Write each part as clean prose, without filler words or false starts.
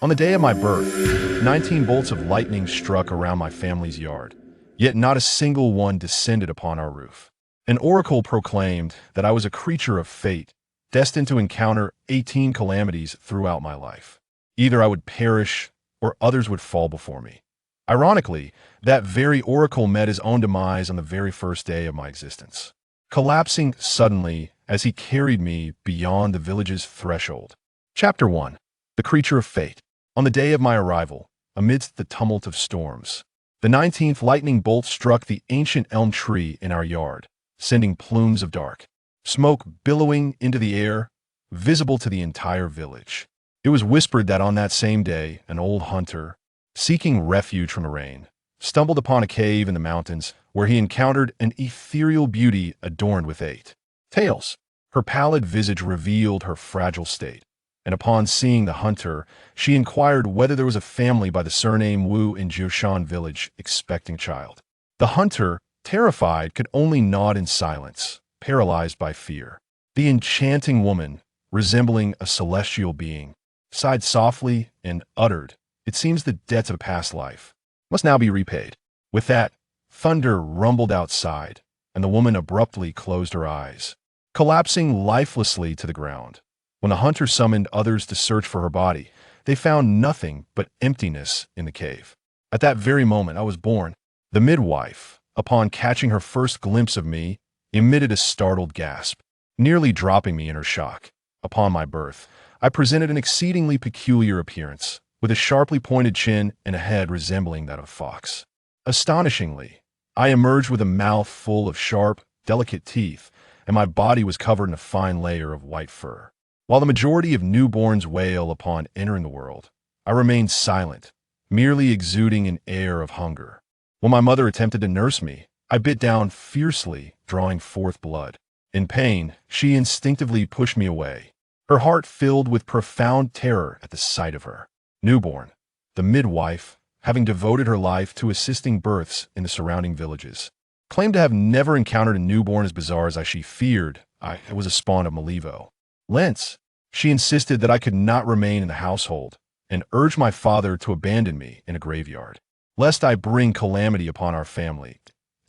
On the day of my birth, 19 bolts of lightning struck around my family's yard, yet not a single one descended upon our roof. An oracle proclaimed that I was a creature of fate, destined to encounter 18 calamities throughout my life. Either I would perish, or others would fall before me. Ironically, that very oracle met his own demise on the very first day of my existence, collapsing suddenly as he carried me beyond the village's threshold. Chapter 1. The Creature of Fate. On the day of my arrival, amidst the tumult of storms, the 19th lightning bolt struck the ancient elm tree in our yard, sending plumes of dark smoke billowing into the air, visible to the entire village. It was whispered that on that same day, an old hunter, seeking refuge from the rain, stumbled upon a cave in the mountains where he encountered an ethereal beauty adorned with 8 tails. Her pallid visage revealed her fragile state, and upon seeing the hunter, she inquired whether there was a family by the surname Wu in Jiushan village expecting a child. The hunter, terrified, could only nod in silence, paralyzed by fear. The enchanting woman, resembling a celestial being, sighed softly and uttered, "It seems the debts of a past life must now be repaid." With that, thunder rumbled outside, and the woman abruptly closed her eyes, collapsing lifelessly to the ground. When the hunter summoned others to search for her body, they found nothing but emptiness in the cave. At that very moment I was born. The midwife, upon catching her first glimpse of me, emitted a startled gasp, nearly dropping me in her shock. Upon my birth, I presented an exceedingly peculiar appearance, with a sharply pointed chin and a head resembling that of a fox. Astonishingly, I emerged with a mouth full of sharp, delicate teeth, and my body was covered in a fine layer of white fur. While the majority of newborns wail upon entering the world, I remained silent, merely exuding an air of hunger. When my mother attempted to nurse me, I bit down fiercely, drawing forth blood. In pain, she instinctively pushed me away, her heart filled with profound terror at the sight of her. Newborn, the midwife, having devoted her life to assisting births in the surrounding villages, claimed to have never encountered a newborn as bizarre as she feared I was a spawn of Malevo. Lentz, she insisted that I could not remain in the household and urged my father to abandon me in a graveyard, lest I bring calamity upon our family.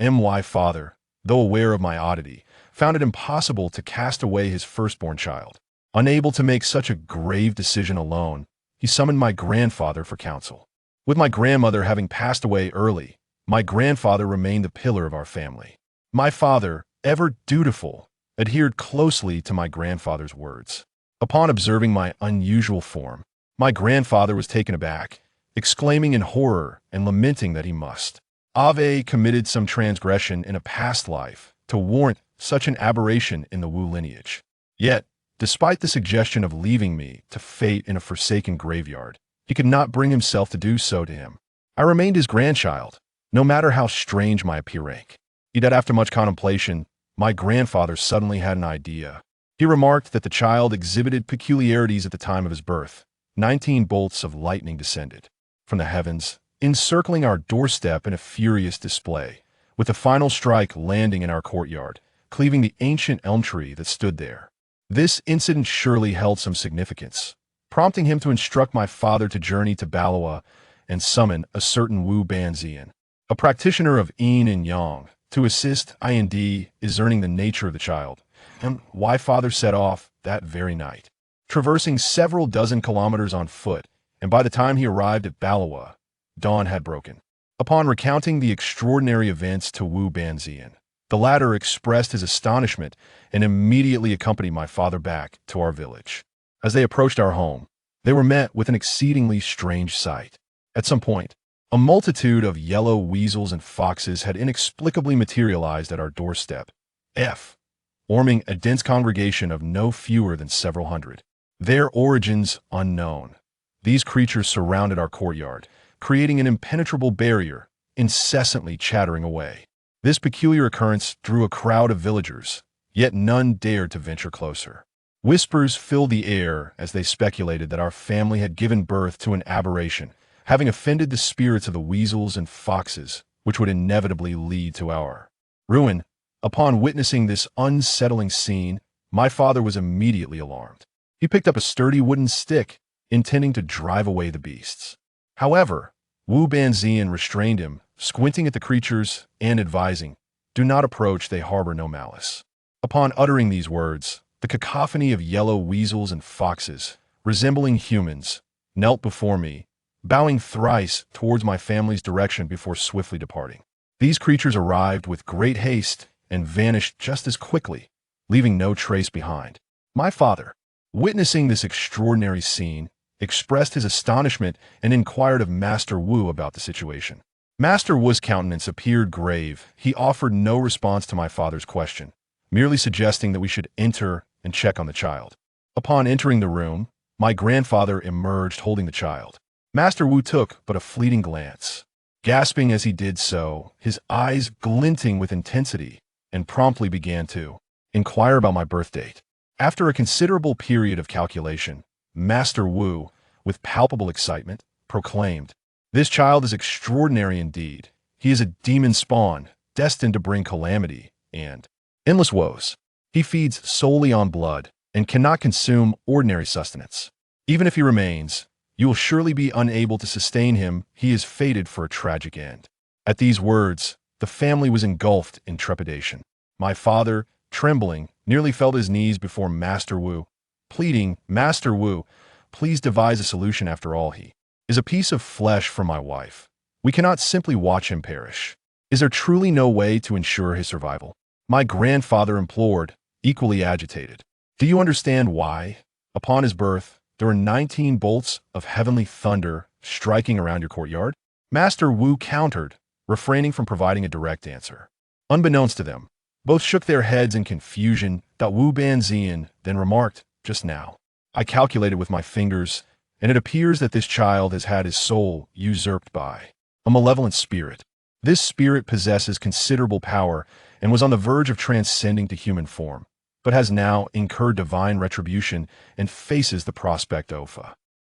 My father, though aware of my oddity, found it impossible to cast away his firstborn child. Unable to make such a grave decision alone, he summoned my grandfather for counsel. With my grandmother having passed away early, my grandfather remained the pillar of our family. My father, ever dutiful, adhered closely to my grandfather's words. Upon observing my unusual form, my grandfather was taken aback, exclaiming in horror and lamenting that he must have committed some transgression in a past life to warrant such an aberration in the Wu lineage. Yet, despite the suggestion of leaving me to fate in a forsaken graveyard, he could not bring himself to do so to him. I remained his grandchild, no matter how strange my appearance. Yet after much contemplation, my grandfather suddenly had an idea. He remarked that the child exhibited peculiarities at the time of his birth. 19 bolts of lightning descended from the heavens, encircling our doorstep in a furious display, with the final strike landing in our courtyard, cleaving the ancient elm tree that stood there. This incident surely held some significance, prompting him to instruct my father to journey to Balawa and summon a certain Wu Banzian, a practitioner of yin and yang, to assist in discerning the nature of the child, and why father set off that very night, traversing several dozen kilometers on foot, and by the time he arrived at Balawa, dawn had broken. Upon recounting the extraordinary events to Wu Banzian, the latter expressed his astonishment and immediately accompanied my father back to our village. As they approached our home, they were met with an exceedingly strange sight. At some point, a multitude of yellow weasels and foxes had inexplicably materialized at our doorstep, forming a dense congregation of no fewer than several hundred. Their origins unknown, these creatures surrounded our courtyard, creating an impenetrable barrier, incessantly chattering away. This peculiar occurrence drew a crowd of villagers, yet none dared to venture closer. Whispers filled the air as they speculated that our family had given birth to an aberration, having offended the spirits of the weasels and foxes, which would inevitably lead to our ruin. Upon witnessing this unsettling scene, my father was immediately alarmed. He picked up a sturdy wooden stick intending to drive away the beasts. However, Wu Banzian restrained him, squinting at the creatures and advising, "Do not approach, they harbor no malice." Upon uttering these words, the cacophony of yellow weasels and foxes, resembling humans, knelt before me, bowing thrice towards my family's direction before swiftly departing. These creatures arrived with great haste and vanished just as quickly, leaving no trace behind. My father, witnessing this extraordinary scene, expressed his astonishment and inquired of Master Wu about the situation. Master Wu's countenance appeared grave. He offered no response to my father's question, merely suggesting that we should enter and check on the child. Upon entering the room, my grandfather emerged holding the child. Master Wu took but a fleeting glance, gasping as he did so, his eyes glinting with intensity, and promptly began to inquire about my birth date. After a considerable period of calculation, Master Wu, with palpable excitement, proclaimed, "This child is extraordinary indeed. He is a demon spawn, destined to bring calamity and endless woes. He feeds solely on blood and cannot consume ordinary sustenance. Even if he remains, you will surely be unable to sustain him. He is fated for a tragic end." At these words, the family was engulfed in trepidation. My father, trembling, nearly fell to his knees before Master Wu, pleading, "Master Wu, please devise a solution. After all, he is a piece of flesh for my wife. We cannot simply watch him perish. Is there truly no way to ensure his survival?" My grandfather implored, equally agitated. "Do you understand why, upon his birth, there were 19 bolts of heavenly thunder striking around your courtyard?" Master Wu countered, refraining from providing a direct answer. Unbeknownst to them, both shook their heads in confusion. Wu Banzian then remarked, "Just now, I calculated with my fingers, and it appears that this child has had his soul usurped by a malevolent spirit. This spirit possesses considerable power and was on the verge of transcending to human form, but has now incurred divine retribution and faces the prospect of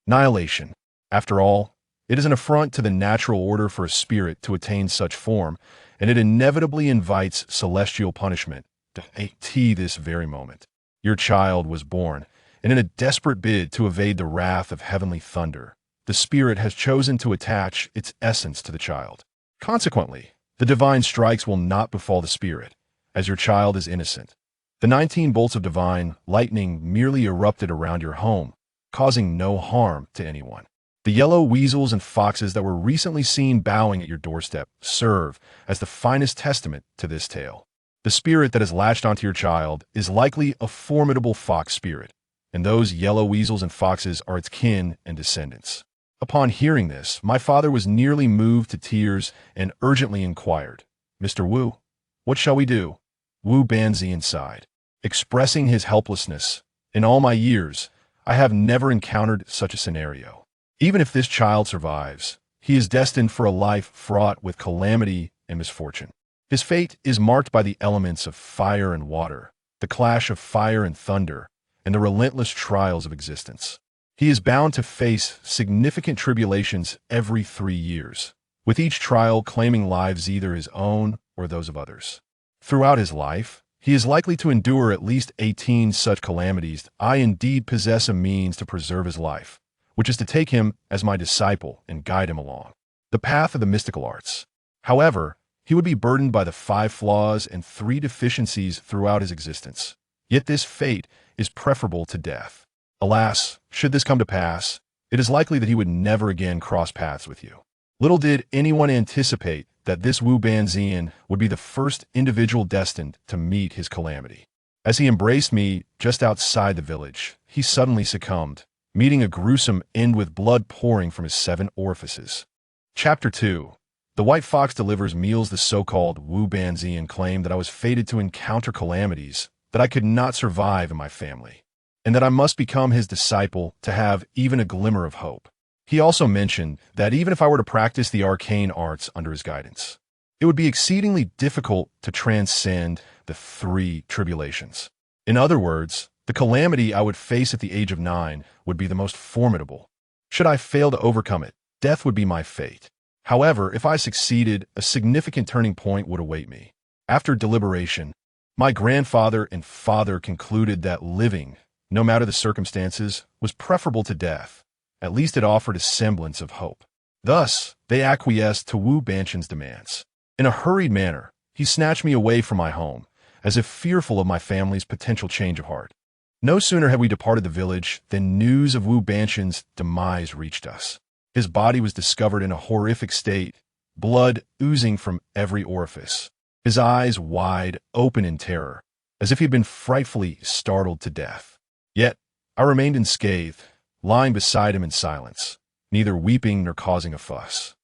annihilation. After all, it is an affront to the natural order for a spirit to attain such form, and it inevitably invites celestial punishment to this very moment. Your child was born, and in a desperate bid to evade the wrath of heavenly thunder, the spirit has chosen to attach its essence to the child. Consequently, the divine strikes will not befall the spirit, as your child is innocent. The 19 bolts of divine lightning merely erupted around your home, causing no harm to anyone. The yellow weasels and foxes that were recently seen bowing at your doorstep serve as the finest testament to this tale. The spirit that has latched onto your child is likely a formidable fox spirit, and those yellow weasels and foxes are its kin and descendants." Upon hearing this, my father was nearly moved to tears and urgently inquired, "Mr. Wu, what shall we do?" Wu Banzian sighed, expressing his helplessness. "In all my years, I have never encountered such a scenario. Even if this child survives, he is destined for a life fraught with calamity and misfortune. His fate is marked by the elements of fire and water, the clash of fire and thunder, and the relentless trials of existence. He is bound to face significant tribulations every 3 years, with each trial claiming lives either his own or those of others. Throughout his life, he is likely to endure at least 18 such calamities. I indeed possess a means to preserve his life, which is to take him as my disciple and guide him along the path of the mystical arts. However, he would be burdened by the 5 flaws and 3 deficiencies throughout his existence. Yet this fate is preferable to death. Alas, should this come to pass, it is likely that he would never again cross paths with you." Little did anyone anticipate that this Wu Banzian would be the first individual destined to meet his calamity. As he embraced me just outside the village, he suddenly succumbed, meeting a gruesome end with blood pouring from his 7 orifices. Chapter 2. The White Fox delivers meals. The so-called Wu Banzian claimed that I was fated to encounter calamities, that I could not survive in my family, and that I must become his disciple to have even a glimmer of hope. He also mentioned that even if I were to practice the arcane arts under his guidance, it would be exceedingly difficult to transcend the 3 tribulations. In other words, the calamity I would face at the age of 9 would be the most formidable. Should I fail to overcome it, death would be my fate. However, if I succeeded, a significant turning point would await me. After deliberation, my grandfather and father concluded that living, no matter the circumstances, was preferable to death, At least it offered a semblance of hope. Thus, they acquiesced to Wu Banshan's demands. In a hurried manner, he snatched me away from my home, as if fearful of my family's potential change of heart. No sooner had we departed the village than news of Wu Banshan's demise reached us. His body was discovered in a horrific state, blood oozing from every orifice, his eyes wide open in terror, as if he had been frightfully startled to death. Yet, I remained unscathed, lying beside him in silence, neither weeping nor causing a fuss.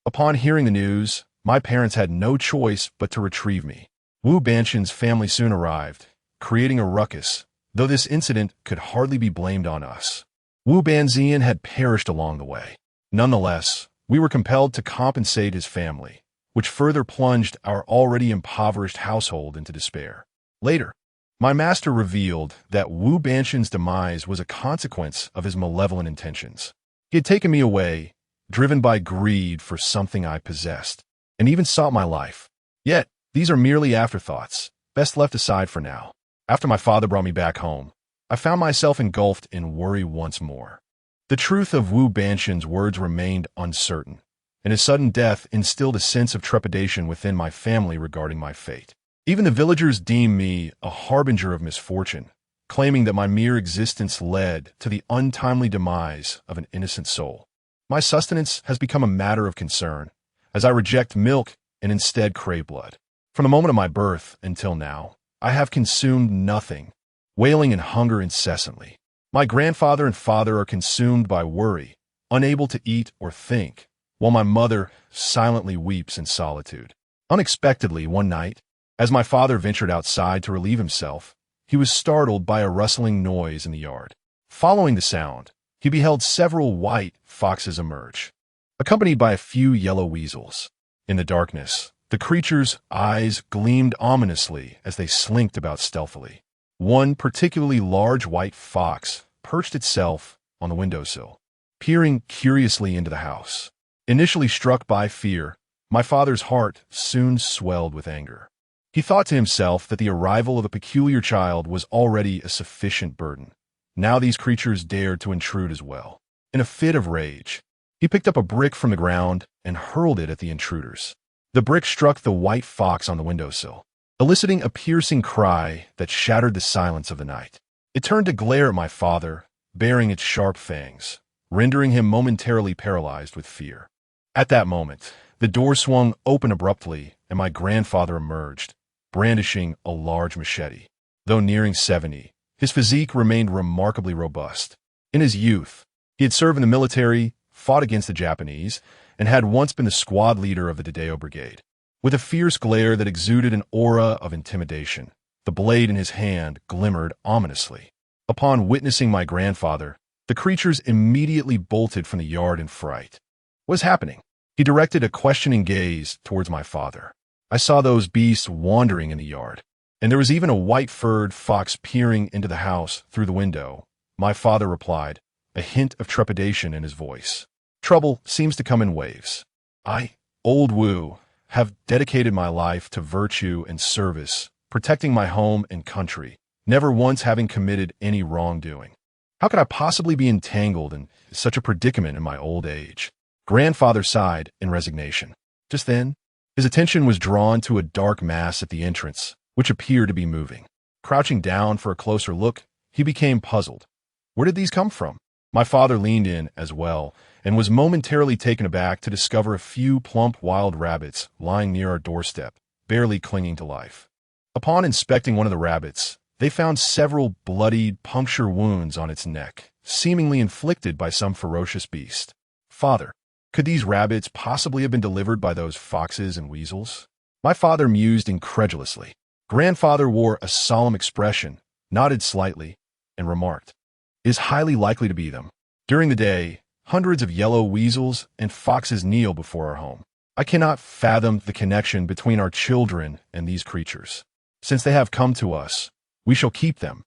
Upon hearing the news, my parents had no choice but to retrieve me. Wu Banshan's family soon arrived, creating a ruckus, though this incident could hardly be blamed on us. Wu Banxian had perished along the way. Nonetheless, we were compelled to compensate his family, which further plunged our already impoverished household into despair. Later, my master revealed that Wu Banshan's demise was a consequence of his malevolent intentions. He had taken me away, driven by greed for something I possessed, and even sought my life. Yet, these are merely afterthoughts, best left aside for now. After my father brought me back home, I found myself engulfed in worry once more. The truth of Wu Banshan's words remained uncertain, and his sudden death instilled a sense of trepidation within my family regarding my fate. Even the villagers deemed me a harbinger of misfortune, claiming that my mere existence led to the untimely demise of an innocent soul. My sustenance has become a matter of concern, as I reject milk and instead crave blood. From the moment of my birth until now, I have consumed nothing, wailing in hunger incessantly. My grandfather and father are consumed by worry, unable to eat or think, while my mother silently weeps in solitude. Unexpectedly, one night, as my father ventured outside to relieve himself, he was startled by a rustling noise in the yard. Following the sound, he beheld several white foxes emerge, accompanied by a few yellow weasels. In the darkness, the creatures' eyes gleamed ominously as they slinked about stealthily. One particularly large white fox perched itself on the windowsill, peering curiously into the house. Initially struck by fear, my father's heart soon swelled with anger. He thought to himself that the arrival of a peculiar child was already a sufficient burden. Now these creatures dared to intrude as well. In a fit of rage, he picked up a brick from the ground and hurled it at the intruders. The brick struck the white fox on the windowsill, eliciting a piercing cry that shattered the silence of the night. It turned to glare at my father, baring its sharp fangs, rendering him momentarily paralyzed with fear. At that moment, the door swung open abruptly and my grandfather emerged, brandishing a large machete. Though nearing 70, his physique remained remarkably robust. In his youth, he had served in the military, fought against the Japanese, and had once been the squad leader of the Dideo Brigade. With a fierce glare that exuded an aura of intimidation, the blade in his hand glimmered ominously. Upon witnessing my grandfather, the creatures immediately bolted from the yard in fright. What was happening? He directed a questioning gaze towards my father. I saw those beasts wandering in the yard, and there was even a white-furred fox peering into the house through the window. My father replied, a hint of trepidation in his voice. Trouble seems to come in waves. I, old Wu, have dedicated my life to virtue and service, protecting my home and country, never once having committed any wrongdoing. How could I possibly be entangled in such a predicament in my old age? Grandfather sighed in resignation. Just then, his attention was drawn to a dark mass at the entrance, which appeared to be moving. Crouching down for a closer look, he became puzzled. Where did these come from? My father leaned in as well, and was momentarily taken aback to discover a few plump wild rabbits lying near our doorstep, barely clinging to life. Upon inspecting one of the rabbits, they found several bloodied puncture wounds on its neck, seemingly inflicted by some ferocious beast. Father, could these rabbits possibly have been delivered by those foxes and weasels? My father mused incredulously. Grandfather wore a solemn expression, nodded slightly, and remarked, "It is highly likely to be them. During the day, hundreds of yellow weasels and foxes kneel before our home. I cannot fathom the connection between our children and these creatures. Since they have come to us, we shall keep them,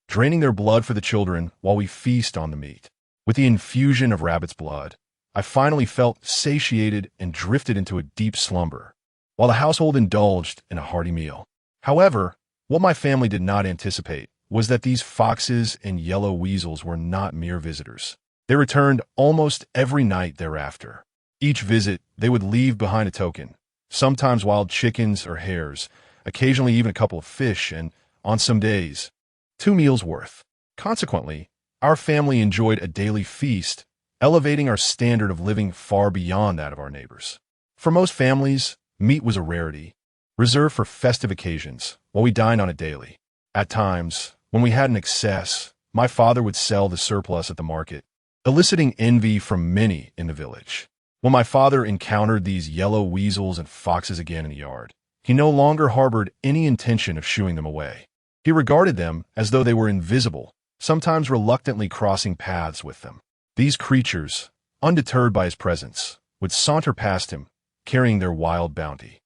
draining their blood for the children while we feast on the meat." With the infusion of rabbit's blood, I finally felt satiated and drifted into a deep slumber, while the household indulged in a hearty meal. However, what my family did not anticipate was that these foxes and yellow weasels were not mere visitors. They returned almost every night thereafter. Each visit, they would leave behind a token, sometimes wild chickens or hares, occasionally even a couple of fish, and, on some days, 2 meals worth. Consequently, our family enjoyed a daily feast, elevating our standard of living far beyond that of our neighbors. For most families, meat was a rarity, reserved for festive occasions, while we dined on it daily. At times, when we had an excess, my father would sell the surplus at the market, eliciting envy from many in the village. When my father encountered these yellow weasels and foxes again in the yard, he no longer harbored any intention of shooing them away. He regarded them as though they were invisible, sometimes reluctantly crossing paths with them. These creatures, undeterred by his presence, would saunter past him, carrying their wild bounty,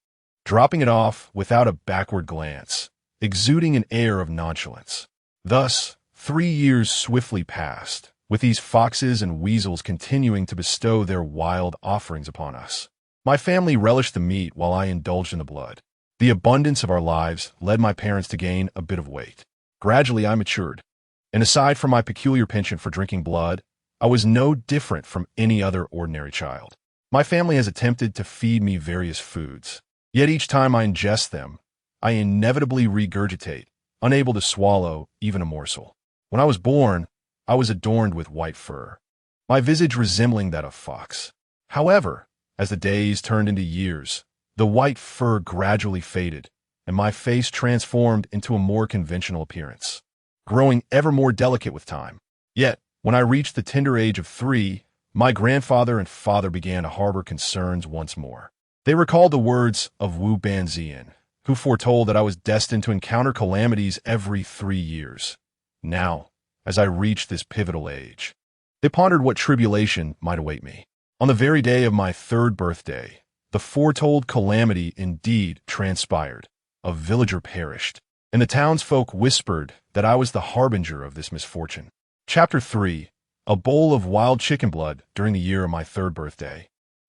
dropping it off without a backward glance, exuding an air of nonchalance. Thus, 3 years swiftly passed, with these foxes and weasels continuing to bestow their wild offerings upon us. My family relished the meat while I indulged in the blood. The abundance of our lives led my parents to gain a bit of weight. Gradually, I matured, and aside from my peculiar penchant for drinking blood, I was no different from any other ordinary child. My family has attempted to feed me various foods, yet each time I ingest them, I inevitably regurgitate, unable to swallow even a morsel. When I was born, I was adorned with white fur, my visage resembling that of fox. However, as the days turned into years, the white fur gradually faded, and my face transformed into a more conventional appearance, growing ever more delicate with time. Yet, when I reached the tender age of 3, my grandfather and father began to harbor concerns once more. They recalled the words of Wu Banzian, who foretold that I was destined to encounter calamities every 3 years. Now, as I reached this pivotal age, they pondered what tribulation might await me. On the very day of my 3rd birthday, the foretold calamity indeed transpired. A villager perished, and the townsfolk whispered that I was the harbinger of this misfortune. Chapter 3. A bowl of wild chicken blood during the year of my 3rd birthday.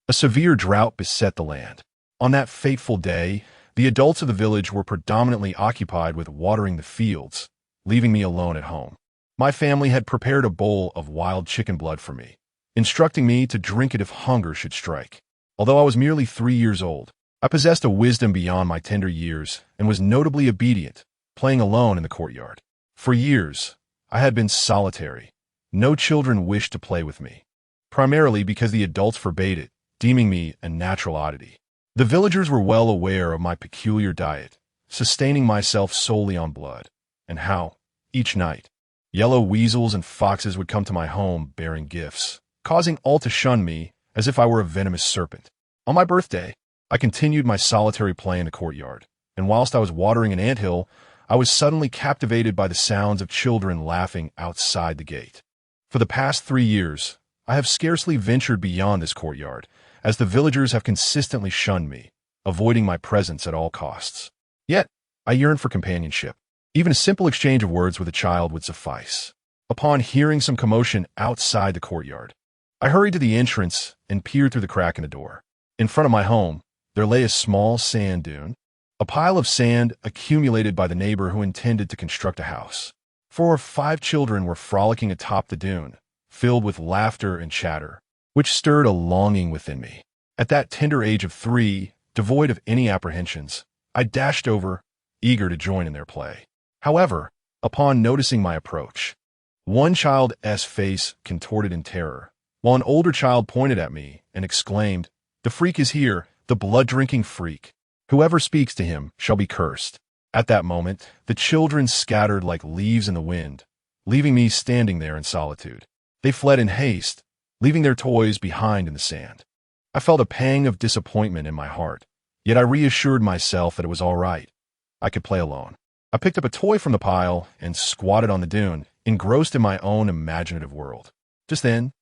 A severe drought beset the land. On that fateful day, the adults of the village were predominantly occupied with watering the fields, leaving me alone at home. My family had prepared a bowl of wild chicken blood for me, instructing me to drink it if hunger should strike. Although I was merely 3 years old, I possessed a wisdom beyond my tender years and was notably obedient, playing alone in the courtyard. For years, I had been solitary. No children wished to play with me, primarily because the adults forbade it, deeming me a natural oddity. The villagers were well aware of my peculiar diet, sustaining myself solely on blood, and how, each night, yellow weasels and foxes would come to my home bearing gifts, causing all to shun me as if I were a venomous serpent. On my birthday, I continued my solitary play in the courtyard, and whilst I was watering an anthill, I was suddenly captivated by the sounds of children laughing outside the gate. For the past 3 years, I have scarcely ventured beyond this courtyard, as the villagers have consistently shunned me, avoiding my presence at all costs. Yet, I yearn for companionship. Even a simple exchange of words with a child would suffice. Upon hearing some commotion outside the courtyard, I hurried to the entrance and peered through the crack in the door. In front of my home, there lay a small sand dune, a pile of sand accumulated by the neighbor who intended to construct a house. 4 or 5 children were frolicking atop the dune, filled with laughter and chatter, which stirred a longing within me. At that tender age of 3, devoid of any apprehensions, I dashed over, eager to join in their play. However, upon noticing my approach, one child's face contorted in terror, while an older child pointed at me and exclaimed, "The freak is here, the blood-drinking freak. Whoever speaks to him shall be cursed." At that moment, the children scattered like leaves in the wind, leaving me standing there in solitude. They fled in haste, leaving their toys behind in the sand. I felt a pang of disappointment in my heart, yet I reassured myself that it was all right. I could play alone. I picked up a toy from the pile and squatted on the dune, engrossed in my own imaginative world. Just then,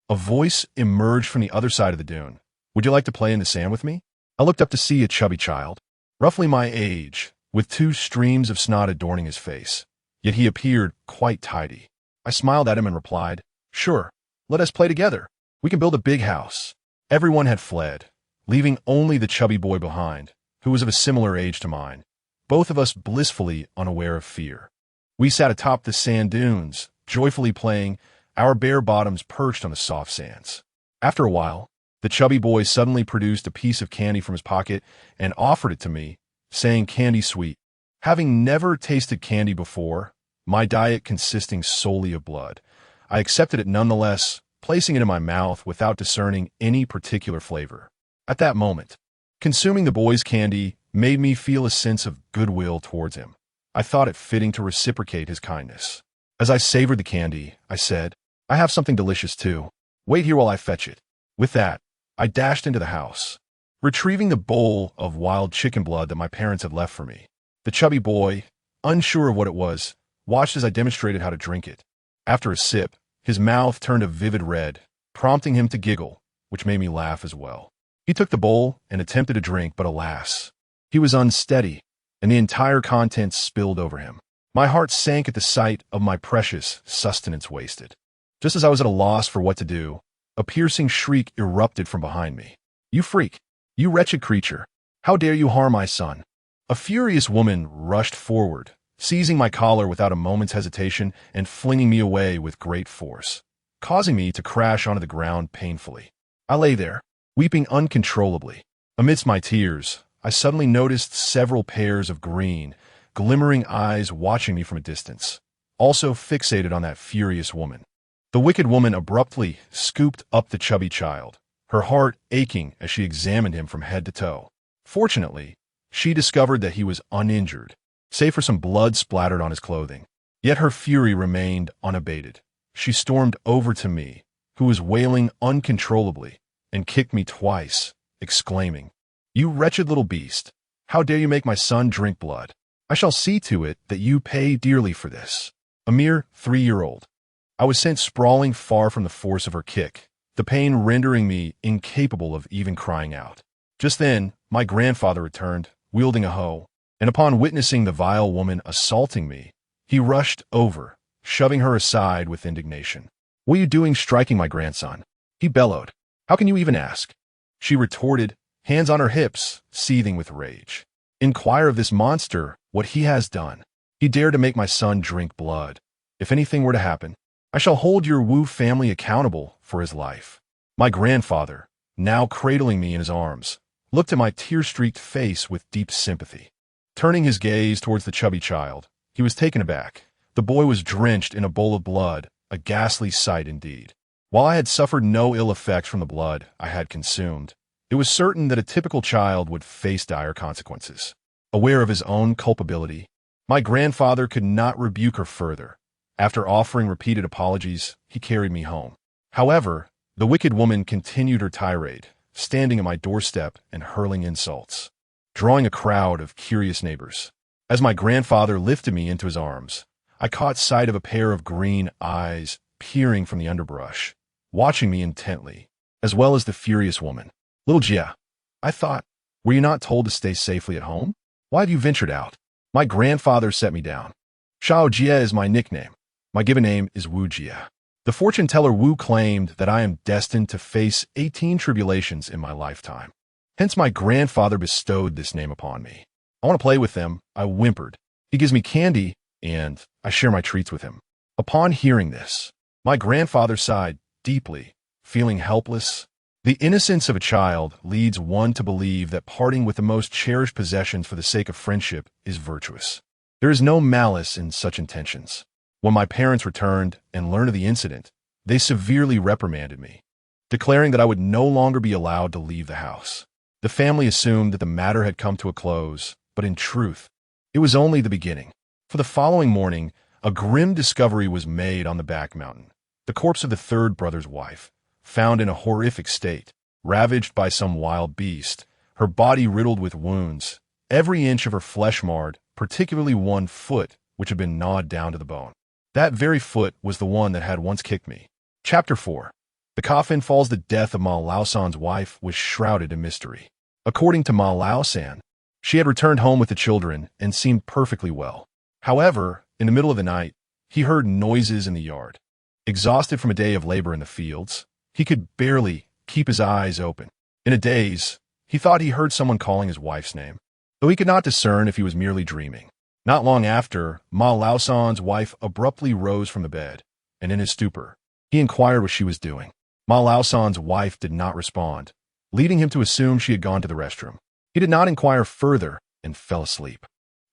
a voice emerged from the other side of the dune. "Would you like to play in the sand with me?" I looked up to see a chubby child, roughly my age, with 2 streams of snot adorning his face, yet he appeared quite tidy. I smiled at him and replied, "Sure, let us play together. We can build a big house." Everyone had fled, leaving only the chubby boy behind, who was of a similar age to mine, both of us blissfully unaware of fear. We sat atop the sand dunes, joyfully playing, our bare bottoms perched on the soft sands. After a while, the chubby boy suddenly produced a piece of candy from his pocket and offered it to me, saying candy sweet. Having never tasted candy before, my diet consisting solely of blood, I accepted it nonetheless, placing it in my mouth without discerning any particular flavor. At that moment, consuming the boy's candy made me feel a sense of goodwill towards him. I thought it fitting to reciprocate his kindness. As I savored the candy, I said, "I have something delicious too. Wait here while I fetch it." With that, I dashed into the house, retrieving the bowl of wild chicken blood that my parents had left for me. The chubby boy, unsure of what it was, watched as I demonstrated how to drink it. After a sip, his mouth turned a vivid red, prompting him to giggle, which made me laugh as well. He took the bowl and attempted to drink, but alas, he was unsteady, and the entire contents spilled over him. My heart sank at the sight of my precious sustenance wasted. Just as I was at a loss for what to do, a piercing shriek erupted from behind me. "You freak! You wretched creature! How dare you harm my son?" A furious woman rushed forward, seizing my collar without a moment's hesitation and flinging me away with great force, causing me to crash onto the ground painfully. I lay there, weeping uncontrollably. Amidst my tears, I suddenly noticed several pairs of green, glimmering eyes watching me from a distance, also fixated on that furious woman. The wicked woman abruptly scooped up the chubby child, her heart aching as she examined him from head to toe. Fortunately, she discovered that he was uninjured, save for some blood splattered on his clothing. Yet her fury remained unabated. She stormed over to me, who was wailing uncontrollably, and kicked me twice, exclaiming, "You wretched little beast! How dare you make my son drink blood? I shall see to it that you pay dearly for this." A mere 3-year-old. I was sent sprawling far from the force of her kick, the pain rendering me incapable of even crying out. Just then, my grandfather returned, wielding a hoe, and upon witnessing the vile woman assaulting me, he rushed over, shoving her aside with indignation. "What are you doing striking my grandson?" he bellowed. "How can you even ask?" She retorted, hands on her hips, seething with rage. "Inquire of this monster what he has done. He dared to make my son drink blood. If anything were to happen, I shall hold your Wu family accountable for his life." My grandfather, now cradling me in his arms, looked at my tear-streaked face with deep sympathy. Turning his gaze towards the chubby child, he was taken aback. The boy was drenched in a bowl of blood, a ghastly sight indeed. While I had suffered no ill effects from the blood I had consumed, it was certain that a typical child would face dire consequences. Aware of his own culpability, my grandfather could not rebuke her further. After offering repeated apologies, he carried me home. However, the wicked woman continued her tirade, standing at my doorstep and hurling insults, drawing a crowd of curious neighbors. As my grandfather lifted me into his arms, I caught sight of a pair of green eyes peering from the underbrush, watching me intently, as well as the furious woman. "Little Jia," I thought, "were you not told to stay safely at home? Why have you ventured out?" My grandfather set me down. "Shao Jia is my nickname. My given name is Wu Jia. The fortune teller Wu claimed that I am destined to face 18 tribulations in my lifetime. Hence my grandfather bestowed this name upon me. I want to play with them," I whimpered. "He gives me candy, and I share my treats with him." Upon hearing this, my grandfather sighed deeply, feeling helpless. The innocence of a child leads one to believe that parting with the most cherished possessions for the sake of friendship is virtuous. There is no malice in such intentions. When my parents returned and learned of the incident, they severely reprimanded me, declaring that I would no longer be allowed to leave the house. The family assumed that the matter had come to a close, but in truth, it was only the beginning. For the following morning, a grim discovery was made on the back mountain. The corpse of the third brother's wife, found in a horrific state, ravaged by some wild beast, her body riddled with wounds, every inch of her flesh marred, particularly one foot, which had been gnawed down to the bone. That very foot was the one that had once kicked me. Chapter 4. The coffin falls. The death of Ma Laosan's wife was shrouded in mystery. According to Ma Laosan, she had returned home with the children and seemed perfectly well. However, in the middle of the night, he heard noises in the yard. Exhausted from a day of labor in the fields, he could barely keep his eyes open. In a daze, he thought he heard someone calling his wife's name, though he could not discern if he was merely dreaming. Not long after, Ma Laosan's wife abruptly rose from the bed, and in his stupor, He inquired what she was doing. Ma Laosan's wife did not respond, leading him to assume she had gone to the restroom. He did not inquire further and fell asleep.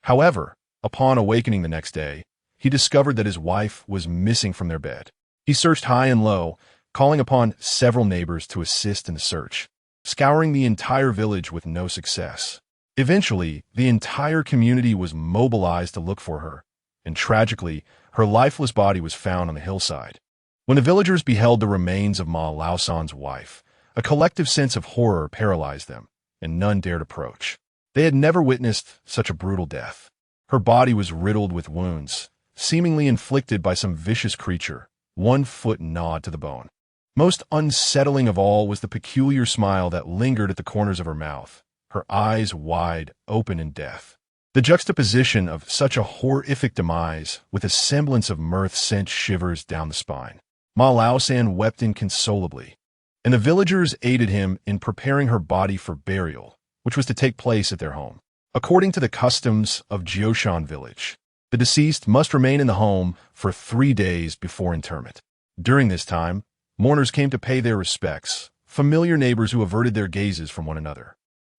However, upon awakening the next day, he discovered that his wife was missing from their bed. He searched high and low, calling upon several neighbors to assist in the search, scouring the entire village with no success. Eventually, the entire community was mobilized to look for her, and tragically, her lifeless body was found on the hillside. When the villagers beheld the remains of Ma Laosan's wife, a collective sense of horror paralyzed them, and none dared approach. They had never witnessed such a brutal death. Her body was riddled with wounds, seemingly inflicted by some vicious creature, 1 foot gnawed to the bone. Most unsettling of all was the peculiar smile that lingered at the corners of her mouth, her eyes wide open in death. The juxtaposition of such a horrific demise with a semblance of mirth sent shivers down the spine. Ma Laosan wept inconsolably, and the villagers aided him in preparing her body for burial, which was to take place at their home. According to the customs of Jioshan village, the deceased must remain in the home for 3 days before interment. During this time, mourners came to pay their respects, familiar neighbors who averted their gazes from one another.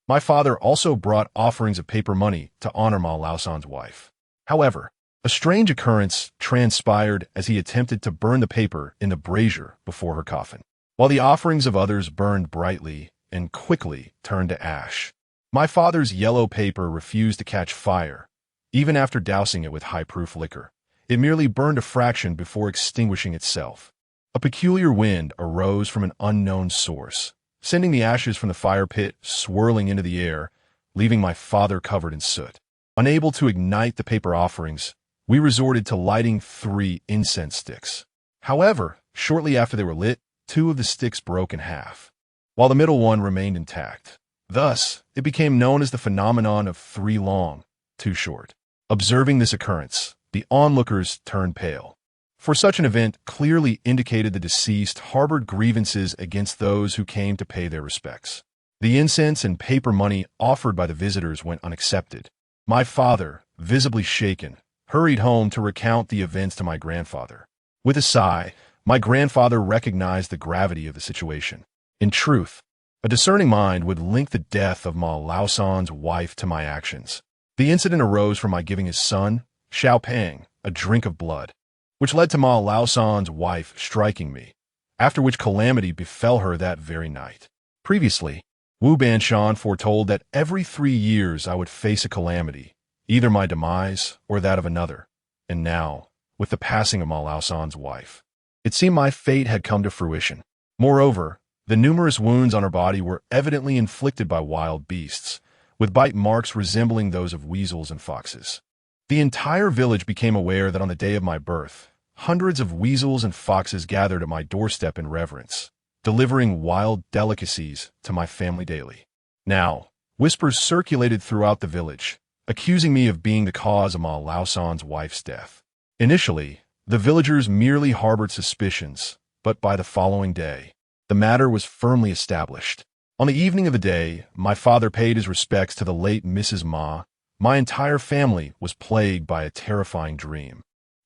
My father also brought offerings of paper money to honor Ma Laosan's wife. However, a strange occurrence transpired as he attempted to burn the paper in the brazier before her coffin, while the offerings of others burned brightly and quickly turned to ash. My father's yellow paper refused to catch fire, even after dousing it with high-proof liquor. It merely burned a fraction before extinguishing itself. A peculiar wind arose from an unknown source, sending the ashes from the fire pit swirling into the air, leaving my father covered in soot. Unable to ignite the paper offerings, we resorted to lighting 3 incense sticks. However, shortly after they were lit, 2 of the sticks broke in half, while the middle one remained intact. Thus, it became known as the phenomenon of 3 long, 2 short. Observing this occurrence, the onlookers turned pale, for such an event clearly indicated the deceased harbored grievances against those who came to pay their respects. The incense and paper money offered by the visitors went unaccepted. My father, visibly shaken, hurried home to recount the events to my grandfather. With a sigh, my grandfather recognized the gravity of the situation. In truth, a discerning mind would link the death of Ma Laosan's wife to my actions. The incident arose from my giving his son, Xiao Peng, a drink of blood, which led to Ma Laosan's wife striking me, after which calamity befell her that very night. Previously, Wu Banshan foretold that every 3 years I would face a calamity, either my demise or that of another, and now, with the passing of Ma Laosan's wife, it seemed my fate had come to fruition. Moreover, the numerous wounds on her body were evidently inflicted by wild beasts, with bite marks resembling those of weasels and foxes. The entire village became aware that on the day of my birth, hundreds of weasels and foxes gathered at my doorstep in reverence, delivering wild delicacies to my family daily. Now, whispers circulated throughout the village, accusing me of being the cause of Ma Laosan's wife's death. Initially, the villagers merely harbored suspicions, but by the following day, the matter was firmly established. On the evening of the day, my father paid his respects to the late Mrs. Ma. My entire family was plagued by a terrifying dream.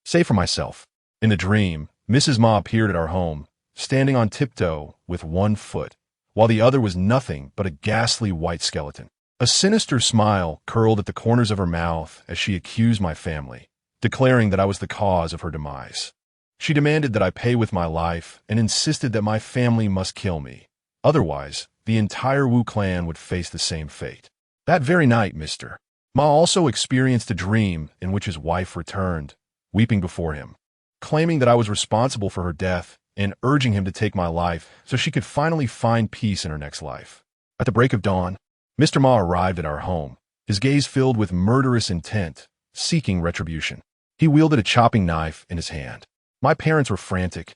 Save for myself. In the dream, Mrs. Ma appeared at our home, standing on tiptoe with 1 foot, while the other was nothing but a ghastly white skeleton. A sinister smile curled at the corners of her mouth as she accused my family, declaring that I was the cause of her demise. She demanded that I pay with my life and insisted that my family must kill me. Otherwise, the entire Wu clan would face the same fate. That very night, Mr. Ma also experienced a dream in which his wife returned, weeping before him, claiming that I was responsible for her death and urging him to take my life so she could finally find peace in her next life. At the break of dawn, Mr. Ma arrived at our home, his gaze filled with murderous intent, seeking retribution. He wielded a chopping knife in his hand. My parents were frantic,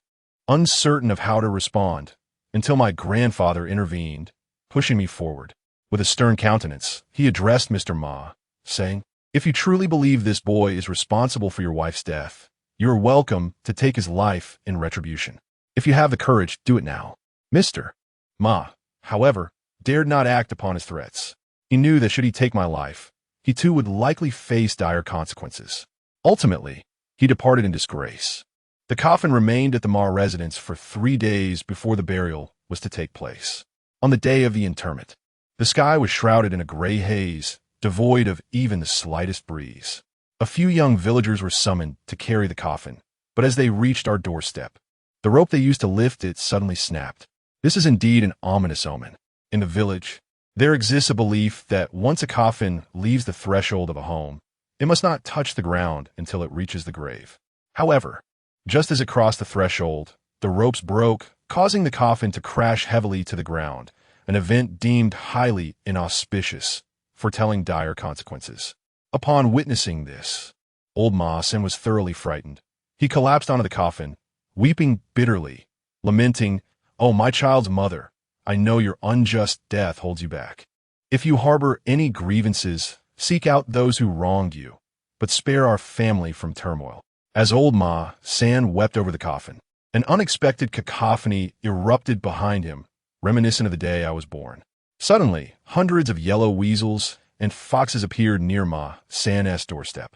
uncertain of how to respond, until my grandfather intervened, pushing me forward. With a stern countenance, he addressed Mr. Ma, saying, "If you truly believe this boy is responsible for your wife's death, you are welcome to take his life in retribution. If you have the courage, do it now." Mr. Ma, however, dared not act upon his threats. He knew that should he take my life, he too would likely face dire consequences. Ultimately, he departed in disgrace. The coffin remained at the Ma residence for 3 days before the burial was to take place. On the day of the interment, the sky was shrouded in a gray haze, devoid of even the slightest breeze. A few young villagers were summoned to carry the coffin, but as they reached our doorstep, the rope they used to lift it suddenly snapped. This is indeed an ominous omen. In the village, there exists a belief that once a coffin leaves the threshold of a home, it must not touch the ground until it reaches the grave. However, just as it crossed the threshold, the ropes broke, causing the coffin to crash heavily to the ground, an event deemed highly inauspicious, foretelling dire consequences. Upon witnessing this, old Ma Sen was thoroughly frightened. He collapsed onto the coffin, weeping bitterly, lamenting, "Oh, my child's mother, I know your unjust death holds you back. If you harbor any grievances, seek out those who wronged you, but spare our family from turmoil." As old Ma San wept over the coffin, an unexpected cacophony erupted behind him, reminiscent of the day I was born. Suddenly, hundreds of yellow weasels and foxes appeared near Ma San's doorstep.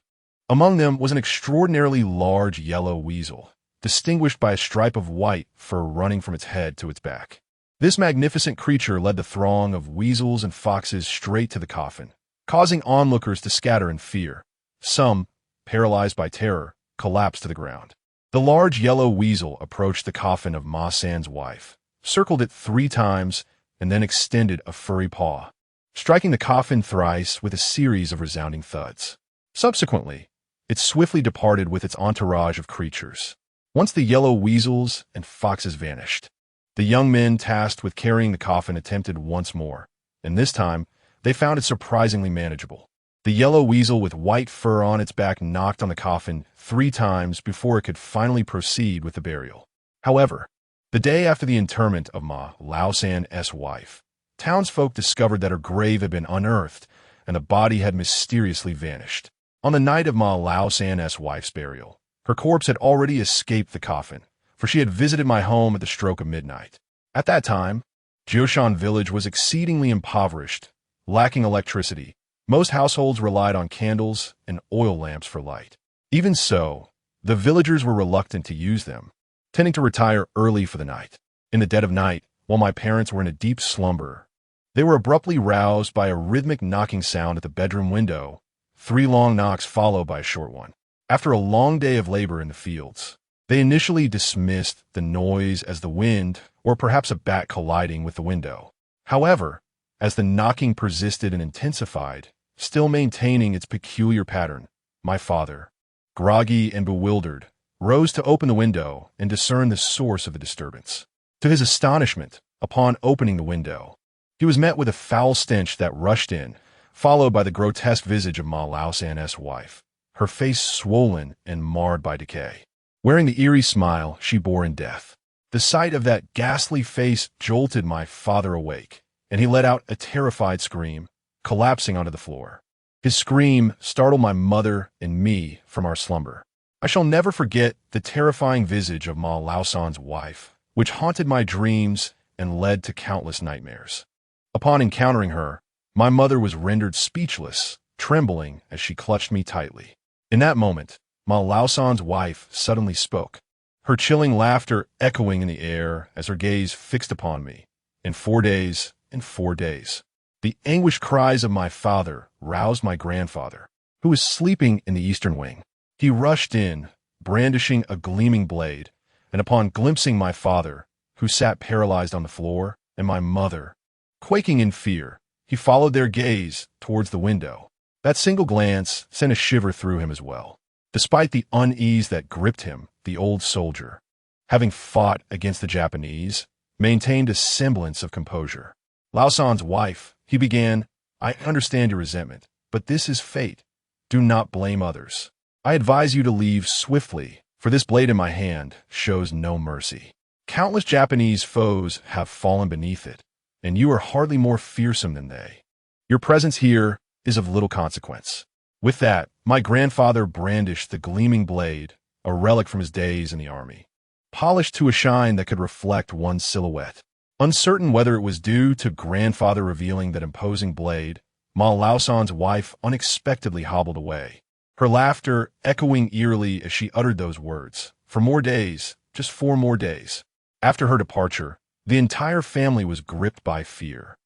Among them was an extraordinarily large yellow weasel, distinguished by a stripe of white fur running from its head to its back. This magnificent creature led the throng of weasels and foxes straight to the coffin, causing onlookers to scatter in fear. Some, paralyzed by terror, collapsed to the ground. The large yellow weasel approached the coffin of Ma San's wife, circled it 3 times, and then extended a furry paw, striking the coffin thrice with a series of resounding thuds. Subsequently, it swiftly departed with its entourage of creatures. Once the yellow weasels and foxes vanished, the young men tasked with carrying the coffin attempted once more, and this time they found it surprisingly manageable. The yellow weasel with white fur on its back knocked on the coffin 3 times before it could finally proceed with the burial. However, the day after the interment of Ma Lao San's wife, townsfolk discovered that her grave had been unearthed and the body had mysteriously vanished. On the night of Ma Lao San's wife's burial, her corpse had already escaped the coffin, for she had visited my home at the stroke of midnight. At that time, Jioshan village was exceedingly impoverished, lacking electricity. Most households relied on candles and oil lamps for light. Even so, the villagers were reluctant to use them, tending to retire early for the night. In the dead of night, while my parents were in a deep slumber, they were abruptly roused by a rhythmic knocking sound at the bedroom window, 3 long knocks followed by a short one. After a long day of labor in the fields, they initially dismissed the noise as the wind or perhaps a bat colliding with the window. However, as the knocking persisted and intensified, still maintaining its peculiar pattern, my father, groggy and bewildered, rose to open the window and discern the source of the disturbance. To his astonishment, upon opening the window, he was met with a foul stench that rushed in, followed by the grotesque visage of Ma Lao San's wife, her face swollen and marred by decay, wearing the eerie smile she bore in death. The sight of that ghastly face jolted my father awake, and he let out a terrified scream, collapsing onto the floor. His scream startled my mother and me from our slumber. I shall never forget the terrifying visage of Ma Lao San's wife, which haunted my dreams and led to countless nightmares. Upon encountering her, my mother was rendered speechless, trembling as she clutched me tightly. In that moment, Ma Lao San's wife suddenly spoke, her chilling laughter echoing in the air as her gaze fixed upon me. In 4 days, in 4 days. The anguished cries of my father roused my grandfather, who was sleeping in the eastern wing. He rushed in, brandishing a gleaming blade, and upon glimpsing my father, who sat paralyzed on the floor, and my mother, quaking in fear, he followed their gaze towards the window. That single glance sent a shiver through him as well. Despite the unease that gripped him, the old soldier, having fought against the Japanese, maintained a semblance of composure. Lao San's wife, he began, "I understand your resentment, but this is fate. Do not blame others. I advise you to leave swiftly, for this blade in my hand shows no mercy. Countless Japanese foes have fallen beneath it, and you are hardly more fearsome than they. Your presence here is of little consequence." With that, my grandfather brandished the gleaming blade, a relic from his days in the army, polished to a shine that could reflect one's silhouette. Uncertain whether it was due to grandfather revealing that imposing blade, Ma Lao San's wife unexpectedly hobbled away, her laughter echoing eerily as she uttered those words, For more days, just 4 more days. After her departure, the entire family was gripped by fear.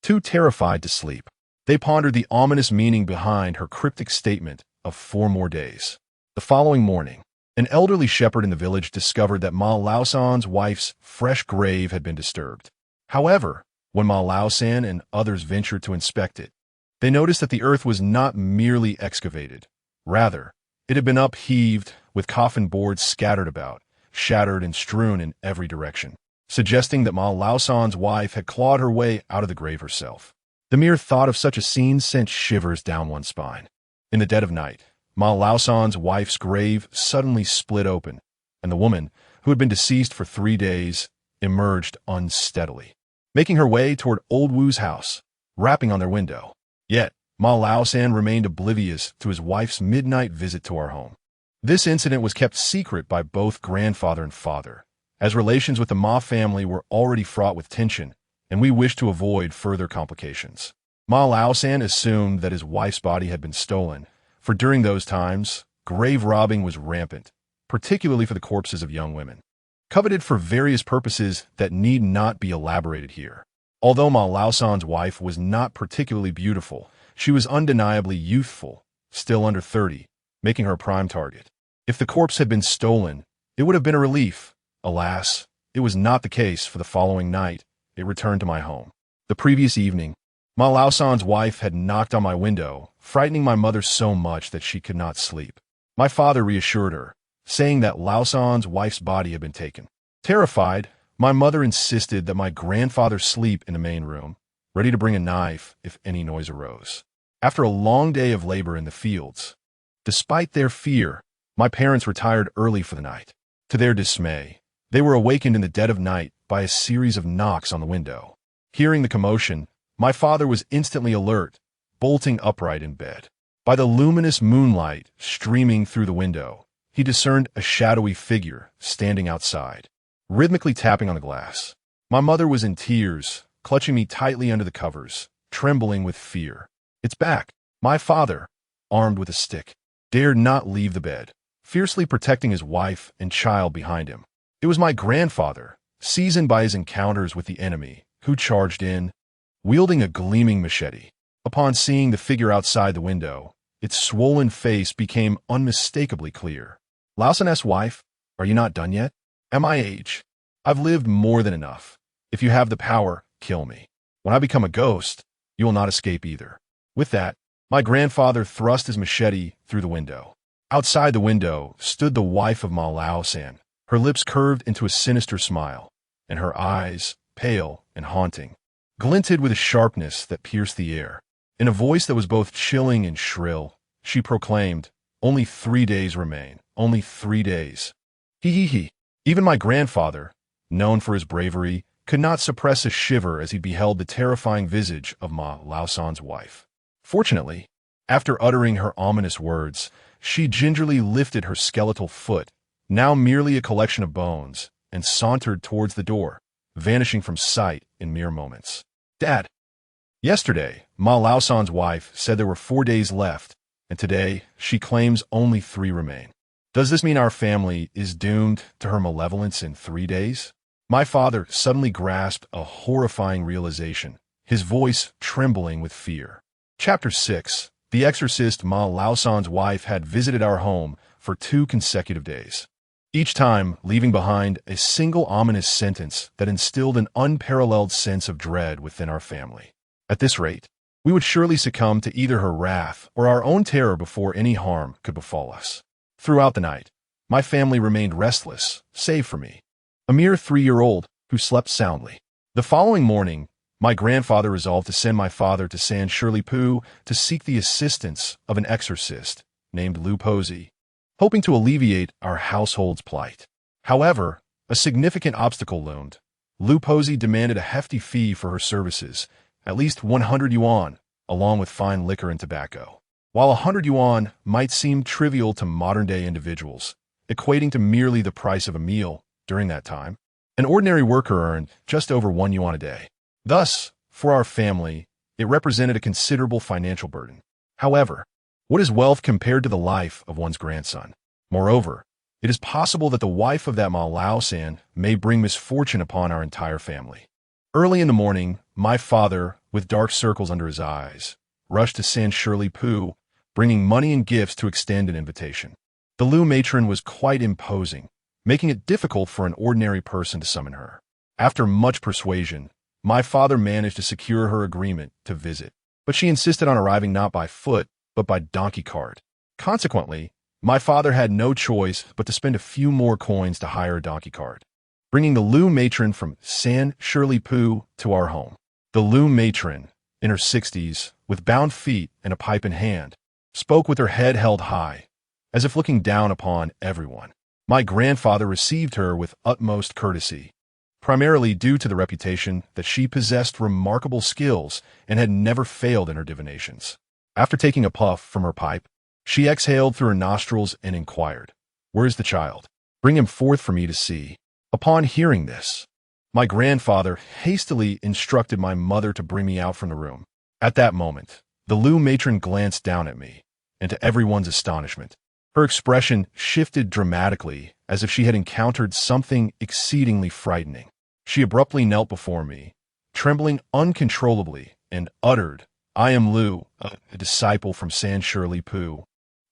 Too terrified to sleep, they pondered the ominous meaning behind her cryptic statement of 4 more days. The following morning, an elderly shepherd in the village discovered that Ma Laosan's wife's fresh grave had been disturbed. However, when Ma Laosan and others ventured to inspect it, they noticed that the earth was not merely excavated. Rather, it had been upheaved, with coffin boards scattered about, shattered and strewn in every direction, suggesting that Ma Laosan's wife had clawed her way out of the grave herself. The mere thought of such a scene sent shivers down one's spine. In the dead of night, Ma Laosan's wife's grave suddenly split open, and the woman, who had been deceased for 3 days, emerged unsteadily, making her way toward Old Wu's house, rapping on their window. Yet, Ma Laosan remained oblivious to his wife's midnight visit to our home. This incident was kept secret by both grandfather and father, as relations with the Ma family were already fraught with tension, and we wished to avoid further complications. Ma Laosan assumed that his wife's body had been stolen, for during those times, grave robbing was rampant, particularly for the corpses of young women, coveted for various purposes that need not be elaborated here. Although Ma Laosan's wife was not particularly beautiful, she was undeniably youthful, still under 30, making her a prime target. If the corpse had been stolen, it would have been a relief. Alas, it was not the case. For the following night, it returned to my home. The previous evening, Ma Laosan's wife had knocked on my window, frightening my mother so much that she could not sleep. My father reassured her, saying that Laosan's wife's body had been taken. Terrified, my mother insisted that my grandfather sleep in the main room, ready to bring a knife if any noise arose. After a long day of labor in the fields, despite their fear, my parents retired early for the night. To their dismay, they were awakened in the dead of night by a series of knocks on the window. Hearing the commotion, my father was instantly alert, bolting upright in bed. By the luminous moonlight streaming through the window, he discerned a shadowy figure standing outside, rhythmically tapping on the glass. My mother was in tears, clutching me tightly under the covers, trembling with fear. "It's back!" My father, armed with a stick, dared not leave the bed, fiercely protecting his wife and child behind him. It was my grandfather, seasoned by his encounters with the enemy, who charged in, wielding a gleaming machete. Upon seeing the figure outside the window, its swollen face became unmistakably clear. "Laosan's wife, are you not done yet? At my age, I've lived more than enough. If you have the power, kill me. When I become a ghost, you will not escape either." With that, my grandfather thrust his machete through the window. Outside the window stood the wife of Ma Laosan, her lips curved into a sinister smile, and her eyes, pale and haunting, glinted with a sharpness that pierced the air. In a voice that was both chilling and shrill, she proclaimed, "Only 3 days remain, only 3 days. He. Even my grandfather, known for his bravery, could not suppress a shiver as he beheld the terrifying visage of Ma Laosan's wife. Fortunately, after uttering her ominous words, she gingerly lifted her skeletal foot, now merely a collection of bones, and sauntered towards the door, vanishing from sight in mere moments. "Dad, yesterday, Ma Laosan's wife said there were 4 days left, and today she claims only 3 remain. Does this mean our family is doomed to her malevolence in 3 days?" My father suddenly grasped a horrifying realization, his voice trembling with fear. Chapter 6. The exorcist Ma Laosan's wife had visited our home for 2 consecutive days, each time leaving behind a single ominous sentence that instilled an unparalleled sense of dread within our family. At this rate, we would surely succumb to either her wrath or our own terror before any harm could befall us. Throughout the night, my family remained restless, save for me, a mere 3-year-old who slept soundly. The following morning, my grandfather resolved to send my father to San Shirley Poo to seek the assistance of an exorcist named Lu Posey, hoping to alleviate our household's plight. However, a significant obstacle loomed. Lu Posey demanded a hefty fee for her services, at least 100 yuan, along with fine liquor and tobacco. While 100 yuan might seem trivial to modern-day individuals, equating to merely the price of a meal during that time, an ordinary worker earned just over 1 yuan a day. Thus, for our family, it represented a considerable financial burden. However, what is wealth compared to the life of one's grandson? Moreover, It is possible that the wife of that Ma Lao San may bring misfortune upon our entire family. Early in the morning, my father, with dark circles under his eyes, rushed to San Shirley Pu, bringing money and gifts to extend an invitation. The Lu matron was quite imposing, making it difficult for an ordinary person to summon her. After much persuasion, my father managed to secure her agreement to visit, but she insisted on arriving not by foot, but by donkey cart. Consequently, my father had no choice but to spend a few more coins to hire a donkey cart, bringing the Lu matron from San Shirley Pu to our home. The Lu matron, in her 60s, with bound feet and a pipe in hand, spoke with her head held high, as if looking down upon everyone. My grandfather received her with utmost courtesy, primarily due to the reputation that she possessed remarkable skills and had never failed in her divinations. After taking a puff from her pipe, she exhaled through her nostrils and inquired, "Where is the child? Bring him forth for me to see." Upon hearing this, my grandfather hastily instructed my mother to bring me out from the room. At that moment, the Lu matron glanced down at me, and to everyone's astonishment, her expression shifted dramatically as if she had encountered something exceedingly frightening. She abruptly knelt before me, trembling uncontrollably, and uttered, "I am Lu, a disciple from San Shirley Pu.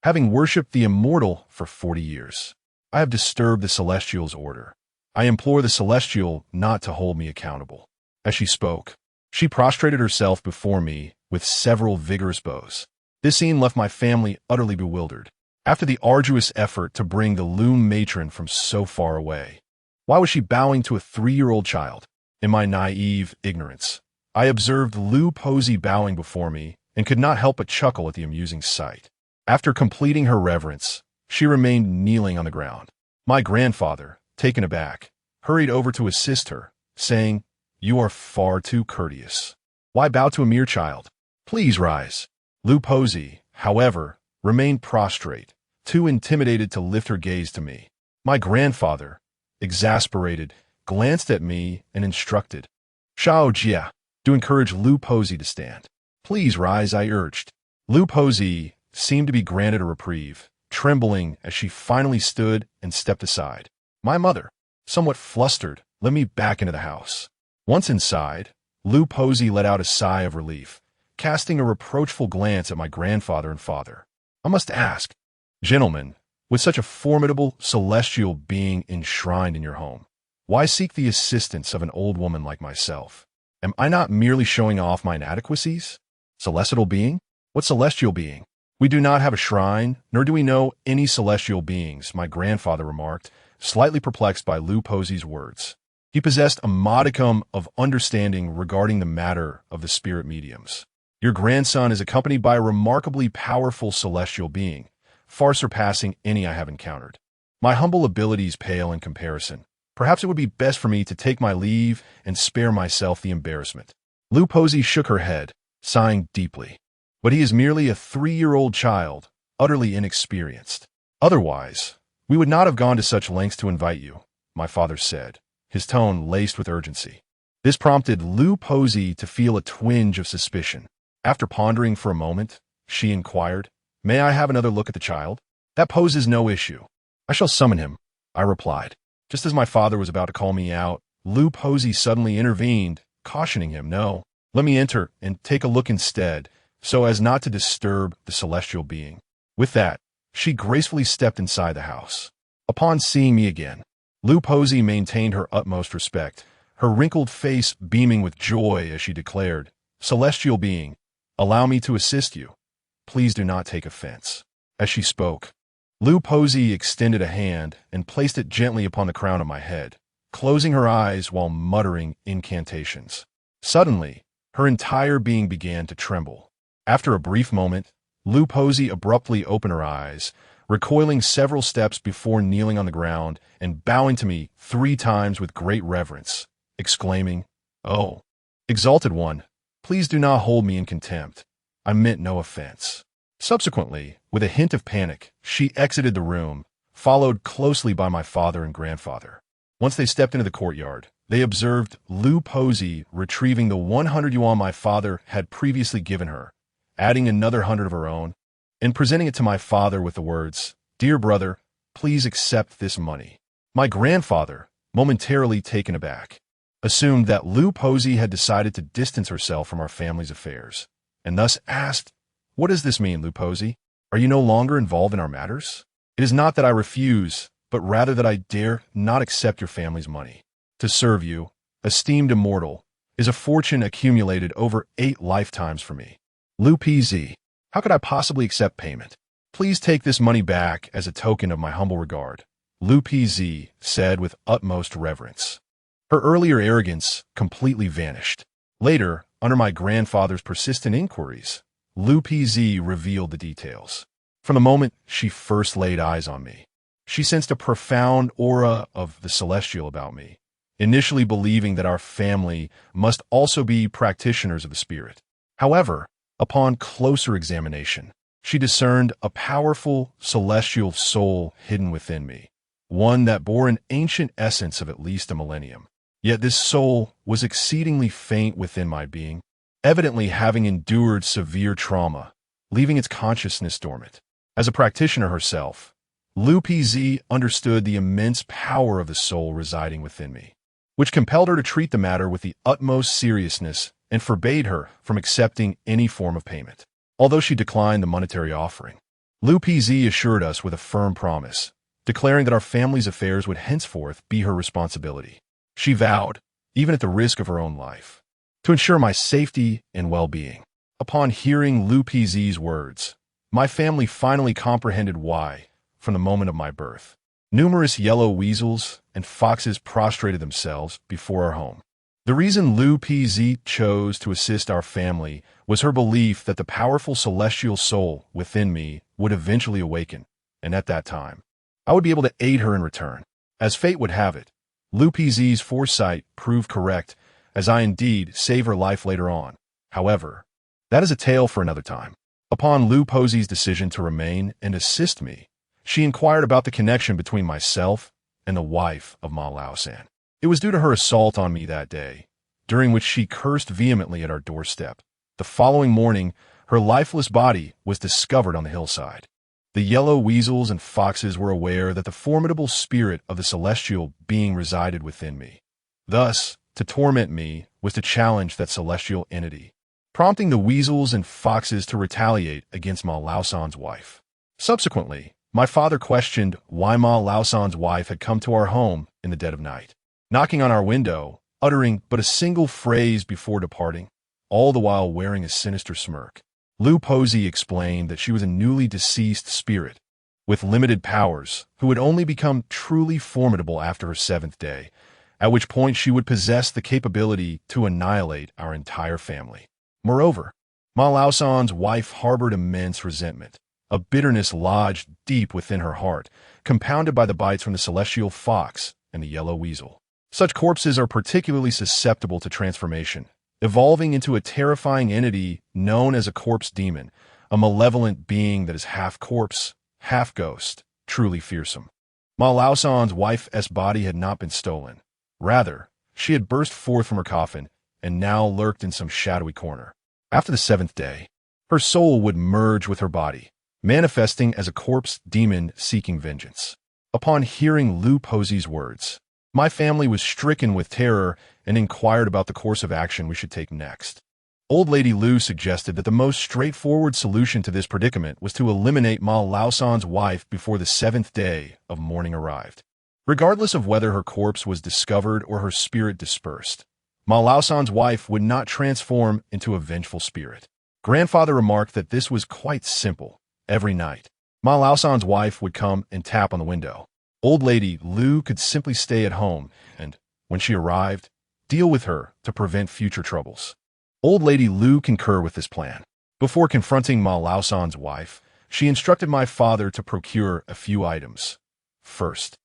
Having worshipped the immortal for 40 years, I have disturbed the Celestial's order. I implore the Celestial not to hold me accountable." As she spoke, she prostrated herself before me with several vigorous bows. This scene left my family utterly bewildered. After the arduous effort to bring the Lu matron from so far away, why was she bowing to a 3-year-old child? In my naive ignorance, I observed Lu Posey bowing before me and could not help but chuckle at the amusing sight. After completing her reverence, she remained kneeling on the ground. My grandfather, taken aback, hurried over to assist her, saying, "You are far too courteous. Why bow to a mere child? Please rise." Lu Posey, however, remained prostrate, too intimidated to lift her gaze to me. My grandfather, exasperated, glanced at me and instructed, "Shao Jia," to encourage Lu Posey to stand. "Please rise," I urged. Lu Posey seemed to be granted a reprieve, trembling as she finally stood and stepped aside. My mother, somewhat flustered, led me back into the house. Once inside, Lu Posey let out a sigh of relief, casting a reproachful glance at my grandfather and father. "I must ask, gentlemen, with such a formidable celestial being enshrined in your home, why seek the assistance of an old woman like myself? Am I not merely showing off my inadequacies? Celestial being? What celestial being? We do not have a shrine, nor do we know any celestial beings," my grandfather remarked, slightly perplexed by Lu Posey's words. He possessed a modicum of understanding regarding the matter of the spirit mediums. "Your grandson is accompanied by a remarkably powerful celestial being, far surpassing any I have encountered. My humble abilities pale in comparison. Perhaps it would be best for me to take my leave and spare myself the embarrassment." Lu Posey shook her head, sighing deeply. "But he is merely a 3-year-old child, utterly inexperienced. Otherwise, we would not have gone to such lengths to invite you," my father said, his tone laced with urgency. This prompted Lu Posey to feel a twinge of suspicion. After pondering for a moment, she inquired, "May I have another look at the child?" "That poses no issue. I shall summon him," I replied. Just as my father was about to call me out, Lu Posey suddenly intervened, cautioning him, "No, let me enter and take a look instead, so as not to disturb the celestial being." With that, she gracefully stepped inside the house. Upon seeing me again, Lu Posey maintained her utmost respect, her wrinkled face beaming with joy as she declared, "Celestial being, allow me to assist you. Please do not take offense." As she spoke, Lu Posey extended a hand and placed it gently upon the crown of my head, closing her eyes while muttering incantations. Suddenly, her entire being began to tremble. After a brief moment, Lu Posey abruptly opened her eyes, recoiling several steps before kneeling on the ground and bowing to me 3 times with great reverence, exclaiming, "Oh, exalted one, please do not hold me in contempt. I meant no offense." Subsequently, with a hint of panic, she exited the room, followed closely by my father and grandfather. Once they stepped into the courtyard, they observed Lu Posey retrieving the 100 yuan my father had previously given her, adding another 100 of her own, and presenting it to my father with the words, "Dear brother, please accept this money." My grandfather, momentarily taken aback, assumed that Lou Posey had decided to distance herself from our family's affairs, and thus asked, "What does this mean, Lou Posey? Are you no longer involved in our matters?" "It is not that I refuse, but rather that I dare not accept your family's money. To serve you, esteemed immortal, is a fortune accumulated over 8 lifetimes for me. Lou PZ, how could I possibly accept payment? Please take this money back as a token of my humble regard," Lou PZ said with utmost reverence. Her earlier arrogance completely vanished. Later, under my grandfather's persistent inquiries, Lou PZ revealed the details. From the moment she first laid eyes on me, she sensed a profound aura of the celestial about me, initially believing that our family must also be practitioners of the spirit. However, upon closer examination, she discerned a powerful celestial soul hidden within me, one that bore an ancient essence of at least a millennium. Yet this soul was exceedingly faint within my being, evidently having endured severe trauma, leaving its consciousness dormant. As a practitioner herself, Lou PZ understood the immense power of the soul residing within me, which compelled her to treat the matter with the utmost seriousness and forbade her from accepting any form of payment. Although she declined the monetary offering, Lou PZ assured us with a firm promise, declaring that our family's affairs would henceforth be her responsibility. She vowed, even at the risk of her own life, to ensure my safety and well-being. Upon hearing Lou PZ's words, my family finally comprehended why, from the moment of my birth, numerous yellow weasels and foxes prostrated themselves before our home. The reason Lou PZ chose to assist our family was her belief that the powerful celestial soul within me would eventually awaken, and at that time, I would be able to aid her in return. As fate would have it, Lou PZ's foresight proved correct, as I indeed saved her life later on. However, that is a tale for another time. Upon Lou Posey's decision to remain and assist me, she inquired about the connection between myself and the wife of Ma Lao-san. It was due to her assault on me that day, during which she cursed vehemently at our doorstep. The following morning, her lifeless body was discovered on the hillside. The yellow weasels and foxes were aware that the formidable spirit of the celestial being resided within me. Thus, to torment me was to challenge that celestial entity, prompting the weasels and foxes to retaliate against Ma Lao-san's wife. Subsequently, my father questioned why Ma Lao-san's wife had come to our home in the dead of night, knocking on our window, uttering but a single phrase before departing, all the while wearing a sinister smirk. Lou Posey explained that she was a newly deceased spirit with limited powers who would only become truly formidable after her 7th day, at which point she would possess the capability to annihilate our entire family. Moreover, Ma Lao-san's wife harbored immense resentment, a bitterness lodged deep within her heart, compounded by the bites from the celestial fox and the yellow weasel. Such corpses are particularly susceptible to transformation, evolving into a terrifying entity known as a corpse demon, a malevolent being that is half corpse, half ghost, truly fearsome. Ma Lao-san's wife's body had not been stolen. Rather, she had burst forth from her coffin and now lurked in some shadowy corner. After the 7th day, her soul would merge with her body, manifesting as a corpse demon seeking vengeance. Upon hearing Lou Posey's words, my family was stricken with terror and inquired about the course of action we should take next. Old Lady Lou suggested that the most straightforward solution to this predicament was to eliminate Ma Lao-san's wife before the 7th day of mourning arrived. Regardless of whether her corpse was discovered or her spirit dispersed, Ma Lao-san's wife would not transform into a vengeful spirit. Grandfather remarked that this was quite simple. Every night, Ma Lao-san's wife would come and tap on the window. Old Lady Lou could simply stay at home and, when she arrived, deal with her to prevent future troubles. Old Lady Lou concurred with this plan. Before confronting Ma Lao-san's wife, she instructed my father to procure a few items. First,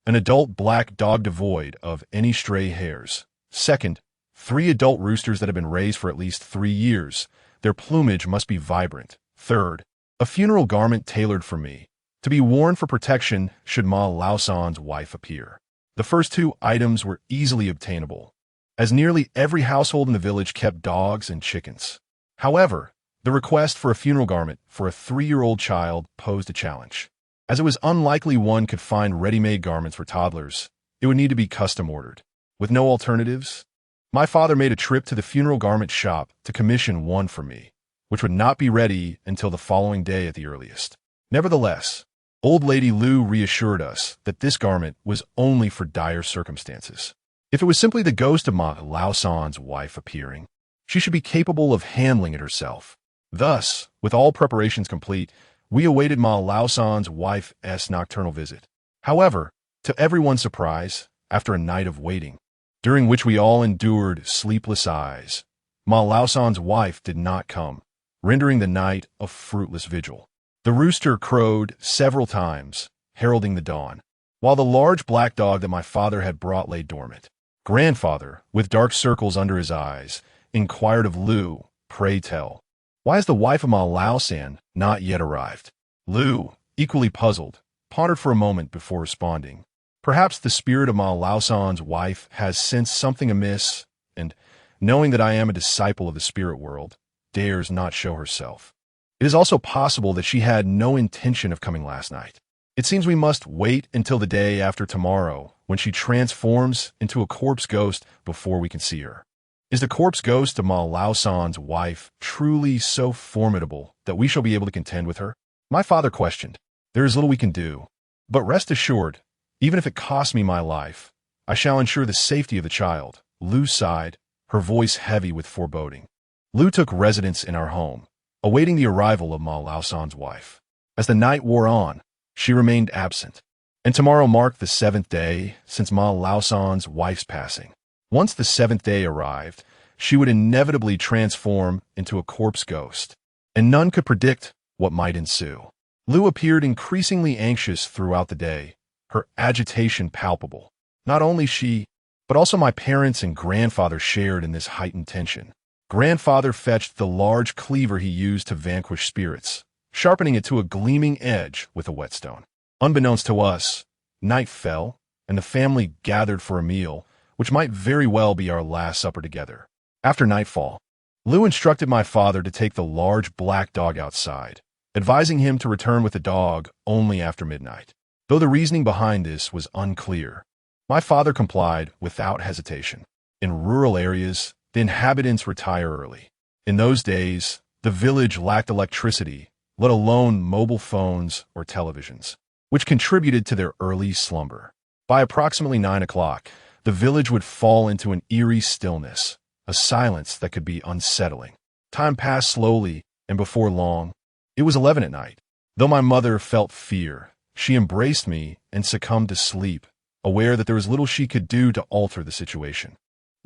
an adult black dog devoid of any stray hairs. Second, 3 adult roosters that have been raised for at least 3 years. Their plumage must be vibrant. Third, a funeral garment tailored for me, to be worn for protection should Ma Lao-san's wife appear. The first 2 items were easily obtainable, as nearly every household in the village kept dogs and chickens. However, the request for a funeral garment for a 3-year-old child posed a challenge. As it was unlikely one could find ready-made garments for toddlers, it would need to be custom-ordered. With no alternatives, my father made a trip to the funeral garment shop to commission one for me, which would not be ready until the following day at the earliest. Nevertheless, Old Lady Lou reassured us that this garment was only for dire circumstances. If it was simply the ghost of Ma Laosan's wife appearing, she should be capable of handling it herself. Thus, with all preparations complete, we awaited Ma Laosan's wife's nocturnal visit. However, to everyone's surprise, after a night of waiting, during which we all endured sleepless eyes, Ma Laosan's wife did not come, rendering the night a fruitless vigil. The rooster crowed several times, heralding the dawn, while the large black dog that my father had brought lay dormant. Grandfather, with dark circles under his eyes, inquired of Lou, "Pray tell, why has the wife of Ma Laosan not yet arrived?" Lou, equally puzzled, pondered for a moment before responding. "Perhaps the spirit of Ma Laosan's wife has sensed something amiss, and, knowing that I am a disciple of the spirit world, dares not show herself. It is also possible that she had no intention of coming last night. It seems we must wait until the day after tomorrow, when she transforms into a corpse ghost, before we can see her. Is the corpse ghost of Ma Laosan's wife truly so formidable that we shall be able to contend with her?" My father questioned. "There is little we can do. But rest assured, even if it costs me my life, I shall ensure the safety of the child." Lou sighed, her voice heavy with foreboding. Lou took residence in our home, awaiting the arrival of Ma Laosan's wife. As the night wore on, she remained absent, and tomorrow marked the 7th day since Ma Laosan's wife's passing. Once the 7th day arrived, she would inevitably transform into a corpse ghost, and none could predict what might ensue. Lou appeared increasingly anxious throughout the day, her agitation palpable. Not only she, but also my parents and grandfather shared in this heightened tension. Grandfather fetched the large cleaver he used to vanquish spirits, sharpening it to a gleaming edge with a whetstone. Unbeknownst to us, night fell, and the family gathered for a meal, which might very well be our last supper together. After nightfall, Lou instructed my father to take the large black dog outside, advising him to return with the dog only after midnight. Though the reasoning behind this was unclear, my father complied without hesitation. In rural areas, the inhabitants retire early. In those days, the village lacked electricity, let alone mobile phones or televisions, which contributed to their early slumber. By approximately 9 o'clock, the village would fall into an eerie stillness, a silence that could be unsettling. Time passed slowly, and before long, it was 11 at night. Though my mother felt fear, she embraced me and succumbed to sleep, aware that there was little she could do to alter the situation.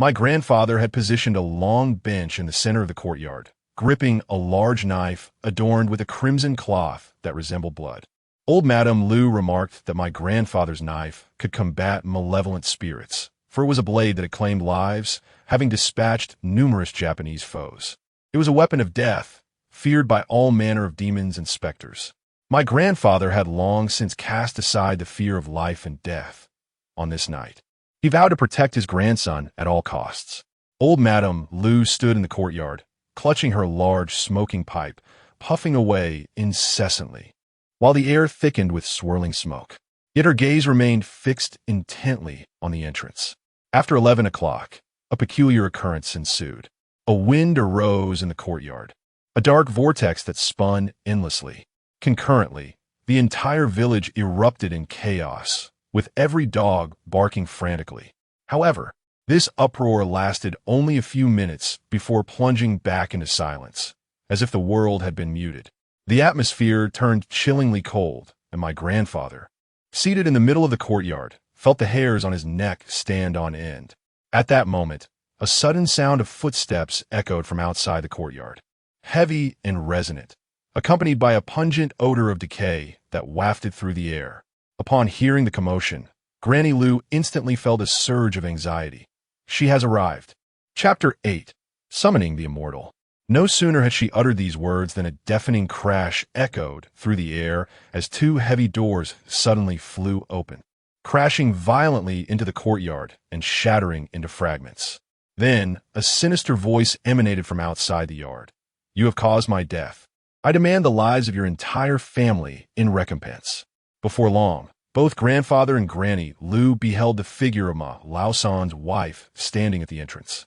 My grandfather had positioned a long bench in the center of the courtyard, gripping a large knife adorned with a crimson cloth that resembled blood. Old Madame Lou remarked that my grandfather's knife could combat malevolent spirits, for it was a blade that had claimed lives, having dispatched numerous Japanese foes. It was a weapon of death, feared by all manner of demons and specters. My grandfather had long since cast aside the fear of life and death. On this night, he vowed to protect his grandson at all costs. Old Madame Lou stood in the courtyard, clutching her large smoking pipe, puffing away incessantly, while the air thickened with swirling smoke. Yet her gaze remained fixed intently on the entrance. After 11 o'clock, a peculiar occurrence ensued. A wind arose in the courtyard, a dark vortex that spun endlessly. Concurrently, the entire village erupted in chaos, with every dog barking frantically. However, this uproar lasted only a few minutes before plunging back into silence, as if the world had been muted. The atmosphere turned chillingly cold, and my grandfather, seated in the middle of the courtyard, felt the hairs on his neck stand on end. At that moment, a sudden sound of footsteps echoed from outside the courtyard, heavy and resonant, accompanied by a pungent odor of decay that wafted through the air. Upon hearing the commotion, Granny Lou instantly felt a surge of anxiety. She has arrived. Chapter 8. Summoning the Immortal. No sooner had she uttered these words than a deafening crash echoed through the air as two heavy doors suddenly flew open, crashing violently into the courtyard and shattering into fragments. Then, a sinister voice emanated from outside the yard. "You have caused my death. I demand the lives of your entire family in recompense." Before long, both grandfather and Granny Lu beheld the figure of Ma Laosan's wife standing at the entrance.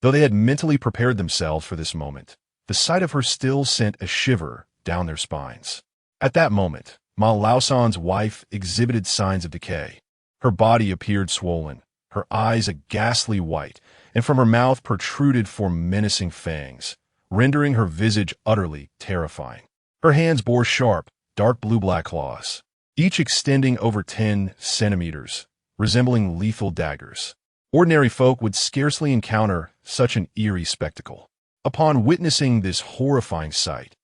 Though they had mentally prepared themselves for this moment, the sight of her still sent a shiver down their spines. At that moment, Ma Laosan's wife exhibited signs of decay. Her body appeared swollen, her eyes a ghastly white, and from her mouth protruded four menacing fangs, rendering her visage utterly terrifying. Her hands bore sharp, dark blue-black claws, each extending over 10 centimeters, resembling lethal daggers. Ordinary folk would scarcely encounter such an eerie spectacle. Upon witnessing this horrifying sight,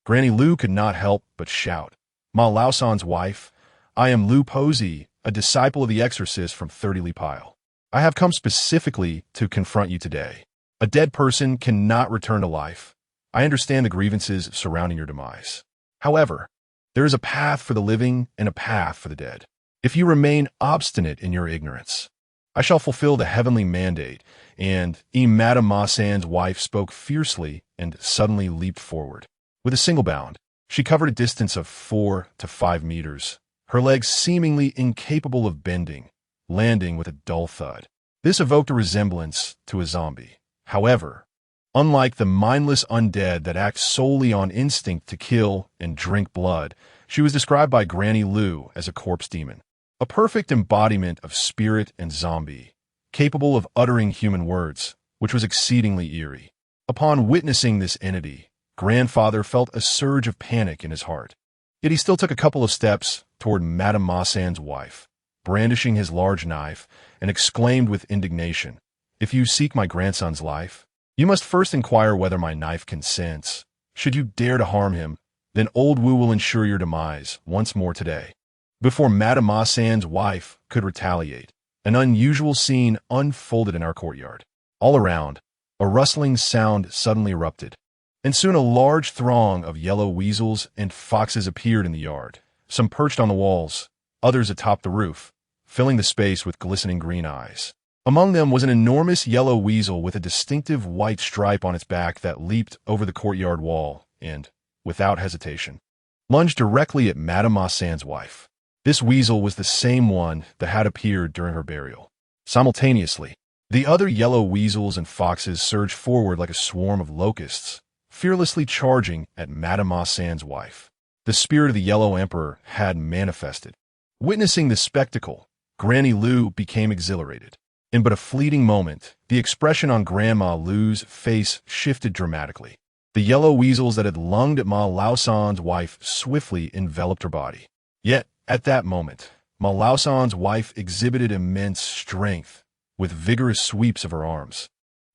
Granny Lu could not help but shout, "Ma Laosan's wife, I am Lu Posey, a disciple of the exorcist from 30 Li Pile. I have come specifically to confront you today. A dead person cannot return to life. I understand the grievances surrounding your demise. However, there is a path for the living and a path for the dead. If you remain obstinate in your ignorance, I shall fulfill the heavenly mandate." And Madame Massan's wife spoke fiercely and suddenly leaped forward. With a single bound, she covered a distance of 4 to 5 meters, her legs seemingly incapable of bending, landing with a dull thud. This evoked a resemblance to a zombie. However, unlike the mindless undead that act solely on instinct to kill and drink blood, she was described by Granny Lu as a corpse demon, a perfect embodiment of spirit and zombie, capable of uttering human words, which was exceedingly eerie. Upon witnessing this entity, Grandfather felt a surge of panic in his heart. Yet he still took a couple of steps toward Madame Massan's wife, brandishing his large knife, and exclaimed with indignation, "If you seek my grandson's life, you must first inquire whether my knife consents. Should you dare to harm him, then old Wu will ensure your demise once more today." Before Madame Massan's wife could retaliate, an unusual scene unfolded in our courtyard. All around, a rustling sound suddenly erupted, and soon a large throng of yellow weasels and foxes appeared in the yard, some perched on the walls, others atop the roof, filling the space with glistening green eyes. Among them was an enormous yellow weasel with a distinctive white stripe on its back that leaped over the courtyard wall and, without hesitation, lunged directly at Madame Massan's wife. This weasel was the same one that had appeared during her burial. Simultaneously, the other yellow weasels and foxes surged forward like a swarm of locusts, fearlessly charging at Madame Massan's wife. The spirit of the Yellow Emperor had manifested. Witnessing this spectacle, Granny Lu became exhilarated. In but a fleeting moment, the expression on Grandma Lu's face shifted dramatically. The yellow weasels that had lunged at Ma Laosan's wife swiftly enveloped her body. Yet, at that moment, Ma Laosan's wife exhibited immense strength, with vigorous sweeps of her arms.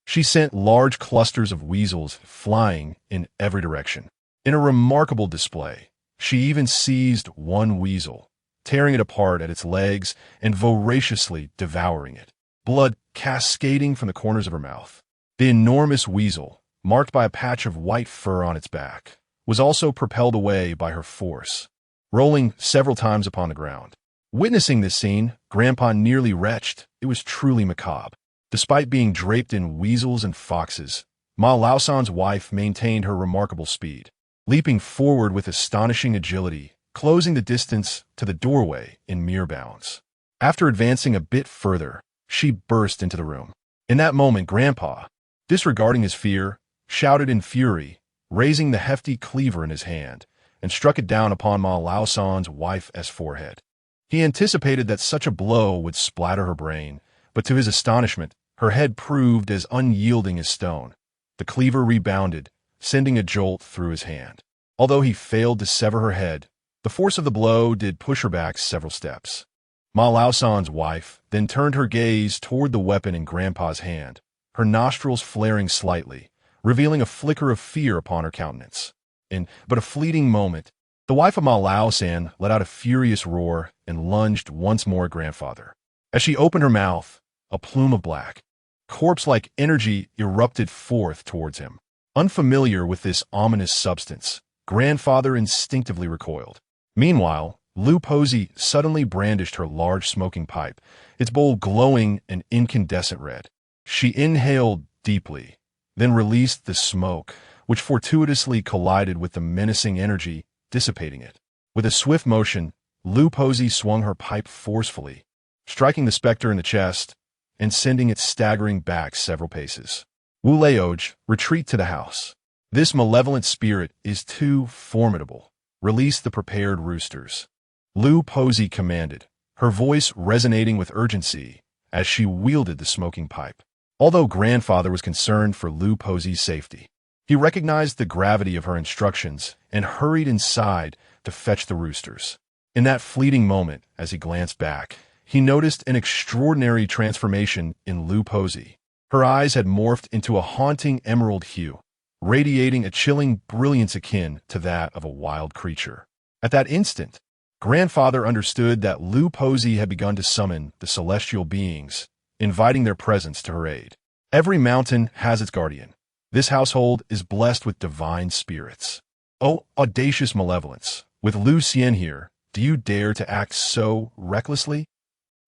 She sent large clusters of weasels flying in every direction. In a remarkable display, she even seized one weasel, tearing it apart at its legs and voraciously devouring it, blood cascading from the corners of her mouth. The enormous weasel, marked by a patch of white fur on its back, was also propelled away by her force, rolling several times upon the ground. Witnessing this scene, Grandpa nearly retched. It was truly macabre. Despite being draped in weasels and foxes, Ma Laosan's wife maintained her remarkable speed, leaping forward with astonishing agility, closing the distance to the doorway in mere bounds. After advancing a bit further, she burst into the room. In that moment, Grandpa, disregarding his fear, shouted in fury, raising the hefty cleaver in his hand, and struck it down upon Ma Laosan's wife's forehead. He anticipated that such a blow would splatter her brain, but to his astonishment, her head proved as unyielding as stone. The cleaver rebounded, sending a jolt through his hand. Although he failed to sever her head, the force of the blow did push her back several steps. Ma Laosan's wife then turned her gaze toward the weapon in Grandpa's hand, her nostrils flaring slightly, revealing a flicker of fear upon her countenance. In but a fleeting moment, the wife of Ma Laosan let out a furious roar and lunged once more at Grandfather. As she opened her mouth, a plume of black, corpse-like energy erupted forth towards him. Unfamiliar with this ominous substance, Grandfather instinctively recoiled. Meanwhile, Lu Posey suddenly brandished her large smoking pipe, its bowl glowing an incandescent red. She inhaled deeply, then released the smoke, which fortuitously collided with the menacing energy, dissipating it. With a swift motion, Lu Posey swung her pipe forcefully, striking the specter in the chest and sending it staggering back several paces. Wu Leoj, retreat to the house. This malevolent spirit is too formidable. Release the prepared roosters. Lu Posey commanded, her voice resonating with urgency as she wielded the smoking pipe. Although grandfather was concerned for Lu Posey's safety, he recognized the gravity of her instructions and hurried inside to fetch the roosters. In that fleeting moment, as he glanced back, he noticed an extraordinary transformation in Lu Posey. Her eyes had morphed into a haunting emerald hue, radiating a chilling brilliance akin to that of a wild creature. At that instant, grandfather understood that Lu Posey had begun to summon the celestial beings, inviting their presence to her aid. Every mountain has its guardian. This household is blessed with divine spirits. Oh, audacious malevolence! With Lu Xian here, do you dare to act so recklessly?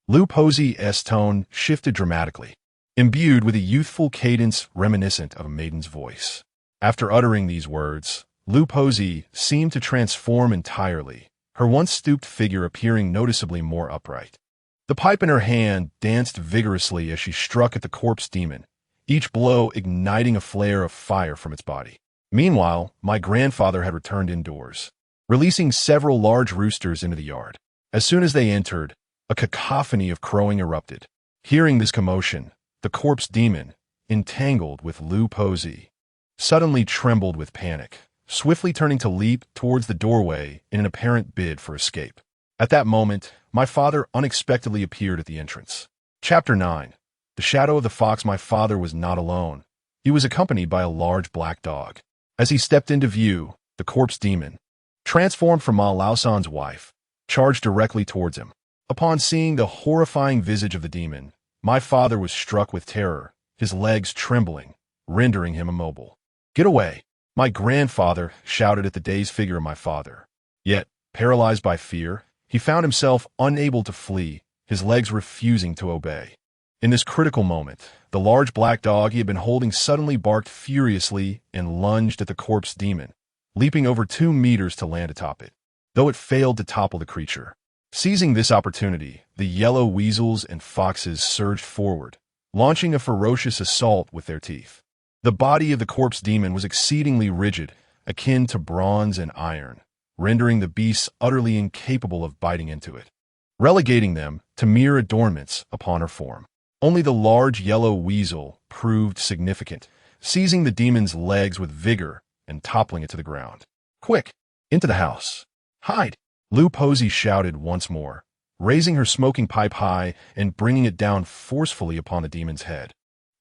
Lu Posey's tone shifted dramatically, imbued with a youthful cadence reminiscent of a maiden's voice. After uttering these words, Lu Posey seemed to transform entirely, her once stooped figure appearing noticeably more upright. The pipe in her hand danced vigorously as she struck at the corpse demon, each blow igniting a flare of fire from its body. Meanwhile, my grandfather had returned indoors, releasing several large roosters into the yard. As soon as they entered, a cacophony of crowing erupted. Hearing this commotion, the corpse demon, entangled with Lu Posey, suddenly trembled with panic, swiftly turning to leap towards the doorway in an apparent bid for escape. At that moment, my father unexpectedly appeared at the entrance. Chapter 9. The Shadow of the Fox. My father was not alone. He was accompanied by a large black dog. As he stepped into view, the corpse demon, transformed from Ma Laosan's wife, charged directly towards him. Upon seeing the horrifying visage of the demon, my father was struck with terror, his legs trembling, rendering him immobile. "Get away!" my grandfather shouted at the dazed figure of my father. Yet, paralyzed by fear, he found himself unable to flee, his legs refusing to obey. In this critical moment, the large black dog he had been holding suddenly barked furiously and lunged at the corpse demon, leaping over 2 meters to land atop it, though it failed to topple the creature. Seizing this opportunity, the yellow weasels and foxes surged forward, launching a ferocious assault with their teeth. The body of the corpse demon was exceedingly rigid, akin to bronze and iron, rendering the beasts utterly incapable of biting into it, relegating them to mere adornments upon her form. Only the large yellow weasel proved significant, seizing the demon's legs with vigor and toppling it to the ground. "Quick! Into the house! Hide!" Lu Posey shouted once more, raising her smoking pipe high and bringing it down forcefully upon the demon's head,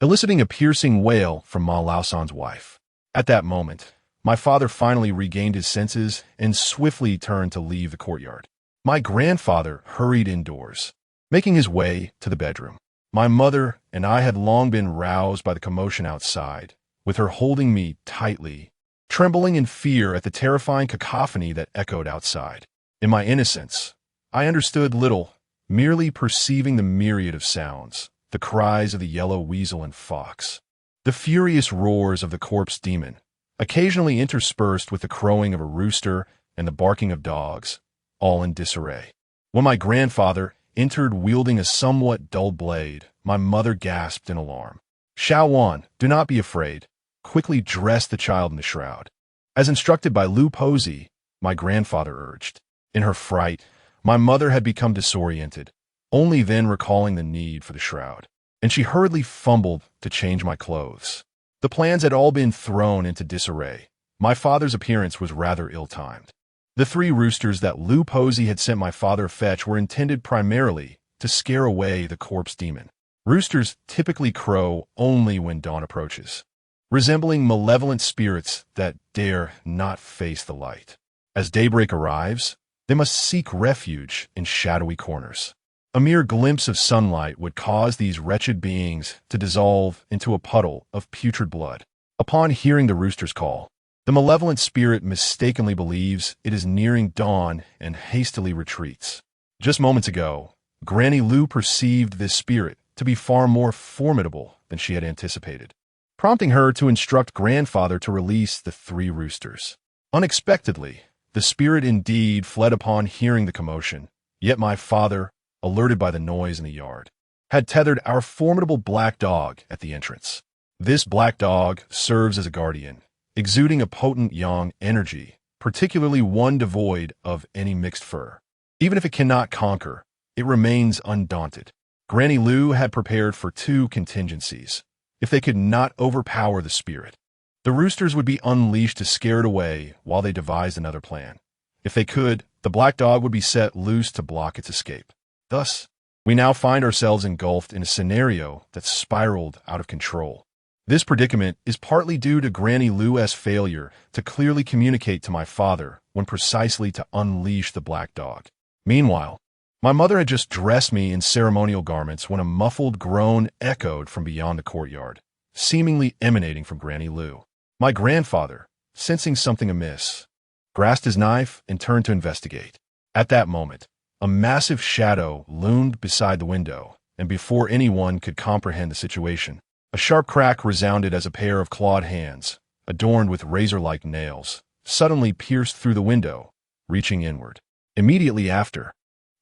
eliciting a piercing wail from Ma Laosan's wife. At that moment, my father finally regained his senses and swiftly turned to leave the courtyard. My grandfather hurried indoors, making his way to the bedroom. My mother and I had long been roused by the commotion outside, with her holding me tightly, trembling in fear at the terrifying cacophony that echoed outside. In my innocence, I understood little, merely perceiving the myriad of sounds, the cries of the yellow weasel and fox, the furious roars of the corpse demon, occasionally interspersed with the crowing of a rooster and the barking of dogs, all in disarray. When my grandfather entered wielding a somewhat dull blade, my mother gasped in alarm. "Xiao Wan, do not be afraid. Quickly dress the child in the shroud." As instructed by Lu Posey, my grandfather urged. In her fright, my mother had become disoriented, only then recalling the need for the shroud, and she hurriedly fumbled to change my clothes. The plans had all been thrown into disarray. My father's appearance was rather ill-timed. The 3 roosters that Lu Posey had sent my father fetch were intended primarily to scare away the corpse demon. Roosters typically crow only when dawn approaches, resembling malevolent spirits that dare not face the light. As daybreak arrives, they must seek refuge in shadowy corners. A mere glimpse of sunlight would cause these wretched beings to dissolve into a puddle of putrid blood. Upon hearing the rooster's call, the malevolent spirit mistakenly believes it is nearing dawn and hastily retreats. Just moments ago, Granny Lu perceived this spirit to be far more formidable than she had anticipated, prompting her to instruct grandfather to release the 3 roosters. Unexpectedly, The spirit indeed fled upon hearing the commotion, yet my father, alerted by the noise in the yard, had tethered our formidable black dog at the entrance. This black dog serves as a guardian, exuding a potent yang energy, particularly one devoid of any mixed fur. Even if it cannot conquer, it remains undaunted. Granny Lou had prepared for two contingencies. If they could not overpower the spirit, the roosters would be unleashed to scare it away while they devised another plan. If they could, the black dog would be set loose to block its escape. Thus, we now find ourselves engulfed in a scenario that spiraled out of control. This predicament is partly due to Granny Lou's failure to clearly communicate to my father when precisely to unleash the black dog. Meanwhile, my mother had just dressed me in ceremonial garments when a muffled groan echoed from beyond the courtyard, seemingly emanating from Granny Lou. My grandfather, sensing something amiss, grasped his knife and turned to investigate. At that moment, a massive shadow loomed beside the window, and before anyone could comprehend the situation, a sharp crack resounded as a pair of clawed hands, adorned with razor-like nails, suddenly pierced through the window, reaching inward. Immediately after,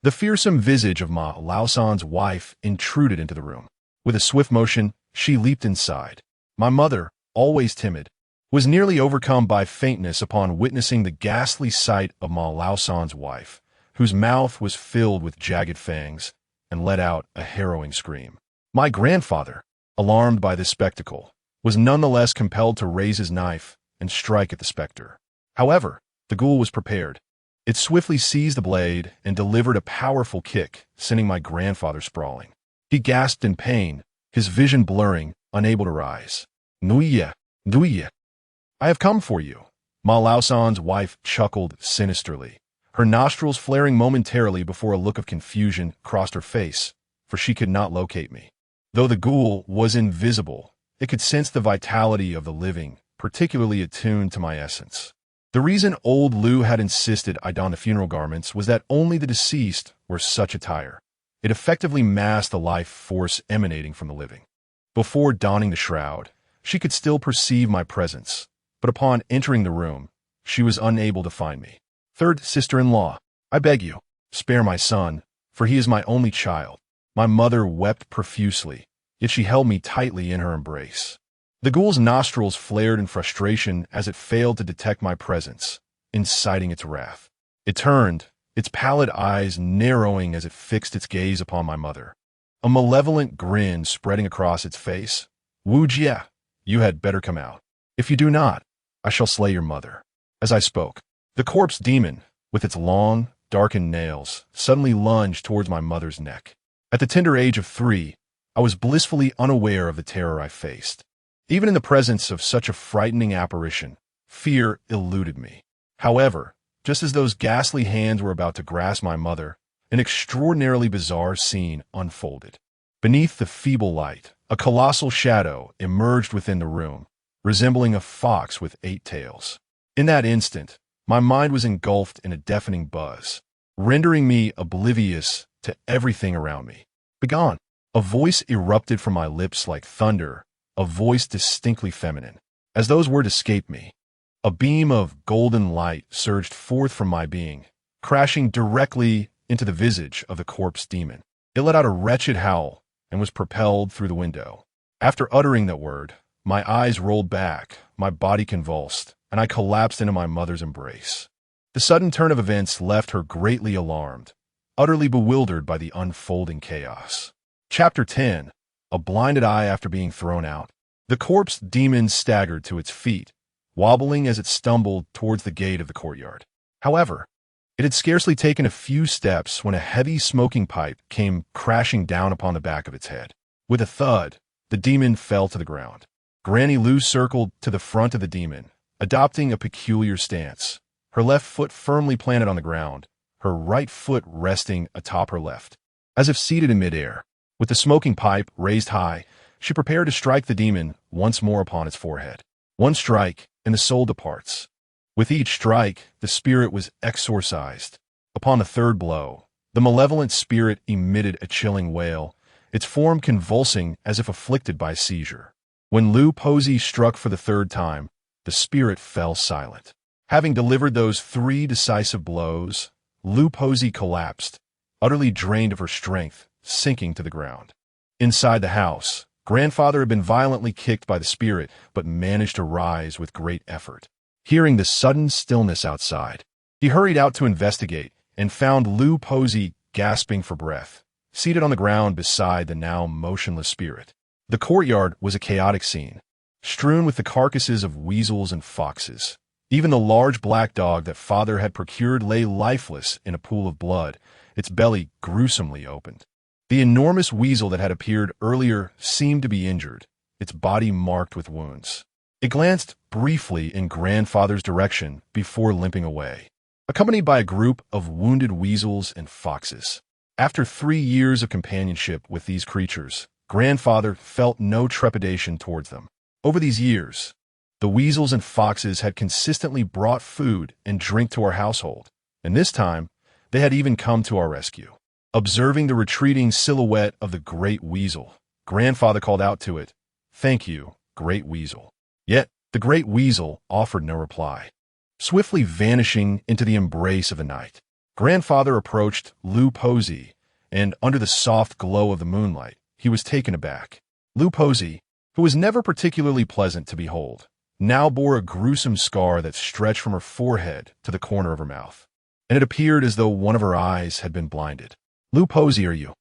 the fearsome visage of Ma Laosan's wife intruded into the room. With a swift motion, she leaped inside. My mother, always timid, was nearly overcome by faintness upon witnessing the ghastly sight of Ma Laosan's wife, whose mouth was filled with jagged fangs, and let out a harrowing scream. My grandfather, alarmed by this spectacle, was nonetheless compelled to raise his knife and strike at the specter. However, the ghoul was prepared. It swiftly seized the blade and delivered a powerful kick, sending my grandfather sprawling. He gasped in pain, his vision blurring, unable to rise. Nuiya, Nuiya, I have come for you. Ma Laosan's wife chuckled sinisterly, her nostrils flaring momentarily before a look of confusion crossed her face, for she could not locate me. Though the ghoul was invisible, it could sense the vitality of the living, particularly attuned to my essence. The reason old Lou had insisted I don the funeral garments was that only the deceased wore such attire. It effectively masked the life force emanating from the living. Before donning the shroud, she could still perceive my presence, but upon entering the room, she was unable to find me. Third sister-in-law, I beg you, spare my son, for he is my only child. My mother wept profusely, yet she held me tightly in her embrace. The ghoul's nostrils flared in frustration as it failed to detect my presence, inciting its wrath. It turned, its pallid eyes narrowing as it fixed its gaze upon my mother. A malevolent grin spreading across its face. Wu Jia, you had better come out. If you do not, I shall slay your mother. As I spoke, the corpse demon, with its long, darkened nails, suddenly lunged towards my mother's neck. At the tender age of 3, I was blissfully unaware of the terror I faced. Even in the presence of such a frightening apparition, fear eluded me. However, just as those ghastly hands were about to grasp my mother, an extraordinarily bizarre scene unfolded. Beneath the feeble light, a colossal shadow emerged within the room, resembling a fox with 8 tails. In that instant, my mind was engulfed in a deafening buzz, rendering me oblivious to everything around me. Begone! A voice erupted from my lips like thunder, a voice distinctly feminine. As those words escaped me, a beam of golden light surged forth from my being, crashing directly into the visage of the corpse demon. It let out a wretched howl and was propelled through the window. After uttering that word, my eyes rolled back, my body convulsed, and I collapsed into my mother's embrace. The sudden turn of events left her greatly alarmed, utterly bewildered by the unfolding chaos. Chapter 10. A blinded eye after being thrown out. The corpse demon staggered to its feet, wobbling as it stumbled towards the gate of the courtyard. However, it had scarcely taken a few steps when a heavy smoking pipe came crashing down upon the back of its head. With a thud, the demon fell to the ground. Granny Lou circled to the front of the demon, adopting a peculiar stance, her left foot firmly planted on the ground, her right foot resting atop her left. As if seated in midair, with the smoking pipe raised high, she prepared to strike the demon once more upon its forehead. One strike, and the soul departs. With each strike, the spirit was exorcised. Upon the third blow, the malevolent spirit emitted a chilling wail, its form convulsing as if afflicted by seizure. When Lu Posey struck for the third time, the spirit fell silent. Having delivered those 3 decisive blows, Lou Posey collapsed, utterly drained of her strength, sinking to the ground. Inside the house, Grandfather had been violently kicked by the spirit, but managed to rise with great effort. Hearing the sudden stillness outside, he hurried out to investigate and found Lou Posey gasping for breath, seated on the ground beside the now motionless spirit. The courtyard was a chaotic scene, strewn with the carcasses of weasels and foxes. Even the large black dog that Father had procured lay lifeless in a pool of blood, its belly gruesomely opened. The enormous weasel that had appeared earlier seemed to be injured, its body marked with wounds. It glanced briefly in Grandfather's direction before limping away, accompanied by a group of wounded weasels and foxes. After 3 years of companionship with these creatures, Grandfather felt no trepidation towards them. Over these years, the weasels and foxes had consistently brought food and drink to our household, and this time, they had even come to our rescue. Observing the retreating silhouette of the great weasel, Grandfather called out to it, "Thank you, great weasel." Yet, the great weasel offered no reply. Swiftly vanishing into the embrace of the night, Grandfather approached Lou Posey, and under the soft glow of the moonlight, he was taken aback. Lou Posey, who was never particularly pleasant to behold, now bore a gruesome scar that stretched from her forehead to the corner of her mouth, and it appeared as though one of her eyes had been blinded. "Lou Posey, are you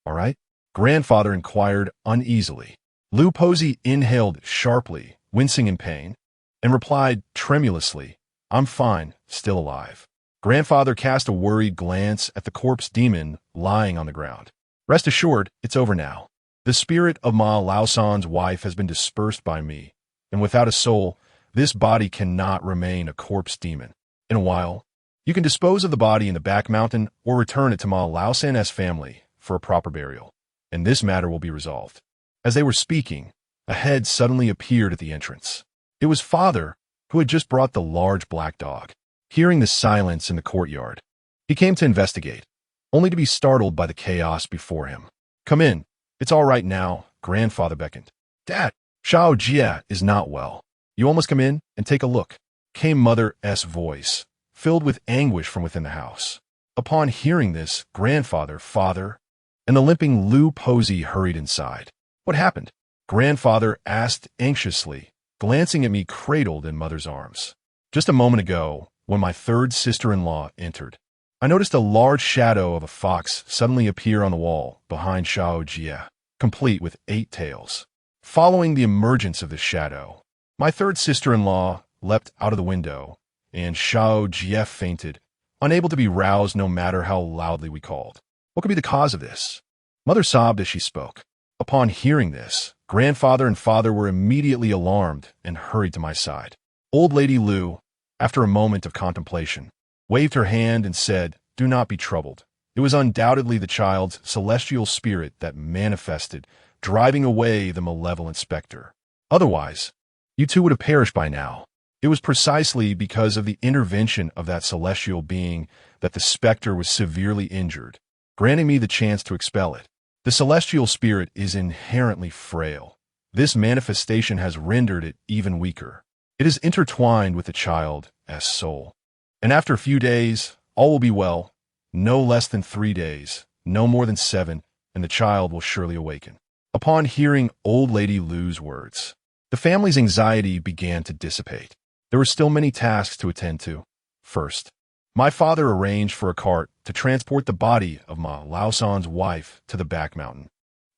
all right?" Grandfather inquired uneasily. Lou Posey inhaled sharply, wincing in pain, and replied tremulously, "I'm fine, still alive." Grandfather cast a worried glance at the corpse demon lying on the ground. "Rest assured, it's over now. The spirit of Ma Laosan's wife has been dispersed by me, and without a soul, this body cannot remain a corpse demon. In a while, you can dispose of the body in the back mountain or return it to Ma Laosan's family for a proper burial, and this matter will be resolved." As they were speaking, a head suddenly appeared at the entrance. It was Father, who had just brought the large black dog. Hearing the silence in the courtyard, he came to investigate, only to be startled by the chaos before him. "Come in. It's all right now," Grandfather beckoned. "Dad, Xiao Jia is not well. You all must come in and take a look," came Mother's voice, filled with anguish from within the house. Upon hearing this, Grandfather, Father, and the limping Lou Posey hurried inside. "What happened?" Grandfather asked anxiously, glancing at me cradled in Mother's arms. "Just a moment ago, when my 3rd sister-in-law entered, I noticed a large shadow of a fox suddenly appear on the wall behind Xiao Jia, complete with 8 tails. Following the emergence of this shadow, my 3rd sister-in-law leapt out of the window, and Xiao Jia fainted, unable to be roused no matter how loudly we called. What could be the cause of this?" Mother sobbed as she spoke. Upon hearing this, Grandfather and Father were immediately alarmed and hurried to my side. Old Lady Lou, after a moment of contemplation, waved her hand and said, "Do not be troubled. It was undoubtedly the child's celestial spirit that manifested, driving away the malevolent specter. Otherwise, you two would have perished by now. It was precisely because of the intervention of that celestial being that the specter was severely injured, granting me the chance to expel it. The celestial spirit is inherently frail. This manifestation has rendered it even weaker. It is intertwined with the child's soul. And after a few days, all will be well. No less than 3 days, no more than 7, and the child will surely awaken." Upon hearing Old Lady Lou's words, the family's anxiety began to dissipate. There were still many tasks to attend to. First, my father arranged for a cart to transport the body of Ma Laosan's wife to the back mountain,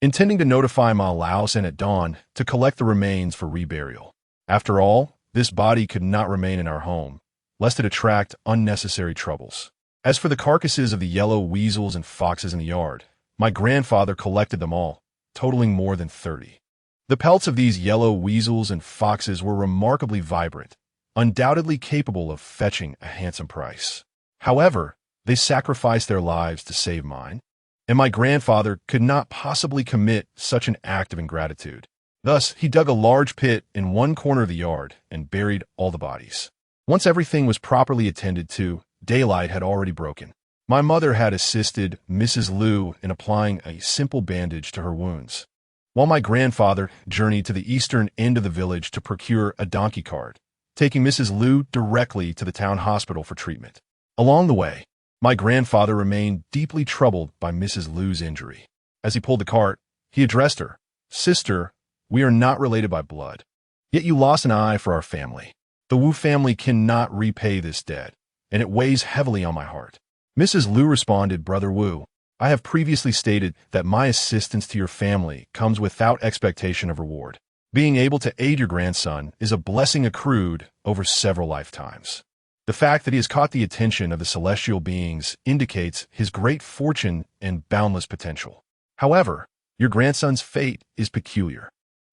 intending to notify Ma Laosan at dawn to collect the remains for reburial. After all, this body could not remain in our home, lest it attract unnecessary troubles. As for the carcasses of the yellow weasels and foxes in the yard, my grandfather collected them all, totaling more than 30. The pelts of these yellow weasels and foxes were remarkably vibrant, undoubtedly capable of fetching a handsome price. However, they sacrificed their lives to save mine, and my grandfather could not possibly commit such an act of ingratitude. Thus, he dug a large pit in one corner of the yard and buried all the bodies. Once everything was properly attended to, daylight had already broken. My mother had assisted Mrs. Liu in applying a simple bandage to her wounds, while my grandfather journeyed to the eastern end of the village to procure a donkey cart taking Mrs. Liu directly to the town hospital for treatment. Along the way, my grandfather remained deeply troubled by Mrs. Liu's injury. As he pulled the cart, he addressed her, "Sister, we are not related by blood. Yet you lost an eye for our family. The Wu family cannot repay this debt, and it weighs heavily on my heart." Mrs. Liu responded, "Brother Wu, I have previously stated that my assistance to your family comes without expectation of reward. Being able to aid your grandson is a blessing accrued over several lifetimes. The fact that he has caught the attention of the celestial beings indicates his great fortune and boundless potential. However, your grandson's fate is peculiar.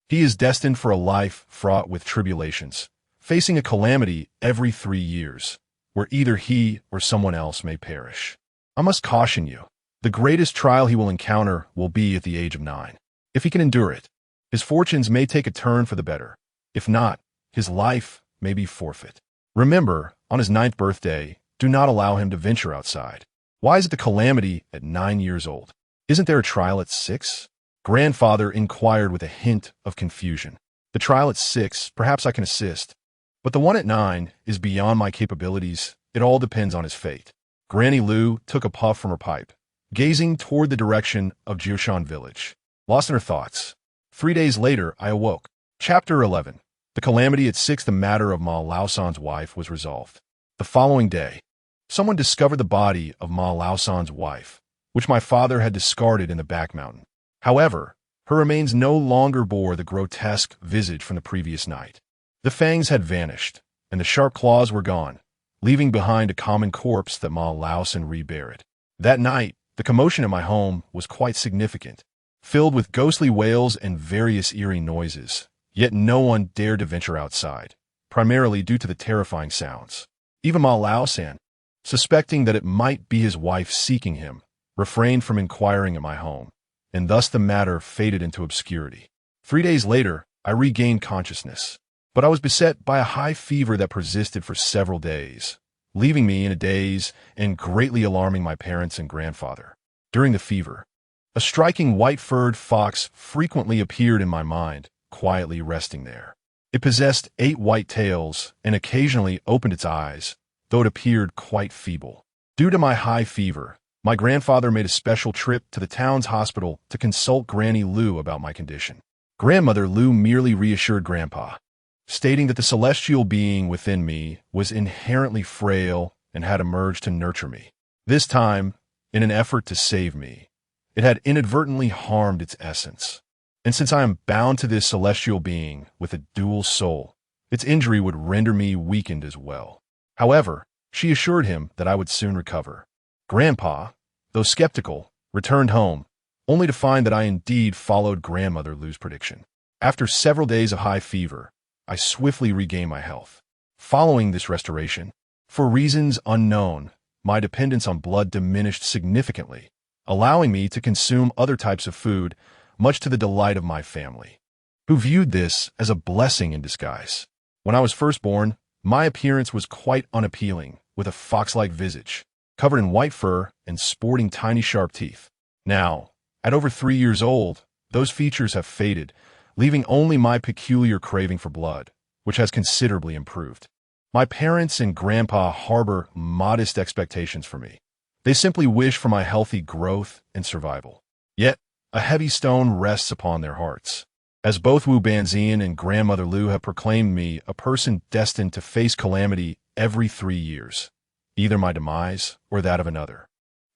He is destined for a life fraught with tribulations, facing a calamity every 3 years, where either he or someone else may perish. I must caution you, the greatest trial he will encounter will be at the age of 9. If he can endure it, his fortunes may take a turn for the better. If not, his life may be forfeit. Remember, on his 9th birthday, do not allow him to venture outside. Why is it the calamity at 9 years old? Isn't there a trial at 6? Grandfather inquired with a hint of confusion. The trial at 6, perhaps I can assist. But the one at 9 is beyond my capabilities. It all depends on his fate. Granny Liu took a puff from her pipe, gazing toward the direction of Jioshan village. Lost in her thoughts. 3 days later, I awoke. Chapter 11. The calamity at 6. The matter of Ma Laosan's wife was resolved. The following day, someone discovered the body of Ma Laosan's wife, which my father had discarded in the back mountain. However, her remains no longer bore the grotesque visage from the previous night. The fangs had vanished, and the sharp claws were gone, leaving behind a common corpse that Ma Laosan reburied. That night, the commotion at my home was quite significant, filled with ghostly wails and various eerie noises, yet no one dared to venture outside, primarily due to the terrifying sounds. Even Ma Laosan, suspecting that it might be his wife seeking him, refrained from inquiring at my home, and thus the matter faded into obscurity. 3 days later, I regained consciousness, but I was beset by a high fever that persisted for several days, leaving me in a daze and greatly alarming my parents and grandfather. During the fever, a striking white-furred fox frequently appeared in my mind, quietly resting there. It possessed 8 white tails and occasionally opened its eyes, though it appeared quite feeble. Due to my high fever, my grandfather made a special trip to the town's hospital to consult Granny Liu about my condition. Grandmother Liu merely reassured Grandpa, stating that the celestial being within me was inherently frail and had emerged to nurture me. This time, in an effort to save me, it had inadvertently harmed its essence. And since I am bound to this celestial being with a dual soul, its injury would render me weakened as well. However, she assured him that I would soon recover. Grandpa, though skeptical, returned home, only to find that I indeed followed Grandmother Liu's prediction. After several days of high fever, I swiftly regained my health. Following this restoration, for reasons unknown, my dependence on blood diminished significantly, allowing me to consume other types of food, much to the delight of my family, who viewed this as a blessing in disguise. When I was first born, my appearance was quite unappealing, with a fox-like visage, covered in white fur and sporting tiny sharp teeth. Now, at over 3 years old, those features have faded, leaving only my peculiar craving for blood, which has considerably improved. My parents and Grandpa harbor modest expectations for me. They simply wish for my healthy growth and survival. Yet, a heavy stone rests upon their hearts, as both Wu Banzian and Grandmother Liu have proclaimed me a person destined to face calamity every 3 years, either my demise or that of another.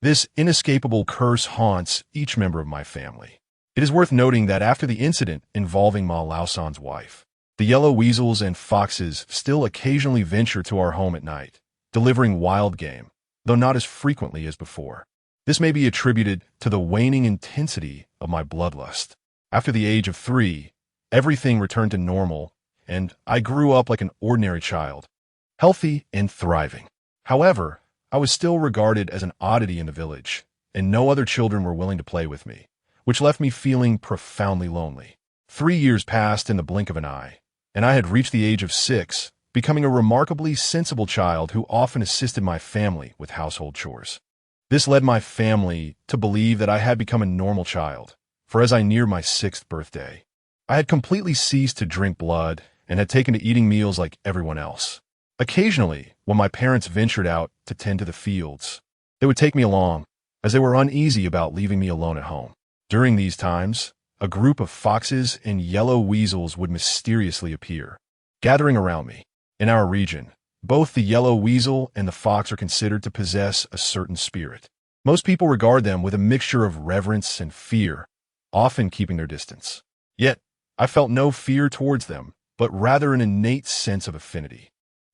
This inescapable curse haunts each member of my family. It is worth noting that after the incident involving Ma Laosan's wife, the yellow weasels and foxes still occasionally venture to our home at night, delivering wild game, though not as frequently as before. This may be attributed to the waning intensity of my bloodlust. After the age of 3, everything returned to normal, and I grew up like an ordinary child, healthy and thriving. However, I was still regarded as an oddity in the village, and no other children were willing to play with me, which left me feeling profoundly lonely. 3 years passed in the blink of an eye, and I had reached the age of 6, becoming a remarkably sensible child who often assisted my family with household chores. This led my family to believe that I had become a normal child, for as I neared my 6th birthday, I had completely ceased to drink blood and had taken to eating meals like everyone else. Occasionally, when my parents ventured out to tend to the fields, they would take me along, as they were uneasy about leaving me alone at home. During these times, a group of foxes and yellow weasels would mysteriously appear, gathering around me. In our region, both the yellow weasel and the fox are considered to possess a certain spirit. Most people regard them with a mixture of reverence and fear, often keeping their distance. Yet, I felt no fear towards them, but rather an innate sense of affinity.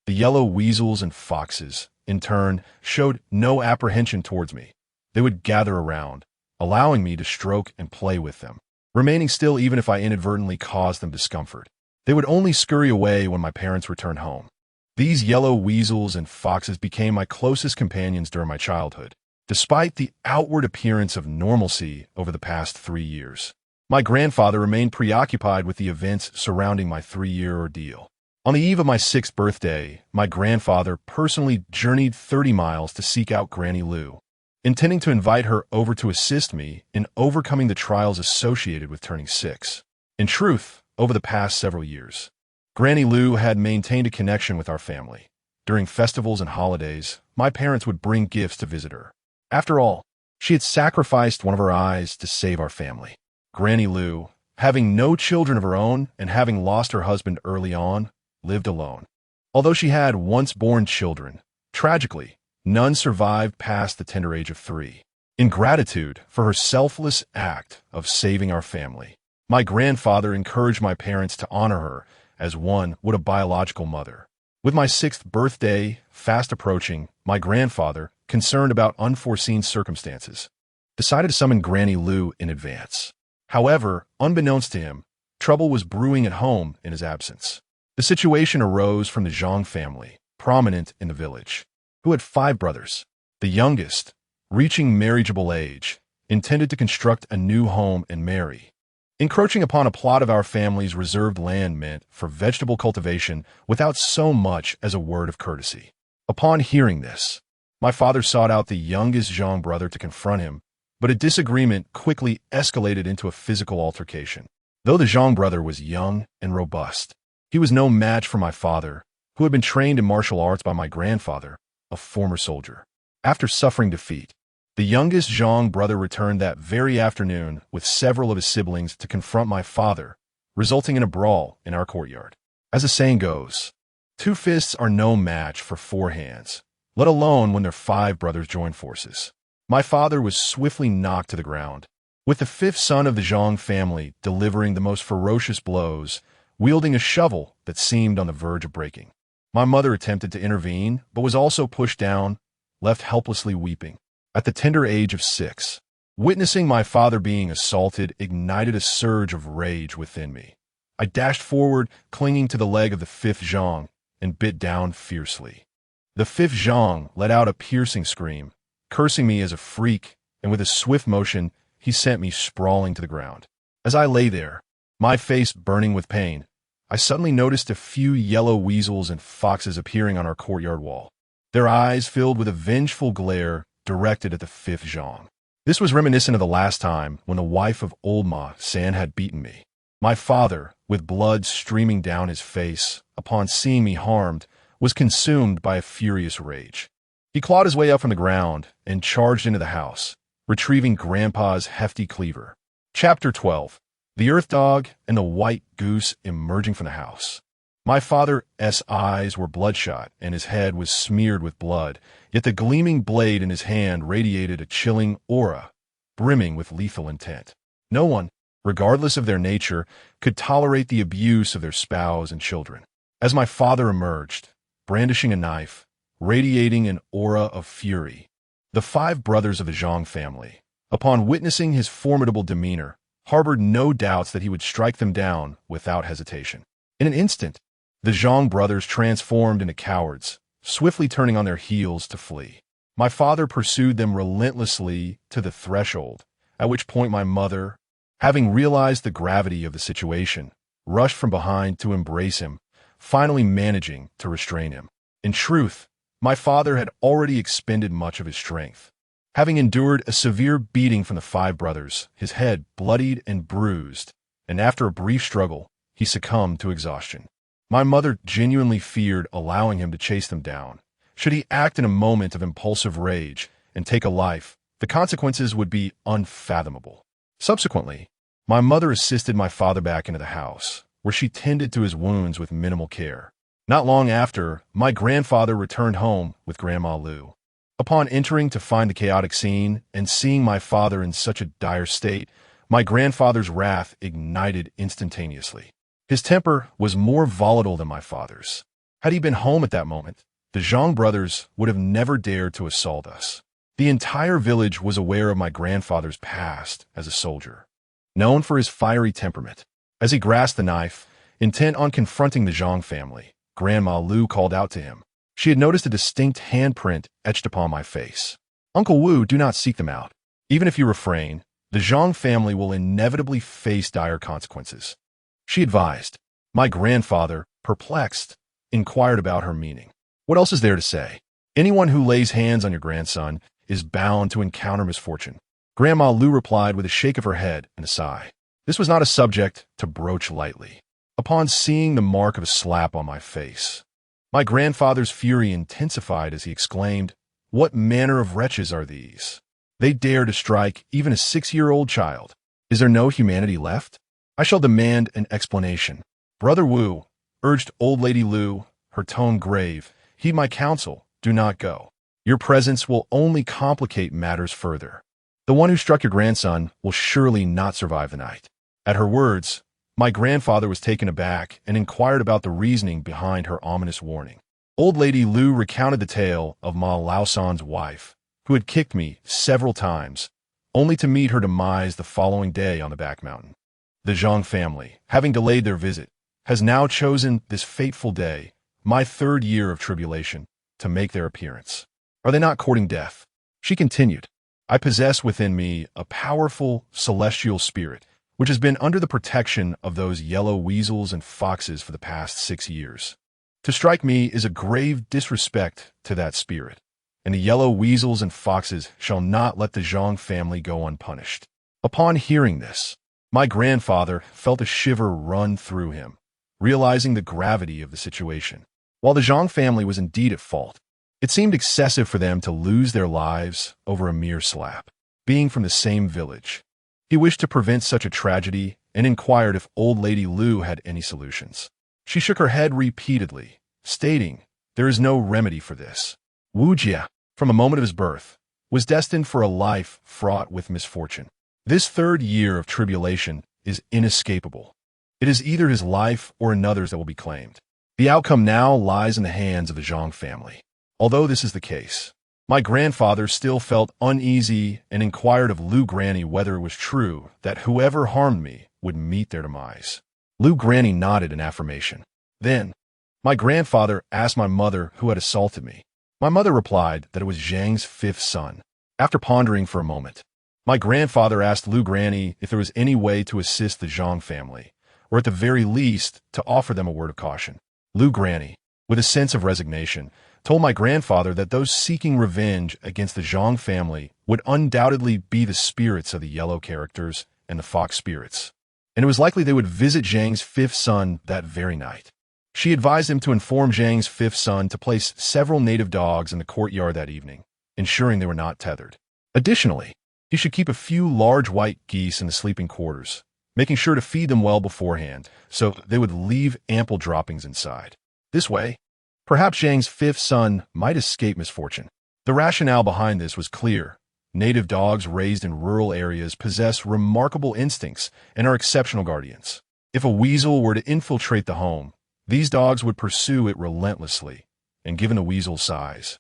The yellow weasels and foxes, in turn, showed no apprehension towards me. They would gather around, allowing me to stroke and play with them, remaining still even if I inadvertently caused them discomfort. They would only scurry away when my parents returned home. These yellow weasels and foxes became my closest companions during my childhood, despite the outward appearance of normalcy over the past 3 years. My grandfather remained preoccupied with the events surrounding my 3-year ordeal. On the eve of my 6th birthday, my grandfather personally journeyed 30 miles to seek out Granny Lou, intending to invite her over to assist me in overcoming the trials associated with turning 6. In truth, over the past several years, Granny Lou had maintained a connection with our family. During festivals and holidays, my parents would bring gifts to visit her. After all, she had sacrificed one of her eyes to save our family. Granny Lou, having no children of her own and having lost her husband early on, lived alone. Although she had once-born children, tragically, none survived past the tender age of 3. In gratitude for her selfless act of saving our family, my grandfather encouraged my parents to honor her as one would a biological mother. With my 6th birthday fast approaching, my grandfather, concerned about unforeseen circumstances, decided to summon Granny Lou in advance. However, unbeknownst to him, trouble was brewing at home in his absence. The situation arose from the Zhang family, prominent in the village, who had 5 brothers. The youngest, reaching marriageable age, intended to construct a new home and marry. Encroaching upon a plot of our family's reserved land meant for vegetable cultivation without so much as a word of courtesy. Upon hearing this, my father sought out the youngest Zhang brother to confront him, but a disagreement quickly escalated into a physical altercation. Though the Zhang brother was young and robust, he was no match for my father, who had been trained in martial arts by my grandfather, a former soldier. After suffering defeat, the youngest Zhang brother returned that very afternoon with several of his siblings to confront my father, resulting in a brawl in our courtyard. As the saying goes, 2 fists are no match for 4 hands, let alone when their 5 brothers join forces. My father was swiftly knocked to the ground, with the 5th son of the Zhang family delivering the most ferocious blows, wielding a shovel that seemed on the verge of breaking. My mother attempted to intervene, but was also pushed down, left helplessly weeping. At the tender age of 6, witnessing my father being assaulted ignited a surge of rage within me. I dashed forward, clinging to the leg of the 5th Zhang, and bit down fiercely. The 5th Zhang let out a piercing scream, cursing me as a freak, and with a swift motion, he sent me sprawling to the ground. As I lay there, my face burning with pain, I suddenly noticed a few yellow weasels and foxes appearing on our courtyard wall, their eyes filled with a vengeful glare directed at the 5th Zhang. This was reminiscent of the last time when the wife of old Ma San had beaten me. My father, with blood streaming down his face, upon seeing me harmed, was consumed by a furious rage. He clawed his way up from the ground and charged into the house, retrieving Grandpa's hefty cleaver. Chapter 12. The Earth Dog and the White Goose emerging from the house. My father's eyes were bloodshot and his head was smeared with blood, yet the gleaming blade in his hand radiated a chilling aura, brimming with lethal intent. No one, regardless of their nature, could tolerate the abuse of their spouse and children. As my father emerged, brandishing a knife, radiating an aura of fury, the 5 brothers of the Zhang family, upon witnessing his formidable demeanor, harbored no doubts that he would strike them down without hesitation. In an instant, the Zhang brothers transformed into cowards, swiftly turning on their heels to flee. My father pursued them relentlessly to the threshold, at which point my mother, having realized the gravity of the situation, rushed from behind to embrace him, finally managing to restrain him. In truth, my father had already expended much of his strength. Having endured a severe beating from the 5 brothers, his head bloodied and bruised, and after a brief struggle, he succumbed to exhaustion. My mother genuinely feared allowing him to chase them down. Should he act in a moment of impulsive rage and take a life, the consequences would be unfathomable. Subsequently, my mother assisted my father back into the house, where she tended to his wounds with minimal care. Not long after, my grandfather returned home with Grandma Lou. Upon entering to find the chaotic scene and seeing my father in such a dire state, my grandfather's wrath ignited instantaneously. His temper was more volatile than my father's. Had he been home at that moment, the Zhang brothers would have never dared to assault us. The entire village was aware of my grandfather's past as a soldier, known for his fiery temperament. As he grasped the knife, intent on confronting the Zhang family, Grandma Lu called out to him. She had noticed a distinct handprint etched upon my face. Uncle Wu, do not seek them out. Even if you refrain, the Zhang family will inevitably face dire consequences, she advised. My grandfather, perplexed, inquired about her meaning. What else is there to say? Anyone who lays hands on your grandson is bound to encounter misfortune. Grandma Lu replied with a shake of her head and a sigh. This was not a subject to broach lightly. Upon seeing the mark of a slap on my face, my grandfather's fury intensified as he exclaimed, "What manner of wretches are these? They dare to strike even a 6-year-old child. Is there no humanity left? I shall demand an explanation." "Brother Wu," urged old lady Lu, her tone grave, "heed my counsel, do not go. Your presence will only complicate matters further. The one who struck your grandson will surely not survive the night." At her words, my grandfather was taken aback and inquired about the reasoning behind her ominous warning. Old lady Lu recounted the tale of Ma Laosan's wife, who had kicked me several times, only to meet her demise the following day on the back mountain. The Zhang family, having delayed their visit, has now chosen this fateful day, my 3rd year of tribulation, to make their appearance. Are they not courting death? She continued. I possess within me a powerful celestial spirit, which has been under the protection of those yellow weasels and foxes for the past 6 years. To strike me is a grave disrespect to that spirit, and the yellow weasels and foxes shall not let the Zhang family go unpunished. Upon hearing this, my grandfather felt a shiver run through him, realizing the gravity of the situation. While the Zhang family was indeed at fault, it seemed excessive for them to lose their lives over a mere slap. Being from the same village, he wished to prevent such a tragedy and inquired if old lady Lu had any solutions. She shook her head repeatedly, stating, "There is no remedy for this." Wu Jia, from a moment of his birth, was destined for a life fraught with misfortune. This 3rd year of tribulation is inescapable. It is either his life or another's that will be claimed. The outcome now lies in the hands of the Zhang family. Although this is the case, my grandfather still felt uneasy and inquired of Lu Granny whether it was true that whoever harmed me would meet their demise. Lu Granny nodded in affirmation. Then, my grandfather asked my mother who had assaulted me. My mother replied that it was Zhang's 5th son. After pondering for a moment, my grandfather asked Lu Granny if there was any way to assist the Zhang family, or at the very least, to offer them a word of caution. Lu Granny, with a sense of resignation, told my grandfather that those seeking revenge against the Zhang family would undoubtedly be the spirits of the yellow characters and the fox spirits, and it was likely they would visit Zhang's 5th son that very night. She advised him to inform Zhang's 5th son to place several native dogs in the courtyard that evening, ensuring they were not tethered. Additionally, he should keep a few large white geese in the sleeping quarters, making sure to feed them well beforehand, so they would leave ample droppings inside. This way, perhaps Zhang's 5th son might escape misfortune. The rationale behind this was clear. Native dogs raised in rural areas possess remarkable instincts and are exceptional guardians. If a weasel were to infiltrate the home, these dogs would pursue it relentlessly, and given the weasel's size,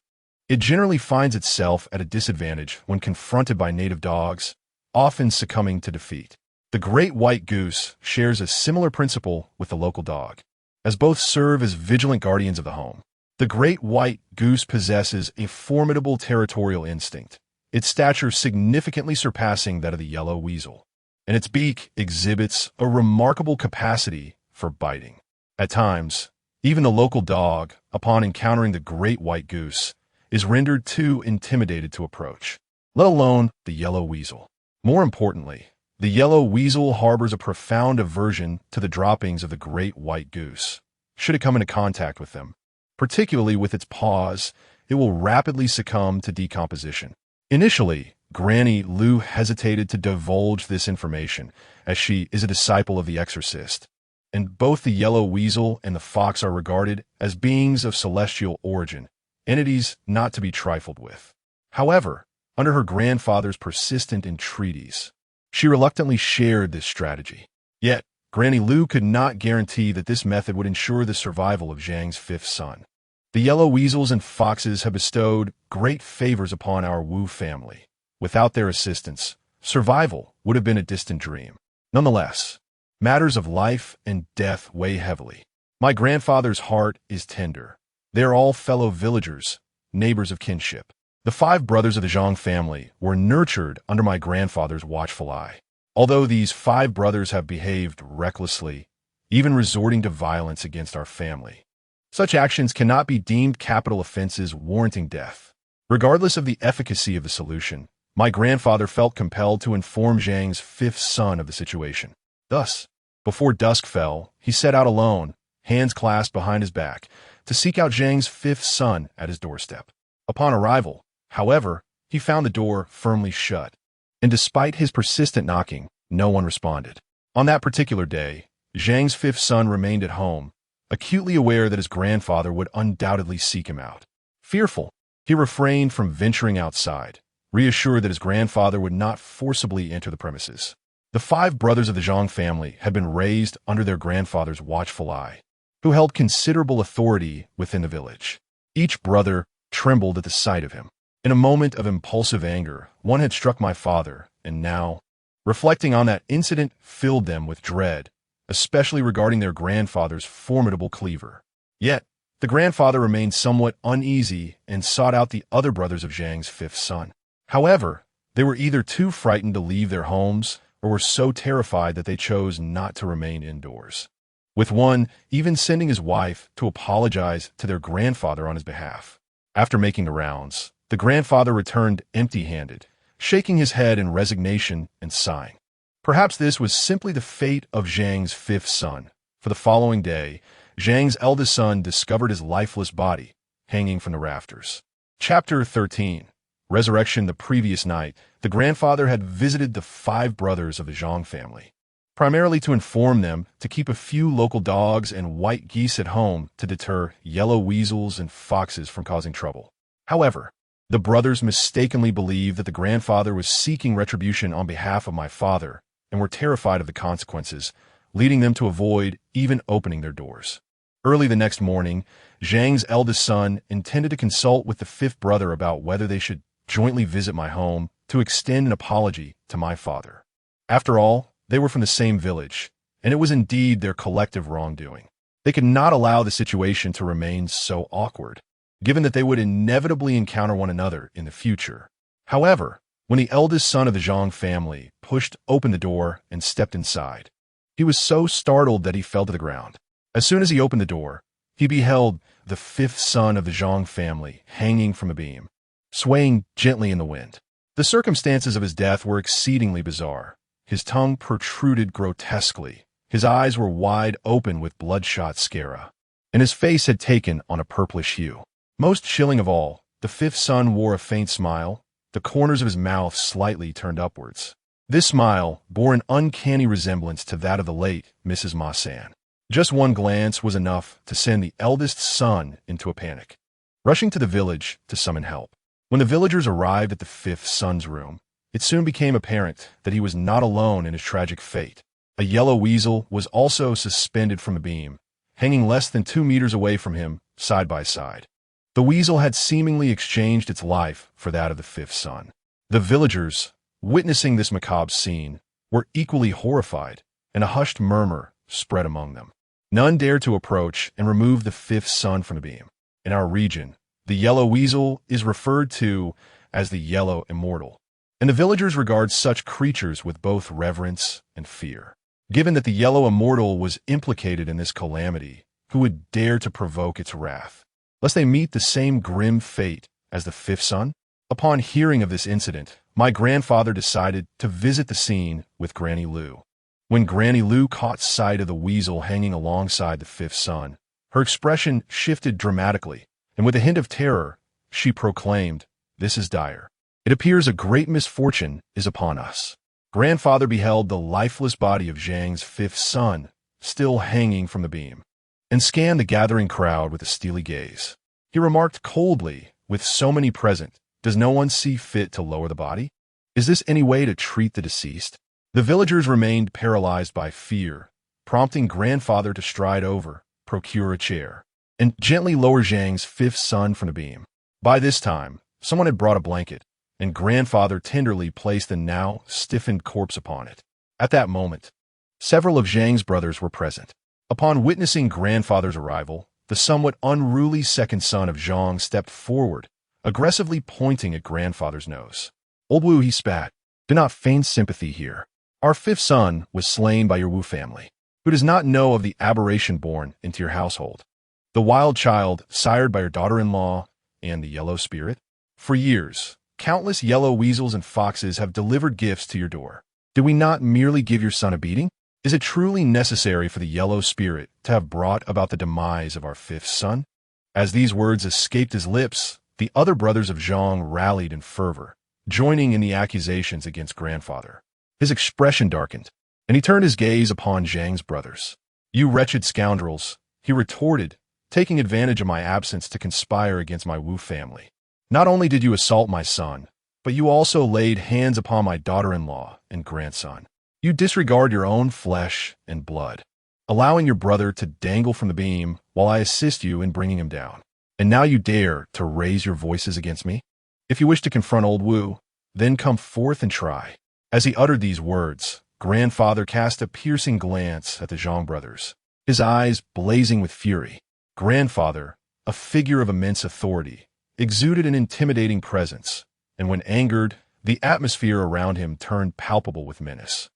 it generally finds itself at a disadvantage when confronted by native dogs, often succumbing to defeat. The great white goose shares a similar principle with the local dog, as both serve as vigilant guardians of the home. The great white goose possesses a formidable territorial instinct, its stature significantly surpassing that of the yellow weasel, and its beak exhibits a remarkable capacity for biting. At times, even the local dog, upon encountering the great white goose, is rendered too intimidated to approach, let alone the yellow weasel. More importantly, the yellow weasel harbors a profound aversion to the droppings of the great white goose, should it come into contact with them. Particularly with its paws, it will rapidly succumb to decomposition. Initially, Granny Lu hesitated to divulge this information, as she is a disciple of the exorcist, and both the yellow weasel and the fox are regarded as beings of celestial origin, entities not to be trifled with. However, under her grandfather's persistent entreaties, she reluctantly shared this strategy. Yet, Granny Lu could not guarantee that this method would ensure the survival of Zhang's fifth son. The yellow weasels and foxes have bestowed great favors upon our Wu family. Without their assistance, survival would have been a distant dream. Nonetheless, matters of life and death weigh heavily. My grandfather's heart is tender. They are all fellow villagers, neighbors of kinship. The 5 brothers of the Zhang family were nurtured under my grandfather's watchful eye. Although these 5 brothers have behaved recklessly, even resorting to violence against our family, such actions cannot be deemed capital offenses warranting death. Regardless of the efficacy of the solution, my grandfather felt compelled to inform Zhang's 5th son of the situation. Thus, before dusk fell, he set out alone, hands clasped behind his back, to seek out Zhang's 5th son at his doorstep. Upon arrival, however, he found the door firmly shut, and despite his persistent knocking, no one responded. On that particular day, Zhang's 5th son remained at home, acutely aware that his grandfather would undoubtedly seek him out. Fearful, he refrained from venturing outside, reassured that his grandfather would not forcibly enter the premises. The 5 brothers of the Zhang family had been raised under their grandfather's watchful eye, who held considerable authority within the village. Each brother trembled at the sight of him. In a moment of impulsive anger, one had struck my father, and now, reflecting on that incident, filled them with dread, especially regarding their grandfather's formidable cleaver. Yet, the grandfather remained somewhat uneasy and sought out the other brothers of Zhang's 5th son. However, they were either too frightened to leave their homes or were so terrified that they chose not to remain indoors, with one even sending his wife to apologize to their grandfather on his behalf. After making the rounds, the grandfather returned empty-handed, shaking his head in resignation and sighing. Perhaps this was simply the fate of Zhang's 5th son, for the following day, Zhang's eldest son discovered his lifeless body hanging from the rafters. Chapter 13. Resurrection. The previous night, the grandfather had visited the 5 brothers of the Zhang family, primarily to inform them to keep a few local dogs and white geese at home to deter yellow weasels and foxes from causing trouble. However, the brothers mistakenly believed that the grandfather was seeking retribution on behalf of my father and were terrified of the consequences, leading them to avoid even opening their doors. Early the next morning, Zhang's eldest son intended to consult with the 5th brother about whether they should jointly visit my home to extend an apology to my father. After all, they were from the same village, and it was indeed their collective wrongdoing. They could not allow the situation to remain so awkward, given that they would inevitably encounter one another in the future. However, when the eldest son of the Zhang family pushed open the door and stepped inside, he was so startled that he fell to the ground. As soon as he opened the door, he beheld the 5th son of the Zhang family hanging from a beam, swaying gently in the wind. The circumstances of his death were exceedingly bizarre. His tongue protruded grotesquely, his eyes were wide open with bloodshot sclera, and his face had taken on a purplish hue. Most chilling of all, the 5th son wore a faint smile, the corners of his mouth slightly turned upwards. This smile bore an uncanny resemblance to that of the late Mrs. Ma San. Just one glance was enough to send the eldest son into a panic, rushing to the village to summon help. When the villagers arrived at the 5th son's room, it soon became apparent that he was not alone in his tragic fate. A yellow weasel was also suspended from a beam, hanging less than 2 meters away from him, side by side. The weasel had seemingly exchanged its life for that of the 5th son. The villagers, witnessing this macabre scene, were equally horrified, and a hushed murmur spread among them. None dared to approach and remove the 5th son from the beam. In our region, the yellow weasel is referred to as the yellow immortal, and the villagers regard such creatures with both reverence and fear. Given that the yellow immortal was implicated in this calamity, who would dare to provoke its wrath, lest they meet the same grim fate as the 5th son? Upon hearing of this incident, my grandfather decided to visit the scene with Granny Lu. When Granny Lu caught sight of the weasel hanging alongside the 5th son, Her expression shifted dramatically, and with a hint of terror, she proclaimed, "This is dire. It appears a great misfortune is upon us." Grandfather beheld the lifeless body of Zhang's fifth son, still hanging from the beam, and scanned the gathering crowd with a steely gaze. He remarked coldly, "With so many present, does no one see fit to lower the body? Is this any way to treat the deceased?" The villagers remained paralyzed by fear, prompting grandfather to stride over, procure a chair, and gently lower Zhang's fifth son from the beam. By this time, someone had brought a blanket, and grandfather tenderly placed the now stiffened corpse upon it. At that moment, several of Zhang's brothers were present. Upon witnessing grandfather's arrival, the somewhat unruly second son of Zhang stepped forward, aggressively pointing at grandfather's nose. "Old Wu," he spat, "do not feign sympathy here. Our fifth son was slain by your Wu family. Who does not know of the aberration born into your household? The wild child sired by your daughter-in-law and the yellow spirit? For years, countless yellow weasels and foxes have delivered gifts to your door. Did we not merely give your son a beating? Is it truly necessary for the yellow spirit to have brought about the demise of our fifth son?" As these words escaped his lips, the other brothers of Zhang rallied in fervor, joining in the accusations against grandfather. His expression darkened, and he turned his gaze upon Zhang's brothers. "You wretched scoundrels," he retorted, taking advantage of my absence to conspire against my Wu family. "Not only did you assault my son, but you also laid hands upon my daughter-in-law and grandson. You disregard your own flesh and blood, allowing your brother to dangle from the beam while I assist you in bringing him down. And now you dare to raise your voices against me? If you wish to confront old Wu, then come forth and try." As he uttered these words, grandfather cast a piercing glance at the Zhang brothers, his eyes blazing with fury. Grandfather, a figure of immense authority, exuded an intimidating presence, and when angered, the atmosphere around him turned palpable with menace.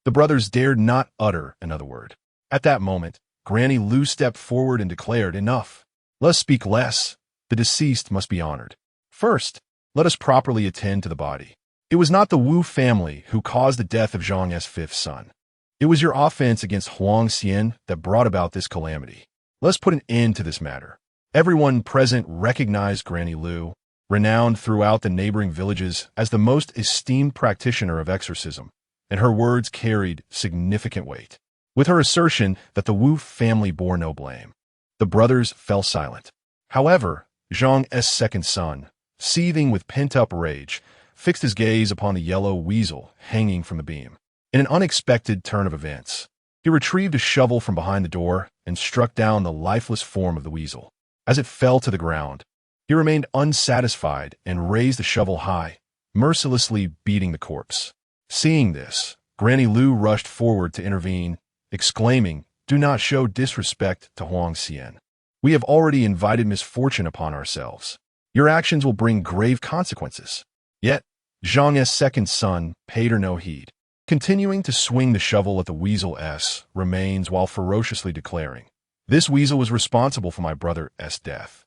The brothers dared not utter another word. At that moment, Granny Lu stepped forward and declared, "Enough. Let us speak less. The deceased must be honored. First, let us properly attend to the body. It was not the Wu family who caused the death of Zhang's fifth son. It was your offense against Huang Xian that brought about this calamity. Let's put an end to this matter." Everyone present recognized Granny Lu, renowned throughout the neighboring villages as the most esteemed practitioner of exorcism, and her words carried significant weight. With her assertion that the Wu family bore no blame, the brothers fell silent. However, Zhang's second son, seething with pent-up rage, fixed his gaze upon the yellow weasel hanging from the beam. In an unexpected turn of events, he retrieved a shovel from behind the door and struck down the lifeless form of the weasel. As it fell to the ground, he remained unsatisfied and raised the shovel high, mercilessly beating the corpse. Seeing this, Granny Lu rushed forward to intervene, exclaiming, "Do not show disrespect to Huang Xian. We have already invited misfortune upon ourselves. Your actions will bring grave consequences." Yet, Zhang's second son paid her no heed, continuing to swing the shovel at the weasel's remains while ferociously declaring, "This weasel was responsible for my brother's death.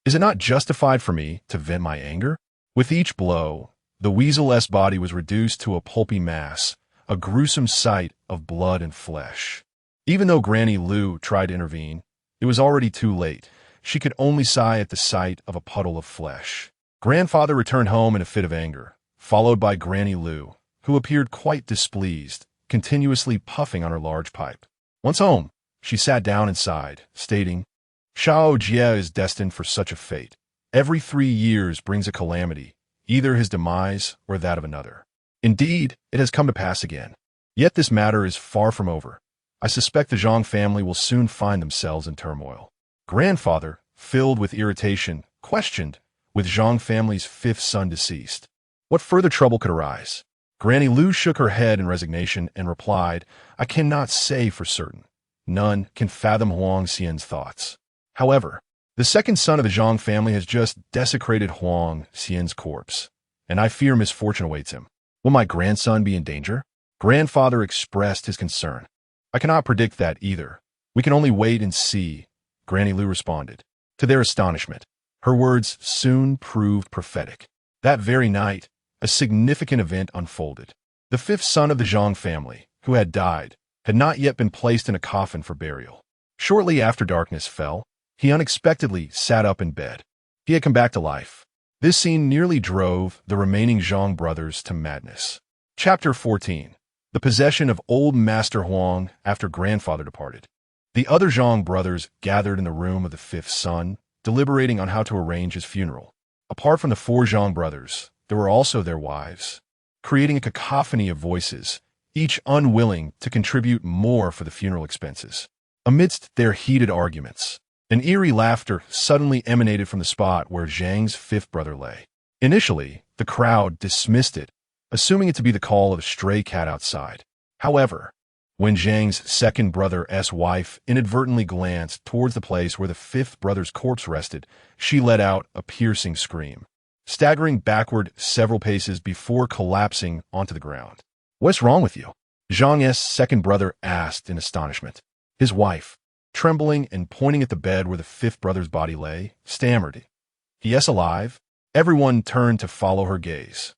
Is it not justified for me to vent my anger?" With each blow, the weasel's body was reduced to a pulpy mass, a gruesome sight of blood and flesh. Even though Granny Lu tried to intervene, it was already too late. She could only sigh at the sight of a puddle of flesh. Grandfather returned home in a fit of anger, followed by Granny Lu, who appeared quite displeased, continuously puffing on her large pipe. Once home, she sat down and sighed, stating, "Xiao Jie is destined for such a fate. Every 3 years brings a calamity, either his demise or that of another. Indeed, it has come to pass again. Yet this matter is far from over. I suspect the Zhang family will soon find themselves in turmoil." Grandfather, filled with irritation, questioned, with Zhang family's fifth son deceased, what further trouble could arise? Granny Lu shook her head in resignation and replied, "I cannot say for certain. None can fathom Huang Xian's thoughts. However, the second son of the Zhang family has just desecrated Huang Xian's corpse, and I fear misfortune awaits him. Will my grandson be in danger?" Grandfather expressed his concern. "I cannot predict that either. We can only wait and see," Granny Lu responded. To their astonishment, her words soon proved prophetic. That very night, a significant event unfolded. The fifth son of the Zhang family, who had died, had not yet been placed in a coffin for burial. Shortly after darkness fell, He unexpectedly sat up in bed. He had come back to life. This scene nearly drove the remaining Zhang brothers to madness. Chapter 14. The possession of old Master Huang after grandfather departed. The other Zhang brothers gathered in the room of the fifth son, deliberating on how to arrange his funeral. Apart from the four Zhang brothers, there were also their wives, creating a cacophony of voices, each unwilling to contribute more for the funeral expenses. Amidst their heated arguments, an eerie laughter suddenly emanated from the spot where Zhang's fifth brother lay. Initially, the crowd dismissed it, assuming it to be the call of a stray cat outside. However, when Zhang's second brother's wife inadvertently glanced towards the place where the fifth brother's corpse rested, she let out a piercing scream, staggering backward several paces before collapsing onto the ground. "What's wrong with you?" Zhang's second brother asked in astonishment. His wife, trembling and pointing at the bed where the fifth brother's body lay, stammered, "Yes, alive." Everyone turned to follow her gaze,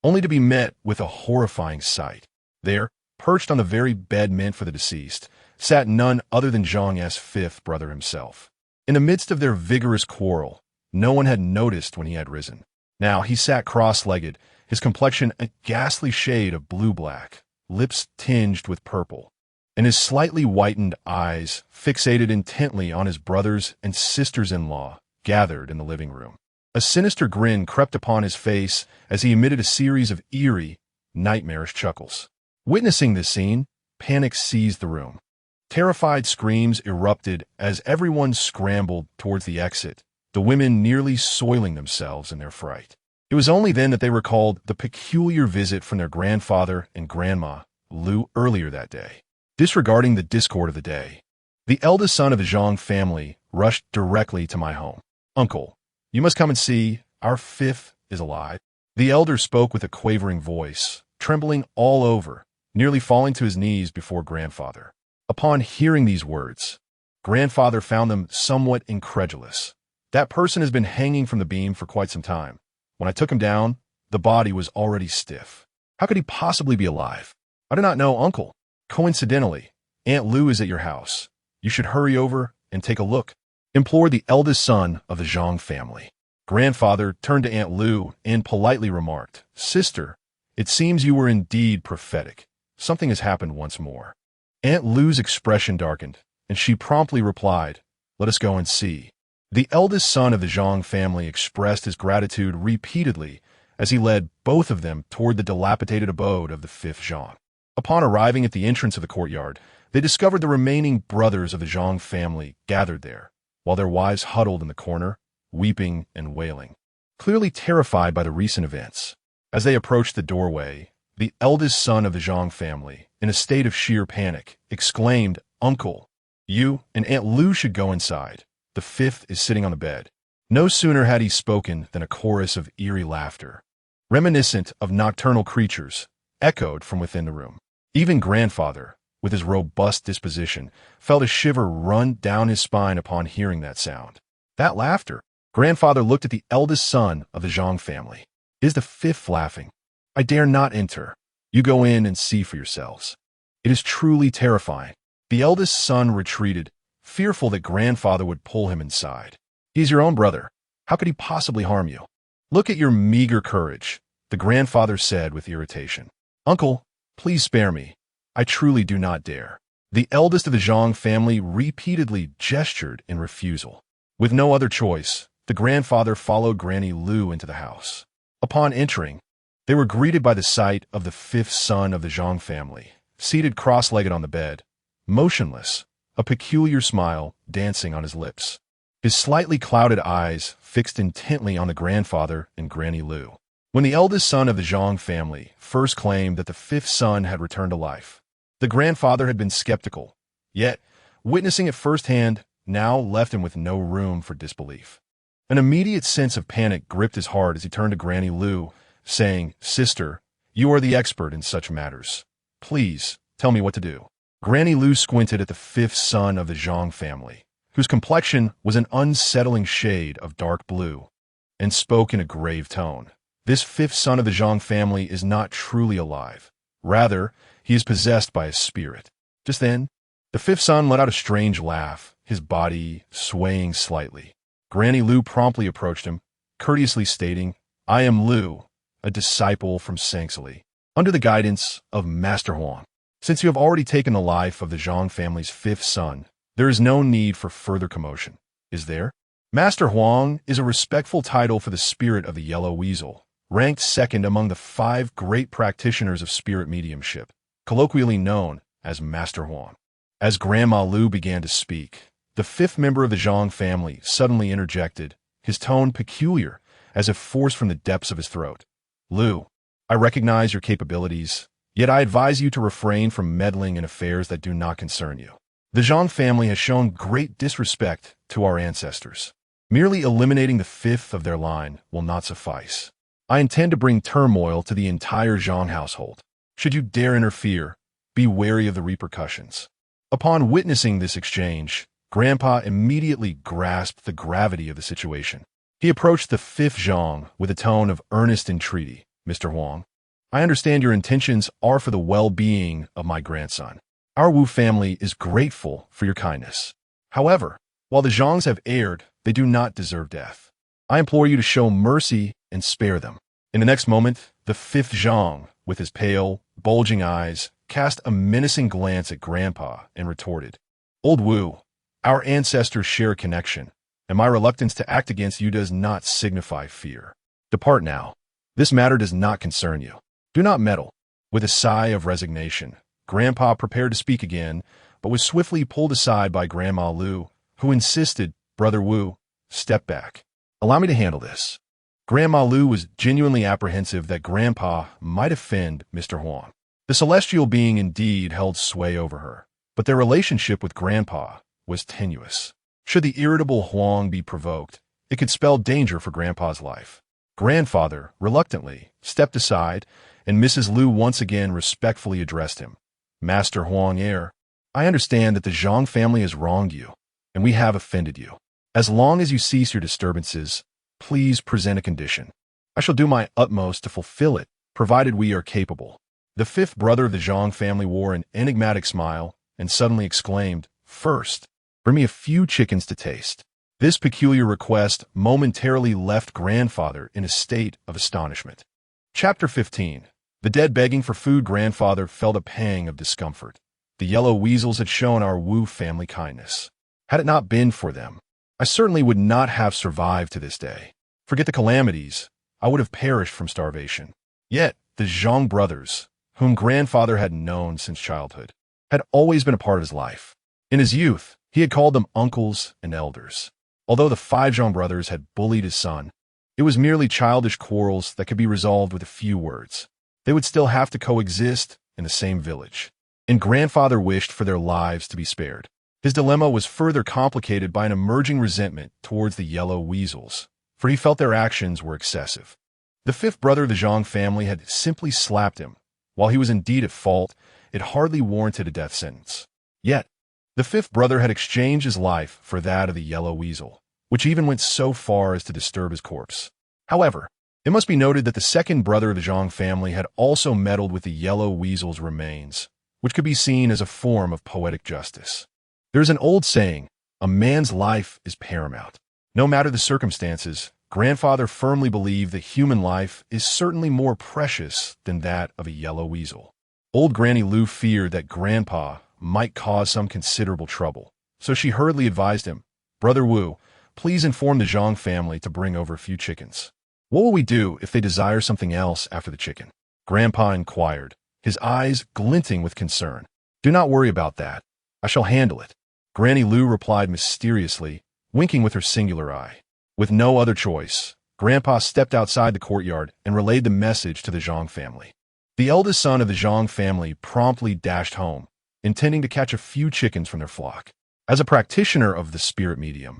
only to be met with a horrifying sight. There, perched on the very bed meant for the deceased, sat none other than Zhang's fifth brother himself. In the midst of their vigorous quarrel, no one had noticed when he had risen. Now he sat cross-legged, his complexion a ghastly shade of blue-black, lips tinged with purple, and his slightly whitened eyes fixated intently on his brothers and sisters-in-law gathered in the living room. A sinister grin crept upon his face as he emitted a series of eerie, nightmarish chuckles. Witnessing this scene, panic seized the room. Terrified screams erupted as everyone scrambled towards the exit, the women nearly soiling themselves in their fright. It was only then that they recalled the peculiar visit from their grandfather and grandma, Lu, earlier that day. Disregarding the discord of the day, the eldest son of the Zhang family rushed directly to my home. "Uncle, you must come and see. Our fifth is alive." The elder spoke with a quavering voice, trembling all over, nearly falling to his knees before grandfather. Upon hearing these words, grandfather found them somewhat incredulous. "That person has been hanging from the beam for quite some time. When I took him down, the body was already stiff. How could he possibly be alive?" "I do not know, uncle. Coincidentally, Aunt Lu is at your house. You should hurry over and take a look," implored the eldest son of the Zhang family. Grandfather turned to Aunt Lu and politely remarked, "Sister, it seems you were indeed prophetic. Something has happened once more." Aunt Lu's expression darkened, and she promptly replied, "Let us go and see." The eldest son of the Zhang family expressed his gratitude repeatedly as he led both of them toward the dilapidated abode of the fifth Zhang. Upon arriving at the entrance of the courtyard, they discovered the remaining brothers of the Zhang family gathered there, while their wives huddled in the corner, weeping and wailing, clearly terrified by the recent events. As they approached the doorway, the eldest son of the Zhang family, in a state of sheer panic, exclaimed, "Uncle, you and Aunt Lu should go inside. The fifth is sitting on the bed." No sooner had he spoken than a chorus of eerie laughter, reminiscent of nocturnal creatures, echoed from within the room. Even grandfather, with his robust disposition, felt a shiver run down his spine upon hearing that sound. That laughter! Grandfather looked at the eldest son of the Zhang family. "Is the fifth laughing? I dare not enter. You go in and see for yourselves. It is truly terrifying." The eldest son retreated, fearful that grandfather would pull him inside. "He's your own brother. How could he possibly harm you?" "Look at your meager courage," the grandfather said with irritation. "Uncle, please spare me. I truly do not dare." The eldest of the Zhang family repeatedly gestured in refusal. With no other choice, the grandfather followed Granny Lu into the house. Upon entering, they were greeted by the sight of the fifth son of the Zhang family, seated cross-legged on the bed, motionless, a peculiar smile dancing on his lips. His slightly clouded eyes fixed intently on the grandfather and Granny Lu. When the eldest son of the Zhang family first claimed that the fifth son had returned to life, the grandfather had been skeptical, yet, witnessing it firsthand now left him with no room for disbelief. An immediate sense of panic gripped his heart as he turned to Granny Lu, saying, "Sister, you are the expert in such matters. Please, tell me what to do." Granny Lu squinted at the fifth son of the Zhang family, whose complexion was an unsettling shade of dark blue, and spoke in a grave tone. "This fifth son of the Zhang family is not truly alive. Rather, he is possessed by a spirit." Just then, the fifth son let out a strange laugh, his body swaying slightly. Granny Lu promptly approached him, courteously stating, "I am Lu, a disciple from Sangsali, under the guidance of Master Huang. Since you have already taken the life of the Zhang family's fifth son, there is no need for further commotion, is there?" Master Huang is a respectful title for the spirit of the yellow weasel, ranked second among the 5 great practitioners of spirit mediumship, colloquially known as Master Huang. As Grandma Lu began to speak, the 5th member of the Zhang family suddenly interjected, his tone peculiar, as if forced from the depths of his throat. "Lu, I recognize your capabilities, yet I advise you to refrain from meddling in affairs that do not concern you. The Zhang family has shown great disrespect to our ancestors. Merely eliminating the 5th of their line will not suffice. I intend to bring turmoil to the entire Zhang household. Should you dare interfere, be wary of the repercussions." Upon witnessing this exchange, Grandpa immediately grasped the gravity of the situation. He approached the 5th Zhang with a tone of earnest entreaty. "Mr. Huang, I understand your intentions are for the well-being of my grandson. Our Wu family is grateful for your kindness. However, while the Zhangs have erred, they do not deserve death. I implore you to show mercy and spare them." In the next moment, the 5th Zhang, with his pale, bulging eyes, cast a menacing glance at Grandpa and retorted, "Old Wu, our ancestors share a connection, and my reluctance to act against you does not signify fear. Depart now. This matter does not concern you. Do not meddle." With a sigh of resignation, Grandpa prepared to speak again, but was swiftly pulled aside by Grandma Lu, who insisted, "Brother Wu, step back. Allow me to handle this." Grandma Lu was genuinely apprehensive that Grandpa might offend Mr. Huang. The celestial being indeed held sway over her, but their relationship with Grandpa was tenuous. Should the irritable Huang be provoked, it could spell danger for Grandpa's life. Grandfather, reluctantly, stepped aside, and Mrs. Lu once again respectfully addressed him. "Master Huang heir, I understand that the Zhang family has wronged you, and we have offended you. As long as you cease your disturbances, please present a condition. I shall do my utmost to fulfill it, provided we are capable." The 5th brother of the Zhang family wore an enigmatic smile and suddenly exclaimed, "First, bring me a few chickens to taste." This peculiar request momentarily left Grandfather in a state of astonishment. Chapter 15. The dead begging for food. Grandfather felt a pang of discomfort. The yellow weasels had shown our Wu family kindness. Had it not been for them, I certainly would not have survived to this day. Forget the calamities, I would have perished from starvation. Yet, the Zhang brothers, whom Grandfather had known since childhood, had always been a part of his life. In his youth, he had called them uncles and elders. Although the 5 Zhang brothers had bullied his son, it was merely childish quarrels that could be resolved with a few words. They would still have to coexist in the same village, and Grandfather wished for their lives to be spared. His dilemma was further complicated by an emerging resentment towards the yellow weasels, for he felt their actions were excessive. The 5th brother of the Zhang family had simply slapped him. While he was indeed at fault, it hardly warranted a death sentence. Yet, the 5th brother had exchanged his life for that of the yellow weasel, which even went so far as to disturb his corpse. However, it must be noted that the 2nd brother of the Zhang family had also meddled with the yellow weasel's remains, which could be seen as a form of poetic justice. There is an old saying, "A man's life is paramount." No matter the circumstances, Grandfather firmly believed that human life is certainly more precious than that of a yellow weasel. Old Granny Lu feared that Grandpa might cause some considerable trouble, so she hurriedly advised him, "Brother Wu, please inform the Zhang family to bring over a few chickens." "What will we do if they desire something else after the chicken?" Grandpa inquired, his eyes glinting with concern. "Do not worry about that. I shall handle it," Granny Lu replied mysteriously, winking with her singular eye. With no other choice, Grandpa stepped outside the courtyard and relayed the message to the Zhang family. The eldest son of the Zhang family promptly dashed home, intending to catch a few chickens from their flock. As a practitioner of the spirit medium,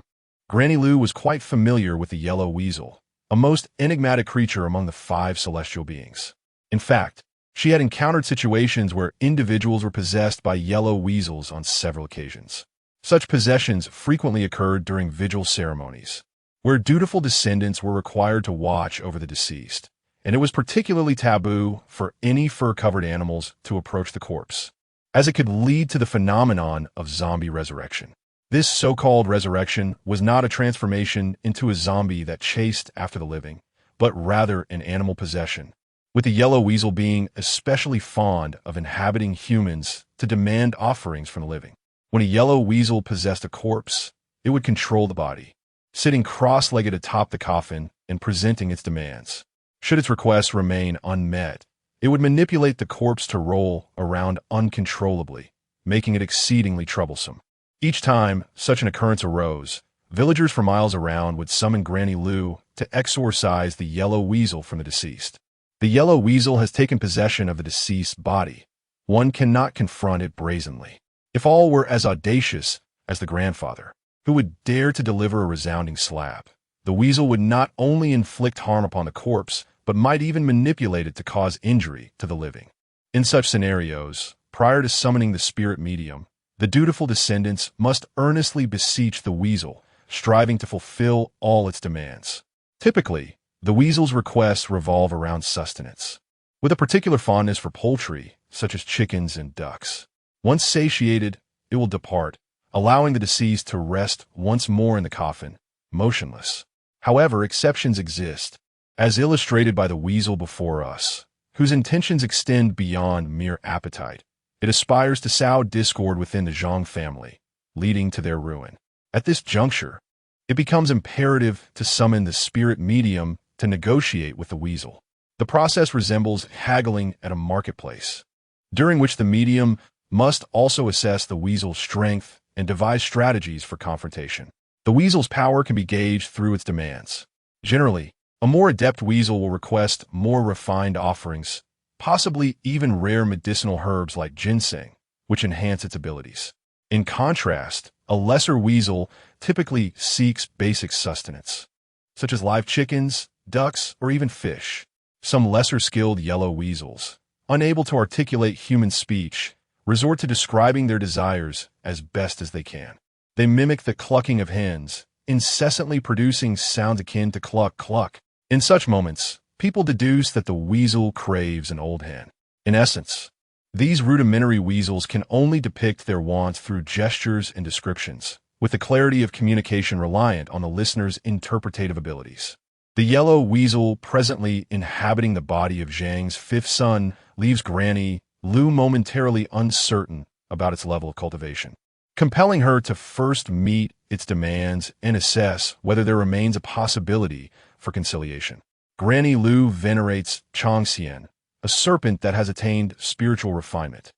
Granny Lu was quite familiar with the yellow weasel, a most enigmatic creature among the 5 celestial beings. In fact, she had encountered situations where individuals were possessed by yellow weasels on several occasions. Such possessions frequently occurred during vigil ceremonies, where dutiful descendants were required to watch over the deceased, and it was particularly taboo for any fur-covered animals to approach the corpse, as it could lead to the phenomenon of zombie resurrection. This so-called resurrection was not a transformation into a zombie that chased after the living, but rather an animal possession, with the yellow weasel being especially fond of inhabiting humans to demand offerings from the living. When a yellow weasel possessed a corpse, it would control the body, sitting cross-legged atop the coffin and presenting its demands. Should its requests remain unmet, it would manipulate the corpse to roll around uncontrollably, making it exceedingly troublesome. Each time such an occurrence arose, villagers for miles around would summon Granny Lou to exorcise the yellow weasel from the deceased. The yellow weasel has taken possession of the deceased's body. One cannot confront it brazenly. If all were as audacious as the grandfather, who would dare to deliver a resounding slap, the weasel would not only inflict harm upon the corpse, but might even manipulate it to cause injury to the living. In such scenarios, prior to summoning the spirit medium, the dutiful descendants must earnestly beseech the weasel, striving to fulfill all its demands. Typically, the weasel's requests revolve around sustenance, with a particular fondness for poultry, such as chickens and ducks. Once satiated, it will depart, allowing the deceased to rest once more in the coffin, motionless. However, exceptions exist, as illustrated by the weasel before us, whose intentions extend beyond mere appetite. It aspires to sow discord within the Zhang family, leading to their ruin. At this juncture, it becomes imperative to summon the spirit medium to negotiate with the weasel. The process resembles haggling at a marketplace, during which the medium must also assess the weasel's strength and devise strategies for confrontation. The weasel's power can be gauged through its demands. Generally, a more adept weasel will request more refined offerings, possibly even rare medicinal herbs like ginseng, which enhance its abilities. In contrast, a lesser weasel typically seeks basic sustenance, such as live chickens, ducks, or even fish. Some lesser-skilled yellow weasels, unable to articulate human speech, resort to describing their desires as best as they can. They mimic the clucking of hens, incessantly producing sounds akin to cluck cluck. In such moments, people deduce that the weasel craves an old hen. In essence, these rudimentary weasels can only depict their wants through gestures and descriptions, with the clarity of communication reliant on the listener's interpretative abilities. The yellow weasel presently inhabiting the body of Zhang's fifth son leaves Granny Lou momentarily uncertain about its level of cultivation, compelling her to first meet its demands and assess whether there remains a possibility for conciliation. Granny Lou venerates Changxian, a serpent that has attained spiritual refinement,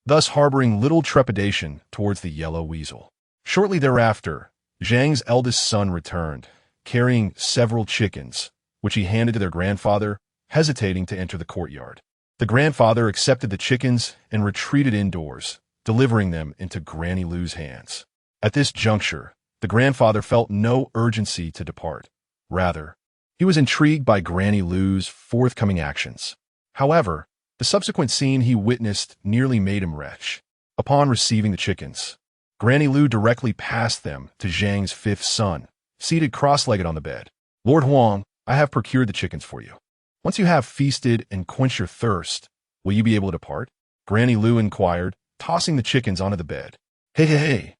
thus harboring little trepidation towards the yellow weasel. Shortly thereafter, Zhang's eldest son returned, carrying several chickens, which he handed to their grandfather, hesitating to enter the courtyard. The grandfather accepted the chickens and retreated indoors, delivering them into Granny Lou's hands. At this juncture, the grandfather felt no urgency to depart. Rather, he was intrigued by Granny Lou's forthcoming actions. However, the subsequent scene he witnessed nearly made him retch. Upon receiving the chickens, Granny Lou directly passed them to Zhang's fifth son, seated cross-legged on the bed. "Lord Huang, I have procured the chickens for you. Once you have feasted and quenched your thirst, will you be able to depart?" Granny Lou inquired, tossing the chickens onto the bed. Hey,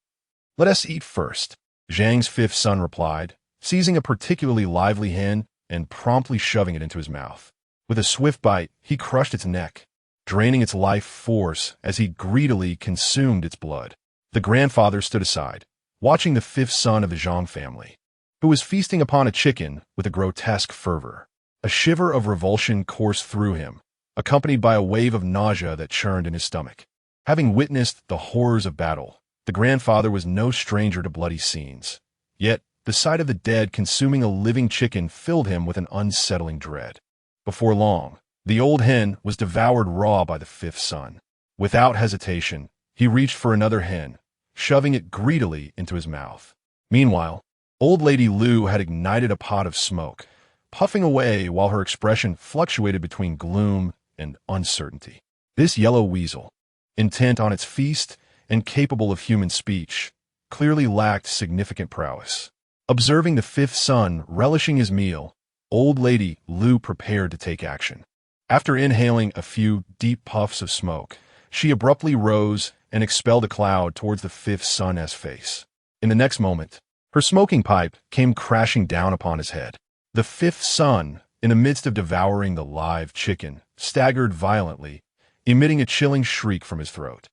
let us eat first," Zhang's fifth son replied, seizing a particularly lively hen and promptly shoving it into his mouth. With a swift bite, he crushed its neck, draining its life force as he greedily consumed its blood. The grandfather stood aside, watching the fifth son of the Zhang family, who was feasting upon a chicken with a grotesque fervor. A shiver of revulsion coursed through him, accompanied by a wave of nausea that churned in his stomach. Having witnessed the horrors of battle, the grandfather was no stranger to bloody scenes. Yet, the sight of the dead consuming a living chicken filled him with an unsettling dread. Before long, the old hen was devoured raw by the fifth son. Without hesitation, he reached for another hen, shoving it greedily into his mouth. Meanwhile, old lady Lou had ignited a pot of smoke, puffing away while her expression fluctuated between gloom and uncertainty. This yellow weasel, intent on its feast and capable of human speech, clearly lacked significant prowess. Observing the fifth son relishing his meal, old lady Lou prepared to take action. After inhaling a few deep puffs of smoke, she abruptly rose and expelled a cloud towards the fifth son's face. In the next moment, her smoking pipe came crashing down upon his head. The fifth son, in the midst of devouring the live chicken, staggered violently, emitting a chilling shriek from his throat.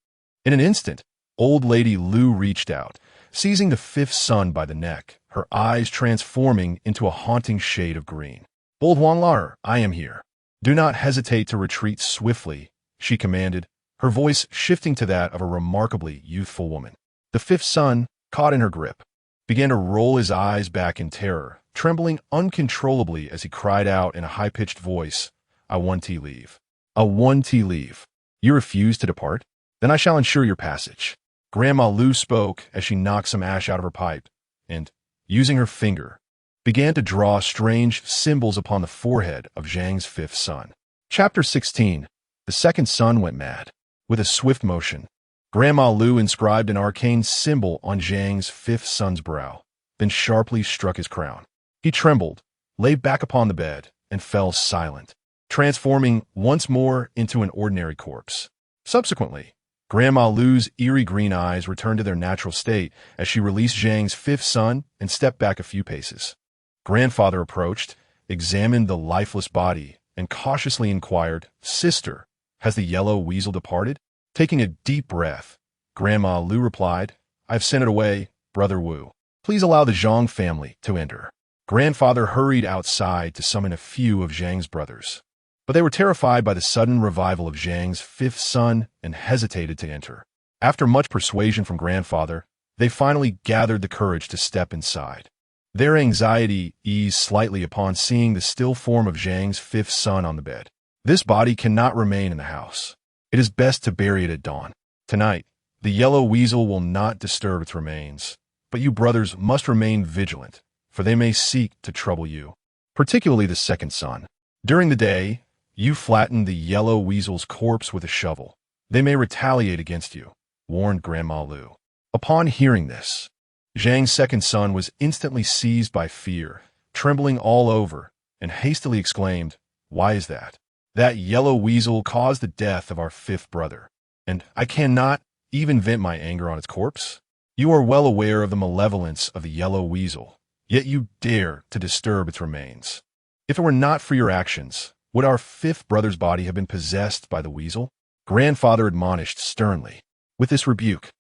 In an instant, old lady Lu reached out, seizing the fifth son by the neck, her eyes transforming into a haunting shade of green. "Old Huang Lar, I am here. Do not hesitate to retreat swiftly," she commanded, her voice shifting to that of a remarkably youthful woman. The fifth son, caught in her grip, began to roll his eyes back in terror, trembling uncontrollably as he cried out in a high-pitched voice, "I want to leave. I want to leave. You refuse to depart? Then I shall ensure your passage." Grandma Lu spoke as she knocked some ash out of her pipe, and, using her finger, began to draw strange symbols upon the forehead of Zhang's fifth son. Chapter 16. The second son went mad. With a swift motion, Grandma Lu inscribed an arcane symbol on Zhang's fifth son's brow, then sharply struck his crown. He trembled, lay back upon the bed, and fell silent, transforming once more into an ordinary corpse. Subsequently, Grandma Lu's eerie green eyes returned to their natural state as she released Zhang's fifth son and stepped back a few paces. Grandfather approached, examined the lifeless body, and cautiously inquired, "Sister, has the yellow weasel departed?" Taking a deep breath, Grandma Lu replied, "I've sent it away, Brother Wu. Please allow the Zhang family to enter." Grandfather hurried outside to summon a few of Zhang's brothers, but they were terrified by the sudden revival of Zhang's fifth son and hesitated to enter. After much persuasion from Grandfather, they finally gathered the courage to step inside. Their anxiety eased slightly upon seeing the still form of Zhang's fifth son on the bed. "This body cannot remain in the house. It is best to bury it at dawn. Tonight, the yellow weasel will not disturb its remains, but you brothers must remain vigilant, for they may seek to trouble you, particularly the second son. During the day, you flatten the yellow weasel's corpse with a shovel. They may retaliate against you," warned Grandma Lu. Upon hearing this, Zhang's second son was instantly seized by fear, trembling all over, and hastily exclaimed, "Why is that? That yellow weasel caused the death of our fifth brother, and I cannot even vent my anger on its corpse. You are well aware of the malevolence of the yellow weasel, yet you dare to disturb its remains. If it were not for your actions, would our fifth brother's body have been possessed by the weasel?" Grandfather admonished sternly. With this rebuke,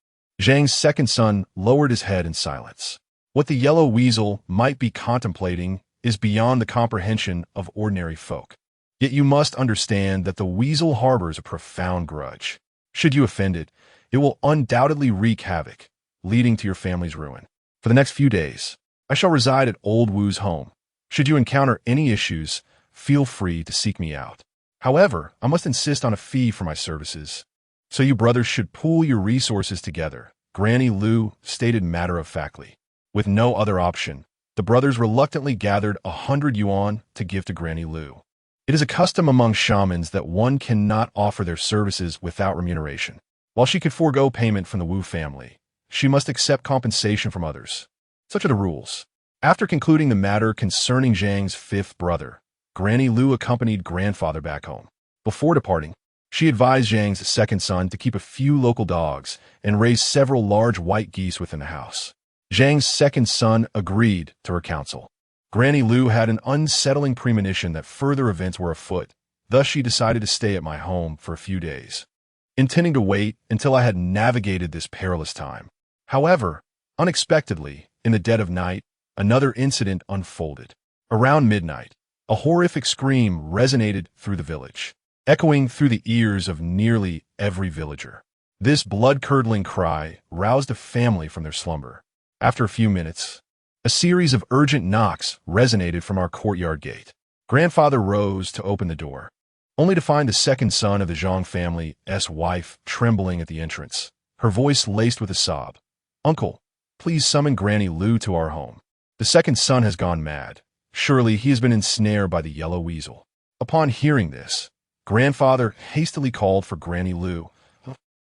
Zhang's second son lowered his head in silence. What the yellow weasel might be contemplating is beyond the comprehension of ordinary folk. Yet you must understand that the weasel harbors a profound grudge. Should you offend it, it will undoubtedly wreak havoc, leading to your family's ruin. For the next few days, I shall reside at Old Wu's home. Should you encounter any issues, feel free to seek me out. However, I must insist on a fee for my services, so you brothers should pool your resources together," Granny Lu stated matter-of-factly. With no other option, the brothers reluctantly gathered 100 yuan to give to Granny Lu. It is a custom among shamans that one cannot offer their services without remuneration. While she could forego payment from the Wu family, she must accept compensation from others. Such are the rules. After concluding the matter concerning Zhang's fifth brother, Granny Lu accompanied Grandfather back home. Before departing, she advised Zhang's second son to keep a few local dogs and raise several large white geese within the house. Zhang's second son agreed to her counsel. Granny Lu had an unsettling premonition that further events were afoot, thus she decided to stay at my home for a few days, intending to wait until I had navigated this perilous time. However, unexpectedly, in the dead of night, another incident unfolded. Around midnight, a horrific scream resonated through the village, echoing through the ears of nearly every villager. This blood-curdling cry roused a family from their slumber. After a few minutes, a series of urgent knocks resonated from our courtyard gate. Grandfather rose to open the door, only to find the second son of the Zhang family's wife trembling at the entrance, her voice laced with a sob. "Uncle, please summon Granny Lu to our home. The second son has gone mad. Surely he has been ensnared by the yellow weasel." Upon hearing this, Grandfather hastily called for Granny Lu.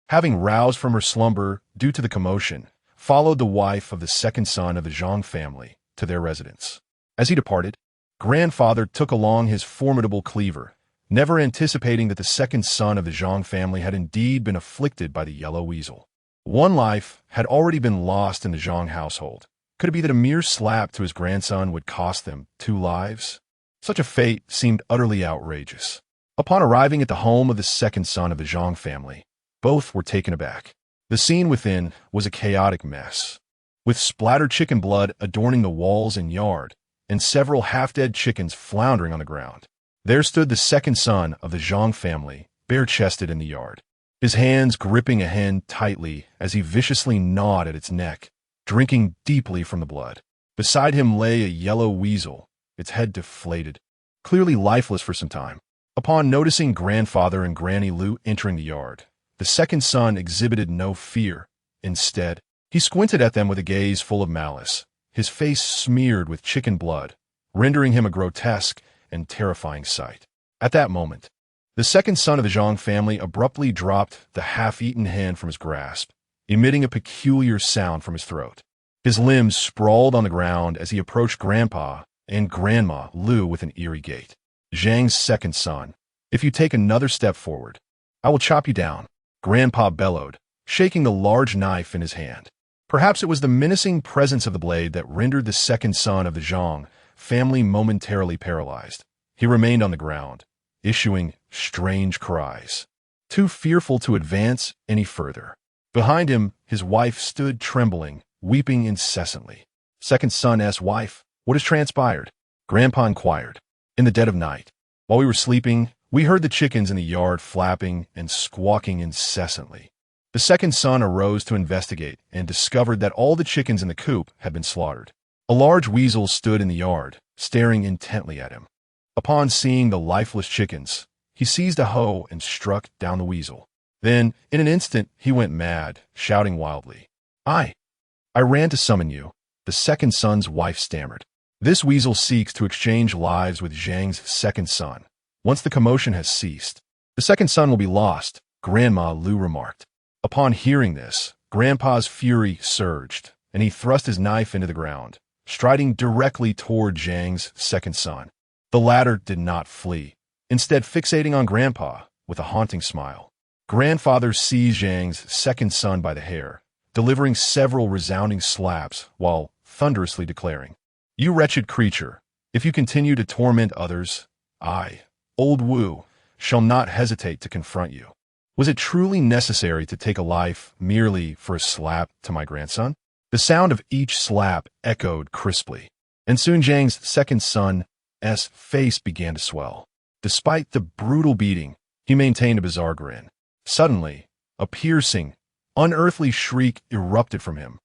Having roused from her slumber due to the commotion, followed the wife of the second son of the Zhang family to their residence. As he departed, Grandfather took along his formidable cleaver, never anticipating that the second son of the Zhang family had indeed been afflicted by the yellow weasel. One life had already been lost in the Zhang household. Could it be that a mere slap to his grandson would cost them 2 lives? Such a fate seemed utterly outrageous. Upon arriving at the home of the second son of the Zhang family, both were taken aback. The scene within was a chaotic mess, with splattered chicken blood adorning the walls and yard, and several half-dead chickens floundering on the ground. There stood the second son of the Zhang family, bare-chested in the yard, his hands gripping a hen tightly as he viciously gnawed at its neck, drinking deeply from the blood. Beside him lay a yellow weasel, its head deflated, clearly lifeless for some time. Upon noticing grandfather and Granny Lu entering the yard, the second son exhibited no fear. Instead, he squinted at them with a gaze full of malice, his face smeared with chicken blood, rendering him a grotesque and terrifying sight. At that moment, the second son of the Zhang family abruptly dropped the half-eaten hen from his grasp, emitting a peculiar sound from his throat. His limbs sprawled on the ground as he approached Grandpa and Grandma Lu with an eerie gait. Zhang's second son, if you take another step forward, I will chop you down, Grandpa bellowed, shaking the large knife in his hand. Perhaps it was the menacing presence of the blade that rendered the second son of the Zhang family momentarily paralyzed. He remained on the ground, issuing strange cries, too fearful to advance any further. Behind him, his wife stood trembling, weeping incessantly. Second son asked wife, "What has transpired?" Grandpa inquired. "In the dead of night, while we were sleeping, we heard the chickens in the yard flapping and squawking incessantly. The second son arose to investigate and discovered that all the chickens in the coop had been slaughtered. A large weasel stood in the yard, staring intently at him. Upon seeing the lifeless chickens, he seized a hoe and struck down the weasel. Then, in an instant, he went mad, shouting wildly. I ran to summon you," the second son's wife stammered. "This weasel seeks to exchange lives with Zhang's second son. Once the commotion has ceased, the second son will be lost," Grandma Lu remarked. Upon hearing this, Grandpa's fury surged, and he thrust his knife into the ground, striding directly toward Zhang's second son. The latter did not flee, instead fixating on Grandpa with a haunting smile. Grandfather seized Zhang's second son by the hair, delivering several resounding slaps while thunderously declaring, "You wretched creature, if you continue to torment others, I, Old Wu, shall not hesitate to confront you." Was it truly necessary to take a life merely for a slap to my grandson? The sound of each slap echoed crisply, and soon Zhang's second son's face began to swell. Despite the brutal beating, he maintained a bizarre grin. Suddenly, a piercing, unearthly shriek erupted from him,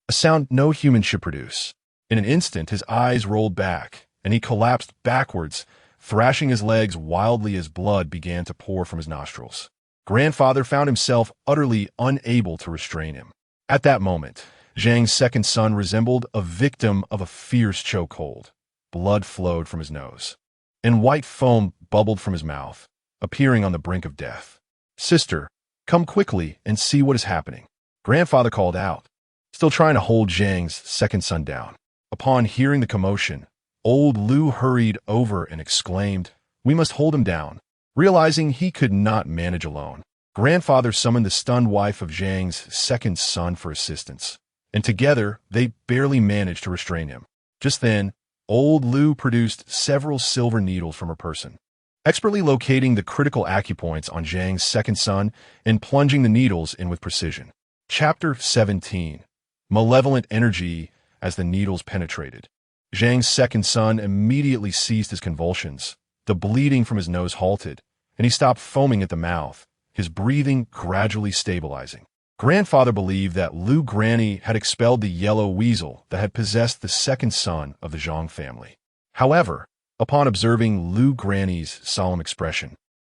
a sound no human should produce. In an instant, his eyes rolled back, and he collapsed backwards, thrashing his legs wildly as blood began to pour from his nostrils. Grandfather found himself utterly unable to restrain him. At that moment, Zhang's second son resembled a victim of a fierce chokehold. Blood flowed from his nose, and white foam bubbled from his mouth, appearing on the brink of death. "Sister, come quickly and see what is happening," Grandfather called out, still trying to hold Zhang's second son down. Upon hearing the commotion, Old Lu hurried over and exclaimed, "We must hold him down." Realizing he could not manage alone, Grandfather summoned the stunned wife of Zhang's second son for assistance, and together they barely managed to restrain him. Just then, Old Lu produced several silver needles from her person, expertly locating the critical acupoints on Zhang's second son and plunging the needles in with precision. Chapter 17. Malevolent Energy as the needles penetrated. Zhang's second son immediately ceased his convulsions. The bleeding from his nose halted, and he stopped foaming at the mouth, his breathing gradually stabilizing. Grandfather believed that Lu Granny had expelled the yellow weasel that had possessed the second son of the Zhang family. However, upon observing Lu Granny's solemn expression,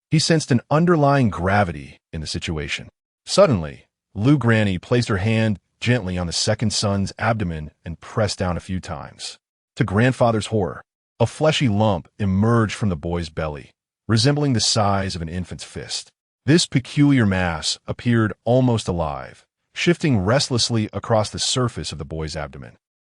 he sensed an underlying gravity in the situation. Suddenly, Lu Granny placed her hand gently on the second son's abdomen and pressed down a few times. To Grandfather's horror, a fleshy lump emerged from the boy's belly, resembling the size of an infant's fist. This peculiar mass appeared almost alive, shifting restlessly across the surface of the boy's abdomen.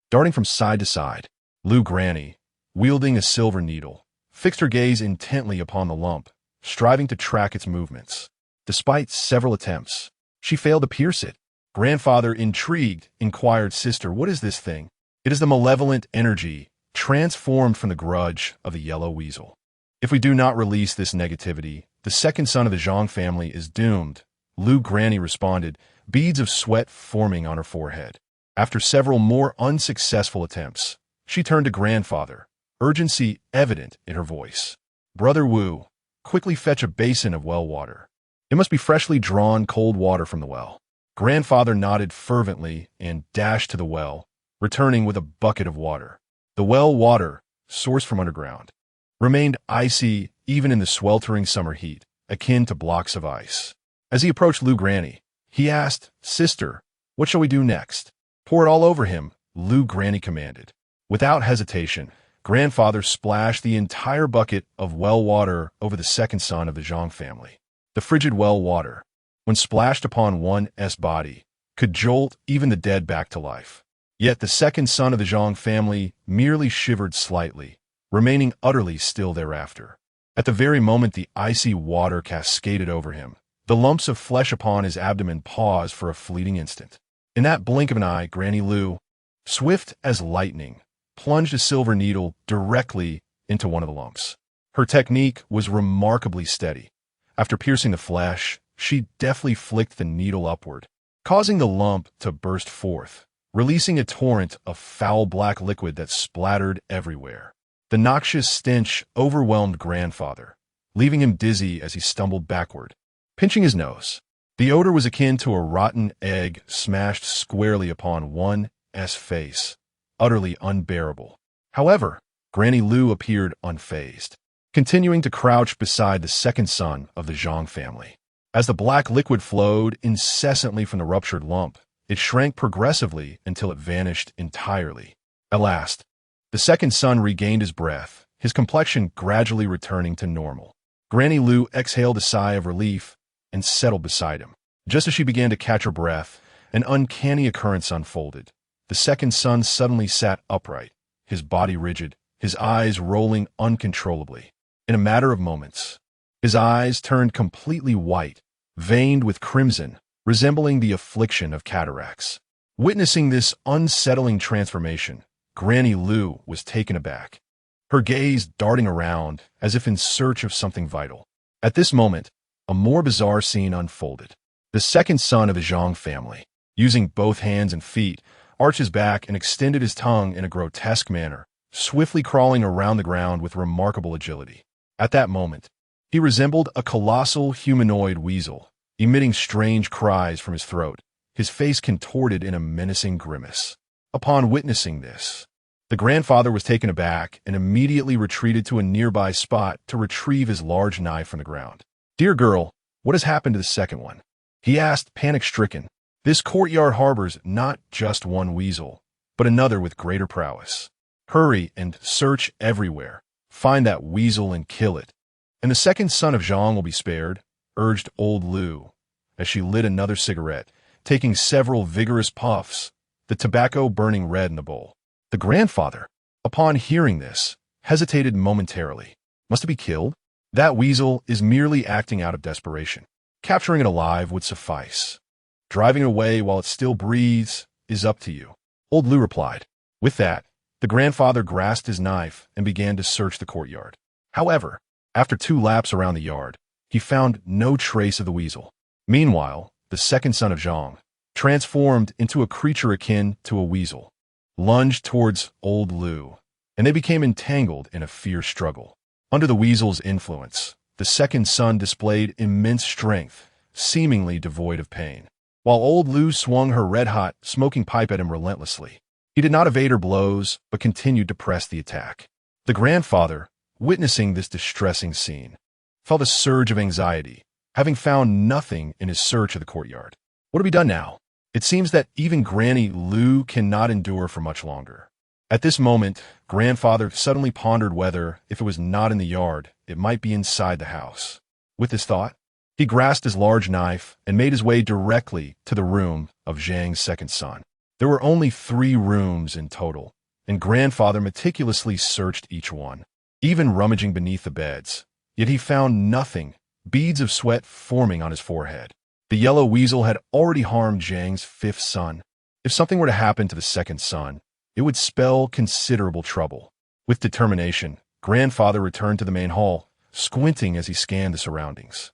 Darting from side to side, Lu Granny, wielding a silver needle, fixed her gaze intently upon the lump, striving to track its movements. Despite several attempts, she failed to pierce it. Grandfather, intrigued, inquired, "Sister, what is this thing?" "It is the malevolent energy transformed from the grudge of the yellow weasel. If we do not release this negativity, the second son of the Zhang family is doomed," Lu Granny responded, beads of sweat forming on her forehead. After several more unsuccessful attempts, she turned to Grandfather, urgency evident in her voice. "Brother Wu, quickly fetch a basin of well water. It must be freshly drawn cold water from the well." Grandfather nodded fervently and dashed to the well, returning with a bucket of water. The well water, sourced from underground, remained icy even in the sweltering summer heat, akin to blocks of ice. As he approached Lu Granny, he asked, "Sister, what shall we do next?" "Pour it all over him," Lu Granny commanded. Without hesitation, Grandfather splashed the entire bucket of well water over the second son of the Zhang family. The frigid well water, when splashed upon one's body, could jolt even the dead back to life. Yet the second son of the Zhang family merely shivered slightly, remaining utterly still thereafter. At the very moment the icy water cascaded over him, the lumps of flesh upon his abdomen paused for a fleeting instant. In that blink of an eye, Granny Lu, swift as lightning, plunged a silver needle directly into one of the lumps. Her technique was remarkably steady. After piercing the flesh, she deftly flicked the needle upward, causing the lump to burst forth, releasing a torrent of foul black liquid that splattered everywhere. The noxious stench overwhelmed Grandfather, leaving him dizzy as he stumbled backward, pinching his nose. The odor was akin to a rotten egg smashed squarely upon one's face, utterly unbearable. However, Granny Lu appeared unfazed, continuing to crouch beside the second son of the Zhang family. As the black liquid flowed incessantly from the ruptured lump, it shrank progressively until it vanished entirely. At last, the second son regained his breath, his complexion gradually returning to normal. Granny Lu exhaled a sigh of relief and settled beside him. Just as she began to catch her breath, an uncanny occurrence unfolded. The second son suddenly sat upright, his body rigid, his eyes rolling uncontrollably. In a matter of moments, his eyes turned completely white, veined with crimson, resembling the affliction of cataracts. Witnessing this unsettling transformation, Granny Lu was taken aback, her gaze darting around as if in search of something vital. At this moment, a more bizarre scene unfolded. The second son of the Zhang family, using both hands and feet, arched his back and extended his tongue in a grotesque manner, swiftly crawling around the ground with remarkable agility. At that moment, he resembled a colossal humanoid weasel, emitting strange cries from his throat, his face contorted in a menacing grimace. Upon witnessing this, the grandfather was taken aback and immediately retreated to a nearby spot to retrieve his large knife from the ground. "Dear girl, what has happened to the second one?" he asked, panic-stricken. "This courtyard harbors not just one weasel, but another with greater prowess. Hurry and search everywhere. Find that weasel and kill it. And the second son of Zhang will be spared," urged old Lu, as she lit another cigarette, taking several vigorous puffs, the tobacco burning red in the bowl. The grandfather, upon hearing this, hesitated momentarily. Must it be killed? That weasel is merely acting out of desperation. Capturing it alive would suffice. Driving it away while it still breathes is up to you, old Lu replied. With that, the grandfather grasped his knife and began to search the courtyard. However, after 2 laps around the yard, he found no trace of the weasel. Meanwhile, the second son of Zhang, transformed into a creature akin to a weasel, lunged towards old Lu, and they became entangled in a fierce struggle. Under the weasel's influence, the second son displayed immense strength, seemingly devoid of pain, while old Lu swung her red-hot, smoking pipe at him relentlessly. He did not evade her blows, but continued to press the attack. The grandfather, witnessing this distressing scene, felt a surge of anxiety, having found nothing in his search of the courtyard. What to be done now? It seems that even Granny Lu cannot endure for much longer. At this moment, grandfather suddenly pondered whether, if it was not in the yard, it might be inside the house. With this thought, he grasped his large knife and made his way directly to the room of Zhang's second son. There were only 3 rooms in total, and grandfather meticulously searched each one, even rummaging beneath the beds. Yet he found nothing, beads of sweat forming on his forehead. The yellow weasel had already harmed Zhang's fifth son. If something were to happen to the second son, it would spell considerable trouble. With determination, grandfather returned to the main hall, squinting as he scanned the surroundings.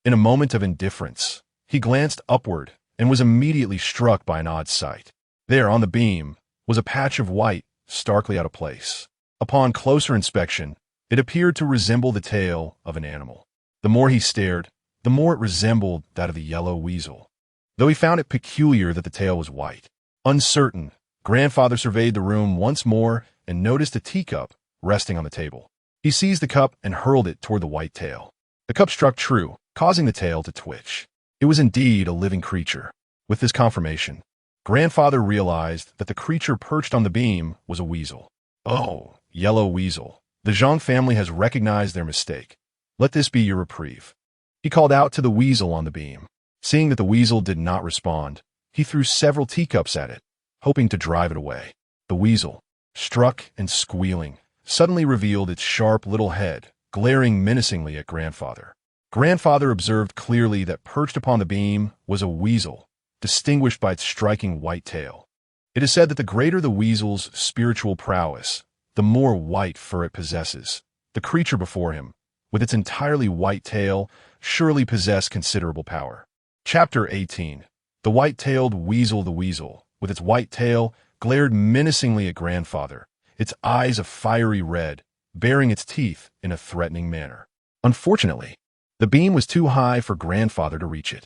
In a moment of indifference, he glanced upward and was immediately struck by an odd sight. There, on the beam, was a patch of white, starkly out of place. Upon closer inspection, it appeared to resemble the tail of an animal. The more he stared, the more it resembled that of the yellow weasel, though he found it peculiar that the tail was white. Uncertain, grandfather surveyed the room once more and noticed a teacup resting on the table. He seized the cup and hurled it toward the white tail. The cup struck true, causing the tail to twitch. It was indeed a living creature. With this confirmation, grandfather realized that the creature perched on the beam was a weasel. Oh, yellow weasel, the Zhang family has recognized their mistake. Let this be your reprieve. He called out to the weasel on the beam. Seeing that the weasel did not respond, he threw several teacups at it, hoping to drive it away. The weasel, struck and squealing, suddenly revealed its sharp little head, glaring menacingly at grandfather. Grandfather observed clearly that perched upon the beam was a weasel, distinguished by its striking white tail. It is said that the greater the weasel's spiritual prowess, the more white fur it possesses. The creature before him, with its entirely white tail, surely possessed considerable power. Chapter 18. The white-tailed weasel. The weasel, with its white tail, glared menacingly at grandfather, its eyes a fiery red, baring its teeth in a threatening manner. Unfortunately, the beam was too high for grandfather to reach it.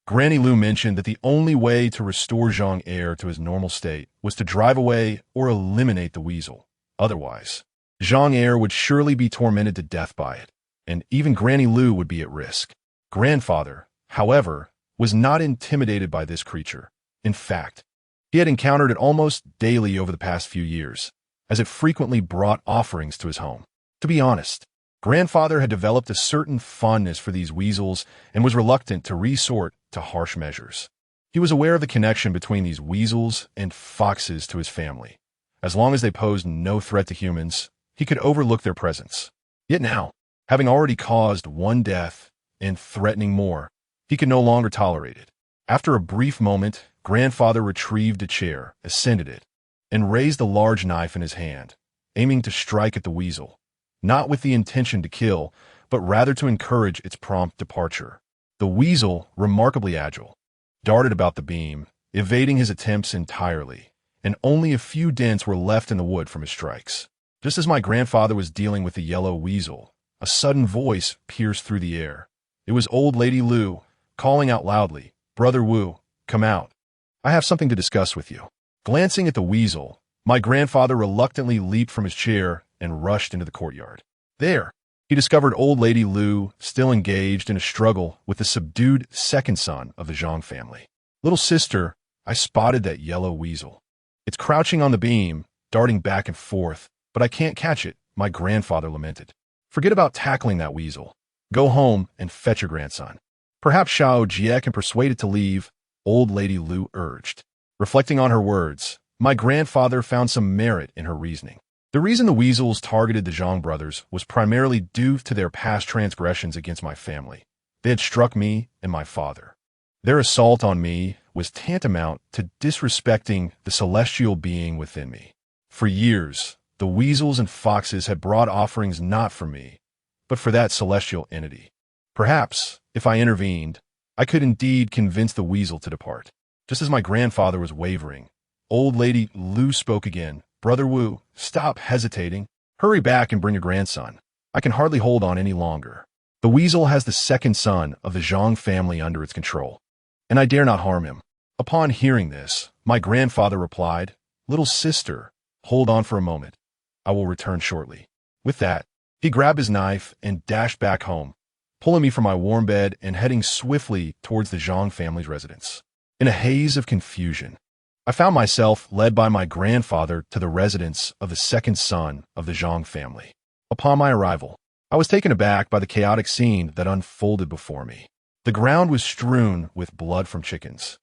Granny Lu mentioned that the only way to restore Zhang Heir to his normal state was to drive away or eliminate the weasel. Otherwise, Zhang Heir would surely be tormented to death by it, and even Granny Lu would be at risk. Grandfather, however, was not intimidated by this creature. In fact, he had encountered it almost daily over the past few years, as it frequently brought offerings to his home. To be honest, grandfather had developed a certain fondness for these weasels and was reluctant to resort to harsh measures. He was aware of the connection between these weasels and foxes to his family. As long as they posed no threat to humans, he could overlook their presence. Yet now, having already caused one death and threatening more, he could no longer tolerate it. After a brief moment, grandfather retrieved a chair, ascended it, and raised a large knife in his hand, aiming to strike at the weasel, not with the intention to kill, but rather to encourage its prompt departure. The weasel, remarkably agile, darted about the beam, evading his attempts entirely, and only a few dents were left in the wood from his strikes. Just as my grandfather was dealing with the yellow weasel, a sudden voice pierced through the air. It was old lady Lu, calling out loudly, "Brother Wu, come out. I have something to discuss with you." Glancing at the weasel, my grandfather reluctantly leaped from his chair and rushed into the courtyard. There, he discovered old lady Lu still engaged in a struggle with the subdued second son of the Zhang family. "Little sister, I spotted that yellow weasel. It's crouching on the beam, darting back and forth, but I can't catch it," my grandfather lamented. "Forget about tackling that weasel. Go home and fetch your grandson. Perhaps Xiao Jie can persuade it to leave," old lady Lu urged. Reflecting on her words, my grandfather found some merit in her reasoning. The reason the weasels targeted the Zhang brothers was primarily due to their past transgressions against my family. They had struck me and my father. Their assault on me was tantamount to disrespecting the celestial being within me. For years, the weasels and foxes had brought offerings not for me, but for that celestial entity. Perhaps, if I intervened, I could indeed convince the weasel to depart. Just as my grandfather was wavering, old lady Lu spoke again. "Brother Wu, stop hesitating. Hurry back and bring your grandson. I can hardly hold on any longer. The weasel has the second son of the Zhang family under its control, and I dare not harm him." Upon hearing this, my grandfather replied, "Little sister, hold on for a moment. I will return shortly." With that, he grabbed his knife and dashed back home, pulling me from my warm bed and heading swiftly towards the Zhang family's residence. In a haze of confusion, I found myself led by my grandfather to the residence of the second son of the Zhang family. Upon my arrival, I was taken aback by the chaotic scene that unfolded before me. The ground was strewn with blood from chickens,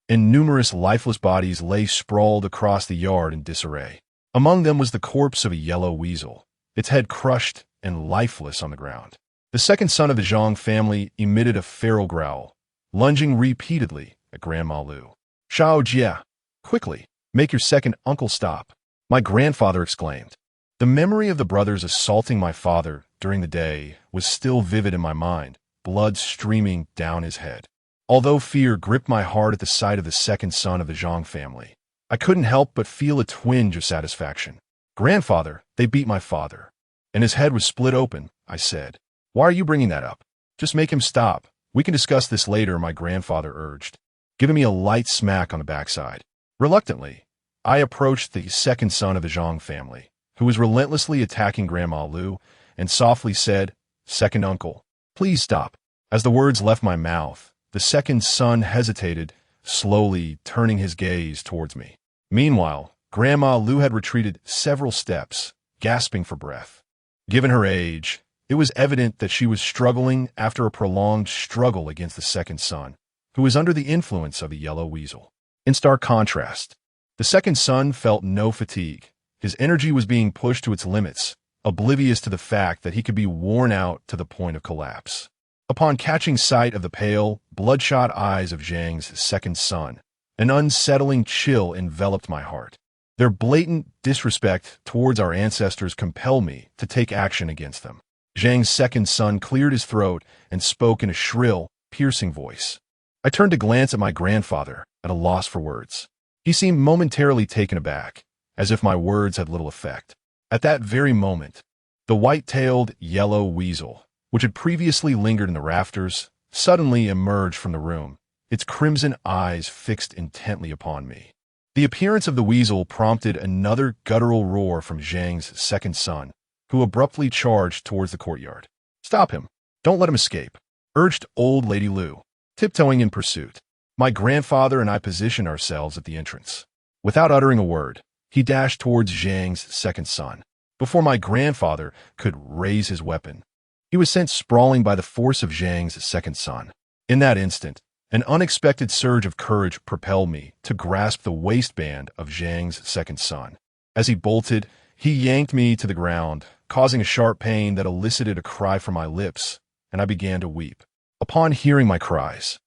and numerous lifeless bodies lay sprawled across the yard in disarray. Among them was the corpse of a yellow weasel, its head crushed and lifeless on the ground. The second son of the Zhang family emitted a feral growl, lunging repeatedly at Grandma Lu. Xiao Jia, quickly, make your second uncle stop, my grandfather exclaimed. The memory of the brothers assaulting my father during the day was still vivid in my mind, blood streaming down his head. Although fear gripped my heart at the sight of the second son of the Zhang family, I couldn't help but feel a twinge of satisfaction. Grandfather, they beat my father. And his head was split open, I said. Why are you bringing that up? Just make him stop. We can discuss this later, my grandfather urged, giving me a light smack on the backside. Reluctantly, I approached the second son of the Zhang family, who was relentlessly attacking Grandma Lu, and softly said, Second uncle, please stop. As the words left my mouth, the second son hesitated, slowly turning his gaze towards me. Meanwhile, Grandma Lu had retreated several steps, gasping for breath. Given her age, it was evident that she was struggling after a prolonged struggle against the second son, who was under the influence of the yellow weasel. In stark contrast, the second son felt no fatigue. His energy was being pushed to its limits, oblivious to the fact that he could be worn out to the point of collapse. Upon catching sight of the pale, bloodshot eyes of Zhang's second son, an unsettling chill enveloped my heart. Their blatant disrespect towards our ancestors compelled me to take action against them. Zhang's second son cleared his throat and spoke in a shrill, piercing voice. I turned to glance at my grandfather, at a loss for words. He seemed momentarily taken aback, as if my words had little effect. At that very moment, the white-tailed yellow weasel, which had previously lingered in the rafters, suddenly emerged from the room, its crimson eyes fixed intently upon me. The appearance of the weasel prompted another guttural roar from Zhang's second son, who abruptly charged towards the courtyard. Stop him. Don't let him escape, urged old Lady Lu, tiptoeing in pursuit. My grandfather and I positioned ourselves at the entrance. Without uttering a word, he dashed towards Zhang's second son. Before my grandfather could raise his weapon, he was sent sprawling by the force of Zhang's second son. In that instant, an unexpected surge of courage propelled me to grasp the waistband of Zhang's second son. As he bolted, he yanked me to the ground, causing a sharp pain that elicited a cry from my lips, and I began to weep. Upon hearing my cries,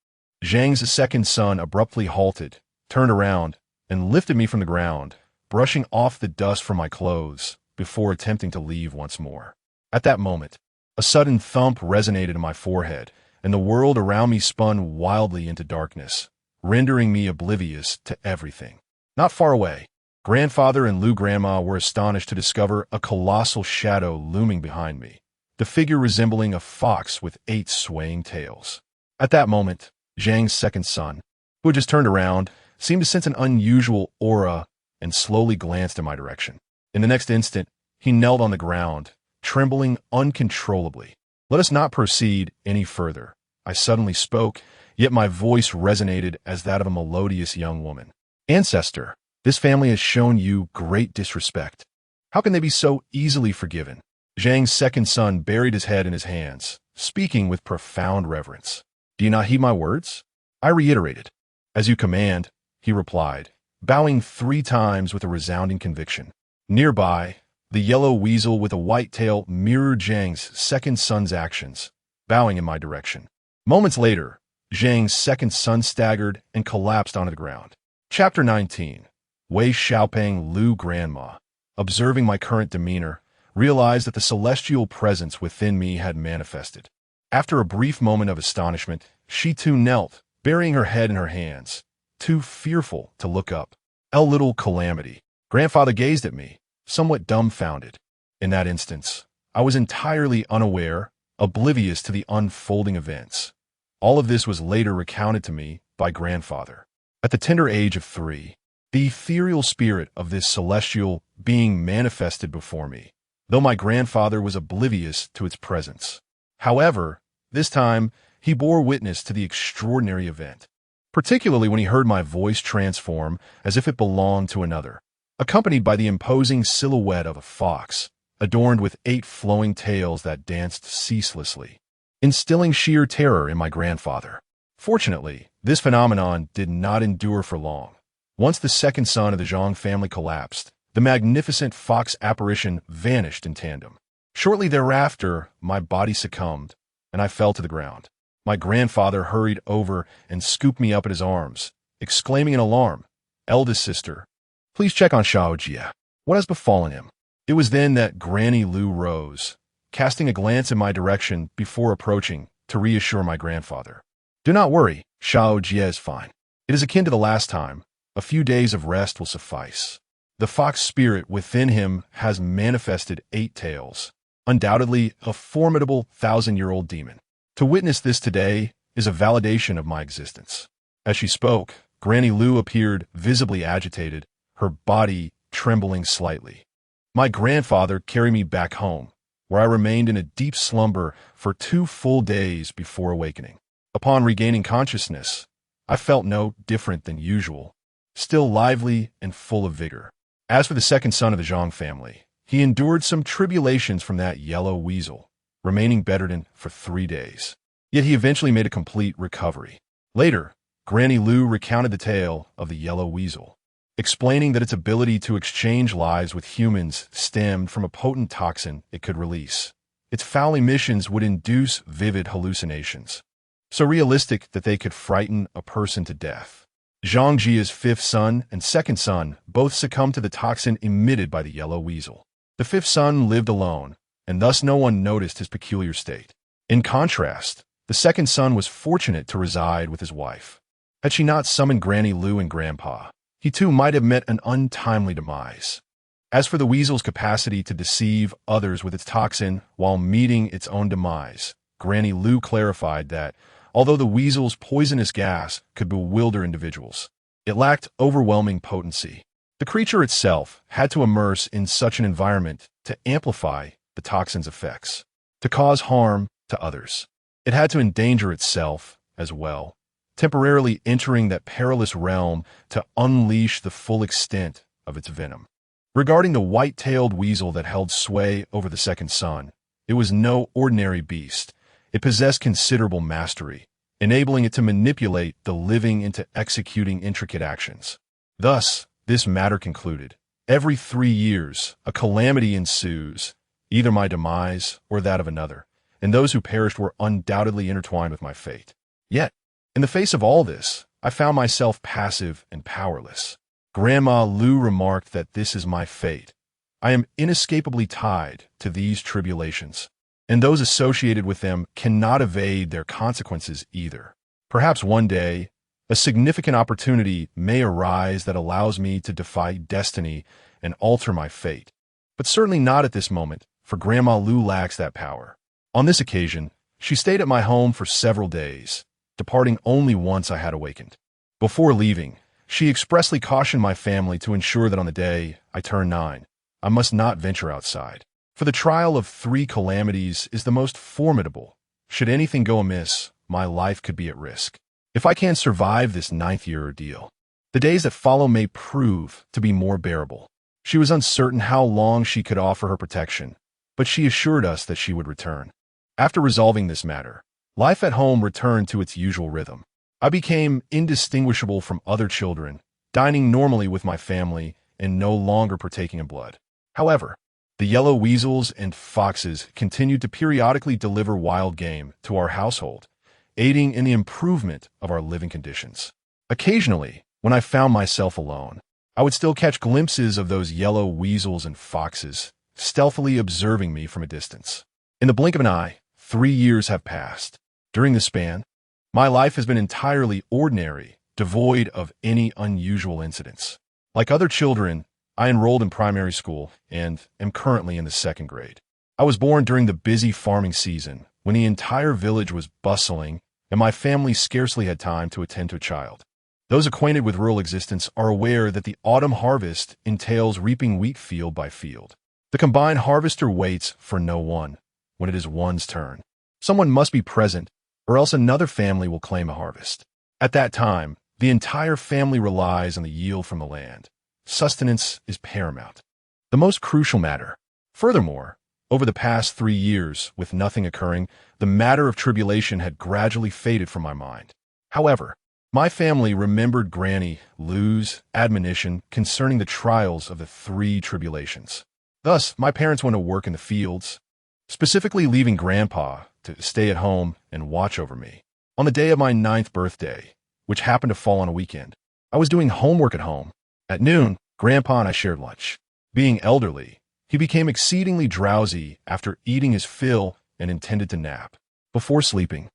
Zhang's second son abruptly halted, turned around, and lifted me from the ground, brushing off the dust from my clothes before attempting to leave once more. At that moment, a sudden thump resonated in my forehead, and the world around me spun wildly into darkness, rendering me oblivious to everything. Not far away, Grandfather and Lu Grandma were astonished to discover a colossal shadow looming behind me, the figure resembling a fox with 8 swaying tails. At that moment, Zhang's second son, who had just turned around, seemed to sense an unusual aura and slowly glanced in my direction. In the next instant, he knelt on the ground, trembling uncontrollably. Let us not proceed any further, I suddenly spoke, yet my voice resonated as that of a melodious young woman. Ancestor, this family has shown you great disrespect. How can they be so easily forgiven? Zhang's second son buried his head in his hands, speaking with profound reverence. Do you not heed my words? I reiterated. As you command, he replied, bowing 3 times with a resounding conviction. Nearby, the yellow weasel with a white tail mirrored Zhang's second son's actions, bowing in my direction. Moments later, Zhang's second son staggered and collapsed onto the ground. Chapter 19. Wei Xiaopeng Lu Grandma, observing my current demeanor, realized that the celestial presence within me had manifested. After a brief moment of astonishment, she too knelt, burying her head in her hands, too fearful to look up. Little Calamity. Grandfather gazed at me, somewhat dumbfounded. In that instance, I was entirely unaware, oblivious to the unfolding events. All of this was later recounted to me by Grandfather. At the tender age of 3, the ethereal spirit of this celestial being manifested before me, though my grandfather was oblivious to its presence. However, this time, he bore witness to the extraordinary event, particularly when he heard my voice transform as if it belonged to another, accompanied by the imposing silhouette of a fox, adorned with 8 flowing tails that danced ceaselessly, instilling sheer terror in my grandfather. Fortunately, this phenomenon did not endure for long. Once the second son of the Zhang family collapsed, the magnificent fox apparition vanished in tandem. Shortly thereafter, my body succumbed, and I fell to the ground. My grandfather hurried over and scooped me up in his arms, exclaiming in alarm, "Eldest sister, please check on Xiaojia. What has befallen him?" It was then that Granny Lu rose, casting a glance in my direction before approaching to reassure my grandfather. "Do not worry, Xiaojia is fine. It is akin to the last time. A few days of rest will suffice. The fox spirit within him has manifested 8 tails, undoubtedly a formidable 1,000-year-old demon. To witness this today is a validation of my existence." As she spoke, Granny Lu appeared visibly agitated, her body trembling slightly. My grandfather carried me back home, where I remained in a deep slumber for 2 full days before awakening. Upon regaining consciousness, I felt no different than usual, still lively and full of vigor. As for the second son of the Zhang family, he endured some tribulations from that yellow weasel, remaining bedridden for 3 days. Yet he eventually made a complete recovery. Later, Granny Lu recounted the tale of the yellow weasel, explaining that its ability to exchange lives with humans stemmed from a potent toxin it could release. Its foul emissions would induce vivid hallucinations, so realistic that they could frighten a person to death. Zhang Jia's 5th son and 2nd son both succumbed to the toxin emitted by the yellow weasel. The 5th son lived alone, and thus no one noticed his peculiar state. In contrast, the 2nd son was fortunate to reside with his wife. Had she not summoned Granny Lu and Grandpa, he too might have met an untimely demise. As for the weasel's capacity to deceive others with its toxin while meeting its own demise, Granny Lu clarified that, although the weasel's poisonous gas could bewilder individuals, it lacked overwhelming potency. The creature itself had to immerse in such an environment to amplify the toxin's effects, to cause harm to others. It had to endanger itself as well, temporarily entering that perilous realm to unleash the full extent of its venom. Regarding the white-tailed weasel that held sway over the 2nd son, it was no ordinary beast. It possessed considerable mastery, enabling it to manipulate the living into executing intricate actions. Thus, this matter concluded. Every 3 years, a calamity ensues, either my demise or that of another, and those who perished were undoubtedly intertwined with my fate. Yet, in the face of all this, I found myself passive and powerless. Grandma Lu remarked that this is my fate. I am inescapably tied to these tribulations, and those associated with them cannot evade their consequences either. Perhaps one day, a significant opportunity may arise that allows me to defy destiny and alter my fate, but certainly not at this moment, for Grandma Lu lacks that power. On this occasion, she stayed at my home for several days, departing only once I had awakened. Before leaving, she expressly cautioned my family to ensure that on the day I turned 9, I must not venture outside. For the trial of 3 calamities is the most formidable. Should anything go amiss, my life could be at risk. If I can survive this 9th-year ordeal, the days that follow may prove to be more bearable. She was uncertain how long she could offer her protection, but she assured us that she would return. After resolving this matter, life at home returned to its usual rhythm. I became indistinguishable from other children, dining normally with my family and no longer partaking in blood. However, the yellow weasels and foxes continued to periodically deliver wild game to our household, aiding in the improvement of our living conditions. Occasionally, when I found myself alone, I would still catch glimpses of those yellow weasels and foxes, stealthily observing me from a distance. In the blink of an eye, 3 years have passed. During this span, my life has been entirely ordinary, devoid of any unusual incidents. Like other children, I enrolled in primary school and am currently in the 2nd grade. I was born during the busy farming season, when the entire village was bustling and my family scarcely had time to attend to a child. Those acquainted with rural existence are aware that the autumn harvest entails reaping wheat field by field. The combined harvester waits for no one when it is one's turn. Someone must be present, or else another family will claim a harvest. At that time, the entire family relies on the yield from the land. Sustenance is paramount, the most crucial matter. Furthermore, over the past 3 years, with nothing occurring, the matter of tribulation had gradually faded from my mind. However, my family remembered Granny Lu's admonition concerning the trials of the 3 tribulations. Thus, my parents went to work in the fields, specifically leaving Grandpa to stay at home and watch over me. On the day of my 9th birthday, which happened to fall on a weekend, I was doing homework at home. At noon, Grandpa and I shared lunch. Being elderly, he became exceedingly drowsy after eating his fill and intended to nap. Before sleeping,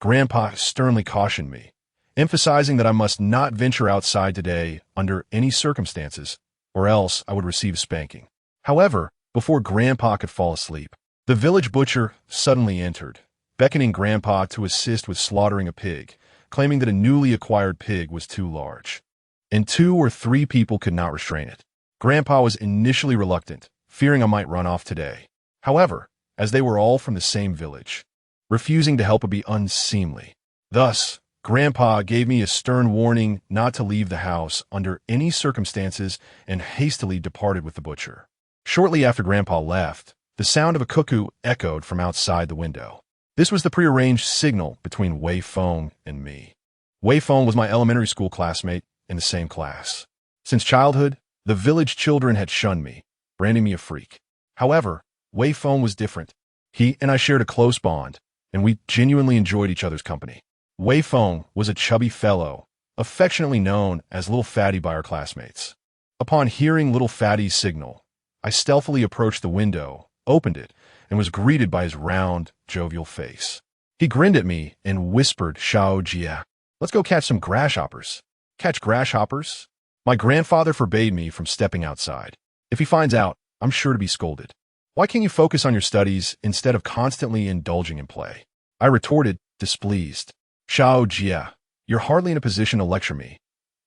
Grandpa sternly cautioned me, emphasizing that I must not venture outside today under any circumstances, or else I would receive a spanking. However, before Grandpa could fall asleep, the village butcher suddenly entered, beckoning Grandpa to assist with slaughtering a pig, claiming that a newly acquired pig was too large, and 2 or 3 people could not restrain it. Grandpa was initially reluctant, fearing I might run off today. However, as they were all from the same village, refusing to help would be unseemly. Thus, Grandpa gave me a stern warning not to leave the house under any circumstances and hastily departed with the butcher. Shortly after Grandpa left, the sound of a cuckoo echoed from outside the window. This was the prearranged signal between Wei Feng and me. Wei Feng was my elementary school classmate in the same class. Since childhood, the village children had shunned me, branding me a freak. However, Wei Feng was different. He and I shared a close bond, and we genuinely enjoyed each other's company. Wei Feng was a chubby fellow, affectionately known as Little Fatty by our classmates. Upon hearing Little Fatty's signal, I stealthily approached the window, opened it, and was greeted by his round, jovial face. He grinned at me and whispered, "Xiao Jia, let's go catch some grasshoppers." Catch grasshoppers? My grandfather forbade me from stepping outside. If he finds out, I'm sure to be scolded. Why can't you focus on your studies instead of constantly indulging in play? I retorted, displeased. "Xiao Jia, you're hardly in a position to lecture me,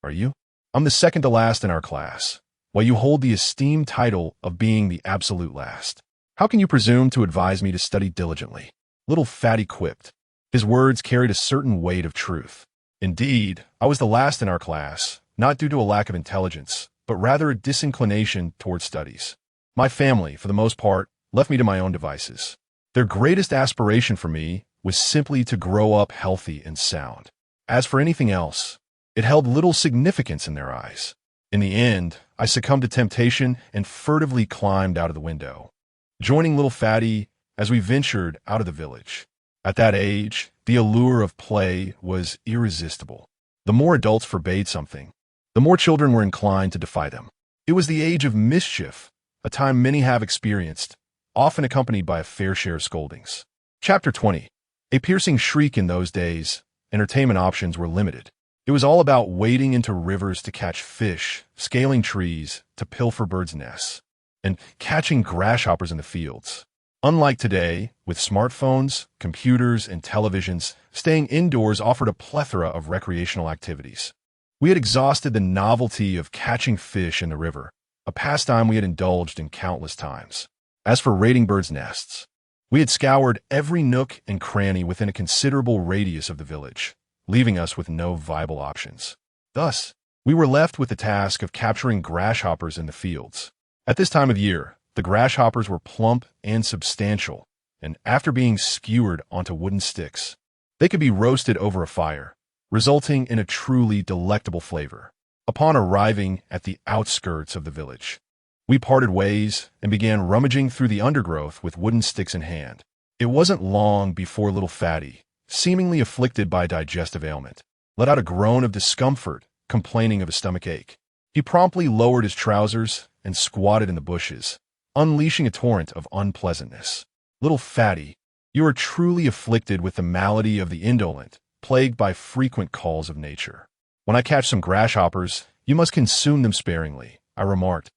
are you? I'm the second to last in our class, while you hold the esteemed title of being the absolute last. How can you presume to advise me to study diligently?" Little Fatty quipped. His words carried a certain weight of truth. Indeed, I was the last in our class, not due to a lack of intelligence, but rather a disinclination toward studies. My family, for the most part, left me to my own devices. Their greatest aspiration for me was simply to grow up healthy and sound. As for anything else, it held little significance in their eyes. In the end, I succumbed to temptation and furtively climbed out of the window, joining Little Fatty as we ventured out of the village. At that age, the allure of play was irresistible. The more adults forbade something, the more children were inclined to defy them. It was the age of mischief, a time many have experienced, often accompanied by a fair share of scoldings. Chapter 20. A piercing shriek. In those days, entertainment options were limited. It was all about wading into rivers to catch fish, scaling trees to pilfer birds' nests, and catching grasshoppers in the fields. Unlike today, with smartphones, computers, and televisions, staying indoors offered a plethora of recreational activities. We had exhausted the novelty of catching fish in the river, a pastime we had indulged in countless times. As for raiding birds' nests, we had scoured every nook and cranny within a considerable radius of the village, leaving us with no viable options. Thus, we were left with the task of capturing grasshoppers in the fields. At this time of year, the grasshoppers were plump and substantial, and after being skewered onto wooden sticks, they could be roasted over a fire, resulting in a truly delectable flavor. Upon arriving at the outskirts of the village, we parted ways and began rummaging through the undergrowth with wooden sticks in hand. It wasn't long before Little Fatty, seemingly afflicted by a digestive ailment, let out a groan of discomfort, complaining of a stomach ache. He promptly lowered his trousers and squatted in the bushes, unleashing a torrent of unpleasantness. "Little Fatty, you are truly afflicted with the malady of the indolent, plagued by frequent calls of nature. When I catch some grasshoppers, you must consume them sparingly," I remarked,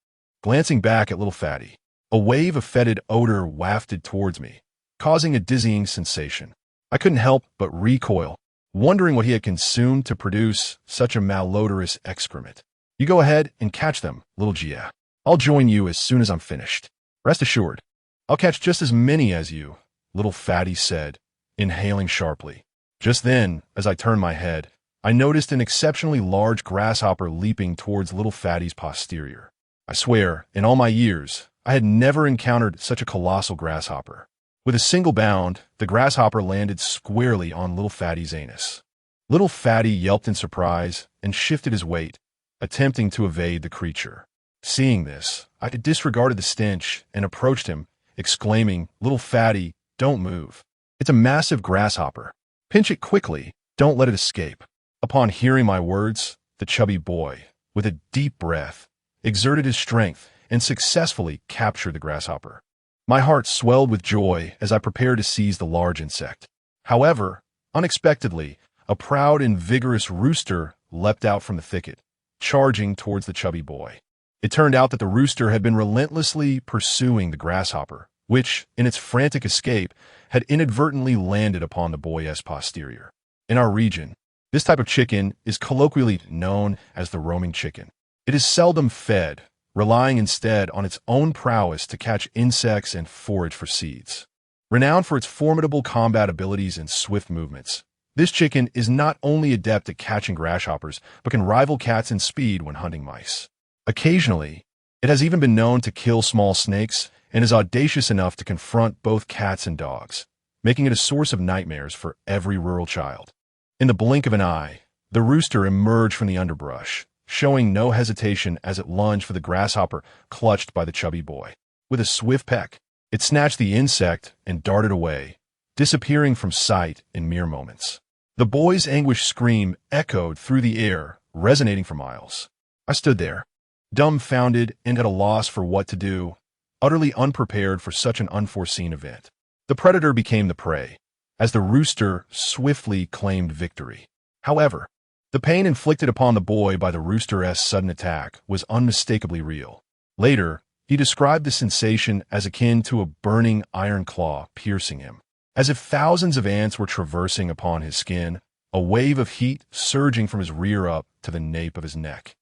glancing back at Little Fatty. A wave of fetid odor wafted towards me, causing a dizzying sensation. I couldn't help but recoil, wondering what he had consumed to produce such a malodorous excrement. "You go ahead and catch them, Little Gia. I'll join you as soon as I'm finished. Rest assured, I'll catch just as many as you," Little Fatty said, inhaling sharply. Just then, as I turned my head, I noticed an exceptionally large grasshopper leaping towards Little Fatty's posterior. I swear, in all my years, I had never encountered such a colossal grasshopper. With a single bound, the grasshopper landed squarely on Little Fatty's anus. Little Fatty yelped in surprise and shifted his weight, attempting to evade the creature. Seeing this, I disregarded the stench and approached him, exclaiming, "Little Fatty, don't move. It's a massive grasshopper. Pinch it quickly, Don't let it escape. Upon hearing my words, the chubby boy, with a deep breath, exerted his strength and successfully captured the grasshopper. My heart swelled with joy as I prepared to seize the large insect. However, unexpectedly, a proud and vigorous rooster leapt out from the thicket, charging towards the chubby boy. It turned out that the rooster had been relentlessly pursuing the grasshopper, which, in its frantic escape, had inadvertently landed upon the boy's posterior. In our region, this type of chicken is colloquially known as the roaming chicken. It is seldom fed, relying instead on its own prowess to catch insects and forage for seeds. Renowned for its formidable combat abilities and swift movements, this chicken is not only adept at catching grasshoppers, but can rival cats in speed when hunting mice. Occasionally, it has even been known to kill small snakes and is audacious enough to confront both cats and dogs, making it a source of nightmares for every rural child. In the blink of an eye, the rooster emerged from the underbrush, showing no hesitation as it lunged for the grasshopper clutched by the chubby boy. With a swift peck, it snatched the insect and darted away, disappearing from sight in mere moments. The boy's anguished scream echoed through the air, resonating for miles. I stood there, dumbfounded and at a loss for what to do, utterly unprepared for such an unforeseen event. The predator became the prey, as the rooster swiftly claimed victory. However, the pain inflicted upon the boy by the rooster's sudden attack was unmistakably real. Later, he described the sensation as akin to a burning iron claw piercing him. As if thousands of ants were traversing upon his skin, a wave of heat surging from his rear up to the nape of his neck.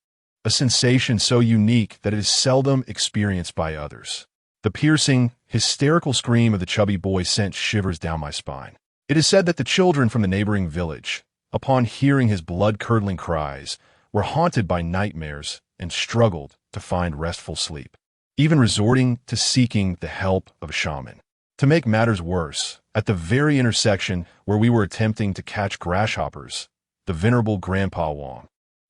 A sensation so unique that it is seldom experienced by others. The piercing, hysterical scream of the chubby boy sent shivers down my spine. It is said that the children from the neighboring village, upon hearing his blood-curdling cries, were haunted by nightmares and struggled to find restful sleep, even resorting to seeking the help of a shaman. To make matters worse, at the very intersection where we were attempting to catch grasshoppers, the venerable Grandpa Wong,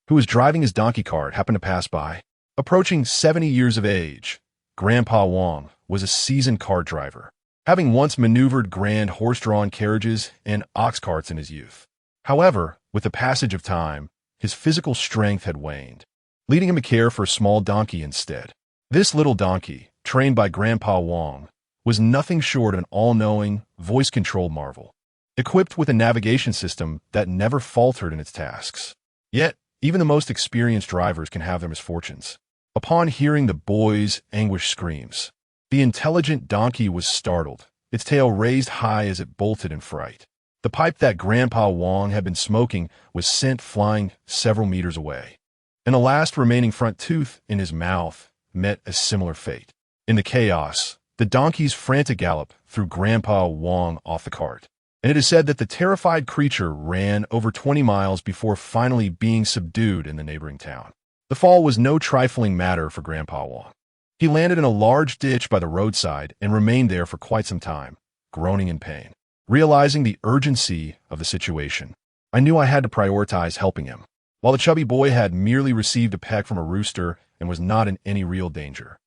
who was driving his donkey cart, happened to pass by. Approaching 70 years of age, Grandpa Wong was a seasoned cart driver, having once maneuvered grand horse-drawn carriages and ox carts in his youth. However, with the passage of time, his physical strength had waned, leading him to care for a small donkey instead. This little donkey, trained by Grandpa Wong, was nothing short of an all-knowing, voice-controlled marvel, equipped with a navigation system that never faltered in its tasks. Yet, even the most experienced drivers can have their misfortunes. Upon hearing the boy's anguished screams, the intelligent donkey was startled, its tail raised high as it bolted in fright. The pipe that Grandpa Wong had been smoking was sent flying several meters away, and the last remaining front tooth in his mouth met a similar fate. In the chaos, the donkey's frantic gallop threw Grandpa Wong off the cart, and it is said that the terrified creature ran over 20 miles before finally being subdued in the neighboring town. The fall was no trifling matter for Grandpa Wong. He landed in a large ditch by the roadside and remained there for quite some time, groaning in pain. Realizing the urgency of the situation, I knew I had to prioritize helping him, while the chubby boy had merely received a peck from a rooster and was not in any real danger.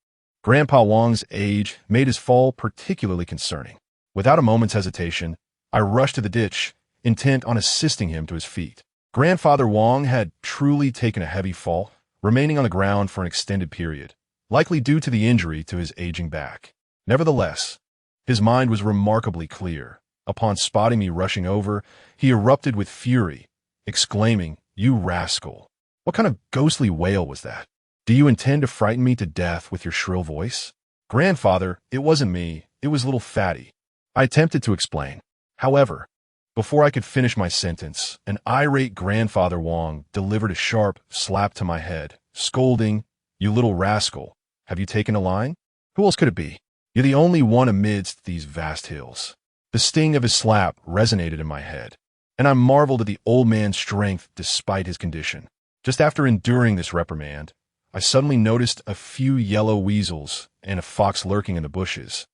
Grandpa Wong's age made his fall particularly concerning. Without a moment's hesitation, I rushed to the ditch, intent on assisting him to his feet. Grandfather Wong had truly taken a heavy fall, remaining on the ground for an extended period, likely due to the injury to his aging back. Nevertheless, his mind was remarkably clear. Upon spotting me rushing over, he erupted with fury, exclaiming, "You rascal! What kind of ghostly wail was that? Do you intend to frighten me to death with your shrill voice?" "Grandfather, it wasn't me, it was little Fatty," I attempted to explain. However, before I could finish my sentence, an irate Grandfather Wong delivered a sharp slap to my head, scolding, "You little rascal, have you taken a line? Who else could it be? You're the only one amidst these vast hills." The sting of his slap resonated in my head, and I marveled at the old man's strength despite his condition. Just after enduring this reprimand, I suddenly noticed a few yellow weasels and a fox lurking in the bushes.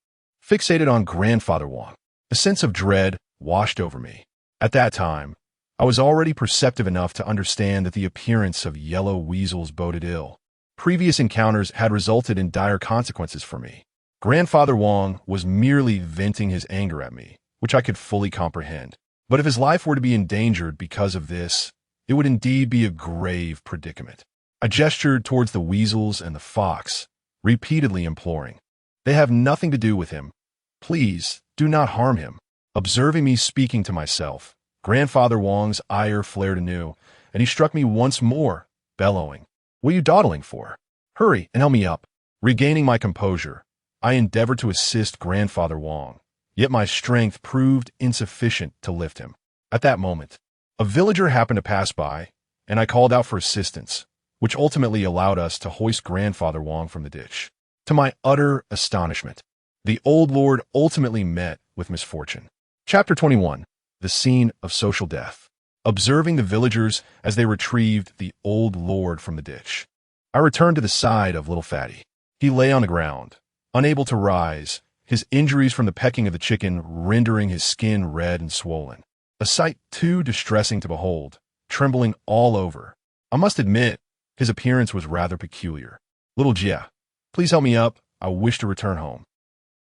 Fixated on Grandfather Wong, a sense of dread washed over me. At that time, I was already perceptive enough to understand that the appearance of yellow weasels boded ill. Previous encounters had resulted in dire consequences for me. Grandfather Wong was merely venting his anger at me, which I could fully comprehend. But if his life were to be endangered because of this, it would indeed be a grave predicament. I gestured towards the weasels and the fox, repeatedly imploring, "They have nothing to do with him. Please, do not harm him." Observing me speaking to myself, Grandfather Wong's ire flared anew, and he struck me once more, bellowing, "What are you dawdling for? Hurry and help me up." Regaining my composure, I endeavored to assist Grandfather Wong, yet my strength proved insufficient to lift him. At that moment, a villager happened to pass by, and I called out for assistance, which ultimately allowed us to hoist Grandfather Wong from the ditch. To my utter astonishment, the old lord ultimately met with misfortune. Chapter 21. The Scene of Social Death. Observing the villagers as they retrieved the old lord from the ditch, I returned to the side of little Fatty. He lay on the ground, unable to rise, his injuries from the pecking of the chicken rendering his skin red and swollen. A sight too distressing to behold, trembling all over. I must admit, his appearance was rather peculiar. "Little Jia, please help me up. I wish to return home."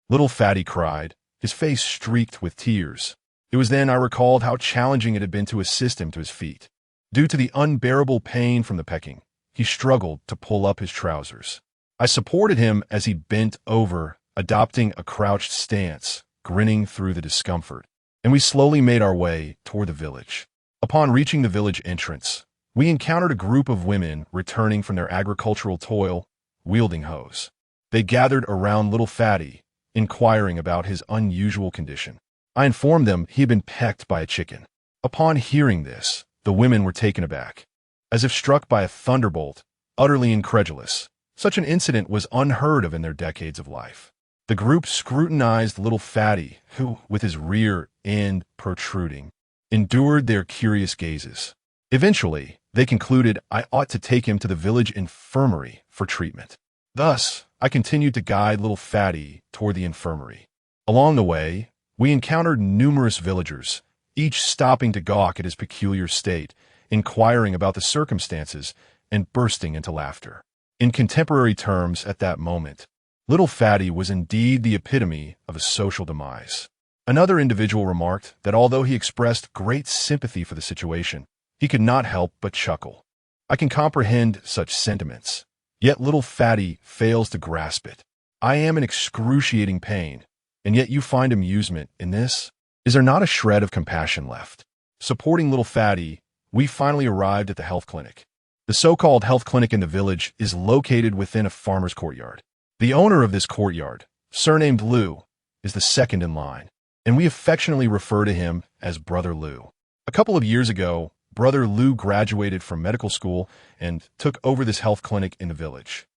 Little Fatty cried, his face streaked with tears. It was then I recalled how challenging it had been to assist him to his feet. Due to the unbearable pain from the pecking, he struggled to pull up his trousers. I supported him as he bent over, adopting a crouched stance, grinning through the discomfort, and we slowly made our way toward the village. Upon reaching the village entrance, we encountered a group of women returning from their agricultural toil, wielding hoes. They gathered around little Fatty, inquiring about his unusual condition. I informed them he had been pecked by a chicken. Upon hearing this, the women were taken aback. As if struck by a thunderbolt, utterly incredulous, such an incident was unheard of in their decades of life. The group scrutinized little Fatty, who, with his rear end protruding, endured their curious gazes. Eventually, they concluded I ought to take him to the village infirmary for treatment. Thus, I continued to guide little Fatty toward the infirmary. Along the way, we encountered numerous villagers, each stopping to gawk at his peculiar state, inquiring about the circumstances, and bursting into laughter. In contemporary terms at that moment, little Fatty was indeed the epitome of a social demise. Another individual remarked that although he expressed great sympathy for the situation, he could not help but chuckle. I can comprehend such sentiments, yet little Fatty fails to grasp it. I am in excruciating pain, and yet you find amusement in this? Is there not a shred of compassion left? Supporting little Fatty, we finally arrived at the health clinic. The so-called health clinic in the village is located within a farmer's courtyard. The owner of this courtyard, surnamed Lu, is the second in line, and we affectionately refer to him as Brother Lu. A couple of years ago, Brother Lu graduated from medical school and took over this health clinic in the village.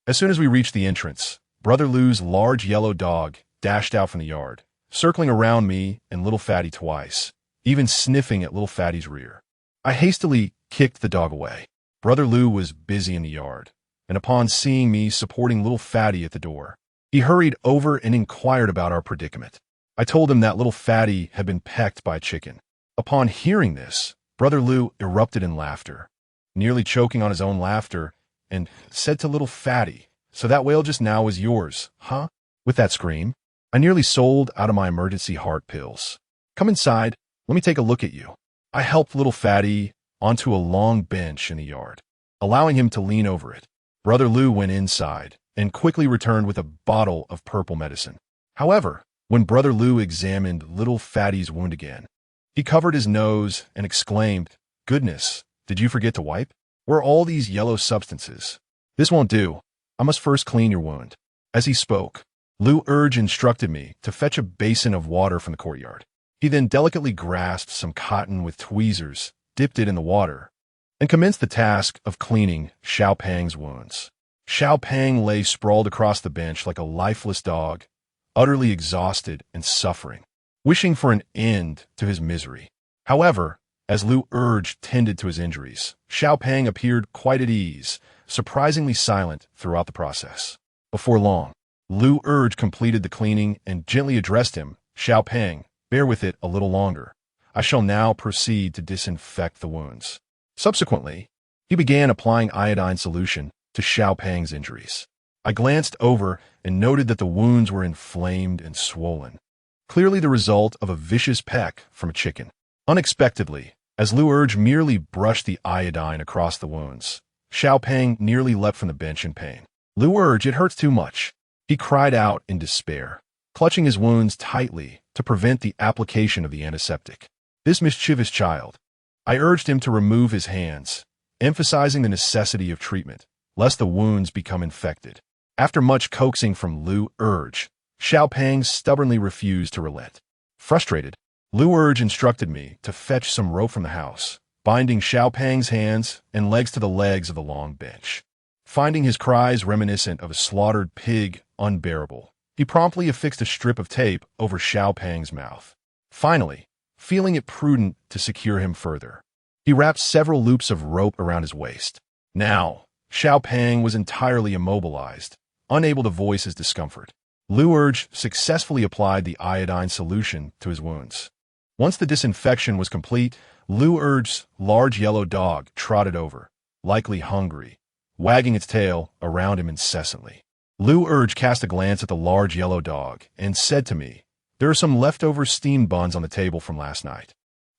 As soon as we reached the entrance, Brother Lu's large yellow dog dashed out from the yard, circling around me and little Fatty twice, even sniffing at little Fatty's rear. I hastily kicked the dog away. Brother Lu was busy in the yard, and upon seeing me supporting little Fatty at the door, he hurried over and inquired about our predicament. I told him that little Fatty had been pecked by a chicken. Upon hearing this, Brother Lu erupted in laughter, nearly choking on his own laughter, and said to little Fatty, "So that whale just now was yours, huh?" With that scream, I nearly sold out of my emergency heart pills. "Come inside, let me take a look at you." I helped little Fatty onto a long bench in the yard, allowing him to lean over it. Brother Lu went inside and quickly returned with a bottle of purple medicine. However, when Brother Lu examined little Fatty's wound again, he covered his nose and exclaimed, "Goodness, did you forget to wipe? Where are all these yellow substances? This won't do. I must first clean your wound." As he spoke, Lu instructed me to fetch a basin of water from the courtyard. He then delicately grasped some cotton with tweezers, dipped it in the water, and commenced the task of cleaning Xiao Pang's wounds. Xiao Pang lay sprawled across the bench like a lifeless dog, utterly exhausted and suffering, wishing for an end to his misery. However, as Lu tended to his injuries, Xiao Pang appeared quite at ease, surprisingly silent throughout the process. Before long, Lu completed the cleaning and gently addressed him, "Xiao Pang, bear with it a little longer. I shall now proceed to disinfect the wounds." Subsequently, he began applying iodine solution to Xiao Pang's injuries. I glanced over and noted that the wounds were inflamed and swollen, clearly the result of a vicious peck from a chicken. Unexpectedly, as Lu Urge merely brushed the iodine across the wounds, Xiao Peng nearly leapt from the bench in pain. Lu Urge, it hurts too much. He cried out in despair, clutching his wounds tightly to prevent the application of the antiseptic. This mischievous child. I urged him to remove his hands, emphasizing the necessity of treatment, lest the wounds become infected. After much coaxing from Lu Urge, Xiao Peng stubbornly refused to relent. Frustrated, Lu Urge instructed me to fetch some rope from the house, binding Xiao Peng's hands and legs to the legs of the long bench. Finding his cries reminiscent of a slaughtered pig unbearable, he promptly affixed a strip of tape over Xiao Peng's mouth. Finally, feeling it prudent to secure him further, he wrapped several loops of rope around his waist. Now, Xiao Peng was entirely immobilized, unable to voice his discomfort. Lu Urge successfully applied the iodine solution to his wounds. Once the disinfection was complete, Lu Urge's large yellow dog trotted over, likely hungry, wagging its tail around him incessantly. Lu Urge cast a glance at the large yellow dog and said to me, "There are some leftover steamed buns on the table from last night.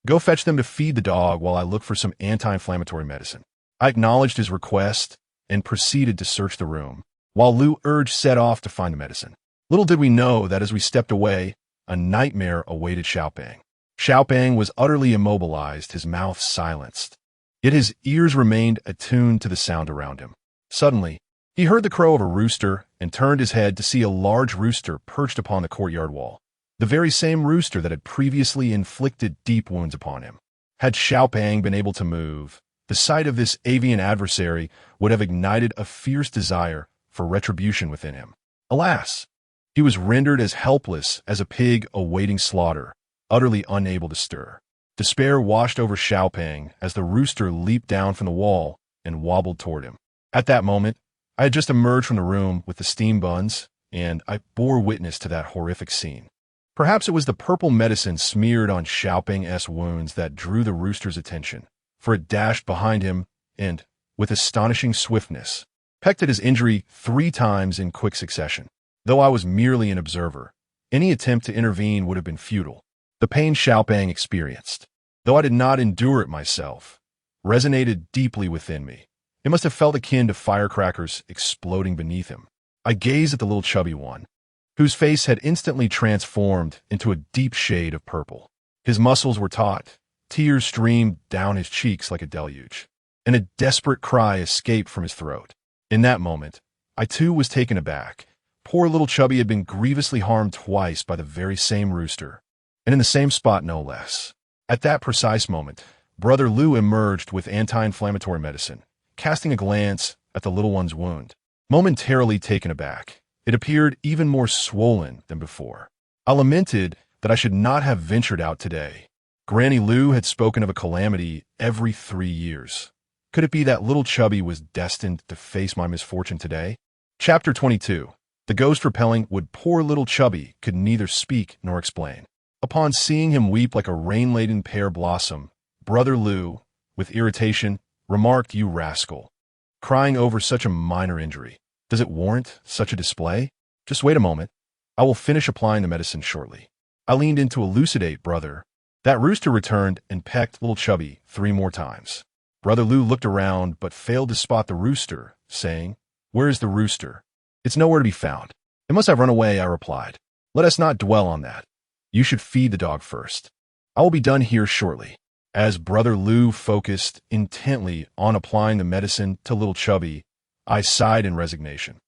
Go fetch them to feed the dog while I look for some anti-inflammatory medicine." I acknowledged his request and proceeded to search the room, while Lu Urge set off to find the medicine. Little did we know that as we stepped away, a nightmare awaited Xiao Peng. Xiao Peng was utterly immobilized, his mouth silenced. Yet his ears remained attuned to the sound around him. Suddenly, he heard the crow of a rooster and turned his head to see a large rooster perched upon the courtyard wall, the very same rooster that had previously inflicted deep wounds upon him. Had Xiao Peng been able to move, the sight of this avian adversary would have ignited a fierce desire for retribution within him. Alas! He was rendered as helpless as a pig awaiting slaughter, utterly unable to stir. Despair washed over Xiao Peng as the rooster leaped down from the wall and wobbled toward him. At that moment, I had just emerged from the room with the steam buns, and I bore witness to that horrific scene. Perhaps it was the purple medicine smeared on Xiao Peng's wounds that drew the rooster's attention, for it dashed behind him and, with astonishing swiftness, pecked at his injury 3 times in quick succession. Though I was merely an observer, any attempt to intervene would have been futile. The pain Xiao Peng experienced, though I did not endure it myself, resonated deeply within me. It must have felt akin to firecrackers exploding beneath him. I gazed at the little chubby one, whose face had instantly transformed into a deep shade of purple. His muscles were taut, tears streamed down his cheeks like a deluge, and a desperate cry escaped from his throat. In that moment, I too was taken aback. Poor little Chubby had been grievously harmed twice by the very same rooster, and in the same spot no less. At that precise moment, Brother Lu emerged with anti-inflammatory medicine, casting a glance at the little one's wound. Momentarily taken aback, it appeared even more swollen than before. I lamented that I should not have ventured out today. Granny Lu had spoken of a calamity every 3 years. Could it be that little Chubby was destined to face my misfortune today? Chapter 22. The ghost repelling would poor little Chubby could neither speak nor explain. Upon seeing him weep like a rain-laden pear blossom, Brother Lu, with irritation, remarked, "You rascal. Crying over such a minor injury. Does it warrant such a display? Just wait a moment. I will finish applying the medicine shortly." I leaned in to elucidate, "Brother." That rooster returned and pecked little Chubby 3 more times. Brother Lu looked around but failed to spot the rooster, saying, "Where is the rooster?" "It's nowhere to be found. It must have run away," I replied. "Let us not dwell on that. You should feed the dog first. I will be done here shortly." As Brother Lu focused intently on applying the medicine to little Chubby, I sighed in resignation,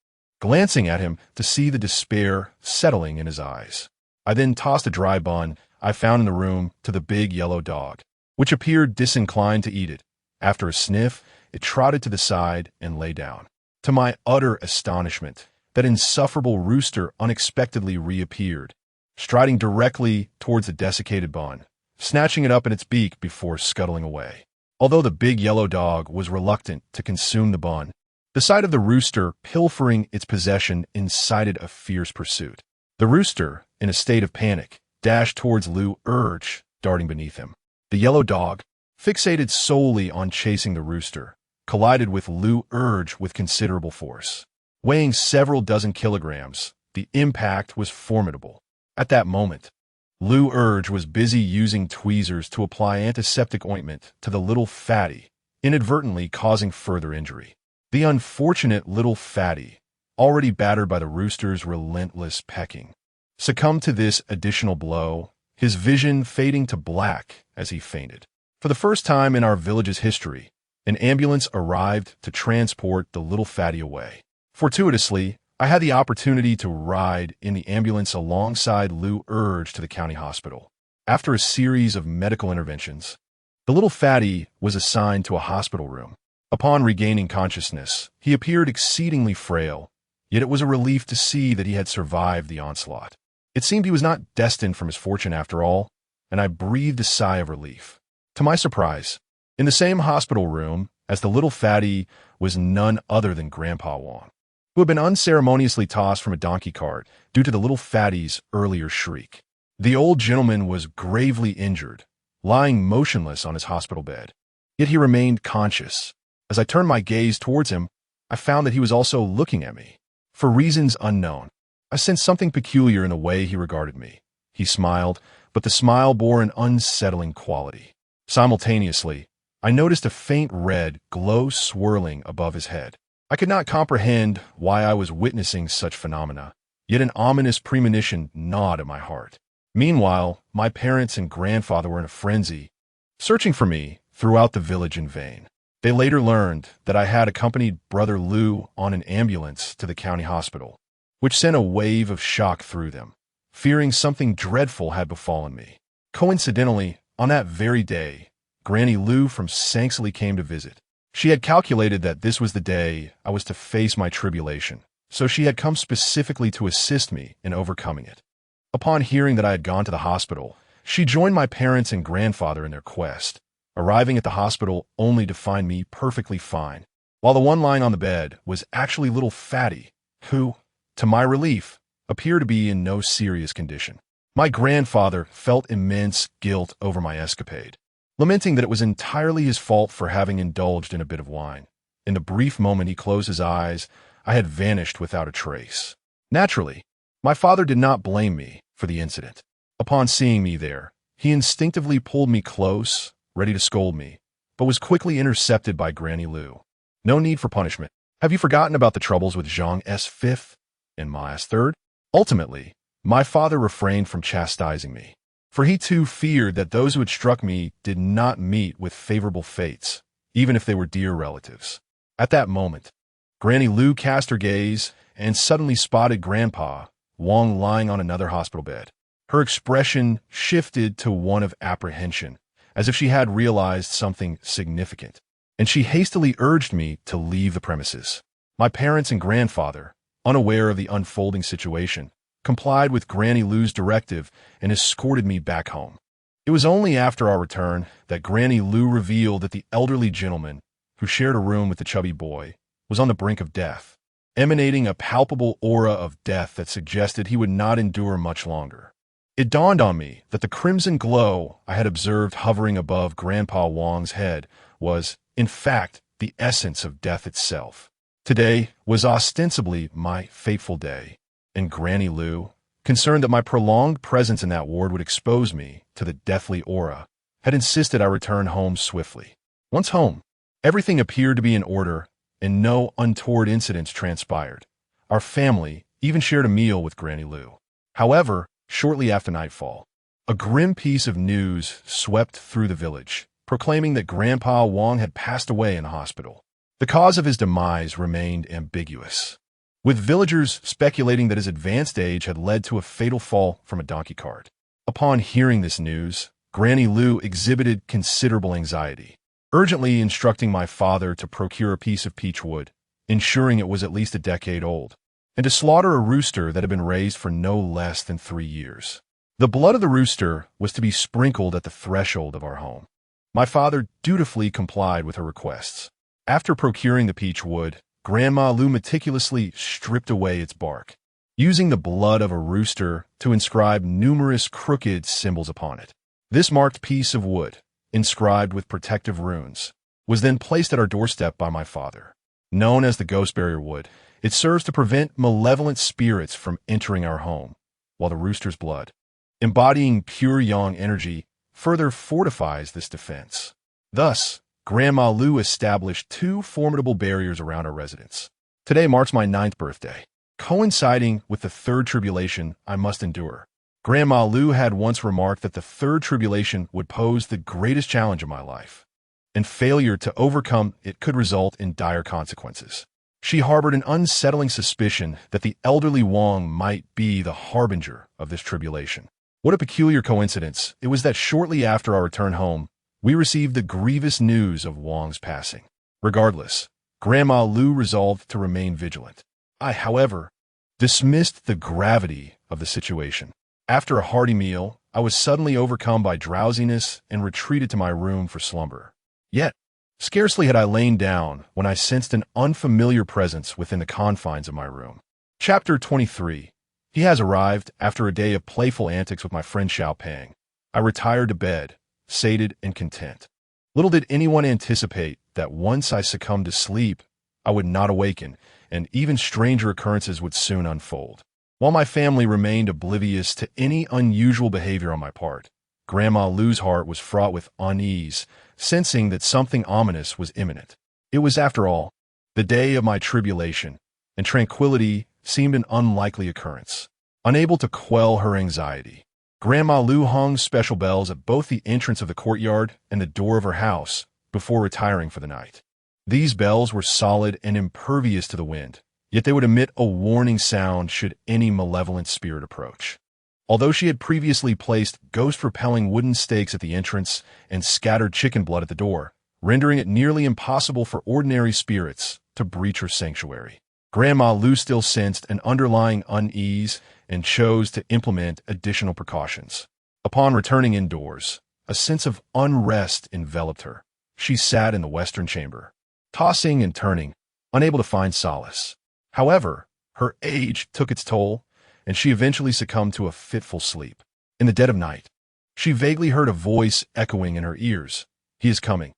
glancing at him to see the despair settling in his eyes. I then tossed a dry bun I found in the room to the big yellow dog, which appeared disinclined to eat it. After a sniff, it trotted to the side and lay down. To my utter astonishment, that insufferable rooster unexpectedly reappeared, striding directly towards the desiccated bun, snatching it up in its beak before scuttling away. Although the big yellow dog was reluctant to consume the bun, the sight of the rooster pilfering its possession incited a fierce pursuit. The rooster, in a state of panic, dashed towards Lu Urge, darting beneath him. The yellow dog, fixated solely on chasing the rooster, collided with Lu Urge with considerable force. Weighing several dozen kilograms, the impact was formidable. At that moment, Lou Urge was busy using tweezers to apply antiseptic ointment to the little fatty, inadvertently causing further injury. The unfortunate little fatty, already battered by the rooster's relentless pecking, succumbed to this additional blow, his vision fading to black as he fainted. For the first time in our village's history, an ambulance arrived to transport the little fatty away. Fortuitously, I had the opportunity to ride in the ambulance alongside Lou Urge to the county hospital. After a series of medical interventions, the little fatty was assigned to a hospital room. Upon regaining consciousness, he appeared exceedingly frail, yet it was a relief to see that he had survived the onslaught. It seemed he was not destined for misfortune after all, and I breathed a sigh of relief. To my surprise, in the same hospital room as the little fatty was none other than Grandpa Wong, who had been unceremoniously tossed from a donkey cart due to the little fatty's earlier shriek. The old gentleman was gravely injured, lying motionless on his hospital bed. Yet he remained conscious. As I turned my gaze towards him, I found that he was also looking at me. For reasons unknown, I sensed something peculiar in the way he regarded me. He smiled, but the smile bore an unsettling quality. Simultaneously, I noticed a faint red glow swirling above his head. I could not comprehend why I was witnessing such phenomena, yet an ominous premonition gnawed at my heart. Meanwhile, my parents and grandfather were in a frenzy, searching for me throughout the village in vain. They later learned that I had accompanied Brother Lou on an ambulance to the county hospital, which sent a wave of shock through them, fearing something dreadful had befallen me. Coincidentally, on that very day, Granny Lou from Sanksley came to visit. She had calculated that this was the day I was to face my tribulation, so she had come specifically to assist me in overcoming it. Upon hearing that I had gone to the hospital, she joined my parents and grandfather in their quest, arriving at the hospital only to find me perfectly fine, while the one lying on the bed was actually little Fatty, who, to my relief, appeared to be in no serious condition. My grandfather felt immense guilt over my escapade, lamenting that it was entirely his fault for having indulged in a bit of wine. In the brief moment he closed his eyes, I had vanished without a trace. Naturally, my father did not blame me for the incident. Upon seeing me there, he instinctively pulled me close, ready to scold me, but was quickly intercepted by Granny Lou. No need for punishment. Have you forgotten about the troubles with Zhang S. Fifth and Ma S. Third? Ultimately, my father refrained from chastising me, for he too feared that those who had struck me did not meet with favorable fates, even if they were dear relatives. At that moment, Granny Lou cast her gaze and suddenly spotted Grandpa Wong lying on another hospital bed. Her expression shifted to one of apprehension, as if she had realized something significant, and she hastily urged me to leave the premises. My parents and grandfather, unaware of the unfolding situation, complied with Granny Lou's directive and escorted me back home. It was only after our return that Granny Lou revealed that the elderly gentleman, who shared a room with the chubby boy, was on the brink of death, emanating a palpable aura of death that suggested he would not endure much longer. It dawned on me that the crimson glow I had observed hovering above Grandpa Wong's head was, in fact, the essence of death itself. Today was ostensibly my fateful day, and Granny Lou, concerned that my prolonged presence in that ward would expose me to the deathly aura, had insisted I return home swiftly. Once home, everything appeared to be in order, and no untoward incidents transpired. Our family even shared a meal with Granny Lou. However, shortly after nightfall, a grim piece of news swept through the village, proclaiming that Grandpa Wong had passed away in a hospital. The cause of his demise remained ambiguous, with villagers speculating that his advanced age had led to a fatal fall from a donkey cart. Upon hearing this news, Granny Lou exhibited considerable anxiety, urgently instructing my father to procure a piece of peach wood, ensuring it was at least a decade old, and to slaughter a rooster that had been raised for no less than 3 years. The blood of the rooster was to be sprinkled at the threshold of our home. My father dutifully complied with her requests. After procuring the peach wood, Grandma Lou meticulously stripped away its bark, using the blood of a rooster to inscribe numerous crooked symbols upon it. This marked piece of wood, inscribed with protective runes, was then placed at our doorstep by my father. Known as the ghost barrier wood, it serves to prevent malevolent spirits from entering our home, while the rooster's blood, Embodying pure yang energy further fortifies this defense. Thus, Grandma Lu established two formidable barriers around our residence. Today marks my 9th birthday, coinciding with the third tribulation I must endure. Grandma Lu had once remarked that the third tribulation would pose the greatest challenge of my life, and failure to overcome it could result in dire consequences. She harbored an unsettling suspicion that the elderly Wang might be the harbinger of this tribulation. What a peculiar coincidence it was that shortly after our return home, we received the grievous news of Wang's passing. Regardless, Grandma Lu resolved to remain vigilant. I, however, dismissed the gravity of the situation. After a hearty meal, I was suddenly overcome by drowsiness and retreated to my room for slumber. Yet, scarcely had I lain down when I sensed an unfamiliar presence within the confines of my room. Chapter 23. He has arrived after a day of playful antics with my friend Xiaopeng. I retired to bed, sated and content. Little did anyone anticipate that once I succumbed to sleep, I would not awaken, and even stranger occurrences would soon unfold. While my family remained oblivious to any unusual behavior on my part, Grandma Lu's heart was fraught with unease, sensing that something ominous was imminent. It was, after all, the day of my tribulation, and tranquility seemed an unlikely occurrence. Unable to quell her anxiety, Grandma Lu hung special bells at both the entrance of the courtyard and the door of her house before retiring for the night. These bells were solid and impervious to the wind, yet they would emit a warning sound should any malevolent spirit approach. Although she had previously placed ghost-repelling wooden stakes at the entrance and scattered chicken blood at the door, rendering it nearly impossible for ordinary spirits to breach her sanctuary, Grandma Lu still sensed an underlying unease and chose to implement additional precautions. Upon returning indoors, a sense of unrest enveloped her. She sat in the western chamber, tossing and turning, unable to find solace. However, her age took its toll, and she eventually succumbed to a fitful sleep. In the dead of night, she vaguely heard a voice echoing in her ears. "He is coming.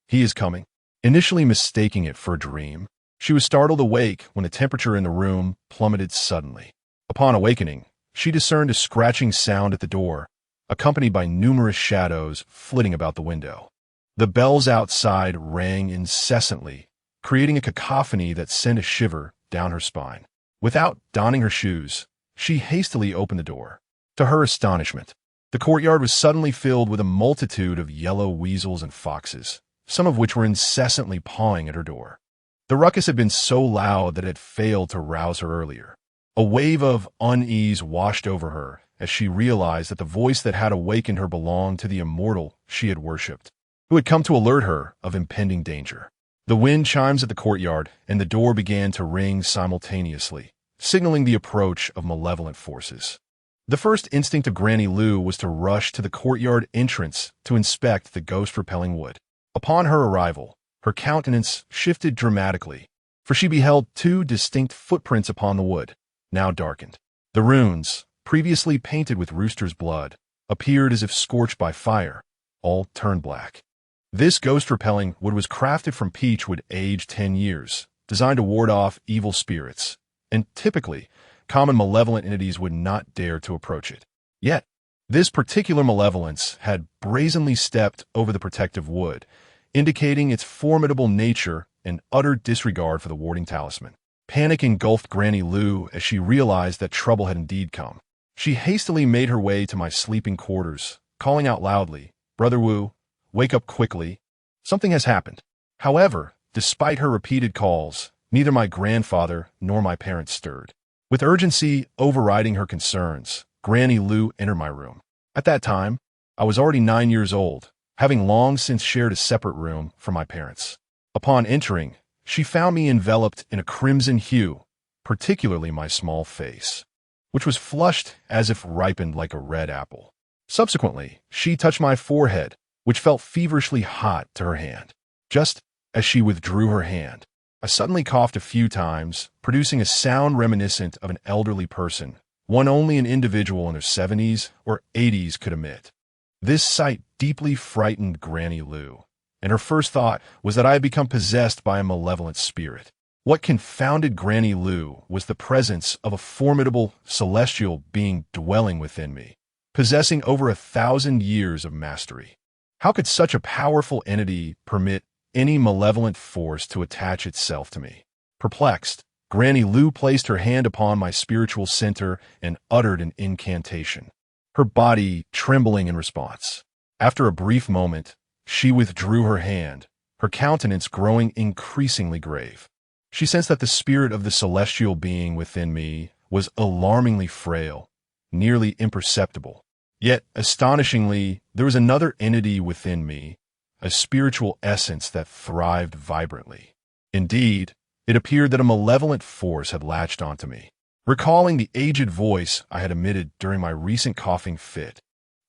He is coming." Initially mistaking it for a dream, she was startled awake when the temperature in the room plummeted suddenly. Upon awakening, she discerned a scratching sound at the door, accompanied by numerous shadows flitting about the window. The bells outside rang incessantly, creating a cacophony that sent a shiver down her spine. Without donning her shoes, she hastily opened the door. To her astonishment, the courtyard was suddenly filled with a multitude of yellow weasels and foxes, some of which were incessantly pawing at her door. The ruckus had been so loud that it had failed to rouse her earlier. A wave of unease washed over her as she realized that the voice that had awakened her belonged to the immortal she had worshipped, who had come to alert her of impending danger. The wind chimes at the courtyard, and the door began to ring simultaneously, signaling the approach of malevolent forces. The first instinct of Granny Lu was to rush to the courtyard entrance to inspect the ghost-repelling wood. Upon her arrival, her countenance shifted dramatically, for she beheld two distinct footprints upon the wood, now darkened. The runes, previously painted with rooster's blood, appeared as if scorched by fire, all turned black. This ghost-repelling wood was crafted from peach wood aged 10 years, designed to ward off evil spirits, and typically, common malevolent entities would not dare to approach it. Yet, this particular malevolence had brazenly stepped over the protective wood, indicating its formidable nature and utter disregard for the warding talisman. Panic engulfed Granny Lu as she realized that trouble had indeed come. She hastily made her way to my sleeping quarters, calling out loudly, "Brother Wu, wake up quickly. Something has happened." However, despite her repeated calls, neither my grandfather nor my parents stirred. With urgency overriding her concerns, Granny Lu entered my room. At that time, I was already 9 years old, having long since shared a separate room from my parents. Upon entering, she found me enveloped in a crimson hue, particularly my small face, which was flushed as if ripened like a red apple. Subsequently, she touched my forehead, which felt feverishly hot to her hand. Just as she withdrew her hand, I suddenly coughed a few times, producing a sound reminiscent of an elderly person, one only an individual in their 70s or 80s could emit. This sight deeply frightened Granny Lu, and her first thought was that I had become possessed by a malevolent spirit. What confounded Granny Lu was the presence of a formidable celestial being dwelling within me, possessing over 1,000 years of mastery. How could such a powerful entity permit any malevolent force to attach itself to me? Perplexed, Granny Lou placed her hand upon my spiritual center and uttered an incantation, her body trembling in response. After a brief moment, she withdrew her hand, her countenance growing increasingly grave. She sensed that the spirit of the celestial being within me was alarmingly frail, nearly imperceptible. Yet, astonishingly, there was another entity within me, a spiritual essence that thrived vibrantly. Indeed, it appeared that a malevolent force had latched onto me. Recalling the aged voice I had emitted during my recent coughing fit,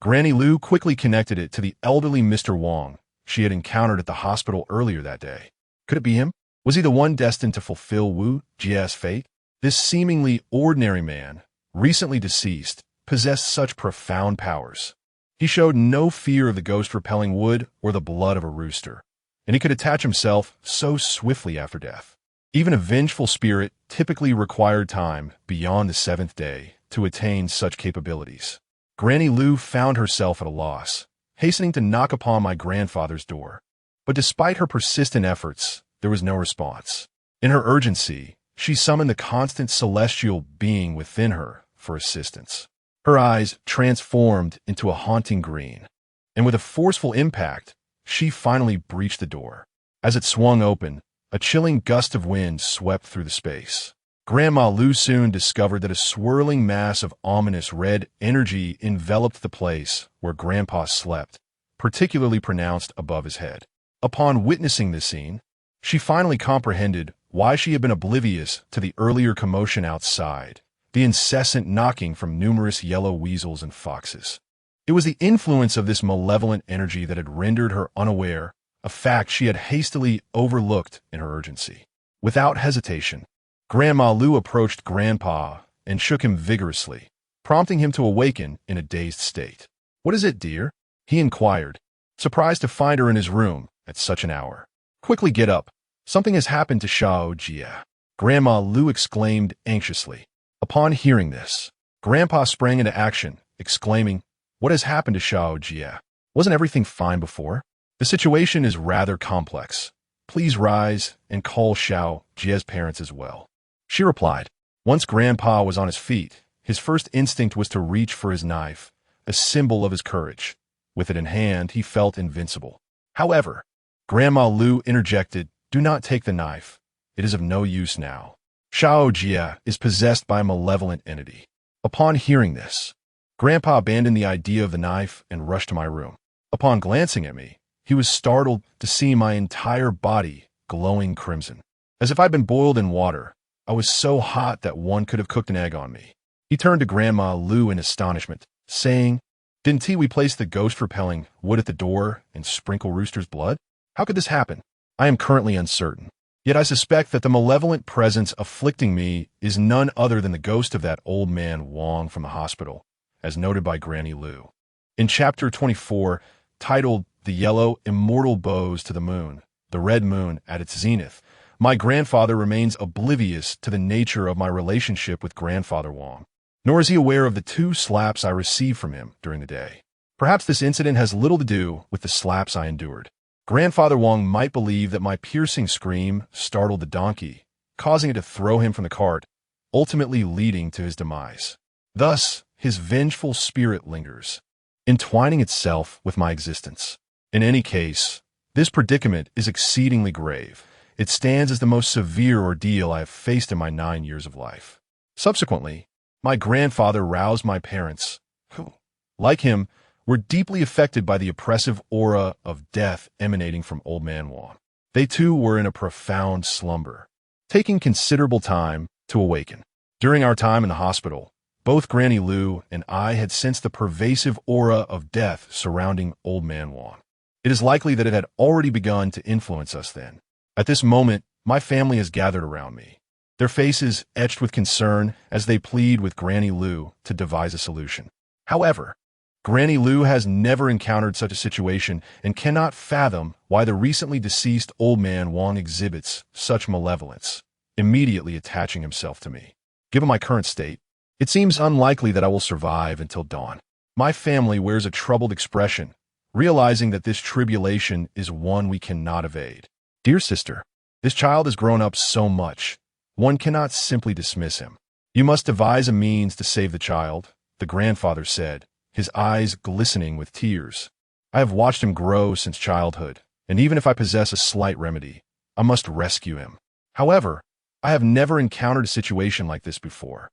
Granny Lou quickly connected it to the elderly Mr. Wong she had encountered at the hospital earlier that day. Could it be him? Was he the one destined to fulfill Wu Jia's fate? This seemingly ordinary man, recently deceased, possessed such profound powers. He showed no fear of the ghost-repelling wood or the blood of a rooster, and he could attach himself so swiftly after death. Even a vengeful spirit typically required time beyond the seventh day to attain such capabilities. Granny Lou found herself at a loss, hastening to knock upon my grandfather's door. But despite her persistent efforts, there was no response. In her urgency, she summoned the constant celestial being within her for assistance. Her eyes transformed into a haunting green, and with a forceful impact, she finally breached the door. As it swung open, a chilling gust of wind swept through the space. Grandma Lou soon discovered that a swirling mass of ominous red energy enveloped the place where Grandpa slept, particularly pronounced above his head. Upon witnessing this scene, she finally comprehended why she had been oblivious to the earlier commotion outside, the incessant knocking from numerous yellow weasels and foxes. It was the influence of this malevolent energy that had rendered her unaware, a fact she had hastily overlooked in her urgency. Without hesitation, Grandma Lou approached Grandpa and shook him vigorously, prompting him to awaken in a dazed state. "What is it, dear?" he inquired, surprised to find her in his room at such an hour. "Quickly get up. Something has happened to Xiao Jia," Grandma Lou exclaimed anxiously. Upon hearing this, Grandpa sprang into action, exclaiming, "What has happened to Xiao Jia? Wasn't everything fine before? The situation is rather complex. Please rise and call Xiao Jia's parents as well." She replied. Once Grandpa was on his feet, his first instinct was to reach for his knife, a symbol of his courage. With it in hand, he felt invincible. However, Grandma Lou interjected, "Do not take the knife. It is of no use now. Xiao Jia is possessed by a malevolent entity." Upon hearing this, Grandpa abandoned the idea of the knife and rushed to my room. Upon glancing at me, he was startled to see my entire body glowing crimson. As if I'd been boiled in water, I was so hot that one could have cooked an egg on me. He turned to Grandma Lou in astonishment, saying, "Didn't we place the ghost-repelling wood at the door and sprinkle Rooster's blood? How could this happen? I am currently uncertain. Yet I suspect that the malevolent presence afflicting me is none other than the ghost of that old man Wong from the hospital, as noted by Granny Lou." In Chapter 24, titled "The Yellow Immortal Bows to the Moon, the Red Moon at its Zenith," my grandfather remains oblivious to the nature of my relationship with Grandfather Wong, nor is he aware of the 2 slaps I received from him during the day. Perhaps this incident has little to do with the slaps I endured. Grandfather Wong might believe that my piercing scream startled the donkey, causing it to throw him from the cart, ultimately leading to his demise. Thus, his vengeful spirit lingers, entwining itself with my existence. In any case, this predicament is exceedingly grave. It stands as the most severe ordeal I have faced in my 9 years of life. Subsequently, my grandfather roused my parents, who, like him, were deeply affected by the oppressive aura of death emanating from Old Man Wong. They too were in a profound slumber, taking considerable time to awaken. During our time in the hospital, both Granny Lou and I had sensed the pervasive aura of death surrounding Old Man Wong. It is likely that it had already begun to influence us then. At this moment, my family has gathered around me, their faces etched with concern as they plead with Granny Lou to devise a solution. However, Granny Lou has never encountered such a situation and cannot fathom why the recently deceased Old Man Wong exhibits such malevolence, immediately attaching himself to me. Given my current state, it seems unlikely that I will survive until dawn. My family wears a troubled expression, realizing that this tribulation is one we cannot evade. Dear sister, this child has grown up so much. One cannot simply dismiss him. You must devise a means to save the child, the grandfather said, his eyes glistening with tears. I have watched him grow since childhood, and even if I possess a slight remedy, I must rescue him. However, I have never encountered a situation like this before.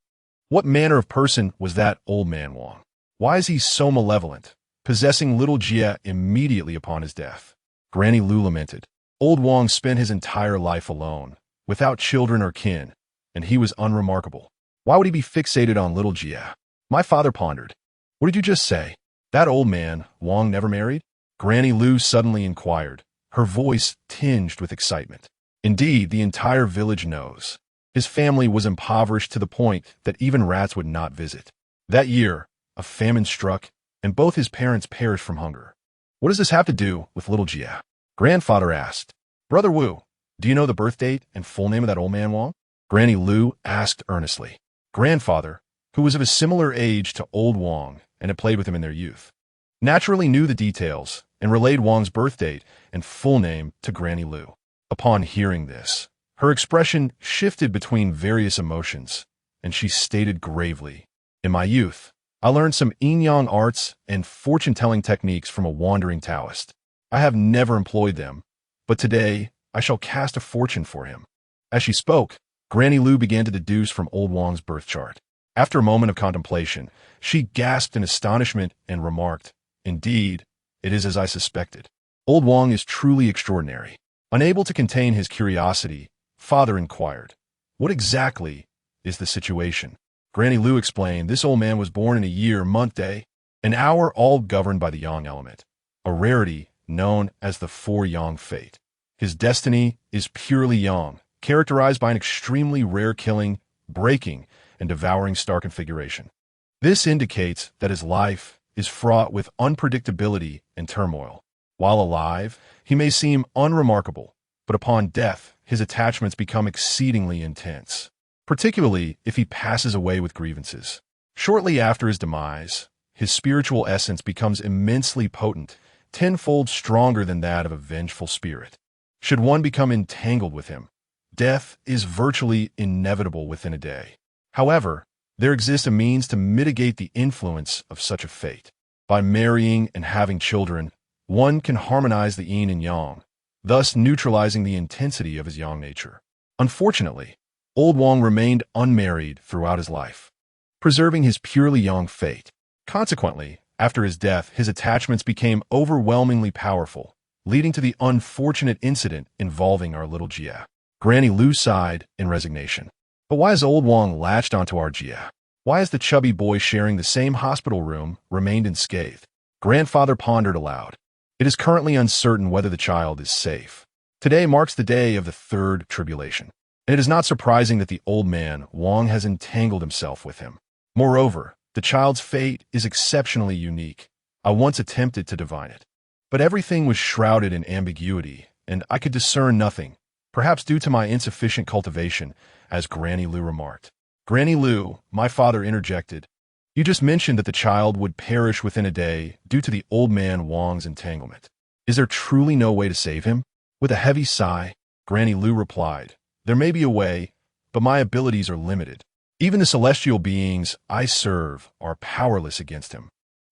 What manner of person was that old man Wang? Why is he so malevolent, possessing little Jia immediately upon his death? Granny Lu lamented. Old Wang spent his entire life alone, without children or kin, and he was unremarkable. Why would he be fixated on little Jia? My father pondered. What did you just say? That old man, Wang, never married? Granny Lu suddenly inquired, her voice tinged with excitement. Indeed, the entire village knows. His family was impoverished to the point that even rats would not visit. That year, a famine struck, and both his parents perished from hunger. What does this have to do with little Jia? Grandfather asked. Brother Wu, do you know the birth date and full name of that old man Wang? Granny Lu asked earnestly. Grandfather, who was of a similar age to old Wang and had played with him in their youth, naturally knew the details and relayed Wang's birth date and full name to Granny Lu. Upon hearing this, her expression shifted between various emotions, and she stated gravely, In my youth, I learned some yin-yang arts and fortune-telling techniques from a wandering Taoist. I have never employed them, but today I shall cast a fortune for him. As she spoke, Granny Lu began to deduce from old Wang's birth chart. After a moment of contemplation, she gasped in astonishment and remarked, Indeed, it is as I suspected. Old Wang is truly extraordinary. Unable to contain his curiosity, Father inquired, What exactly is the situation? Granny Lu explained, This old man was born in a year, month, day, an hour, all governed by the yang element, a rarity known as the four-yang fate. His destiny is purely yang, characterized by an extremely rare killing, breaking, and devouring star configuration. This indicates that his life is fraught with unpredictability and turmoil. While alive, he may seem unremarkable, but upon death, his attachments become exceedingly intense, particularly if he passes away with grievances. Shortly after his demise, his spiritual essence becomes immensely potent, tenfold stronger than that of a vengeful spirit. Should one become entangled with him, death is virtually inevitable within a day. However, there exists a means to mitigate the influence of such a fate. By marrying and having children, one can harmonize the yin and yang, thus neutralizing the intensity of his yang nature. Unfortunately, old Wang remained unmarried throughout his life, preserving his purely yang fate. Consequently, after his death, his attachments became overwhelmingly powerful, leading to the unfortunate incident involving our little Jia. Granny Lu sighed in resignation. But why has old Wang latched onto our Jia? Why has the chubby boy sharing the same hospital room remained unscathed? Grandfather pondered aloud. It is currently uncertain whether the child is safe. Today marks the day of the third tribulation, and it is not surprising that the old man, Wang, has entangled himself with him. Moreover, the child's fate is exceptionally unique. I once attempted to divine it, but everything was shrouded in ambiguity, and I could discern nothing, perhaps due to my insufficient cultivation, as Granny Lu remarked. Granny Lu, my father interjected, You just mentioned that the child would perish within a day due to the old man Wang's entanglement. Is there truly no way to save him? With a heavy sigh, Granny Lu replied, There may be a way, but my abilities are limited. Even the celestial beings I serve are powerless against him.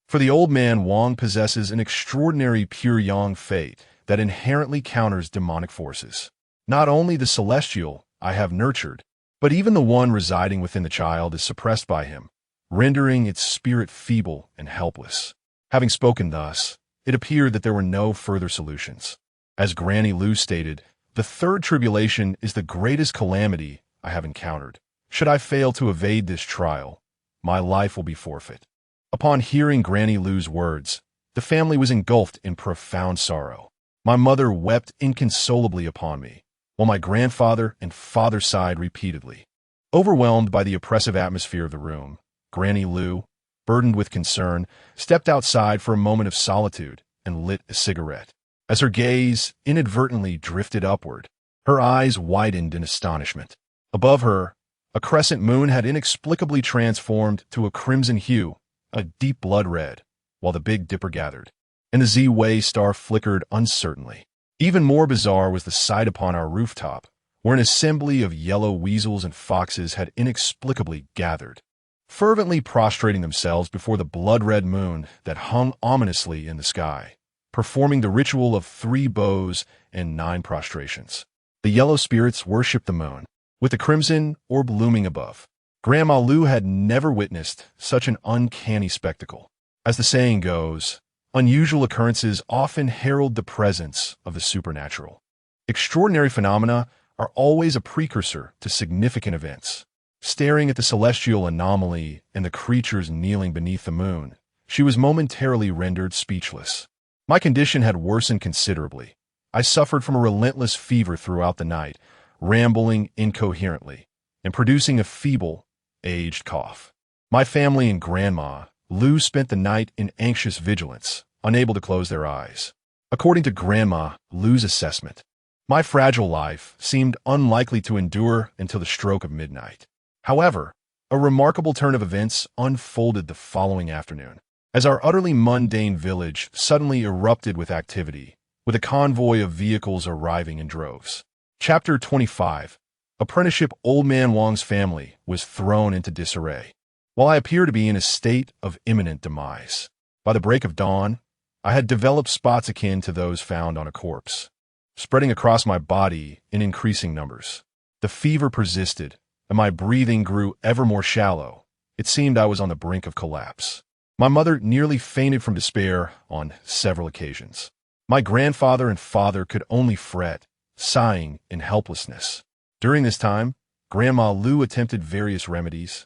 For the old man Wang possesses an extraordinary pure yang fate that inherently counters demonic forces. Not only the celestial I have nurtured, but even the one residing within the child is suppressed by him, rendering its spirit feeble and helpless. Having spoken thus, it appeared that there were no further solutions. As Granny Lu stated, the third tribulation is the greatest calamity I have encountered. Should I fail to evade this trial, my life will be forfeit. Upon hearing Granny Lu's words, the family was engulfed in profound sorrow. My mother wept inconsolably upon me, while my grandfather and father sighed repeatedly. Overwhelmed by the oppressive atmosphere of the room, Granny Lu, burdened with concern, stepped outside for a moment of solitude and lit a cigarette. As her gaze inadvertently drifted upward, her eyes widened in astonishment. Above her, a crescent moon had inexplicably transformed to a crimson hue, a deep blood red, while the Big Dipper gathered, and the Z-Way star flickered uncertainly. Even more bizarre was the sight upon our rooftop, where an assembly of yellow weasels and foxes had inexplicably gathered, fervently prostrating themselves before the blood-red moon that hung ominously in the sky, performing the ritual of 3 bows and 9 prostrations. The yellow spirits worshipped the moon, with the crimson orb looming above. Grandma Lou had never witnessed such an uncanny spectacle. As the saying goes, unusual occurrences often herald the presence of the supernatural. Extraordinary phenomena are always a precursor to significant events. Staring at the celestial anomaly and the creatures kneeling beneath the moon, she was momentarily rendered speechless. My condition had worsened considerably. I suffered from a relentless fever throughout the night, rambling incoherently, and producing a feeble, aged cough. My family and Grandma Lou spent the night in anxious vigilance, unable to close their eyes. According to Grandma Lou's assessment, my fragile life seemed unlikely to endure until the stroke of midnight. However, a remarkable turn of events unfolded the following afternoon, as our utterly mundane village suddenly erupted with activity, with a convoy of vehicles arriving in droves. Chapter 25. Apprenticeship. Old Man Wong's family was thrown into disarray, while I appeared to be in a state of imminent demise. By the break of dawn, I had developed spots akin to those found on a corpse, spreading across my body in increasing numbers. The fever persisted, and my breathing grew ever more shallow. It seemed I was on the brink of collapse. My mother nearly fainted from despair on several occasions. My grandfather and father could only fret, sighing in helplessness. During this time, Grandma Lou attempted various remedies,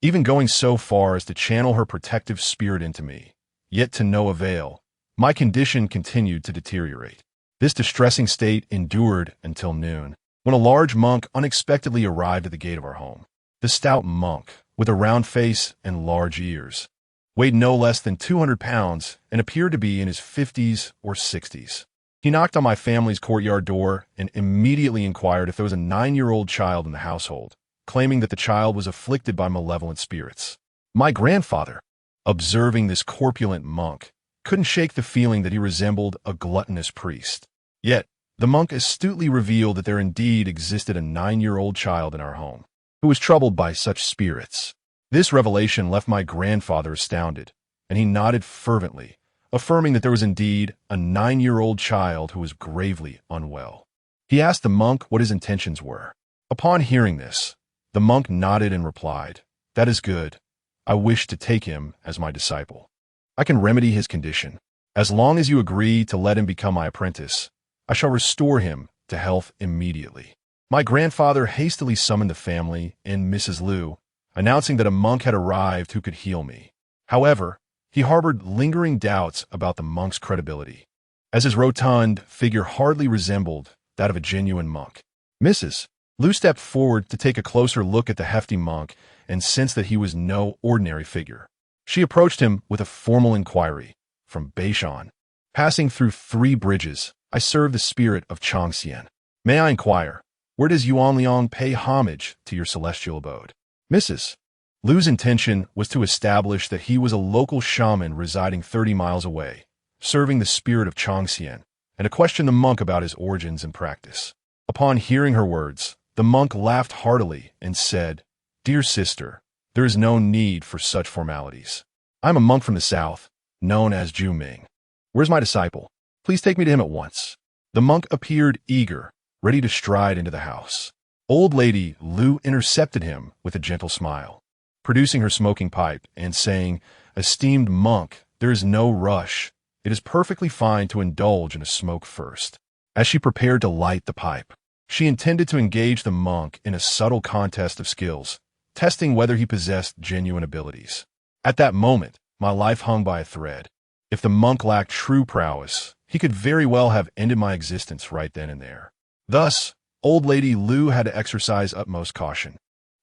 even going so far as to channel her protective spirit into me. Yet to no avail. My condition continued to deteriorate. This distressing state endured until noon, when a large monk unexpectedly arrived at the gate of our home. The stout monk, with a round face and large ears, weighed no less than 200 pounds and appeared to be in his 50s or 60s. He knocked on my family's courtyard door and immediately inquired if there was a 9-year-old child in the household, claiming that the child was afflicted by malevolent spirits. My grandfather, observing this corpulent monk, couldn't shake the feeling that he resembled a gluttonous priest. Yet, the monk astutely revealed that there indeed existed a 9-year-old child in our home, who was troubled by such spirits. This revelation left my grandfather astounded, and he nodded fervently, affirming that there was indeed a 9-year-old child who was gravely unwell. He asked the monk what his intentions were. Upon hearing this, the monk nodded and replied, "That is good. I wish to take him as my disciple. I can remedy his condition. As long as you agree to let him become my apprentice, I shall restore him to health immediately." My grandfather hastily summoned the family and Mrs. Liu, announcing that a monk had arrived who could heal me. However, he harbored lingering doubts about the monk's credibility, as his rotund figure hardly resembled that of a genuine monk. Mrs. Liu stepped forward to take a closer look at the hefty monk and sensed that he was no ordinary figure. She approached him with a formal inquiry. "From Beishan, passing through 3 bridges, I serve the spirit of Changxian. May I inquire, where does Yuan Liang pay homage to your celestial abode?" Mrs. Liu's intention was to establish that he was a local shaman residing 30 miles away, serving the spirit of Changxian, and to question the monk about his origins and practice. Upon hearing her words, the monk laughed heartily and said, "Dear sister, there is no need for such formalities. I am a monk from the south, known as Ju Ming. Where's my disciple? Please take me to him at once." The monk appeared eager, ready to stride into the house. Old Lady Liu intercepted him with a gentle smile, producing her smoking pipe and saying, "Esteemed monk, there is no rush. It is perfectly fine to indulge in a smoke first." As she prepared to light the pipe, she intended to engage the monk in a subtle contest of skills, testing whether he possessed genuine abilities. At that moment, my life hung by a thread. If the monk lacked true prowess, he could very well have ended my existence right then and there. Thus, Old Lady Liu had to exercise utmost caution.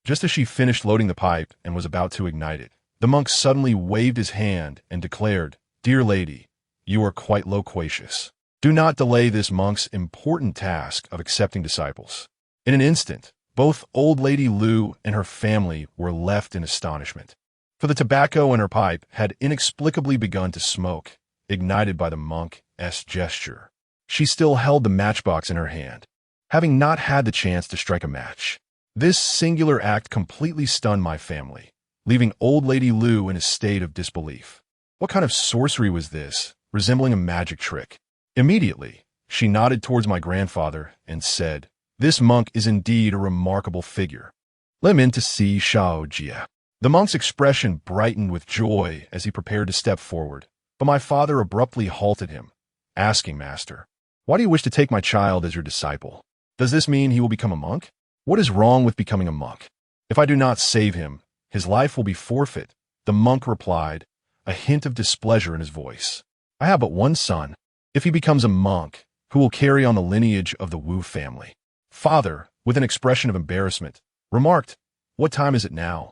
Just as she finished loading the pipe and was about to ignite it, the monk suddenly waved his hand and declared, "Dear lady, you are quite loquacious. Do not delay this monk's important task of accepting disciples." In an instant, both Old Lady Liu and her family were left in astonishment. for the tobacco in her pipe had inexplicably begun to smoke, ignited by the monk's gesture. She still held the matchbox in her hand, having not had the chance to strike a match. This singular act completely stunned my family, leaving old Lady Lu in a state of disbelief. What kind of sorcery was this, resembling a magic trick? Immediately, she nodded towards my grandfather and said, "This monk is indeed a remarkable figure. Let him in to see Shao Jia." The monk's expression brightened with joy as he prepared to step forward, but my father abruptly halted him, asking, "Master, why do you wish to take my child as your disciple? Does this mean he will become a monk? What is wrong with becoming a monk? If I do not save him, his life will be forfeit." The monk replied, a hint of displeasure in his voice. "I have but one son. If he becomes a monk, who will carry on the lineage of the Wu family?" Father, with an expression of embarrassment, remarked, "What time is it now?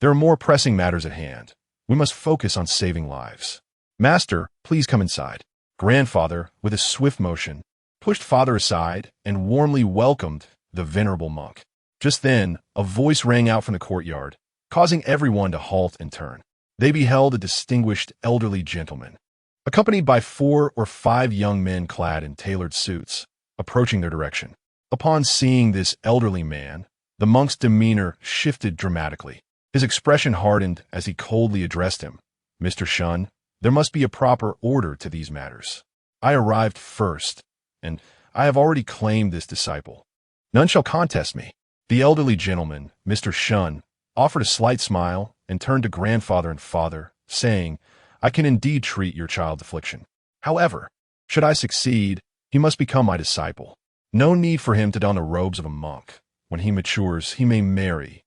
There are more pressing matters at hand. We must focus on saving lives. Master, please come inside." Grandfather, with a swift motion, pushed father aside and warmly welcomed the venerable monk. Just then, a voice rang out from the courtyard, causing everyone to halt and turn. They beheld a distinguished elderly gentleman, accompanied by 4 or 5 young men clad in tailored suits, approaching their direction. Upon seeing this elderly man, the monk's demeanor shifted dramatically. His expression hardened as he coldly addressed him. "Mr. Shun, there must be a proper order to these matters. I arrived first, and I have already claimed this disciple. None shall contest me." The elderly gentleman, Mr. Shun, offered a slight smile and turned to grandfather and father, saying, "I can indeed treat your child's affliction. However, should I succeed, he must become my disciple. No need for him to don the robes of a monk. When he matures, he may marry,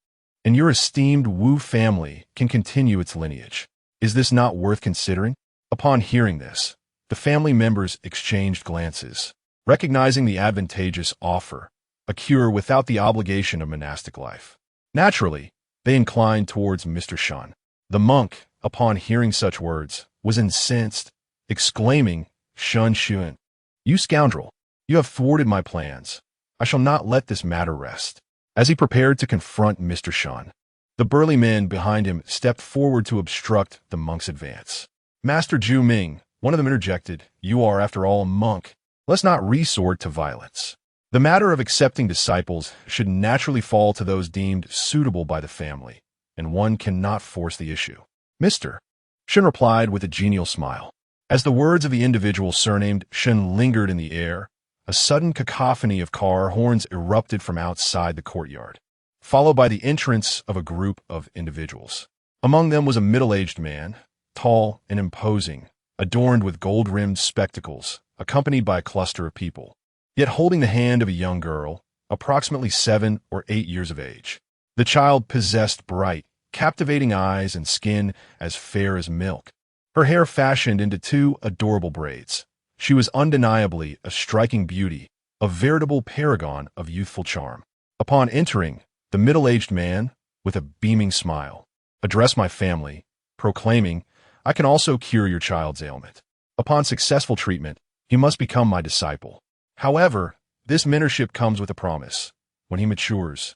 and your esteemed Wu family can continue its lineage. Is this not worth considering?" Upon hearing this, the family members exchanged glances, recognizing the advantageous offer, a cure without the obligation of monastic life. Naturally, they inclined towards Mr. Shun. The monk, upon hearing such words, was incensed, exclaiming, "Shun Shun, you scoundrel, you have thwarted my plans. I shall not let this matter rest." As he prepared to confront Mr. Shun, the burly men behind him stepped forward to obstruct the monk's advance. Master Ju Ming, one of them interjected, "You are, after all, a monk. Let's not resort to violence." The matter of accepting disciples should naturally fall to those deemed suitable by the family, and one cannot force the issue. "Mr. Shun replied with a genial smile. As the words of the individual surnamed Shun lingered in the air, a sudden cacophony of car horns erupted from outside the courtyard, followed by the entrance of a group of individuals. Among them was a middle-aged man, tall and imposing, adorned with gold-rimmed spectacles, accompanied by a cluster of people, yet holding the hand of a young girl, approximately 7 or 8 years of age. The child possessed bright, captivating eyes and skin as fair as milk, her hair fashioned into 2 adorable braids. She was undeniably a striking beauty, a veritable paragon of youthful charm. Upon entering, the middle-aged man, with a beaming smile, addressed my family, proclaiming, "I can also cure your child's ailment. Upon successful treatment, he must become my disciple. However, this mentorship comes with a promise. When he matures,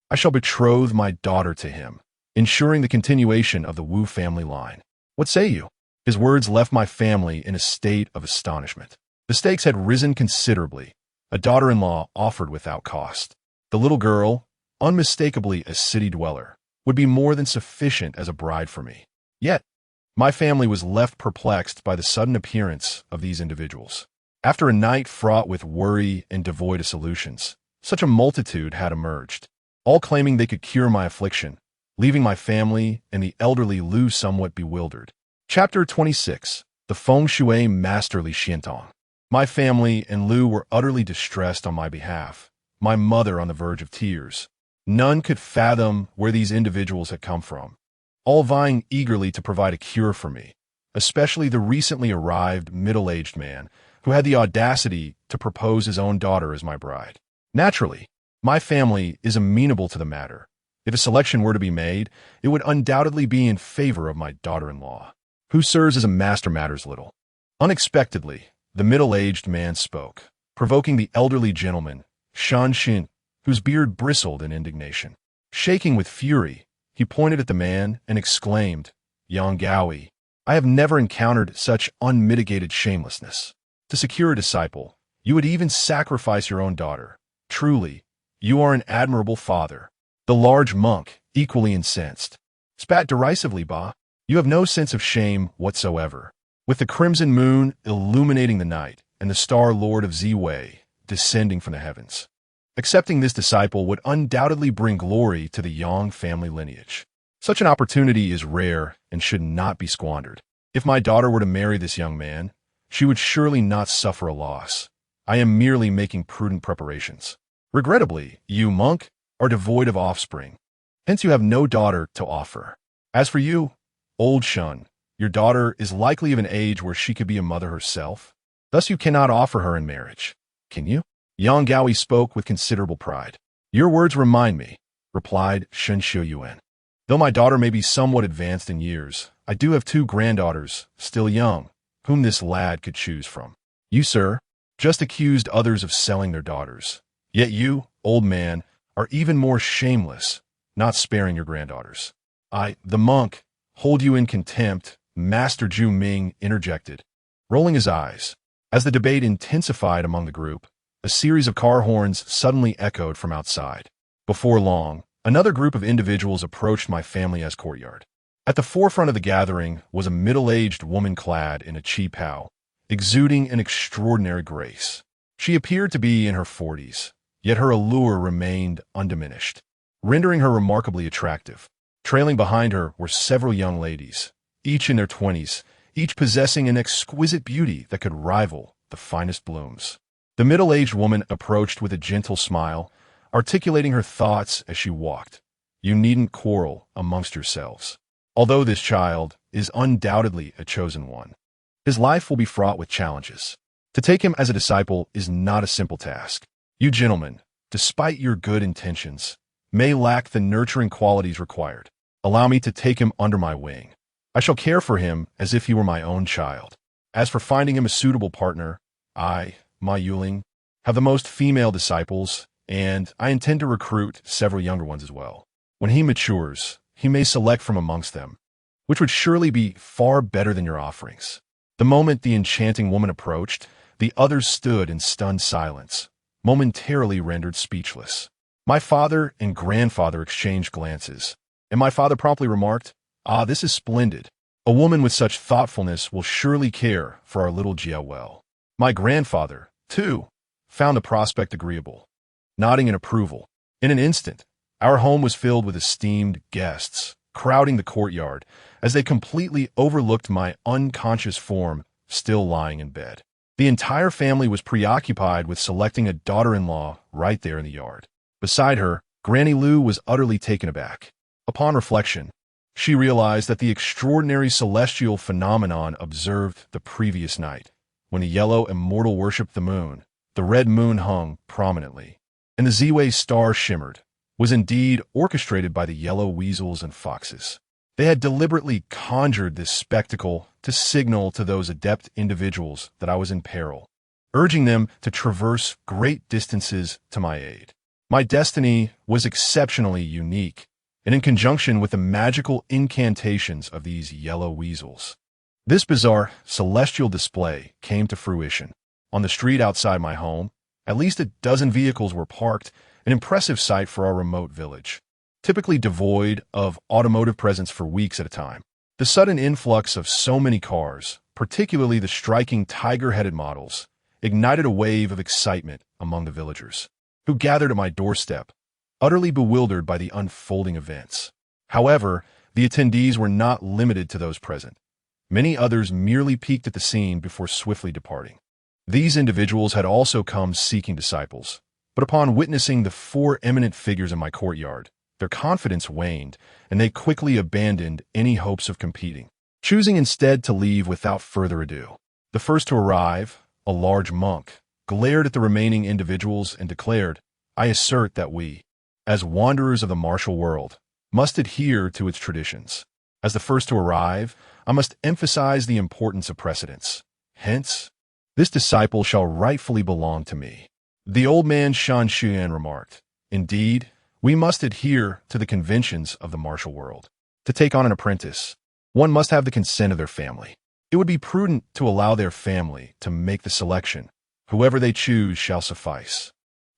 I shall betroth my daughter to him, ensuring the continuation of the Wu family line. What say you?" His words left my family in a state of astonishment. The stakes had risen considerably. A daughter-in-law offered without cost. The little girl, unmistakably a city dweller, would be more than sufficient as a bride for me. Yet, my family was left perplexed by the sudden appearance of these individuals. After a night fraught with worry and devoid of solutions, such a multitude had emerged, all claiming they could cure my affliction, leaving my family and the elderly Lu somewhat bewildered. Chapter 26. The Feng Shui Masterly Xiantong. My family and Lu were utterly distressed on my behalf, my mother on the verge of tears. None could fathom where these individuals had come from, all vying eagerly to provide a cure for me, especially the recently arrived middle-aged man who had the audacity to propose his own daughter as my bride. Naturally, my family is amenable to the matter. If a selection were to be made, it would undoubtedly be in favor of my daughter-in-law, who serves as a master matters little. Unexpectedly, the middle-aged man spoke, provoking the elderly gentleman, Shan Xin, whose beard bristled in indignation. Shaking with fury, he He pointed at the man and exclaimed, "Yang Gaoi, I have never encountered such unmitigated shamelessness. To secure a disciple, you would even sacrifice your own daughter. Truly, you are an admirable father." The large monk, equally incensed, spat derisively, "Bah, you have no sense of shame whatsoever." With the crimson moon illuminating the night and the star lord of Ziwei descending from the heavens, accepting this disciple would undoubtedly bring glory to the Yang family lineage. Such an opportunity is rare and should not be squandered. If my daughter were to marry this young man, she would surely not suffer a loss. I am merely making prudent preparations. Regrettably, you, monk, are devoid of offspring. Hence you have no daughter to offer. As for you, old Shun, your daughter is likely of an age where she could be a mother herself. Thus you cannot offer her in marriage, can you? Yang Gaoi spoke with considerable pride. Your words remind me, replied Shun Xiuyuan. Though my daughter may be somewhat advanced in years, I do have 2 granddaughters, still young, whom this lad could choose from. You, sir, just accused others of selling their daughters. Yet you, old man, are even more shameless, not sparing your granddaughters. I, the monk, hold you in contempt, Master Zhu Ming interjected, rolling his eyes. As the debate intensified among the group, a series of car horns suddenly echoed from outside. Before long, another group of individuals approached my family's courtyard. At the forefront of the gathering was a middle-aged woman clad in a qipao, exuding an extraordinary grace. She appeared to be in her 40s, yet her allure remained undiminished, rendering her remarkably attractive. Trailing behind her were several young ladies, each in their 20s, each possessing an exquisite beauty that could rival the finest blooms. The middle-aged woman approached with a gentle smile, articulating her thoughts as she walked. You needn't quarrel amongst yourselves. Although this child is undoubtedly a chosen one, his life will be fraught with challenges. To take him as a disciple is not a simple task. You gentlemen, despite your good intentions, may lack the nurturing qualities required. Allow me to take him under my wing. I shall care for him as if he were my own child. As for finding him a suitable partner, I, Ma Yuling, have the most female disciples, and I intend to recruit several younger ones as well. When he matures, he may select from amongst them, which would surely be far better than your offerings. The moment the enchanting woman approached, the others stood in stunned silence, momentarily rendered speechless. My father and grandfather exchanged glances, and my father promptly remarked, "Ah, this is splendid. A woman with such thoughtfulness will surely care for our little Jia well." My grandfather, too, found the prospect agreeable, nodding in approval. In an instant, our home was filled with esteemed guests, crowding the courtyard as they completely overlooked my unconscious form still lying in bed. The entire family was preoccupied with selecting a daughter-in-law right there in the yard. Beside her, Granny Lu was utterly taken aback. Upon reflection, she realized that the extraordinary celestial phenomenon observed the previous night, when the yellow immortal worshipped the moon, the red moon hung prominently, and the Ziwei star shimmered, was indeed orchestrated by the yellow weasels and foxes. They had deliberately conjured this spectacle to signal to those adept individuals that I was in peril, urging them to traverse great distances to my aid. My destiny was exceptionally unique, and in conjunction with the magical incantations of these yellow weasels, this bizarre celestial display came to fruition. On the street outside my home, at least a dozen vehicles were parked, an impressive sight for our remote village, typically devoid of automotive presence for weeks at a time. The sudden influx of so many cars, particularly the striking tiger-headed models, ignited a wave of excitement among the villagers, who gathered at my doorstep, utterly bewildered by the unfolding events. However, the attendees were not limited to those present. Many others merely peeked at the scene before swiftly departing. These individuals had also come seeking disciples, but upon witnessing the 4 eminent figures in my courtyard, their confidence waned, and they quickly abandoned any hopes of competing, choosing instead to leave without further ado. The first to arrive, a large monk, glared at the remaining individuals and declared, "I assert that we, as wanderers of the martial world, must adhere to its traditions. As the first to arrive, I must emphasize the importance of precedence. Hence, this disciple shall rightfully belong to me." The old man Shan Xuan remarked, "Indeed, We must adhere to the conventions of the martial world. To take on an apprentice, one must have the consent of their family. It would be prudent to allow their family to make the selection. Whoever they choose shall suffice.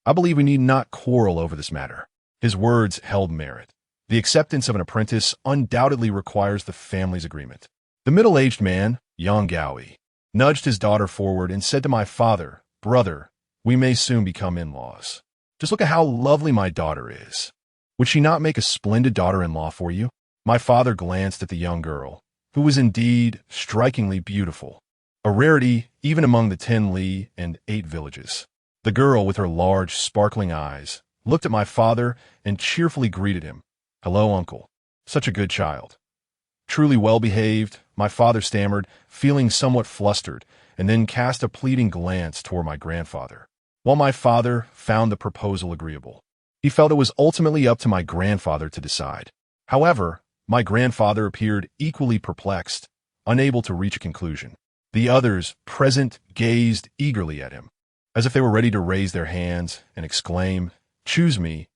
I believe we need not quarrel over this matter. His words held merit. The acceptance of an apprentice undoubtedly requires the family's agreement. The middle-aged man, Yang Gaoi, nudged his daughter forward and said to my father, "Brother, we may soon become in-laws. Just look at how lovely my daughter is. Would she not make a splendid daughter-in-law for you?" My father glanced at the young girl, who was indeed strikingly beautiful, a rarity even among the 10 li and 8 villages. The girl, with her large, sparkling eyes, looked at my father and cheerfully greeted him. "Hello, uncle. Such a good child." "Truly well-behaved," my father stammered, feeling somewhat flustered, and then cast a pleading glance toward my grandfather. While my father found the proposal agreeable, he felt it was ultimately up to my grandfather to decide. However, my grandfather appeared equally perplexed, unable to reach a conclusion. The others present gazed eagerly at him, as if they were ready to raise their hands and exclaim, choose me,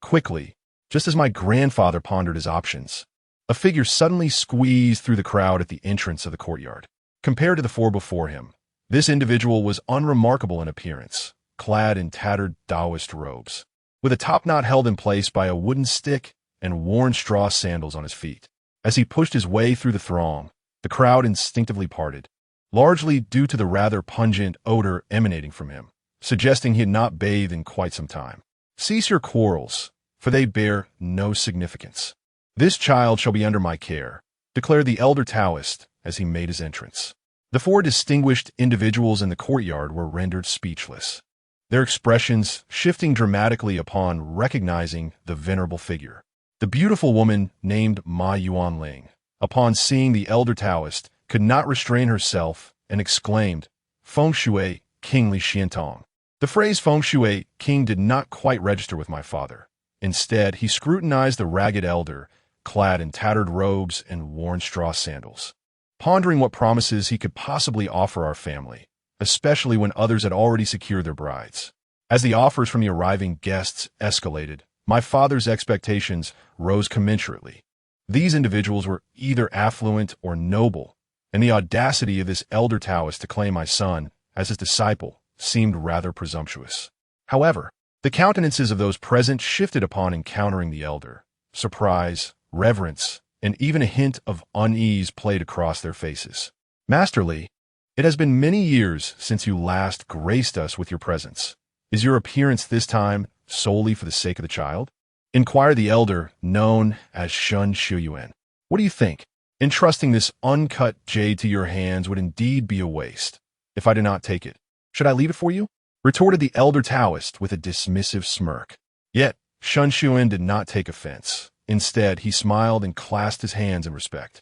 quickly." Just as my grandfather pondered his options, a figure suddenly squeezed through the crowd at the entrance of the courtyard. Compared to the 4 before him, this individual was unremarkable in appearance, clad in tattered Taoist robes, with a top knot held in place by a wooden stick and worn straw sandals on his feet. As he pushed his way through the throng, the crowd instinctively parted, largely due to the rather pungent odor emanating from him, suggesting he had not bathed in quite some time. "Cease your quarrels, for they bear no significance. This child shall be under my care," declared the elder Taoist as he made his entrance. The 4 distinguished individuals in the courtyard were rendered speechless, their expressions shifting dramatically upon recognizing the venerable figure. The beautiful woman named Ma Yuanling, upon seeing the elder Taoist, could not restrain herself and exclaimed, "Feng Shui, King Li Xiantong." The phrase "Feng Shui, King" did not quite register with my father. Instead, he scrutinized the ragged elder, clad in tattered robes and worn straw sandals, pondering what promises he could possibly offer our family, especially when others had already secured their brides. As the offers from the arriving guests escalated, my father's expectations rose commensurately. These individuals were either affluent or noble, and the audacity of this elder Taoist to claim my son as his disciple seemed rather presumptuous. However, the countenances of those present shifted upon encountering the elder. Surprise, reverence, and even a hint of unease played across their faces. "Master Li, it has been many years since you last graced us with your presence. Is your appearance this time solely for the sake of the child?" inquired the elder, known as Shun Shuyuan. "What do you think? Entrusting this uncut jade to your hands would indeed be a waste, if I did not take it. Should I leave it for you?" retorted the elder Taoist with a dismissive smirk. Yet, Shun Shuyuan did not take offense. Instead, he smiled and clasped his hands in respect,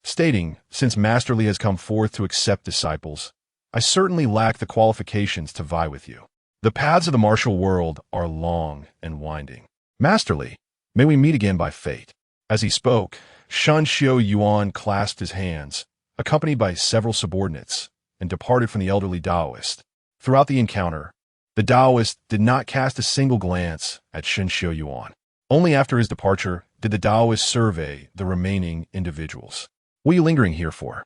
stating, "Since Master Li has come forth to accept disciples, I certainly lack the qualifications to vie with you. The paths of the martial world are long and winding. Master Li, may we meet again by fate." As he spoke, Shun Shuyuan clasped his hands, accompanied by several subordinates, and departed from the elderly Taoist. Throughout the encounter, the Taoist did not cast a single glance at Shun Shuyuan. Only after his departure did the Taoist survey the remaining individuals. "What are you lingering here for?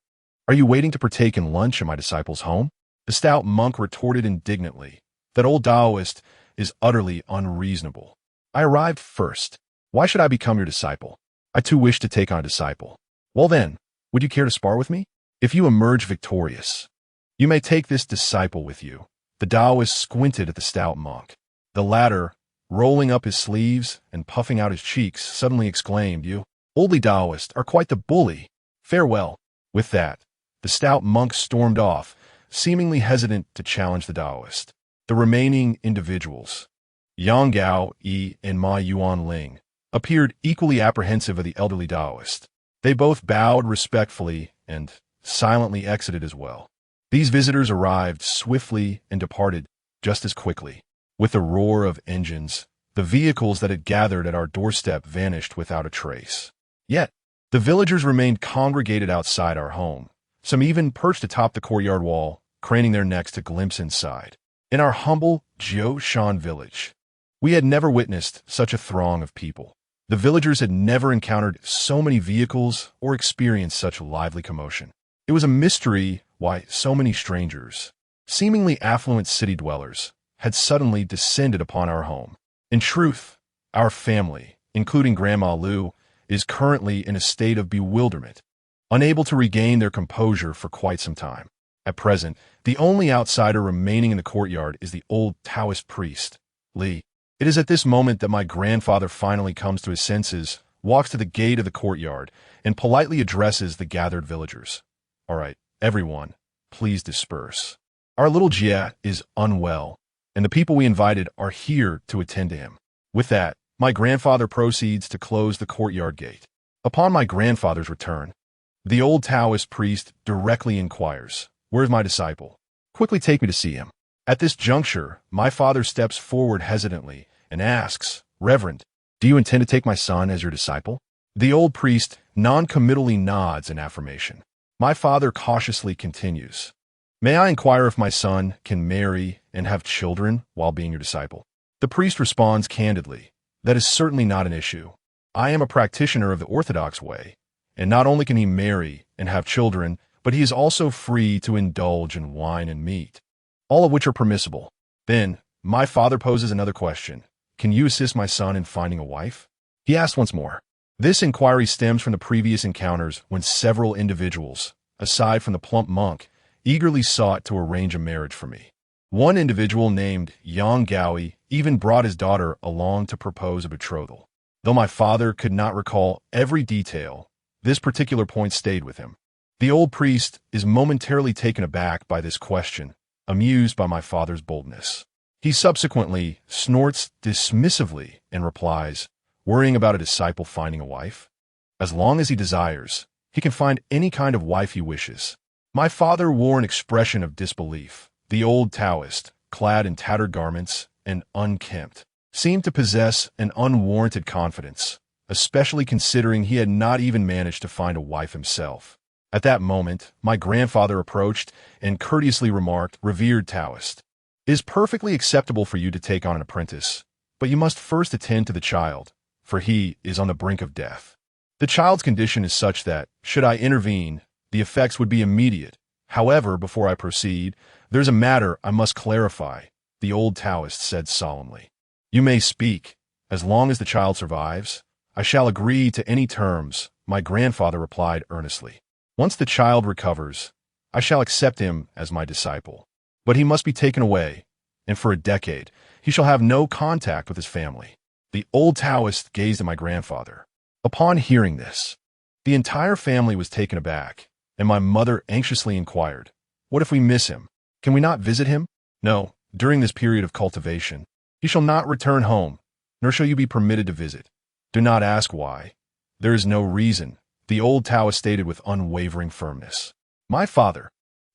Are you waiting to partake in lunch at my disciple's home?" The stout monk retorted indignantly. "That old Taoist is utterly unreasonable. I arrived first. Why should I become your disciple? I too wish to take on a disciple. Well then, would you care to spar with me? If you emerge victorious, you may take this disciple with you." The Taoist squinted at the stout monk. The latter, rolling up his sleeves and puffing out his cheeks, suddenly exclaimed, "You, oldly Taoist, are quite the bully. Farewell." With that, the stout monk stormed off, seemingly hesitant to challenge the Taoist. The remaining individuals, Yang Gaoi and Ma Yuanling, appeared equally apprehensive of the elderly Taoist. They both bowed respectfully and silently exited as well. These visitors arrived swiftly and departed just as quickly. With the roar of engines, the vehicles that had gathered at our doorstep vanished without a trace. Yet, the villagers remained congregated outside our home. Some even perched atop the courtyard wall, craning their necks to glimpse inside. In our humble Jiu Shan village, We had never witnessed such a throng of people. The villagers had never encountered so many vehicles or experienced such lively commotion. It was a mystery why so many strangers, seemingly affluent city dwellers, had suddenly descended upon our home. In truth, our family, including Grandma Lou, is currently in a state of bewilderment, unable to regain their composure for quite some time. At present, the only outsider remaining in the courtyard is the old Taoist priest, Li. It is at this moment that my grandfather finally comes to his senses, walks to the gate of the courtyard, and politely addresses the gathered villagers. All right, everyone, please disperse. Our little Jia is unwell, and the people we invited are here to attend to him. With that, my grandfather proceeds to close the courtyard gate. Upon my grandfather's return, the old Taoist priest directly inquires, "Where's my disciple? Quickly take me to see him." At this juncture, my father steps forward hesitantly and asks, "Reverend, do you intend to take my son as your disciple?" The old priest non-committally nods in affirmation. My father cautiously continues, "May I inquire if my son can marry and have children while being your disciple?" The priest responds candidly, "That is certainly not an issue. I am a practitioner of the Orthodox way, and not only can he marry and have children, but he is also free to indulge in wine and meat, all of which are permissible." Then, my father poses another question. "Can you assist my son in finding a wife?" He asks once more. This inquiry stems from the previous encounters when several individuals, aside from the plump monk, eagerly sought to arrange a marriage for me. One individual named Yang Gaoi even brought his daughter along to propose a betrothal. Though my father could not recall every detail, this particular point stayed with him. The old priest is momentarily taken aback by this question, amused by my father's boldness. He subsequently snorts dismissively and replies, "Worrying about a disciple finding a wife? As long as he desires, he can find any kind of wife he wishes." My father wore an expression of disbelief. The old Taoist, clad in tattered garments and unkempt, seemed to possess an unwarranted confidence, especially considering he had not even managed to find a wife himself. At that moment, my grandfather approached and courteously remarked, "Revered Taoist, it is perfectly acceptable for you to take on an apprentice, but you must first attend to the child, for he is on the brink of death. The child's condition is such that, should I intervene, the effects would be immediate. However, before I proceed, there's a matter I must clarify," the old Taoist said solemnly. "You may speak. As long as the child survives, I shall agree to any terms," my grandfather replied earnestly. "Once the child recovers, I shall accept him as my disciple. But he must be taken away, and for a decade, he shall have no contact with his family." The old Taoist gazed at my grandfather. Upon hearing this, the entire family was taken aback, and my mother anxiously inquired, "What if we miss him? Can we not visit him?" "No, during this period of cultivation, he shall not return home, nor shall you be permitted to visit. Do not ask why. There is no reason," the old Taoist stated with unwavering firmness. My father,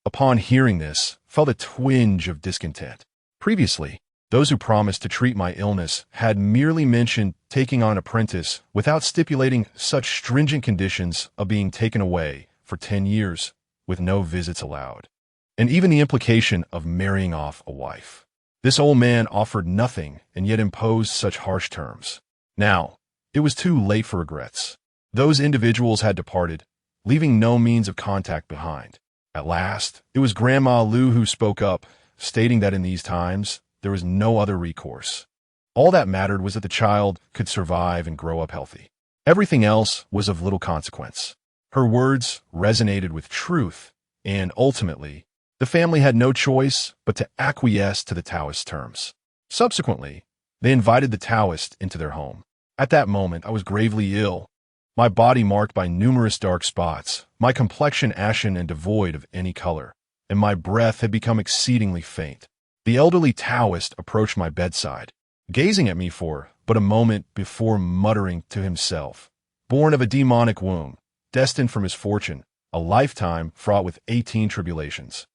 upon hearing this, felt a twinge of discontent. Previously, those who promised to treat my illness had merely mentioned taking on an apprentice without stipulating such stringent conditions of being taken away for 10 years with no visits allowed, and even the implication of marrying off a wife. This old man offered nothing and yet imposed such harsh terms. Now, it was too late for regrets. Those individuals had departed, leaving no means of contact behind. At last, it was Grandma Lou who spoke up, stating that in these times, there was no other recourse. All that mattered was that the child could survive and grow up healthy. Everything else was of little consequence. Her words resonated with truth, and ultimately, the family had no choice but to acquiesce to the Taoist terms. Subsequently, they invited the Taoist into their home. At that moment, I was gravely ill, my body marked by numerous dark spots, my complexion ashen and devoid of any color, and my breath had become exceedingly faint. The elderly Taoist approached my bedside, gazing at me for but a moment before muttering to himself, "Born of a demonic womb, destined for misfortune, a lifetime fraught with 18 tribulations,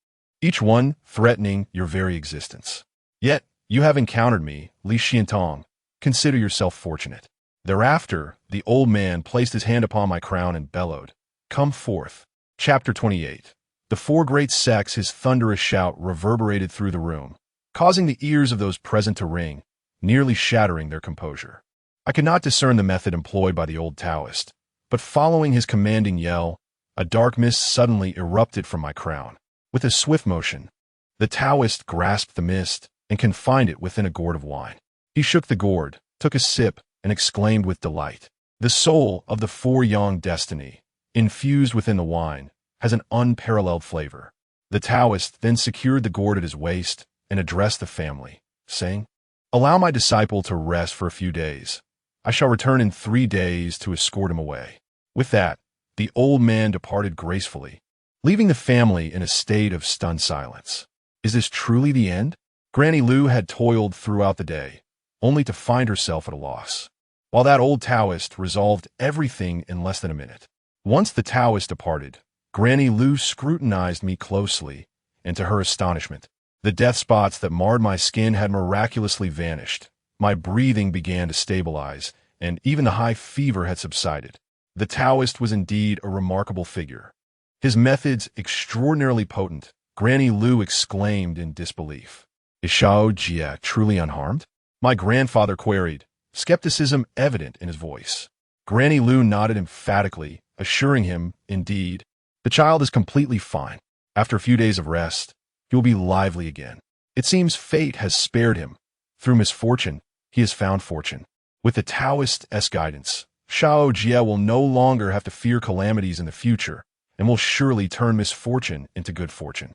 each one threatening your very existence. Yet you have encountered me, Li Xiantong. Consider yourself fortunate." Thereafter, the old man placed his hand upon my crown and bellowed, "Come forth." Chapter 28. The four great sects, his thunderous shout reverberated through the room, causing the ears of those present to ring. nearly shattering their composure. I could not discern the method employed by the old Taoist, but following his commanding yell, a dark mist suddenly erupted from my crown. With a swift motion, the Taoist grasped the mist and confined it within a gourd of wine. He shook the gourd, took a sip, and exclaimed with delight, "The soul of the four-yang destiny, infused within the wine, has an unparalleled flavor." The Taoist then secured the gourd at his waist and addressed the family, saying, "Allow my disciple to rest for a few days. I shall return in 3 days to escort him away." With that, the old man departed gracefully, leaving the family in a state of stunned silence. Is this truly the end? Granny Lu had toiled throughout the day, only to find herself at a loss, while that old Taoist resolved everything in less than a minute. Once the Taoist departed, Granny Lu scrutinized me closely, and to her astonishment, the death spots that marred my skin had miraculously vanished. My breathing began to stabilize, and even the high fever had subsided. The Taoist was indeed a remarkable figure. His methods extraordinarily potent. Granny Lu exclaimed in disbelief. "Is Shao Jie truly unharmed?" My grandfather queried, skepticism evident in his voice. Granny Lu nodded emphatically, assuring him, indeed, the child is completely fine. After a few days of rest, he will be lively again. It seems fate has spared him. Through misfortune, he has found fortune. With the Taoist's guidance, Shao Jie will no longer have to fear calamities in the future, and will surely turn misfortune into good fortune.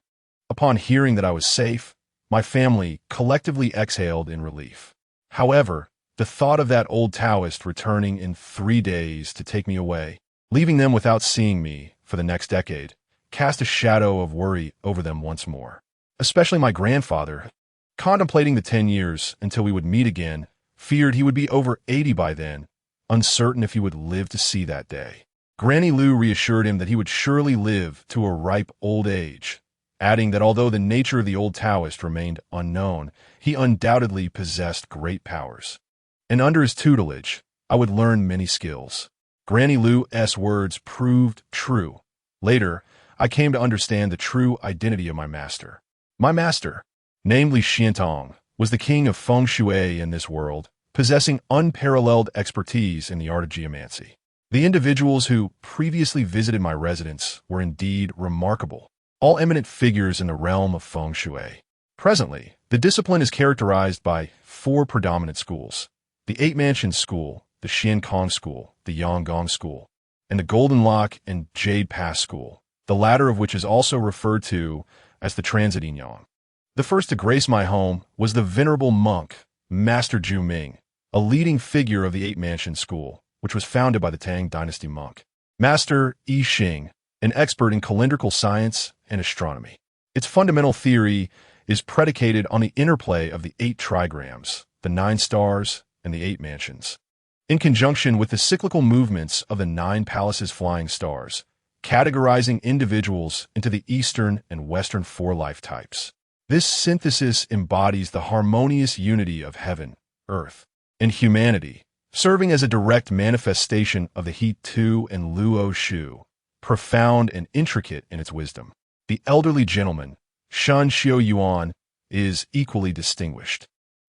Upon hearing that I was safe, my family collectively exhaled in relief. However, the thought of that old Taoist returning in 3 days to take me away, leaving them without seeing me for the next decade, cast a shadow of worry over them once more. Especially my grandfather, contemplating the 10 years until we would meet again, feared he would be over 80 by then, uncertain if he would live to see that day. Granny Lu reassured him that he would surely live to a ripe old age, adding that although the nature of the old Taoist remained unknown, he undoubtedly possessed great powers. And under his tutelage, I would learn many skills. Granny Lu's words proved true. Later, I came to understand the true identity of my master. My master, namely Xiantong, was the king of feng shui in this world, possessing unparalleled expertise in the art of geomancy. The individuals who previously visited my residence were indeed remarkable, all eminent figures in the realm of feng shui. Presently, the discipline is characterized by 4 predominant schools: the 8-Mansion School, the Xian Kong School, the Yanggong School, and the Golden Lock and Jade Pass School, the latter of which is also referred to as the Transit Yang. The first to grace my home was the venerable monk, Master Ju Ming, a leading figure of the 8-Mansion School, which was founded by the Tang Dynasty monk. Master I Ching, an expert in calendrical science and astronomy. Its fundamental theory is predicated on the interplay of the 8 trigrams, the 9 stars, and the 8 mansions, in conjunction with the cyclical movements of the 9 palaces flying stars, categorizing individuals into the Eastern and Western 4 life types. This synthesis embodies the harmonious unity of heaven, earth, and humanity, serving as a direct manifestation of the He Tu and Luo Shu, profound and intricate in its wisdom. The elderly gentleman, Shan Xiao Yuan, is equally distinguished,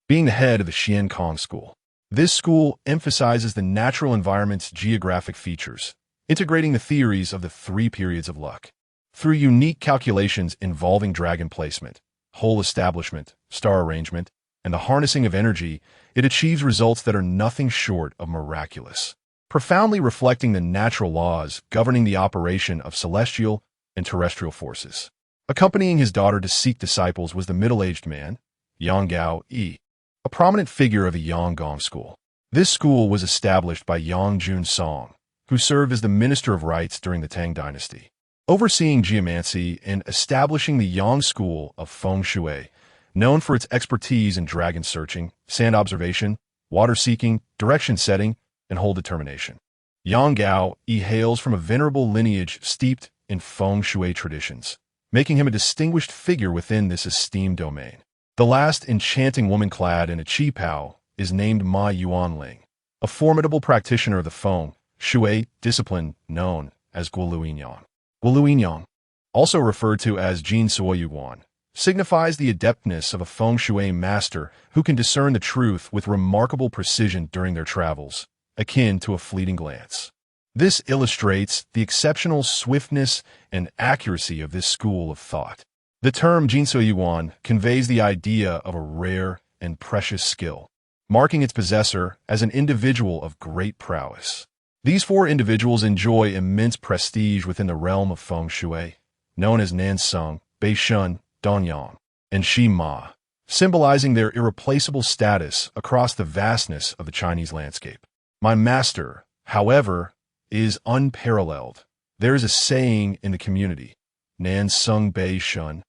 being the head of the Xian Kong School. This school emphasizes the natural environment's geographic features, integrating the theories of the 3 periods of luck. Through unique calculations involving dragon placement, whole establishment, star arrangement, and the harnessing of energy, it achieves results that are nothing short of miraculous, profoundly reflecting the natural laws governing the operation of celestial and terrestrial forces. Accompanying his daughter to seek disciples was the middle-aged man, Yang Gao Yi, a prominent figure of the Yanggong School. This school was established by Yang Jun Song, who served as the Minister of Rites during the Tang Dynasty, overseeing geomancy and establishing the Yang School of Feng Shui, known for its expertise in dragon searching, sand observation, water seeking, direction setting, and whole determination. Yang Gao Yi hails from a venerable lineage steeped in Feng Shui traditions, making him a distinguished figure within this esteemed domain. The last enchanting woman clad in a qipao is named Ma Yuanling, a formidable practitioner of the Feng Shui discipline known as Guoluinyang. Guoluinyang, also referred to as Jin Suoyuguan, signifies the adeptness of a feng shui master who can discern the truth with remarkable precision during their travels, akin to a fleeting glance. This illustrates the exceptional swiftness and accuracy of this school of thought. The term Jinsui Yuan conveys the idea of a rare and precious skill, marking its possessor as an individual of great prowess. These four individuals enjoy immense prestige within the realm of feng shui, known as Nansung, Beishun, Donyang, and Shi Ma, symbolizing their irreplaceable status across the vastness of the Chinese landscape. My master, however, is unparalleled. There is a saying in the community, Nansung Beishun,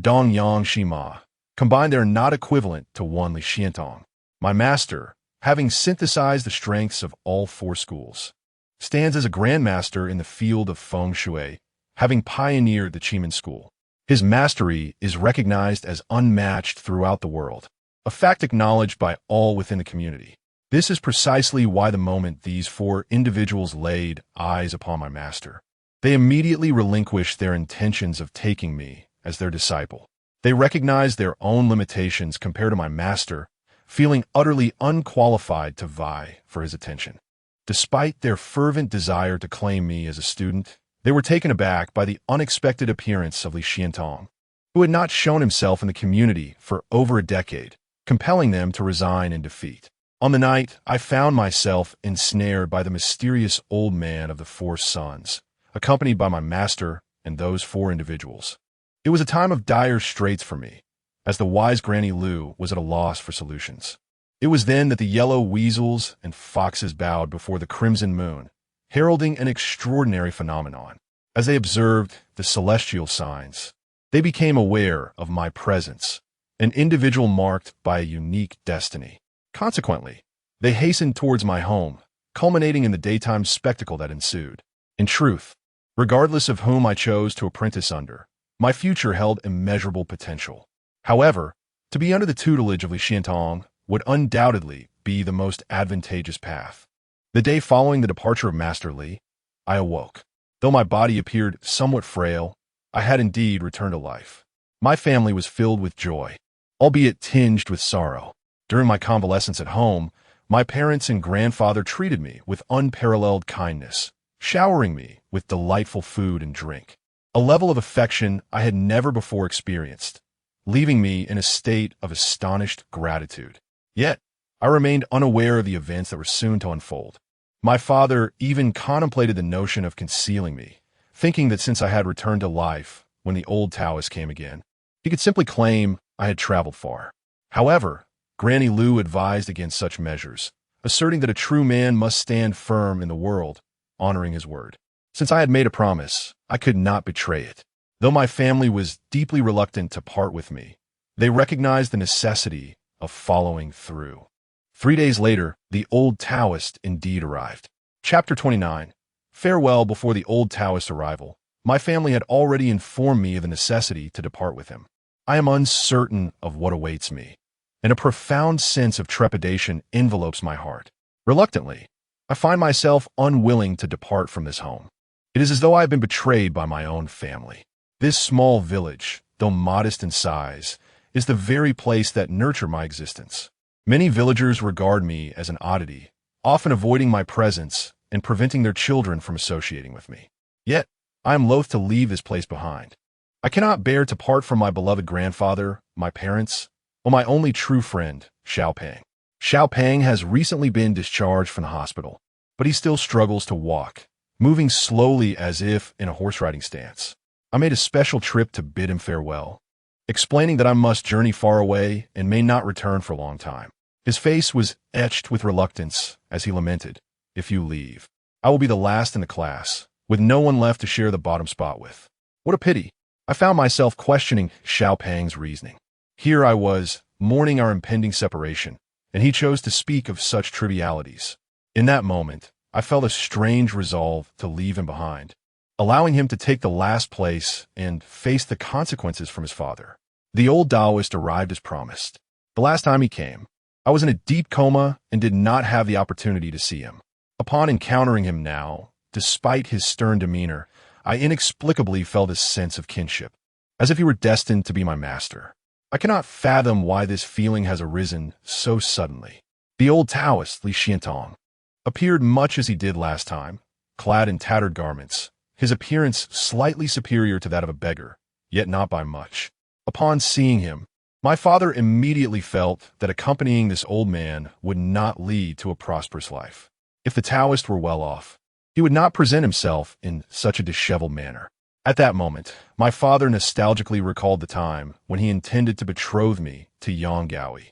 Dongyang Shi Ma. Combined, they are not equivalent to one Li Xiantong. My master, having synthesized the strengths of all four schools, stands as a grandmaster in the field of feng shui, having pioneered the Qimeng school. His mastery is recognized as unmatched throughout the world, a fact acknowledged by all within the community. This is precisely why the moment these four individuals laid eyes upon my master, they immediately relinquished their intentions of taking me as their disciple. They recognized their own limitations compared to my master, feeling utterly unqualified to vie for his attention. Despite their fervent desire to claim me as a student, they were taken aback by the unexpected appearance of Li Xiantong, who had not shown himself in the community for over a decade, compelling them to resign in defeat. On the night, I found myself ensnared by the mysterious old man of the four sons, accompanied by my master and those four individuals. It was a time of dire straits for me, as the wise Granny Lu was at a loss for solutions. It was then that the yellow weasels and foxes bowed before the crimson moon, heralding an extraordinary phenomenon. As they observed the celestial signs, they became aware of my presence, an individual marked by a unique destiny. Consequently, they hastened towards my home, culminating in the daytime spectacle that ensued. In truth, regardless of whom I chose to apprentice under, my future held immeasurable potential. However, to be under the tutelage of Li Xiantong would undoubtedly be the most advantageous path. The day following the departure of Master Li, I awoke. Though my body appeared somewhat frail, I had indeed returned to life. My family was filled with joy, albeit tinged with sorrow. During my convalescence at home, my parents and grandfather treated me with unparalleled kindness, showering me with delightful food and drink, a level of affection I had never before experienced, leaving me in a state of astonished gratitude. Yet, I remained unaware of the events that were soon to unfold. My father even contemplated the notion of concealing me, thinking that since I had returned to life when the old Taoist came again, he could simply claim I had traveled far. However, Granny Lu advised against such measures, asserting that a true man must stand firm in the world, honoring his word. Since I had made a promise, I could not betray it. Though my family was deeply reluctant to part with me, they recognized the necessity of following through. 3 days later, the old Taoist indeed arrived. Chapter 29. Farewell. Before the old Taoist's arrival, my family had already informed me of the necessity to depart with him. I am uncertain of what awaits me, and a profound sense of trepidation envelopes my heart. Reluctantly, I find myself unwilling to depart from this home. It is as though I have been betrayed by my own family. This small village, though modest in size, is the very place that nurtured my existence. Many villagers regard me as an oddity, often avoiding my presence and preventing their children from associating with me. Yet, I am loath to leave this place behind. I cannot bear to part from my beloved grandfather, my parents, or my only true friend, Xiao Peng. Xiao Peng has recently been discharged from the hospital, but he still struggles to walk, moving slowly as if in a horse-riding stance. I made a special trip to bid him farewell, explaining that I must journey far away and may not return for a long time. His face was etched with reluctance as he lamented, "If you leave, I will be the last in the class, with no one left to share the bottom spot with." What a pity. I found myself questioning Xiao Peng's reasoning. Here I was, mourning our impending separation, and he chose to speak of such trivialities. In that moment, I felt a strange resolve to leave him behind, allowing him to take the last place and face the consequences from his father. The old Taoist arrived as promised. The last time he came, I was in a deep coma and did not have the opportunity to see him. Upon encountering him now, despite his stern demeanor, I inexplicably felt a sense of kinship. as if he were destined to be my master. I cannot fathom why this feeling has arisen so suddenly. The old Taoist, Li Xiantong, appeared much as he did last time, clad in tattered garments, his appearance slightly superior to that of a beggar, yet not by much. Upon seeing him, my father immediately felt that accompanying this old man would not lead to a prosperous life. If the Taoist were well off, he would not present himself in such a disheveled manner. At that moment, my father nostalgically recalled the time when he intended to betroth me to Yang Gaoi.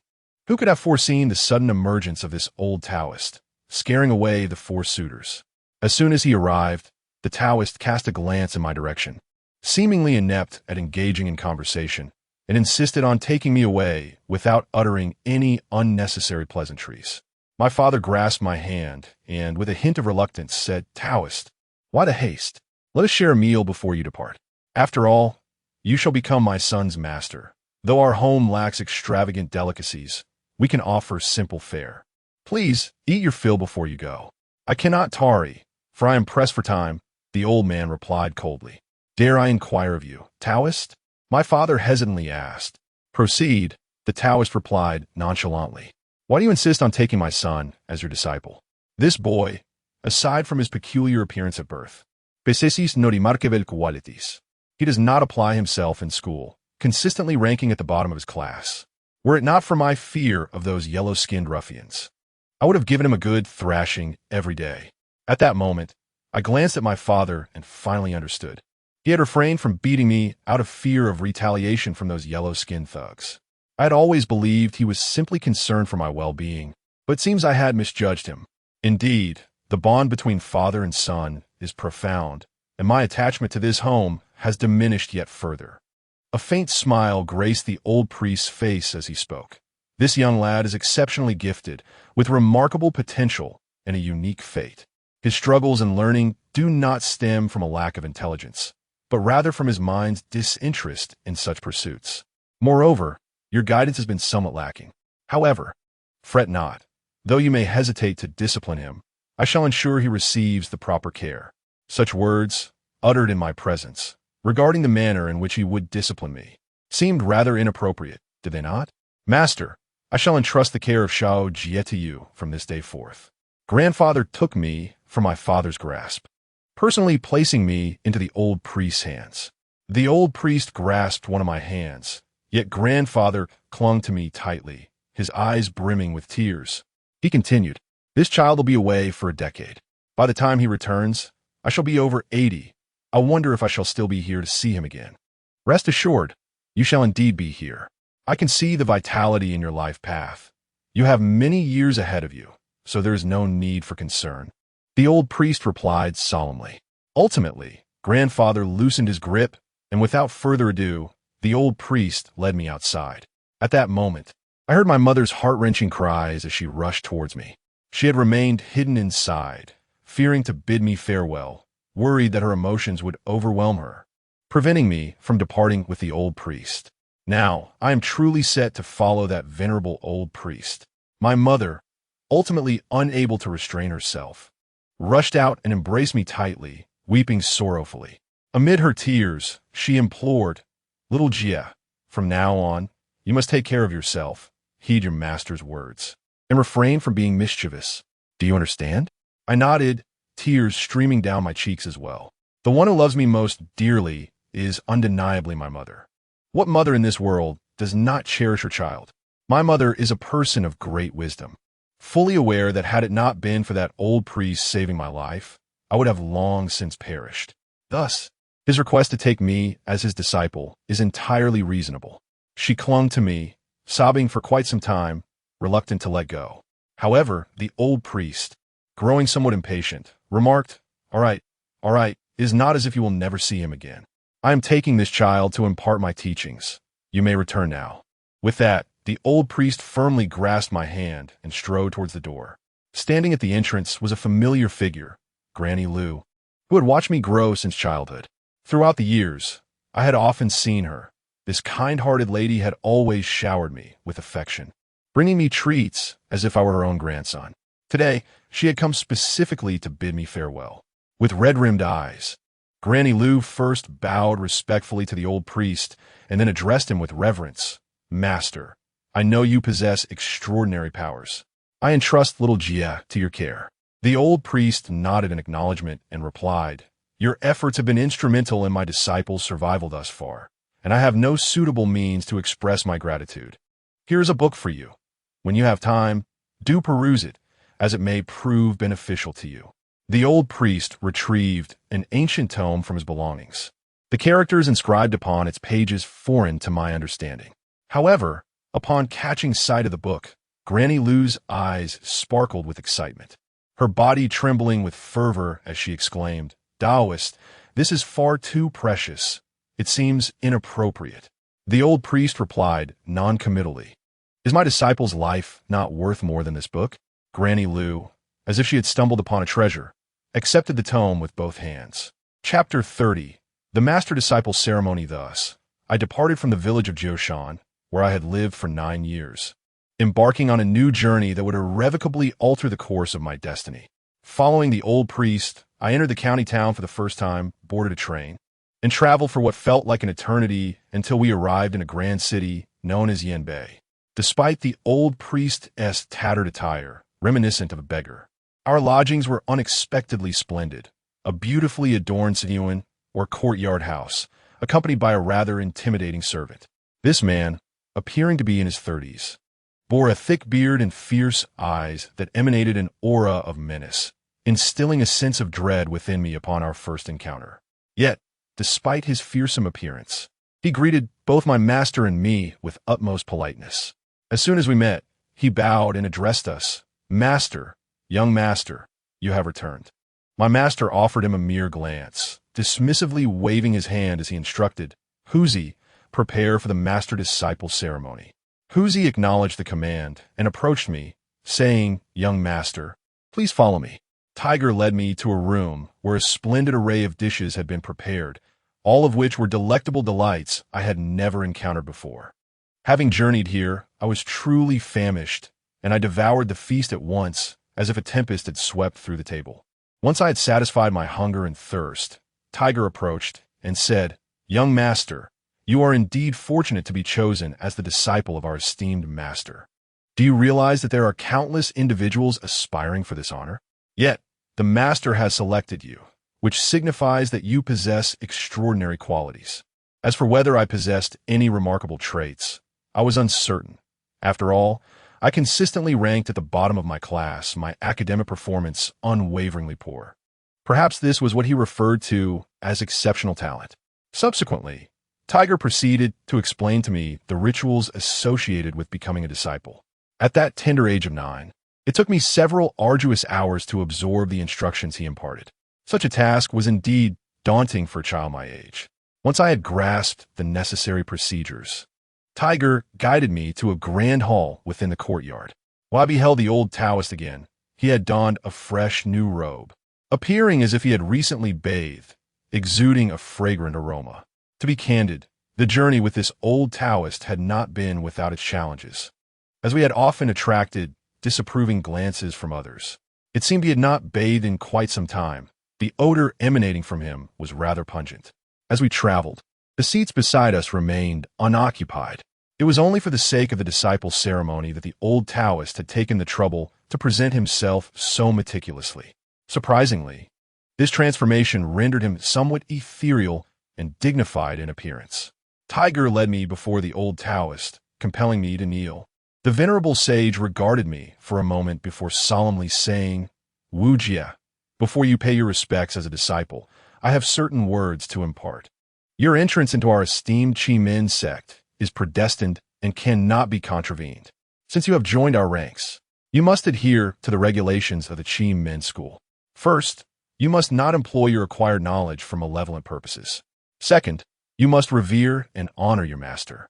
Who could have foreseen the sudden emergence of this old Taoist, scaring away the four suitors? As soon as he arrived, the Taoist cast a glance in my direction, seemingly inept at engaging in conversation, and insisted on taking me away without uttering any unnecessary pleasantries. My father grasped my hand and, with a hint of reluctance, said, "Taoist, why the haste? Let us share a meal before you depart. After all, you shall become my son's master. Though our home lacks extravagant delicacies, we can offer simple fare. Please, eat your fill before you go." "I cannot tarry, for I am pressed for time," the old man replied coldly. "Dare I inquire of you, Taoist?" My father hesitantly asked. "Proceed," the Taoist replied nonchalantly. "Why do you insist on taking my son as your disciple? This boy, aside from his peculiar appearance at birth, possesses no remarkable qualities. He does not apply himself in school, consistently ranking at the bottom of his class. Were it not for my fear of those yellow-skinned ruffians, I would have given him a good thrashing every day." At that moment, I glanced at my father and finally understood. He had refrained from beating me out of fear of retaliation from those yellow-skinned thugs. I had always believed he was simply concerned for my well-being, but it seems I had misjudged him. Indeed, the bond between father and son is profound, and my attachment to this home has diminished yet further. A faint smile graced the old priest's face as he spoke. This young lad is exceptionally gifted, with remarkable potential and a unique fate. His struggles in learning do not stem from a lack of intelligence, but rather from his mind's disinterest in such pursuits. Moreover, your guidance has been somewhat lacking. However, fret not. Though you may hesitate to discipline him, I shall ensure he receives the proper care. Such words, uttered in my presence, regarding the manner in which he would discipline me, seemed rather inappropriate, did they not? "Master, I shall entrust the care of Shao Jie to you from this day forth." Grandfather took me from my father's grasp, personally placing me into the old priest's hands. The old priest grasped one of my hands, yet grandfather clung to me tightly, his eyes brimming with tears. He continued, "This child will be away for a decade. By the time he returns, I shall be over 80. I wonder if I shall still be here to see him again. Rest assured, you shall indeed be here. I can see the vitality in your life path. You have many years ahead of you, so there is no need for concern." The old priest replied solemnly. Ultimately, grandfather loosened his grip, and without further ado, the old priest led me outside. At that moment, I heard my mother's heart-wrenching cries as she rushed towards me. She had remained hidden inside, fearing to bid me farewell, worried that her emotions would overwhelm her, preventing me from departing with the old priest. Now, I am truly set to follow that venerable old priest. My mother, ultimately unable to restrain herself, rushed out and embraced me tightly, weeping sorrowfully. Amid her tears, she implored, "Little Jia, from now on, you must take care of yourself, heed your master's words, and refrain from being mischievous. Do you understand?" I nodded, tears streaming down my cheeks as well. The one who loves me most dearly is undeniably my mother. What mother in this world does not cherish her child? My mother is a person of great wisdom, fully aware that had it not been for that old priest saving my life, I would have long since perished. Thus, his request to take me as his disciple is entirely reasonable. She clung to me, sobbing for quite some time, reluctant to let go. However, the old priest, growing somewhat impatient, remarked, all right, it is not as if you will never see him again. I am taking this child to impart my teachings. You may return now." With that, the old priest firmly grasped my hand and strode towards the door. Standing at the entrance was a familiar figure, Granny Lu, who had watched me grow since childhood. Throughout the years, I had often seen her. This kind-hearted lady had always showered me with affection, bringing me treats as if I were her own grandson. Today, she had come specifically to bid me farewell. With red-rimmed eyes, Granny Lu first bowed respectfully to the old priest and then addressed him with reverence. Master, I know you possess extraordinary powers. I entrust little Jia to your care. The old priest nodded in acknowledgement and replied, Your efforts have been instrumental in my disciples' survival thus far, and I have no suitable means to express my gratitude. Here is a book for you. When you have time, do peruse it, as it may prove beneficial to you. The old priest retrieved an ancient tome from his belongings. The characters inscribed upon its pages foreign to my understanding. However, upon catching sight of the book, Granny Lu's eyes sparkled with excitement, her body trembling with fervor as she exclaimed, Taoist, this is far too precious. It seems inappropriate. The old priest replied non-committally, Is my disciple's life not worth more than this book? Granny Lu, as if she had stumbled upon a treasure, accepted the tome with both hands. Chapter 30. The Master-Disciple Ceremony. Thus, I departed from the village of Jioshan, where I had lived for 9 years, embarking on a new journey that would irrevocably alter the course of my destiny. Following the old priest, I entered the county town for the first time, boarded a train, and traveled for what felt like an eternity until we arrived in a grand city known as Yanbei. Despite the old priest's tattered attire, reminiscent of a beggar, our lodgings were unexpectedly splendid, a beautifully adorned siyuan, or courtyard house, accompanied by a rather intimidating servant. This man, appearing to be in his 30s, bore a thick beard and fierce eyes that emanated an aura of menace, instilling a sense of dread within me upon our first encounter. Yet, despite his fearsome appearance, he greeted both my master and me with utmost politeness. As soon as we met, he bowed and addressed us, Master, young master, you have returned. My master offered him a mere glance, dismissively waving his hand as he instructed, Huzi, prepare for the master-disciple ceremony. Huzi acknowledged the command and approached me, saying, Young master, please follow me. Tiger led me to a room where a splendid array of dishes had been prepared, all of which were delectable delights I had never encountered before. Having journeyed here, I was truly famished, and I devoured the feast at once, as if a tempest had swept through the table. Once I had satisfied my hunger and thirst, Tiger approached and said, Young master, you are indeed fortunate to be chosen as the disciple of our esteemed master. Do you realize that there are countless individuals aspiring for this honor? Yet, the master has selected you, which signifies that you possess extraordinary qualities. As for whether I possessed any remarkable traits, I was uncertain. After all, I consistently ranked at the bottom of my class, my academic performance unwaveringly poor. Perhaps this was what he referred to as exceptional talent. Subsequently, Tiger proceeded to explain to me the rituals associated with becoming a disciple. At that tender age of 9, it took me several arduous hours to absorb the instructions he imparted. Such a task was indeed daunting for a child my age. Once I had grasped the necessary procedures, Tiger guided me to a grand hall within the courtyard. While I beheld the old Taoist again, he had donned a fresh new robe, appearing as if he had recently bathed, exuding a fragrant aroma. To be candid, the journey with this old Taoist had not been without its challenges, as we had often attracted disapproving glances from others. It seemed he had not bathed in quite some time. The odor emanating from him was rather pungent. As we traveled, the seats beside us remained unoccupied. It was only for the sake of the disciple ceremony that the old Taoist had taken the trouble to present himself so meticulously. Surprisingly, this transformation rendered him somewhat ethereal and dignified in appearance. Tiger led me before the old Taoist, compelling me to kneel. The venerable sage regarded me for a moment before solemnly saying, Wu Jia, before you pay your respects as a disciple, I have certain words to impart. Your entrance into our esteemed Qi Men sect is predestined and cannot be contravened. Since you have joined our ranks, you must adhere to the regulations of the Qi Men school. First, you must not employ your acquired knowledge for malevolent purposes. Second, you must revere and honor your master,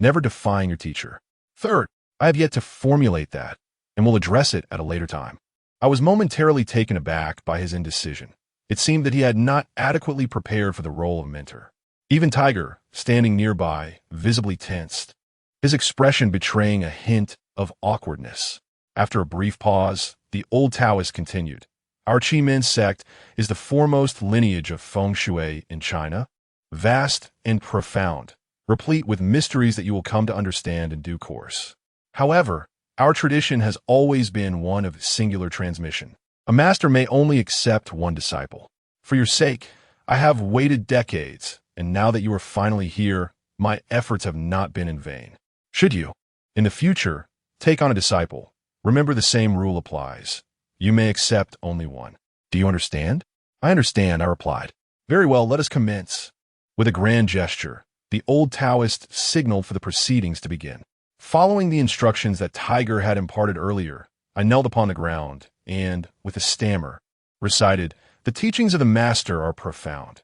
never defying your teacher. Third, I have yet to formulate that, and will address it at a later time. I was momentarily taken aback by his indecision. It seemed that he had not adequately prepared for the role of mentor. Even Tiger, standing nearby, visibly tensed, his expression betraying a hint of awkwardness. After a brief pause, the old Taoist continued, Our Qi sect is the foremost lineage of feng shui in China, vast and profound, replete with mysteries that you will come to understand in due course. However, our tradition has always been one of singular transmission. A master may only accept one disciple. For your sake, I have waited decades, and now that you are finally here, my efforts have not been in vain. Should you, in the future, take on a disciple, remember the same rule applies. You may accept only one. Do you understand? I understand, I replied. Very well, let us commence. With a grand gesture, the old Taoist signaled for the proceedings to begin. Following the instructions that Tiger had imparted earlier, I knelt upon the ground and, with a stammer, recited, "The teachings of the master are profound.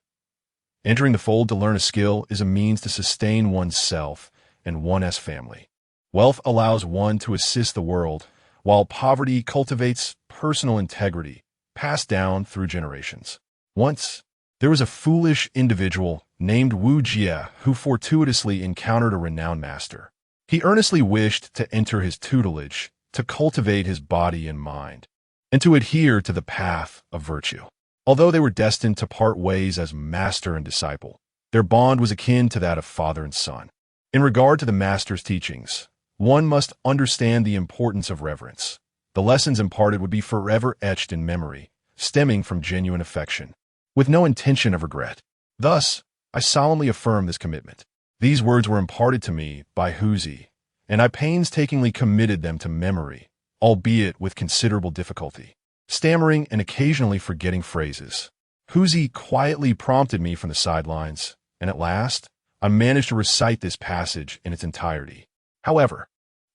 Entering the fold to learn a skill is a means to sustain oneself and one's family. Wealth allows one to assist the world, while poverty cultivates personal integrity, passed down through generations." Once, there was a foolish individual named Wu Jie who fortuitously encountered a renowned master. He earnestly wished to enter his tutelage, to cultivate his body and mind, and to adhere to the path of virtue. Although they were destined to part ways as master and disciple, their bond was akin to that of father and son. In regard to the master's teachings, one must understand the importance of reverence. The lessons imparted would be forever etched in memory, stemming from genuine affection, with no intention of regret. Thus, I solemnly affirm this commitment. These words were imparted to me by Huzi, and I painstakingly committed them to memory, albeit with considerable difficulty, stammering and occasionally forgetting phrases. Huzi quietly prompted me from the sidelines, and at last, I managed to recite this passage in its entirety. However,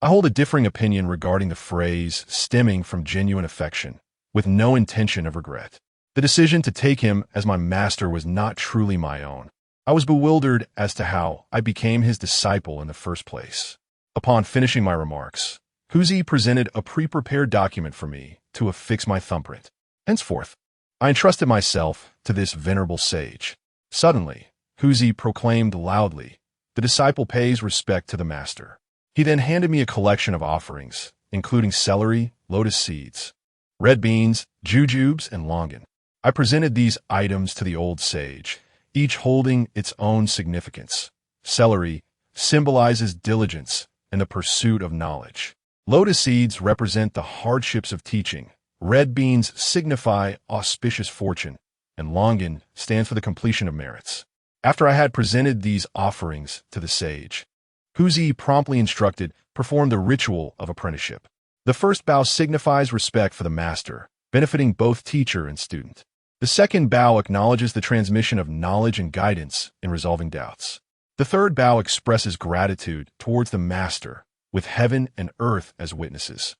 I hold a differing opinion regarding the phrase stemming from genuine affection, with no intention of regret. The decision to take him as my master was not truly my own. I was bewildered as to how I became his disciple in the first place. Upon finishing my remarks, Huzi presented a pre-prepared document for me to affix my thumbprint. Henceforth, I entrusted myself to this venerable sage. Suddenly, Huzi proclaimed loudly, "The disciple pays respect to the master." He then handed me a collection of offerings, including celery, lotus seeds, red beans, jujubes, and longan. I presented these items to the old sage, each holding its own significance. Celery symbolizes diligence and the pursuit of knowledge. Lotus seeds represent the hardships of teaching. Red beans signify auspicious fortune, and longan stands for the completion of merits. After I had presented these offerings to the sage, Huzi promptly instructed, perform the ritual of apprenticeship. The first bow signifies respect for the master, benefiting both teacher and student. The second bow acknowledges the transmission of knowledge and guidance in resolving doubts. The third bow expresses gratitude towards the master, with heaven and earth as witnesses.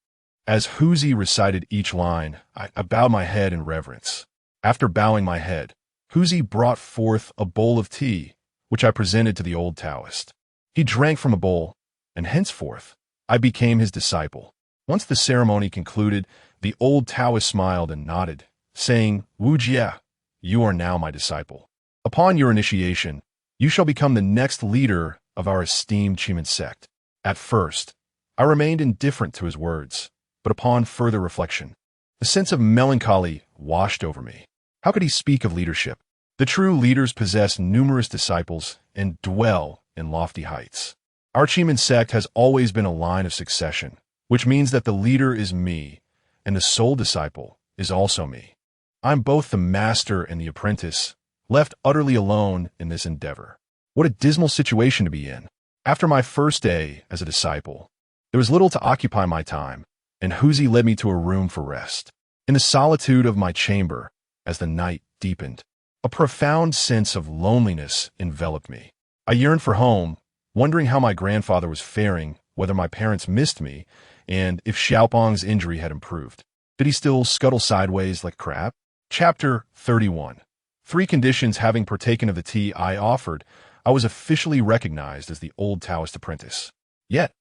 As Huzi recited each line, I bowed my head in reverence. After bowing my head, Huzi brought forth a bowl of tea, which I presented to the old Taoist. He drank from a bowl, and henceforth, I became his disciple. Once the ceremony concluded, the old Taoist smiled and nodded, saying, "Wu Jie, you are now my disciple. Upon your initiation, you shall become the next leader of our esteemed Qi sect." At first, I remained indifferent to his words, but upon further reflection, a sense of melancholy washed over me. How could he speak of leadership? The true leaders possess numerous disciples and dwell in lofty heights. Our Qi sect has always been a line of succession, which means that the leader is me, and the sole disciple is also me. I'm both the master and the apprentice, left utterly alone in this endeavor. What a dismal situation to be in. After my first day as a disciple, there was little to occupy my time, and Huzi led me to a room for rest. In the solitude of my chamber, as the night deepened, a profound sense of loneliness enveloped me. I yearned for home, wondering how my grandfather was faring, whether my parents missed me, and if Xiaopong's injury had improved. Did he still scuttle sideways like a crab? Chapter 31. 3 conditions having partaken of the tea I offered, I was officially recognized as the old Taoist apprentice. Yet,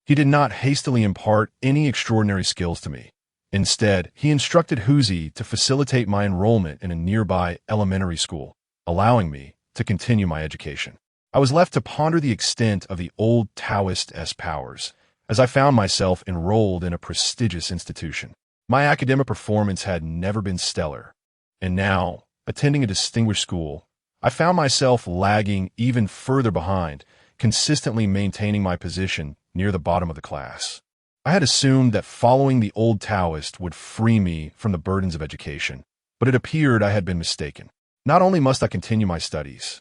he did not hastily impart any extraordinary skills to me. Instead, he instructed Huzi to facilitate my enrollment in a nearby elementary school, allowing me to continue my education. I was left to ponder the extent of the old Taoist's powers, as I found myself enrolled in a prestigious institution. My academic performance had never been stellar, and now, attending a distinguished school, I found myself lagging even further behind, consistently maintaining my position near the bottom of the class. I had assumed that following the old Taoist would free me from the burdens of education, but it appeared I had been mistaken. Not only must I continue my studies,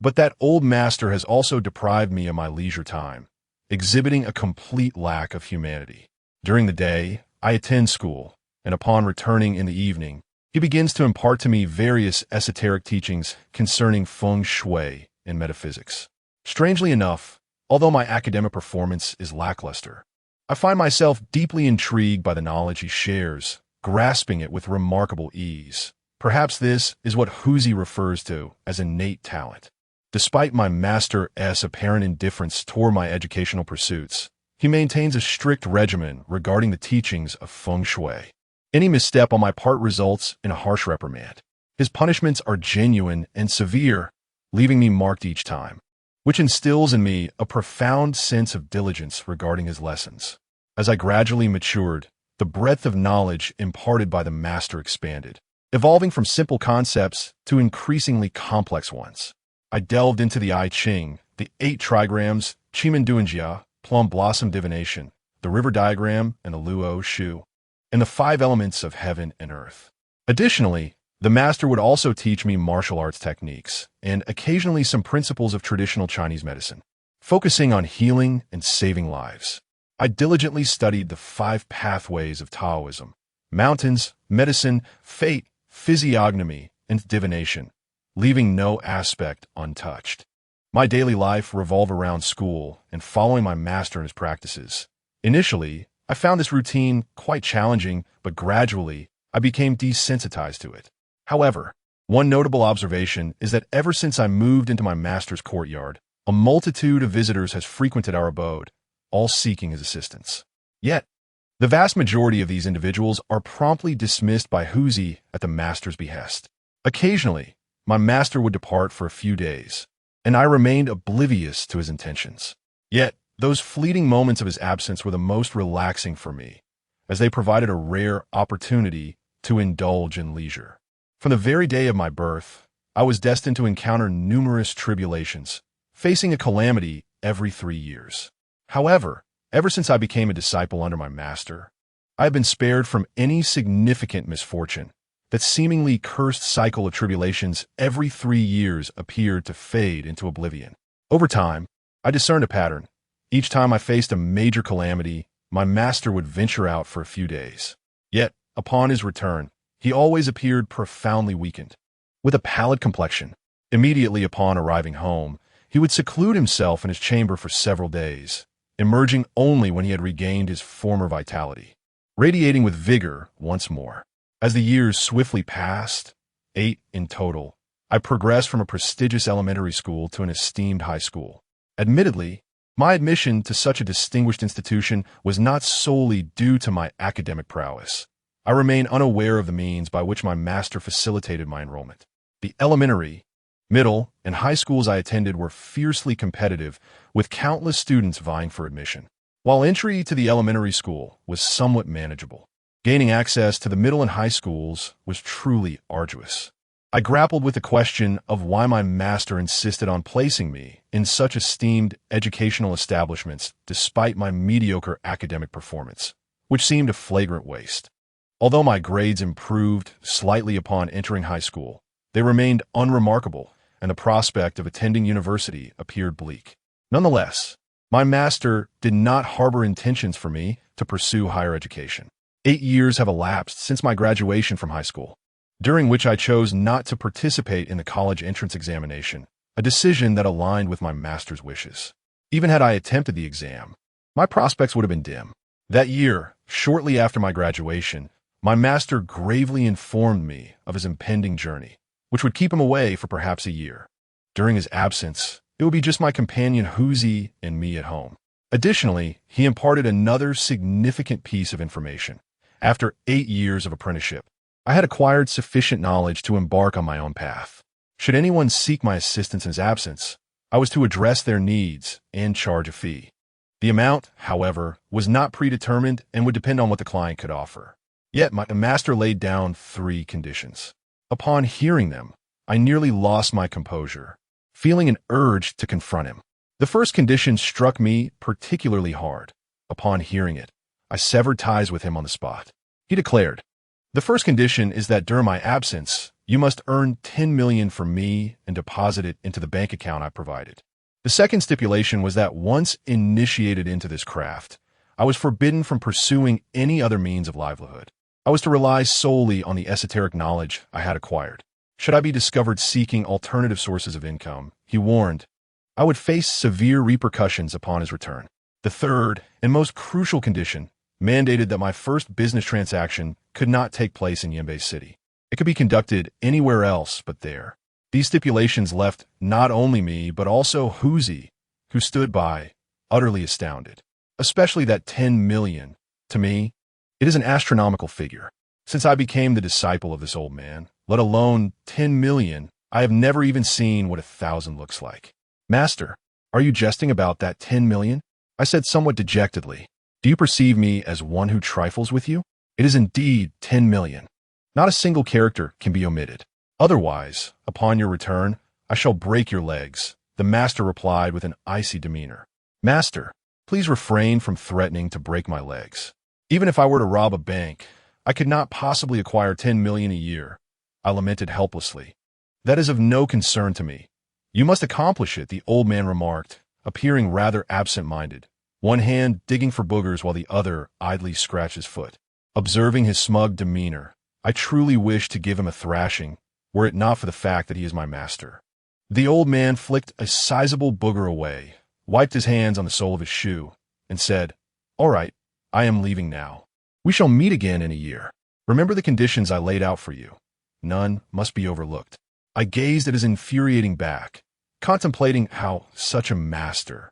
but that old master has also deprived me of my leisure time, exhibiting a complete lack of humanity. During the day, I attend school, and upon returning in the evening, he begins to impart to me various esoteric teachings concerning feng shui and metaphysics. Strangely enough, although my academic performance is lackluster, I find myself deeply intrigued by the knowledge he shares, grasping it with remarkable ease. Perhaps this is what Huzi refers to as innate talent. Despite my master's apparent indifference toward my educational pursuits, he maintains a strict regimen regarding the teachings of feng shui. Any misstep on my part results in a harsh reprimand. His punishments are genuine and severe, leaving me marked each time, which instills in me a profound sense of diligence regarding his lessons. As I gradually matured, the breadth of knowledge imparted by the master expanded, evolving from simple concepts to increasingly complex ones. I delved into the I Ching, the 8 trigrams, Chimanduanjia, plum blossom divination, the river diagram, and the Luo Shu, and the 5 elements of heaven and earth. Additionally, the master would also teach me martial arts techniques and occasionally some principles of traditional Chinese medicine, focusing on healing and saving lives. I diligently studied the 5 pathways of Taoism: mountains, medicine, fate, physiognomy, and divination, leaving no aspect untouched. My daily life revolved around school and following my master and his practices. Initially, I found this routine quite challenging, but gradually, I became desensitized to it. However, one notable observation is that ever since I moved into my master's courtyard, a multitude of visitors has frequented our abode, all seeking his assistance. Yet, the vast majority of these individuals are promptly dismissed by Huzi at the master's behest. Occasionally, my master would depart for a few days, and I remained oblivious to his intentions. Yet, those fleeting moments of his absence were the most relaxing for me, as they provided a rare opportunity to indulge in leisure. From the very day of my birth, I was destined to encounter numerous tribulations, facing a calamity every 3 years. However, ever since I became a disciple under my master, I have been spared from any significant misfortune. That seemingly cursed cycle of tribulations every 3 years appeared to fade into oblivion. Over time, I discerned a pattern. Each time I faced a major calamity, my master would venture out for a few days. Yet, upon his return, he always appeared profoundly weakened, with a pallid complexion. Immediately upon arriving home, he would seclude himself in his chamber for several days, emerging only when he had regained his former vitality, radiating with vigor once more. As the years swiftly passed, 8 in total, I progressed from a prestigious elementary school to an esteemed high school. Admittedly, my admission to such a distinguished institution was not solely due to my academic prowess. I remain unaware of the means by which my master facilitated my enrollment. The elementary, middle, and high schools I attended were fiercely competitive, with countless students vying for admission. While entry to the elementary school was somewhat manageable, gaining access to the middle and high schools was truly arduous. I grappled with the question of why my master insisted on placing me in such esteemed educational establishments despite my mediocre academic performance, which seemed a flagrant waste. Although my grades improved slightly upon entering high school, they remained unremarkable, and the prospect of attending university appeared bleak. Nonetheless, my master did not harbor intentions for me to pursue higher education. 8 years have elapsed since my graduation from high school, during which I chose not to participate in the college entrance examination, a decision that aligned with my master's wishes. Even had I attempted the exam, my prospects would have been dim. That year, shortly after my graduation, my master gravely informed me of his impending journey, which would keep him away for perhaps a year. During his absence, it would be just my companion Huzi and me at home. Additionally, he imparted another significant piece of information. After 8 years of apprenticeship, I had acquired sufficient knowledge to embark on my own path. Should anyone seek my assistance in his absence, I was to address their needs and charge a fee. The amount, however, was not predetermined and would depend on what the client could offer. Yet my master laid down 3 conditions. Upon hearing them, I nearly lost my composure, feeling an urge to confront him. The first condition struck me particularly hard. Upon hearing it, I severed ties with him on the spot. He declared, "The first condition is that during my absence, you must earn 10 million from me and deposit it into the bank account I provided." The second stipulation was that once initiated into this craft, I was forbidden from pursuing any other means of livelihood. I was to rely solely on the esoteric knowledge I had acquired. Should I be discovered seeking alternative sources of income, he warned, I would face severe repercussions upon his return. The third and most crucial condition mandated that my first business transaction could not take place in Yembe City. It could be conducted anywhere else but there. These stipulations left not only me, but also Huzi, who stood by, utterly astounded. Especially that 10 million. To me, it is an astronomical figure. Since I became the disciple of this old man, let alone 10 million, I have never even seen what 1,000 looks like. Master, are you jesting about that 10 million? I said somewhat dejectedly. Do you perceive me as one who trifles with you? It is indeed 10 million. Not a single character can be omitted. Otherwise, upon your return, I shall break your legs, the master replied with an icy demeanor. Master, please refrain from threatening to break my legs. Even if I were to rob a bank, I could not possibly acquire 10 million a year. I lamented helplessly. That is of no concern to me. You must accomplish it, the old man remarked, appearing rather absent-minded, one hand digging for boogers while the other idly scratched his foot. Observing his smug demeanor, I truly wished to give him a thrashing, were it not for the fact that he is my master. The old man flicked a sizable booger away, wiped his hands on the sole of his shoe, and said, All right, I am leaving now. We shall meet again in a year. Remember the conditions I laid out for you. None must be overlooked. I gazed at his infuriating back, contemplating how such a master,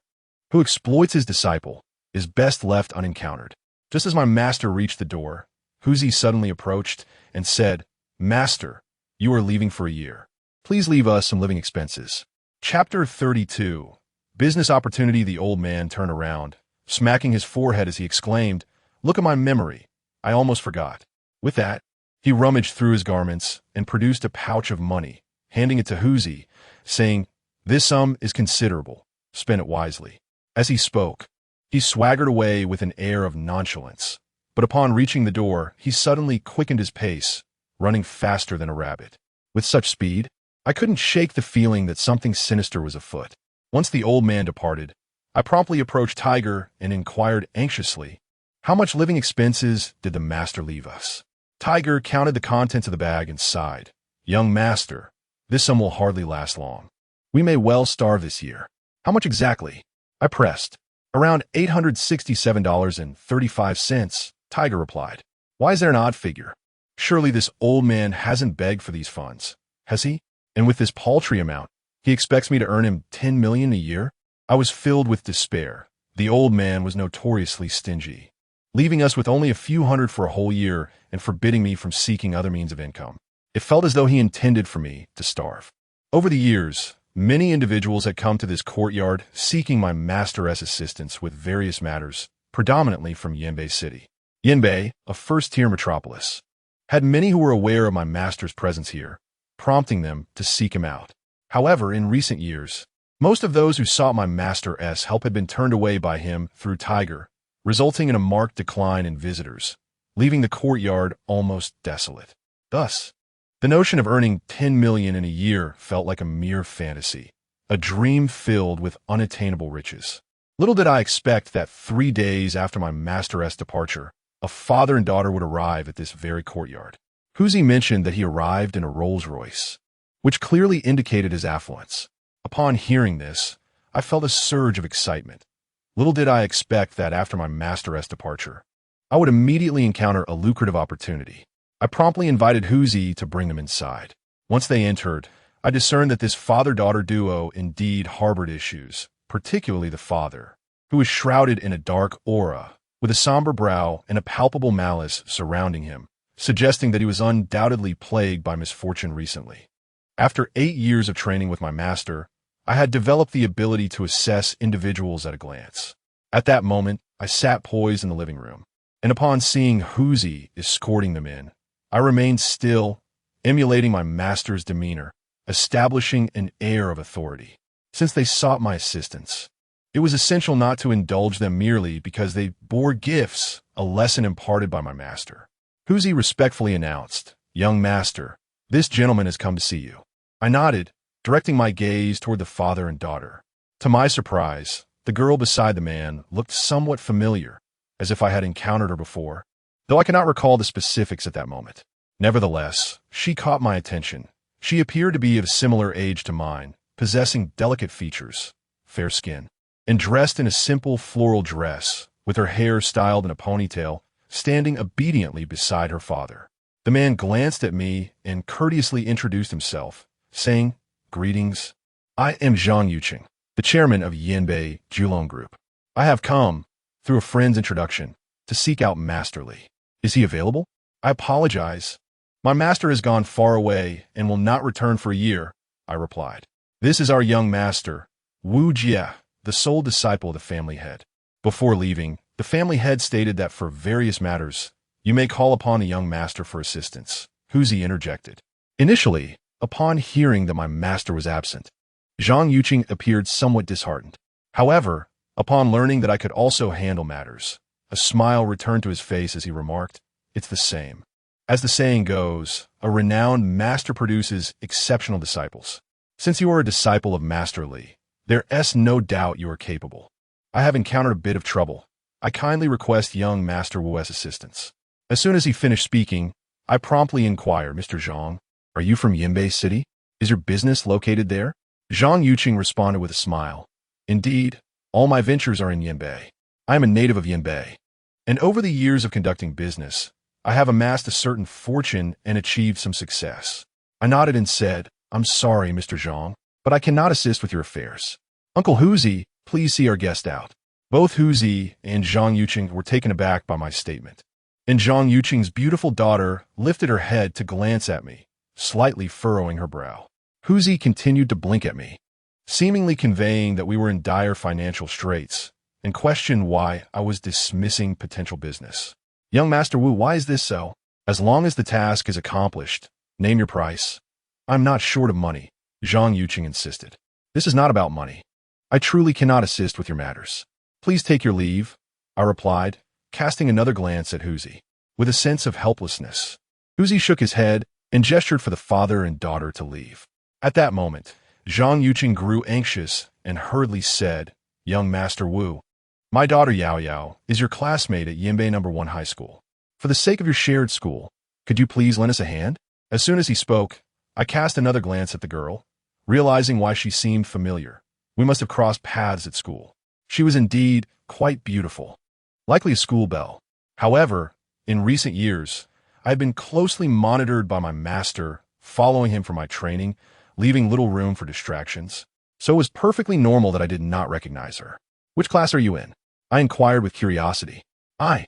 who exploits his disciple, is best left unencountered. Just as my master reached the door, Huzi suddenly approached and said, Master, you are leaving for a year. Please leave us some living expenses. Chapter 32. Business opportunity. The old man turned around, smacking his forehead as he exclaimed, Look at my memory. I almost forgot. With that, he rummaged through his garments and produced a pouch of money, handing it to Huzi, saying, This sum is considerable. Spend it wisely. As he spoke, he swaggered away with an air of nonchalance. But upon reaching the door, he suddenly quickened his pace, running faster than a rabbit. With such speed, I couldn't shake the feeling that something sinister was afoot. Once the old man departed, I promptly approached Tiger and inquired anxiously, How much living expenses did the master leave us? Tiger counted the contents of the bag and sighed. Young master, this sum will hardly last long. We may well starve this year. How much exactly? I pressed. Around $867.35, Tiger replied. Why is there an odd figure? Surely this old man hasn't begged for these funds, has he? And with this paltry amount, he expects me to earn him 10 million a year? I was filled with despair. The old man was notoriously stingy, leaving us with only a few hundred for a whole year and forbidding me from seeking other means of income. It felt as though he intended for me to starve. Over the years, many individuals had come to this courtyard seeking my master's assistance with various matters, predominantly from Yembe City. Yembe, a first-tier metropolis, had many who were aware of my master's presence here, prompting them to seek him out. However, in recent years, most of those who sought my master's help had been turned away by him through Tiger, resulting in a marked decline in visitors, leaving the courtyard almost desolate. Thus, the notion of earning 10 million in a year felt like a mere fantasy, a dream filled with unattainable riches. Little did I expect that 3 days after my master's departure, a father and daughter would arrive at this very courtyard. Huzi mentioned that he arrived in a Rolls-Royce, which clearly indicated his affluence. Upon hearing this, I felt a surge of excitement. Little did I expect that after my master's departure, I would immediately encounter a lucrative opportunity. I promptly invited Huzi to bring them inside. Once they entered, I discerned that this father-daughter duo indeed harbored issues, particularly the father, who was shrouded in a dark aura, with a somber brow and a palpable malice surrounding him, suggesting that he was undoubtedly plagued by misfortune recently. After 8 years of training with my master, I had developed the ability to assess individuals at a glance. At that moment, I sat poised in the living room, and upon seeing Huzi escorting them in, I remained still, emulating my master's demeanor, establishing an air of authority. Since they sought my assistance, it was essential not to indulge them merely because they bore gifts, a lesson imparted by my master. Huzi respectfully announced, "Young master, this gentleman has come to see you." I nodded, directing my gaze toward the father and daughter. To my surprise, the girl beside the man looked somewhat familiar, as if I had encountered her before, though I cannot recall the specifics at that moment. Nevertheless, she caught my attention. She appeared to be of similar age to mine, possessing delicate features, fair skin, and dressed in a simple floral dress, with her hair styled in a ponytail, standing obediently beside her father. The man glanced at me and courteously introduced himself, saying, "Greetings. I am Zhang Yuqing, the chairman of Yanbei Julong Group. I have come, through a friend's introduction, to seek out Master Li. Is he available?" "I apologize. My master has gone far away and will not return for a year," I replied. "This is our young master, Wu Jie, the sole disciple of the family head." Before leaving, the family head stated that for various matters, you may call upon the young master for assistance. Huzi interjected. Initially, upon hearing that my master was absent, Zhang Yuqing appeared somewhat disheartened. However, upon learning that I could also handle matters, a smile returned to his face as he remarked, "It's the same. As the saying goes, a renowned master produces exceptional disciples. Since you are a disciple of Master Li, there's no doubt you are capable. I have encountered a bit of trouble. I kindly request young Master Wu's assistance." As soon as he finished speaking, I promptly inquired, "Mr. Zhang, are you from Yanbei City? Is your business located there?" Zhang Yuqing responded with a smile. "Indeed, all my ventures are in Yanbei. I am a native of Yanbei, and over the years of conducting business, I have amassed a certain fortune and achieved some success." I nodded and said, "I'm sorry, Mr. Zhang, but I cannot assist with your affairs. Uncle Huzi, please see our guest out." Both Huzi and Zhang Yuqing were taken aback by my statement, and Zhang Yuqing's beautiful daughter lifted her head to glance at me, slightly furrowing her brow. Huzi continued to blink at me, seemingly conveying that we were in dire financial straits, and questioned why I was dismissing potential business. "Young Master Wu, why is this so? As long as the task is accomplished, name your price." "I'm not short of money," Zhang Yuqing insisted. "This is not about money. I truly cannot assist with your matters. Please take your leave," I replied, casting another glance at Huzi, with a sense of helplessness. Huzi shook his head and gestured for the father and daughter to leave. At that moment, Zhang Yuqing grew anxious and hurriedly said, "Young Master Wu, my daughter Yao Yao is your classmate at Yanbei No. 1 High School. For the sake of your shared school, could you please lend us a hand?" As soon as he spoke, I cast another glance at the girl, realizing why she seemed familiar. We must have crossed paths at school. She was indeed quite beautiful, likely a school belle. However, in recent years, I had been closely monitored by my master, following him for my training, leaving little room for distractions. So it was perfectly normal that I did not recognize her. "Which class are you in?" I inquired with curiosity. "I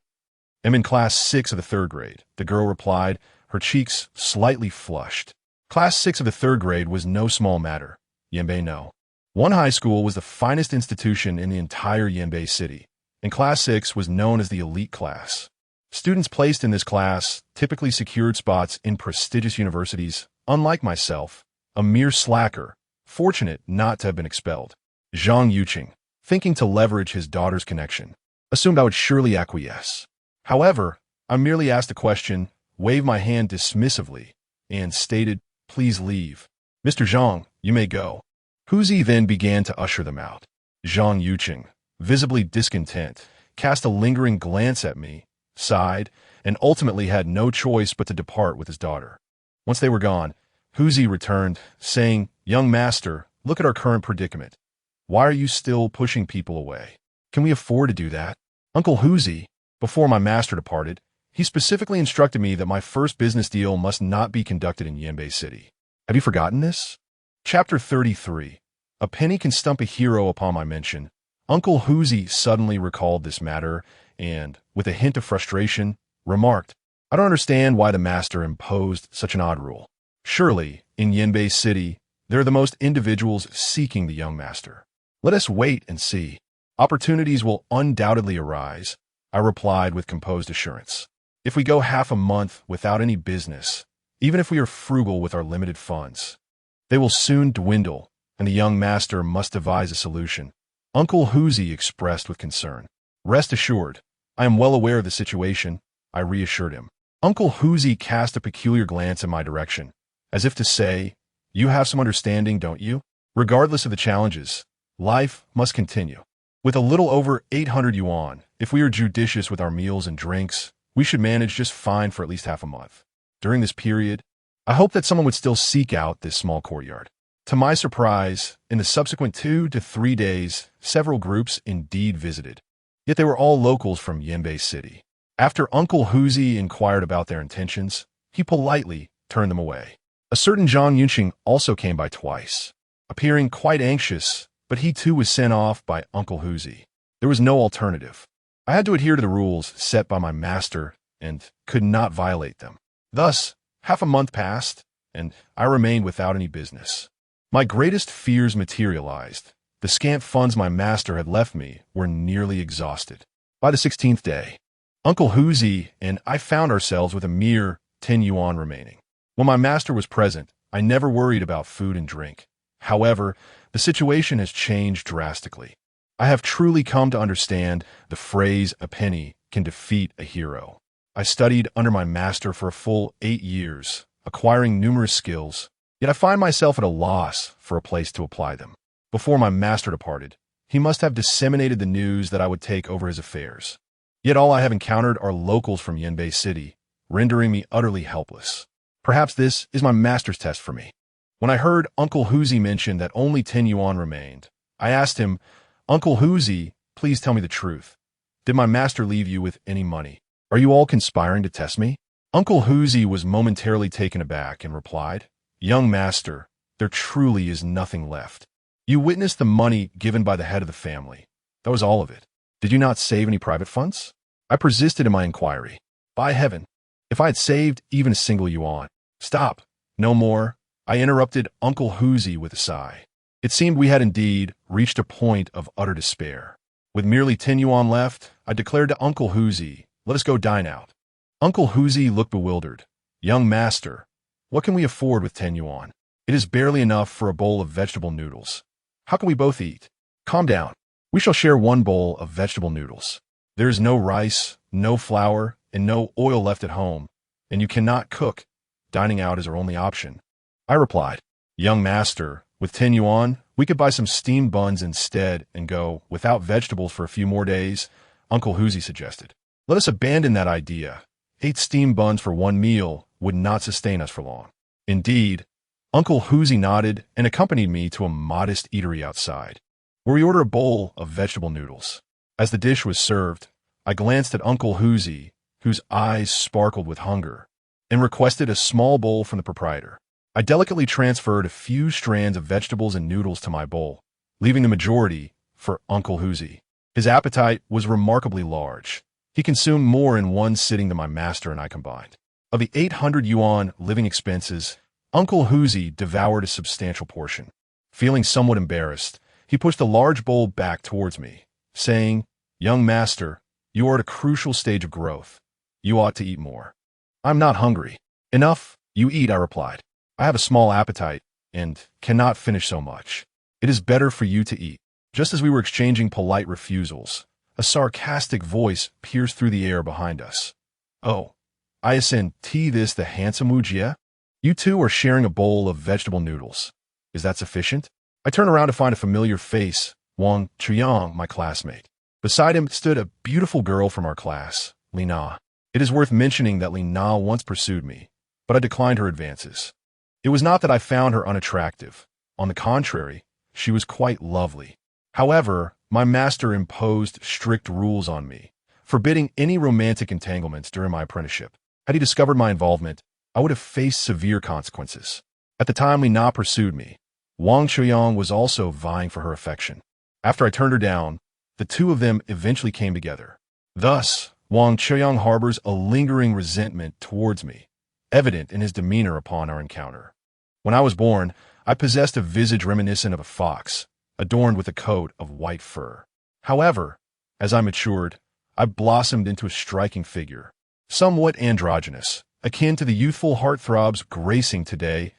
am in class 6 of the 3rd grade, the girl replied, her cheeks slightly flushed. Class 6 of the 3rd grade was no small matter. Yanbei No. 1 High School was the finest institution in the entire Yanbei City, and Class 6 was known as the elite class. Students placed in this class typically secured spots in prestigious universities, unlike myself, a mere slacker, fortunate not to have been expelled. Zhang Yuqing, thinking to leverage his daughter's connection, assumed I would surely acquiesce. However, I merely asked a question, waved my hand dismissively, and stated, "Please leave. Mr. Zhang, you may go." Huzi then began to usher them out. Zhang Yuqing, visibly discontent, cast a lingering glance at me, sighed, and ultimately had no choice but to depart with his daughter. Once they were gone, Huzi returned, saying, "Young master, look at our current predicament. Why are you still pushing people away? Can we afford to do that?" Uncle Huzi, before my master departed, he specifically instructed me that my first business deal must not be conducted in Yanbei City. Have you forgotten this? Chapter 33. A penny can stump a hero upon my mention. Uncle Huzi suddenly recalled this matter and, with a hint of frustration, remarked, "I don't understand why the master imposed such an odd rule. Surely, in Yanbei City, there are the most individuals seeking the young master. Let us wait and see. Opportunities will undoubtedly arise. I replied with composed assurance. If we go half a month without any business, even if we are frugal with our limited funds, they will soon dwindle, and the young master must devise a solution. Uncle Hoosie expressed with concern. Rest assured, I am well aware of the situation, I reassured him. Uncle Hoosie cast a peculiar glance in my direction, as if to say, you have some understanding, don't you? Regardless of the challenges, life must continue. With a little over 800 yuan, if we are judicious with our meals and drinks, we should manage just fine for at least half a month. During this period, I hoped that someone would still seek out this small courtyard. To my surprise, in the subsequent 2 to 3 days, several groups indeed visited. Yet they were all locals from Yanbei City. After Uncle Hoosie inquired about their intentions, he politely turned them away. A certain Zhang Yunqing also came by twice, appearing quite anxious, but he too was sent off by Uncle Hoosie. There was no alternative. I had to adhere to the rules set by my master and could not violate them. Thus, half a month passed, and I remained without any business. My greatest fears materialized. The scant funds my master had left me were nearly exhausted. By the 16th day, Uncle Hoosie and I found ourselves with a mere 10 yuan remaining. When my master was present, I never worried about food and drink. However, the situation has changed drastically. I have truly come to understand the phrase, a penny can defeat a hero. I studied under my master for a full 8 years, acquiring numerous skills, yet I find myself at a loss for a place to apply them. Before my master departed, he must have disseminated the news that I would take over his affairs. Yet all I have encountered are locals from Yanbei City, rendering me utterly helpless. Perhaps this is my master's test for me. When I heard Uncle Hoosie mention that only 10 yuan remained, I asked him, Uncle Hoosie, please tell me the truth. Did my master leave you with any money? Are you all conspiring to test me? Uncle Hoosie was momentarily taken aback and replied, Young master, there truly is nothing left. You witnessed the money given by the head of the family. That was all of it. Did you not save any private funds? I persisted in my inquiry. By heaven, if I had saved even a single yuan. Stop. No more. I interrupted Uncle Hoosie with a sigh. It seemed we had indeed reached a point of utter despair. With merely 10 yuan left, I declared to Uncle Hoosie, let us go dine out. Uncle Hoosie looked bewildered. Young master, what can we afford with 10 yuan? It is barely enough for a bowl of vegetable noodles. How can we both eat? Calm down. We shall share one bowl of vegetable noodles. There is no rice, no flour, and no oil left at home, and you cannot cook. Dining out is our only option. I replied, Young master, with 10 yuan, we could buy some steamed buns instead and go without vegetables for a few more days, Uncle Hoosie suggested. Let us abandon that idea. 8 steamed buns for one meal would not sustain us for long. Indeed, Uncle Hoosie nodded and accompanied me to a modest eatery outside, where we ordered a bowl of vegetable noodles. As the dish was served, I glanced at Uncle Hoosie, whose eyes sparkled with hunger, and requested a small bowl from the proprietor. I delicately transferred a few strands of vegetables and noodles to my bowl, leaving the majority for Uncle Hoosie. His appetite was remarkably large. He consumed more in one sitting than my master and I combined. Of the 800 yuan living expenses, Uncle Hoosie devoured a substantial portion. Feeling somewhat embarrassed, he pushed a large bowl back towards me, saying, Young master, you are at a crucial stage of growth. You ought to eat more. I'm not hungry. Enough, you eat, I replied. I have a small appetite and cannot finish so much. It is better for you to eat. Just as we were exchanging polite refusals, a sarcastic voice pierced through the air behind us. Oh, I ascend this the handsome Wujie? You two are sharing a bowl of vegetable noodles. Is that sufficient? I turned around to find a familiar face, Wang Chuyang, my classmate. Beside him stood a beautiful girl from our class, Li Na. It is worth mentioning that Li Na once pursued me, but I declined her advances. It was not that I found her unattractive. On the contrary, she was quite lovely. However, my master imposed strict rules on me, forbidding any romantic entanglements during my apprenticeship. Had he discovered my involvement, I would have faced severe consequences. At the time Li Na pursued me, Wang Chuyang was also vying for her affection. After I turned her down, the two of them eventually came together. Thus, Wang Chuyang harbors a lingering resentment towards me, evident in his demeanor upon our encounter. When I was born, I possessed a visage reminiscent of a fox, adorned with a coat of white fur. However, as I matured, I blossomed into a striking figure, somewhat androgynous, akin to the youthful heartthrobs gracing today's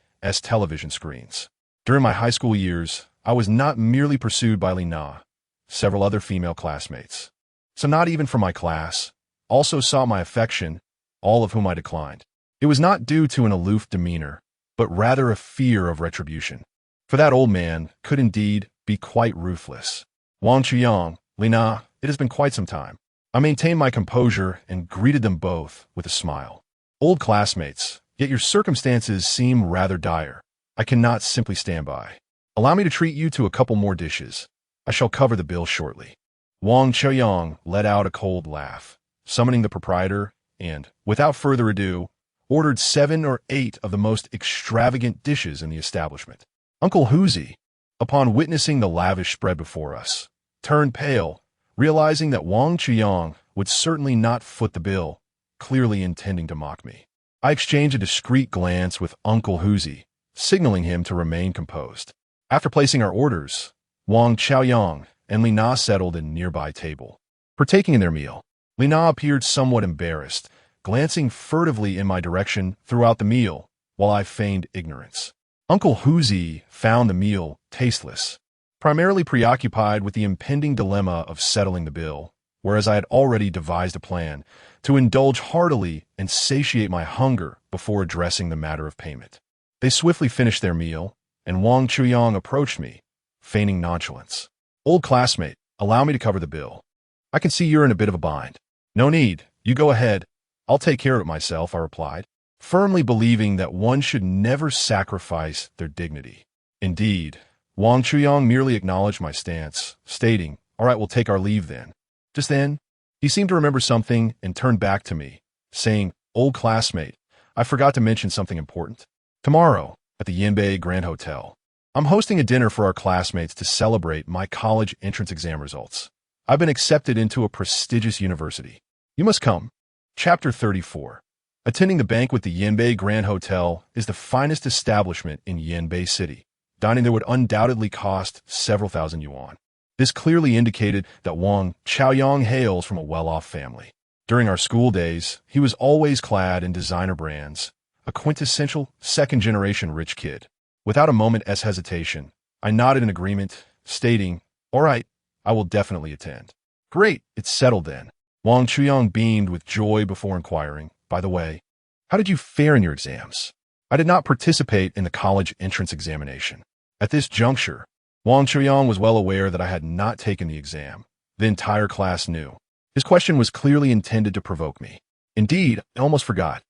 television screens. During my high school years, I was not merely pursued by Lina. Several other female classmates, so not even from my class, also sought my affection, all of whom I declined. It was not due to an aloof demeanor, but rather a fear of retribution. For that old man could indeed be quite ruthless. Wang Chuyang, Lina, it has been quite some time. I maintained my composure and greeted them both with a smile. Old classmates, yet your circumstances seem rather dire. I cannot simply stand by. Allow me to treat you to a couple more dishes. I shall cover the bill shortly. Wang Chuyang let out a cold laugh, summoning the proprietor, and, without further ado, ordered 7 or 8 of the most extravagant dishes in the establishment. Uncle Huzi, upon witnessing the lavish spread before us, turned pale, realizing that Wang Chuyang would certainly not foot the bill, clearly intending to mock me. I exchanged a discreet glance with Uncle Huzi, signaling him to remain composed. After placing our orders, Wang Chaoyang and Lina settled in a nearby table, partaking in their meal. Lina appeared somewhat embarrassed, glancing furtively in my direction throughout the meal, while I feigned ignorance. Uncle Huzi found the meal tasteless, primarily preoccupied with the impending dilemma of settling the bill, whereas I had already devised a plan to indulge heartily and satiate my hunger before addressing the matter of payment. They swiftly finished their meal, and Wang Chuyang approached me, feigning nonchalance. Old classmate, allow me to cover the bill. I can see you're in a bit of a bind. No need, you go ahead. I'll take care of it myself, I replied, firmly believing that one should never sacrifice their dignity. Indeed, Wang Chuyang merely acknowledged my stance, stating, "All right, we'll take our leave then." Just then, he seemed to remember something and turned back to me, saying, "Old classmate, I forgot to mention something important. Tomorrow, at the Yanbei Grand Hotel, I'm hosting a dinner for our classmates to celebrate my college entrance exam results. I've been accepted into a prestigious university. You must come." Chapter 34. Attending the banquet at the Yanbei Grand Hotel is the finest establishment in Yanbei City. Dining there would undoubtedly cost several thousand yuan. This clearly indicated that Wang Chaoyang hails from a well-off family. During our school days, he was always clad in designer brands, a quintessential second-generation rich kid. Without a moment's hesitation, I nodded in agreement, stating, "All right, I will definitely attend." "Great, it's settled then." Wang Chuyang beamed with joy before inquiring, "By the way, how did you fare in your exams?" I did not participate in the college entrance examination. At this juncture, Wang Chuyang was well aware that I had not taken the exam. The entire class knew. His question was clearly intended to provoke me. Indeed, I almost forgot.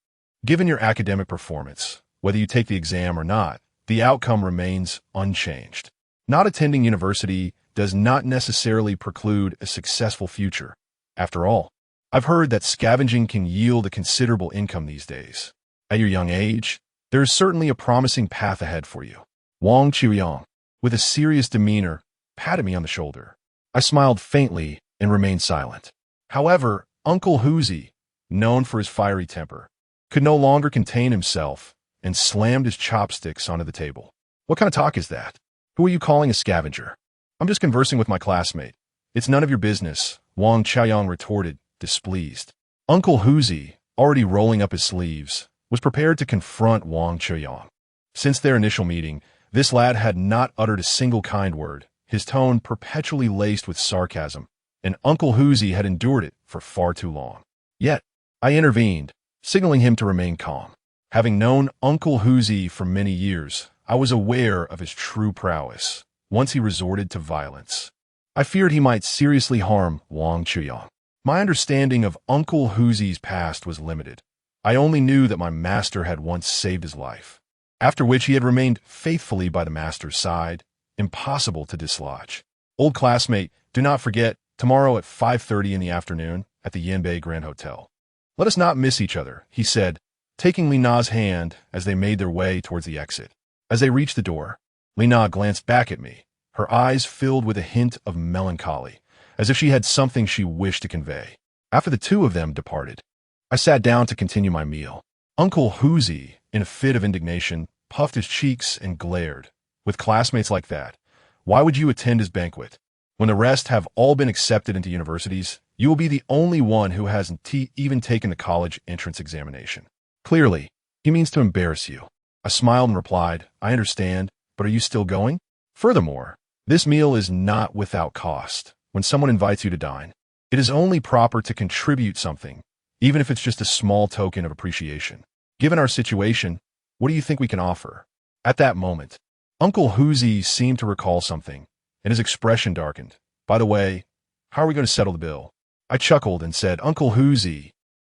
Given your academic performance, whether you take the exam or not, the outcome remains unchanged. Not attending university does not necessarily preclude a successful future. After all, I've heard that scavenging can yield a considerable income these days. At your young age, there is certainly a promising path ahead for you. Wang Chuyang, with a serious demeanor, patted me on the shoulder. I smiled faintly and remained silent. However, Uncle Huzi, known for his fiery temper, could no longer contain himself and slammed his chopsticks onto the table. "What kind of talk is that? Who are you calling a scavenger?" "I'm just conversing with my classmate. It's none of your business," Wang Chaoyang retorted, displeased. Uncle Huzi, already rolling up his sleeves, was prepared to confront Wang Chuyang. Since their initial meeting, this lad had not uttered a single kind word, his tone perpetually laced with sarcasm, and Uncle Huzi had endured it for far too long. Yet, I intervened, signaling him to remain calm. Having known Uncle Huzi for many years, I was aware of his true prowess, once he resorted to violence. I feared he might seriously harm Wang Chuyang. My understanding of Uncle Huzi's past was limited. I only knew that my master had once saved his life, after which he had remained faithfully by the master's side, impossible to dislodge. "Old classmate, do not forget, tomorrow at 5:30 in the afternoon at the Yanbei Grand Hotel. Let us not miss each other," he said, taking Lina's hand as they made their way towards the exit. As they reached the door, Lina glanced back at me, her eyes filled with a hint of melancholy, as if she had something she wished to convey. After the two of them departed, I sat down to continue my meal. Uncle Huzi, in a fit of indignation, puffed his cheeks and glared. "With classmates like that, why would you attend his banquet? When the rest have all been accepted into universities, You will be the only one who hasn't even taken the college entrance examination. Clearly, he means to embarrass you. I smiled and replied, I understand, but are you still going? Furthermore, this meal is not without cost. When someone invites you to dine, it is only proper to contribute something, even if it's just a small token of appreciation. Given our situation, what do you think we can offer? At that moment, Uncle Hoosie seemed to recall something, and his expression darkened. By the way, how are we going to settle the bill? I chuckled and said, Uncle Hoosie,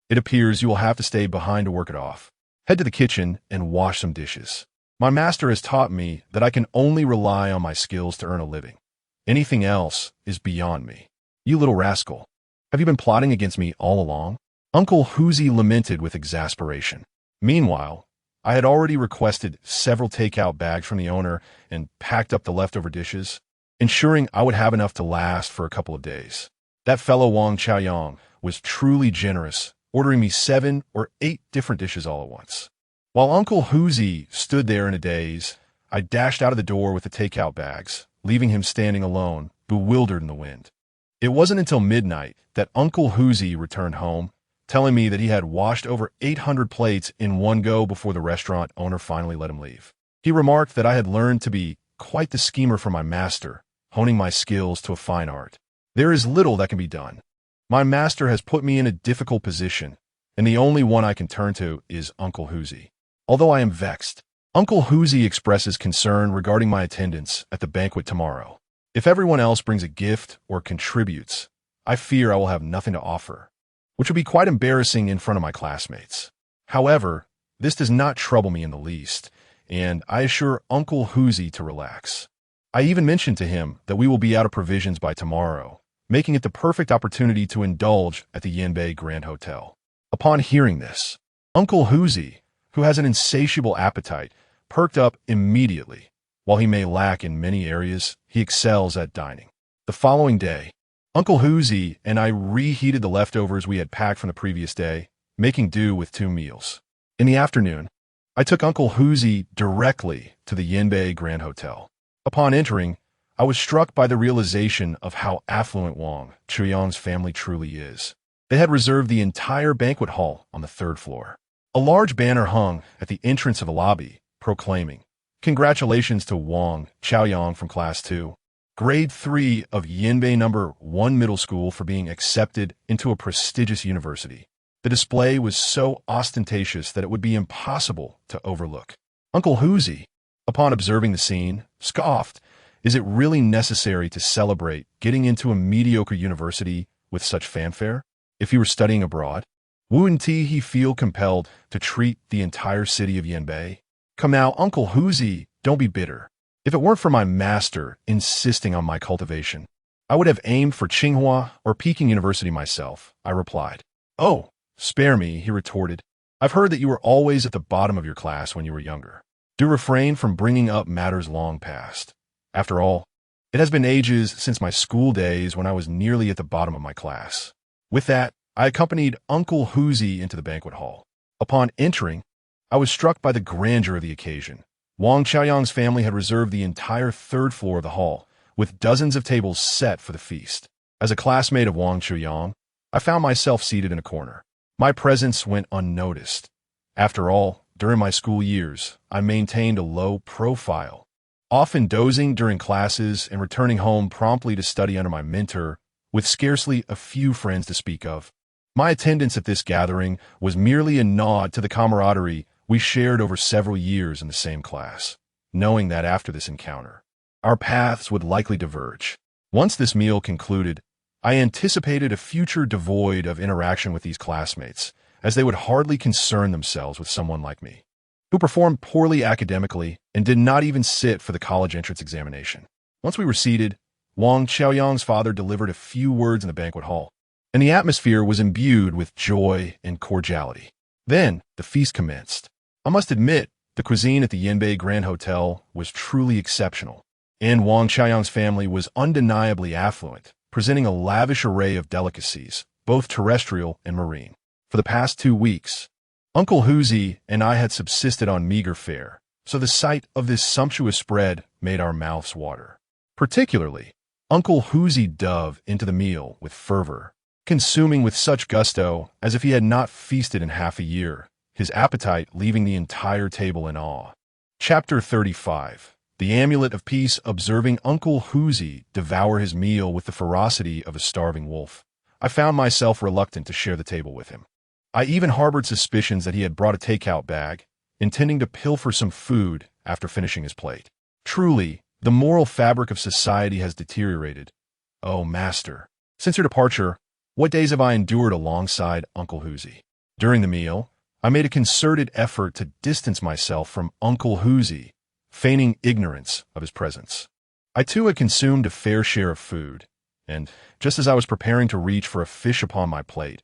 it appears you will have to stay behind to work it off. Head to the kitchen and wash some dishes. My master has taught me that I can only rely on my skills to earn a living. Anything else is beyond me. You little rascal. Have you been plotting against me all along? Uncle Hoosie lamented with exasperation. Meanwhile, I had already requested several takeout bags from the owner and packed up the leftover dishes, ensuring I would have enough to last for a couple of days. That fellow Wang Chaoyang was truly generous, ordering me 7 or 8 different dishes all at once. While Uncle Hoosie stood there in a daze, I dashed out of the door with the takeout bags, leaving him standing alone, bewildered in the wind. It wasn't until midnight that Uncle Hoosie returned home, telling me that he had washed over 800 plates in one go before the restaurant owner finally let him leave. He remarked that I had learned to be quite the schemer for my master, honing my skills to a fine art. There is little that can be done. My master has put me in a difficult position, and the only one I can turn to is Uncle Hoosie. Although I am vexed, Uncle Hoosie expresses concern regarding my attendance at the banquet tomorrow. If everyone else brings a gift or contributes, I fear I will have nothing to offer, which will be quite embarrassing in front of my classmates. However, this does not trouble me in the least, and I assure Uncle Hoosie to relax. I even mentioned to him that we will be out of provisions by tomorrow, making it the perfect opportunity to indulge at the Yanbei Grand Hotel. Upon hearing this, Uncle Hoosie, who has an insatiable appetite, perked up immediately. While he may lack in many areas, he excels at dining. The following day, Uncle Hoosie and I reheated the leftovers we had packed from the previous day, making do with 2 meals. In the afternoon, I took Uncle Hoosie directly to the Yanbei Grand Hotel. Upon entering, I was struck by the realization of how affluent Wang Chuyang's family truly is. They had reserved the entire banquet hall on the 3rd floor. A large banner hung at the entrance of the lobby, proclaiming, Congratulations to Wang Chaoyang from Class 2, Grade 3 of Yanbei No. 1 Middle School for being accepted into a prestigious university. The display was so ostentatious that it would be impossible to overlook. Uncle Hoosie, upon observing the scene, scoffed, Is it really necessary to celebrate getting into a mediocre university with such fanfare? If he were studying abroad, wouldn't he feel compelled to treat the entire city of Yanbei? Come now, Uncle Hoosie, don't be bitter. If it weren't for my master insisting on my cultivation, I would have aimed for Tsinghua or Peking University myself, I replied. Oh, spare me, he retorted. I've heard that you were always at the bottom of your class when you were younger. Do refrain from bringing up matters long past. After all, it has been ages since my school days when I was nearly at the bottom of my class. With that, I accompanied Uncle Hoosie into the banquet hall. Upon entering, I was struck by the grandeur of the occasion. Wang Chaoyang's family had reserved the entire 3rd floor of the hall, with dozens of tables set for the feast. As a classmate of Wang Chaoyang, I found myself seated in a corner. My presence went unnoticed. After all, during my school years, I maintained a low profile, often dozing during classes and returning home promptly to study under my mentor, with scarcely a few friends to speak of. My attendance at this gathering was merely a nod to the camaraderie we shared over several years in the same class, knowing that after this encounter, our paths would likely diverge. Once this meal concluded, I anticipated a future devoid of interaction with these classmates, as they would hardly concern themselves with someone like me, who performed poorly academically and did not even sit for the college entrance examination. Once we were seated, Wang Chaoyang's father delivered a few words in the banquet hall, and the atmosphere was imbued with joy and cordiality. Then the feast commenced. I must admit, the cuisine at the Yanbei Grand Hotel was truly exceptional, and Wang Chaoyang's family was undeniably affluent, presenting a lavish array of delicacies, both terrestrial and marine. For the past 2 weeks, Uncle Hoosie and I had subsisted on meager fare, so the sight of this sumptuous spread made our mouths water. Particularly, Uncle Hoosie dove into the meal with fervor, consuming with such gusto as if he had not feasted in half a year, his appetite leaving the entire table in awe. Chapter 35. The Amulet of Peace. Observing Uncle Huzi devour his meal with the ferocity of a starving wolf, I found myself reluctant to share the table with him. I even harbored suspicions that he had brought a takeout bag, intending to pilfer some food after finishing his plate. Truly, the moral fabric of society has deteriorated. Oh, master, since your departure, what days have I endured alongside Uncle Huzi? During the meal, I made a concerted effort to distance myself from Uncle Huzi, feigning ignorance of his presence. I too had consumed a fair share of food, and just as I was preparing to reach for a fish upon my plate,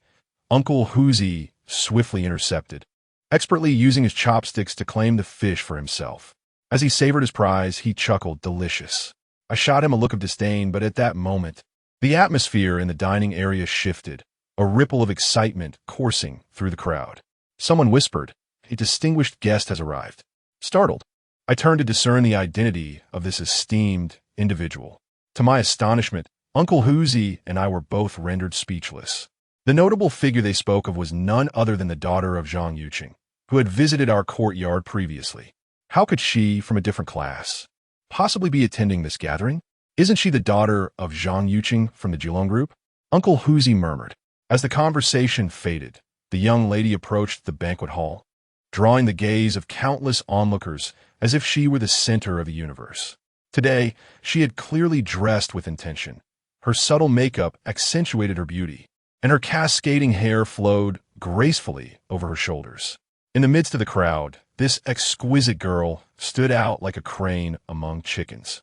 Uncle Huzi swiftly intercepted, expertly using his chopsticks to claim the fish for himself. As he savored his prize, he chuckled, "Delicious." I shot him a look of disdain, but at that moment, the atmosphere in the dining area shifted, a ripple of excitement coursing through the crowd. Someone whispered, "A distinguished guest has arrived." Startled, I turned to discern the identity of this esteemed individual. To my astonishment, Uncle Huzi and I were both rendered speechless. The notable figure they spoke of was none other than the daughter of Zhang Yuqing, who had visited our courtyard previously. How could she, from a different class, possibly be attending this gathering? Isn't she the daughter of Zhang Yuqing from the Jilong group? Uncle Huzi murmured. As the conversation faded, the young lady approached the banquet hall, drawing the gaze of countless onlookers as if she were the center of the universe. Today, she had clearly dressed with intention. Her subtle makeup accentuated her beauty, and her cascading hair flowed gracefully over her shoulders. In the midst of the crowd, this exquisite girl stood out like a crane among chickens.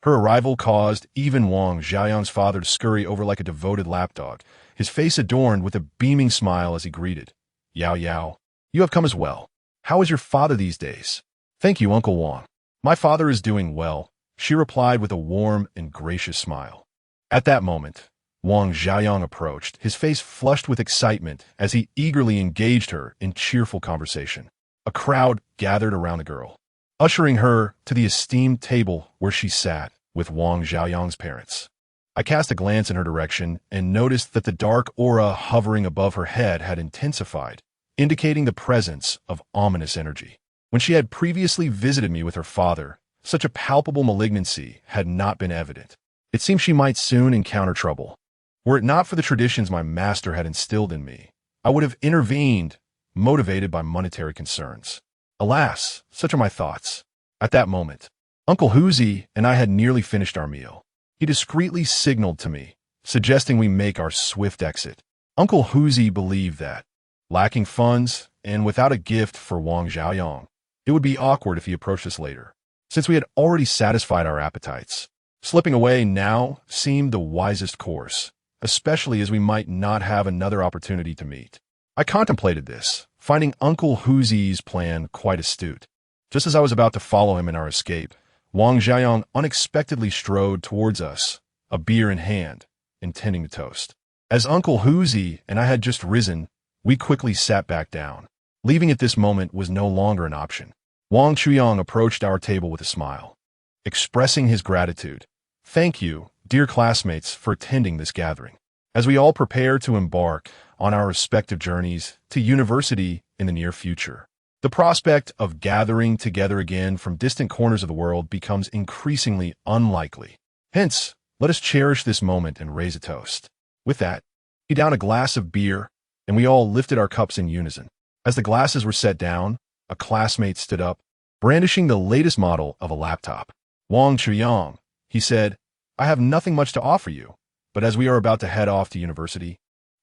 Her arrival caused even Wang Xiaoyang's father to scurry over like a devoted lapdog, his face adorned with a beaming smile as he greeted. "Yao Yao, you have come as well. How is your father these days?" "Thank you, Uncle Wang. My father is doing well," she replied with a warm and gracious smile. At that moment, Wang Xiaoyang approached, his face flushed with excitement as he eagerly engaged her in cheerful conversation. A crowd gathered around the girl, ushering her to the esteemed table where she sat with Wang Xiaoyang's parents. I cast a glance in her direction and noticed that the dark aura hovering above her head had intensified, indicating the presence of ominous energy. When she had previously visited me with her father, such a palpable malignancy had not been evident. It seemed she might soon encounter trouble. Were it not for the traditions my master had instilled in me, I would have intervened, motivated by monetary concerns. Alas, such are my thoughts. At that moment, Uncle Huzi and I had nearly finished our meal. He discreetly signaled to me, suggesting we make our swift exit. Uncle Huzi believed that, lacking funds and without a gift for Wang Xiaoyang, it would be awkward if he approached us later, since we had already satisfied our appetites. Slipping away now seemed the wisest course, especially as we might not have another opportunity to meet. I contemplated this, finding Uncle Huzi's plan quite astute. Just as I was about to follow him in our escape, Wang Xiaoyang unexpectedly strode towards us, a beer in hand, intending to toast. As Uncle Huzi and I had just risen, we quickly sat back down. Leaving at this moment was no longer an option. Wang Chuyang approached our table with a smile, expressing his gratitude. "Thank you, dear classmates, for attending this gathering. As we all prepare to embark on our respective journeys to university in the near future, the prospect of gathering together again from distant corners of the world becomes increasingly unlikely. Hence, let us cherish this moment and raise a toast." With that, he downed a glass of beer, and we all lifted our cups in unison. As the glasses were set down, a classmate stood up, brandishing the latest model of a laptop. "Wang Chuyang," he said, "I have nothing much to offer you, but as we are about to head off to university,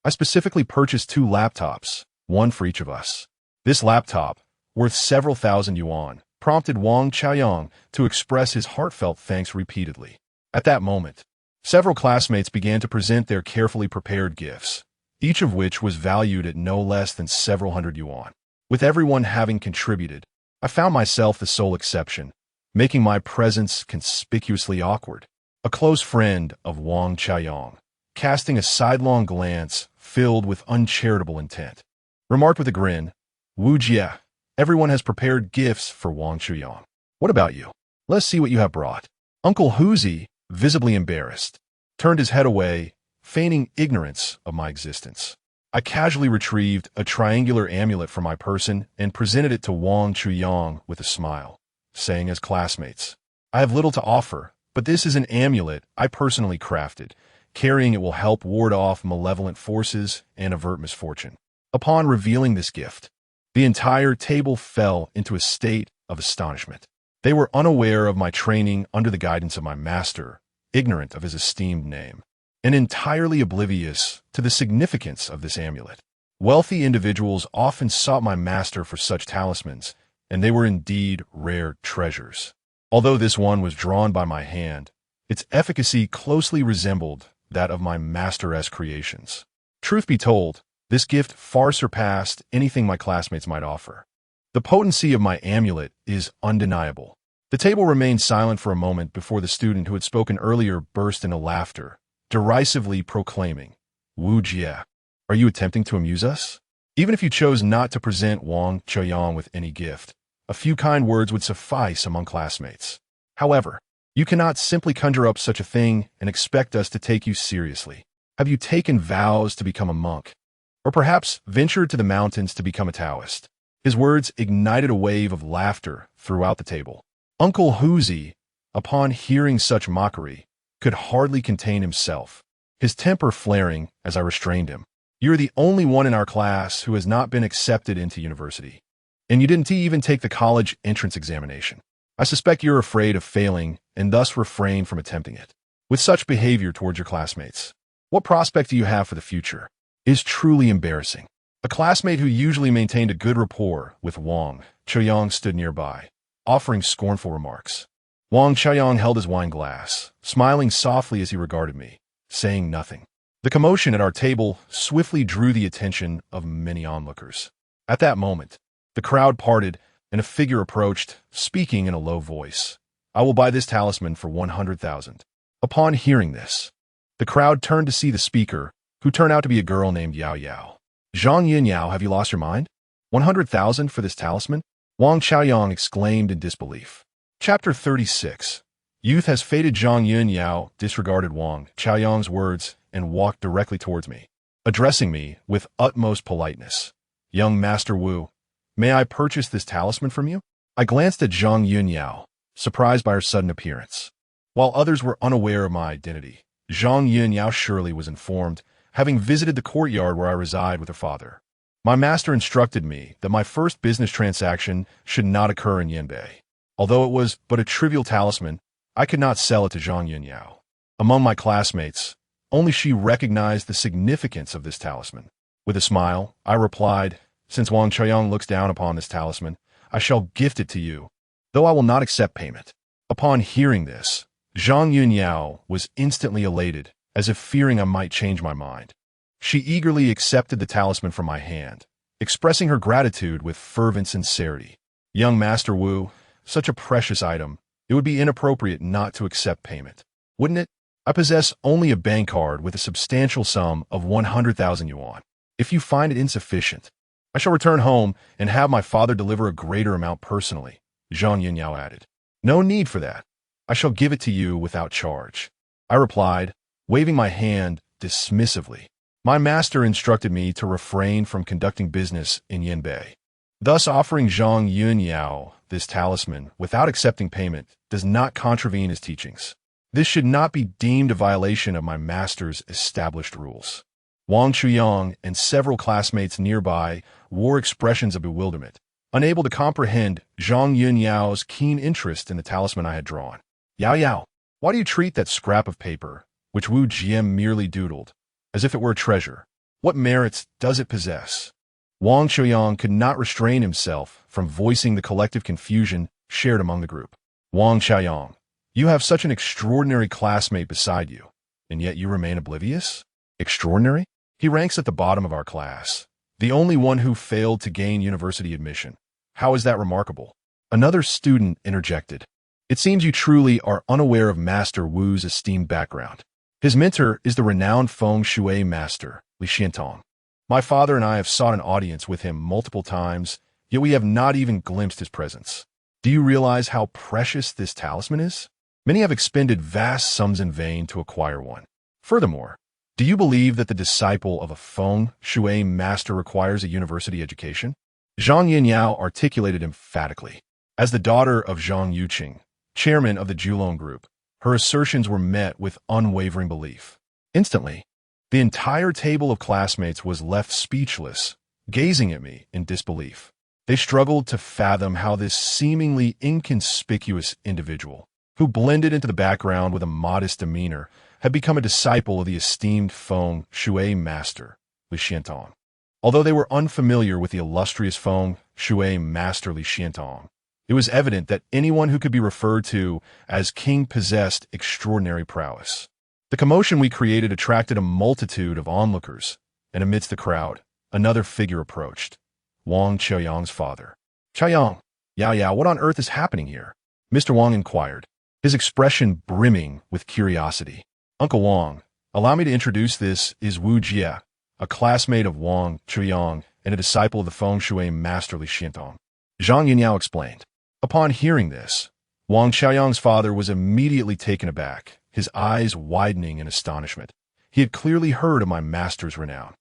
I specifically purchased 2 laptops, one for each of us." This laptop, worth several thousand yuan, prompted Wang Qiaoyang to express his heartfelt thanks repeatedly. At that moment, several classmates began to present their carefully prepared gifts, each of which was valued at no less than several hundred yuan. With everyone having contributed, I found myself the sole exception, making my presence conspicuously awkward. A close friend of Wang Qiaoyang, casting a sidelong glance filled with uncharitable intent, remarked with a grin, "Wu Jie, everyone has prepared gifts for Wang Qiaoyang. What about you? Let's see what you have brought." Uncle Huzi, visibly embarrassed, turned his head away, feigning ignorance of my existence. I casually retrieved a triangular amulet from my person and presented it to Wang Chuyang with a smile, saying as classmates, "I have little to offer, but this is an amulet I personally crafted. Carrying it will help ward off malevolent forces and avert misfortune." Upon revealing this gift, the entire table fell into a state of astonishment. They were unaware of my training under the guidance of my master, ignorant of his esteemed name, and entirely oblivious to the significance of this amulet. Wealthy individuals often sought my master for such talismans, and they were indeed rare treasures. Although this one was drawn by my hand, its efficacy closely resembled that of my master's creations. Truth be told, this gift far surpassed anything my classmates might offer. The potency of my amulet is undeniable. The table remained silent for a moment before the student who had spoken earlier burst into laughter, derisively proclaiming, "Wu Jie, are you attempting to amuse us?" Even if you chose not to present Wang Chuyang with any gift, a few kind words would suffice among classmates. However, you cannot simply conjure up such a thing and expect us to take you seriously. Have you taken vows to become a monk? Or perhaps ventured to the mountains to become a Taoist? His words ignited a wave of laughter throughout the table. Uncle Huzi, upon hearing such mockery, could hardly contain himself, his temper flaring as I restrained him. "You're the only one in our class who has not been accepted into university. And you didn't even take the college entrance examination. I suspect you're afraid of failing and thus refrain from attempting it. With such behavior towards your classmates, what prospect do you have for the future? It is truly embarrassing." A classmate who usually maintained a good rapport with Wang Chuyang stood nearby, offering scornful remarks. Wang Chuyang held his wine glass, smiling softly as he regarded me, saying nothing. The commotion at our table swiftly drew the attention of many onlookers. At that moment, the crowd parted and a figure approached, speaking in a low voice. "I will buy this talisman for 100,000. Upon hearing this, the crowd turned to see the speaker, who turned out to be a girl named Yao Yao. "Zhang Yin Yao, have you lost your mind? 100,000 for this talisman?" Wang Chaoyang exclaimed in disbelief. Chapter 36. Youth has faded. Zhang Yin Yao disregarded Wang Chaoyang's words and walked directly towards me, addressing me with utmost politeness. "Young Master Wu, may I purchase this talisman from you?" I glanced at Zhang Yin Yao, surprised by her sudden appearance. While others were unaware of my identity, Zhang Yin Yao surely was informed, having visited the courtyard where I reside with her father. My master instructed me that my first business transaction should not occur in Yanbei. Although it was but a trivial talisman, I could not sell it to Zhang Yin Yao. Among my classmates, only she recognized the significance of this talisman. With a smile, I replied, "Since Wang Chuyang looks down upon this talisman, I shall gift it to you, though I will not accept payment." Upon hearing this, Zhang Yin Yao was instantly elated, as if fearing I might change my mind. She eagerly accepted the talisman from my hand, expressing her gratitude with fervent sincerity. "Young Master Wu, such a precious item, it would be inappropriate not to accept payment, wouldn't it? I possess only a bank card with a substantial sum of 100,000 yuan. If you find it insufficient, I shall return home and have my father deliver a greater amount personally," Zhang Yin Yao added. "No need for that. I shall give it to you without charge," I replied, waving my hand dismissively. My master instructed me to refrain from conducting business in Yanbei. Thus, offering Zhang Yin Yao this talisman without accepting payment does not contravene his teachings. This should not be deemed a violation of my master's established rules. Wang Chuyang and several classmates nearby wore expressions of bewilderment, unable to comprehend Zhang Yin Yao's keen interest in the talisman I had drawn. "Yao Yao, why do you treat that scrap of paper, which Wu Jie merely doodled, as if it were a treasure? What merits does it possess?" Wang Chuyang could not restrain himself from voicing the collective confusion shared among the group. "Wang Chuyang, you have such an extraordinary classmate beside you, and yet you remain oblivious? Extraordinary? He ranks at the bottom of our class, the only one who failed to gain university admission. How is that remarkable?" Another student interjected. "It seems you truly are unaware of Master Wu's esteemed background. His mentor is the renowned feng shui master, Li Xiantong. My father and I have sought an audience with him multiple times, yet we have not even glimpsed his presence. Do you realize how precious this talisman is? Many have expended vast sums in vain to acquire one. Furthermore, Do you believe that the disciple of a feng shui master requires a university education? Zhang Yinyao articulated emphatically. As the daughter of Zhang Yuqing, chairman of the Julong Group, her assertions were met with unwavering belief. Instantly, the entire table of classmates was left speechless, gazing at me in disbelief. They struggled to fathom how this seemingly inconspicuous individual, who blended into the background with a modest demeanor, had become a disciple of the esteemed feng shui master, Li Xiantong. Although they were unfamiliar with the illustrious feng shui master Li Xiantong, it was evident that anyone who could be referred to as king possessed extraordinary prowess. The commotion we created attracted a multitude of onlookers, and amidst the crowd, another figure approached, Wang Qiaoyang's father. Qiaoyang, Yao, what on earth is happening here? Mr. Wang inquired, his expression brimming with curiosity. Uncle Wang, allow me to introduce, this is Wu Jie, a classmate of Wang Qiaoyang and a disciple of the feng shui master Li Xiantong. Zhang Yinyao explained. Upon hearing this, Wang Qiaoyang's father was immediately taken aback, his eyes widening in astonishment. He had clearly heard of my master's renown.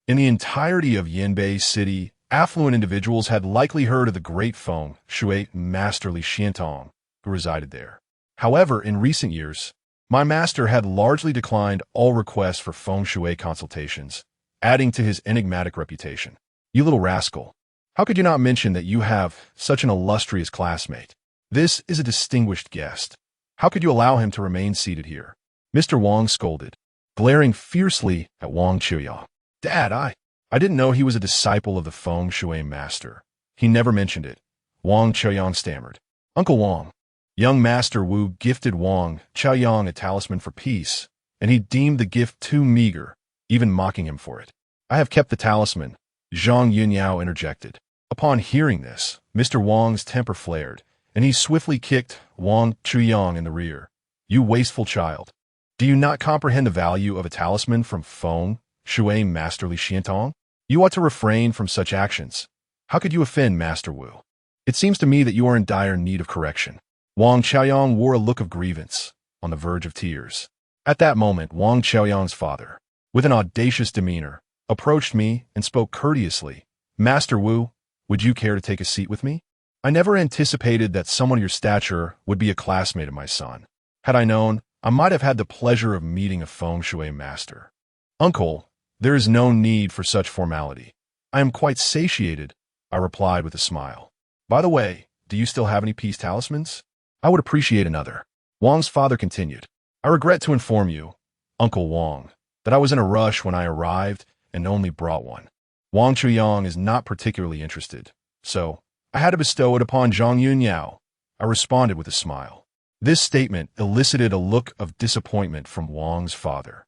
In the entirety of Yanbei City, affluent individuals had likely heard of the great feng shui master Li Xiantong, who resided there. However, in recent years, my master had largely declined all requests for feng shui consultations, adding to his enigmatic reputation. You little rascal, how could you not mention that you have such an illustrious classmate? This is a distinguished guest. How could you allow him to remain seated here? Mr. Wang scolded, glaring fiercely at Wang Qiaoyang. Dad, I didn't know he was a disciple of the feng shui master. He never mentioned it. Wang Qiaoyang stammered. Uncle Wang, young Master Wu gifted Wang Qiaoyang a talisman for peace, and he deemed the gift too meager, even mocking him for it. I have kept the talisman, Zhang Yunyao interjected. Upon hearing this, Mr. Wang's temper flared, and he swiftly kicked Wang Qiaoyang in the rear. You wasteful child. Do you not comprehend the value of a talisman from feng shui master Li Xiantong? You ought to refrain from such actions. How could you offend Master Wu? It seems to me that you are in dire need of correction. Wang Qiaoyang wore a look of grievance, on the verge of tears. At that moment, Wang Qiaoyang's father, with an audacious demeanor, approached me and spoke courteously. Master Wu, would you care to take a seat with me? I never anticipated that someone of your stature would be a classmate of my son. Had I known, I might have had the pleasure of meeting a feng shui master. Uncle, there is no need for such formality. I am quite satiated, I replied with a smile. By the way, do you still have any peace talismans? I would appreciate another. Wang's father continued. I regret to inform you, Uncle Wang, that I was in a rush when I arrived and only brought one. Wang Qiaoyang is not particularly interested, so I had to bestow it upon Zhang Yunyao. I responded with a smile. This statement elicited a look of disappointment from Wang's father,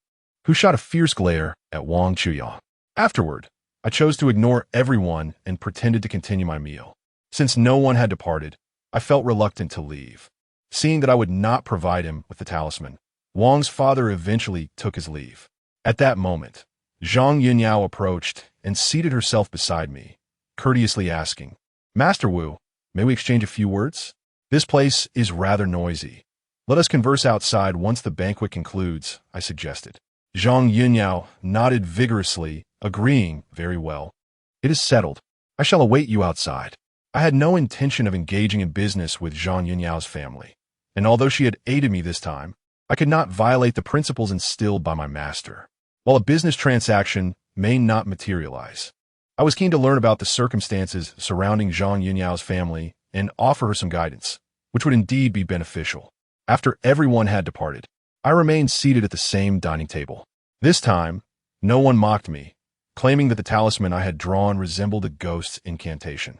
who shot a fierce glare at Wang Qiaoyang. Afterward, I chose to ignore everyone and pretended to continue my meal. Since no one had departed, I felt reluctant to leave. Seeing that I would not provide him with the talisman, Wang's father eventually took his leave. At that moment, Zhang Yunyao approached and seated herself beside me, courteously asking, Master Wu, may we exchange a few words? This place is rather noisy. Let us converse outside once the banquet concludes, I suggested. Zhang Yunyao nodded vigorously, agreeing very well. It is settled. I shall await you outside. I had no intention of engaging in business with Zhang Yunyao's family, and although she had aided me this time, I could not violate the principles instilled by my master. While a business transaction may not materialize, I was keen to learn about the circumstances surrounding Zhang Yunyao's family and offer her some guidance, which would indeed be beneficial. After everyone had departed, I remained seated at the same dining table. This time, no one mocked me, claiming that the talisman I had drawn resembled a ghost's incantation.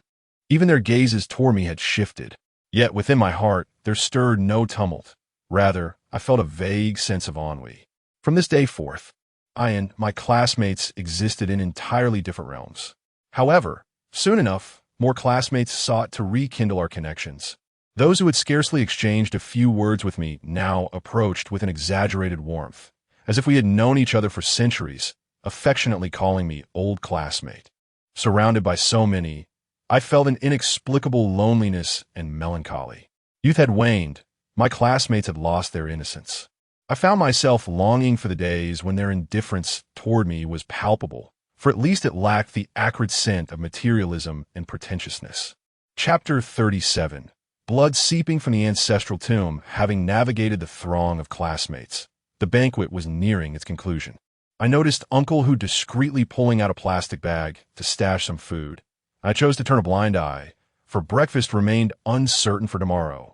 Even their gazes toward me had shifted, yet within my heart there stirred no tumult. Rather, I felt a vague sense of ennui. From this day forth, I and my classmates existed in entirely different realms. However, soon enough, more classmates sought to rekindle our connections. Those who had scarcely exchanged a few words with me now approached with an exaggerated warmth, as if we had known each other for centuries, affectionately calling me old classmate. Surrounded by so many, I felt an inexplicable loneliness and melancholy. Youth had waned, my classmates had lost their innocence. I found myself longing for the days when their indifference toward me was palpable, for at least it lacked the acrid scent of materialism and pretentiousness. Chapter 37. Blood seeping from the ancestral tomb, having navigated the throng of classmates. The banquet was nearing its conclusion. I noticed Uncle Who discreetly pulling out a plastic bag to stash some food. I chose to turn a blind eye, for breakfast remained uncertain for tomorrow.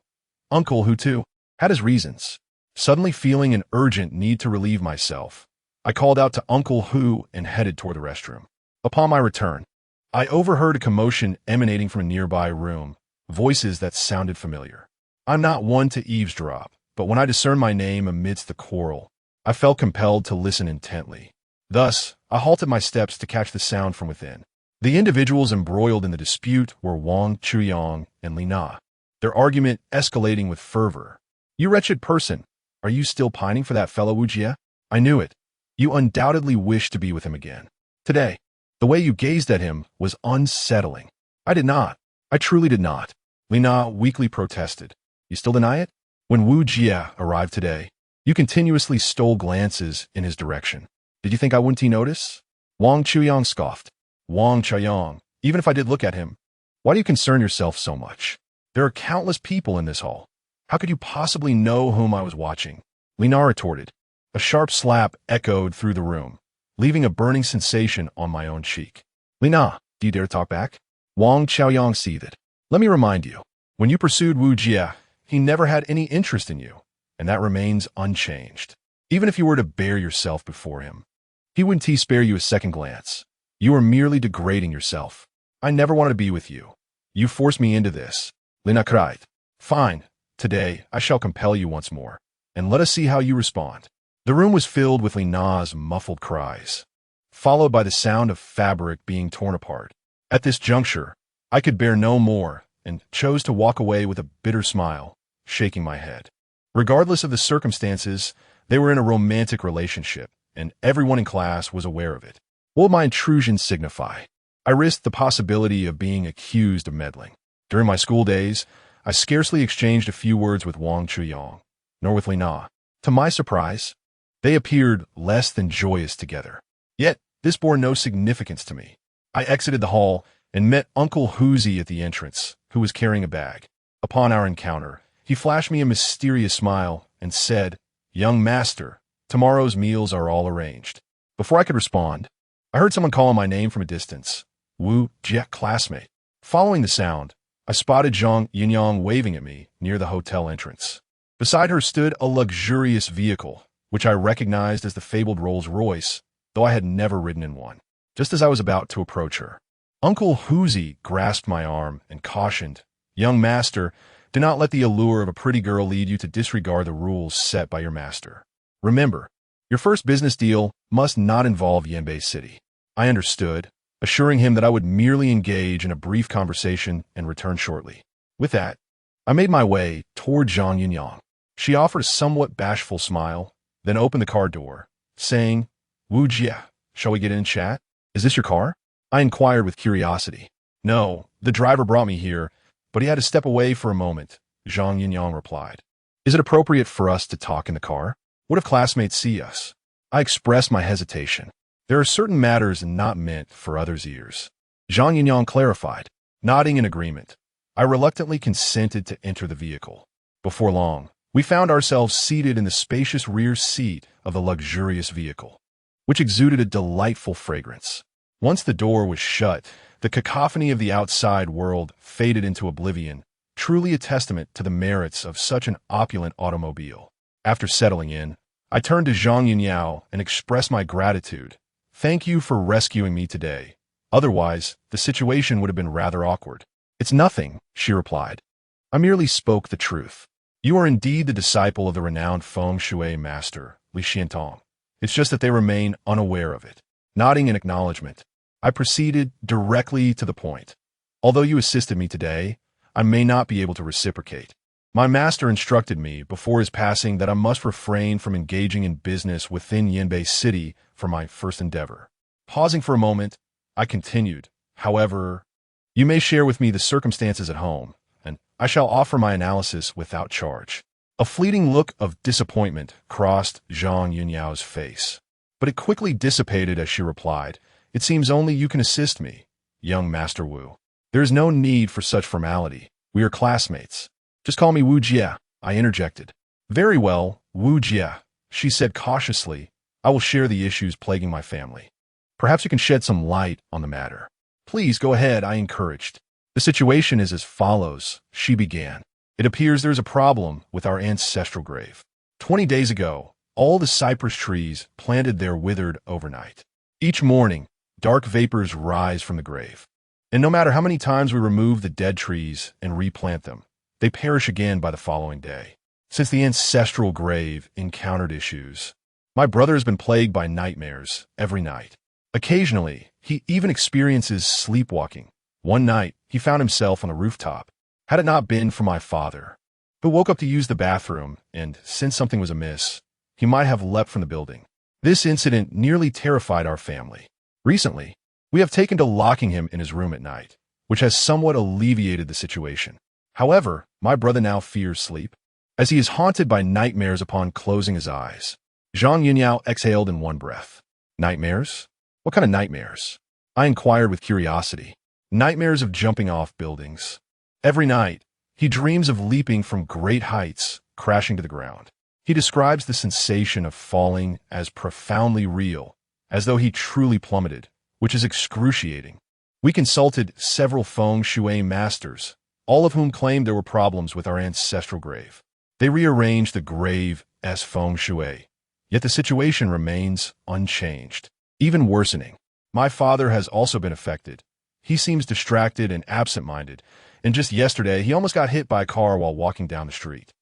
Uncle Who, too, had his reasons. Suddenly feeling an urgent need to relieve myself, I called out to Uncle Who and headed toward the restroom. Upon my return, I overheard a commotion emanating from a nearby room, voices that sounded familiar. I'm not one to eavesdrop, but when I discerned my name amidst the quarrel, I felt compelled to listen intently. Thus, I halted my steps to catch the sound from within. The individuals embroiled in the dispute were Wang Chuyang and Li Na, their argument escalating with fervor. "You wretched person! Are you still pining for that fellow Wu Jie? I knew it. You undoubtedly wish to be with him again. Today, the way you gazed at him was unsettling." "I did not. I truly did not," Li Na weakly protested. "You still deny it? When Wu Jie arrived today, you continuously stole glances in his direction. Did you think I wouldn't notice?" Wang Chuyang scoffed. "Wang Chuyang, even if I did look at him, why do you concern yourself so much? There are countless people in this hall. How could you possibly know whom I was watching?" Li Na retorted. A sharp slap echoed through the room, leaving a burning sensation on my own cheek. "Li Na, do you dare talk back?" Wang Xiaoyang seethed. "Let me remind you, when you pursued Wu Jie, he never had any interest in you, and that remains unchanged. Even if you were to bare yourself before him, he wouldn't spare you a second glance. You are merely degrading yourself. I never wanted to be with you. You forced me into this." Li Na cried. "Fine. Today, I shall compel you once more, and let us see how you respond." The room was filled with Li Na's muffled cries, followed by the sound of fabric being torn apart. At this juncture, I could bear no more and chose to walk away with a bitter smile, shaking my head. Regardless of the circumstances, they were in a romantic relationship, and everyone in class was aware of it. What would my intrusion signify? I risked the possibility of being accused of meddling. During my school days, I scarcely exchanged a few words with Wang Chuyang, nor with Li Na. To my surprise, they appeared less than joyous together. Yet, this bore no significance to me. I exited the hall and met Uncle Hoozy at the entrance, who was carrying a bag. Upon our encounter, he flashed me a mysterious smile and said, "Young master, tomorrow's meals are all arranged." Before I could respond, I heard someone calling my name from a distance. "Wu Jie, classmate." Following the sound, I spotted Zhang Yinyang waving at me near the hotel entrance. Beside her stood a luxurious vehicle, which I recognized as the fabled Rolls-Royce, though I had never ridden in one. Just as I was about to approach her, Uncle Hoozy grasped my arm and cautioned, "Young master, do not let the allure of a pretty girl lead you to disregard the rules set by your master. Remember, your first business deal must not involve Yanbei City." I understood, assuring him that I would merely engage in a brief conversation and return shortly. With that, I made my way toward Zhang Yinyang. She offered a somewhat bashful smile, then opened the car door, saying, "Wu Jie, shall we get in and chat? Is this your car?" I inquired with curiosity. "No, the driver brought me here, but he had to step away for a moment," Zhang Yinyang replied. "Is it appropriate for us to talk in the car? What if classmates see us?" I expressed my hesitation. There are certain matters not meant for others' ears. Zhang Yinyang clarified. Nodding in agreement, I reluctantly consented to enter the vehicle. Before long, we found ourselves seated in the spacious rear seat of the luxurious vehicle, which exuded a delightful fragrance. Once the door was shut, the cacophony of the outside world faded into oblivion, truly a testament to the merits of such an opulent automobile. After settling in, I turned to Zhang Yinyao and expressed my gratitude. "Thank you for rescuing me today. Otherwise, the situation would have been rather awkward." "It's nothing," she replied. "I merely spoke the truth. You are indeed the disciple of the renowned feng shui master, Li Xiantong. It's just that they remain unaware of it." Nodding in acknowledgement, I proceeded directly to the point. "Although you assisted me today, I may not be able to reciprocate. My master instructed me before his passing that I must refrain from engaging in business within Yanbei City for my first endeavor." Pausing for a moment, I continued, "However, you may share with me the circumstances at home, and I shall offer my analysis without charge." A fleeting look of disappointment crossed Zhang Yunyao's face, but it quickly dissipated as she replied, "It seems only you can assist me, young Master Wu. There is no need for such formality. We are classmates. Just call me Wu Jie," I interjected. "Very well, Wu Jie," she said cautiously. "I will share the issues plaguing my family. Perhaps you can shed some light on the matter." "Please go ahead," I encouraged. "The situation is as follows," she began. "It appears there is a problem with our ancestral grave. 20 days ago, all the cypress trees planted there withered overnight. Each morning, dark vapors rise from the grave. And no matter how many times we remove the dead trees and replant them, they perish again by the following day. Since the ancestral grave encountered issues, my brother has been plagued by nightmares every night. Occasionally, he even experiences sleepwalking. One night, he found himself on a rooftop. Had it not been for my father, who woke up to use the bathroom and sensed something was amiss, he might have leapt from the building. This incident nearly terrified our family. Recently, we have taken to locking him in his room at night, which has somewhat alleviated the situation. However, my brother now fears sleep, as he is haunted by nightmares upon closing his eyes." Zhang Yunyao exhaled in one breath. "Nightmares? What kind of nightmares?" I inquired with curiosity. "Nightmares of jumping off buildings. Every night, he dreams of leaping from great heights, crashing to the ground. He describes the sensation of falling as profoundly real, as though he truly plummeted, which is excruciating. We consulted several feng shui masters, all of whom claimed there were problems with our ancestral grave. They rearranged the grave as feng shui, yet the situation remains unchanged, even worsening. My father has also been affected. He seems distracted and absent-minded, and just yesterday he almost got hit by a car while walking down the street."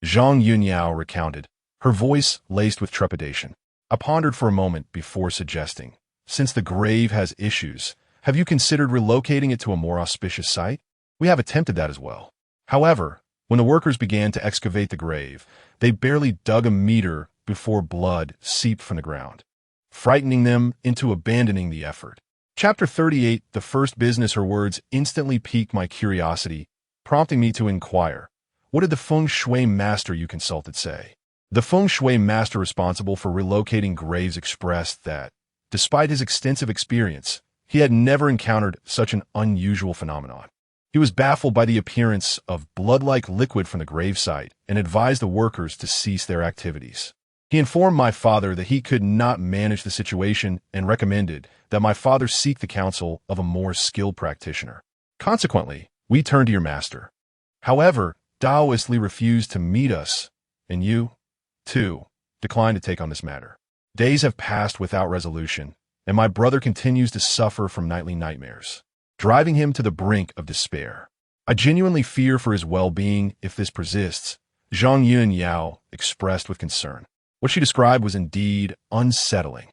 Zhang Yunyao recounted, her voice laced with trepidation. I pondered for a moment before suggesting, "Since the grave has issues, have you considered relocating it to a more auspicious site?" "We have attempted that as well. However, when the workers began to excavate the grave, they barely dug a meter before blood seeped from the ground, frightening them into abandoning the effort." Chapter 38, the first business. Her words instantly piqued my curiosity, prompting me to inquire, "What did the feng shui master you consulted say?" The feng shui master responsible for relocating graves expressed that, despite his extensive experience, he had never encountered such an unusual phenomenon. He was baffled by the appearance of blood-like liquid from the gravesite and advised the workers to cease their activities. He informed my father that he could not manage the situation and recommended that my father seek the counsel of a more skilled practitioner. Consequently, we turned to your master. However, Taoists refused to meet us, and you, too, declined to take on this matter. Days have passed without resolution, and my brother continues to suffer from nightly nightmares, driving him to the brink of despair. I genuinely fear for his well-being if this persists, Zhang Yunyao expressed with concern. What she described was indeed unsettling.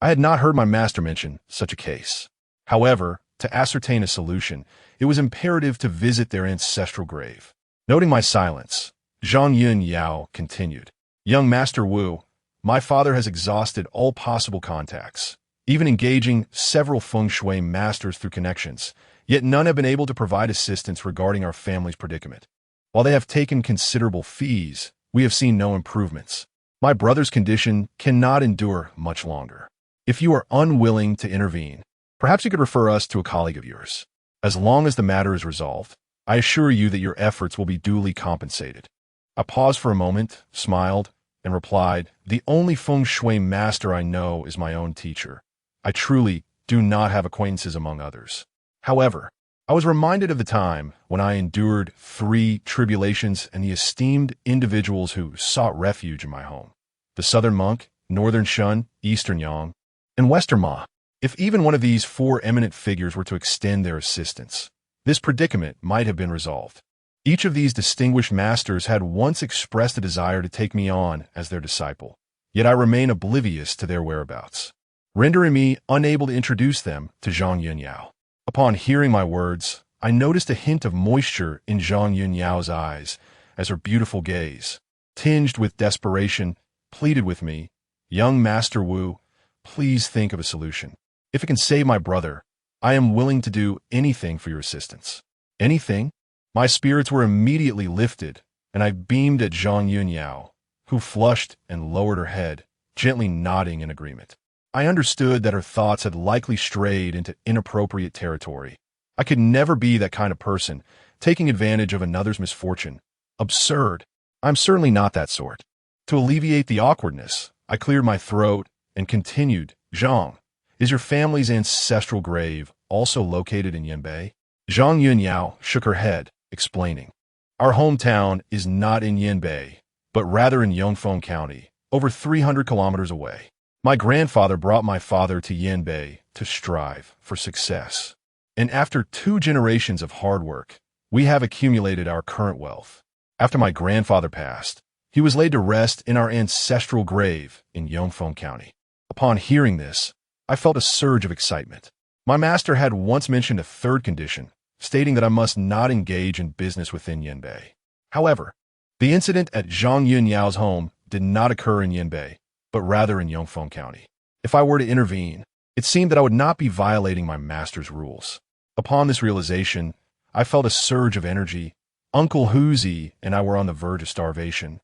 I had not heard my master mention such a case. However, to ascertain a solution, it was imperative to visit their ancestral grave. Noting my silence, Zhang Yunyao continued, "Young Master Wu, my father has exhausted all possible contacts, even engaging several feng shui masters through connections, yet none have been able to provide assistance regarding our family's predicament. While they have taken considerable fees, we have seen no improvements. My brother's condition cannot endure much longer. If you are unwilling to intervene, perhaps you could refer us to a colleague of yours. As long as the matter is resolved, I assure you that your efforts will be duly compensated." I paused for a moment, smiled, and replied, "The only feng shui master I know is my own teacher. I truly do not have acquaintances among others." However, I was reminded of the time when I endured 3 tribulations and the esteemed individuals who sought refuge in my home: the Southern Monk, Northern Shun, Eastern Yang, and Western Ma. If even one of these 4 eminent figures were to extend their assistance, this predicament might have been resolved. Each of these distinguished masters had once expressed a desire to take me on as their disciple, yet I remain oblivious to their whereabouts, rendering me unable to introduce them to Zhang Yunyao. Upon hearing my words, I noticed a hint of moisture in Zhang Yunyao's eyes as her beautiful gaze, tinged with desperation, pleaded with me, "Young Master Wu, please think of a solution. If it can save my brother, I am willing to do anything for your assistance." "Anything?" My spirits were immediately lifted, and I beamed at Zhang Yunyao, who flushed and lowered her head, gently nodding in agreement. I understood that her thoughts had likely strayed into inappropriate territory. I could never be that kind of person, taking advantage of another's misfortune. Absurd. I'm certainly not that sort. To alleviate the awkwardness, I cleared my throat and continued, Zhang, is your family's ancestral grave also located in Yanbei? Zhang Yunyao shook her head, explaining, our hometown is not in Yanbei, but rather in Yongfeng County, over 300 kilometers away. My grandfather brought my father to Yanbei to strive for success. And after 2 generations of hard work, we have accumulated our current wealth. After my grandfather passed, he was laid to rest in our ancestral grave in Yongfeng County. Upon hearing this, I felt a surge of excitement. My master had once mentioned a third condition, stating that I must not engage in business within Yanbei. However, the incident at Zhang Yunyao's home did not occur in Yanbei, but rather in Yongfeng County. If I were to intervene, it seemed that I would not be violating my master's rules. Upon this realization, I felt a surge of energy. Uncle Huzi and I were on the verge of starvation,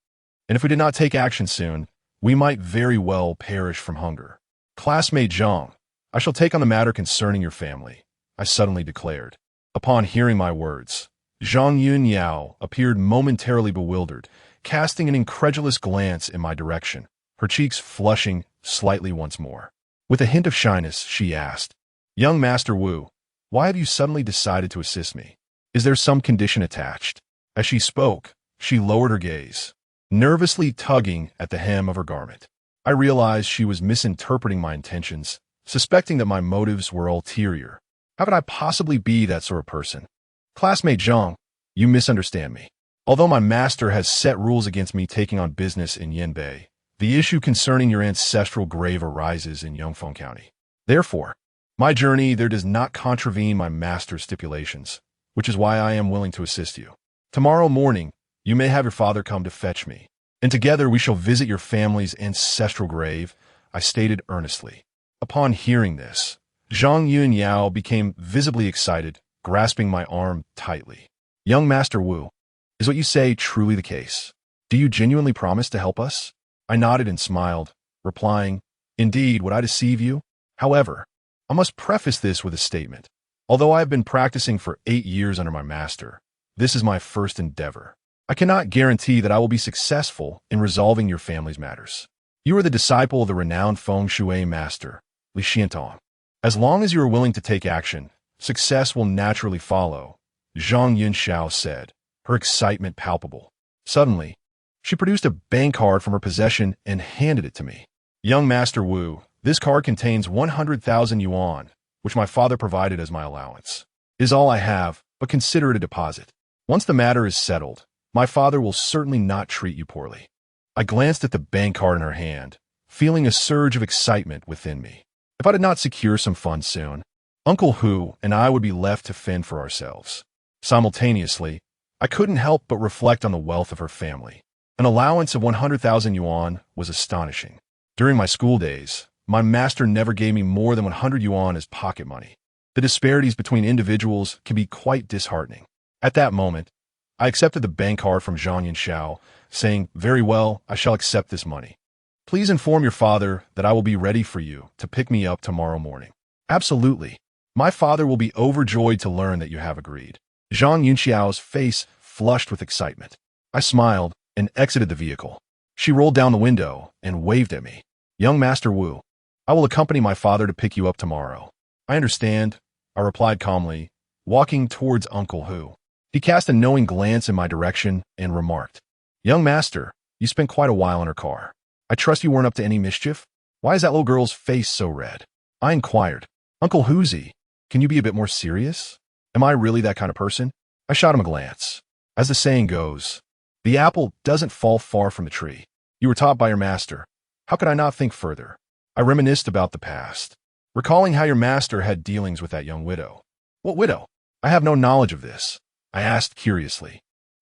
and if we did not take action soon, we might very well perish from hunger. Classmate Zhang, I shall take on the matter concerning your family, I suddenly declared. Upon hearing my words, Zhang Yunyao appeared momentarily bewildered, casting an incredulous glance in my direction, her cheeks flushing slightly once more. With a hint of shyness, she asked, Young Master Wu, why have you suddenly decided to assist me? Is there some condition attached? As she spoke, she lowered her gaze, nervously tugging at the hem of her garment. I realized she was misinterpreting my intentions, suspecting that my motives were ulterior. How could I possibly be that sort of person? Classmate Zhang, you misunderstand me. Although my master has set rules against me taking on business in Yanbei, the issue concerning your ancestral grave arises in Yongfeng County. Therefore, my journey there does not contravene my master's stipulations, which is why I am willing to assist you. Tomorrow morning, you may have your father come to fetch me, and together we shall visit your family's ancestral grave, I stated earnestly. Upon hearing this, Zhang Yunyao became visibly excited, grasping my arm tightly. Young Master Wu, is what you say truly the case? Do you genuinely promise to help us? I nodded and smiled, replying, Indeed, would I deceive you? However, I must preface this with a statement. Although I have been practicing for 8 years under my master, this is my first endeavor. I cannot guarantee that I will be successful in resolving your family's matters. You are the disciple of the renowned feng shui master, Li Xiantong. As long as you are willing to take action, success will naturally follow, Zhang Yunxiao said, her excitement palpable. Suddenly, she produced a bank card from her possession and handed it to me. Young Master Wu, this card contains 100,000 yuan, which my father provided as my allowance. It is all I have, but consider it a deposit. Once the matter is settled, my father will certainly not treat you poorly. I glanced at the bank card in her hand, feeling a surge of excitement within me. If I did not secure some funds soon, Uncle Hu and I would be left to fend for ourselves. Simultaneously, I couldn't help but reflect on the wealth of her family. An allowance of 100,000 yuan was astonishing. During my school days, my master never gave me more than 100 yuan as pocket money. The disparities between individuals can be quite disheartening. At that moment, I accepted the bank card from Zhang Yunxiao, saying, Very well, I shall accept this money. Please inform your father that I will be ready for you to pick me up tomorrow morning. Absolutely. My father will be overjoyed to learn that you have agreed. Zhang Yunxiao's face flushed with excitement. I smiled and exited the vehicle. She rolled down the window and waved at me. Young Master Wu, I will accompany my father to pick you up tomorrow. I understand, I replied calmly, walking towards Uncle Hu. He cast a knowing glance in my direction and remarked, Young Master, you spent quite a while in her car. I trust you weren't up to any mischief? Why is that little girl's face so red? I inquired. Uncle Huzi, can you be a bit more serious? Am I really that kind of person? I shot him a glance. As the saying goes, the apple doesn't fall far from the tree. You were taught by your master. How could I not think further? I reminisced about the past, recalling how your master had dealings with that young widow. What widow? I have no knowledge of this, I asked curiously.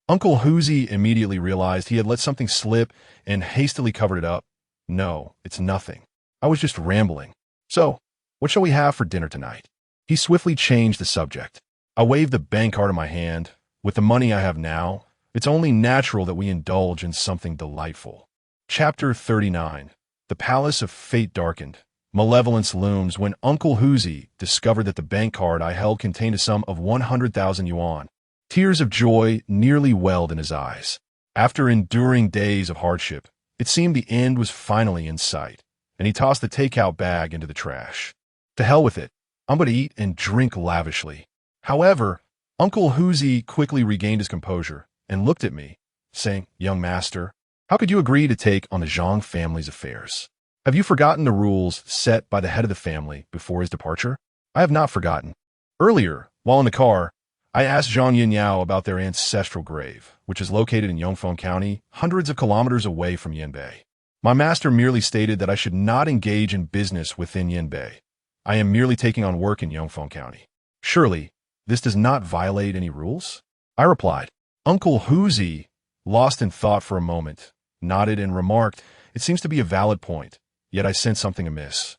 Uncle Huzi immediately realized he had let something slip and hastily covered it up. No, it's nothing. I was just rambling. So, what shall we have for dinner tonight? He swiftly changed the subject. I waved the bank card in my hand. With the money I have now, It's only natural that we indulge in something delightful. Chapter 39. The Palace of Fate darkened. Malevolence looms when Uncle Huzi discovered that the bank card I held contained a sum of 100,000 yuan. Tears of joy nearly welled in his eyes. After enduring days of hardship, it seemed the end was finally in sight, and he tossed the takeout bag into the trash. To hell with it. I'm going to eat and drink lavishly. However, Uncle Huzi quickly regained his composure and looked at me, saying, "Young master, how could you agree to take on the Zhang family's affairs? Have you forgotten the rules set by the head of the family before his departure?" "I have not forgotten. Earlier, while in the car, I asked Zhang Yinyao about their ancestral grave, which is located in Yongfeng County, hundreds of kilometers away from Yanbei. My master merely stated that I should not engage in business within Yanbei. I am merely taking on work in Yongfeng County. Surely, this does not violate any rules?" I replied. Uncle Huzi, lost in thought for a moment, nodded and remarked, "It seems to be a valid point, yet I sense something amiss,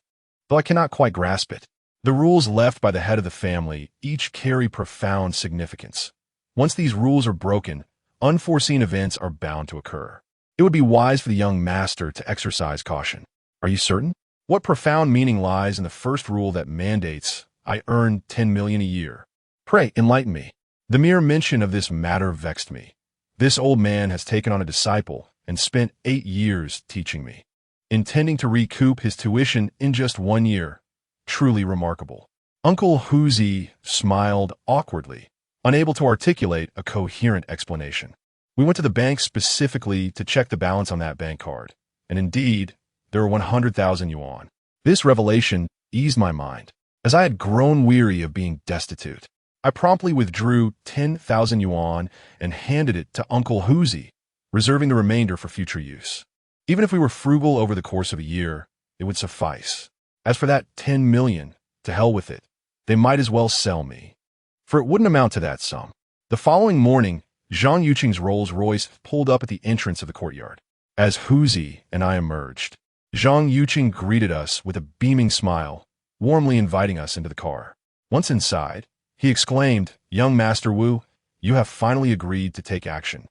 though I cannot quite grasp it. The rules left by the head of the family each carry profound significance. Once these rules are broken, unforeseen events are bound to occur. It would be wise for the young master to exercise caution." "Are you certain? What profound meaning lies in the first rule that mandates I earn 10 million a year? Pray, enlighten me." The mere mention of this matter vexed me. This old man has taken on a disciple and spent 8 years teaching me, intending to recoup his tuition in just 1 year. Truly remarkable. Uncle Huzi smiled awkwardly, unable to articulate a coherent explanation. We went to the bank specifically to check the balance on that bank card, and indeed, there were 100,000 yuan. This revelation eased my mind, as I had grown weary of being destitute. I promptly withdrew 10,000 yuan and handed it to Uncle Huzi, reserving the remainder for future use. Even if we were frugal over the course of a year, it would suffice. As for that 10 million, to hell with it. They might as well sell me, for it wouldn't amount to that sum. The following morning, Zhang Yuqing's Rolls-Royce pulled up at the entrance of the courtyard. As Huzi and I emerged, Zhang Yuqing greeted us with a beaming smile, warmly inviting us into the car. Once inside, he exclaimed, "Young Master Wu, you have finally agreed to take action.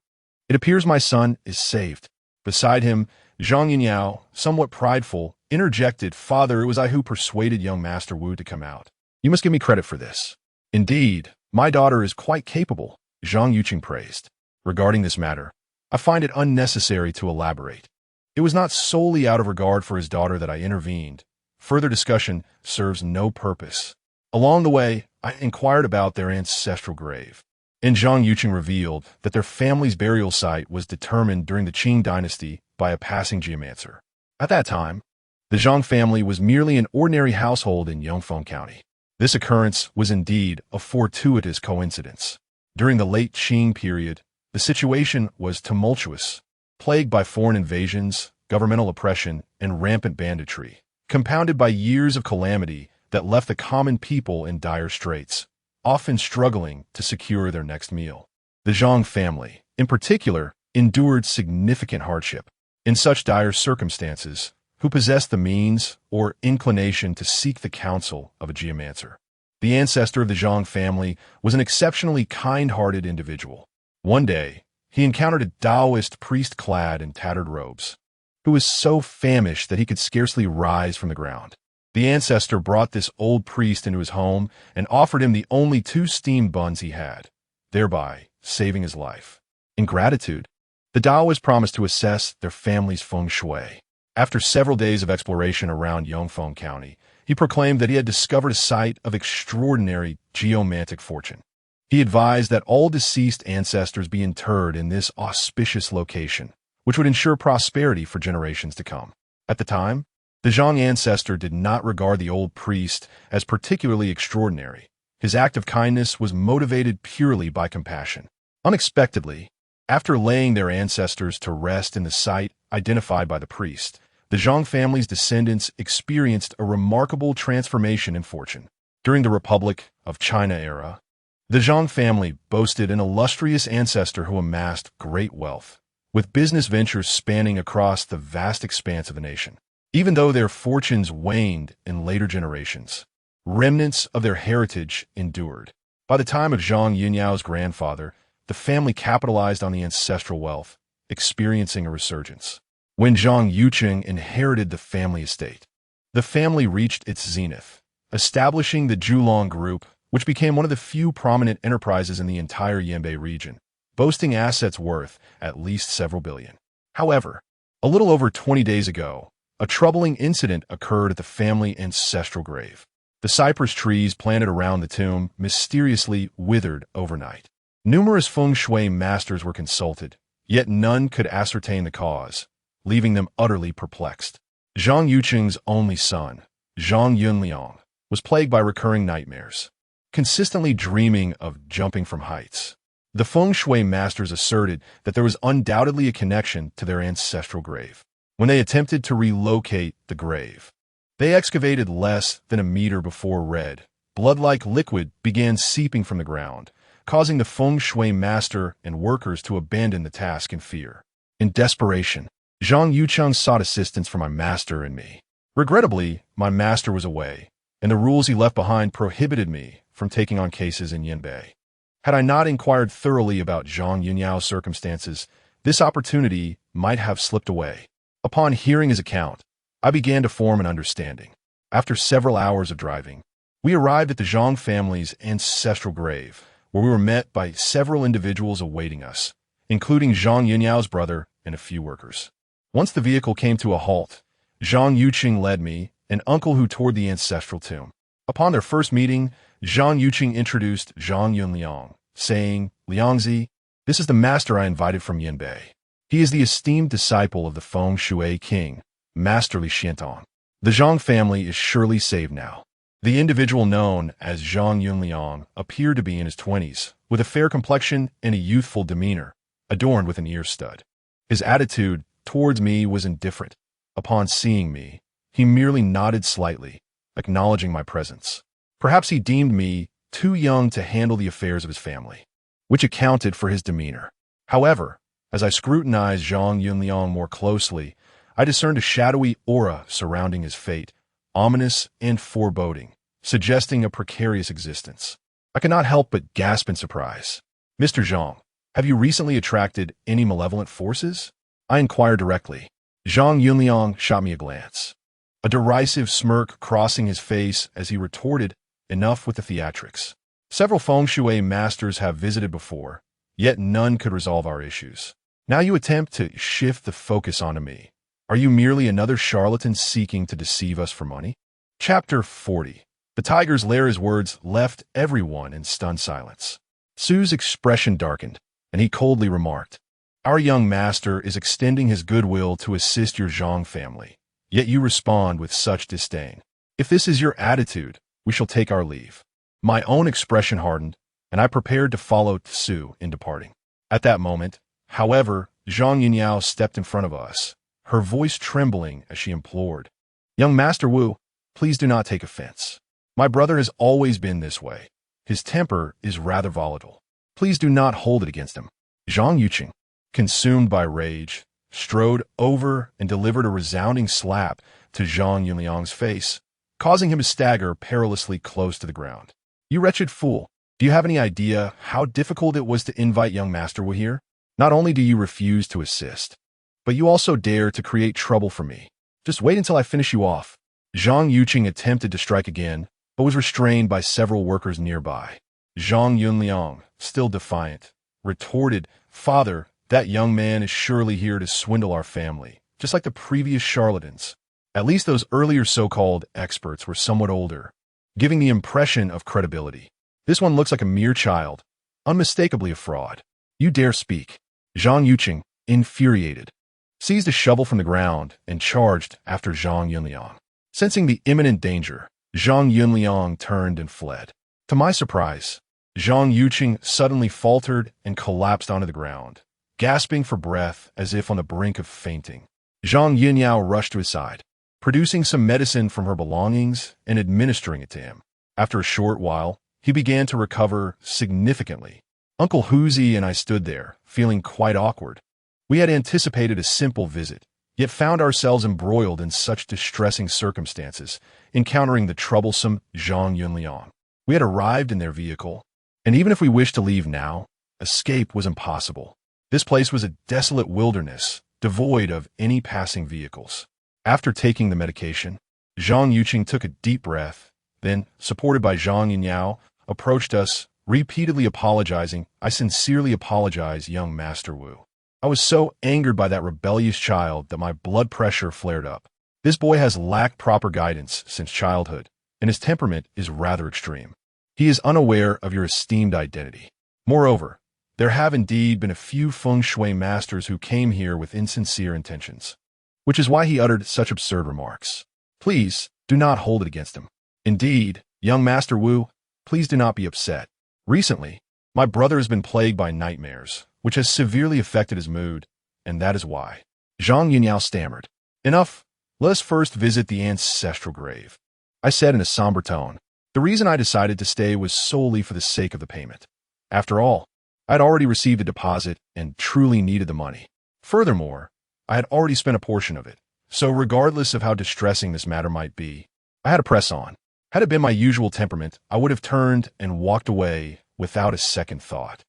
It appears my son is saved." Beside him, Zhang Yinyao, somewhat prideful, interjected, "Father, it was I who persuaded young Master Wu to come out. You must give me credit for this." "Indeed, my daughter is quite capable," Zhang Yuqing praised. "Regarding this matter, I find it unnecessary to elaborate. It was not solely out of regard for his daughter that I intervened. Further discussion serves no purpose. Along the way, I inquired about their ancestral grave, and Zhang Yuqing revealed that their family's burial site was determined during the Qing dynasty by a passing geomancer. At that time, the Zhang family was merely an ordinary household in Yongfeng County. This occurrence was indeed a fortuitous coincidence. During the late Qing period, the situation was tumultuous, plagued by foreign invasions, governmental oppression, and rampant banditry, compounded by years of calamity that left the common people in dire straits, often struggling to secure their next meal. The Zhang family, in particular, endured significant hardship. In such dire circumstances, who possessed the means or inclination to seek the counsel of a geomancer? The ancestor of the Zhang family was an exceptionally kind-hearted individual. One day, he encountered a Taoist priest clad in tattered robes, who was so famished that he could scarcely rise from the ground. The ancestor brought this old priest into his home and offered him the only 2 steamed buns he had, thereby saving his life. In gratitude, the Taoist promised to assess their family's feng shui. After several days of exploration around Yongfeng County, he proclaimed that he had discovered a site of extraordinary geomantic fortune. He advised that all deceased ancestors be interred in this auspicious location, which would ensure prosperity for generations to come. At the time, the Zhang ancestor did not regard the old priest as particularly extraordinary. His act of kindness was motivated purely by compassion. Unexpectedly, after laying their ancestors to rest in the site identified by the priest, the Zhang family's descendants experienced a remarkable transformation in fortune. During the Republic of China era, the Zhang family boasted an illustrious ancestor who amassed great wealth, with business ventures spanning across the vast expanse of the nation. Even though their fortunes waned in later generations, remnants of their heritage endured. By the time of Zhang Yunyao's grandfather, the family capitalized on the ancestral wealth, experiencing a resurgence. When Zhang Yuqing inherited the family estate, the family reached its zenith, establishing the Zhulong Group, which became one of the few prominent enterprises in the entire Yanbei region, boasting assets worth at least several billion. However, a little over 20 days ago, a troubling incident occurred at the family ancestral grave. The cypress trees planted around the tomb mysteriously withered overnight. Numerous feng shui masters were consulted, yet none could ascertain the cause, leaving them utterly perplexed. Zhang Yuqing's only son, Zhang Yunliang, was plagued by recurring nightmares, consistently dreaming of jumping from heights. The feng shui masters asserted that there was undoubtedly a connection to their ancestral grave. When they attempted to relocate the grave, they excavated less than a meter before red, blood-like liquid began seeping from the ground, causing the feng shui master and workers to abandon the task in fear. In desperation, Zhang Yuqiang sought assistance from my master and me. Regrettably, my master was away, and the rules he left behind prohibited me from taking on cases in Yanbei. Had I not inquired thoroughly about Zhang Yunyao's circumstances, this opportunity might have slipped away. Upon hearing his account, I began to form an understanding. After several hours of driving, we arrived at the Zhang family's ancestral grave, where we were met by several individuals awaiting us, including Zhang Yunyao's brother and a few workers. Once the vehicle came to a halt, Zhang Yuqing led me, an uncle who toured the ancestral tomb. Upon their first meeting, Zhang Yuqing introduced Zhang Yunliang, saying, "Liangzi, this is the master I invited from Yanbei. He is the esteemed disciple of the feng shui king, Master Li Xiantong. The Zhang family is surely saved now." The individual known as Zhang Yunliang appeared to be in his 20s, with a fair complexion and a youthful demeanor, adorned with an ear stud. His attitude towards me was indifferent. Upon seeing me, he merely nodded slightly, acknowledging my presence. Perhaps he deemed me too young to handle the affairs of his family, which accounted for his demeanor. However, as I scrutinized Zhang Yunliang more closely, I discerned a shadowy aura surrounding his fate, ominous and foreboding, suggesting a precarious existence. I could not help but gasp in surprise. "Mr. Zhang, have you recently attracted any malevolent forces?" I inquired directly. Zhang Yunliang shot me a glance, a derisive smirk crossing his face as he retorted, "Enough with the theatrics. Several feng shui masters have visited before, yet none could resolve our issues. Now you attempt to shift the focus onto me. Are you merely another charlatan seeking to deceive us for money?" Chapter 40. The tiger's lair's words left everyone in stunned silence. Su's expression darkened, and he coldly remarked, "Our young master is extending his goodwill to assist your Zhang family, yet you respond with such disdain. If this is your attitude, we shall take our leave." My own expression hardened, and I prepared to follow Su in departing. At that moment, however, Zhang Yunyao stepped in front of us, her voice trembling as she implored, "Young Master Wu, please do not take offense. My brother has always been this way. His temper is rather volatile. Please do not hold it against him." Zhang Yuqing, consumed by rage, strode over and delivered a resounding slap to Zhang Yunliang's face, causing him to stagger perilously close to the ground. "You wretched fool, do you have any idea how difficult it was to invite young Master Wu here? Not only do you refuse to assist, but you also dare to create trouble for me. Just wait until I finish you off." Zhang Yuqing attempted to strike again, but was restrained by several workers nearby. Zhang Yunliang, still defiant, retorted, "Father, that young man is surely here to swindle our family, just like the previous charlatans. At least those earlier so-called experts were somewhat older, giving the impression of credibility. This one looks like a mere child, unmistakably a fraud. You dare speak." Zhang Yuqing, infuriated, seized a shovel from the ground and charged after Zhang Yunliang. Sensing the imminent danger, Zhang Yunliang turned and fled. To my surprise, Zhang Yuqing suddenly faltered and collapsed onto the ground, gasping for breath as if on the brink of fainting. Zhang Yunyao rushed to his side, producing some medicine from her belongings and administering it to him. After a short while, he began to recover significantly. Uncle Huzi and I stood there, feeling quite awkward. We had anticipated a simple visit, yet found ourselves embroiled in such distressing circumstances, encountering the troublesome Zhang Yunliang. We had arrived in their vehicle, and even if we wished to leave now, Escape was impossible. This place was a desolate wilderness, devoid of any passing vehicles. After taking the medication, Zhang Yuqing took a deep breath, then, supported by Zhang Yinyao, approached us, repeatedly apologizing. "I sincerely apologize, young Master Wu. I was so angered by that rebellious child that my blood pressure flared up. This boy has lacked proper guidance since childhood, and his temperament is rather extreme. He is unaware of your esteemed identity. Moreover, there have indeed been a few feng shui masters who came here with insincere intentions, which is why he uttered such absurd remarks. Please do not hold it against him. Indeed, young Master Wu, please do not be upset. Recently, my brother has been plagued by nightmares, which has severely affected his mood, and that is why." Zhang Yinyao stammered. "Enough. Let us first visit the ancestral grave," I said in a somber tone. The reason I decided to stay was solely for the sake of the payment. After all, I had already received a deposit and truly needed the money. Furthermore, I had already spent a portion of it, so regardless of how distressing this matter might be, I had to press on. Had it been my usual temperament, I would have turned and walked away without a second thought.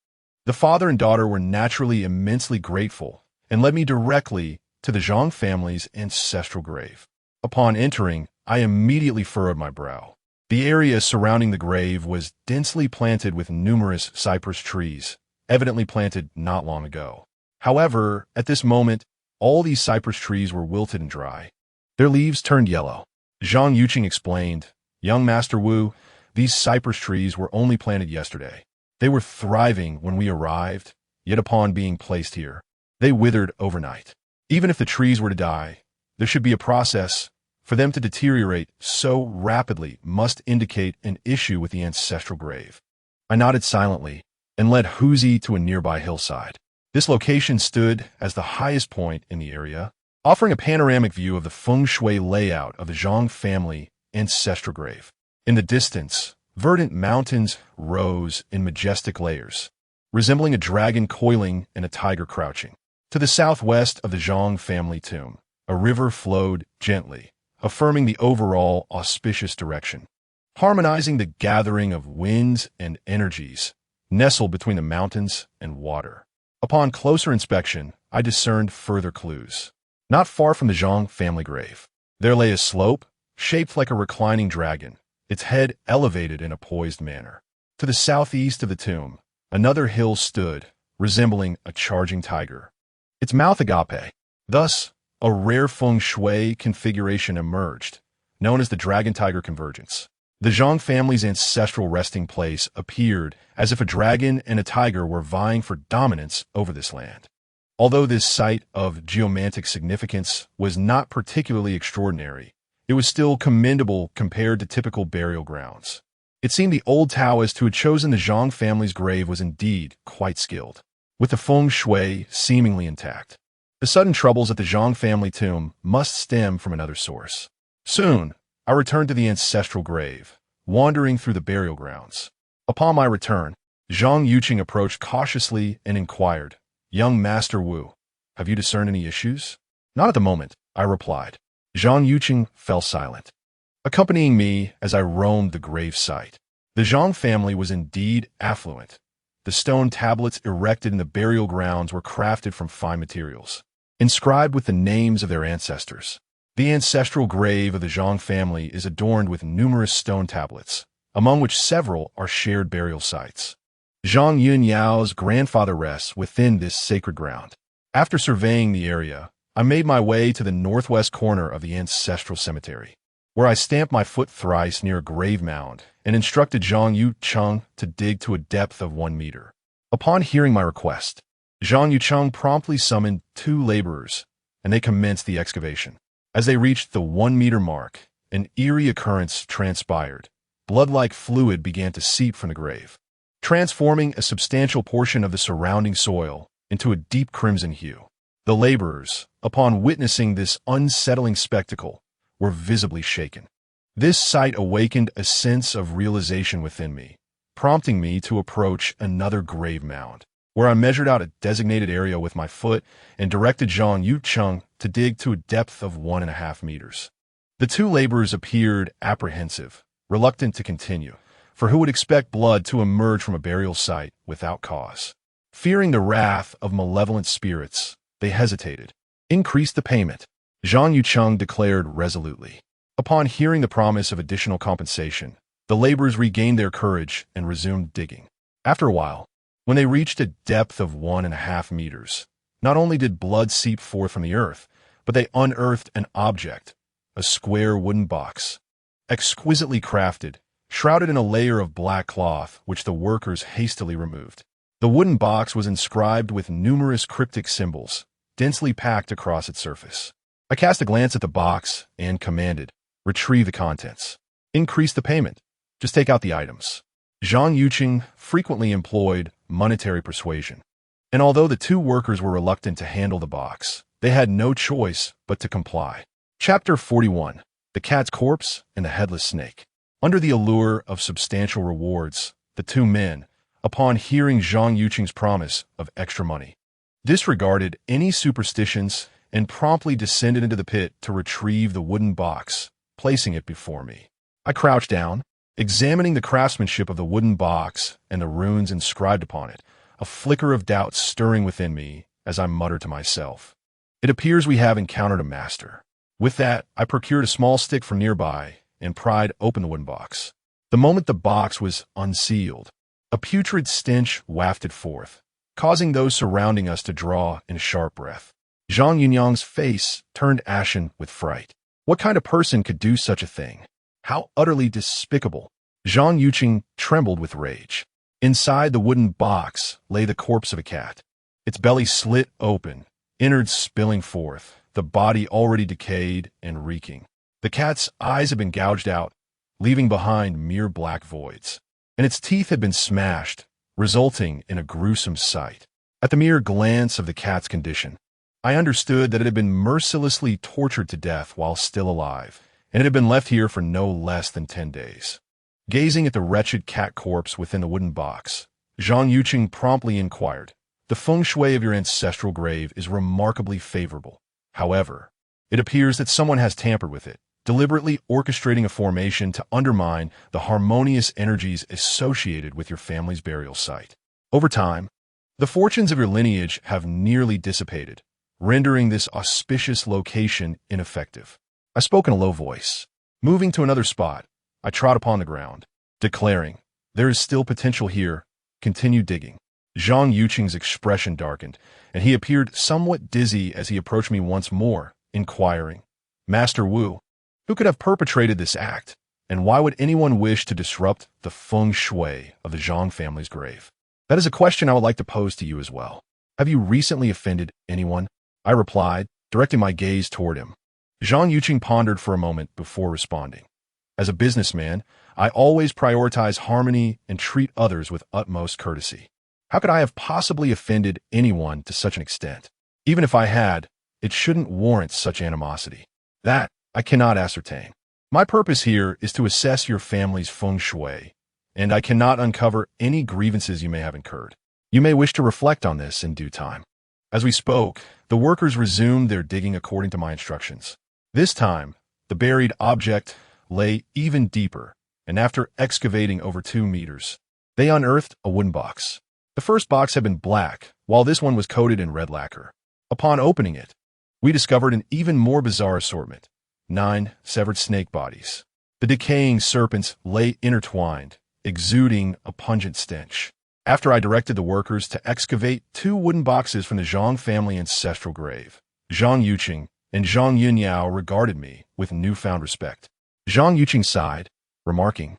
The father and daughter were naturally immensely grateful and led me directly to the Zhang family's ancestral grave. Upon entering, I immediately furrowed my brow. The area surrounding the grave was densely planted with numerous cypress trees, evidently planted not long ago. However, at this moment, all these cypress trees were wilted and dry. Their leaves turned yellow. Zhang Yuqing explained, "Young Master Wu, these cypress trees were only planted yesterday. They were thriving when we arrived, yet upon being placed here, they withered overnight. Even if the trees were to die, there should be a process. For them to deteriorate so rapidly must indicate an issue with the ancestral grave." I nodded silently and led Huzi to a nearby hillside. This location stood as the highest point in the area, offering a panoramic view of the feng shui layout of the Zhang family ancestral grave. In the distance, verdant mountains rose in majestic layers, resembling a dragon coiling and a tiger crouching. To the southwest of the Zhang family tomb, a river flowed gently, affirming the overall auspicious direction. Harmonizing the gathering of winds and energies nestled between the mountains and water. Upon closer inspection, I discerned further clues. Not far from the Zhang family grave, there lay a slope shaped like a reclining dragon, its head elevated in a poised manner. To the southeast of the tomb, another hill stood, resembling a charging tiger, its mouth agape. Thus, a rare feng shui configuration emerged, known as the dragon-tiger convergence. The Zhang family's ancestral resting place appeared as if a dragon and a tiger were vying for dominance over this land. Although this site of geomantic significance was not particularly extraordinary, it was still commendable compared to typical burial grounds. It seemed the old Taoist who had chosen the Zhang family's grave was indeed quite skilled, with the feng shui seemingly intact. The sudden troubles at the Zhang family tomb must stem from another source. Soon, I returned to the ancestral grave, wandering through the burial grounds. Upon my return, Zhang Yuqing approached cautiously and inquired, "Young Master Wu, have you discerned any issues?" "Not at the moment," I replied. Zhang Yuqing fell silent, accompanying me as I roamed the grave site. The Zhang family was indeed affluent. The stone tablets erected in the burial grounds were crafted from fine materials, inscribed with the names of their ancestors. The ancestral grave of the Zhang family is adorned with numerous stone tablets, among which several are shared burial sites. Zhang Yunyao's grandfather rests within this sacred ground. After surveying the area, I made my way to the northwest corner of the ancestral cemetery, where I stamped my foot thrice near a grave mound and instructed Zhang Yucheng to dig to a depth of 1 meter. Upon hearing my request, Zhang Yucheng promptly summoned 2 laborers, and they commenced the excavation. As they reached the 1-meter mark, an eerie occurrence transpired. Blood-like fluid began to seep from the grave, transforming a substantial portion of the surrounding soil into a deep crimson hue. The laborers, upon witnessing this unsettling spectacle, were visibly shaken. This sight awakened a sense of realization within me, prompting me to approach another grave mound, where I measured out a designated area with my foot and directed Zhang Yucheng to dig to a depth of 1.5 meters. The 2 laborers appeared apprehensive, reluctant to continue, for who would expect blood to emerge from a burial site without cause? Fearing the wrath of malevolent spirits, they hesitated. Increase the payment, Zhang Yucheng declared resolutely. Upon hearing the promise of additional compensation, the laborers regained their courage and resumed digging. After a while, when they reached a depth of 1.5 meters, not only did blood seep forth from the earth, but they unearthed an object, a square wooden box, exquisitely crafted, shrouded in a layer of black cloth, which the workers hastily removed. The wooden box was inscribed with numerous cryptic symbols, densely packed across its surface. I cast a glance at the box and commanded, "Retrieve the contents. Increase the payment. Just take out the items." Zhang Yucheng frequently employed monetary persuasion, and although the two workers were reluctant to handle the box, they had no choice but to comply. Chapter 41. The Cat's Corpse and the Headless Snake. Under the allure of substantial rewards, the two men, upon hearing Zhang Yucheng's promise of extra money, disregarded any superstitions and promptly descended into the pit to retrieve the wooden box, placing it before me. I crouched down, examining the craftsmanship of the wooden box and the runes inscribed upon it, a flicker of doubt stirring within me as I muttered to myself, "It appears we have encountered a master." With that, I procured a small stick from nearby and pried open the wooden box. The moment the box was unsealed, a putrid stench wafted forth, causing those surrounding us to draw in a sharp breath. Zhang Yunyang's face turned ashen with fright. What kind of person could do such a thing? How utterly despicable! Zhang Yucheng trembled with rage. Inside the wooden box lay the corpse of a cat. Its belly slit open, innards spilling forth, the body already decayed and reeking. The cat's eyes had been gouged out, leaving behind mere black voids, and its teeth had been smashed, resulting in a gruesome sight. At the mere glance of the cat's condition, I understood that it had been mercilessly tortured to death while still alive, and it had been left here for no less than 10 days. Gazing at the wretched cat corpse within the wooden box, Zhang Yucheng promptly inquired, "The feng shui of your ancestral grave is remarkably favorable. However, it appears that someone has tampered with it, deliberately orchestrating a formation to undermine the harmonious energies associated with your family's burial site. Over time, the fortunes of your lineage have nearly dissipated, rendering this auspicious location ineffective." I spoke in a low voice. Moving to another spot, I trod upon the ground, declaring, "There is still potential here. Continue digging." Zhang Yucheng's expression darkened, and he appeared somewhat dizzy as he approached me once more, inquiring, "Master Wu, who could have perpetrated this act, and why would anyone wish to disrupt the feng shui of the Zhang family's grave?" "That is a question I would like to pose to you as well. Have you recently offended anyone?" I replied, directing my gaze toward him. Zhang Yucheng pondered for a moment before responding. "As a businessman, I always prioritize harmony and treat others with utmost courtesy. How could I have possibly offended anyone to such an extent? Even if I had, it shouldn't warrant such animosity. That I cannot ascertain. My purpose here is to assess your family's feng shui, and I cannot uncover any grievances you may have incurred. You may wish to reflect on this in due time." As we spoke, the workers resumed their digging according to my instructions. This time, the buried object lay even deeper, and after excavating over 2 meters, they unearthed a wooden box. The first box had been black, while this one was coated in red lacquer. Upon opening it, we discovered an even more bizarre assortment: 9 severed snake bodies. The decaying serpents lay intertwined, exuding a pungent stench. After I directed the workers to excavate 2 wooden boxes from the Zhang family ancestral grave, Zhang Yucheng and Zhang Yunyao regarded me with newfound respect. Zhang Yucheng sighed, remarking,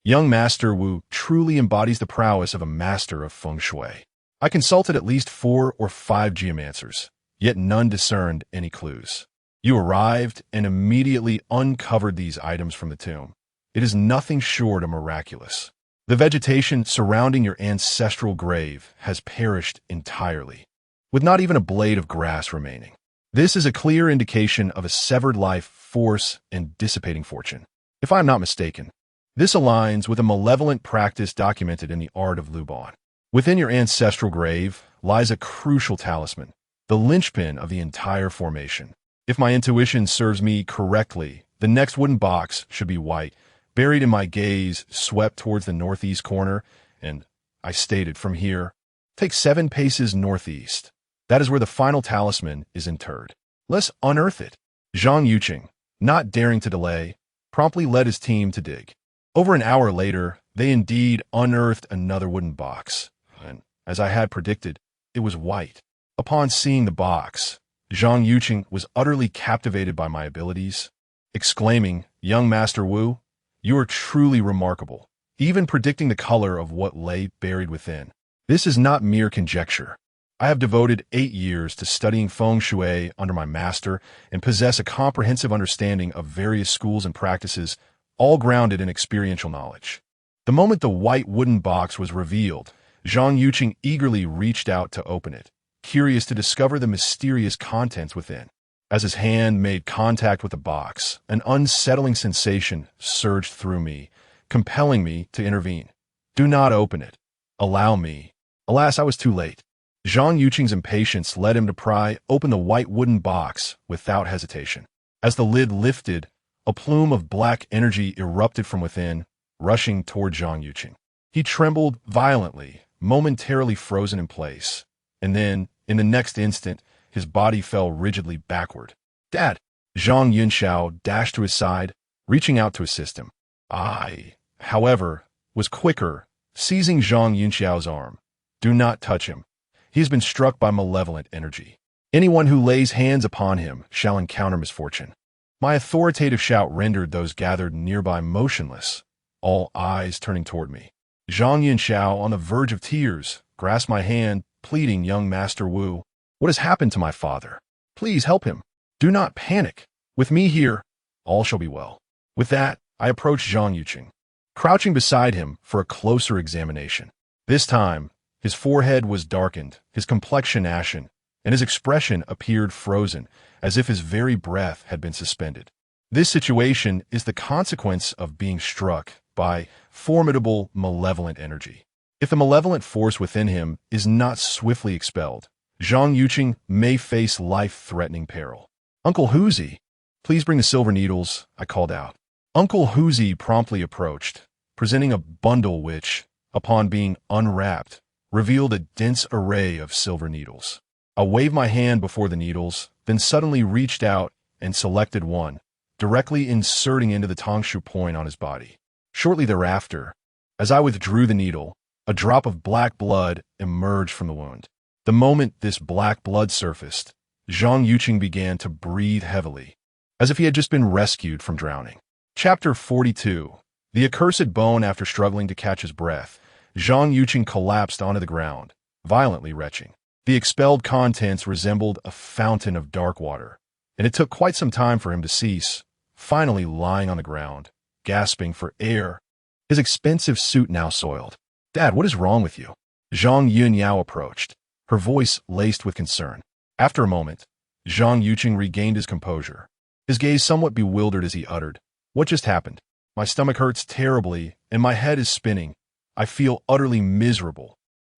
"Young Master Wu truly embodies the prowess of a master of feng shui." I consulted at least 4 or 5 geomancers, yet none discerned any clues. "You arrived and immediately uncovered these items from the tomb. It is nothing short of miraculous. The vegetation surrounding your ancestral grave has perished entirely, with not even a blade of grass remaining. This is a clear indication of a severed life force and dissipating fortune. If I am not mistaken, this aligns with a malevolent practice documented in the art of Luban. Within your ancestral grave lies a crucial talisman, the linchpin of the entire formation. If my intuition serves me correctly, the next wooden box should be white." Buried in my gaze, swept towards the northeast corner, and I stated, "From here, Take 7 paces northeast. That is where the final talisman is interred. Let's unearth it. Zhang Yuqing, not daring to delay, promptly led his team to dig. Over an hour later, they indeed unearthed another wooden box, and, as I had predicted, it was white. Upon seeing the box, Zhang Yuqing was utterly captivated by my abilities, exclaiming, "Young Master Wu, you are truly remarkable, even predicting the color of what lay buried within. This is not mere conjecture. I have devoted 8 years to studying feng shui under my master and possess a comprehensive understanding of various schools and practices, all grounded in experiential knowledge." The moment the white wooden box was revealed, Zhang Yuqing eagerly reached out to open it, curious to discover the mysterious contents within. As his hand made contact with the box, an unsettling sensation surged through me, compelling me to intervene. "Do not open it. Allow me." Alas, I was too late. Zhang Yuqing's impatience led him to pry open the white wooden box without hesitation. As the lid lifted, a plume of black energy erupted from within, rushing toward Zhang Yuqing. He trembled violently, momentarily frozen in place, and then, in the next instant, his body fell rigidly backward. "Dad!" Zhang Yunxiao dashed to his side, reaching out to assist him. I, however, was quicker, seizing Zhang Yunxiao's arm. "Do not touch him. He has been struck by malevolent energy. Anyone who lays hands upon him shall encounter misfortune." My authoritative shout rendered those gathered nearby motionless, all eyes turning toward me. Zhang Yunxiao, on the verge of tears, grasped my hand, pleading, "Young Master Wu, what has happened to my father? Please help him. Do not panic. With me here, all shall be well." With that, I approached Zhang Yuqing, crouching beside him for a closer examination. This time, his forehead was darkened, his complexion ashen, and his expression appeared frozen, as if his very breath had been suspended. This situation is the consequence of being struck by formidable malevolent energy. If the malevolent force within him is not swiftly expelled, Zhang Yuqing may face life-threatening peril. "Uncle Huzi, please bring the silver needles," I called out. Uncle Huzi promptly approached, presenting a bundle which, upon being unwrapped, revealed a dense array of silver needles. I waved my hand before the needles, then suddenly reached out and selected one, directly inserting into the tongshu point on his body. Shortly thereafter, as I withdrew the needle, a drop of black blood emerged from the wound. The moment this black blood surfaced, Zhang Yuqing began to breathe heavily, as if he had just been rescued from drowning. Chapter 42. The accursed bone. After struggling to catch his breath, Zhang Yuqing collapsed onto the ground, violently retching. The expelled contents resembled a fountain of dark water, and it took quite some time for him to cease, finally lying on the ground, gasping for air, his expensive suit now soiled. "Dad, what is wrong with you?" Zhang Yunyao approached, her voice laced with concern. After a moment, Zhang Yuqing regained his composure, his gaze somewhat bewildered as he uttered, "What just happened? My stomach hurts terribly, and my head is spinning. I feel utterly miserable.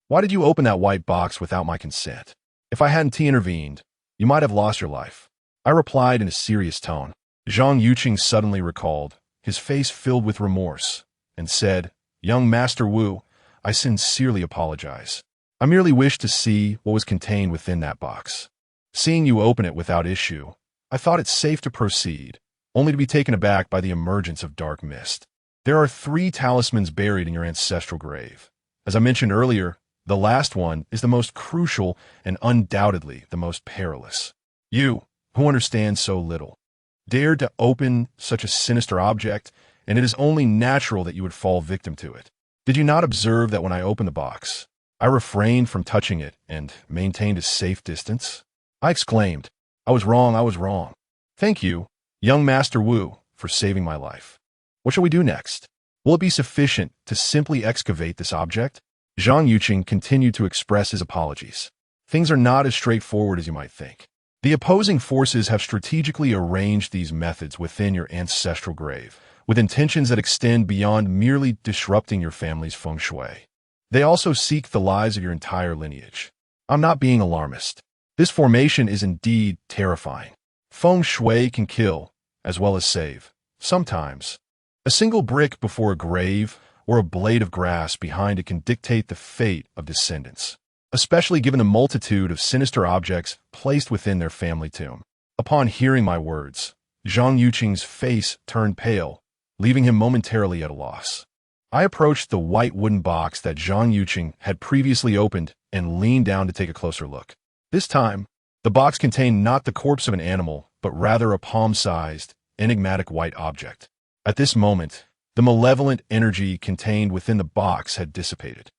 Why did you open that white box without my consent? If I hadn't intervened, you might have lost your life," I replied in a serious tone. Zhang Yuqing suddenly recalled, his face filled with remorse, and said, "Young Master Wu, I sincerely apologize. I merely wished to see what was contained within that box. Seeing you open it without issue, I thought it safe to proceed, only to be taken aback by the emergence of dark mist. There are 3 talismans buried in your ancestral grave. As I mentioned earlier, the last one is the most crucial and undoubtedly the most perilous. You, who understand so little, dared to open such a sinister object, and it is only natural that you would fall victim to it. Did you not observe that when I opened the box, I refrained from touching it and maintained a safe distance?" I exclaimed, I was wrong. "Thank you, young Master Wu, for saving my life. What shall we do next? Will it be sufficient to simply excavate this object?" Zhang Yuqing continued to express his apologies. "Things are not as straightforward as you might think. The opposing forces have strategically arranged these methods within your ancestral grave, with intentions that extend beyond merely disrupting your family's feng shui. They also seek the lives of your entire lineage. I'm not being alarmist. This formation is indeed terrifying. Feng shui can kill, as well as save. Sometimes, a single brick before a grave or a blade of grass behind it can dictate the fate of descendants. especially given the multitude of sinister objects placed within their family tomb. Upon hearing my words, Zhang Yuqing's face turned pale, leaving him momentarily at a loss. I approached the white wooden box that Zhang Yuqing had previously opened and leaned down to take a closer look. This time, the box contained not the corpse of an animal, but rather a palm-sized, enigmatic white object. At this moment, the malevolent energy contained within the box had dissipated.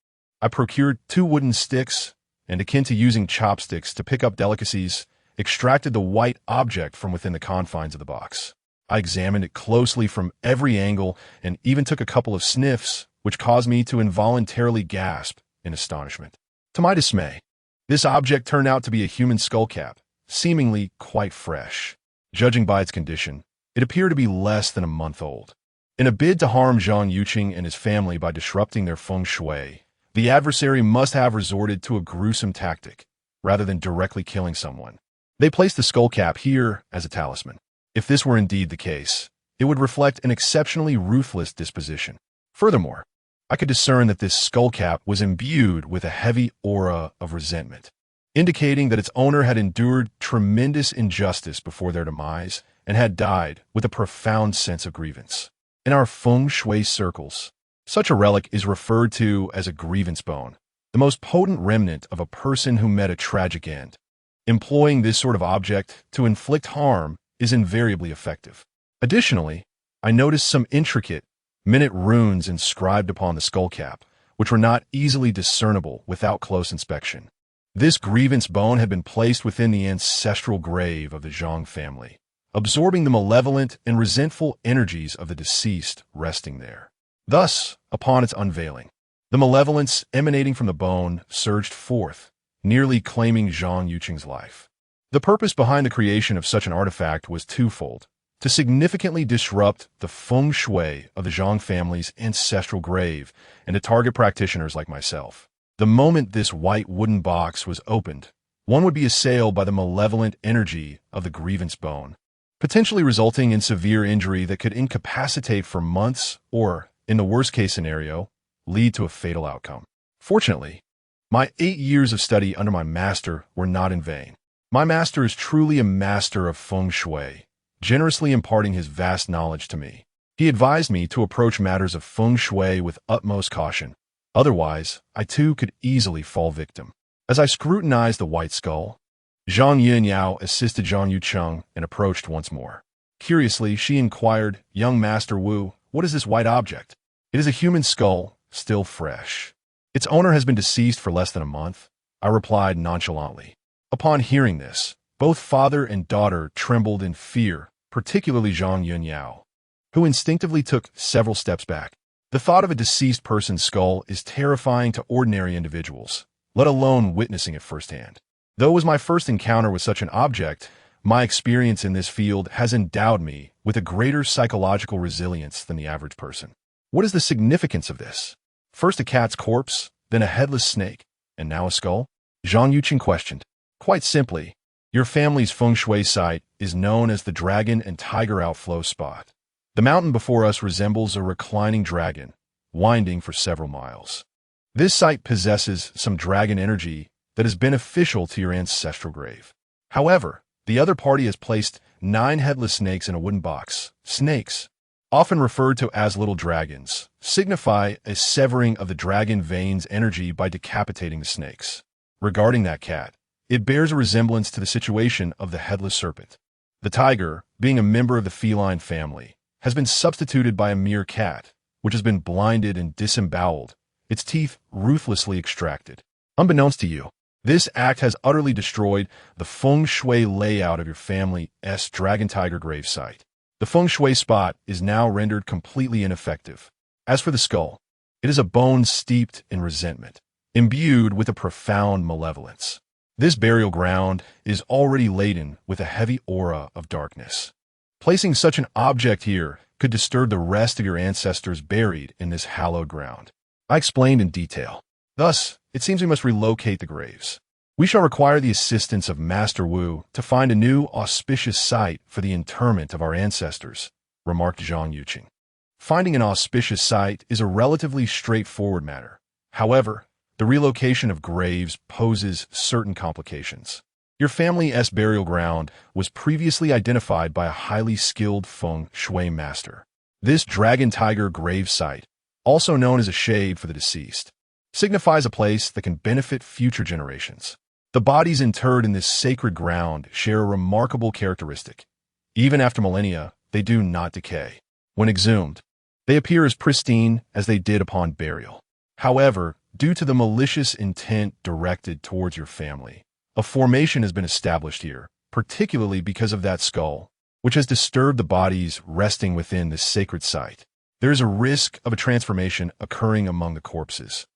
I procured 2 wooden sticks, and akin to using chopsticks to pick up delicacies, extracted the white object from within the confines of the box. I examined it closely from every angle and even took a couple of sniffs, which caused me to involuntarily gasp in astonishment. To my dismay, this object turned out to be a human skull cap, seemingly quite fresh. Judging by its condition, it appeared to be less than a month old. In a bid to harm Zhang Yuqing and his family by disrupting their feng shui, the adversary must have resorted to a gruesome tactic, rather than directly killing someone. They placed the skull cap here as a talisman. If this were indeed the case, it would reflect an exceptionally ruthless disposition. Furthermore, I could discern that this skull cap was imbued with a heavy aura of resentment, indicating that its owner had endured tremendous injustice before their demise and had died with a profound sense of grievance. In our feng shui circles, such a relic is referred to as a grievance bone, the most potent remnant of a person who met a tragic end. Employing this sort of object to inflict harm is invariably effective. Additionally, I noticed some intricate, minute runes inscribed upon the skull cap, which were not easily discernible without close inspection. This grievance bone had been placed within the ancestral grave of the Zhang family, absorbing the malevolent and resentful energies of the deceased resting there. Thus, upon its unveiling, the malevolence emanating from the bone surged forth, nearly claiming Zhang Yuqing's life. The purpose behind the creation of such an artifact was twofold: to significantly disrupt the feng shui of the Zhang family's ancestral grave and to target practitioners like myself. The moment this white wooden box was opened, one would be assailed by the malevolent energy of the grievance bone, potentially resulting in severe injury that could incapacitate for months or, in the worst-case scenario, lead to a fatal outcome. Fortunately, my 8 years of study under my master were not in vain. My master is truly a master of feng shui, generously imparting his vast knowledge to me. He advised me to approach matters of feng shui with utmost caution. Otherwise, I too could easily fall victim. As I scrutinized the white skull, Zhang Yinyao assisted Zhang Yucheng and approached once more. Curiously, she inquired, "Young Master Wu, what is this white object?" "It is a human skull, still fresh. Its owner has been deceased for less than a month," I replied nonchalantly. Upon hearing this, both father and daughter trembled in fear, particularly Zhang Yunyao, who instinctively took several steps back. The thought of a deceased person's skull is terrifying to ordinary individuals, let alone witnessing it firsthand. Though it was my first encounter with such an object, my experience in this field has endowed me with a greater psychological resilience than the average person. What is the significance of this? First a cat's corpse, then a headless snake, and now a skull? Zhang Yuqing questioned. Quite simply, your family's feng shui site is known as the Dragon and Tiger Outflow Spot. The mountain before us resembles a reclining dragon, winding for several miles. This site possesses some dragon energy that is beneficial to your ancestral grave. However, the other party has placed 9 headless snakes in a wooden box. Snakes, often referred to as little dragons, signify a severing of the dragon veins energy by decapitating the snakes. Regarding that cat, it bears a resemblance to the situation of the headless serpent. The tiger, being a member of the feline family, has been substituted by a mere cat, which has been blinded and disemboweled, its teeth ruthlessly extracted. Unbeknownst to you, this act has utterly destroyed the feng shui layout of your family's dragon-tiger grave site. The feng shui spot is now rendered completely ineffective. As for the skull, it is a bone steeped in resentment, imbued with a profound malevolence. This burial ground is already laden with a heavy aura of darkness. Placing such an object here could disturb the rest of your ancestors buried in this hallowed ground. I explained in detail. Thus, it seems we must relocate the graves. We shall require the assistance of Master Wu to find a new auspicious site for the interment of our ancestors, remarked Zhang Yuqing. Finding an auspicious site is a relatively straightforward matter. However, the relocation of graves poses certain complications. Your family's burial ground was previously identified by a highly skilled feng shui master. This dragon-tiger grave site, also known as a shade for the deceased, signifies a place that can benefit future generations. The bodies interred in this sacred ground share a remarkable characteristic. Even after millennia, they do not decay. When exhumed, they appear as pristine as they did upon burial. However, due to the malicious intent directed towards your family, a formation has been established here, particularly because of that skull, which has disturbed the bodies resting within this sacred site. There is a risk of a transformation occurring among the corpses.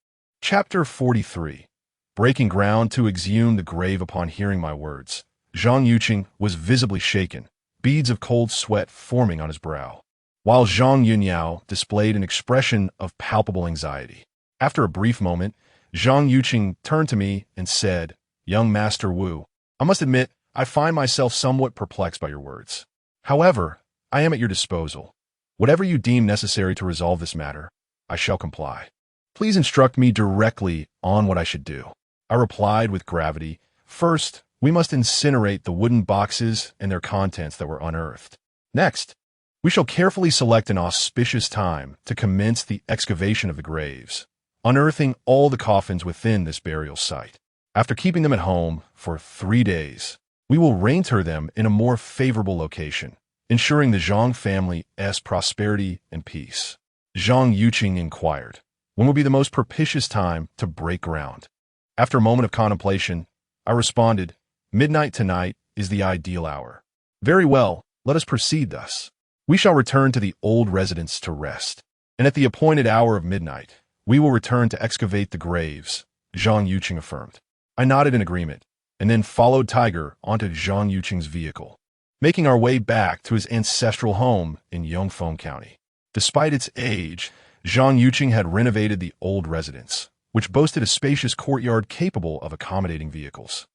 Chapter 43. Breaking ground to exhume the grave. Upon hearing my words, Zhang Yuqing was visibly shaken, beads of cold sweat forming on his brow, while Zhang Yunyao displayed an expression of palpable anxiety. After a brief moment, Zhang Yuqing turned to me and said, "Young Master Wu, I must admit I find myself somewhat perplexed by your words. However, I am at your disposal. Whatever you deem necessary to resolve this matter, I shall comply. Please instruct me directly on what I should do." I replied with gravity, "First, we must incinerate the wooden boxes and their contents that were unearthed. Next, we shall carefully select an auspicious time to commence the excavation of the graves, unearthing all the coffins within this burial site. After keeping them at home for 3 days, we will reinter them in a more favorable location, ensuring the Zhang family's prosperity and peace." Zhang Yuqing inquired, "When will be the most propitious time to break ground?" After a moment of contemplation, I responded, "Midnight tonight is the ideal hour." "Very well, let us proceed thus. We shall return to the old residence to rest, and at the appointed hour of midnight, we will return to excavate the graves," Zhang Yuqing affirmed. I nodded in agreement, and then followed Tiger onto Zhang Yuqing's vehicle, making our way back to his ancestral home in Yongfeng County. Despite its age, Zhang Yuqing had renovated the old residence, which boasted a spacious courtyard capable of accommodating vehicles.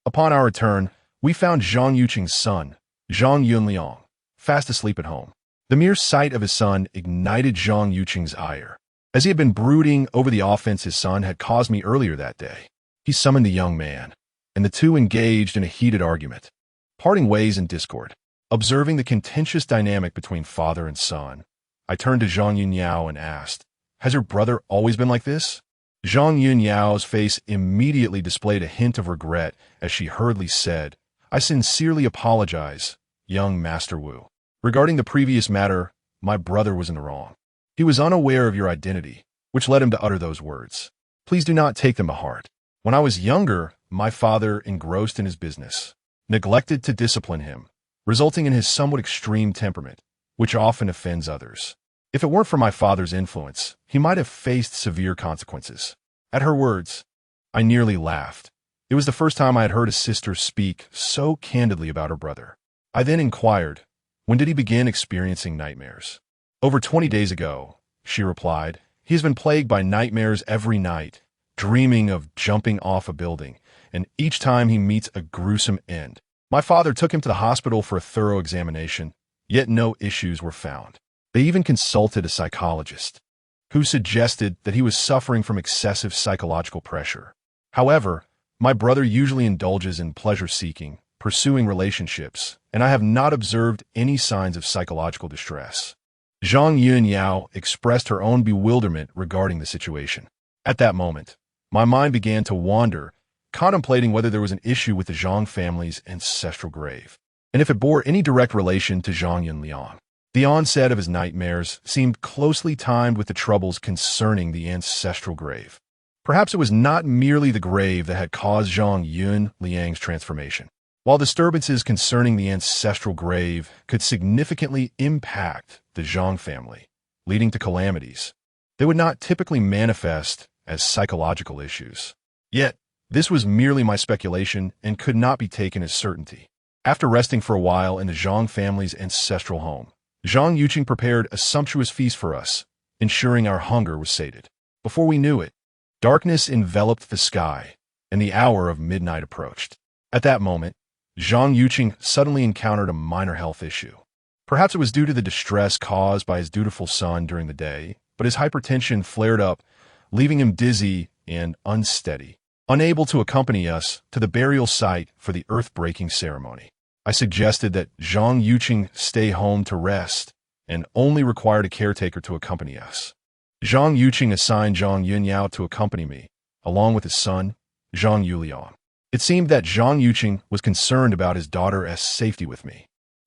Upon our return, we found Zhang Yuqing's son, Zhang Yunliang, fast asleep at home. The mere sight of his son ignited Zhang Yuqing's ire, as he had been brooding over the offense his son had caused me earlier that day. He summoned the young man, and the two engaged in a heated argument, parting ways in discord. Observing the contentious dynamic between father and son, I turned to Zhang Yunyao and asked, "Has your brother always been like this?" Zhang Yunyao's face immediately displayed a hint of regret as she hurriedly said, "I sincerely apologize, young Master Wu. Regarding the previous matter, my brother was in the wrong. He was unaware of your identity, which led him to utter those words. Please do not take them to heart. When I was younger, my father, engrossed in his business, neglected to discipline him, resulting in his somewhat extreme temperament, which often offends others. If it weren't for my father's influence, he might have faced severe consequences." At her words, I nearly laughed. It was the first time I had heard a sister speak so candidly about her brother. I then inquired, "When did he begin experiencing nightmares?" "Over 20 days ago," she replied. "He has been plagued by nightmares every night, dreaming of jumping off a building, and each time he meets a gruesome end. My father took him to the hospital for a thorough examination, yet no issues were found. They even consulted a psychologist, who suggested that he was suffering from excessive psychological pressure. However, my brother usually indulges in pleasure-seeking, pursuing relationships, and I have not observed any signs of psychological distress." Zhang Yunyao expressed her own bewilderment regarding the situation. At that moment, my mind began to wander, contemplating whether there was an issue with the Zhang family's ancestral grave, and if it bore any direct relation to Zhang Yunliang. The onset of his nightmares seemed closely timed with the troubles concerning the ancestral grave. Perhaps it was not merely the grave that had caused Zhang Yunliang's transformation. While disturbances concerning the ancestral grave could significantly impact the Zhang family, leading to calamities, they would not typically manifest as psychological issues. Yet, this was merely my speculation and could not be taken as certainty. After resting for a while in the Zhang family's ancestral home, Zhang Yuqing prepared a sumptuous feast for us, ensuring our hunger was sated. Before we knew it, darkness enveloped the sky, and the hour of midnight approached. At that moment, Zhang Yuqing suddenly encountered a minor health issue. Perhaps it was due to the distress caused by his dutiful son during the day, but his hypertension flared up, leaving him dizzy and unsteady, unable to accompany us to the burial site for the earth-breaking ceremony. I suggested that Zhang Yuqing stay home to rest and only required a caretaker to accompany us. Zhang Yuqing assigned Zhang Yunyao to accompany me, along with his son, Zhang Yuliang. It seemed that Zhang Yuqing was concerned about his daughter's safety with me,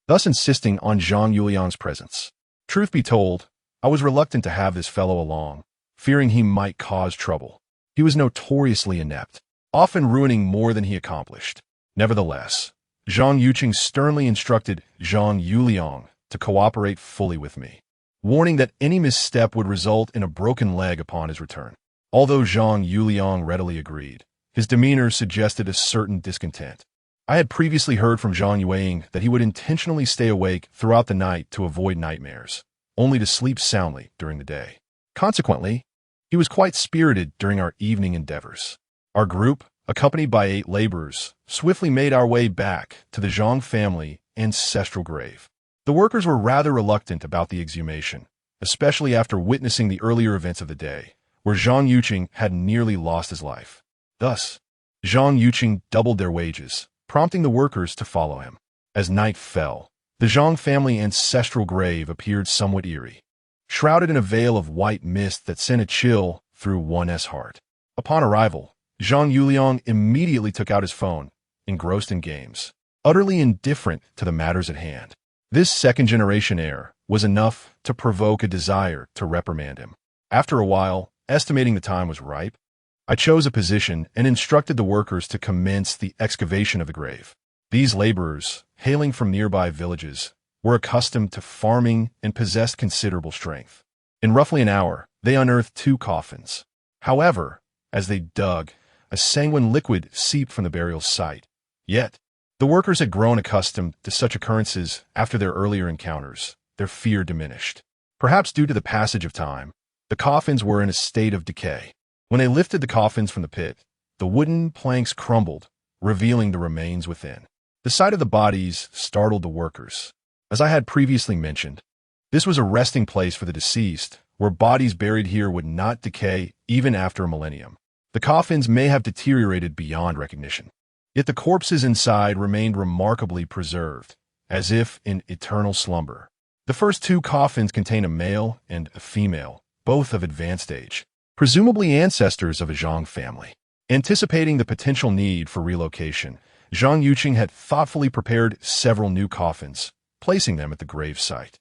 thus insisting on Zhang Yuliang's presence. Truth be told, I was reluctant to have this fellow along, fearing he might cause trouble. He was notoriously inept, often ruining more than he accomplished. Nevertheless, Zhang Yuqing sternly instructed Zhang Yuliang to cooperate fully with me, warning that any misstep would result in a broken leg upon his return. Although Zhang Yuliang readily agreed, his demeanor suggested a certain discontent. I had previously heard from Zhang Yueying that he would intentionally stay awake throughout the night to avoid nightmares, only to sleep soundly during the day. Consequently, he was quite spirited during our evening endeavors. Our group, accompanied by 8 laborers, swiftly made our way back to the Zhang family ancestral grave. The workers were rather reluctant about the exhumation, especially after witnessing the earlier events of the day, where Zhang Yuqing had nearly lost his life. Thus, Zhang Yuqing doubled their wages, prompting the workers to follow him. As night fell, the Zhang family ancestral grave appeared somewhat eerie, shrouded in a veil of white mist that sent a chill through one's heart. Upon arrival, Zhang Yuliang immediately took out his phone, engrossed in games, utterly indifferent to the matters at hand. This second-generation heir was enough to provoke a desire to reprimand him. After a while, estimating the time was ripe, I chose a position and instructed the workers to commence the excavation of the grave. These laborers, hailing from nearby villages, were accustomed to farming and possessed considerable strength. In roughly an hour, they unearthed 2 coffins. However, as they dug, a sanguine liquid seeped from the burial site. Yet, the workers had grown accustomed to such occurrences after their earlier encounters. Their fear diminished. Perhaps due to the passage of time, the coffins were in a state of decay. When they lifted the coffins from the pit, the wooden planks crumbled, revealing the remains within. The sight of the bodies startled the workers. As I had previously mentioned, this was a resting place for the deceased, where bodies buried here would not decay even after a millennium. The coffins may have deteriorated beyond recognition, yet the corpses inside remained remarkably preserved, as if in eternal slumber. The first 2 coffins contain a male and a female, both of advanced age, presumably ancestors of a Zhang family. Anticipating the potential need for relocation, Zhang Yuqing had thoughtfully prepared several new coffins, placing them at the grave site.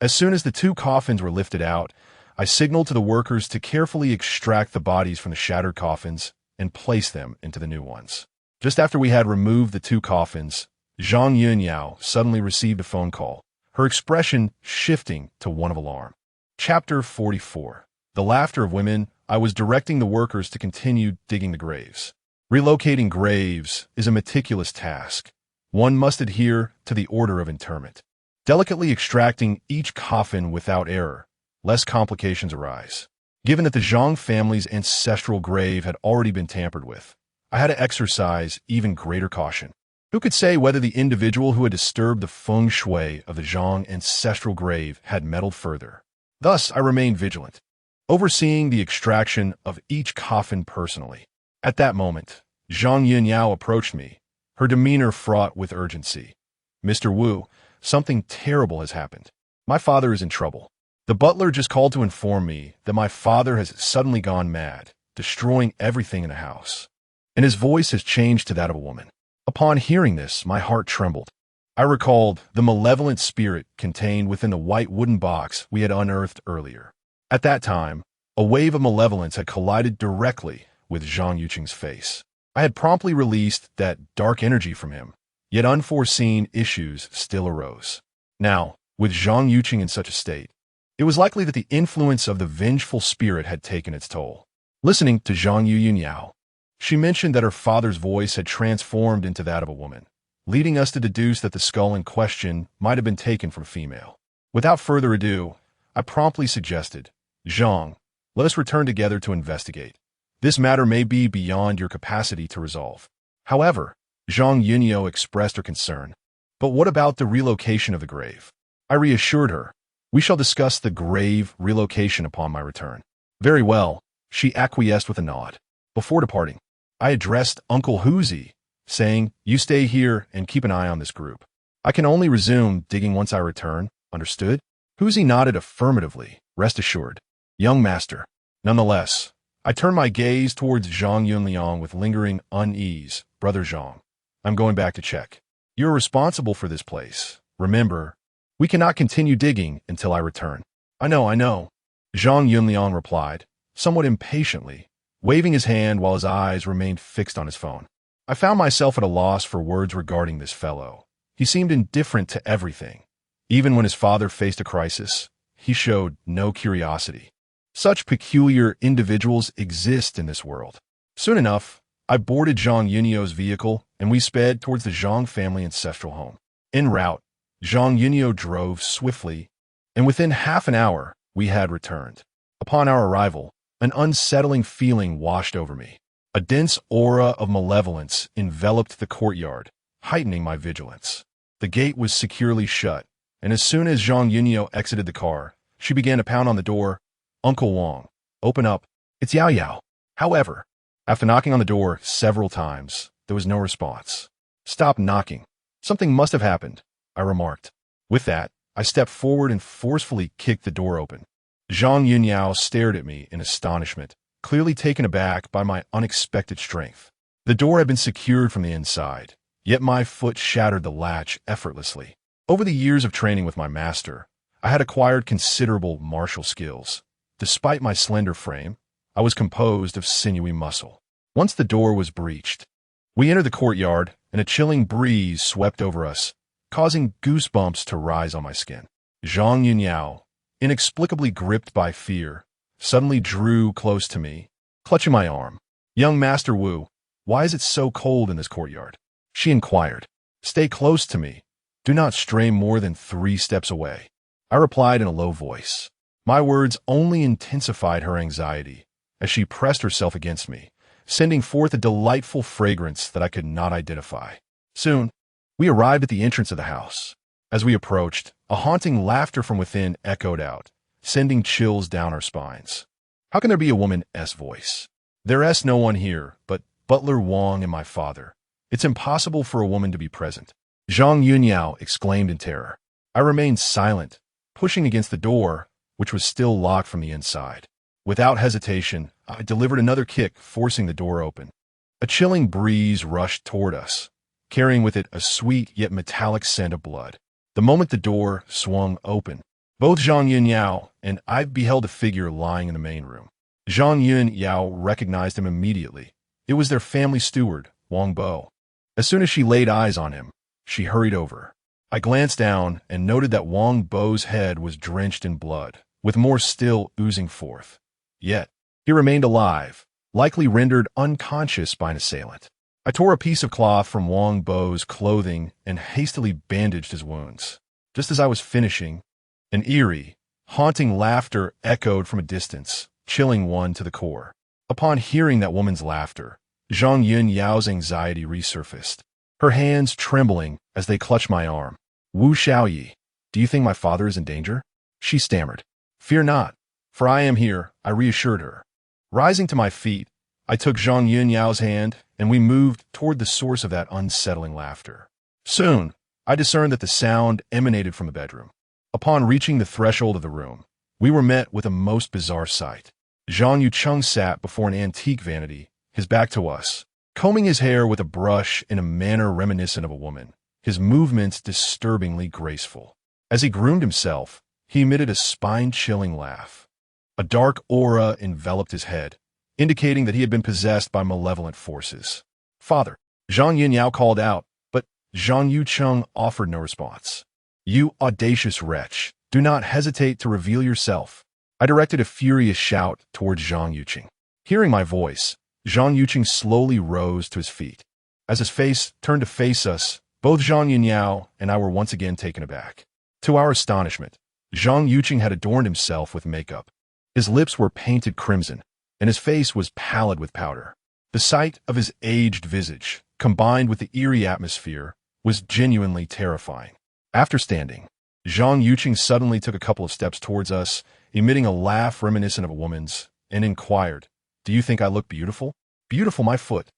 As soon as the 2 coffins were lifted out, I signaled to the workers to carefully extract the bodies from the shattered coffins and place them into the new ones. Just after we had removed the 2 coffins, Zhang Yunyao suddenly received a phone call, her expression shifting to one of alarm. Chapter 44. The Laughter of Women. I was directing the workers to continue digging the graves. Relocating graves is a meticulous task. One must adhere to the order of interment, delicately extracting each coffin without error, lest complications arise. Given that the Zhang family's ancestral grave had already been tampered with, I had to exercise even greater caution. Who could say whether the individual who had disturbed the feng shui of the Zhang ancestral grave had meddled further? Thus, I remained vigilant, overseeing the extraction of each coffin personally. At that moment, Zhang Yunyao approached me, her demeanor fraught with urgency. "Mr. Wu, something terrible has happened. My father is in trouble. The butler just called to inform me that my father has suddenly gone mad, destroying everything in the house." And his voice has changed to that of a woman. Upon hearing this, my heart trembled. I recalled the malevolent spirit contained within the white wooden box we had unearthed earlier. At that time, a wave of malevolence had collided directly with Zhang Yuqing's face. I had promptly released that dark energy from him, yet unforeseen issues still arose. Now, with Zhang Yuqing in such a state, it was likely that the influence of the vengeful spirit had taken its toll. Listening to Zhang Yunyao, she mentioned that her father's voice had transformed into that of a woman, leading us to deduce that the skull in question might have been taken from a female. Without further ado, I promptly suggested, "Zhang, let us return together to investigate. This matter may be beyond your capacity to resolve." However, Zhang Yunyao expressed her concern. "But what about the relocation of the grave?" I reassured her, "We shall discuss the grave relocation upon my return." "Very well," she acquiesced with a nod. Before departing, I addressed Uncle Hoosie, saying, "You stay here and keep an eye on this group. I can only resume digging once I return. Understood?" Hoosie nodded affirmatively. "Rest assured, young master." Nonetheless, I turned my gaze towards Zhang Yunliang with lingering unease. "Brother Zhang, I'm going back to check. You're responsible for this place. Remember, we cannot continue digging until I return." I know, Zhang Yunliang replied, somewhat impatiently, waving his hand while his eyes remained fixed on his phone. I found myself at a loss for words regarding this fellow. He seemed indifferent to everything. Even when his father faced a crisis, he showed no curiosity. Such peculiar individuals exist in this world. Soon enough, I boarded Zhang Yunio's vehicle, and we sped towards the Zhang family ancestral home. En route, Zhang Yunio drove swiftly, and within half an hour, we had returned. Upon our arrival, an unsettling feeling washed over me. A dense aura of malevolence enveloped the courtyard, heightening my vigilance. The gate was securely shut, and as soon as Zhang Yunio exited the car, she began to pound on the door. "Uncle Wang, open up. It's Yao Yao." However, after knocking on the door several times, there was no response. "Stop knocking. Something must have happened," I remarked. With that, I stepped forward and forcefully kicked the door open. Zhang Yunyao stared at me in astonishment, clearly taken aback by my unexpected strength. The door had been secured from the inside, yet my foot shattered the latch effortlessly. Over the years of training with my master, I had acquired considerable martial skills. Despite my slender frame, I was composed of sinewy muscle. Once the door was breached, we entered the courtyard, and a chilling breeze swept over us, causing goosebumps to rise on my skin. Zhang Yunyao, inexplicably gripped by fear, suddenly drew close to me, clutching my arm. "Young Master Wu, why is it so cold in this courtyard?" she inquired. "Stay close to me. Do not stray more than 3 steps away," I replied in a low voice. My words only intensified her anxiety as she pressed herself against me, sending forth a delightful fragrance that I could not identify. Soon, we arrived at the entrance of the house. As we approached, a haunting laughter from within echoed out, sending chills down our spines. How can there be a woman's voice? There's no one here but Butler Wang and my father. It's impossible for a woman to be present. Zhang Yunyao exclaimed in terror. I remained silent, pushing against the door, which was still locked from the inside. Without hesitation, I delivered another kick, forcing the door open. A chilling breeze rushed toward us, carrying with it a sweet yet metallic scent of blood. The moment the door swung open, both Zhang Yunyao and I beheld a figure lying in the main room. Zhang Yunyao recognized him immediately. It was their family steward, Wang Bo. As soon as she laid eyes on him, she hurried over. I glanced down and noted that Wang Bo's head was drenched in blood, with more still oozing forth. Yet, he remained alive, likely rendered unconscious by an assailant. I tore a piece of cloth from Wang Bo's clothing and hastily bandaged his wounds. Just as I was finishing, an eerie, haunting laughter echoed from a distance, chilling one to the core. Upon hearing that woman's laughter, Zhang Yunyao's anxiety resurfaced, her hands trembling as they clutched my arm. "Wu Xiaoyi, do you think my father is in danger?" she stammered. "Fear not, for I am here," I reassured her. Rising to my feet, I took Zhang Yunyao's hand, and we moved toward the source of that unsettling laughter. Soon, I discerned that the sound emanated from the bedroom. Upon reaching the threshold of the room, we were met with a most bizarre sight. Zhang Yucheng sat before an antique vanity, his back to us, combing his hair with a brush in a manner reminiscent of a woman, his movements disturbingly graceful. As he groomed himself, he emitted a spine-chilling laugh. A dark aura enveloped his head, indicating that he had been possessed by malevolent forces. "Father," Zhang Yunyao called out, but Zhang Yucheng offered no response. "You audacious wretch, do not hesitate to reveal yourself." I directed a furious shout towards Zhang Yucheng. Hearing my voice, Zhang Yucheng slowly rose to his feet. As his face turned to face us, both Zhang Yunyao and I were once again taken aback. To our astonishment, Zhang Yucheng had adorned himself with makeup. His lips were painted crimson, and his face was pallid with powder. The sight of his aged visage, combined with the eerie atmosphere, was genuinely terrifying. After standing, Zhang Yucheng suddenly took a couple of steps towards us, emitting a laugh reminiscent of a woman's, and inquired, "Do you think I look beautiful?" Beautiful, my foot.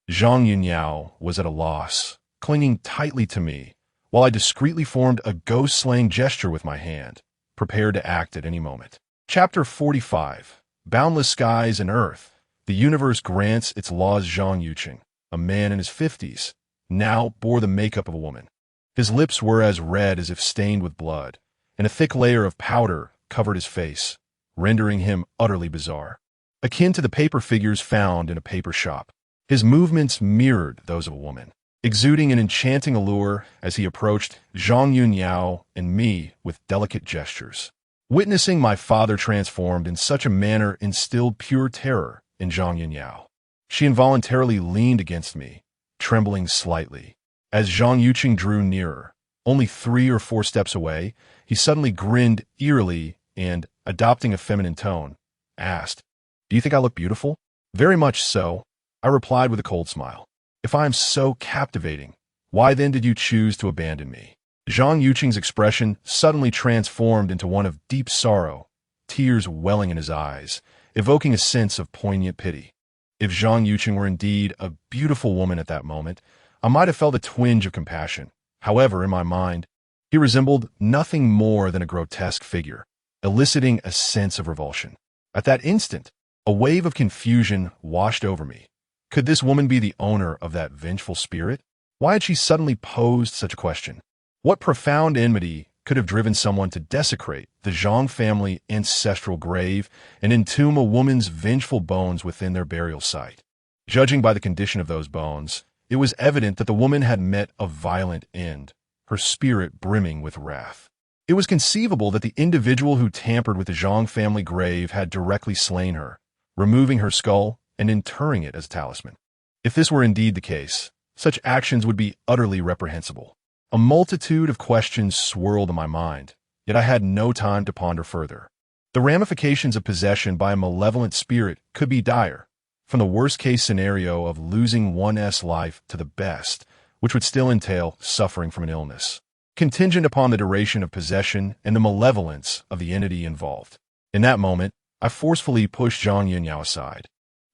Zhang Yunyao was at a loss, clinging tightly to me, while I discreetly formed a ghost-slaying gesture with my hand, prepared to act at any moment. Chapter 45. Boundless Skies and Earth. The universe grants its laws. Zhang Yuqing, a man in his 50s, now bore the makeup of a woman. His lips were as red as if stained with blood, and a thick layer of powder covered his face, rendering him utterly bizarre, akin to the paper figures found in a paper shop. His movements mirrored those of a woman, exuding an enchanting allure as he approached Zhang Yunyao and me with delicate gestures. Witnessing my father transformed in such a manner instilled pure terror in Zhang Yunyao. She involuntarily leaned against me, trembling slightly. As Zhang Yuqing drew nearer, only 3 or 4 steps away, he suddenly grinned eerily and, adopting a feminine tone, asked, "Do you think I look beautiful?" "Very much so," I replied with a cold smile. "If I am so captivating, why then did you choose to abandon me?" Zhang Yuqing's expression suddenly transformed into one of deep sorrow, tears welling in his eyes, evoking a sense of poignant pity. If Zhang Yuqing were indeed a beautiful woman at that moment, I might have felt a twinge of compassion. However, in my mind, he resembled nothing more than a grotesque figure, eliciting a sense of revulsion. At that instant, a wave of confusion washed over me. Could this woman be the owner of that vengeful spirit? Why had she suddenly posed such a question? What profound enmity could have driven someone to desecrate the Zhang family ancestral grave and entomb a woman's vengeful bones within their burial site? Judging by the condition of those bones, it was evident that the woman had met a violent end, her spirit brimming with wrath. It was conceivable that the individual who tampered with the Zhang family grave had directly slain her, removing her skull and interring it as a talisman. If this were indeed the case, such actions would be utterly reprehensible. A multitude of questions swirled in my mind, yet I had no time to ponder further. The ramifications of possession by a malevolent spirit could be dire, from the worst-case scenario of losing one's life to the best, which would still entail suffering from an illness, contingent upon the duration of possession and the malevolence of the entity involved. In that moment, I forcefully pushed Zhang Yunyao aside,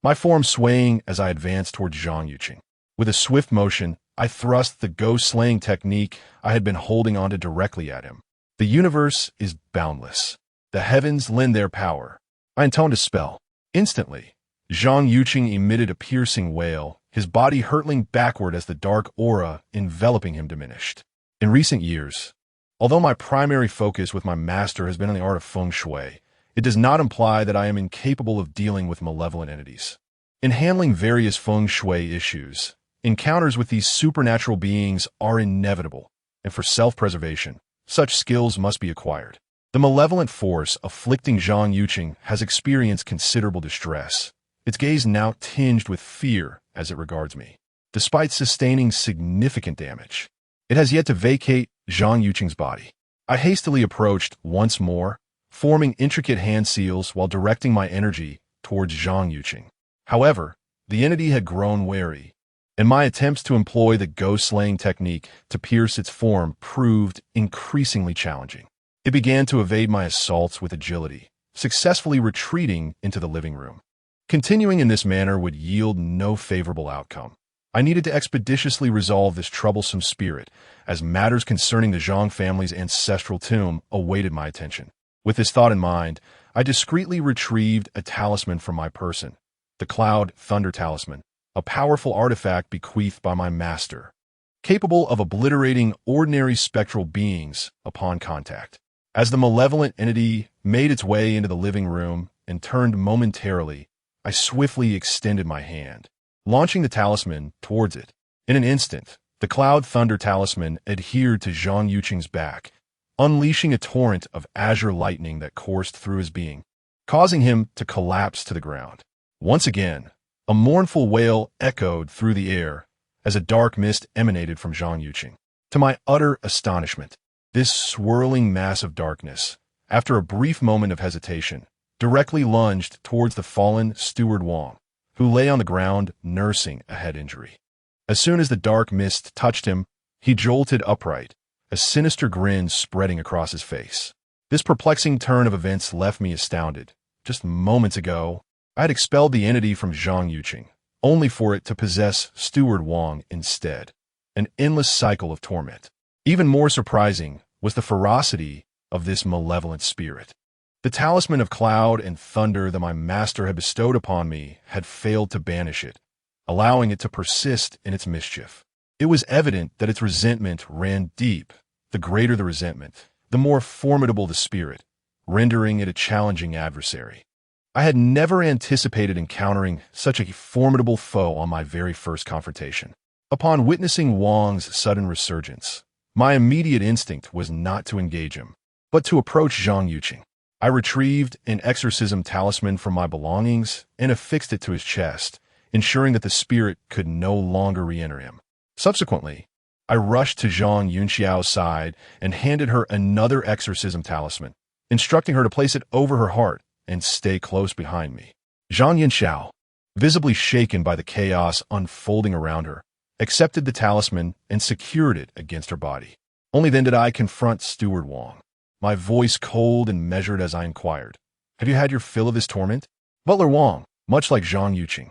my form swaying as I advanced towards Zhang Yuqing. With a swift motion, I thrust the ghost-slaying technique I had been holding onto directly at him. The universe is boundless. The heavens lend their power. I intoned a spell. Instantly, Zhang Yuqing emitted a piercing wail, his body hurtling backward as the dark aura enveloping him diminished. In recent years, although my primary focus with my master has been on the art of feng shui, it does not imply that I am incapable of dealing with malevolent entities. In handling various feng shui issues, encounters with these supernatural beings are inevitable, and for self-preservation, such skills must be acquired. The malevolent force afflicting Zhang Yuqing has experienced considerable distress, its gaze now tinged with fear as it regards me. Despite sustaining significant damage, it has yet to vacate Zhang Yuqing's body. I hastily approached once more, forming intricate hand seals while directing my energy towards Zhang Yuqing. However, the entity had grown wary, and my attempts to employ the ghost-slaying technique to pierce its form proved increasingly challenging. It began to evade my assaults with agility, successfully retreating into the living room. Continuing in this manner would yield no favorable outcome. I needed to expeditiously resolve this troublesome spirit, as matters concerning the Zhang family's ancestral tomb awaited my attention. With this thought in mind, I discreetly retrieved a talisman from my person, the Cloud Thunder Talisman, a powerful artifact bequeathed by my master, capable of obliterating ordinary spectral beings upon contact. As the malevolent entity made its way into the living room and turned momentarily, I swiftly extended my hand, launching the talisman towards it. In an instant, the Cloud Thunder Talisman adhered to Zhang Yuqing's back, unleashing a torrent of azure lightning that coursed through his being, causing him to collapse to the ground. Once again, a mournful wail echoed through the air as a dark mist emanated from Zhang Yuqing. To my utter astonishment, this swirling mass of darkness, after a brief moment of hesitation, directly lunged towards the fallen Steward Wang, who lay on the ground nursing a head injury. As soon as the dark mist touched him, he jolted upright, a sinister grin spreading across his face. This perplexing turn of events left me astounded. Just moments ago, I had expelled the entity from Zhang Yuqing, only for it to possess Steward Wang instead. An endless cycle of torment. Even more surprising was the ferocity of this malevolent spirit. The talisman of cloud and thunder that my master had bestowed upon me had failed to banish it, allowing it to persist in its mischief. It was evident that its resentment ran deep. The greater the resentment, the more formidable the spirit, rendering it a challenging adversary. I had never anticipated encountering such a formidable foe on my very first confrontation. Upon witnessing Wang's sudden resurgence, my immediate instinct was not to engage him, but to approach Zhang Yuqing. I retrieved an exorcism talisman from my belongings and affixed it to his chest, ensuring that the spirit could no longer re-enter him. Subsequently, I rushed to Zhang Yunxiao's side and handed her another exorcism talisman, instructing her to place it over her heart and stay close behind me. Zhang Yunxiao, visibly shaken by the chaos unfolding around her, accepted the talisman and secured it against her body. Only then did I confront Steward Wang, my voice cold and measured as I inquired, "Have you had your fill of this torment?" Butler Wang, much like Zhang Yuqing,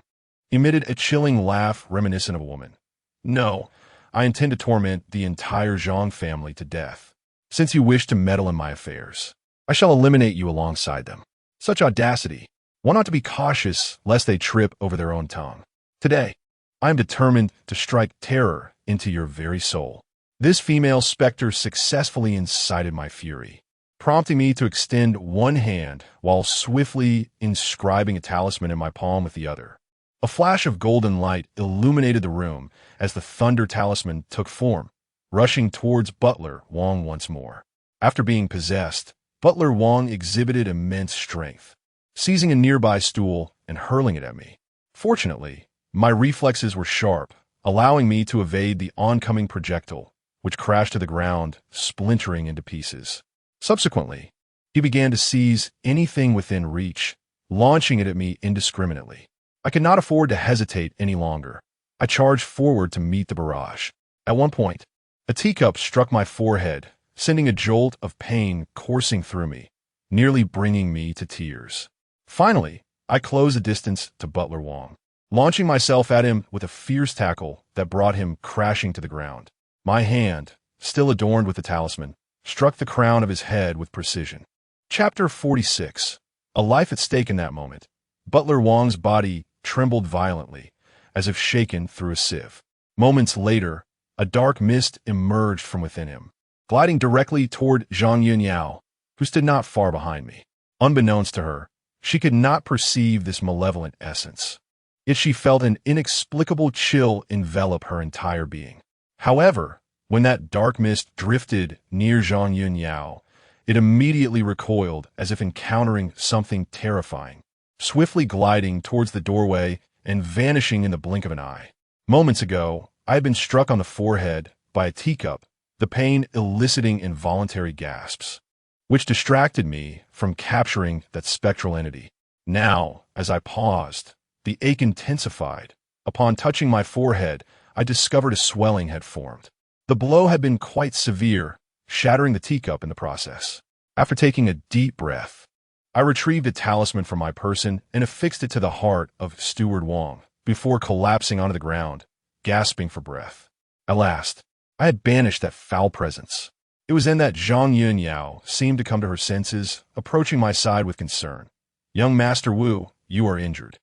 emitted a chilling laugh reminiscent of a woman. "No, I intend to torment the entire Zhang family to death. Since you wish to meddle in my affairs, I shall eliminate you alongside them." Such audacity! One ought to be cautious lest they trip over their own tongue. Today, I am determined to strike terror into your very soul. This female specter successfully incited my fury, prompting me to extend one hand while swiftly inscribing a talisman in my palm with the other. A flash of golden light illuminated the room as the thunder talisman took form, rushing towards Butler Wang once more. After being possessed, Butler Wang exhibited immense strength, seizing a nearby stool and hurling it at me. Fortunately, my reflexes were sharp, allowing me to evade the oncoming projectile, which crashed to the ground, splintering into pieces. Subsequently, he began to seize anything within reach, launching it at me indiscriminately. I could not afford to hesitate any longer. I charged forward to meet the barrage. At one point, a teacup struck my forehead, sending a jolt of pain coursing through me, nearly bringing me to tears. Finally, I closed the distance to Butler Wang, launching myself at him with a fierce tackle that brought him crashing to the ground. My hand, still adorned with the talisman, struck the crown of his head with precision. Chapter 46. A life at stake in that moment. Butler Wang's body trembled violently, as if shaken through a sieve. Moments later, a dark mist emerged from within him, gliding directly toward Zhang Yunxiao, who stood not far behind me. Unbeknownst to her, she could not perceive this malevolent essence, yet she felt an inexplicable chill envelop her entire being. However, when that dark mist drifted near Zhang Yunxiao, it immediately recoiled as if encountering something terrifying, swiftly gliding towards the doorway and vanishing in the blink of an eye. Moments ago, I had been struck on the forehead by a teacup, the pain eliciting involuntary gasps, which distracted me from capturing that spectral entity. Now, as I paused, the ache intensified. Upon touching my forehead, I discovered a swelling had formed. The blow had been quite severe, shattering the teacup in the process. After taking a deep breath, I retrieved a talisman from my person and affixed it to the heart of Steward Wang before collapsing onto the ground, gasping for breath. At last, I had banished that foul presence. It was then that Zhang Yunxiao seemed to come to her senses, approaching my side with concern. "Young Master Wu, you are injured.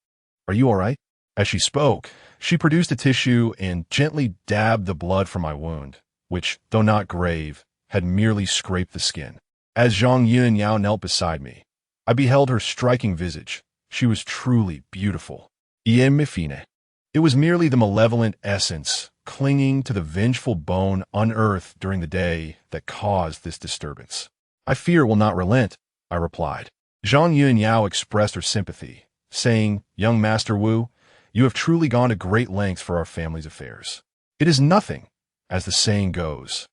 Are you all right?" As she spoke, she produced a tissue and gently dabbed the blood from my wound, which, though not grave, had merely scraped the skin. As Zhang Yunxiao knelt beside me, I beheld her striking visage. She was truly beautiful. It was merely the malevolent essence clinging to the vengeful bone unearthed during the day that caused this disturbance. "I fear it will not relent," I replied. Zhang Yunxiao expressed her sympathy, saying, "Young Master Wu, you have truly gone to great lengths for our family's affairs. It is nothing, as the saying goes.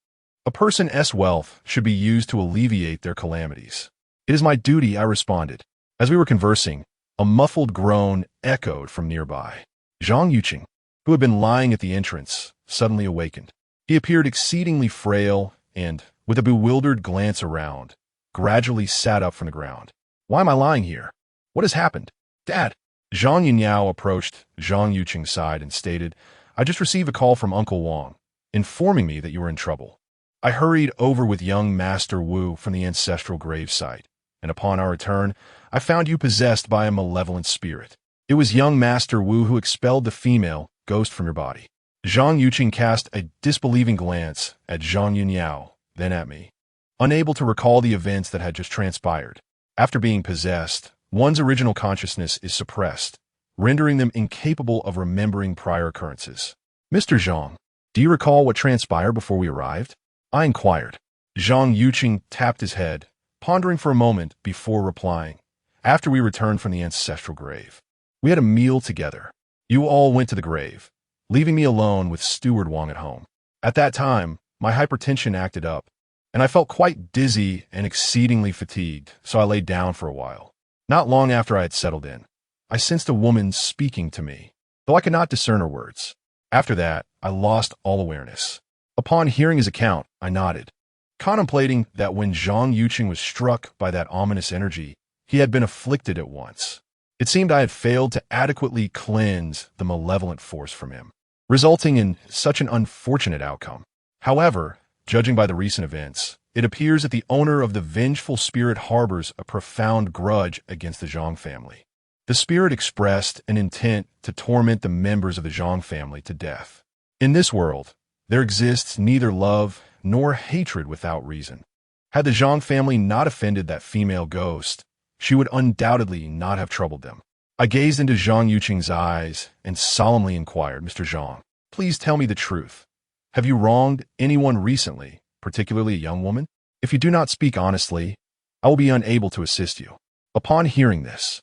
A person's wealth should be used to alleviate their calamities." "It is my duty," I responded. As we were conversing, a muffled groan echoed from nearby. Zhang Yuqing, who had been lying at the entrance, suddenly awakened. He appeared exceedingly frail and, with a bewildered glance around, gradually sat up from the ground. "Why am I lying here? What has happened? Dad!" Zhang Yunniao approached Zhang Yuqing's side and stated, "I just received a call from Uncle Wang, informing me that you were in trouble." I hurried over with young Master Wu from the ancestral grave site, and upon our return, I found you possessed by a malevolent spirit. It was young Master Wu who expelled the female ghost from your body. Zhang Yuqing cast a disbelieving glance at Zhang Yunniao, then at me, unable to recall the events that had just transpired. After being possessed, one's original consciousness is suppressed, rendering them incapable of remembering prior occurrences. "Mr. Zhang, do you recall what transpired before we arrived?" I inquired. Zhang Yuqing tapped his head, pondering for a moment before replying. "After we returned from the ancestral grave, we had a meal together. You all went to the grave, leaving me alone with Steward Wang at home. At that time, my hypertension acted up, and I felt quite dizzy and exceedingly fatigued, so I laid down for a while. Not long after I had settled in, I sensed a woman speaking to me, though I could not discern her words. After that, I lost all awareness. Upon hearing his account, I nodded, contemplating that when Zhang Yuqing was struck by that ominous energy, he had been afflicted at once. It seemed I had failed to adequately cleanse the malevolent force from him, resulting in such an unfortunate outcome. However, judging by the recent events, it appears that the owner of the vengeful spirit harbors a profound grudge against the Zhang family. The spirit expressed an intent to torment the members of the Zhang family to death. In this world, there exists neither love nor hatred without reason. Had the Zhang family not offended that female ghost, she would undoubtedly not have troubled them. I gazed into Zhang Yuqing's eyes and solemnly inquired, "Mr. Zhang, please tell me the truth. Have you wronged anyone recently, particularly a young woman? If you do not speak honestly, I will be unable to assist you." Upon hearing this,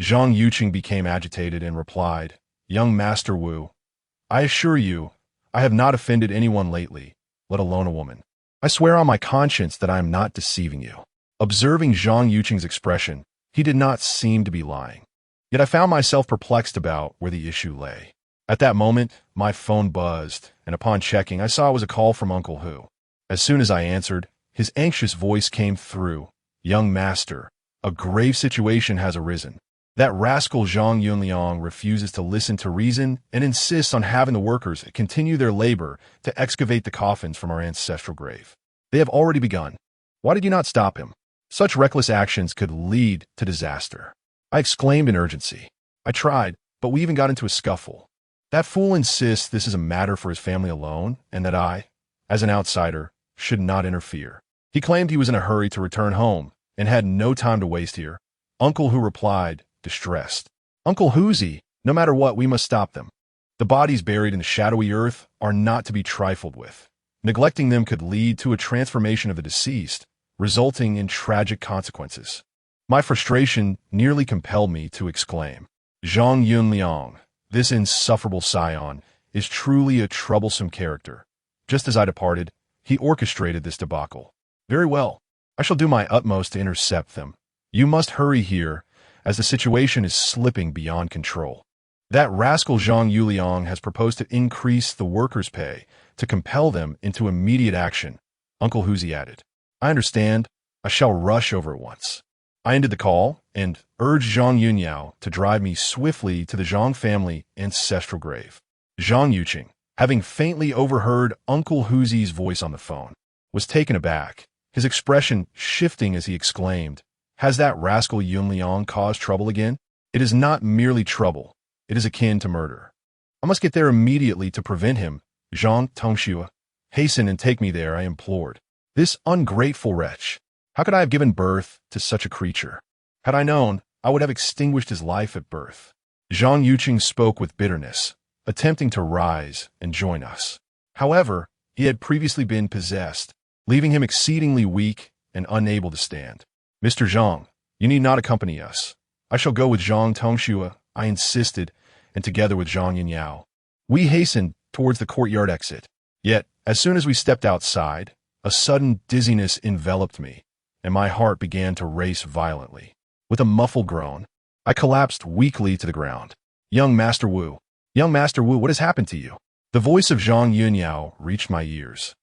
Zhang Yuqing became agitated and replied, "Young Master Wu, I assure you, I have not offended anyone lately, let alone a woman. I swear on my conscience that I am not deceiving you." Observing Zhang Yuqing's expression, he did not seem to be lying. Yet I found myself perplexed about where the issue lay. At that moment, my phone buzzed, and upon checking, I saw it was a call from Uncle Hu. As soon as I answered, his anxious voice came through. "Young master, a grave situation has arisen. That rascal Zhang Yunliang refuses to listen to reason and insists on having the workers continue their labor to excavate the coffins from our ancestral grave. They have already begun. Why did you not stop him? Such reckless actions could lead to disaster." I exclaimed in urgency. "I tried, but we even got into a scuffle. That fool insists this is a matter for his family alone, and that I, as an outsider, should not interfere. He claimed he was in a hurry to return home and had no time to waste here." Uncle Hu replied, distressed. "Uncle Huzi, no matter what, we must stop them. The bodies buried in the shadowy earth are not to be trifled with. Neglecting them could lead to a transformation of the deceased, resulting in tragic consequences." My frustration nearly compelled me to exclaim, "Zhang Yunliang, this insufferable scion, is truly a troublesome character. Just as I departed, he orchestrated this debacle. Very well, I shall do my utmost to intercept them. You must hurry here, as the situation is slipping beyond control. That rascal Zhang Yuliang has proposed to increase the workers' pay to compel them into immediate action," Uncle Huzi added. "I understand. I shall rush over at once." I ended the call and urged Zhang Yunniao to drive me swiftly to the Zhang family ancestral grave. Zhang Yuqing, having faintly overheard Uncle Huzi's voice on the phone, was taken aback, his expression shifting as he exclaimed, "Has that rascal Yunliang caused trouble again? It is not merely trouble. It is akin to murder. I must get there immediately to prevent him. Zhang Tongxue, hasten and take me there," I implored. This ungrateful wretch. How could I have given birth to such a creature? Had I known, I would have extinguished his life at birth. Zhang Yuqing spoke with bitterness, attempting to rise and join us. However, he had previously been possessed, leaving him exceedingly weak and unable to stand. "Mr. Zhang, you need not accompany us. I shall go with Zhang Tongxue," I insisted, and together with Zhang Yunniao. We hastened towards the courtyard exit. Yet, as soon as we stepped outside, a sudden dizziness enveloped me, and my heart began to race violently. With a muffled groan, I collapsed weakly to the ground. Young Master Wu, what has happened to you?" The voice of Zhang Yunniao reached my ears,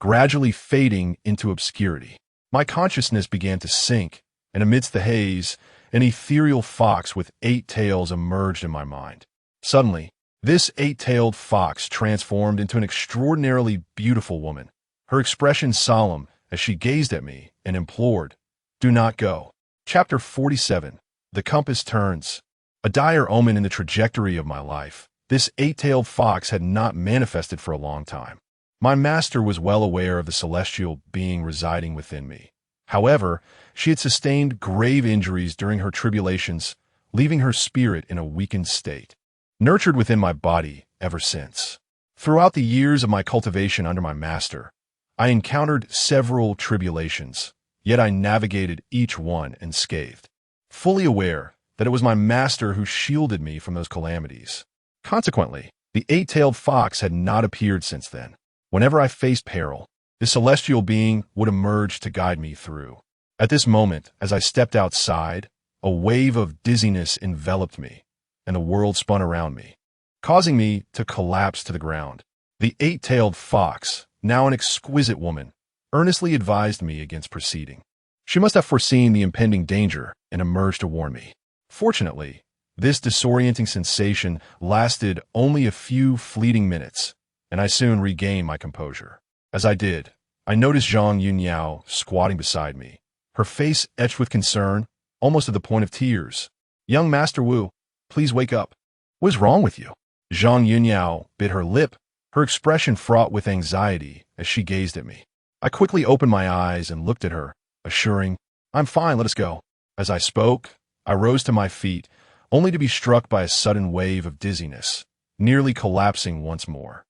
gradually fading into obscurity. My consciousness began to sink, and amidst the haze, An ethereal fox with 8 tails emerged in my mind. Suddenly, this 8-tailed fox transformed into an extraordinarily beautiful woman, her expression solemn as she gazed at me and implored, "Do not go." Chapter 47. The Compass Turns. A dire omen in the trajectory of my life, this 8-tailed fox had not manifested for a long time. My master was well aware of the celestial being residing within me. However, she had sustained grave injuries during her tribulations, leaving her spirit in a weakened state, nurtured within my body ever since. Throughout the years of my cultivation under my master, I encountered several tribulations, yet I navigated each one unscathed, fully aware that it was my master who shielded me from those calamities. Consequently, the 8-tailed fox had not appeared since then. Whenever I faced peril, the celestial being would emerge to guide me through. At this moment, as I stepped outside, a wave of dizziness enveloped me, and the world spun around me, causing me to collapse to the ground. The 8-tailed fox, now an exquisite woman, earnestly advised me against proceeding. She must have foreseen the impending danger and emerged to warn me. Fortunately, this disorienting sensation lasted only a few fleeting minutes, and I soon regained my composure. As I did, I noticed Zhang Yunyao squatting beside me, her face etched with concern, almost to the point of tears. "Young Master Wu, please wake up. What is wrong with you?" Zhang Yunyao bit her lip, her expression fraught with anxiety as she gazed at me. I quickly opened my eyes and looked at her, assuring, "I'm fine, let us go." As I spoke, I rose to my feet, only to be struck by a sudden wave of dizziness, nearly collapsing once more.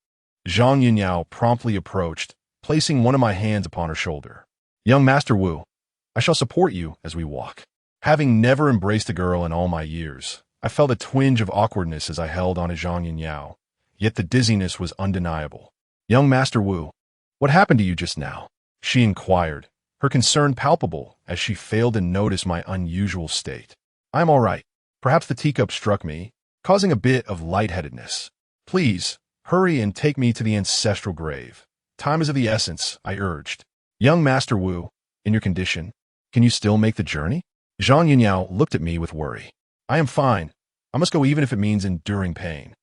Zhang Yunyao promptly approached, placing one of my hands upon her shoulder. "Young Master Wu, I shall support you as we walk." Having never embraced a girl in all my years, I felt a twinge of awkwardness as I held on to Zhang Yunyao, yet the dizziness was undeniable. "Young Master Wu, what happened to you just now?" she inquired, her concern palpable as she failed to notice my unusual state. "I'm all right. Perhaps the teacup struck me, causing a bit of lightheadedness. Please, hurry and take me to the ancestral grave. Time is of the essence," I urged. "Young Master Wu, in your condition, can you still make the journey?" Zhang Yunyao looked at me with worry. "I am fine. I must go even if it means enduring pain.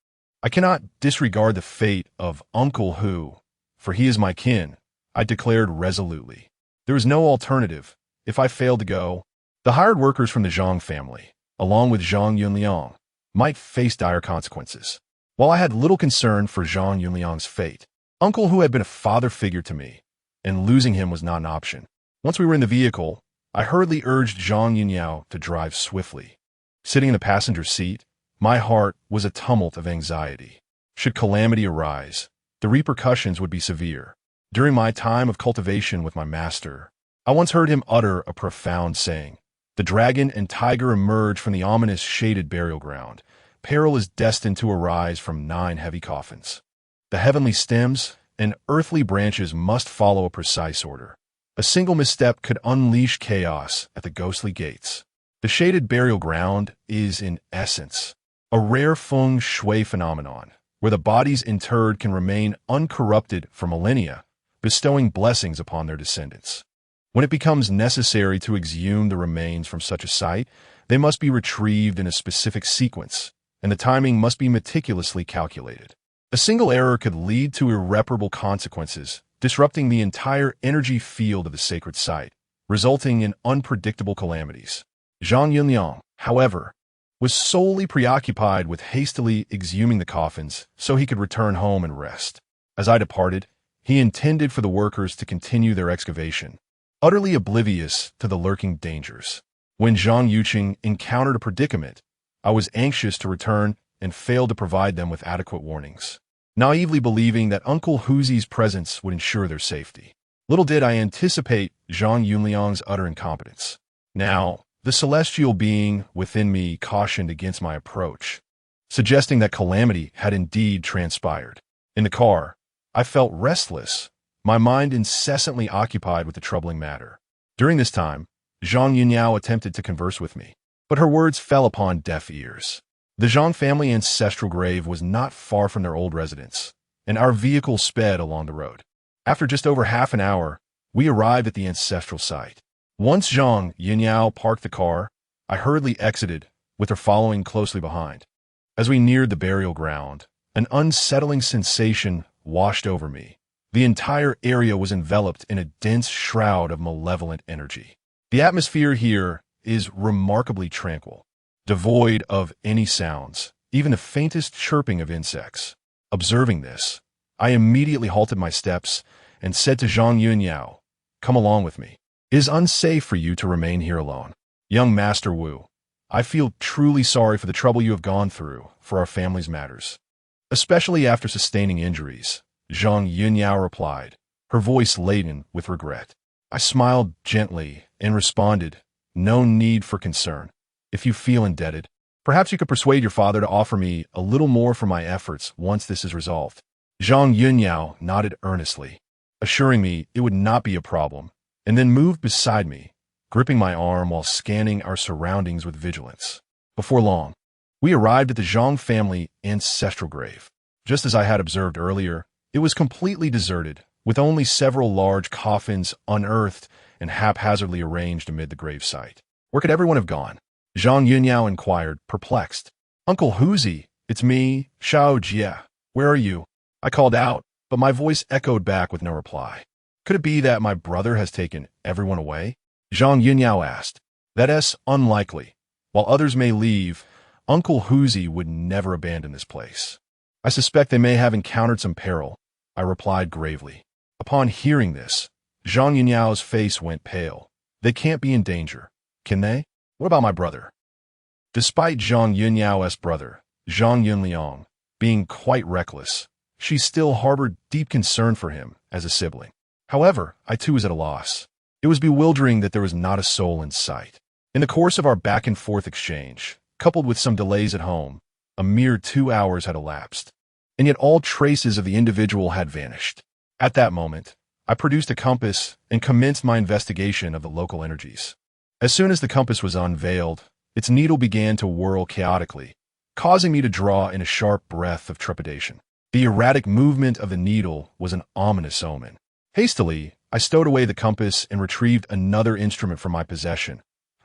I cannot disregard the fate of Uncle Hu, for he is my kin," I declared resolutely. "There is no alternative. If I fail to go, the hired workers from the Zhang family, along with Zhang Yunliang, might face dire consequences." While I had little concern for Zhang Yunliang's fate, Uncle Hu had been a father figure to me, and losing him was not an option. Once we were in the vehicle, I hurriedly urged Zhang Yunyao to drive swiftly. Sitting in the passenger seat, my heart was a tumult of anxiety. Should calamity arise, the repercussions would be severe. During my time of cultivation with my master, I once heard him utter a profound saying. The dragon and tiger emerge from the ominous shaded burial ground. Peril is destined to arise from 9 heavy coffins. The heavenly stems and earthly branches must follow a precise order. A single misstep could unleash chaos at the ghostly gates. The shaded burial ground is, in essence, a rare feng shui phenomenon, where the bodies interred can remain uncorrupted for millennia, bestowing blessings upon their descendants. When it becomes necessary to exhume the remains from such a site, they must be retrieved in a specific sequence, and the timing must be meticulously calculated. A single error could lead to irreparable consequences, disrupting the entire energy field of the sacred site, resulting in unpredictable calamities. Zhang Yunliang, however, was solely preoccupied with hastily exhuming the coffins so he could return home and rest. As I departed, he intended for the workers to continue their excavation, utterly oblivious to the lurking dangers. When Zhang Yuqing encountered a predicament, I was anxious to return and failed to provide them with adequate warnings, naively believing that Uncle Huzi's presence would ensure their safety. Little did I anticipate Zhang Yunliang's utter incompetence. Now, the celestial being within me cautioned against my approach, suggesting that calamity had indeed transpired. In the car, I felt restless, my mind incessantly occupied with the troubling matter. During this time, Zhang Yunyao attempted to converse with me, but her words fell upon deaf ears. The Zhang family ancestral grave was not far from their old residence, and our vehicle sped along the road. After just over half an hour, we arrived at the ancestral site. Once Zhang Yunyao parked the car, I hurriedly exited, with her following closely behind. As we neared the burial ground, an unsettling sensation washed over me. The entire area was enveloped in a dense shroud of malevolent energy. The atmosphere here is remarkably tranquil, devoid of any sounds, even the faintest chirping of insects. Observing this, I immediately halted my steps and said to Zhang Yunyao, "Come along with me. It is unsafe for you to remain here alone. Young Master Wu, I feel truly sorry for the trouble you have gone through for our family's matters, especially after sustaining injuries," Zhang Yunyao replied, her voice laden with regret. I smiled gently and responded, "No need for concern. If you feel indebted, perhaps you could persuade your father to offer me a little more for my efforts once this is resolved." Zhang Yunyao nodded earnestly, assuring me it would not be a problem, and then moved beside me, gripping my arm while scanning our surroundings with vigilance. Before long, we arrived at the Zhang family ancestral grave. Just as I had observed earlier, it was completely deserted, with only several large coffins unearthed and haphazardly arranged amid the gravesite. Where could everyone have gone? Zhang Yunyao inquired, perplexed. "Uncle Huzi, it's me, Xiao Jie. Where are you?" I called out, but my voice echoed back with no reply. Could it be that my brother has taken everyone away? Zhang Yunyao asked. That is unlikely. While others may leave, Uncle Huzi would never abandon this place. I suspect they may have encountered some peril, I replied gravely. Upon hearing this, Zhang Yunyao's face went pale. They can't be in danger, can they? What about my brother? Despite Zhang Yunyao's brother, Zhang Yunliang, being quite reckless, she still harbored deep concern for him as a sibling. However, I too was at a loss. It was bewildering that there was not a soul in sight. In the course of our back-and-forth exchange, coupled with some delays at home, a mere 2 hours had elapsed, and yet all traces of the individual had vanished. At that moment, I produced a compass and commenced my investigation of the local energies. As soon as the compass was unveiled, its needle began to whirl chaotically, causing me to draw in a sharp breath of trepidation. The erratic movement of the needle was an ominous omen. Hastily, I stowed away the compass and retrieved another instrument from my possession,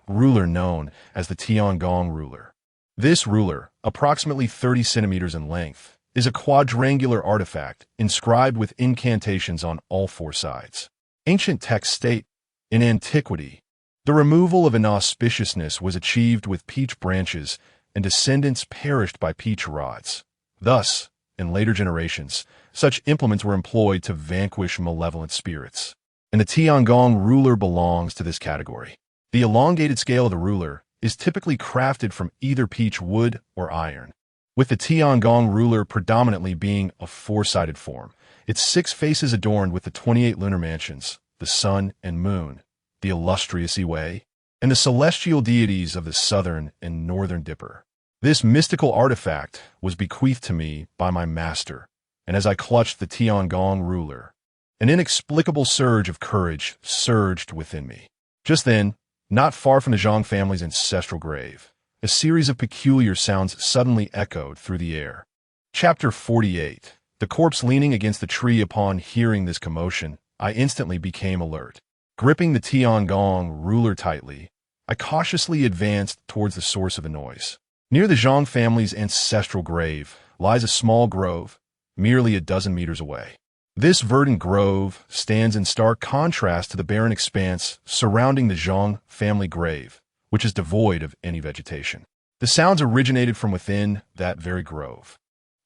a ruler known as the Tiangong ruler. This ruler, approximately 30 centimeters in length, is a quadrangular artifact inscribed with incantations on all 4 sides. Ancient texts state, in antiquity, the removal of inauspiciousness was achieved with peach branches, and descendants perished by peach rods. Thus, in later generations, such implements were employed to vanquish malevolent spirits. And the Tiangong ruler belongs to this category. The elongated scale of the ruler is typically crafted from either peach wood or iron, with the Tiangong ruler predominantly being a 4-sided form. Its 6 faces adorned with the 28 lunar mansions, the sun and moon, the illustrious Iwei, and the celestial deities of the southern and northern Dipper. This mystical artifact was bequeathed to me by my master, and as I clutched the Tiangong ruler, an inexplicable surge of courage surged within me. Just then, not far from the Zhang family's ancestral grave, a series of peculiar sounds suddenly echoed through the air. Chapter 48. The corpse leaning against the tree. Upon hearing this commotion, I instantly became alert. Gripping the Tiangong ruler tightly, I cautiously advanced towards the source of the noise. Near the Zhang family's ancestral grave lies a small grove, merely a dozen meters away. This verdant grove stands in stark contrast to the barren expanse surrounding the Zhang family grave, which is devoid of any vegetation. The sounds originated from within that very grove.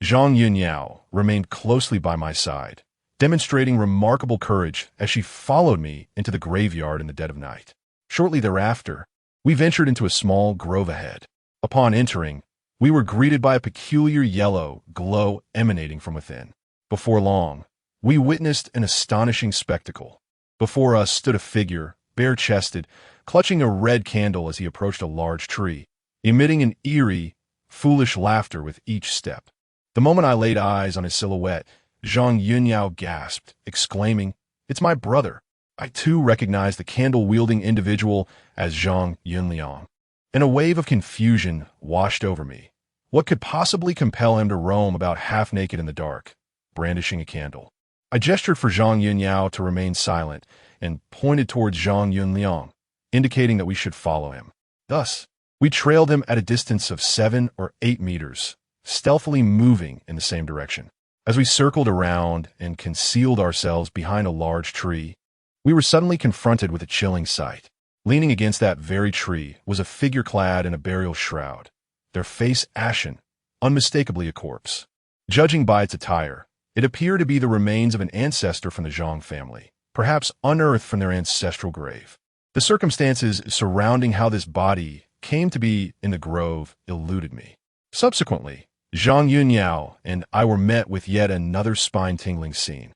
Zhang Yunyao remained closely by my side, demonstrating remarkable courage as she followed me into the graveyard in the dead of night. Shortly thereafter, we ventured into a small grove ahead. Upon entering, we were greeted by a peculiar yellow glow emanating from within. Before long, we witnessed an astonishing spectacle. Before us stood a figure, bare-chested, clutching a red candle as he approached a large tree, emitting an eerie, foolish laughter with each step. The moment I laid eyes on his silhouette, Zhang Yunyao gasped, exclaiming, "It's my brother." I too recognized the candle-wielding individual as Zhang Yunliang. And a wave of confusion washed over me. What could possibly compel him to roam about half-naked in the dark, brandishing a candle? I gestured for Zhang Yunyao to remain silent and pointed towards Zhang Yunliang, indicating that we should follow him. Thus, We trailed him at a distance of 7 or 8 meters, stealthily moving in the same direction. As we circled around and concealed ourselves behind a large tree, we were suddenly confronted with a chilling sight. Leaning against that very tree was a figure clad in a burial shroud, their face ashen, unmistakably a corpse. Judging by its attire, it appeared to be the remains of an ancestor from the Zhang family, perhaps unearthed from their ancestral grave. The circumstances surrounding how this body came to be in the grove eluded me. Subsequently, Zhang Yunliao and I were met with yet another spine-tingling scene.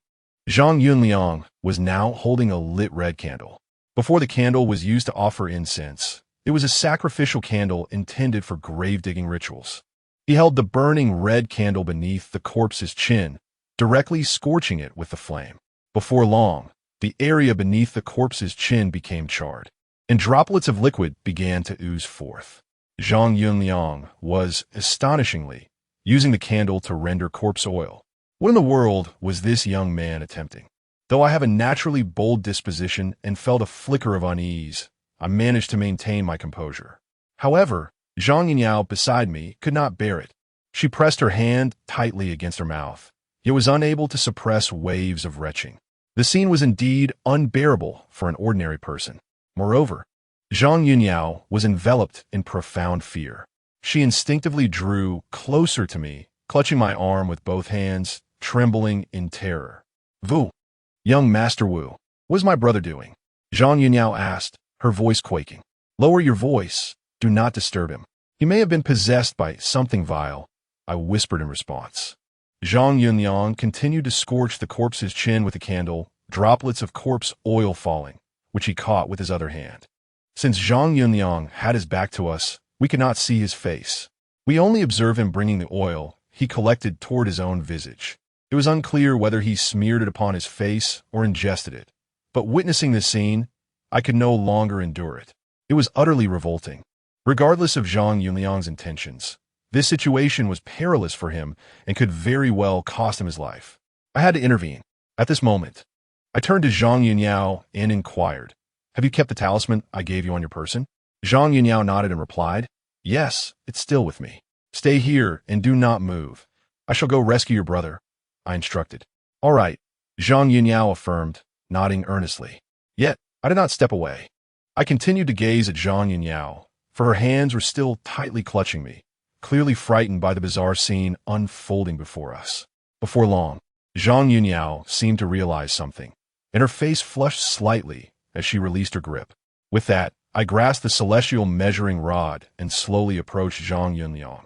Zhang Yunliang was now holding a lit red candle. Before the candle was used to offer incense, it was a sacrificial candle intended for grave-digging rituals. He held the burning red candle beneath the corpse's chin, directly scorching it with the flame. Before long, the area beneath the corpse's chin became charred, and droplets of liquid began to ooze forth. Zhang Yunliang was, astonishingly, using the candle to render corpse oil. What in the world was this young man attempting? Though I have a naturally bold disposition and felt a flicker of unease, I managed to maintain my composure. However, Zhang Yunliao beside me could not bear it. She pressed her hand tightly against her mouth, yet was unable to suppress waves of retching. The scene was indeed unbearable for an ordinary person. Moreover, Zhang Yunliao was enveloped in profound fear. She instinctively drew closer to me, clutching my arm with both hands, trembling in terror. "Wu, young Master Wu, what is my brother doing?" Zhang Yunliao asked, her voice quaking. "Lower your voice. Do not disturb him. He may have been possessed by something vile," I whispered in response. Zhang Yunliang continued to scorch the corpse's chin with the candle, droplets of corpse oil falling, which he caught with his other hand. Since Zhang Yunliang had his back to us, we could not see his face. We only observed him bringing the oil he collected toward his own visage. It was unclear whether he smeared it upon his face or ingested it, but witnessing this scene, I could no longer endure it. It was utterly revolting. Regardless of Zhang Yunliang's intentions, this situation was perilous for him and could very well cost him his life. I had to intervene. At this moment, I turned to Zhang Yunliao and inquired, "Have you kept the talisman I gave you on your person?" Zhang Yunliao nodded and replied, "Yes, it's still with me. Stay here and do not move. I shall go rescue your brother," I instructed. "All right," Zhang Yunliao affirmed, nodding earnestly. Yet, I did not step away. I continued to gaze at Zhang Yunliao, for her hands were still tightly clutching me, clearly frightened by the bizarre scene unfolding before us. Before long, Zhang Yunliao seemed to realize something, and her face flushed slightly as she released her grip. With that, I grasped the celestial measuring rod and slowly approached Zhang Yunliang.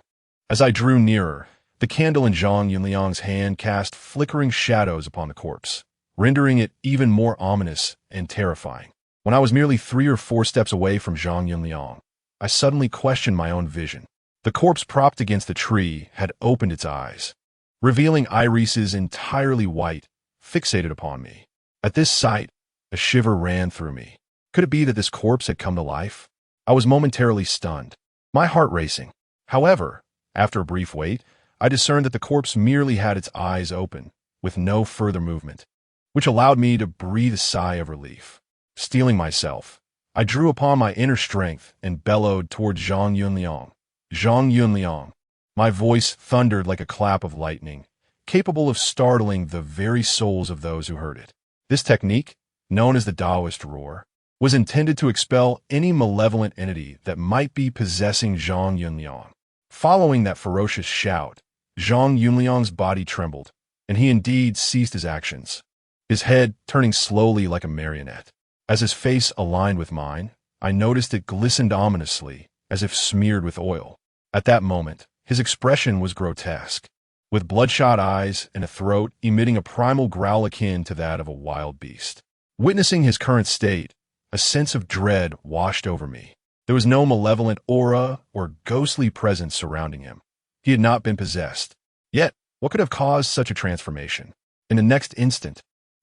As I drew nearer, the candle in Zhang Yunliang's hand cast flickering shadows upon the corpse, rendering it even more ominous and terrifying. When I was merely 3 or 4 steps away from Zhang Yunliang, I suddenly questioned my own vision. The corpse propped against the tree had opened its eyes, revealing irises entirely white, fixated upon me. At this sight, a shiver ran through me. Could it be that this corpse had come to life? I was momentarily stunned, my heart racing. However, after a brief wait, I discerned that the corpse merely had its eyes open, with no further movement, which allowed me to breathe a sigh of relief. Steeling myself, I drew upon my inner strength and bellowed toward Zhang Yunliang. "Zhang Yunliang." My voice thundered like a clap of lightning, capable of startling the very souls of those who heard it. This technique, known as the Taoist roar, was intended to expel any malevolent entity that might be possessing Zhang Yunliang. Following that ferocious shout, Zhang Yunliang's body trembled, and he indeed ceased his actions, his head turning slowly like a marionette. As his face aligned with mine, I noticed it glistened ominously, as if smeared with oil. At that moment, his expression was grotesque, with bloodshot eyes and a throat emitting a primal growl akin to that of a wild beast. Witnessing his current state, a sense of dread washed over me. There was no malevolent aura or ghostly presence surrounding him. He had not been possessed. Yet, what could have caused such a transformation? In the next instant,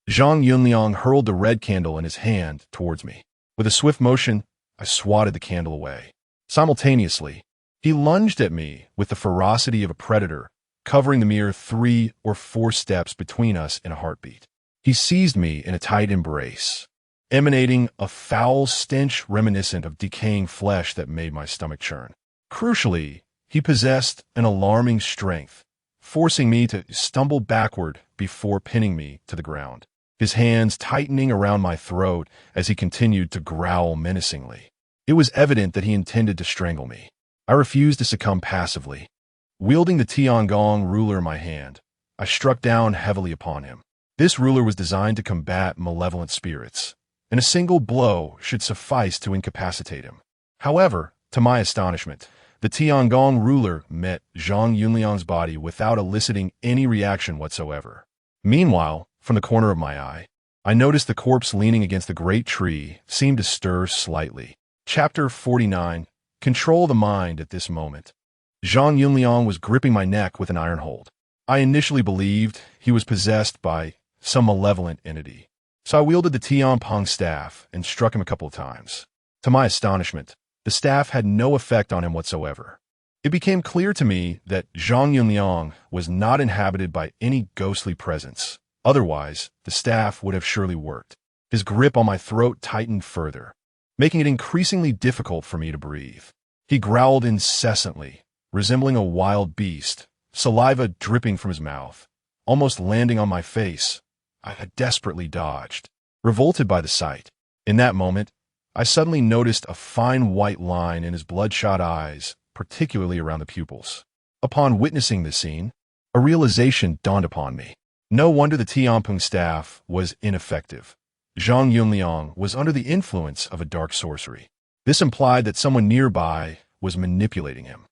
Zhang Yunliang hurled the red candle in his hand towards me. With a swift motion, I swatted the candle away. Simultaneously, he lunged at me with the ferocity of a predator, covering the mere 3 or 4 steps between us in a heartbeat. He seized me in a tight embrace, emanating a foul stench reminiscent of decaying flesh that made my stomach churn. Crucially, he possessed an alarming strength, forcing me to stumble backward before pinning me to the ground, his hands tightening around my throat as he continued to growl menacingly. It was evident that he intended to strangle me. I refused to succumb passively. Wielding the Tiangong ruler in my hand, I struck down heavily upon him. This ruler was designed to combat malevolent spirits, and a single blow should suffice to incapacitate him. However, to my astonishment, the Tiangong ruler met Zhang Yunliang's body without eliciting any reaction whatsoever. Meanwhile, from the corner of my eye, I noticed the corpse leaning against the great tree seemed to stir slightly. Chapter 49. Control the mind at this moment. Zhang Yunliang was gripping my neck with an iron hold. I initially believed he was possessed by some malevolent entity, so I wielded the Tianpeng staff and struck him a couple of times. To my astonishment, the staff had no effect on him whatsoever. It became clear to me that Zhang Yunliang was not inhabited by any ghostly presence. Otherwise, the staff would have surely worked. His grip on my throat tightened further, making it increasingly difficult for me to breathe. He growled incessantly, resembling a wild beast, saliva dripping from his mouth, almost landing on my face. I desperately dodged, revolted by the sight. In that moment, I suddenly noticed a fine white line in his bloodshot eyes, particularly around the pupils. Upon witnessing this scene, a realization dawned upon me. No wonder the Tianpeng staff was ineffective. Zhang Yunliang was under the influence of a dark sorcery. This implied that someone nearby was manipulating him.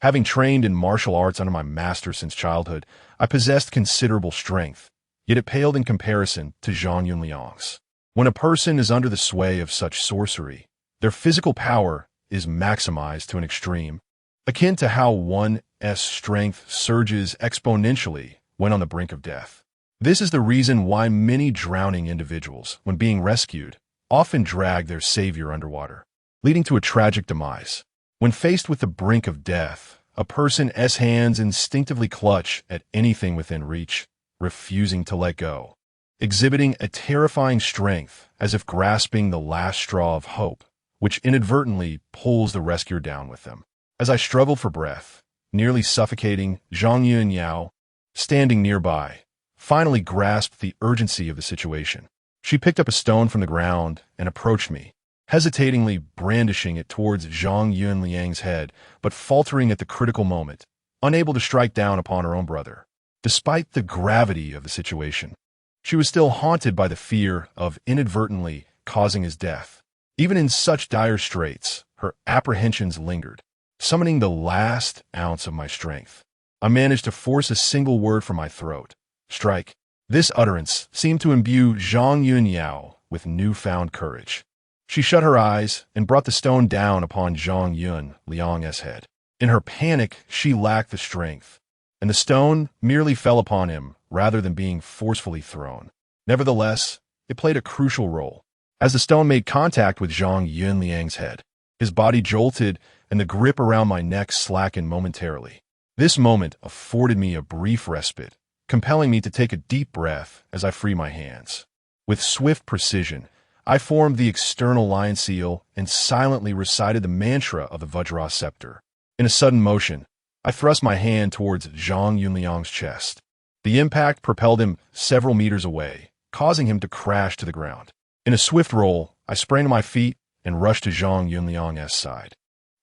Having trained in martial arts under my master since childhood, I possessed considerable strength, yet it paled in comparison to Zhang Yunliang's. When a person is under the sway of such sorcery, their physical power is maximized to an extreme, akin to how one's strength surges exponentially when on the brink of death. This is the reason why many drowning individuals, when being rescued, often drag their savior underwater, leading to a tragic demise. When faced with the brink of death, a person's hands instinctively clutch at anything within reach, refusing to let go, exhibiting a terrifying strength as if grasping the last straw of hope, which inadvertently pulls the rescuer down with them. As I struggled for breath, nearly suffocating, Zhang Yunyao, standing nearby, finally grasped the urgency of the situation. She picked up a stone from the ground and approached me, hesitatingly brandishing it towards Zhang Yunliang's head, but faltering at the critical moment, unable to strike down upon her own brother. Despite the gravity of the situation, she was still haunted by the fear of inadvertently causing his death. Even in such dire straits, her apprehensions lingered, summoning the last ounce of my strength. I managed to force a single word from my throat. Strike. This utterance seemed to imbue Zhang Yunyao with newfound courage. She shut her eyes and brought the stone down upon Zhang Yunliang's head. In her panic, she lacked the strength, and the stone merely fell upon him rather than being forcefully thrown. Nevertheless, it played a crucial role. As the stone made contact with Zhang Yunliang's head, his body jolted and the grip around my neck slackened momentarily. This moment afforded me a brief respite, compelling me to take a deep breath as I free my hands. With swift precision, I formed the external lion seal and silently recited the mantra of the Vajra scepter. In a sudden motion, I thrust my hand towards Zhang Yunliang's chest. The impact propelled him several meters away, causing him to crash to the ground. In a swift roll, I sprang to my feet and rushed to Zhang Yunliang's side.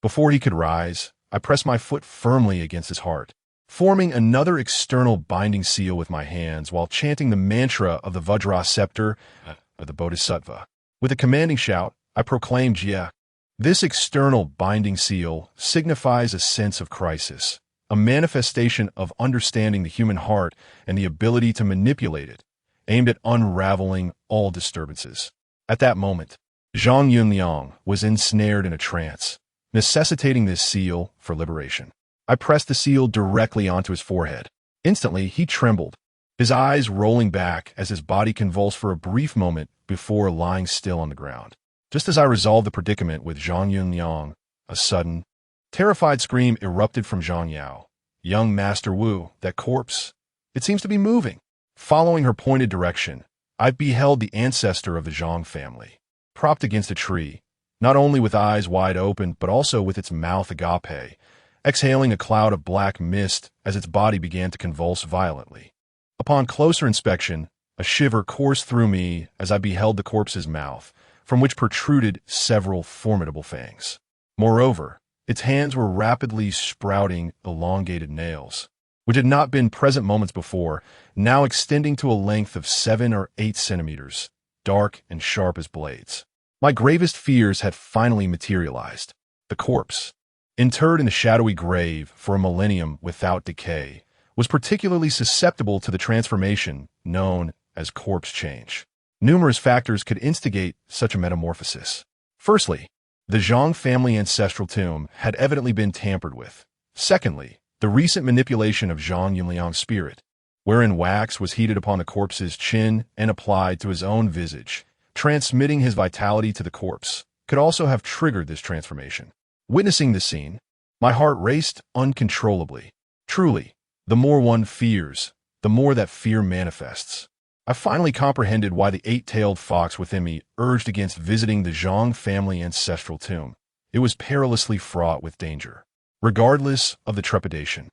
Before he could rise, I pressed my foot firmly against his heart, forming another external binding seal with my hands while chanting the mantra of the Vajra scepter of the Bodhisattva. With a commanding shout, I proclaimed Jia. This external binding seal signifies a sense of crisis, a manifestation of understanding the human heart and the ability to manipulate it, aimed at unraveling all disturbances. At that moment, Zhang Yunliang was ensnared in a trance, necessitating this seal for liberation. I pressed the seal directly onto his forehead. Instantly, he trembled, his eyes rolling back as his body convulsed for a brief moment before lying still on the ground. Just as I resolved the predicament with Zhang Yunliang, a sudden, terrified scream erupted from Zhang Yao. Young Master Wu, that corpse, it seems to be moving. Following her pointed direction, I beheld the ancestor of the Zhang family, propped against a tree, not only with eyes wide open, but also with its mouth agape, exhaling a cloud of black mist as its body began to convulse violently. Upon closer inspection, a shiver coursed through me as I beheld the corpse's mouth, from which protruded several formidable fangs. Moreover, its hands were rapidly sprouting elongated nails, which had not been present moments before, now extending to a length of 7 or 8 centimeters, dark and sharp as blades. My gravest fears had finally materialized. The corpse, interred in a shadowy grave for a millennium without decay, was particularly susceptible to the transformation known as corpse change. Numerous factors could instigate such a metamorphosis. Firstly, the Zhang family ancestral tomb had evidently been tampered with. Secondly, the recent manipulation of Zhang Yunliang's spirit, wherein wax was heated upon the corpse's chin and applied to his own visage, transmitting his vitality to the corpse, could also have triggered this transformation. Witnessing this scene, my heart raced uncontrollably. Truly, the more one fears, the more that fear manifests. I finally comprehended why the 8-tailed fox within me urged against visiting the Zhang family ancestral tomb. It was perilously fraught with danger. Regardless of the trepidation,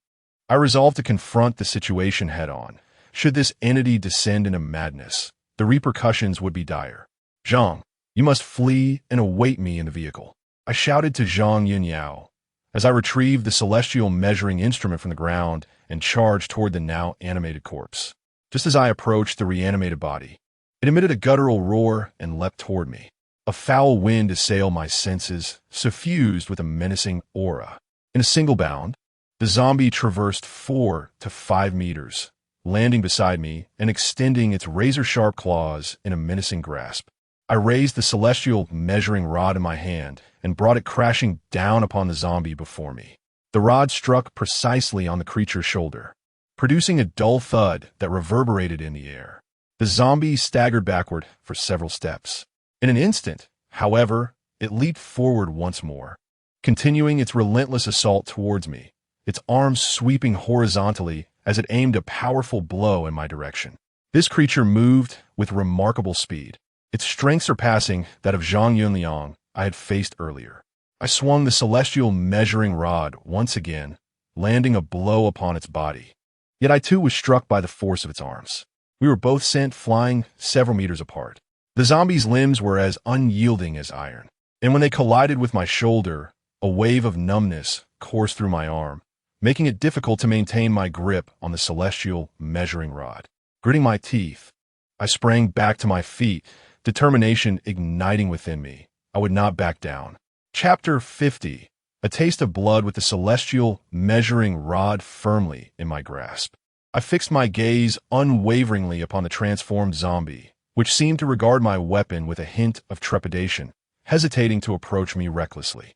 I resolved to confront the situation head-on. Should this entity descend into madness, the repercussions would be dire. "Zhang, you must flee and await me in the vehicle," I shouted to Zhang Yunyao as I retrieved the celestial measuring instrument from the ground and charged toward the now animated corpse. Just as I approached the reanimated body, it emitted a guttural roar and leapt toward me. A foul wind assailed my senses, suffused with a menacing aura. In a single bound, the zombie traversed 4 to 5 meters, landing beside me and extending its razor-sharp claws in a menacing grasp. I raised the celestial measuring rod in my hand and brought it crashing down upon the zombie before me. The rod struck precisely on the creature's shoulder, producing a dull thud that reverberated in the air. The zombie staggered backward for several steps. In an instant, however, it leaped forward once more, continuing its relentless assault towards me, its arms sweeping horizontally as it aimed a powerful blow in my direction. This creature moved with remarkable speed, its strength surpassing that of Zhang Yunliang I had faced earlier. I swung the celestial measuring rod once again, landing a blow upon its body. Yet I too was struck by the force of its arms. We were both sent flying several meters apart. The zombie's limbs were as unyielding as iron, and when they collided with my shoulder, a wave of numbness coursed through my arm, making it difficult to maintain my grip on the celestial measuring rod. Gritting my teeth, I sprang back to my feet, determination igniting within me. I would not back down. Chapter 50. A taste of blood with the celestial measuring rod firmly in my grasp. I fixed my gaze unwaveringly upon the transformed zombie, which seemed to regard my weapon with a hint of trepidation, hesitating to approach me recklessly.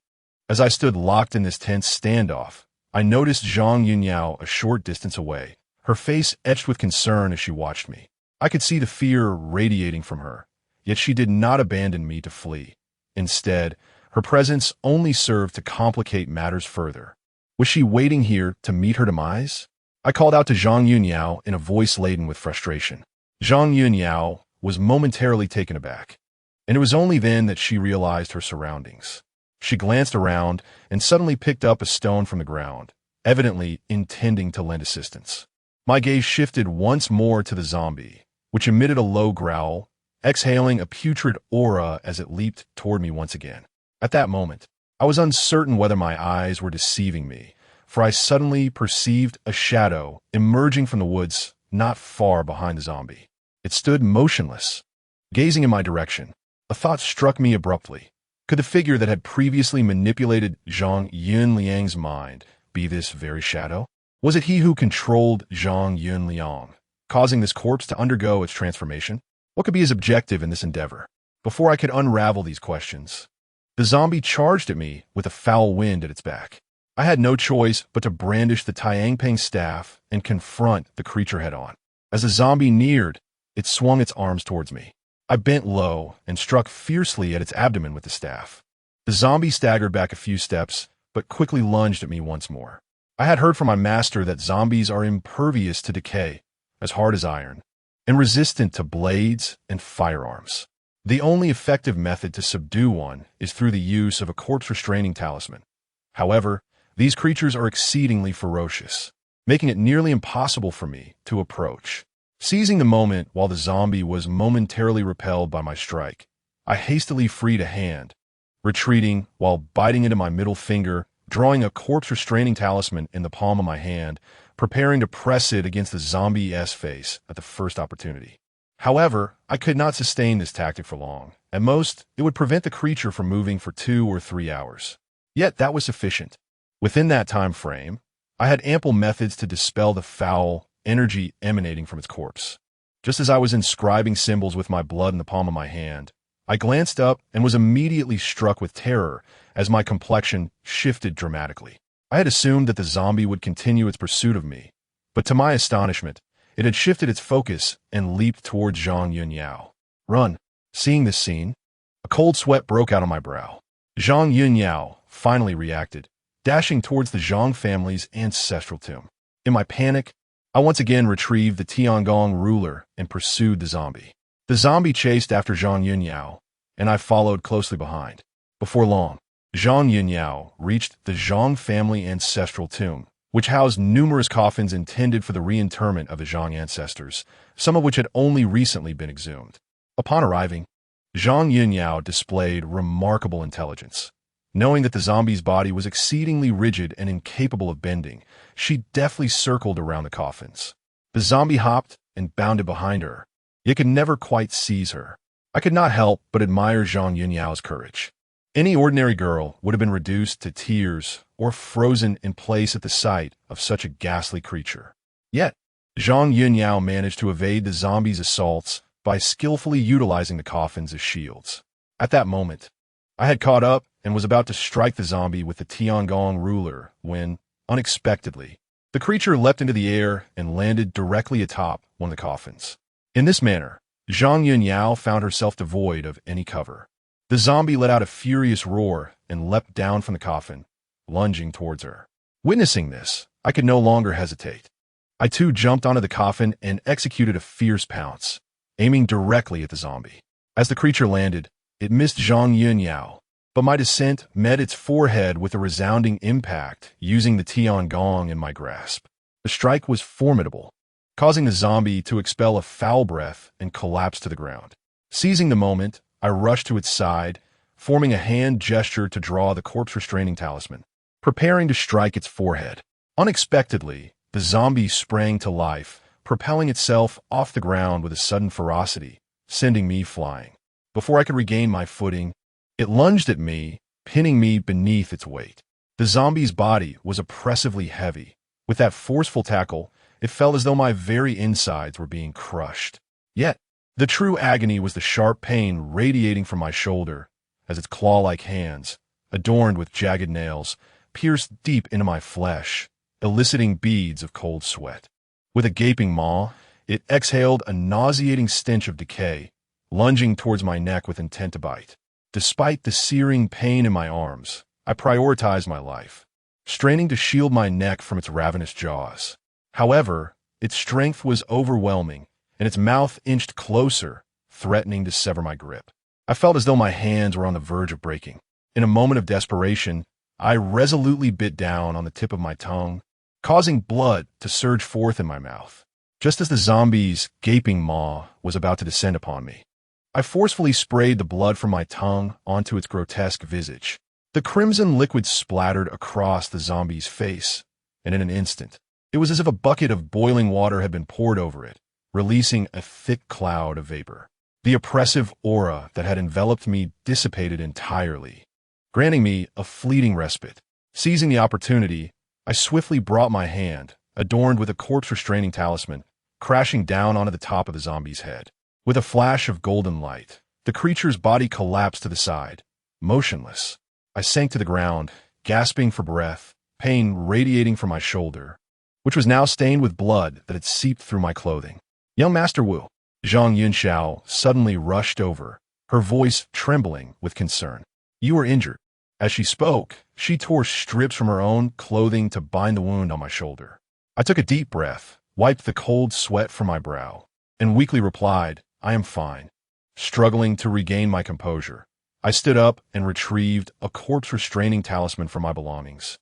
As I stood locked in this tense standoff, I noticed Zhang Yunyao a short distance away, her face etched with concern as she watched me. I could see the fear radiating from her, yet she did not abandon me to flee. Instead, her presence only served to complicate matters further. Was she waiting here to meet her demise? I called out to Zhang Yunyao in a voice laden with frustration. Zhang Yunyao was momentarily taken aback, and it was only then that she realized her surroundings. She glanced around and suddenly picked up a stone from the ground, evidently intending to lend assistance. My gaze shifted once more to the zombie, which emitted a low growl, exhaling a putrid aura as it leaped toward me once again. At that moment, I was uncertain whether my eyes were deceiving me, for I suddenly perceived a shadow emerging from the woods not far behind the zombie. It stood motionless, gazing in my direction. A thought struck me abruptly. Could the figure that had previously manipulated Zhang Yunliang's mind be this very shadow? Was it he who controlled Zhang Yunliang, causing this corpse to undergo its transformation? What could be his objective in this endeavor? Before I could unravel these questions, the zombie charged at me with a foul wind at its back. I had no choice but to brandish the Tiangpeng staff and confront the creature head-on. As the zombie neared, it swung its arms towards me. I bent low and struck fiercely at its abdomen with the staff. The zombie staggered back a few steps, but quickly lunged at me once more. I had heard from my master that zombies are impervious to decay, as hard as iron, and resistant to blades and firearms. The only effective method to subdue one is through the use of a corpse-restraining talisman. However, these creatures are exceedingly ferocious, making it nearly impossible for me to approach. Seizing the moment while the zombie was momentarily repelled by my strike, I hastily freed a hand, retreating while biting into my middle finger, drawing a corpse-restraining talisman in the palm of my hand, preparing to press it against the zombie's face at the first opportunity. However, I could not sustain this tactic for long. At most, it would prevent the creature from moving for 2 or 3 hours. Yet that was sufficient. Within that time frame, I had ample methods to dispel the foul energy emanating from its corpse. Just as I was inscribing symbols with my blood in the palm of my hand, I glanced up and was immediately struck with terror as my complexion shifted dramatically. I had assumed that the zombie would continue its pursuit of me, but to my astonishment, it had shifted its focus and leaped towards Zhang Yunyao. Run! Seeing this scene, a cold sweat broke out on my brow. Zhang Yunyao finally reacted, dashing towards the Zhang family's ancestral tomb. In my panic, I once again retrieved the Tiangong ruler and pursued the zombie. The zombie chased after Zhang Yunyao, and I followed closely behind. Before long, Zhang Yunyao reached the Zhang family ancestral tomb, which housed numerous coffins intended for the reinterment of the Zhang ancestors, some of which had only recently been exhumed. Upon arriving, Zhang Yunyao displayed remarkable intelligence. Knowing that the zombie's body was exceedingly rigid and incapable of bending, she deftly circled around the coffins. The zombie hopped and bounded behind her, yet could never quite seize her. I could not help but admire Zhang Yunyao's courage. Any ordinary girl would have been reduced to tears or frozen in place at the sight of such a ghastly creature. Yet, Zhang Yunyao managed to evade the zombie's assaults by skillfully utilizing the coffins as shields. At that moment, I had caught up and was about to strike the zombie with the Tiangong ruler when, unexpectedly, the creature leapt into the air and landed directly atop one of the coffins. In this manner, Zhang Yunyao found herself devoid of any cover. The zombie let out a furious roar and leapt down from the coffin, lunging towards her. Witnessing this, I could no longer hesitate. I too jumped onto the coffin and executed a fierce pounce, aiming directly at the zombie. As the creature landed, it missed Zhang Yunyao, but my descent met its forehead with a resounding impact using the Tiangong in my grasp. The strike was formidable, causing the zombie to expel a foul breath and collapse to the ground. Seizing the moment, I rushed to its side, forming a hand gesture to draw the corpse-restraining talisman, preparing to strike its forehead. Unexpectedly, the zombie sprang to life, propelling itself off the ground with a sudden ferocity, sending me flying. Before I could regain my footing, it lunged at me, pinning me beneath its weight. The zombie's body was oppressively heavy. With that forceful tackle, it felt as though my very insides were being crushed. Yet, the true agony was the sharp pain radiating from my shoulder as its claw-like hands, adorned with jagged nails, pierced deep into my flesh, eliciting beads of cold sweat. With a gaping maw, it exhaled a nauseating stench of decay, lunging towards my neck with intent to bite. Despite the searing pain in my arms, I prioritized my life, straining to shield my neck from its ravenous jaws. However, its strength was overwhelming, and its mouth inched closer, threatening to sever my grip. I felt as though my hands were on the verge of breaking. In a moment of desperation, I resolutely bit down on the tip of my tongue, causing blood to surge forth in my mouth. Just as the zombie's gaping maw was about to descend upon me, I forcefully sprayed the blood from my tongue onto its grotesque visage. The crimson liquid splattered across the zombie's face, and in an instant, it was as if a bucket of boiling water had been poured over it, releasing a thick cloud of vapor. The oppressive aura that had enveloped me dissipated entirely, granting me a fleeting respite. Seizing the opportunity, I swiftly brought my hand, adorned with a corpse-restraining talisman, crashing down onto the top of the zombie's head. With a flash of golden light, the creature's body collapsed to the side, motionless. I sank to the ground, gasping for breath, pain radiating from my shoulder, which was now stained with blood that had seeped through my clothing. Young Master Wu, Zhang Yunxiao suddenly rushed over, her voice trembling with concern. You are injured. As she spoke, she tore strips from her own clothing to bind the wound on my shoulder. I took a deep breath, wiped the cold sweat from my brow, and weakly replied, I am fine. Struggling to regain my composure, I stood up and retrieved a corpse-restraining talisman from my belongings,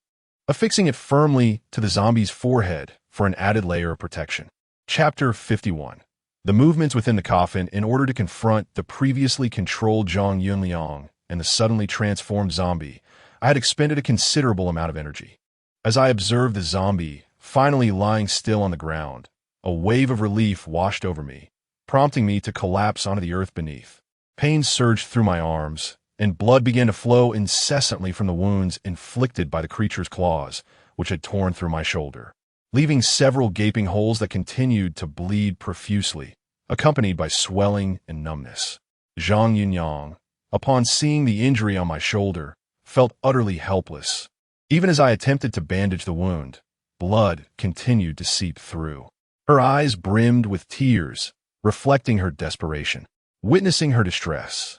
affixing it firmly to the zombie's forehead for an added layer of protection. Chapter 51. The movements within the coffin in order to confront the previously controlled Zhang Yunliang and the suddenly transformed zombie. I had expended a considerable amount of energy. As I observed the zombie finally lying still on the ground, a wave of relief washed over me, prompting me to collapse onto the earth beneath. Pain surged through my arms, and blood began to flow incessantly from the wounds inflicted by the creature's claws, which had torn through my shoulder, leaving several gaping holes that continued to bleed profusely, accompanied by swelling and numbness. Zhang Yunyang, upon seeing the injury on my shoulder, felt utterly helpless. Even as I attempted to bandage the wound, blood continued to seep through. Her eyes brimmed with tears, reflecting her desperation. Witnessing her distress,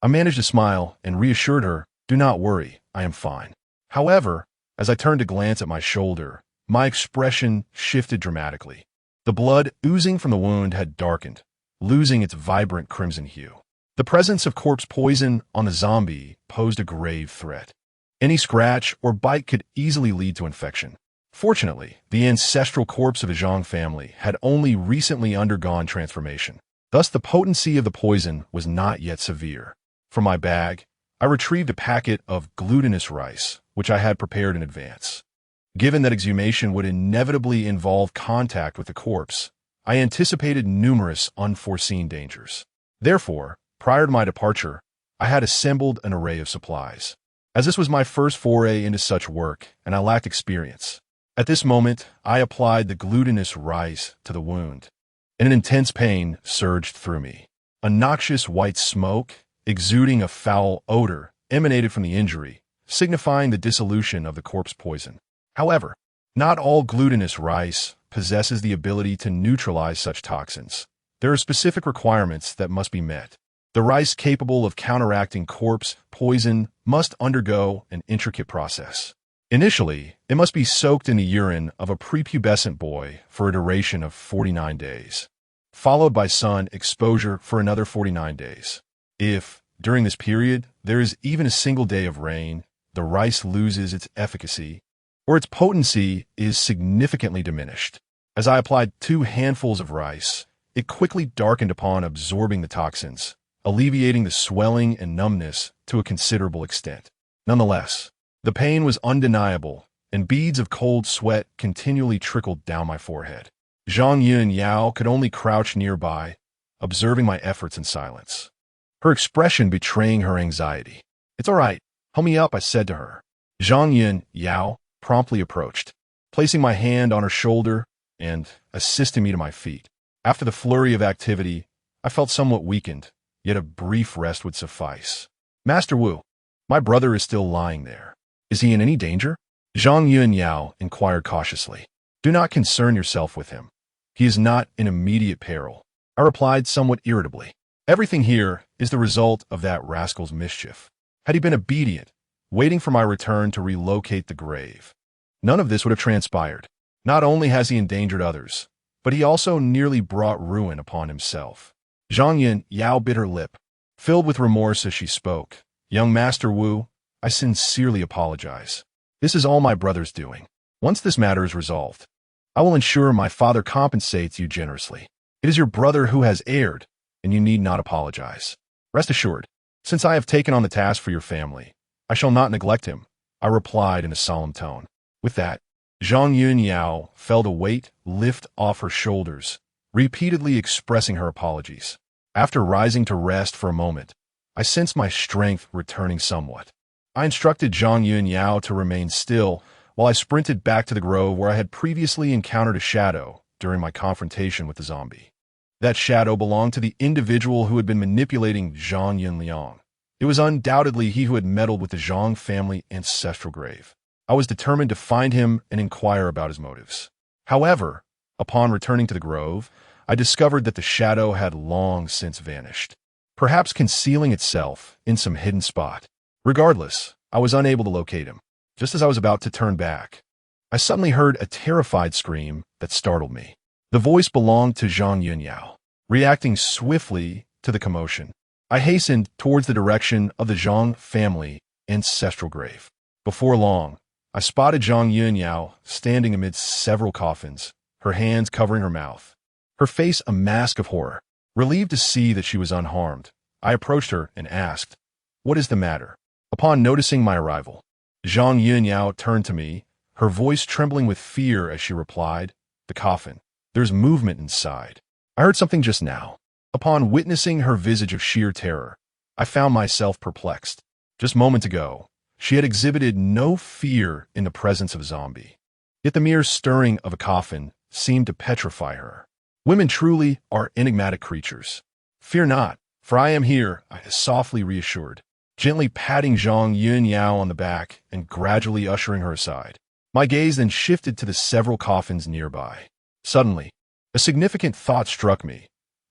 I managed to smile and reassured her, "Do not worry, I am fine." However, as I turned to glance at my shoulder, my expression shifted dramatically. The blood oozing from the wound had darkened, losing its vibrant crimson hue. The presence of corpse poison on the zombie posed a grave threat. Any scratch or bite could easily lead to infection. Fortunately, the ancestral corpse of the Zhang family had only recently undergone transformation. Thus, the potency of the poison was not yet severe. From my bag, I retrieved a packet of glutinous rice, which I had prepared in advance. Given that exhumation would inevitably involve contact with the corpse, I anticipated numerous unforeseen dangers. Therefore, prior to my departure, I had assembled an array of supplies. As this was my first foray into such work, and I lacked experience, at this moment, I applied the glutinous rice to the wound, and an intense pain surged through me. A noxious white smoke, exuding a foul odor, emanated from the injury, signifying the dissolution of the corpse poison. However, not all glutinous rice possesses the ability to neutralize such toxins. There are specific requirements that must be met. The rice capable of counteracting corpse poison must undergo an intricate process. Initially, it must be soaked in the urine of a prepubescent boy for a duration of 49 days, followed by sun exposure for another 49 days. If, during this period, there is even a single day of rain, the rice loses its efficacy, or its potency is significantly diminished. As I applied 2 handfuls of rice, it quickly darkened upon absorbing the toxins, alleviating the swelling and numbness to a considerable extent. Nonetheless, the pain was undeniable, and beads of cold sweat continually trickled down my forehead. Zhang Yun Yao could only crouch nearby, observing my efforts in silence, her expression betraying her anxiety. "It's all right. Help me up," I said to her. Zhang Yun Yao promptly approached, placing my hand on her shoulder and assisting me to my feet. After the flurry of activity, I felt somewhat weakened, yet a brief rest would suffice. "Master Wu, my brother is still lying there. Is he in any danger?" Zhang Yun Yao inquired cautiously. "Do not concern yourself with him. He is not in immediate peril," I replied somewhat irritably. "Everything here is the result of that rascal's mischief. Had he been obedient, waiting for my return to relocate the grave, none of this would have transpired. Not only has he endangered others, but he also nearly brought ruin upon himself." Zhang Yun Yao bit her lip, filled with remorse as she spoke. "Young Master Wu, I sincerely apologize. This is all my brother's doing. Once this matter is resolved, I will ensure my father compensates you generously. It is your brother who has erred, and you need not apologize. Rest assured, since I have taken on the task for your family, I shall not neglect him," I replied in a solemn tone. With that, Zhang Yun Yao felt a weight lift off her shoulders, repeatedly expressing her apologies. After rising to rest for a moment, I sensed my strength returning somewhat. I instructed Zhang Yun Yao to remain still while I sprinted back to the grove where I had previously encountered a shadow during my confrontation with the zombie. That shadow belonged to the individual who had been manipulating Zhang Yunliang. It was undoubtedly he who had meddled with the Zhang family ancestral grave. I was determined to find him and inquire about his motives. However, upon returning to the grove, I discovered that the shadow had long since vanished, perhaps concealing itself in some hidden spot. Regardless, I was unable to locate him. Just as I was about to turn back, I suddenly heard a terrified scream that startled me. The voice belonged to Zhang Yunyao. Reacting swiftly to the commotion, I hastened towards the direction of the Zhang family ancestral grave. Before long, I spotted Zhang Yunyao standing amidst several coffins, her hands covering her mouth, her face a mask of horror. Relieved to see that she was unharmed, I approached her and asked, "What is the matter?" Upon noticing my arrival, Zhang Yunyao turned to me, her voice trembling with fear as she replied, "The coffin. There's movement inside. I heard something just now." Upon witnessing her visage of sheer terror, I found myself perplexed. Just moments ago, she had exhibited no fear in the presence of a zombie. Yet the mere stirring of a coffin seemed to petrify her. Women truly are enigmatic creatures. "Fear not, for I am here," I softly reassured, gently patting Zhang Yunyao on the back and gradually ushering her aside. My gaze then shifted to the several coffins nearby. Suddenly, a significant thought struck me.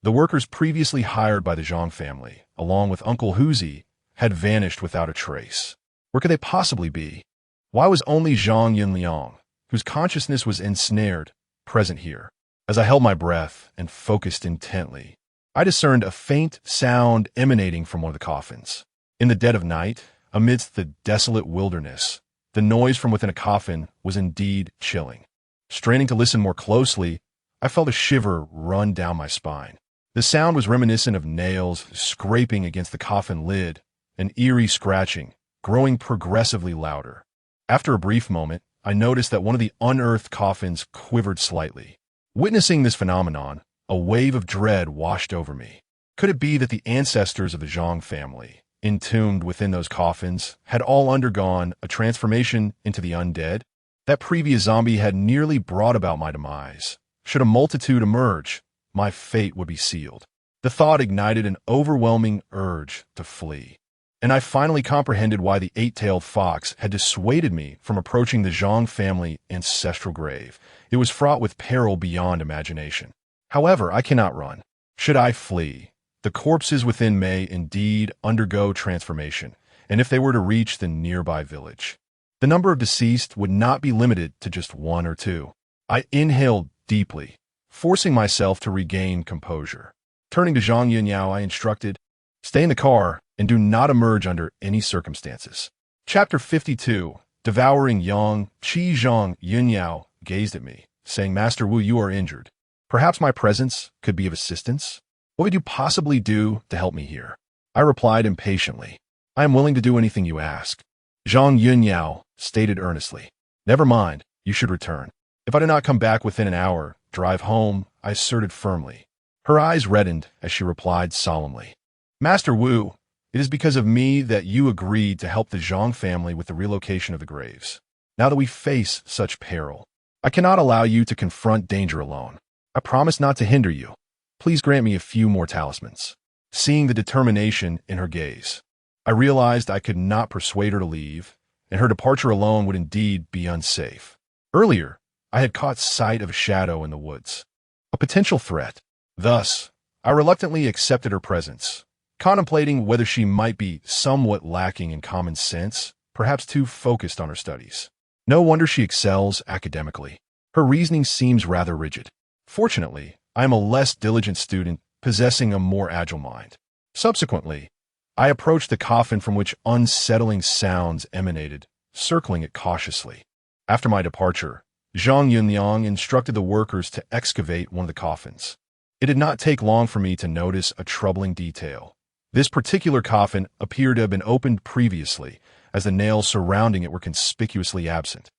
The workers previously hired by the Zhang family, along with Uncle Huzi, had vanished without a trace. Where could they possibly be? Why was only Zhang Yunliang, whose consciousness was ensnared, present here? As I held my breath and focused intently, I discerned a faint sound emanating from one of the coffins. In the dead of night, amidst the desolate wilderness, the noise from within a coffin was indeed chilling. Straining to listen more closely, I felt a shiver run down my spine. The sound was reminiscent of nails scraping against the coffin lid, an eerie scratching, growing progressively louder. After a brief moment, I noticed that one of the unearthed coffins quivered slightly. Witnessing this phenomenon, a wave of dread washed over me. Could it be that the ancestors of the Zhang family, entombed within those coffins, had all undergone a transformation into the undead? That previous zombie had nearly brought about my demise. Should a multitude emerge, my fate would be sealed. The thought ignited an overwhelming urge to flee, and I finally comprehended why the eight-tailed fox had dissuaded me from approaching the Zhang family ancestral grave. It was fraught with peril beyond imagination. However, I cannot run. Should I flee, the corpses within may indeed undergo transformation, and if they were to reach the nearby village, the number of deceased would not be limited to just one or two. I inhaled deeply, forcing myself to regain composure. Turning to Zhang Yunyao, I instructed, "Stay in the car and do not emerge under any circumstances." Chapter 52. Devouring Yang. Zhang Yunyao gazed at me, saying, "Master Wu, you are injured. Perhaps my presence could be of assistance? What would you possibly do to help me here?" I replied impatiently, "I am willing to do anything you ask." Zhang Yunyao stated earnestly, "Never mind, you should return. If I do not come back within an hour, drive home," I asserted firmly. Her eyes reddened as she replied solemnly, "Master Wu, it is because of me that you agreed to help the Zhang family with the relocation of the graves. Now that we face such peril, I cannot allow you to confront danger alone. I promise not to hinder you. Please grant me a few more talismans." Seeing the determination in her gaze, I realized I could not persuade her to leave, and her departure alone would indeed be unsafe. Earlier, I had caught sight of a shadow in the woods, a potential threat. Thus, I reluctantly accepted her presence, contemplating whether she might be somewhat lacking in common sense, perhaps too focused on her studies. No wonder she excels academically. Her reasoning seems rather rigid. Fortunately, I am a less diligent student, possessing a more agile mind. Subsequently, I approached the coffin from which unsettling sounds emanated, circling it cautiously. After my departure, Zhang Yunliang instructed the workers to excavate one of the coffins. It did not take long for me to notice a troubling detail. This particular coffin appeared to have been opened previously, as the nails surrounding it were conspicuously absent.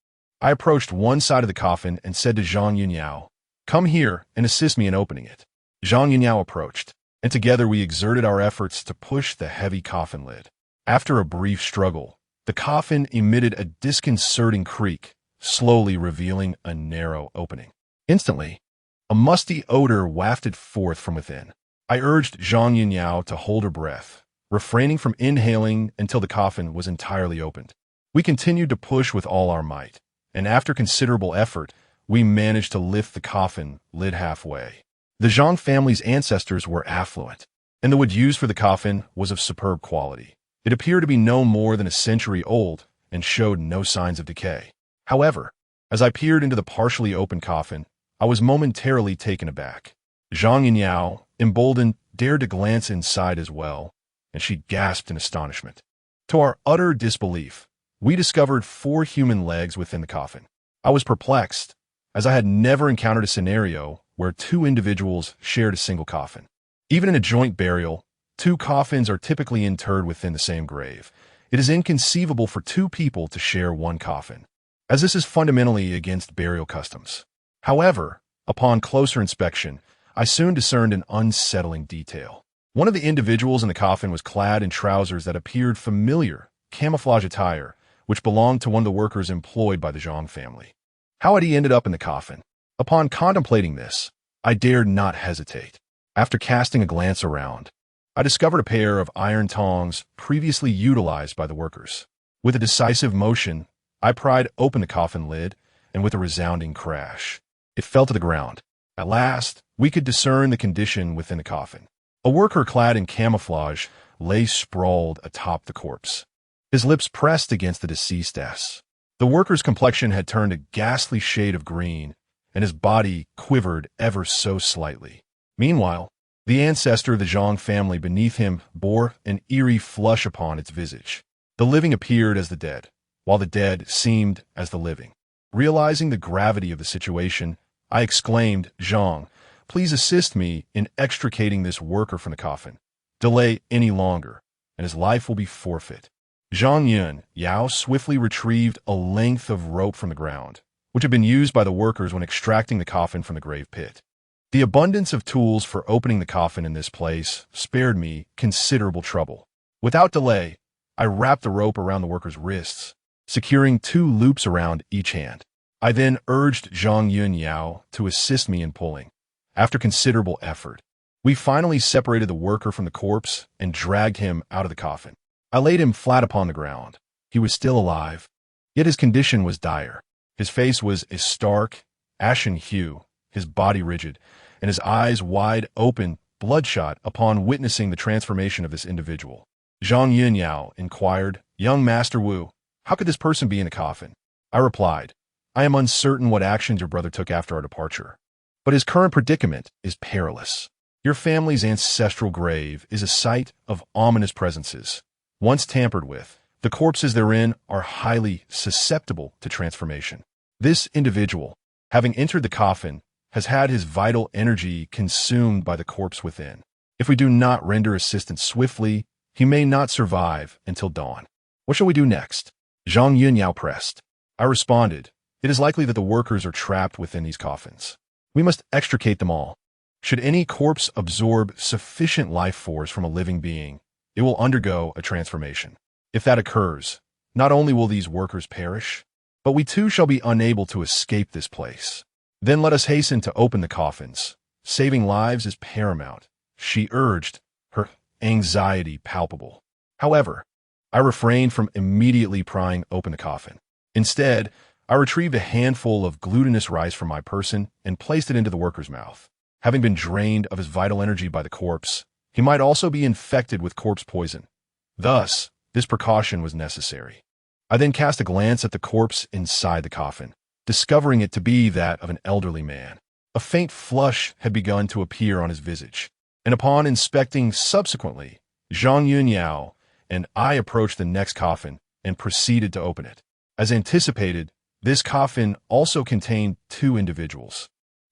I approached one side of the coffin and said to Zhang Yunyao, "Come here and assist me in opening it." Zhang Yunyao approached, and together we exerted our efforts to push the heavy coffin lid. After a brief struggle, the coffin emitted a disconcerting creak, slowly revealing a narrow opening. Instantly, a musty odor wafted forth from within. I urged Zhang Yunyao to hold her breath, refraining from inhaling until the coffin was entirely opened. We continued to push with all our might, and after considerable effort, we managed to lift the coffin lid halfway. The Zhang family's ancestors were affluent, and the wood used for the coffin was of superb quality. It appeared to be no more than a century old and showed no signs of decay. However, as I peered into the partially open coffin, I was momentarily taken aback. Zhang Yunyao, emboldened, dared to glance inside as well, and she gasped in astonishment. To our utter disbelief, we discovered 4 human legs within the coffin. I was perplexed, as I had never encountered a scenario where 2 individuals shared a single coffin. Even in a joint burial, 2 coffins are typically interred within the same grave. It is inconceivable for 2 people to share one coffin, as this is fundamentally against burial customs. However, upon closer inspection, I soon discerned an unsettling detail. One of the individuals in the coffin was clad in trousers that appeared familiar, camouflage attire, which belonged to one of the workers employed by the Zhang family. How had he ended up in the coffin? Upon contemplating this, I dared not hesitate. After casting a glance around, I discovered a pair of iron tongs previously utilized by the workers. With a decisive motion, I pried open the coffin lid, and with a resounding crash, it fell to the ground. At last, we could discern the condition within the coffin. A worker clad in camouflage lay sprawled atop the corpse, his lips pressed against the deceased S. The worker's complexion had turned a ghastly shade of green, and his body quivered ever so slightly. Meanwhile, the ancestor of the Zhang family beneath him bore an eerie flush upon its visage. The living appeared as the dead, while the dead seemed as the living. Realizing the gravity of the situation, I exclaimed, "Zhang, please assist me in extricating this worker from the coffin. Delay any longer, and his life will be forfeit." Zhang Yao swiftly retrieved a length of rope from the ground, which had been used by the workers when extracting the coffin from the grave pit. The abundance of tools for opening the coffin in this place spared me considerable trouble. Without delay, I wrapped the rope around the worker's wrists, securing 2 loops around each hand. I then urged Zhang Yao to assist me in pulling. After considerable effort, we finally separated the worker from the corpse and dragged him out of the coffin. I laid him flat upon the ground. He was still alive, yet his condition was dire. His face was a stark, ashen hue, his body rigid, and his eyes wide open, bloodshot, upon witnessing the transformation of this individual. Zhang Yao inquired, "Young Master Wu, how could this person be in a coffin?" I replied, "I am uncertain what actions your brother took after our departure, but his current predicament is perilous. Your family's ancestral grave is a site of ominous presences. Once tampered with, the corpses therein are highly susceptible to transformation. This individual, having entered the coffin, has had his vital energy consumed by the corpse within. If we do not render assistance swiftly, he may not survive until dawn. What shall we do next?" Zhang Yao pressed. I responded, "It is likely that the workers are trapped within these coffins. We must extricate them all. Should any corpse absorb sufficient life force from a living being, it will undergo a transformation. If that occurs, not only will these workers perish, but we too shall be unable to escape this place. Then let us hasten to open the coffins. Saving lives is paramount," she urged, her anxiety palpable. However, I refrained from immediately prying open the coffin. Instead, I retrieved a handful of glutinous rice from my person and placed it into the worker's mouth. Having been drained of his vital energy by the corpse, he might also be infected with corpse poison. Thus, this precaution was necessary. I then cast a glance at the corpse inside the coffin, discovering it to be that of an elderly man. A faint flush had begun to appear on his visage, and upon inspecting subsequently, Zhang Yao and I approached the next coffin and proceeded to open it. As anticipated, this coffin also contained 2 individuals.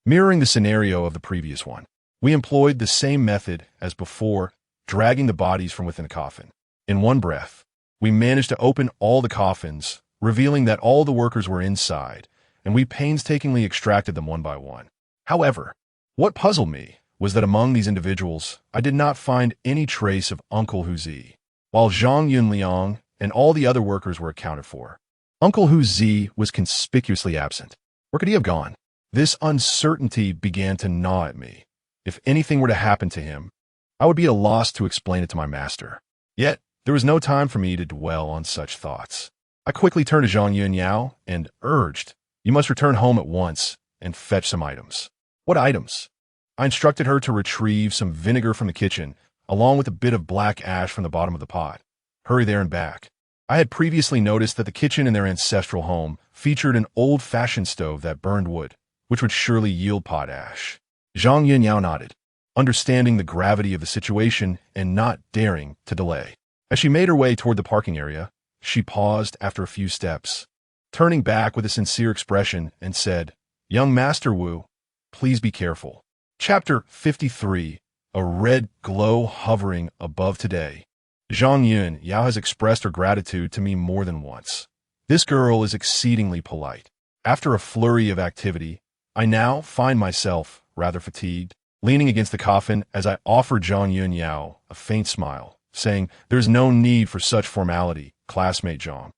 Mirroring the scenario of the previous one, we employed the same method as before, dragging the bodies from within the coffin. In one breath, we managed to open all the coffins, revealing that all the workers were inside, and we painstakingly extracted them one by one. However, what puzzled me was that among these individuals, I did not find any trace of Uncle Huzi, while Zhang Yunliang and all the other workers were accounted for. Uncle Huzi was conspicuously absent. Where could he have gone? This uncertainty began to gnaw at me. If anything were to happen to him, I would be at a loss to explain it to my master. Yet, there was no time for me to dwell on such thoughts. I quickly turned to Zhang Yao and urged, "You must return home at once and fetch some items." "What items?" I instructed her to retrieve some vinegar from the kitchen, along with a bit of black ash from the bottom of the pot. "Hurry there and back." I had previously noticed that the kitchen in their ancestral home featured an old-fashioned stove that burned wood, which would surely yield pot ash. Zhang Yao nodded. understanding the gravity of the situation and not daring to delay. As she made her way toward the parking area, she paused after a few steps, turning back with a sincere expression and said, "Young Master Wu, please be careful." Chapter 53. A red glow hovering above today. Zhang Yun Yao has expressed her gratitude to me more than once. This girl is exceedingly polite. After a flurry of activity, I now find myself rather fatigued, leaning against the coffin as I offer Zhang Yun Yao a faint smile, saying, "There's no need for such formality, classmate Zhang.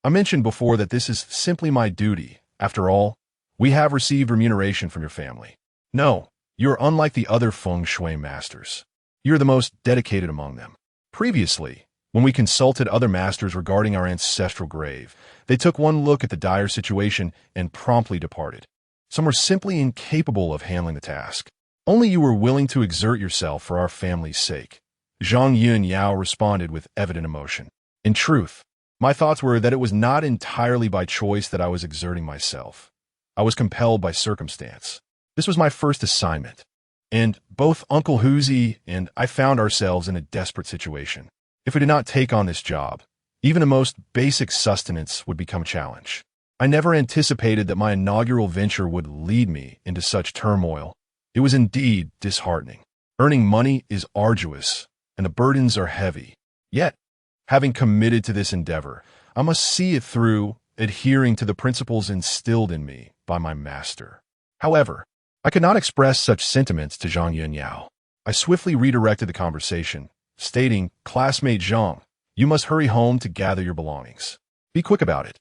I mentioned before that this is simply my duty. After all, we have received remuneration from your family. No, you're unlike the other feng shui masters. You're the most dedicated among them." Previously, when we consulted other masters regarding our ancestral grave, they took one look at the dire situation and promptly departed. Some were simply incapable of handling the task. Only you were willing to exert yourself for our family's sake. Zhang Yun Yao responded with evident emotion. In truth, my thoughts were that it was not entirely by choice that I was exerting myself. I was compelled by circumstance. This was my first assignment, and both Uncle Huzi and I found ourselves in a desperate situation. If we did not take on this job, even the most basic sustenance would become a challenge. I never anticipated that my inaugural venture would lead me into such turmoil. It was indeed disheartening. Earning money is arduous, and the burdens are heavy. Yet, having committed to this endeavor, I must see it through, adhering to the principles instilled in me by my master. However, I could not express such sentiments to Zhang Yun Yao. I swiftly redirected the conversation, stating, "Classmate Zhang, you must hurry home to gather your belongings. Be quick about it.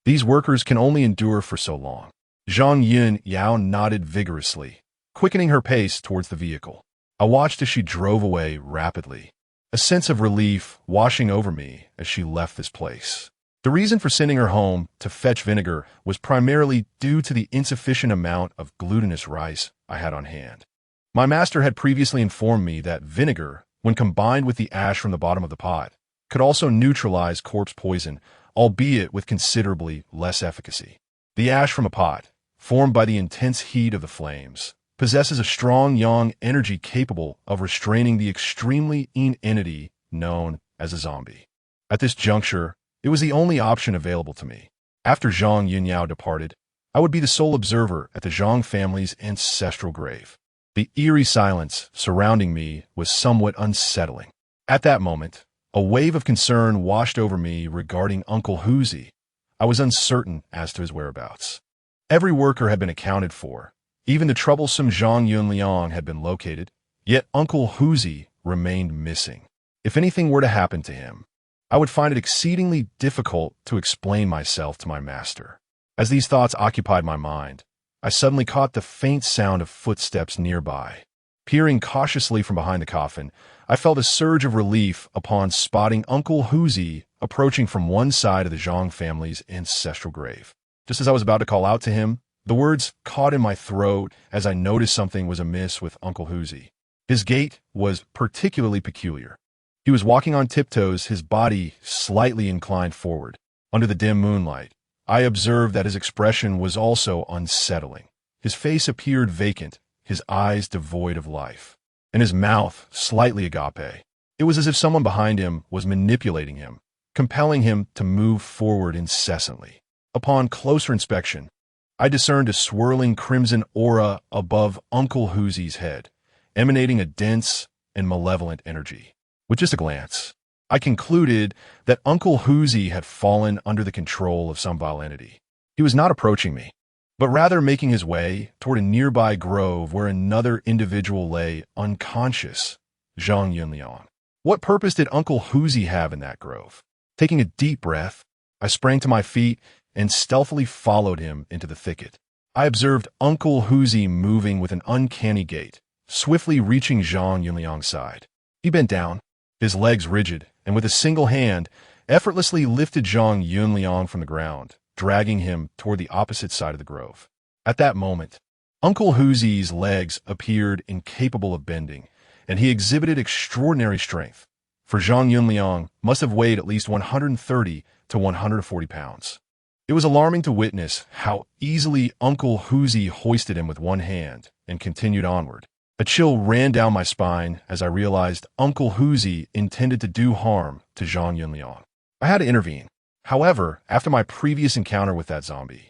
These workers can only endure for so long." Zhang Yun Yao nodded vigorously, quickening her pace towards the vehicle. I watched as she drove away rapidly, a sense of relief washing over me as she left this place. The reason for sending her home to fetch vinegar was primarily due to the insufficient amount of glutinous rice I had on hand. My master had previously informed me that vinegar, when combined with the ash from the bottom of the pot, could also neutralize corpse poison, albeit with considerably less efficacy. The ash from a pot, formed by the intense heat of the flames, possesses a strong yang energy capable of restraining the extremely entity known as a zombie. At this juncture, it was the only option available to me. After Zhang Yunyao departed, I would be the sole observer at the Zhang family's ancestral grave. The eerie silence surrounding me was somewhat unsettling. At that moment, a wave of concern washed over me regarding Uncle Huzi. I was uncertain as to his whereabouts. Every worker had been accounted for. Even the troublesome Zhang Yunliang had been located, yet Uncle Huzi remained missing. If anything were to happen to him, I would find it exceedingly difficult to explain myself to my master. As these thoughts occupied my mind, I suddenly caught the faint sound of footsteps nearby. Peering cautiously from behind the coffin, I felt a surge of relief upon spotting Uncle Huzi approaching from one side of the Zhang family's ancestral grave. Just as I was about to call out to him, the words caught in my throat as I noticed something was amiss with Uncle Huzi. His gait was particularly peculiar. He was walking on tiptoes, his body slightly inclined forward. Under the dim moonlight, I observed that his expression was also unsettling. His face appeared vacant, his eyes devoid of life, and his mouth slightly agape. It was as if someone behind him was manipulating him, compelling him to move forward incessantly. Upon closer inspection, I discerned a swirling crimson aura above Uncle Huzi's head, emanating a dense and malevolent energy. With just a glance, I concluded that Uncle Huzi had fallen under the control of some vile entity. He was not approaching me, but rather making his way toward a nearby grove where another individual lay unconscious, Zhang Yunliang. What purpose did Uncle Huzi have in that grove? Taking a deep breath, I sprang to my feet and stealthily followed him into the thicket. I observed Uncle Huzi moving with an uncanny gait, swiftly reaching Zhang Yunliang's side. He bent down, his legs rigid, and with a single hand, effortlessly lifted Zhang Yunliang from the ground, dragging him toward the opposite side of the grove. At that moment, Uncle Huzi's legs appeared incapable of bending, and he exhibited extraordinary strength, for Zhang Yunliang must have weighed at least 130 to 140 pounds. It was alarming to witness how easily Uncle Huzi hoisted him with one hand and continued onward. A chill ran down my spine as I realized Uncle Huzi intended to do harm to Zhang Yunliang. I had to intervene. However, after my previous encounter with that zombie,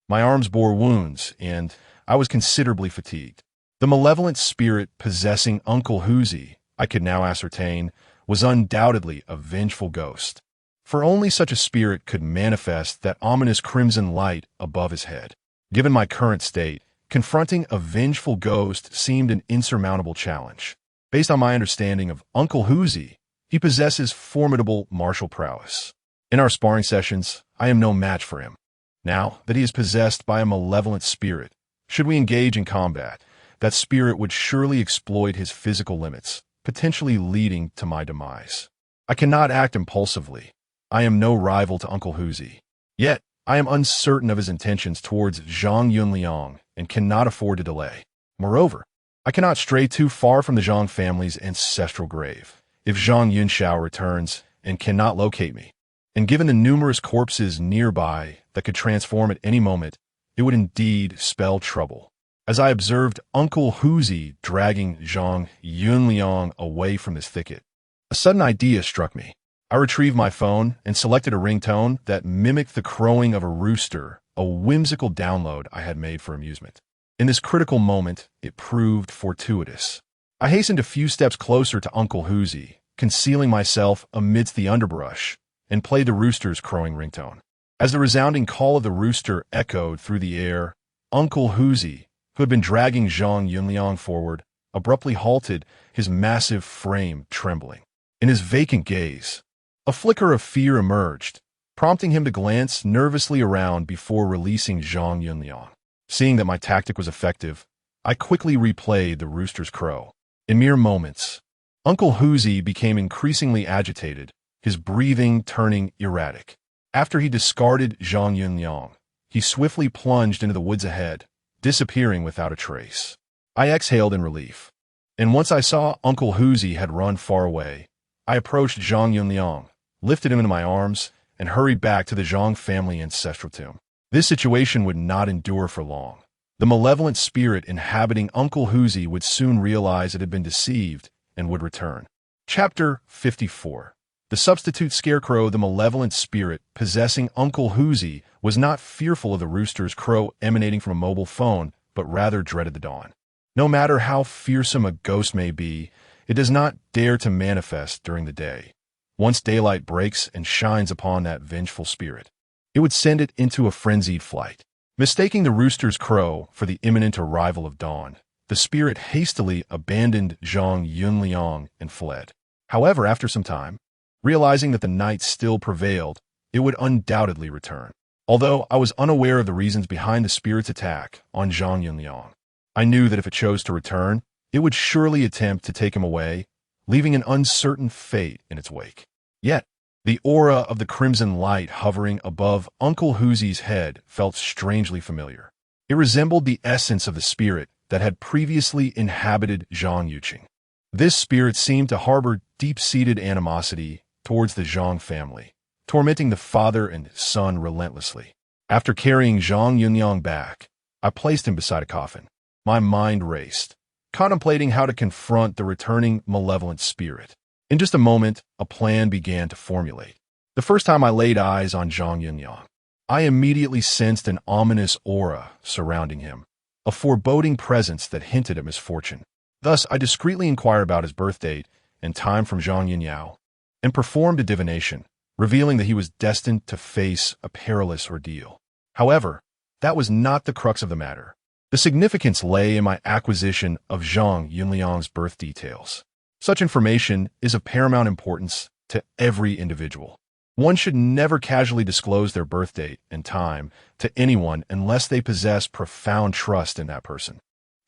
my arms bore wounds and I was considerably fatigued. The malevolent spirit possessing Uncle Huzi, I could now ascertain, was undoubtedly a vengeful ghost. For only such a spirit could manifest that ominous crimson light above his head. Given my current state, confronting a vengeful ghost seemed an insurmountable challenge. Based on my understanding of Uncle Huzi, he possesses formidable martial prowess. In our sparring sessions, I am no match for him. Now that he is possessed by a malevolent spirit, should we engage in combat, that spirit would surely exploit his physical limits, potentially leading to my demise. I cannot act impulsively. I am no rival to Uncle Huzi. Yet, I am uncertain of his intentions towards Zhang Yunliang and cannot afford to delay. Moreover, I cannot stray too far from the Zhang family's ancestral grave. If Zhang Yunxiao returns and cannot locate me, and given the numerous corpses nearby that could transform at any moment, it would indeed spell trouble. As I observed Uncle Huzi dragging Zhang Yunliang away from this thicket, a sudden idea struck me. I retrieved my phone and selected a ringtone that mimicked the crowing of a rooster, a whimsical download I had made for amusement. In this critical moment, it proved fortuitous. I hastened a few steps closer to Uncle Huzi, concealing myself amidst the underbrush, and played the rooster's crowing ringtone. As the resounding call of the rooster echoed through the air, Uncle Huzi, who had been dragging Zhang Yunliang forward, abruptly halted, his massive frame trembling. In his vacant gaze, a flicker of fear emerged, prompting him to glance nervously around before releasing Zhang Yunliang. Seeing that my tactic was effective, I quickly replayed the rooster's crow. In mere moments, Uncle Huzi became increasingly agitated, his breathing turning erratic. After he discarded Zhang Yunliang, he swiftly plunged into the woods ahead, disappearing without a trace. I exhaled in relief, and once I saw Uncle Huzi had run far away, I approached Zhang Yunliang, lifted him into my arms, and hurried back to the Zhang family ancestral tomb. This situation would not endure for long. The malevolent spirit inhabiting Uncle Huzi would soon realize it had been deceived and would return. Chapter 54. The substitute scarecrow, the malevolent spirit possessing Uncle Huzi, was not fearful of the rooster's crow emanating from a mobile phone, but rather dreaded the dawn. No matter how fearsome a ghost may be, it does not dare to manifest during the day. Once daylight breaks and shines upon that vengeful spirit, it would send it into a frenzied flight. Mistaking the rooster's crow for the imminent arrival of dawn, the spirit hastily abandoned Zhang Yunliang and fled. However, after some time, realizing that the night still prevailed, it would undoubtedly return. Although I was unaware of the reasons behind the spirit's attack on Zhang Yunliang, I knew that if it chose to return, it would surely attempt to take him away, leaving an uncertain fate in its wake. Yet, the aura of the crimson light hovering above Uncle Huzi's head felt strangely familiar. It resembled the essence of the spirit that had previously inhabited Zhang Yuqing. This spirit seemed to harbor deep-seated animosity towards the Zhang family, tormenting the father and son relentlessly. After carrying Zhang Yunliang back, I placed him beside a coffin. My mind raced, contemplating how to confront the returning malevolent spirit. In just a moment, a plan began to formulate. The first time I laid eyes on Zhang Yunliang, I immediately sensed an ominous aura surrounding him, a foreboding presence that hinted at misfortune. Thus, I discreetly inquired about his birth date and time from Zhang Yunliao, and performed a divination, revealing that he was destined to face a perilous ordeal. However, that was not the crux of the matter. The significance lay in my acquisition of Zhang Yunliang's birth details. Such information is of paramount importance to every individual. One should never casually disclose their birth date and time to anyone unless they possess profound trust in that person.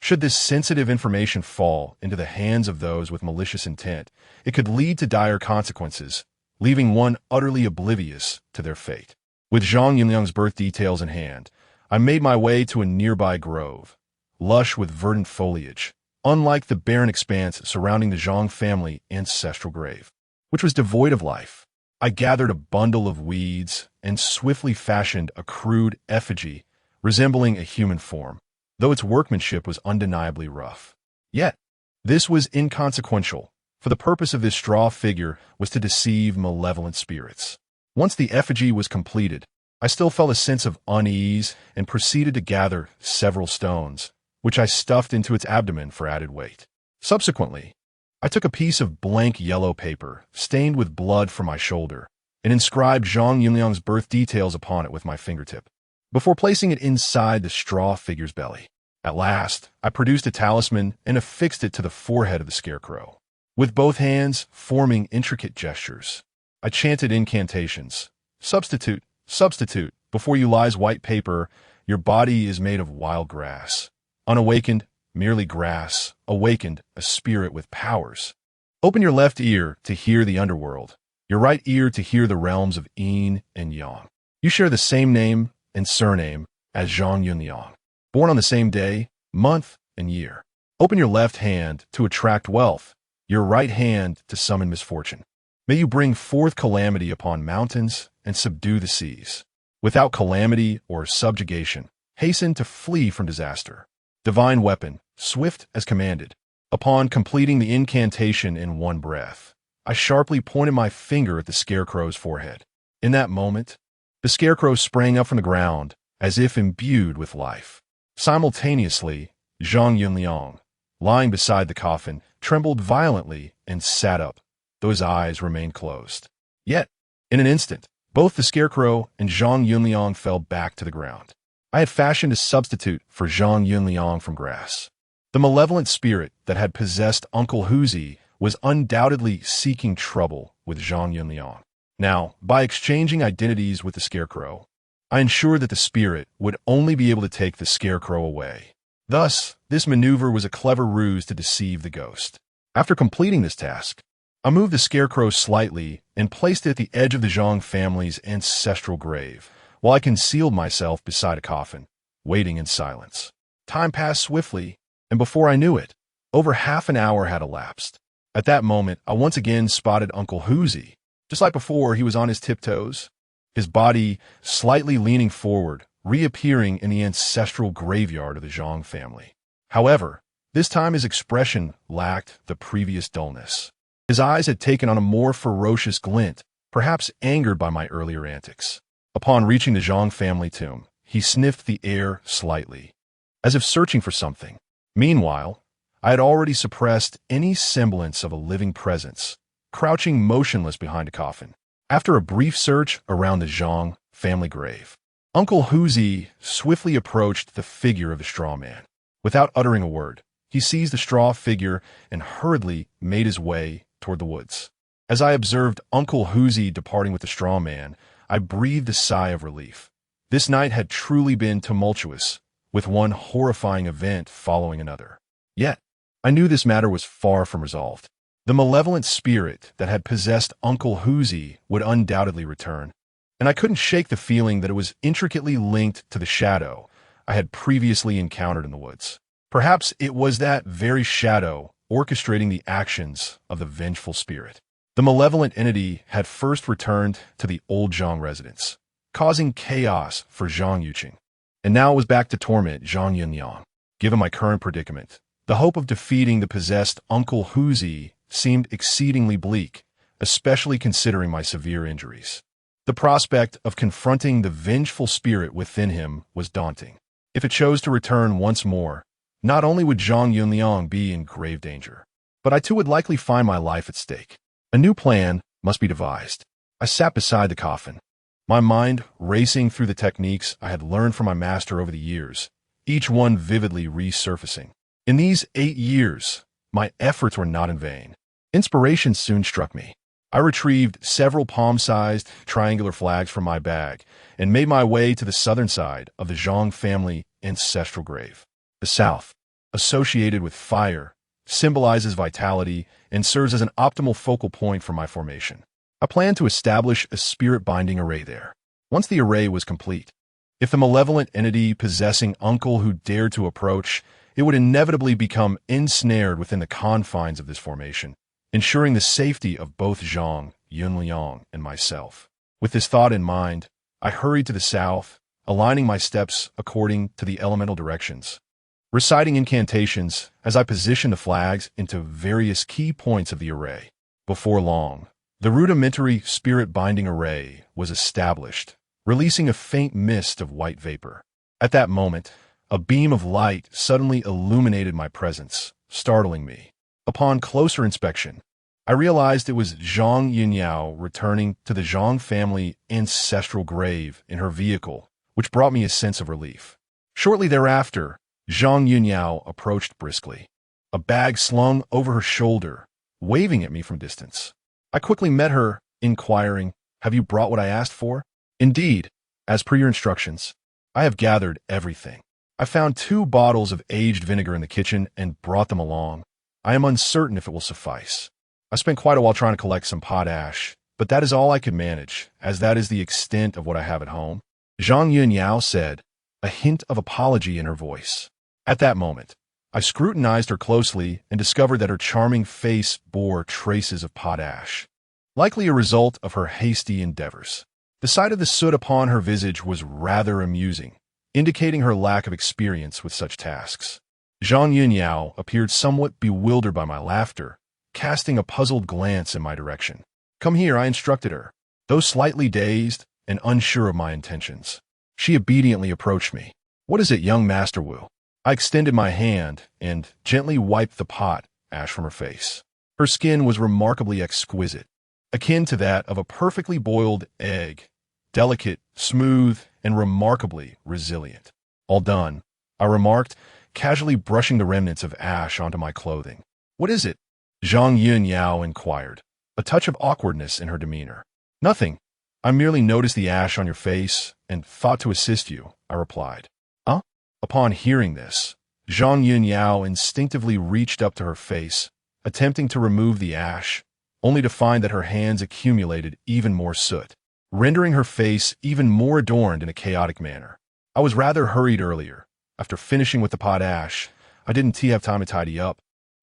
Should this sensitive information fall into the hands of those with malicious intent, it could lead to dire consequences, leaving one utterly oblivious to their fate. With Zhang Yunliang's birth details in hand, I made my way to a nearby grove, lush with verdant foliage, unlike the barren expanse surrounding the Zhang family ancestral grave, which was devoid of life. I gathered a bundle of weeds and swiftly fashioned a crude effigy resembling a human form, though its workmanship was undeniably rough. Yet, This was inconsequential, for the purpose of this straw figure was to deceive malevolent spirits. Once the effigy was completed, I still felt a sense of unease and proceeded to gather several stones, which I stuffed into its abdomen for added weight. Subsequently, I took a piece of blank yellow paper, stained with blood from my shoulder, and inscribed Zhang Yunliang's birth details upon it with my fingertip, before placing it inside the straw figure's belly. At last, I produced a talisman and affixed it to the forehead of the scarecrow. With both hands forming intricate gestures, I chanted incantations. Substitute, substitute, before you lies white paper, your body is made of wild grass. Unawakened, merely grass, awakened, a spirit with powers. Open your left ear to hear the underworld, your right ear to hear the realms of yin and yang. You share the same name and surname as Zhang Yunliang, born on the same day, month, and year. Open your left hand to attract wealth, your right hand to summon misfortune. May you bring forth calamity upon mountains and subdue the seas. Without calamity or subjugation, hasten to flee from disaster. Divine weapon, swift as commanded. Upon completing the incantation in one breath, I sharply pointed my finger at the scarecrow's forehead. In that moment, the scarecrow sprang up from the ground, as if imbued with life. Simultaneously, Zhang Yunliang, lying beside the coffin, trembled violently and sat up, though his eyes remained closed. Yet, in an instant, both the scarecrow and Zhang Yunliang fell back to the ground. I had fashioned a substitute for Zhang Yunliang from grass. The malevolent spirit that had possessed Uncle Huzi was undoubtedly seeking trouble with Zhang Yunliang. Now, by exchanging identities with the scarecrow, I ensured that the spirit would only be able to take the scarecrow away. Thus, this maneuver was a clever ruse to deceive the ghost. After completing this task, I moved the scarecrow slightly and placed it at the edge of the Zhang family's ancestral grave, while I concealed myself beside a coffin, waiting in silence. Time passed swiftly, and before I knew it, over half an hour had elapsed. At that moment, I once again spotted Uncle Huzi. Just like before, he was on his tiptoes, his body slightly leaning forward, reappearing in the ancestral graveyard of the Zhang family. However, this time his expression lacked the previous dullness. His eyes had taken on a more ferocious glint, perhaps angered by my earlier antics. Upon reaching the Zhang family tomb, he sniffed the air slightly, as if searching for something. Meanwhile, I had already suppressed any semblance of a living presence, crouching motionless behind a coffin. After a brief search around the Zhang family grave, Uncle Huzi swiftly approached the figure of the straw man. Without uttering a word, he seized the straw figure and hurriedly made his way toward the woods. As I observed Uncle Huzi departing with the straw man, I breathed a sigh of relief. This night had truly been tumultuous, with one horrifying event following another. Yet, I knew this matter was far from resolved. The malevolent spirit that had possessed Uncle Huzi would undoubtedly return, and I couldn't shake the feeling that it was intricately linked to the shadow I had previously encountered in the woods. Perhaps it was that very shadow orchestrating the actions of the vengeful spirit. The malevolent entity had first returned to the old Zhang residence, causing chaos for Zhang Yuqing, and now it was back to torment Zhang Yunliang. Given my current predicament, the hope of defeating the possessed Uncle Huzi seemed exceedingly bleak, especially considering my severe injuries. The prospect of confronting the vengeful spirit within him was daunting. If it chose to return once more, not only would Zhang Yunliang be in grave danger, but I too would likely find my life at stake. A new plan must be devised. I sat beside the coffin, my mind racing through the techniques I had learned from my master over the years, each one vividly resurfacing. In these 8 years, my efforts were not in vain. Inspiration soon struck me. I retrieved several palm-sized triangular flags from my bag and made my way to the southern side of the Zhang family ancestral grave. The south, associated with fire, symbolizes vitality and serves as an optimal focal point for my formation. I planned to establish a spirit-binding array there. Once the array was complete, if the malevolent entity possessing Uncle who dared to approach, it would inevitably become ensnared within the confines of this formation, ensuring the safety of both Zhang, Yunliang, and myself. With this thought in mind, I hurried to the south, aligning my steps according to the elemental directions. reciting incantations as I positioned the flags into various key points of the array. Before long, the rudimentary spirit-binding array was established, releasing a faint mist of white vapor. At that moment, a beam of light suddenly illuminated my presence, startling me. Upon closer inspection, I realized it was Zhang Yunyao returning to the Zhang family ancestral grave in her vehicle, which brought me a sense of relief. Shortly thereafter, Zhang Yunyao approached briskly, a bag slung over her shoulder, waving at me from distance. I quickly met her, inquiring, "Have you brought what I asked for?" "Indeed, as per your instructions. I have gathered everything. I found 2 bottles of aged vinegar in the kitchen and brought them along. I am uncertain if it will suffice. I spent quite a while trying to collect some potash, but that is all I could manage, as that is the extent of what I have at home," Zhang Yunyao said, a hint of apology in her voice. At that moment, I scrutinized her closely and discovered that her charming face bore traces of potash, likely a result of her hasty endeavors. The sight of the soot upon her visage was rather amusing, indicating her lack of experience with such tasks. Zhang Yunyao appeared somewhat bewildered by my laughter, casting a puzzled glance in my direction. "Come here," I instructed her, though slightly dazed and unsure of my intentions. She obediently approached me. "What is it, young Master Wu?" I extended my hand and gently wiped the pot ash from her face. Her skin was remarkably exquisite, akin to that of a perfectly boiled egg, delicate, smooth, and remarkably resilient. "All done," I remarked, casually brushing the remnants of ash onto my clothing. "What is it?" Zhang Yunyao inquired, a touch of awkwardness in her demeanor. "Nothing. I merely noticed the ash on your face and thought to assist you," I replied. "Huh?" Upon hearing this, Zhang Yunyao instinctively reached up to her face, attempting to remove the ash, only to find that her hands accumulated even more soot, rendering her face even more adorned in a chaotic manner. I was rather hurried earlier. After finishing with the potash, I didn't have time to tidy up,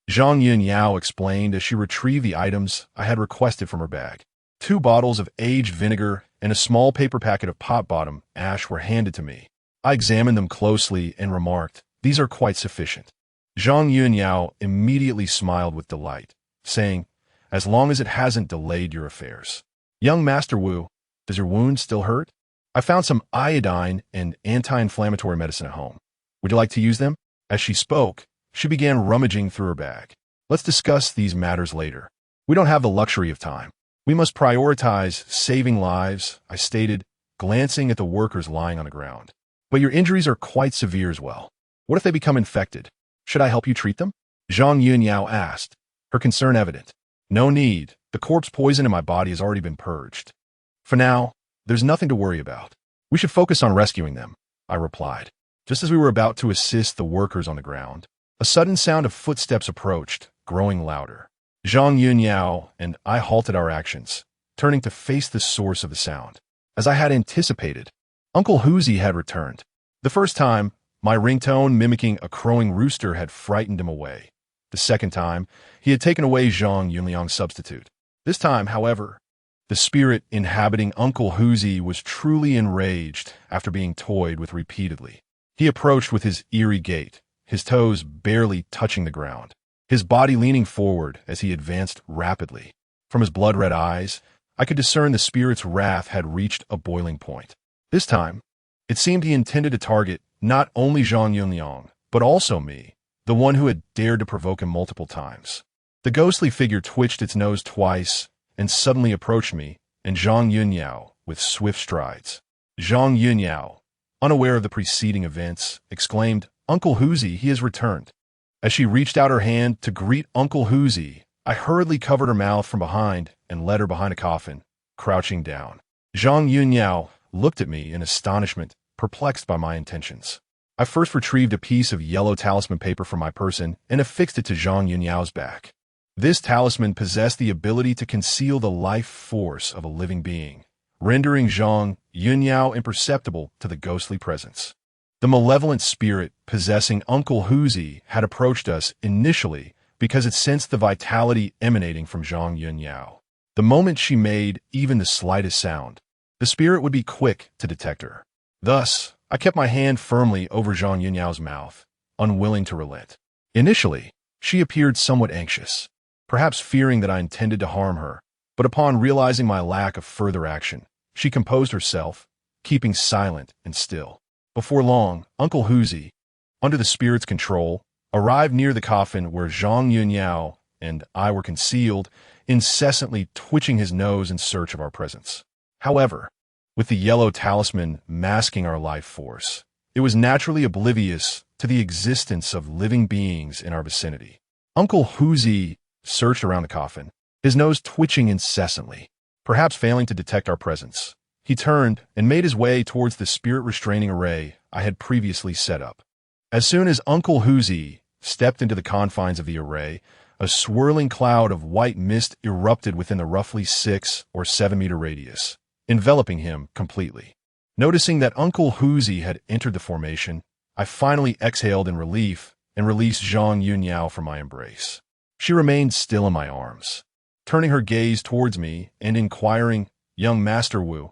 Zhang Yunyao explained as she retrieved the items I had requested from her bag. 2 bottles of aged vinegar and a small paper packet of pot-bottom ash were handed to me. I examined them closely and remarked, "These are quite sufficient." Zhang Yunyao immediately smiled with delight, saying, "As long as it hasn't delayed your affairs." "Young Master Wu, does your wound still hurt? I found some iodine and anti-inflammatory medicine at home. Would you like to use them?" As she spoke, she began rummaging through her bag. "Let's discuss these matters later. We don't have the luxury of time. We must prioritize saving lives," I stated, glancing at the workers lying on the ground. "But your injuries are quite severe as well. What if they become infected? Should I help you treat them?" Zhang Yunyao asked, her concern evident. "No need. The corpse poison in my body has already been purged. For now, there's nothing to worry about. We should focus on rescuing them," I replied. Just as we were about to assist the workers on the ground, a sudden sound of footsteps approached, growing louder. Zhang Yunyao and I halted our actions, turning to face the source of the sound. As I had anticipated, Uncle Huzi had returned. The first time, my ringtone mimicking a crowing rooster had frightened him away. The second time, he had taken away Zhang Yunliang's substitute. This time, however, the spirit inhabiting Uncle Huzi was truly enraged after being toyed with repeatedly. He approached with his eerie gait, his toes barely touching the ground, his body leaning forward as he advanced rapidly. From his blood-red eyes, I could discern the spirit's wrath had reached a boiling point. This time, it seemed he intended to target not only Zhang Yunliang, but also me, the one who had dared to provoke him multiple times. The ghostly figure twitched its nose twice and suddenly approached me and Zhang Yunyao with swift strides. Zhang Yunyao, unaware of the preceding events, exclaimed, "Uncle Huzi, he has returned." As she reached out her hand to greet Uncle Huzi, I hurriedly covered her mouth from behind and led her behind a coffin, crouching down. Zhang Yunyao looked at me in astonishment, perplexed by my intentions. I first retrieved a piece of yellow talisman paper from my person and affixed it to Zhang Yunyao's back. This talisman possessed the ability to conceal the life force of a living being, rendering Zhang Yunyao imperceptible to the ghostly presence. The malevolent spirit possessing Uncle Huzi had approached us initially because it sensed the vitality emanating from Zhang Yunyao. The moment she made even the slightest sound, the spirit would be quick to detect her. Thus, I kept my hand firmly over Zhang Yunyao's mouth, unwilling to relent. Initially, she appeared somewhat anxious, perhaps fearing that I intended to harm her, but upon realizing my lack of further action, she composed herself, keeping silent and still. Before long, Uncle Huzi, under the spirit's control, arrived near the coffin where Zhang Yunyao and I were concealed, incessantly twitching his nose in search of our presence. However, with the yellow talisman masking our life force, it was naturally oblivious to the existence of living beings in our vicinity. Uncle Huzi searched around the coffin, his nose twitching incessantly, perhaps failing to detect our presence. He turned and made his way towards the spirit-restraining array I had previously set up. As soon as Uncle Huzi stepped into the confines of the array, a swirling cloud of white mist erupted within the roughly 6 or 7 meter radius, enveloping him completely. Noticing that Uncle Huzi had entered the formation, I finally exhaled in relief and released Zhang Yunyao from my embrace. She remained still in my arms, turning her gaze towards me and inquiring, "Young Master Wu,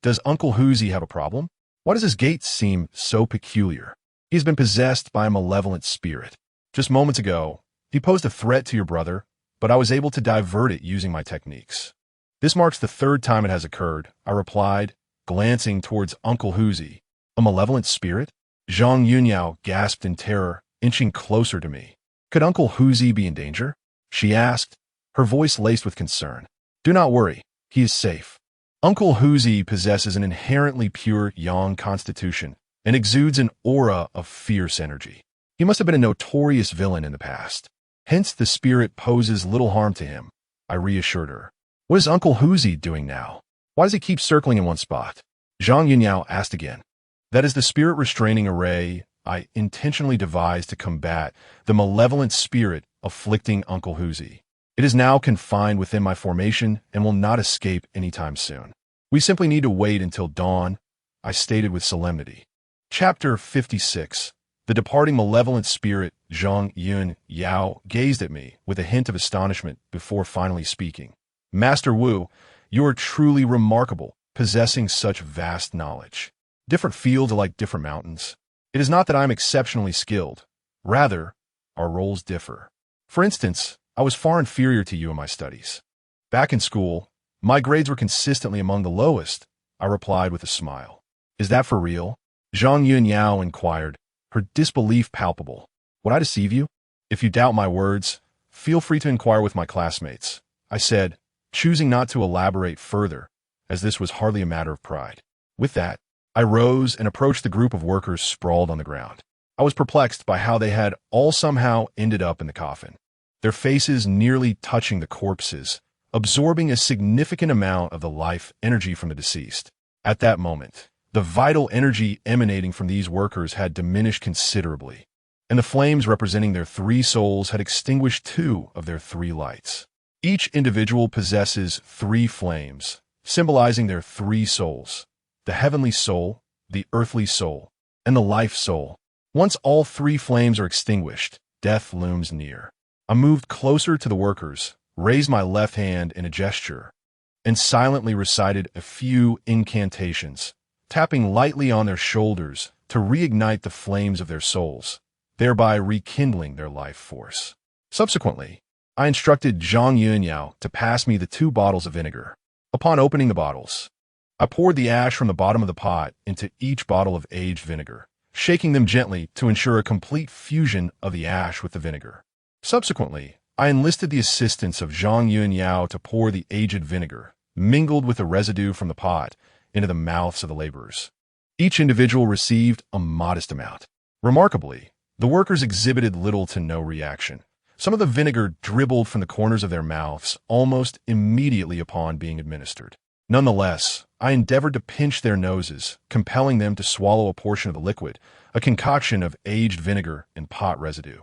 does Uncle Huzi have a problem? Why does his gait seem so peculiar? He's been possessed by a malevolent spirit. Just moments ago, he posed a threat to your brother, but I was able to divert it using my techniques." "This marks the 3rd time it has occurred," I replied, glancing towards Uncle Huzi. "A malevolent spirit?" Zhang Yunyao gasped in terror, inching closer to me. "Could Uncle Huzi be in danger?" she asked, her voice laced with concern. "Do not worry, he is safe. Uncle Huzi possesses an inherently pure yang constitution and exudes an aura of fierce energy. He must have been a notorious villain in the past. Hence the spirit poses little harm to him," I reassured her. "What is Uncle Huzi doing now? Why does he keep circling in one spot?" Zhang Yunyao asked again. "That is the spirit-restraining array I intentionally devised to combat the malevolent spirit afflicting Uncle Huzi. It is now confined within my formation and will not escape anytime soon. We simply need to wait until dawn," I stated with solemnity. Chapter 56. The departing malevolent spirit Zhang Yunyao gazed at me with a hint of astonishment before finally speaking. "Master Wu, you are truly remarkable, possessing such vast knowledge. Different fields are like different mountains. It is not that I am exceptionally skilled. Rather, our roles differ. For instance, I was far inferior to you in my studies. Back in school, my grades were consistently among the lowest," I replied with a smile. "Is that for real?" Zhang Yunyao inquired, her disbelief palpable. "Would I deceive you? If you doubt my words, feel free to inquire with my classmates," I said, choosing not to elaborate further, as this was hardly a matter of pride. With that, I rose and approached the group of workers sprawled on the ground. I was perplexed by how they had all somehow ended up in the coffin, their faces nearly touching the corpses, absorbing a significant amount of the life energy from the deceased. At that moment, the vital energy emanating from these workers had diminished considerably, and the flames representing their 3 souls had extinguished 2 of their 3 lights. Each individual possesses 3 flames, symbolizing their 3 souls: the heavenly soul, the earthly soul, and the life soul. Once all 3 flames are extinguished, death looms near. I moved closer to the workers, raised my left hand in a gesture, and silently recited a few incantations, tapping lightly on their shoulders to reignite the flames of their souls, thereby rekindling their life force. Subsequently, I instructed Zhang Yunyao to pass me the 2 bottles of vinegar. Upon opening the bottles, I poured the ash from the bottom of the pot into each bottle of aged vinegar, shaking them gently to ensure a complete fusion of the ash with the vinegar. Subsequently, I enlisted the assistance of Zhang Yunyao to pour the aged vinegar, mingled with the residue from the pot, into the mouths of the laborers. Each individual received a modest amount. Remarkably, the workers exhibited little to no reaction. Some of the vinegar dribbled from the corners of their mouths almost immediately upon being administered. Nonetheless, I endeavored to pinch their noses, compelling them to swallow a portion of the liquid, a concoction of aged vinegar and pot residue.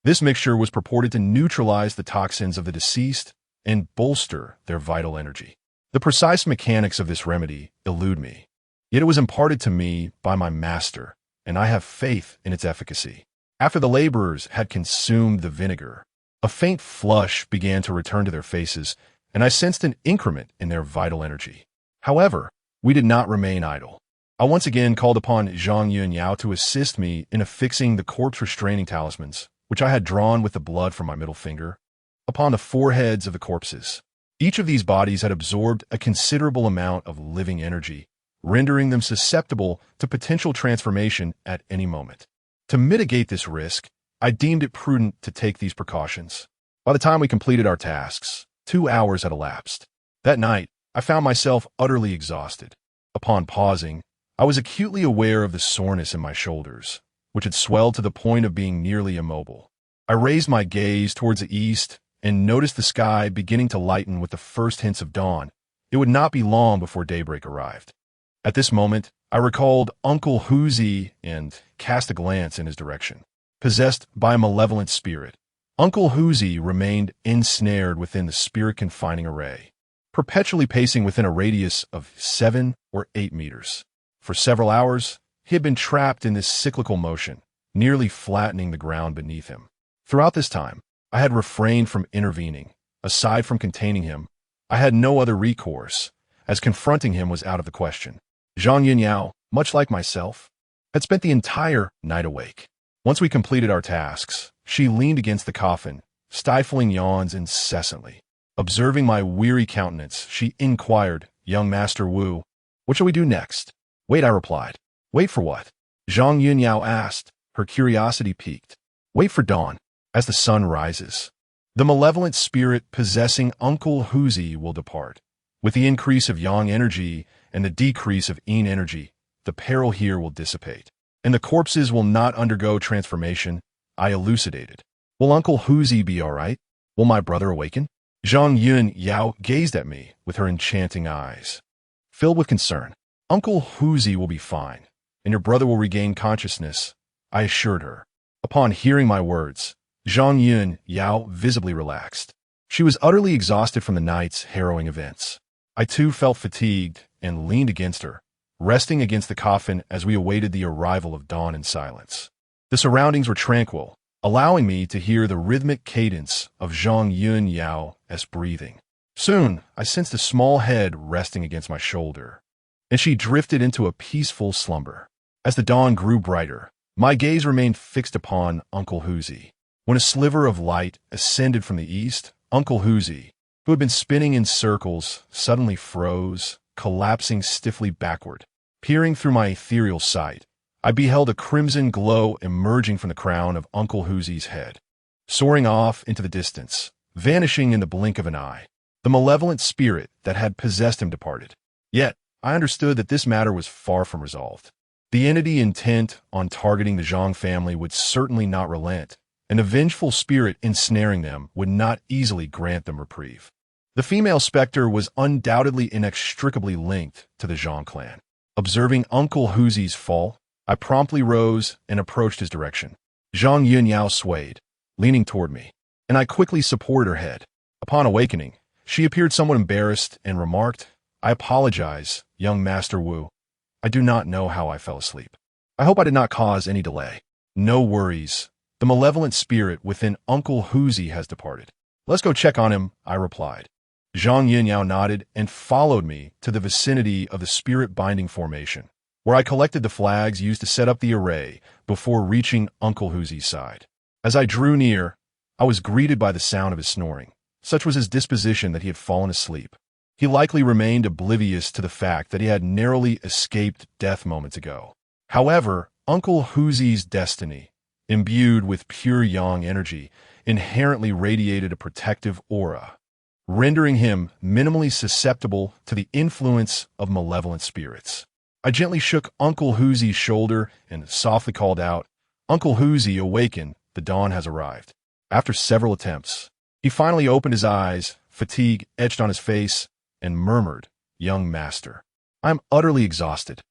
This mixture was purported to neutralize the toxins of the deceased and bolster their vital energy. The precise mechanics of this remedy elude me, yet it was imparted to me by my master, and I have faith in its efficacy. After the laborers had consumed the vinegar, a faint flush began to return to their faces, and I sensed an increment in their vital energy. However, we did not remain idle. I once again called upon Zhang Yunyao to assist me in affixing the corpse-restraining talismans, which I had drawn with the blood from my middle finger, upon the foreheads of the corpses. Each of these bodies had absorbed a considerable amount of living energy, rendering them susceptible to potential transformation at any moment. To mitigate this risk, I deemed it prudent to take these precautions. By the time we completed our tasks, 2 hours had elapsed. That night, I found myself utterly exhausted. Upon pausing, I was acutely aware of the soreness in my shoulders, which had swelled to the point of being nearly immobile. I raised my gaze towards the east and noticed the sky beginning to lighten with the first hints of dawn. It would not be long before daybreak arrived. At this moment, I recalled Uncle Huzi and cast a glance in his direction. Possessed by a malevolent spirit, Uncle Huzi remained ensnared within the spirit-confining array, perpetually pacing within a radius of 7 or 8 meters. For several hours, he had been trapped in this cyclical motion, nearly flattening the ground beneath him. Throughout this time, I had refrained from intervening. Aside from containing him, I had no other recourse, as confronting him was out of the question. Zhang Yunyao, much like myself, had spent the entire night awake. Once we completed our tasks, she leaned against the coffin, stifling yawns incessantly. Observing my weary countenance, she inquired, "Young Master Wu, what shall we do next?" "Wait," I replied. "Wait for what?" Zhang Yunyao asked, her curiosity piqued. "Wait for dawn, as the sun rises. The malevolent spirit possessing Uncle Huzi will depart. With the increase of yang energy and the decrease of yin energy, the peril here will dissipate, and the corpses will not undergo transformation," I elucidated. "Will Uncle Huzi be all right? Will my brother awaken?" Zhang Yunyao gazed at me with her enchanting eyes, filled with concern. "Uncle Huzi will be fine, and your brother will regain consciousness," I assured her. Upon hearing my words, Zhang Yunyao visibly relaxed. She was utterly exhausted from the night's harrowing events. I too felt fatigued and leaned against her, resting against the coffin as we awaited the arrival of dawn in silence. The surroundings were tranquil, allowing me to hear the rhythmic cadence of Zhang Yunyao's breathing. Soon, I sensed a small head resting against my shoulder, and she drifted into a peaceful slumber. As the dawn grew brighter, my gaze remained fixed upon Uncle Huzi. When a sliver of light ascended from the east, Uncle Huzi, who had been spinning in circles, suddenly froze, collapsing stiffly backward. Peering through my ethereal sight, I beheld a crimson glow emerging from the crown of Uncle Huzi's head, soaring off into the distance, vanishing in the blink of an eye. The malevolent spirit that had possessed him departed. Yet, I understood that this matter was far from resolved. The entity intent on targeting the Zhang family would certainly not relent, and the vengeful spirit ensnaring them would not easily grant them reprieve. The female specter was undoubtedly inextricably linked to the Zhang clan. Observing Uncle Huzi's fall, I promptly rose and approached his direction. Zhang Yunyao swayed, leaning toward me, and I quickly supported her head. Upon awakening, she appeared somewhat embarrassed and remarked, "I apologize, young Master Wu. I do not know how I fell asleep. I hope I did not cause any delay." "No worries. The malevolent spirit within Uncle Huzi has departed. Let's go check on him," I replied. Zhang Yunyao nodded and followed me to the vicinity of the spirit-binding formation, where I collected the flags used to set up the array before reaching Uncle Huzi's side. As I drew near, I was greeted by the sound of his snoring. Such was his disposition that he had fallen asleep. He likely remained oblivious to the fact that he had narrowly escaped death moments ago. However, Uncle Huzi's destiny, imbued with pure yang energy, inherently radiated a protective aura, rendering him minimally susceptible to the influence of malevolent spirits. I gently shook Uncle Huzi's shoulder and softly called out, "Uncle Huzi, awaken, the dawn has arrived." After several attempts, he finally opened his eyes, fatigue etched on his face, and murmured, "Young master, I am utterly exhausted.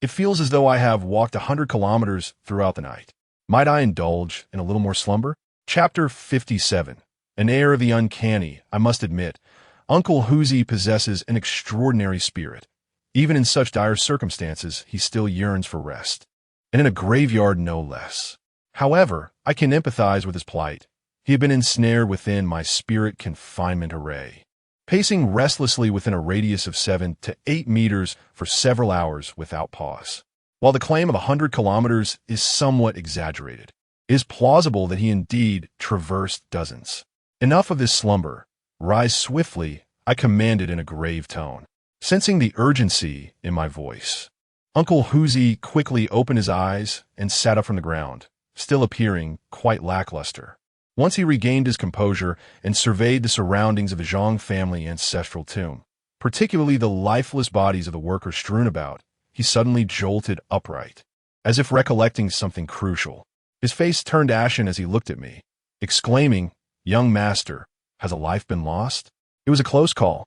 It feels as though I have walked 100 kilometers throughout the night. Might I indulge in a little more slumber?" Chapter 57. An air of the uncanny, I must admit. Uncle Huzi possesses an extraordinary spirit. Even in such dire circumstances, he still yearns for rest, and in a graveyard no less. However, I can empathize with his plight. He had been ensnared within my spirit confinement array. pacing restlessly within a radius of 7 to 8 meters for several hours without pause. While the claim of 100 kilometers is somewhat exaggerated, it is plausible that he indeed traversed dozens. Enough of this slumber. Rise swiftly, I commanded in a grave tone, sensing the urgency in my voice. Uncle Huzi quickly opened his eyes and sat up from the ground, still appearing quite lackluster. Once he regained his composure and surveyed the surroundings of the Zhang family ancestral tomb, particularly the lifeless bodies of the workers strewn about, he suddenly jolted upright, as if recollecting something crucial. His face turned ashen as he looked at me, exclaiming, "Young master, has a life been lost?" It was a close call.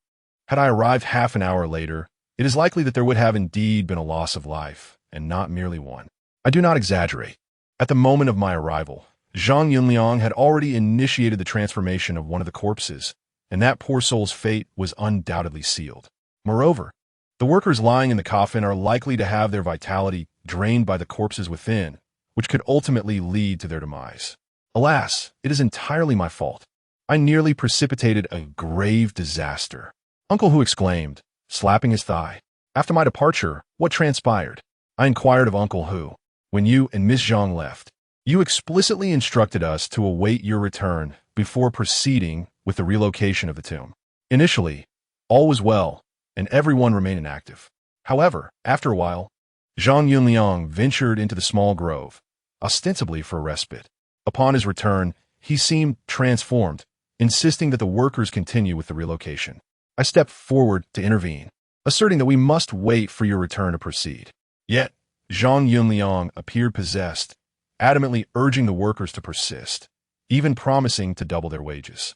Had I arrived half an hour later, it is likely that there would have indeed been a loss of life, and not merely one. I do not exaggerate. At the moment of my arrival, Zhang Yunliang had already initiated the transformation of one of the corpses, and that poor soul's fate was undoubtedly sealed. Moreover, the workers lying in the coffin are likely to have their vitality drained by the corpses within, which could ultimately lead to their demise. Alas, it is entirely my fault. I nearly precipitated a grave disaster. Uncle Hu exclaimed, slapping his thigh. After my departure, what transpired? I inquired of Uncle Hu. When you and Miss Zhang left, you explicitly instructed us to await your return before proceeding with the relocation of the tomb. Initially, all was well, and everyone remained inactive. However, after a while, Zhang Yunliang ventured into the small grove, ostensibly for a respite. Upon his return, he seemed transformed, insisting that the workers continue with the relocation. I stepped forward to intervene, asserting that we must wait for your return to proceed. Yet, Zhang Yunliang appeared possessed, adamantly urging the workers to persist, even promising to double their wages.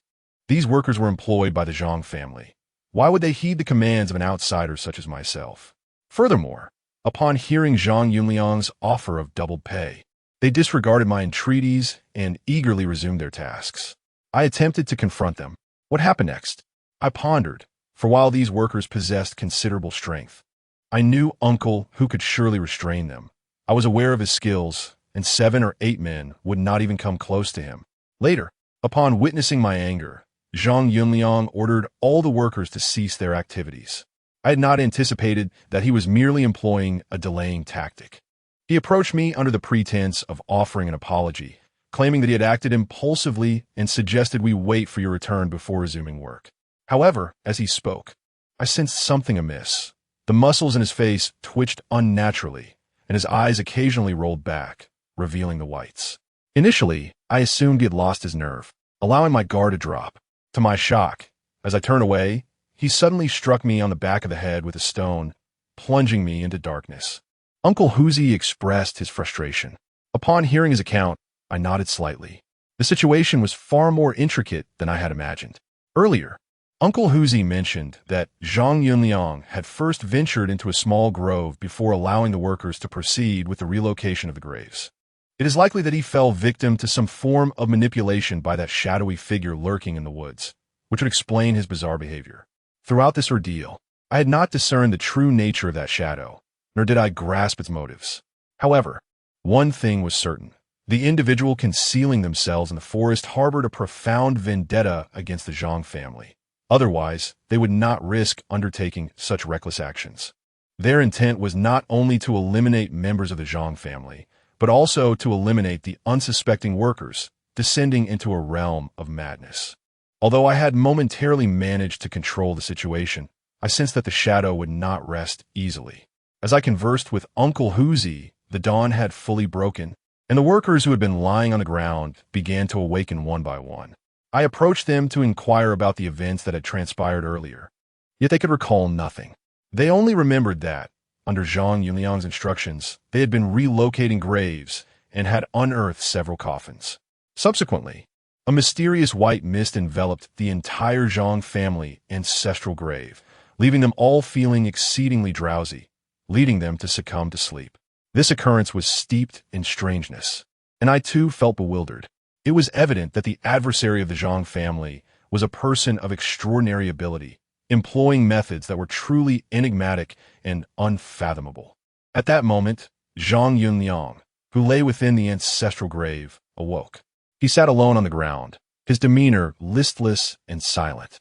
These workers were employed by the Zhang family. Why would they heed the commands of an outsider such as myself? Furthermore, upon hearing Zhang Yunliang's offer of doubled pay, they disregarded my entreaties and eagerly resumed their tasks. I attempted to confront them. What happened next? I pondered, for while these workers possessed considerable strength, I knew Uncle who could surely restrain them. I was aware of his skills, and 7 or 8 men would not even come close to him. Later, upon witnessing my anger, Zhang Yunliang ordered all the workers to cease their activities. I had not anticipated that he was merely employing a delaying tactic. He approached me under the pretense of offering an apology, claiming that he had acted impulsively and suggested we wait for your return before resuming work. However, as he spoke, I sensed something amiss. The muscles in his face twitched unnaturally, and his eyes occasionally rolled back, revealing the whites. Initially, I assumed he had lost his nerve, allowing my guard to drop. To my shock, as I turned away, he suddenly struck me on the back of the head with a stone, plunging me into darkness. Uncle Huzi expressed his frustration. Upon hearing his account, I nodded slightly. The situation was far more intricate than I had imagined. Earlier, Uncle Huzi mentioned that Zhang Yunliang had first ventured into a small grove before allowing the workers to proceed with the relocation of the graves. It is likely that he fell victim to some form of manipulation by that shadowy figure lurking in the woods, which would explain his bizarre behavior. Throughout this ordeal, I had not discerned the true nature of that shadow, nor did I grasp its motives. However, one thing was certain. The individual concealing themselves in the forest harbored a profound vendetta against the Zhang family. Otherwise, they would not risk undertaking such reckless actions. Their intent was not only to eliminate members of the Zhang family, but also to eliminate the unsuspecting workers, descending into a realm of madness. Although I had momentarily managed to control the situation, I sensed that the shadow would not rest easily. As I conversed with Uncle Huzi, the dawn had fully broken, and the workers who had been lying on the ground began to awaken one by one. I approached them to inquire about the events that had transpired earlier, yet they could recall nothing. They only remembered that, under Zhang Yunliang's instructions, they had been relocating graves and had unearthed several coffins. Subsequently, a mysterious white mist enveloped the entire Zhang family ancestral grave, leaving them all feeling exceedingly drowsy, leading them to succumb to sleep. This occurrence was steeped in strangeness, and I too felt bewildered. It was evident that the adversary of the Zhang family was a person of extraordinary ability, employing methods that were truly enigmatic and unfathomable. At that moment, Zhang Yunliang, who lay within the ancestral grave, awoke. He sat alone on the ground, his demeanor listless and silent.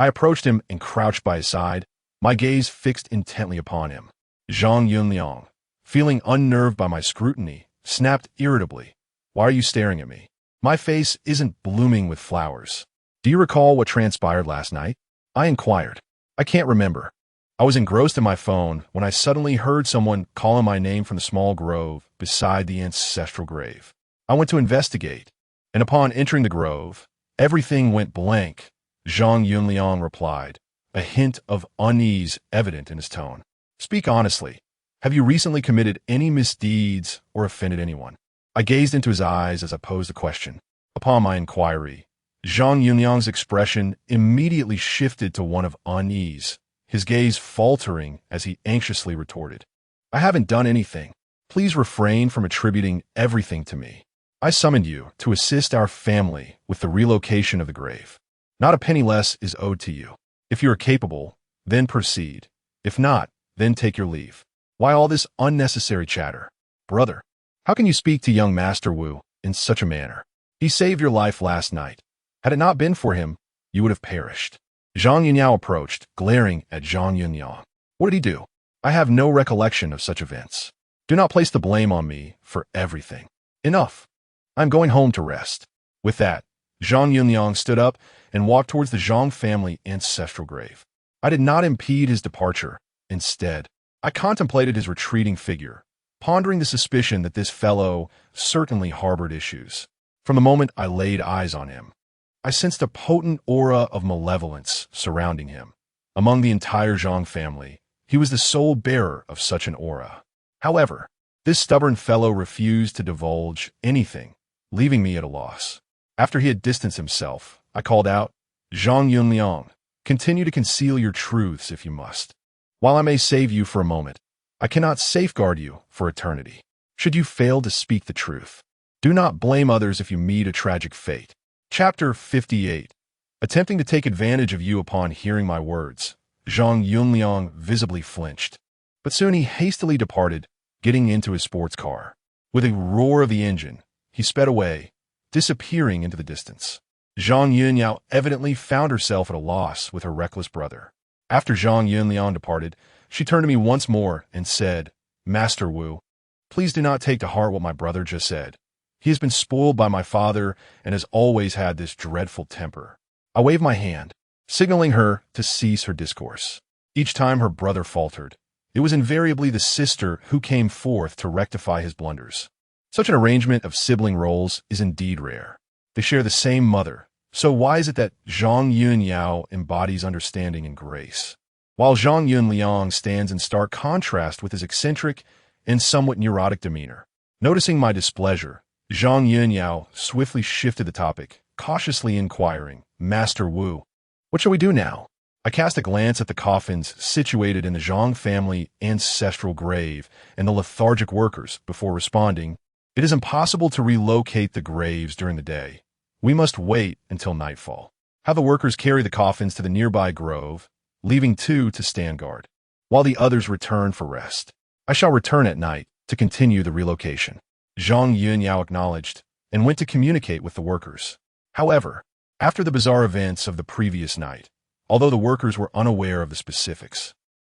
I approached him and crouched by his side, my gaze fixed intently upon him. Zhang Yunliang, feeling unnerved by my scrutiny, snapped irritably. Why are you staring at me? My face isn't blooming with flowers. Do you recall what transpired last night? I inquired. I can't remember. I was engrossed in my phone when I suddenly heard someone calling my name from the small grove beside the ancestral grave. I went to investigate, and upon entering the grove, everything went blank. Zhang Yunliang replied, a hint of unease evident in his tone. Speak honestly. Have you recently committed any misdeeds or offended anyone? I gazed into his eyes as I posed the question. Upon my inquiry, Zhang Yunliang's expression immediately shifted to one of unease, his gaze faltering as he anxiously retorted. I haven't done anything. Please refrain from attributing everything to me. I summoned you to assist our family with the relocation of the grave. Not a penny less is owed to you. If you are capable, then proceed. If not, then take your leave. Why all this unnecessary chatter? Brother, how can you speak to young Master Wu in such a manner? He saved your life last night. Had it not been for him, you would have perished. Zhang Yunyao approached, glaring at Zhang Yunyao. What did he do? I have no recollection of such events. Do not place the blame on me for everything. Enough. I'm going home to rest. With that, Zhang Yunyao stood up and walked towards the Zhang family ancestral grave. I did not impede his departure. Instead, I contemplated his retreating figure, pondering the suspicion that this fellow certainly harbored issues. From the moment I laid eyes on him, I sensed a potent aura of malevolence surrounding him. Among the entire Zhang family, he was the sole bearer of such an aura. However, this stubborn fellow refused to divulge anything, leaving me at a loss. After he had distanced himself, I called out, Zhang Yunliang, continue to conceal your truths if you must. While I may save you for a moment, I cannot safeguard you for eternity. Should you fail to speak the truth, do not blame others if you meet a tragic fate. Chapter 58. Attempting to take advantage of you upon hearing my words, Zhang Yunliang visibly flinched. But soon he hastily departed, getting into his sports car. With a roar of the engine, he sped away, disappearing into the distance. Zhang Yunyao evidently found herself at a loss with her reckless brother. After Zhang Yunliang departed, she turned to me once more and said, Master Wu, please do not take to heart what my brother just said. He has been spoiled by my father and has always had this dreadful temper. I waved my hand, signaling her to cease her discourse. Each time her brother faltered, it was invariably the sister who came forth to rectify his blunders. Such an arrangement of sibling roles is indeed rare. They share the same mother, so why is it that Zhang Yunyao embodies understanding and grace, while Zhang Yunliang stands in stark contrast with his eccentric and somewhat neurotic demeanor? Noticing my displeasure, Zhang Yunyao swiftly shifted the topic, cautiously inquiring, Master Wu, what shall we do now? I cast a glance at the coffins situated in the Zhang family ancestral grave and the lethargic workers before responding, it is impossible to relocate the graves during the day. We must wait until nightfall. Have the workers carry the coffins to the nearby grove, leaving 2 to stand guard, while the others return for rest. I shall return at night to continue the relocation. Zhang Yunyao acknowledged and went to communicate with the workers. However, after the bizarre events of the previous night, although the workers were unaware of the specifics,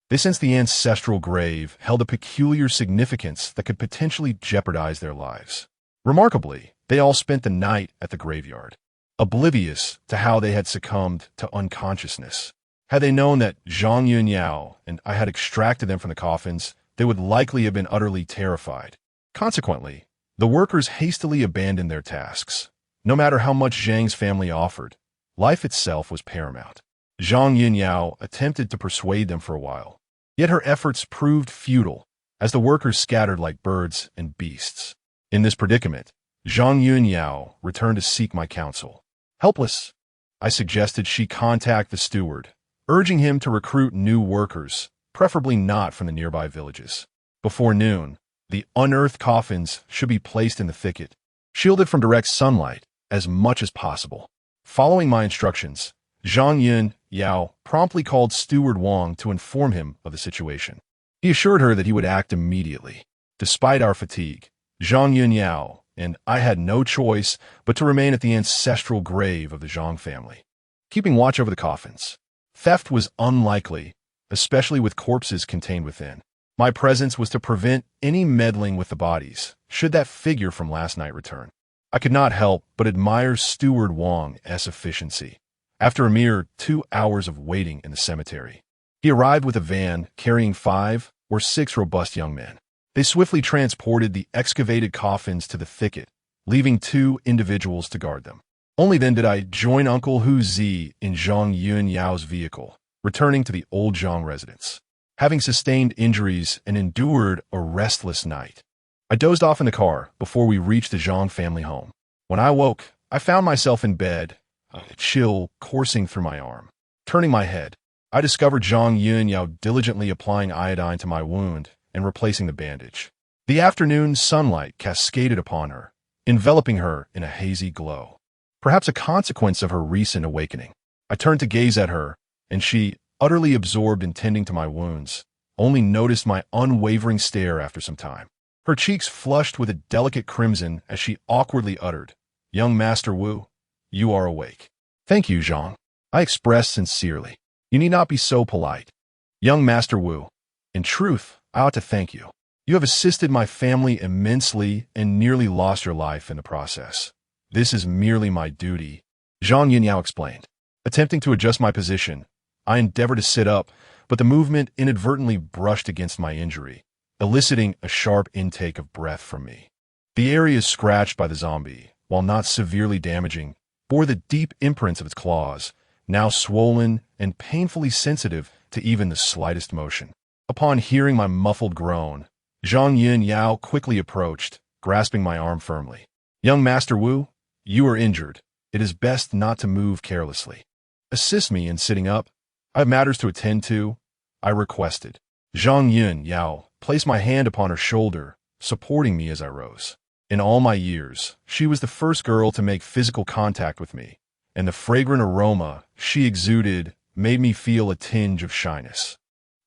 they sensed the ancestral grave held a peculiar significance that could potentially jeopardize their lives. Remarkably, they all spent the night at the graveyard, oblivious to how they had succumbed to unconsciousness. Had they known that Zhang Yunyao and I had extracted them from the coffins, they would likely have been utterly terrified. Consequently, the workers hastily abandoned their tasks. No matter how much Zhang's family offered, life itself was paramount. Zhang Yunyao attempted to persuade them for a while, yet her efforts proved futile as the workers scattered like birds and beasts. In this predicament, Zhang Yunyao returned to seek my counsel. Helpless, I suggested she contact the steward, urging him to recruit new workers, preferably not from the nearby villages. Before noon, the unearthed coffins should be placed in the thicket, shielded from direct sunlight as much as possible. Following my instructions, Zhang Yunyao promptly called Steward Wang to inform him of the situation. He assured her that he would act immediately. Despite our fatigue, Zhang Yunyao and I had no choice but to remain at the ancestral grave of the Zhang family, keeping watch over the coffins. Theft was unlikely, especially with corpses contained within. My presence was to prevent any meddling with the bodies, should that figure from last night return. I could not help but admire Steward Wong's efficiency. After a mere 2 hours of waiting in the cemetery, he arrived with a van carrying 5 or 6 robust young men. They swiftly transported the excavated coffins to the thicket, leaving 2 individuals to guard them. Only then did I join Uncle Hu Zi in Zhang Yun Yao's vehicle, returning to the old Zhang residence. Having sustained injuries and endured a restless night, I dozed off in the car before we reached the Zhang family home. When I woke, I found myself in bed, a chill coursing through my arm. Turning my head, I discovered Zhang Yun Yao diligently applying iodine to my wound and replacing the bandage. The afternoon sunlight cascaded upon her, enveloping her in a hazy glow. Perhaps a consequence of her recent awakening. I turned to gaze at her, and she, utterly absorbed in tending to my wounds, only noticed my unwavering stare after some time. Her cheeks flushed with a delicate crimson as she awkwardly uttered, "Young Master Wu, you are awake." "Thank you, Zhang," I expressed sincerely. "You need not be so polite. Young Master Wu, in truth, I ought to thank you. You have assisted my family immensely and nearly lost your life in the process. This is merely my duty," Zhang Yunyao explained. Attempting to adjust my position, I endeavored to sit up, but the movement inadvertently brushed against my injury, eliciting a sharp intake of breath from me. The area scratched by the zombie, while not severely damaging, bore the deep imprints of its claws, now swollen and painfully sensitive to even the slightest motion. Upon hearing my muffled groan, Zhang Yun Yao quickly approached, grasping my arm firmly. "Young Master Wu, you are injured. It is best not to move carelessly. Assist me in sitting up. I have matters to attend to," I requested. Zhang Yun Yao placed my hand upon her shoulder, supporting me as I rose. In all my years, she was the first girl to make physical contact with me, and the fragrant aroma she exuded made me feel a tinge of shyness.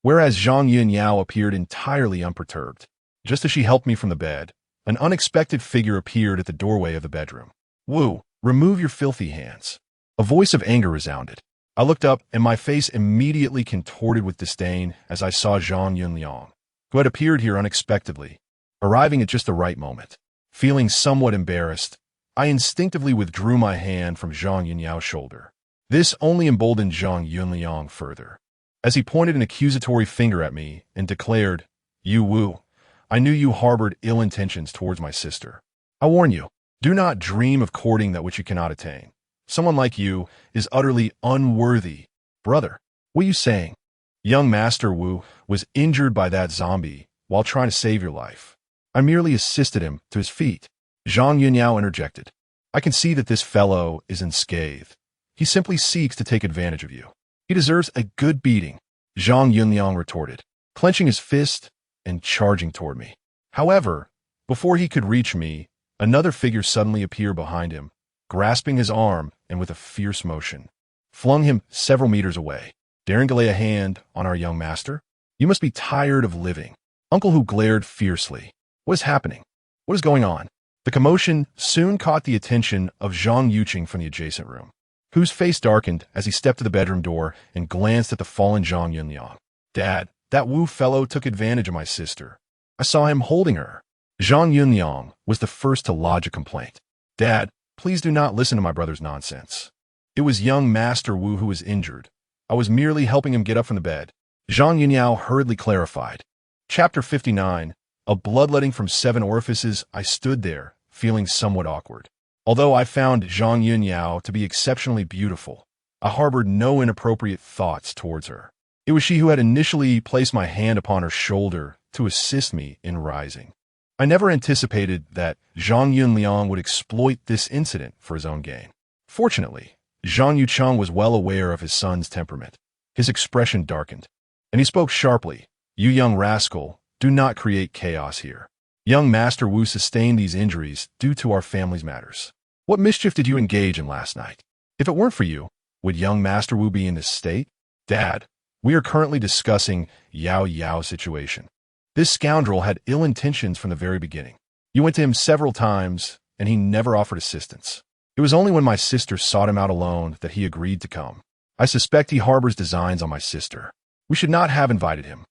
Whereas Zhang Yun Yao appeared entirely unperturbed. Just as she helped me from the bed, an unexpected figure appeared at the doorway of the bedroom. "Wu, remove your filthy hands." A voice of anger resounded. I looked up, and my face immediately contorted with disdain as I saw Zhang Yunliang, who had appeared here unexpectedly, arriving at just the right moment. Feeling somewhat embarrassed, I instinctively withdrew my hand from Zhang Yunyao's shoulder. This only emboldened Zhang Yunliang further, as he pointed an accusatory finger at me and declared, "You Wu, I knew you harbored ill intentions towards my sister. I warn you, do not dream of courting that which you cannot attain. Someone like you is utterly unworthy." "Brother, what are you saying? Young Master Wu was injured by that zombie while trying to save your life. I merely assisted him to his feet," Zhang Yunyao interjected. "I can see that this fellow is unscathed. He simply seeks to take advantage of you. He deserves a good beating," Zhang Yunliang retorted, clenching his fist and charging toward me. However, before he could reach me, another figure suddenly appeared behind him, grasping his arm and with a fierce motion, flung him several meters away. "Daring to lay a hand on our young master? You must be tired of living." Uncle Hu glared fiercely. "What is happening? What is going on?" The commotion soon caught the attention of Zhang Yuqing from the adjacent room, whose face darkened as he stepped to the bedroom door and glanced at the fallen Zhang Yunliang. "Dad, that Wu fellow took advantage of my sister. I saw him holding her." Zhang Yunliang was the first to lodge a complaint. "Dad, please do not listen to my brother's nonsense. It was young Master Wu who was injured. I was merely helping him get up from the bed," Zhang Yunyao hurriedly clarified. Chapter 59. A bloodletting from 7 orifices. I stood there, feeling somewhat awkward. Although I found Zhang Yunyao to be exceptionally beautiful, I harbored no inappropriate thoughts towards her. It was she who had initially placed my hand upon her shoulder to assist me in rising. I never anticipated that Zhang Yunliang would exploit this incident for his own gain. Fortunately, Zhang Yucheng was well aware of his son's temperament. His expression darkened, and he spoke sharply. "You young rascal, do not create chaos here. Young Master Wu sustained these injuries due to our family's matters. What mischief did you engage in last night? If it weren't for you, would young Master Wu be in this state?" "Dad, we are currently discussing Yao Yao's situation. This scoundrel had ill intentions from the very beginning. You went to him several times, and he never offered assistance. It was only when my sister sought him out alone that he agreed to come. I suspect he harbors designs on my sister. We should not have invited him.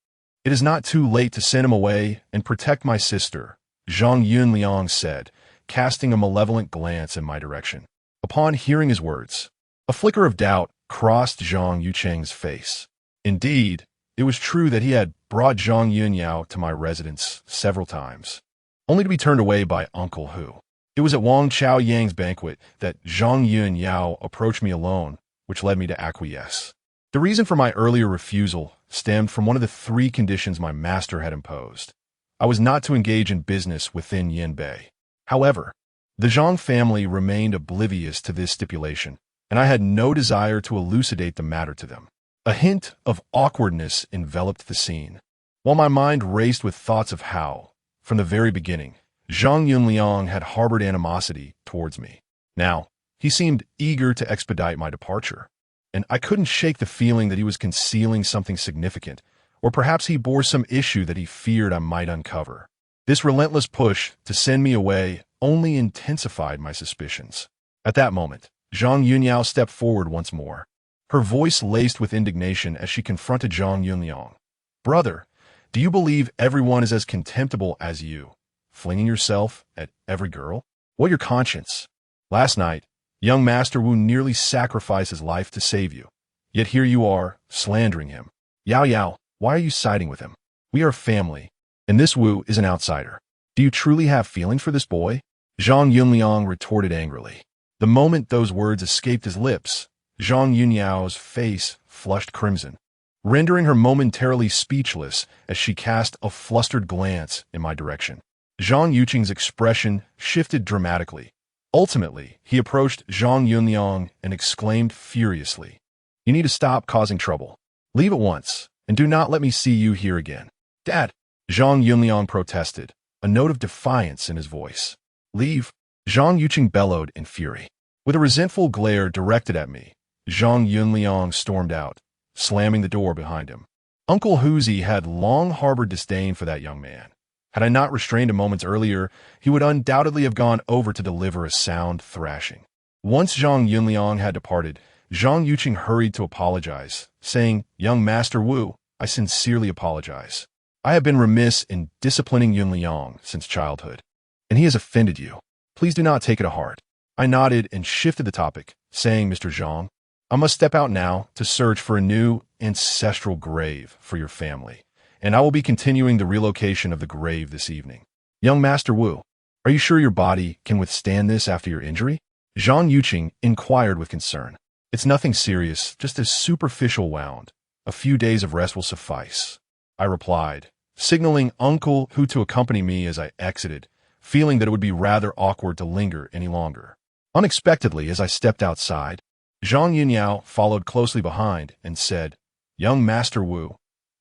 It is not too late to send him away and protect my sister, Zhang Yunliang said, casting a malevolent glance in my direction. Upon hearing his words, a flicker of doubt crossed Zhang Yucheng's face. Indeed, it was true that he had brought Zhang Yunyao to my residence several times, only to be turned away by Uncle Hu. It was at Wang Chao Yang's banquet that Zhang Yunyao approached me alone, which led me to acquiesce. The reason for my earlier refusal stemmed from one of the 3 conditions my master had imposed. I was not to engage in business within Yinbei. However, the Zhang family remained oblivious to this stipulation, and I had no desire to elucidate the matter to them. A hint of awkwardness enveloped the scene, while my mind raced with thoughts of how, from the very beginning, Zhang Yunliang had harbored animosity towards me. Now, he seemed eager to expedite my departure, and I couldn't shake the feeling that he was concealing something significant, or perhaps he bore some issue that he feared I might uncover. This relentless push to send me away only intensified my suspicions. At that moment, Zhang Yunyao stepped forward once more, her voice laced with indignation as she confronted Zhang Yunliang. "Brother, do you believe everyone is as contemptible as you, flinging yourself at every girl? What your conscience? Last night, young Master Wu nearly sacrificed his life to save you. Yet here you are, slandering him. Yao Yao, why are you siding with him? We are family, and this Wu is an outsider. Do you truly have feelings for this boy?" Zhang Yunliang retorted angrily. The moment those words escaped his lips, Zhang Yunyao's face flushed crimson, rendering her momentarily speechless as she cast a flustered glance in my direction. Zhang Yucheng's expression shifted dramatically. Ultimately, he approached Zhang Yunliang and exclaimed furiously, "You need to stop causing trouble. Leave at once, and do not let me see you here again." "Dad," Zhang Yunliang protested, a note of defiance in his voice. "Leave," Zhang Yucheng bellowed in fury. With a resentful glare directed at me, Zhang Yunliang stormed out, slamming the door behind him. Uncle Huzi had long harbored disdain for that young man. Had I not restrained him moments earlier, he would undoubtedly have gone over to deliver a sound thrashing. Once Zhang Yunliang had departed, Zhang Yucheng hurried to apologize, saying, "Young Master Wu, I sincerely apologize. I have been remiss in disciplining Yunliang since childhood, and he has offended you. Please do not take it to heart." I nodded and shifted the topic, saying, "Mr. Zhang, I must step out now to search for a new ancestral grave for your family, and I will be continuing the relocation of the grave this evening. Young Master Wu, are you sure your body can withstand this after your injury?" Zhang Yucheng inquired with concern. "It's nothing serious, just a superficial wound. A few days of rest will suffice," I replied, signaling Uncle Hu to accompany me as I exited, feeling that it would be rather awkward to linger any longer. Unexpectedly, as I stepped outside, Zhang Yunyao followed closely behind and said, "Young Master Wu,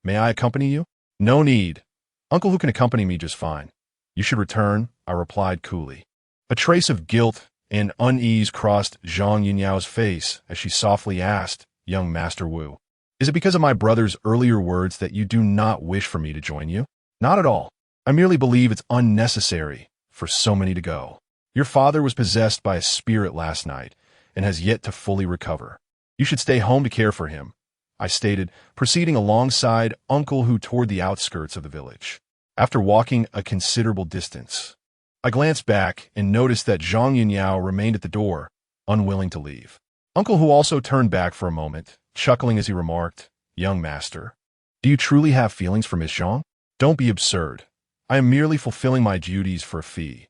may I accompany you?" "No need. Uncle Hu can accompany me just fine. You should return," I replied coolly. A trace of guilt and unease crossed Zhang Yunyao's face as she softly asked, "Young Master Wu, is it because of my brother's earlier words that you do not wish for me to join you?" "Not at all. I merely believe it's unnecessary for so many to go. Your father was possessed by a spirit last night and has yet to fully recover. You should stay home to care for him," I stated, proceeding alongside Uncle Hu toward the outskirts of the village. After walking a considerable distance, I glanced back and noticed that Zhang Yunyao remained at the door, unwilling to leave. Uncle Hu also turned back for a moment, chuckling as he remarked, "Young master, do you truly have feelings for Miss Zhang?" "Don't be absurd. I am merely fulfilling my duties for a fee.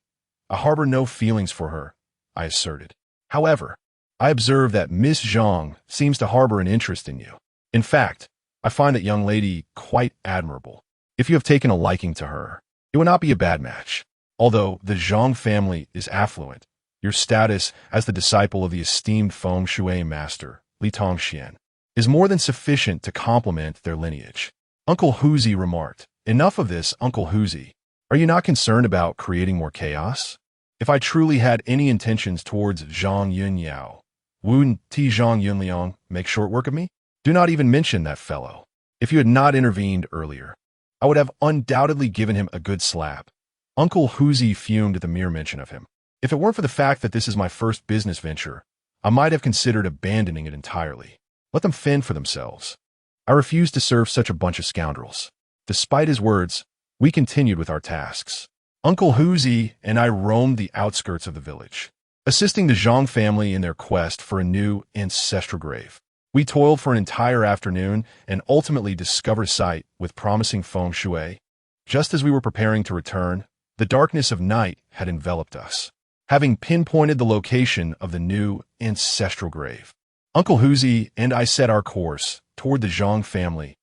I harbor no feelings for her," I asserted. "However, I observe that Miss Zhang seems to harbor an interest in you. In fact, I find that young lady quite admirable. If you have taken a liking to her, it would not be a bad match. Although the Zhang family is affluent, your status as the disciple of the esteemed feng shui master, Li Tongxian, is more than sufficient to complement their lineage." Uncle Huzi remarked, "Enough of this, Uncle Huzi. Are you not concerned about creating more chaos? If I truly had any intentions towards Zhang Yunyao, wouldn't Zhang Yunliang make short work of me? Do not even mention that fellow. If you had not intervened earlier, I would have undoubtedly given him a good slap." Uncle Huzi fumed at the mere mention of him. "If it weren't for the fact that this is my first business venture, I might have considered abandoning it entirely. Let them fend for themselves. I refused to serve such a bunch of scoundrels. Despite his words, we continued with our tasks. Uncle Huzi and I roamed the outskirts of the village, assisting the Zhang family in their quest for a new ancestral grave. We toiled for an entire afternoon and ultimately discovered a site with promising feng shui. Just as we were preparing to return, the darkness of night had enveloped us. Having pinpointed the location of the new ancestral grave, Uncle Huzi and I set our course toward the Zhang family's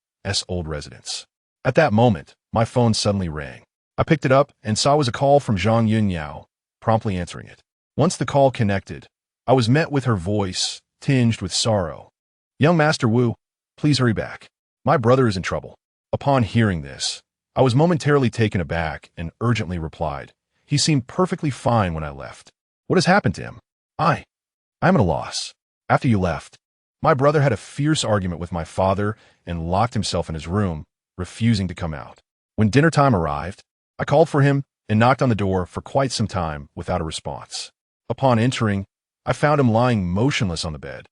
old residence. At that moment, my phone suddenly rang. I picked it up and saw it was a call from Zhang Yunyao, promptly answering it. Once the call connected, I was met with her voice, tinged with sorrow. "Young Master Wu, please hurry back. My brother is in trouble." Upon hearing this, I was momentarily taken aback and urgently replied, "He seemed perfectly fine when I left. What has happened to him?" I'm at a loss. After you left, my brother had a fierce argument with my father and locked himself in his room, refusing to come out. When dinner time arrived, I called for him and knocked on the door for quite some time without a response. Upon entering, I found him lying motionless on the bed,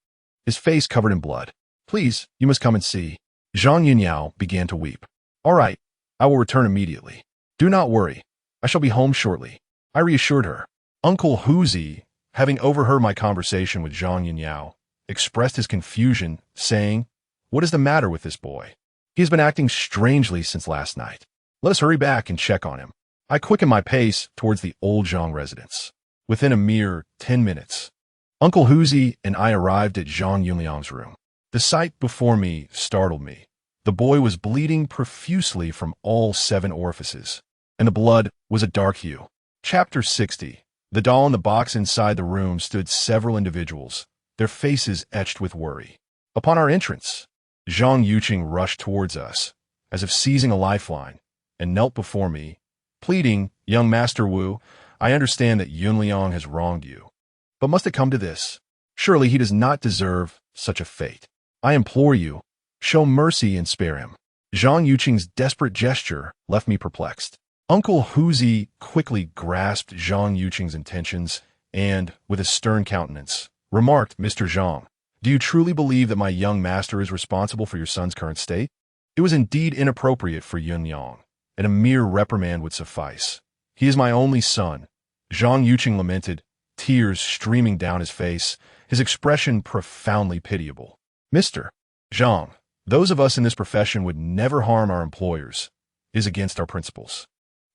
his face covered in blood. "Please, you must come and see." Zhang Yunyao began to weep. "All right, I will return immediately. Do not worry, I shall be home shortly," I reassured her. Uncle Huzi, having overheard my conversation with Zhang Yunyao, expressed his confusion, saying, "What is the matter with this boy? He has been acting strangely since last night. Let us hurry back and check on him." I quickened my pace towards the old Zhang residence. Within a mere 10 minutes, Uncle Huzi and I arrived at Zhang Yunliang's room. The sight before me startled me. The boy was bleeding profusely from all 7 orifices, and the blood was a dark hue. Chapter 60. The doll in the box inside the room stood several individuals, their faces etched with worry. Upon our entrance, Zhang Yuqing rushed towards us, as if seizing a lifeline, and knelt before me, pleading, "Young Master Wu, I understand that Yunliang has wronged you. But must it come to this? Surely he does not deserve such a fate. I implore you, show mercy and spare him." Zhang Yuqing's desperate gesture left me perplexed. Uncle Huzi quickly grasped Zhang Yuqing's intentions and, with a stern countenance, remarked, "Mr. Zhang, do you truly believe that my young master is responsible for your son's current state? It was indeed inappropriate for Yunyang, and a mere reprimand would suffice. He is my only son." Zhang Yuqing lamented, tears streaming down his face, his expression profoundly pitiable. "Mr. Zhang, those of us in this profession would never harm our employers. It is against our principles.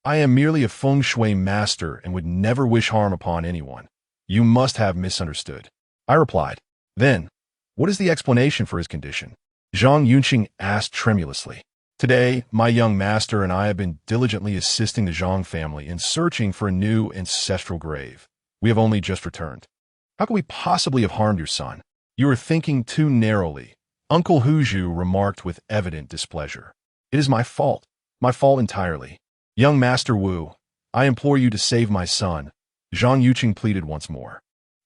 I am merely a feng shui master and would never wish harm upon anyone. You must have misunderstood," I replied. "Then, what is the explanation for his condition?" Zhang Yuqing asked tremulously. "Today, my young master and I have been diligently assisting the Zhang family in searching for a new ancestral grave. We have only just returned." "How could we possibly have harmed your son? You are thinking too narrowly," Uncle Huju remarked with evident displeasure. "It is my fault entirely. Young Master Wu, I implore you to save my son," Zhang Yuqing pleaded once more.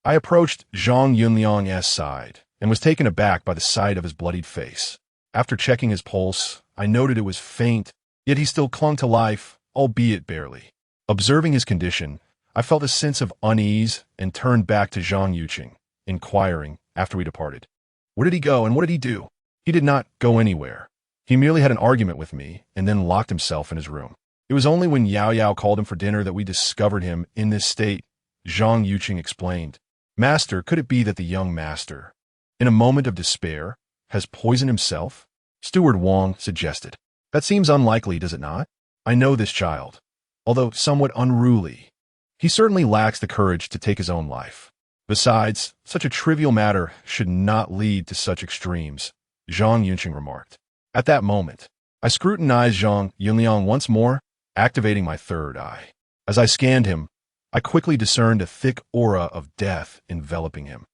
I approached Zhang Yunliang's side and was taken aback by the sight of his bloodied face. After checking his pulse, I noted it was faint, yet he still clung to life, albeit barely. Observing his condition, I felt a sense of unease and turned back to Zhang Yuqing, inquiring after we departed, "Where did he go and what did he do?" "He did not go anywhere. He merely had an argument with me and then locked himself in his room. It was only when Yao Yao called him for dinner that we discovered him in this state," Zhang Yuqing explained. "Master, could it be that the young master, in a moment of despair, has poisoned himself?" Steward Wang suggested. "That seems unlikely, does it not? I know this child. Although somewhat unruly, he certainly lacks the courage to take his own life. Besides, such a trivial matter should not lead to such extremes," Zhang Yuqing remarked. At that moment, I scrutinized Zhang Yunliang once more, activating my third eye. As I scanned him, I quickly discerned a thick aura of death enveloping him.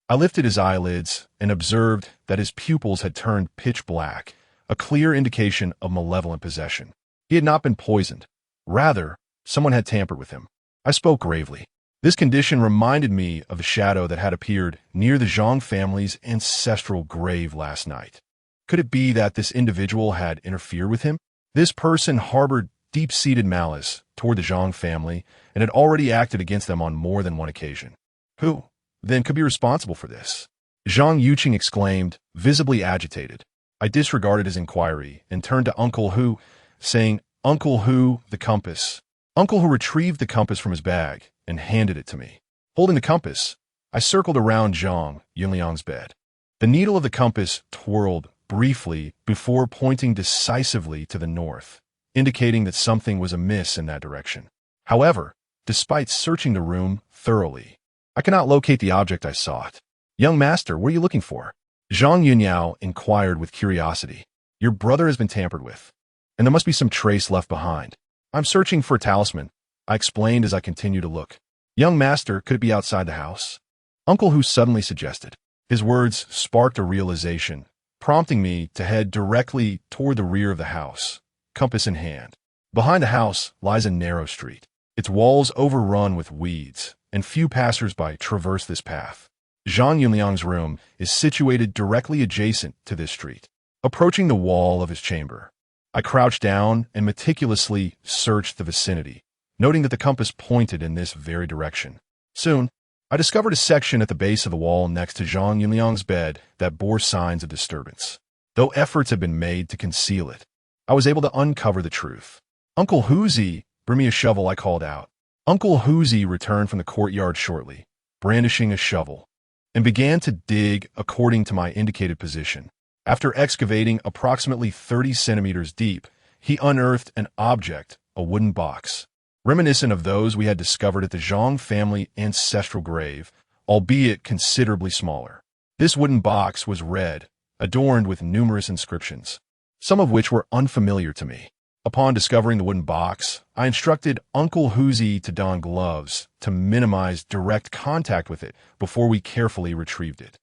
I lifted his eyelids and observed that his pupils had turned pitch black, a clear indication of malevolent possession. He had not been poisoned. Rather, someone had tampered with him. I spoke gravely. This condition reminded me of a shadow that had appeared near the Zhang family's ancestral grave last night. Could it be that this individual had interfered with him? This person harbored deep-seated malice toward the Zhang family and had already acted against them on more than one occasion. Who, then, could be responsible for this? Zhang Yuqing exclaimed, visibly agitated. I disregarded his inquiry and turned to Uncle Hu, saying, Uncle Hu, the compass. Uncle Hu retrieved the compass from his bag and handed it to me. Holding the compass, I circled around Zhang Yunliang's bed. The needle of the compass twirled briefly before pointing decisively to the north, indicating that something was amiss in that direction. However, despite searching the room thoroughly, I cannot locate the object I sought. Young master, what are you looking for? Zhang Yunyao inquired with curiosity. Your brother has been tampered with, and there must be some trace left behind. I'm searching for a talisman, I explained as I continued to look. Young master, could it be outside the house? Uncle Hu suddenly suggested. His words sparked a realization, prompting me to head directly toward the rear of the house, compass in hand. Behind the house lies a narrow street, its walls overrun with weeds, and few passers-by traverse this path. Zhang Yunliang's room is situated directly adjacent to this street. Approaching the wall of his chamber, I crouched down and meticulously searched the vicinity, noting that the compass pointed in this very direction. Soon, I discovered a section at the base of the wall next to Zhang Yunliang's bed that bore signs of disturbance. Though efforts had been made to conceal it, I was able to uncover the truth. Uncle Huzi, bring me a shovel, I called out. Uncle Huzi returned from the courtyard shortly, brandishing a shovel, and began to dig according to my indicated position. After excavating approximately 30 centimeters deep, he unearthed an object, a wooden box, reminiscent of those we had discovered at the Zhang family ancestral grave, albeit considerably smaller. This wooden box was red, adorned with numerous inscriptions, some of which were unfamiliar to me. Upon discovering the wooden box, I instructed Uncle Huzi to don gloves to minimize direct contact with it before we carefully retrieved it.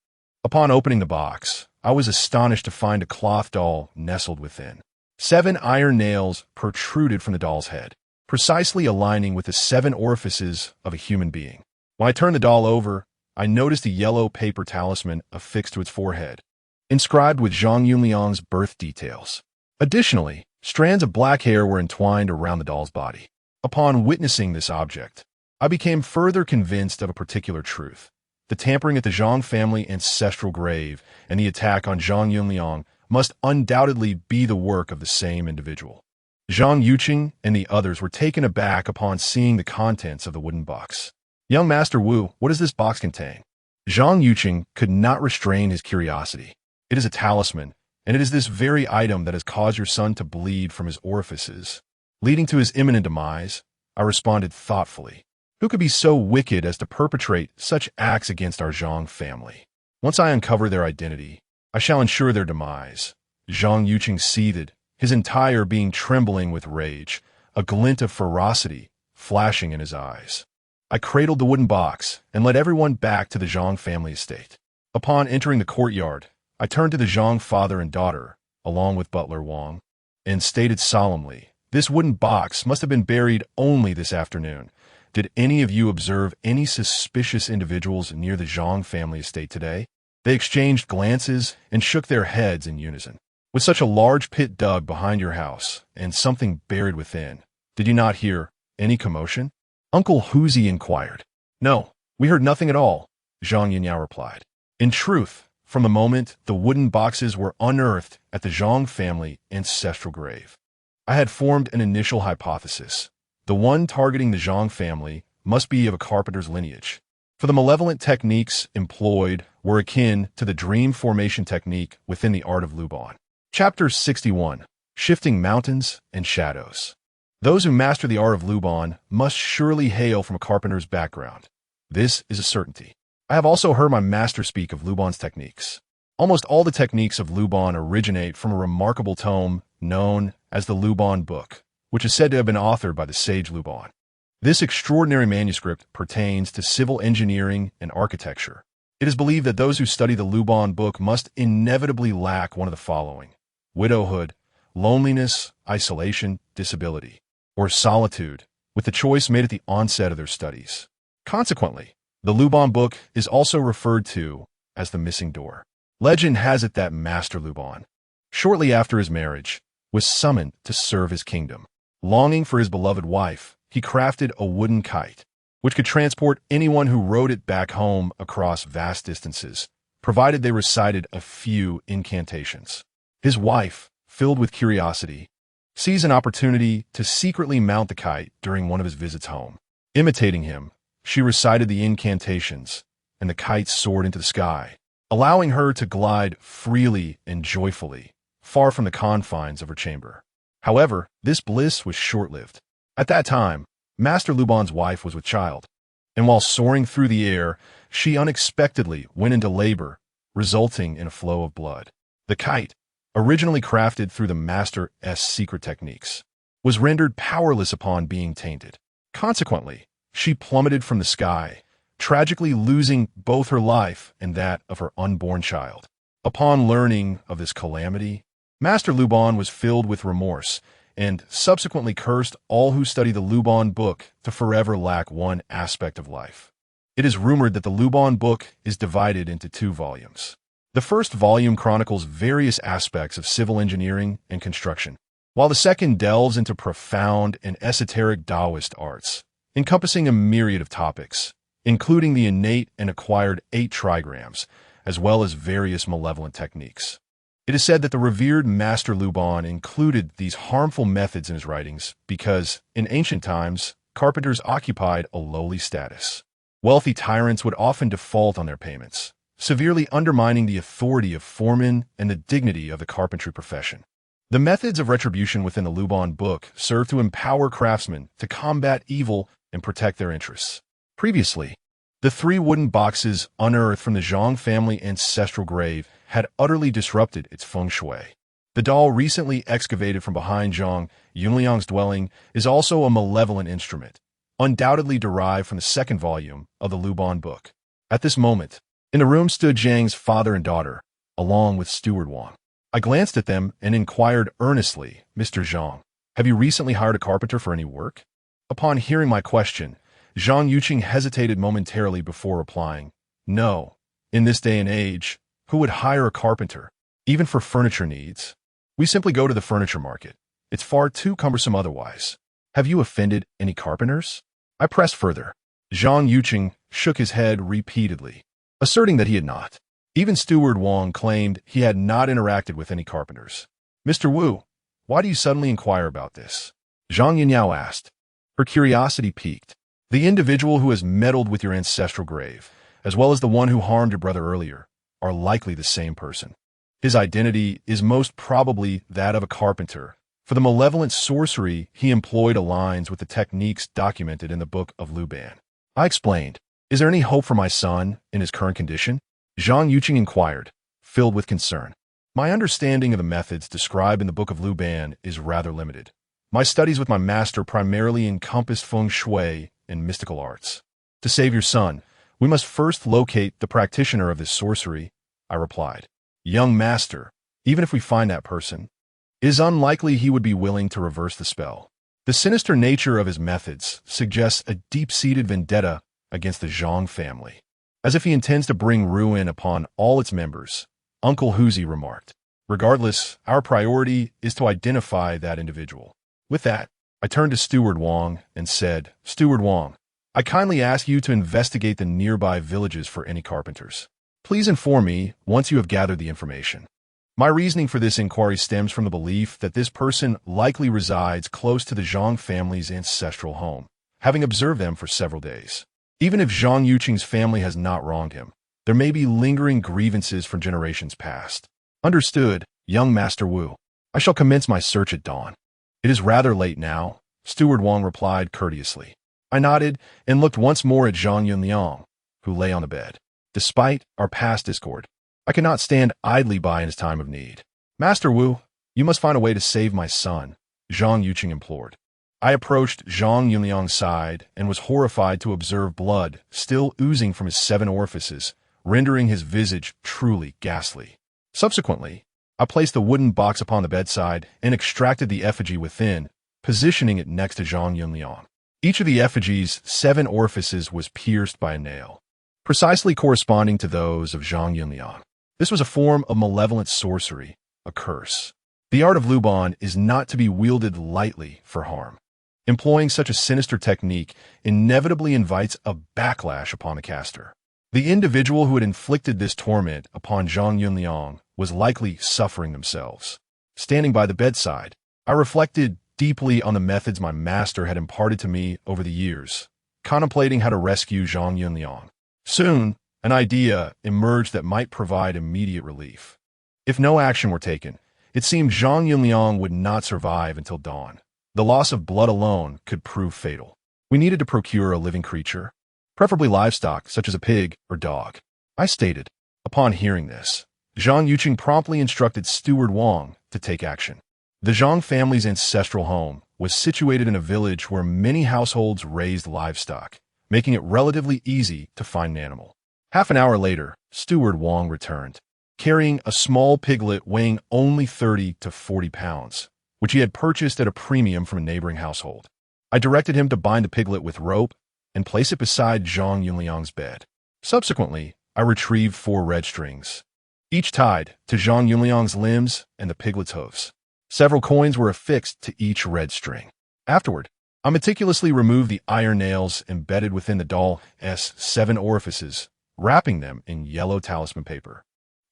Upon opening the box, I was astonished to find a cloth doll nestled within. 7 iron nails protruded from the doll's head, precisely aligning with the 7 orifices of a human being. When I turned the doll over, I noticed a yellow paper talisman affixed to its forehead, inscribed with Zhang Yunliang's birth details. Additionally, strands of black hair were entwined around the doll's body. Upon witnessing this object, I became further convinced of a particular truth. The tampering at the Zhang family ancestral grave and the attack on Zhang Yunliang must undoubtedly be the work of the same individual. Zhang Yuqing and the others were taken aback upon seeing the contents of the wooden box. Young Master Wu, what does this box contain? Zhang Yuqing could not restrain his curiosity. It is a talisman, and it is this very item that has caused your son to bleed from his orifices, leading to his imminent demise, I responded thoughtfully. Who could be so wicked as to perpetrate such acts against our Zhang family? Once I uncover their identity, I shall ensure their demise. Zhang Yuqing seethed, his entire being trembling with rage, a glint of ferocity flashing in his eyes. I cradled the wooden box and led everyone back to the Zhang family estate. Upon entering the courtyard, I turned to the Zhang father and daughter, along with Butler Wang, and stated solemnly, this wooden box must have been buried only this afternoon. Did any of you observe any suspicious individuals near the Zhang family estate today? They exchanged glances and shook their heads in unison. With such a large pit dug behind your house and something buried within, did you not hear any commotion? Uncle Huzi inquired. No, we heard nothing at all, Zhang Yunyao replied. In truth, from the moment the wooden boxes were unearthed at the Zhang family ancestral grave, I had formed an initial hypothesis. The one targeting the Zhang family must be of a carpenter's lineage, for the malevolent techniques employed were akin to the dream formation technique within the art of Luban. Chapter 61. Shifting Mountains and Shadows. Those who master the art of Luban must surely hail from a carpenter's background. This is a certainty. I have also heard my master speak of Luban's techniques. Almost all the techniques of Luban originate from a remarkable tome known as the Luban Book, which is said to have been authored by the sage Luban. This extraordinary manuscript pertains to civil engineering and architecture. It is believed that those who study the Luban Book must inevitably lack one of the following: widowhood, loneliness, isolation, disability, or solitude, with the choice made at the onset of their studies. Consequently, the Luban Book is also referred to as the missing door. Legend has it that Master Luban, shortly after his marriage, was summoned to serve his kingdom. Longing for his beloved wife, he crafted a wooden kite, which could transport anyone who rode it back home across vast distances, provided they recited a few incantations. His wife, filled with curiosity, sees an opportunity to secretly mount the kite during one of his visits home. Imitating him, she recited the incantations, and the kite soared into the sky, allowing her to glide freely and joyfully, far from the confines of her chamber. However, this bliss was short-lived. At that time, Master Luban's wife was with child, and while soaring through the air, she unexpectedly went into labor, resulting in a flow of blood. The kite, originally crafted through the master's secret techniques, was rendered powerless upon being tainted. Consequently, she plummeted from the sky, tragically losing both her life and that of her unborn child. Upon learning of this calamity, Master Luban was filled with remorse and subsequently cursed all who study the Luban book to forever lack one aspect of life. It is rumored that the Luban book is divided into 2 volumes. The first volume chronicles various aspects of civil engineering and construction, while the second delves into profound and esoteric Taoist arts, encompassing a myriad of topics, including the innate and acquired 8 trigrams, as well as various malevolent techniques. It is said that the revered Master Luban included these harmful methods in his writings because, in ancient times, carpenters occupied a lowly status. Wealthy tyrants would often default on their payments, severely undermining the authority of foremen and the dignity of the carpentry profession. The methods of retribution within the Luban book serve to empower craftsmen to combat evil and protect their interests. Previously, the 3 wooden boxes unearthed from the Zhang family ancestral grave had utterly disrupted its feng shui. The doll recently excavated from behind Zhang Yunliang's dwelling is also a malevolent instrument, undoubtedly derived from the 2nd volume of the Luban book. At this moment, in the room stood Zhang's father and daughter, along with Steward Wang. I glanced at them and inquired earnestly, "Mr. Zhang, have you recently hired a carpenter for any work?" Upon hearing my question, Zhang Yuqing hesitated momentarily before replying, "No. In this day and age, who would hire a carpenter, even for furniture needs? We simply go to the furniture market. It's far too cumbersome otherwise. Have you offended any carpenters?" I pressed further. Zhang Yuqing shook his head repeatedly, asserting that he had not. Even Steward Wang claimed he had not interacted with any carpenters. "Mr. Wu, why do you suddenly inquire about this?" Zhang Yinyao asked. Her curiosity piqued. "The individual who has meddled with your ancestral grave, as well as the one who harmed your brother earlier, are likely the same person. His identity is most probably that of a carpenter, for the malevolent sorcery he employed aligns with the techniques documented in the Book of Luban." I explained, "Is there any hope for my son in his current condition?" Zhang Yuqing inquired, filled with concern. "My understanding of the methods described in the Book of Luban is rather limited. My studies with my master primarily encompassed feng shui and mystical arts. To save your son, we must first locate the practitioner of this sorcery," I replied. "Young master, even if we find that person, it is unlikely he would be willing to reverse the spell. The sinister nature of his methods suggests a deep-seated vendetta against the Zhang family, as if he intends to bring ruin upon all its members," Uncle Huzi remarked. "Regardless, our priority is to identify that individual." With that, I turned to Steward Wang and said, "Steward Wang, I kindly ask you to investigate the nearby villages for any carpenters. Please inform me once you have gathered the information." My reasoning for this inquiry stems from the belief that this person likely resides close to the Zhang family's ancestral home, having observed them for several days. Even if Zhang Yuqing's family has not wronged him, there may be lingering grievances from generations past. "Understood, young Master Wu. I shall commence my search at dawn." "It is rather late now," Steward Wang replied courteously. I nodded and looked once more at Zhang Yunliang, who lay on the bed. Despite our past discord, I could not stand idly by in his time of need. "Master Wu, you must find a way to save my son," Zhang Yuqing implored. I approached Zhang Yunliang's side and was horrified to observe blood still oozing from his 7 orifices, rendering his visage truly ghastly. Subsequently, I placed the wooden box upon the bedside and extracted the effigy within, positioning it next to Zhang Yunliang. Each of the effigy's 7 orifices was pierced by a nail, precisely corresponding to those of Zhang Yunliang. This was a form of malevolent sorcery, a curse. The art of Luban is not to be wielded lightly for harm. Employing such a sinister technique inevitably invites a backlash upon the caster. The individual who had inflicted this torment upon Zhang Yunliang was likely suffering themselves. Standing by the bedside, I reflected deeply on the methods my master had imparted to me over the years, contemplating how to rescue Zhang Yunliang. Soon, an idea emerged that might provide immediate relief. If no action were taken, it seemed Zhang Yunliang would not survive until dawn. The loss of blood alone could prove fatal. We needed to procure a living creature, preferably livestock such as a pig or dog, I stated. Upon hearing this, Zhang Yuqing promptly instructed Steward Wang to take action. The Zhang family's ancestral home was situated in a village where many households raised livestock, making it relatively easy to find an animal. Half an hour later, Steward Wang returned, carrying a small piglet weighing only 30 to 40 pounds, which he had purchased at a premium from a neighboring household. I directed him to bind the piglet with rope and place it beside Zhang Yunliang's bed. Subsequently, I retrieved 4 red strings, each tied to Zhang Yunliang's limbs and the piglet's hooves. Several coins were affixed to each red string. Afterward, I meticulously removed the iron nails embedded within the doll's 7 orifices, wrapping them in yellow talisman paper.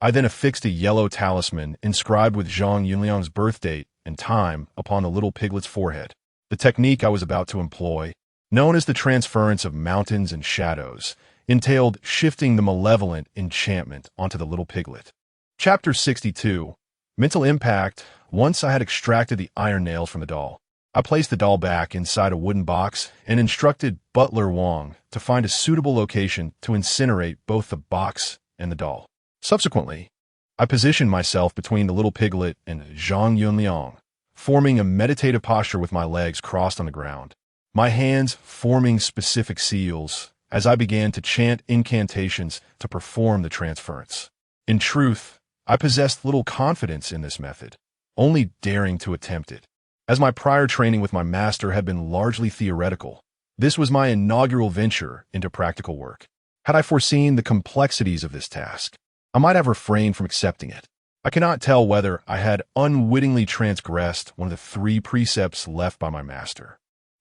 I then affixed a yellow talisman inscribed with Zhang Yunliang's birth date and time upon the little piglet's forehead. The technique I was about to employ, known as the transference of mountains and shadows, entailed shifting the malevolent enchantment onto the little piglet. Chapter 62. Mental Impact. Once I had extracted the iron nails from the doll, I placed the doll back inside a wooden box and instructed Butler Wang to find a suitable location to incinerate both the box and the doll. Subsequently, I positioned myself between the little piglet and Zhang Yunliang, forming a meditative posture with my legs crossed on the ground, my hands forming specific seals as I began to chant incantations to perform the transference. In truth, I possessed little confidence in this method, only daring to attempt it. As my prior training with my master had been largely theoretical, this was my inaugural venture into practical work. Had I foreseen the complexities of this task, I might have refrained from accepting it. I cannot tell whether I had unwittingly transgressed one of the 3 precepts left by my master.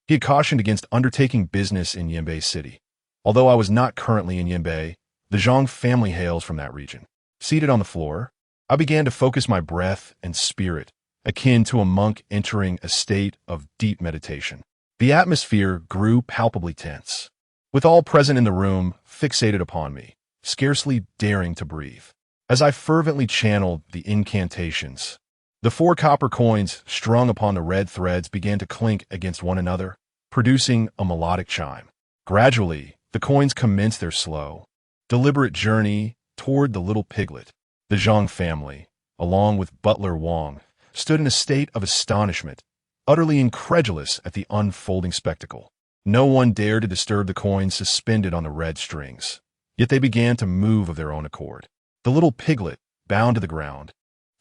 He had cautioned against undertaking business in Yanbei City. Although I was not currently in Yanbei, the Zhang family hails from that region. Seated on the floor, I began to focus my breath and spirit, akin to a monk entering a state of deep meditation. The atmosphere grew palpably tense, with all present in the room fixated upon me, scarcely daring to breathe. As I fervently channeled the incantations, the 4 copper coins strung upon the red threads began to clink against one another, producing a melodic chime. Gradually, the coins commenced their slow, deliberate journey toward the little piglet. The Zhang family, along with Butler Wang, stood in a state of astonishment, utterly incredulous at the unfolding spectacle. No one dared to disturb the coins suspended on the red strings, yet they began to move of their own accord. The little piglet, bound to the ground,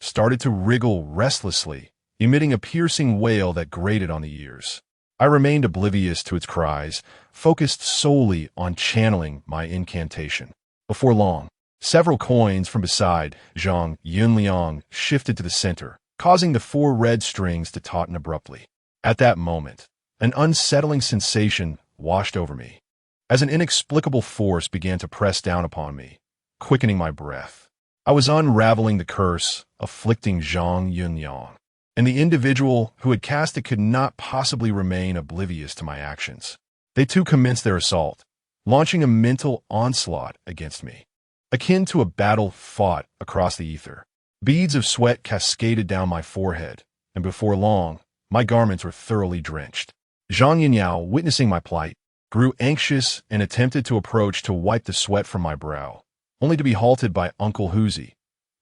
started to wriggle restlessly, emitting a piercing wail that grated on the ears. I remained oblivious to its cries, focused solely on channeling my incantation. Before long, several coins from beside Zhang Yunliang shifted to the center, causing the 4 red strings to tauten abruptly. At that moment, an unsettling sensation washed over me, as an inexplicable force began to press down upon me, quickening my breath. I was unraveling the curse afflicting Zhang Yunliang, and the individual who had cast it could not possibly remain oblivious to my actions. They too commenced their assault, launching a mental onslaught against me, akin to a battle fought across the ether. Beads of sweat cascaded down my forehead, and before long, my garments were thoroughly drenched. Zhang Yunliang, witnessing my plight, grew anxious and attempted to approach to wipe the sweat from my brow, only to be halted by Uncle Huzi.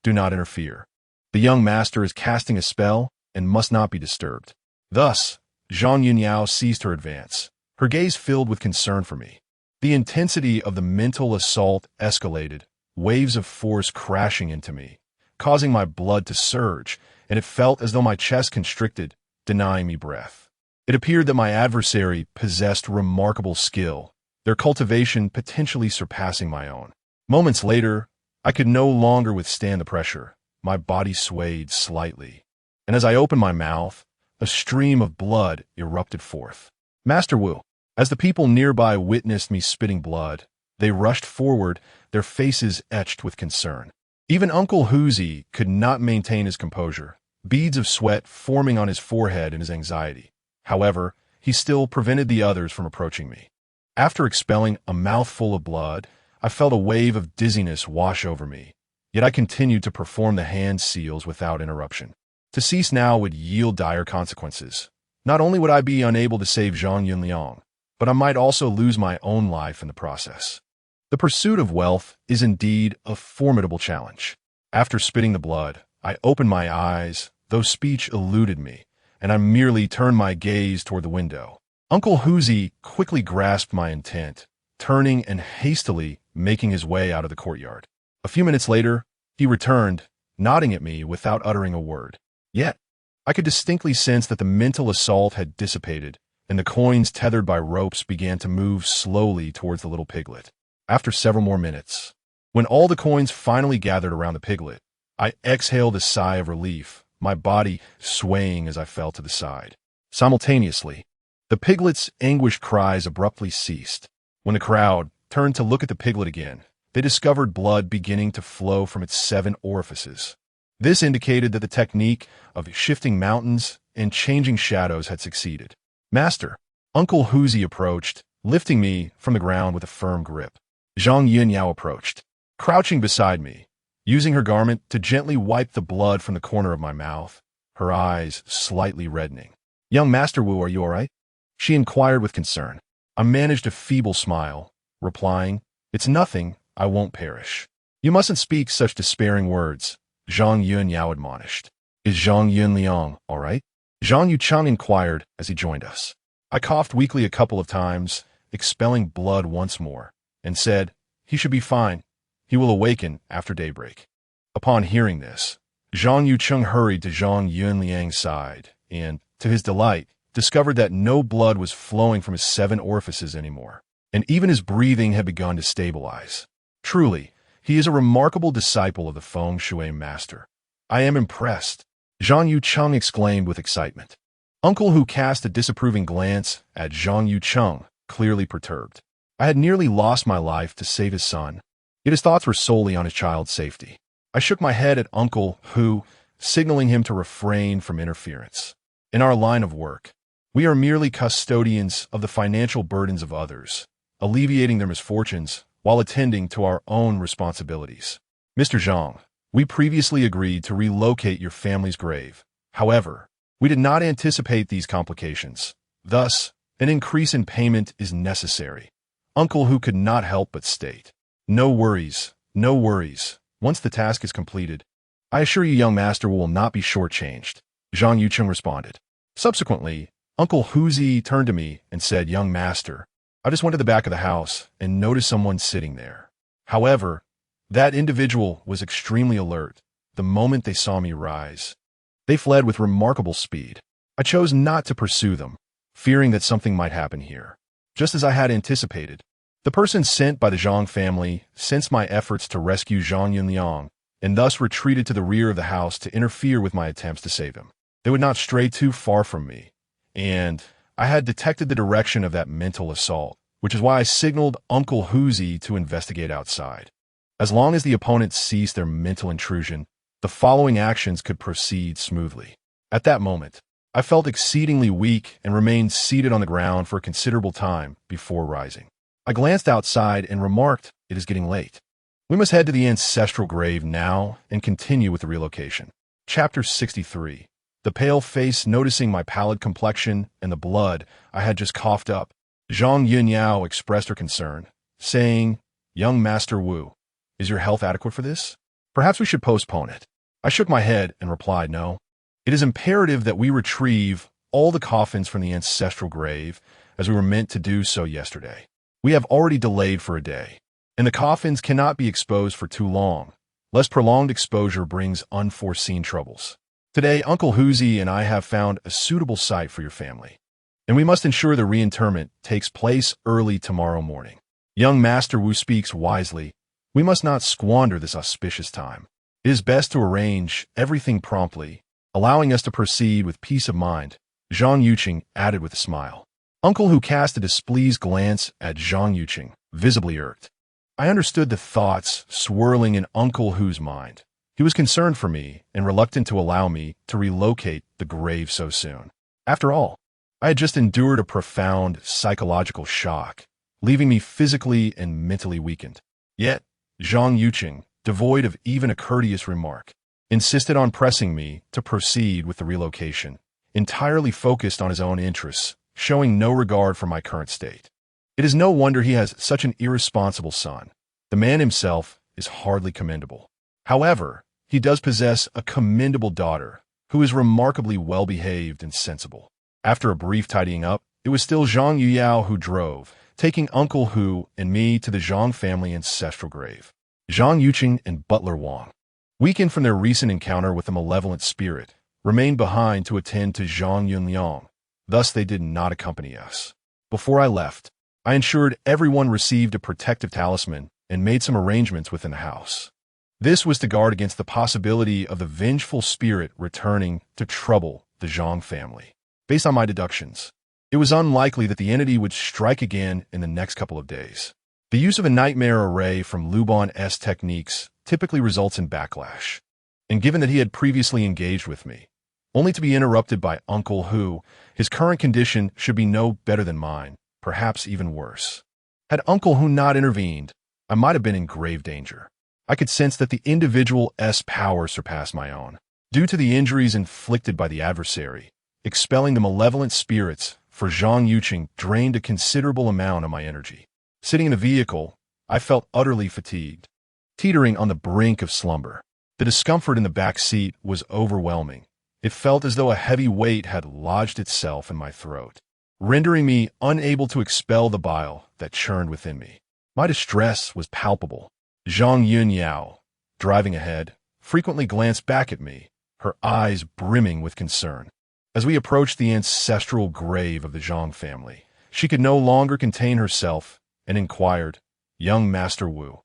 Do not interfere. The young master is casting a spell and must not be disturbed. Thus, Zhang Yunliang ceased her advance, her gaze filled with concern for me. The intensity of the mental assault escalated, waves of force crashing into me, causing my blood to surge, and it felt as though my chest constricted, denying me breath. It appeared that my adversary possessed remarkable skill, their cultivation potentially surpassing my own. Moments later, I could no longer withstand the pressure. My body swayed slightly, and as I opened my mouth, a stream of blood erupted forth. Master Wu, as the people nearby witnessed me spitting blood, They rushed forward, their faces etched with concern. Even Uncle Huzi could not maintain his composure, beads of sweat forming on his forehead in his anxiety. However, he still prevented the others from approaching me. After expelling a mouthful of blood, I felt a wave of dizziness wash over me, yet I continued to perform the hand seals without interruption. To cease now would yield dire consequences. Not only would I be unable to save Zhang Yunliang, but I might also lose my own life in the process. The pursuit of wealth is indeed a formidable challenge. After spitting the blood, I opened my eyes, though speech eluded me, and I merely turned my gaze toward the window. Uncle Huzi quickly grasped my intent, turning and hastily making his way out of the courtyard. A few minutes later, he returned, nodding at me without uttering a word. Yet, I could distinctly sense that the mental assault had dissipated, and the coins tethered by ropes began to move slowly towards the little piglet. After several more minutes, when all the coins finally gathered around the piglet, I exhaled a sigh of relief, my body swaying as I fell to the side. Simultaneously, the piglet's anguished cries abruptly ceased. When the crowd turned to look at the piglet again, they discovered blood beginning to flow from its 7 orifices. This indicated that the technique of shifting mountains and changing shadows had succeeded. Master, Uncle Huzi approached, lifting me from the ground with a firm grip. Zhang Yunyao approached, crouching beside me, using her garment to gently wipe the blood from the corner of my mouth, her eyes slightly reddening. Young Master Wu, are you all right? She inquired with concern. I managed a feeble smile, replying, It's nothing, I won't perish. You mustn't speak such despairing words, Zhang Yunyao admonished. Is Zhang Yunliang all right? Zhang Yucheng inquired as he joined us. I coughed weakly a couple of times, expelling blood once more, and said, He should be fine. He will awaken after daybreak. Upon hearing this, Zhang Yucheng hurried to Zhang Yunliang's side and, to his delight, discovered that no blood was flowing from his 7 orifices anymore, and even his breathing had begun to stabilize. Truly, he is a remarkable disciple of the Feng Shui master. I am impressed, Zhang Yucheng exclaimed with excitement. Uncle Hu cast a disapproving glance at Zhang Yucheng, clearly perturbed. I had nearly lost my life to save his son, yet his thoughts were solely on his child's safety. I shook my head at Uncle Hu, signaling him to refrain from interference. In our line of work, we are merely custodians of the financial burdens of others, alleviating their misfortunes while attending to our own responsibilities. Mr. Zhang, we previously agreed to relocate your family's grave. However, we did not anticipate these complications. Thus, an increase in payment is necessary. Uncle Hu could not help but state. No worries, no worries. Once the task is completed, I assure you young master will not be shortchanged, Zhang Yucheng responded. Subsequently, Uncle Huzi turned to me and said, Young master, I just went to the back of the house and noticed someone sitting there. However, that individual was extremely alert the moment they saw me rise. They fled with remarkable speed. I chose not to pursue them, fearing that something might happen here. Just as I had anticipated, the person sent by the Zhang family sensed my efforts to rescue Zhang Yunliang and thus retreated to the rear of the house to interfere with my attempts to save him. They would not stray too far from me, and I had detected the direction of that mental assault, which is why I signaled Uncle Huzi to investigate outside. As long as the opponents ceased their mental intrusion, the following actions could proceed smoothly. At that moment, I felt exceedingly weak and remained seated on the ground for a considerable time before rising. I glanced outside and remarked, It is getting late. We must head to the ancestral grave now and continue with the relocation. Chapter 63. The pale face noticing my pallid complexion and the blood I had just coughed up, Zhang Yunyao expressed her concern, saying, Young Master Wu, is your health adequate for this? Perhaps we should postpone it. I shook my head and replied, No. It is imperative that we retrieve all the coffins from the ancestral grave, as we were meant to do so yesterday. We have already delayed for a day, and the coffins cannot be exposed for too long, lest prolonged exposure brings unforeseen troubles. Today, Uncle Huzi and I have found a suitable site for your family, and we must ensure the reinterment takes place early tomorrow morning. Young Master Wu speaks wisely. We must not squander this auspicious time. It is best to arrange everything promptly, allowing us to proceed with peace of mind, Zhang Yucheng added with a smile. Uncle Hu cast a displeased glance at Zhang Yucheng, visibly irked. I understood the thoughts swirling in Uncle Hu's mind. He was concerned for me and reluctant to allow me to relocate the grave so soon. After all, I had just endured a profound psychological shock, leaving me physically and mentally weakened. Yet, Zhang Yuqing, devoid of even a courteous remark, insisted on pressing me to proceed with the relocation, entirely focused on his own interests, showing no regard for my current state. It is no wonder he has such an irresponsible son. The man himself is hardly commendable. However, he does possess a commendable daughter, who is remarkably well-behaved and sensible. After a brief tidying up, it was still Zhang Yuyao who drove, taking Uncle Hu and me to the Zhang family ancestral grave. Zhang Yuqing and Butler Wang, weakened from their recent encounter with the malevolent spirit, remained behind to attend to Zhang Yunliang. Thus, they did not accompany us. Before I left, I ensured everyone received a protective talisman and made some arrangements within the house. This was to guard against the possibility of the vengeful spirit returning to trouble the Zhang family. Based on my deductions, it was unlikely that the entity would strike again in the next couple of days. The use of a nightmare array from Luban's techniques typically results in backlash, and given that he had previously engaged with me, only to be interrupted by Uncle Hu, his current condition should be no better than mine, perhaps even worse. Had Uncle Hu not intervened, I might have been in grave danger. I could sense that the individual's power surpassed my own. Due to the injuries inflicted by the adversary, expelling the malevolent spirits for Zhang Yuqing drained a considerable amount of my energy. Sitting in the vehicle, I felt utterly fatigued, teetering on the brink of slumber. The discomfort in the back seat was overwhelming. It felt as though a heavy weight had lodged itself in my throat, rendering me unable to expel the bile that churned within me. My distress was palpable. Zhang Yunyao, driving ahead, frequently glanced back at me, her eyes brimming with concern. As we approached the ancestral grave of the Zhang family, she could no longer contain herself and inquired, "Young Master Wu,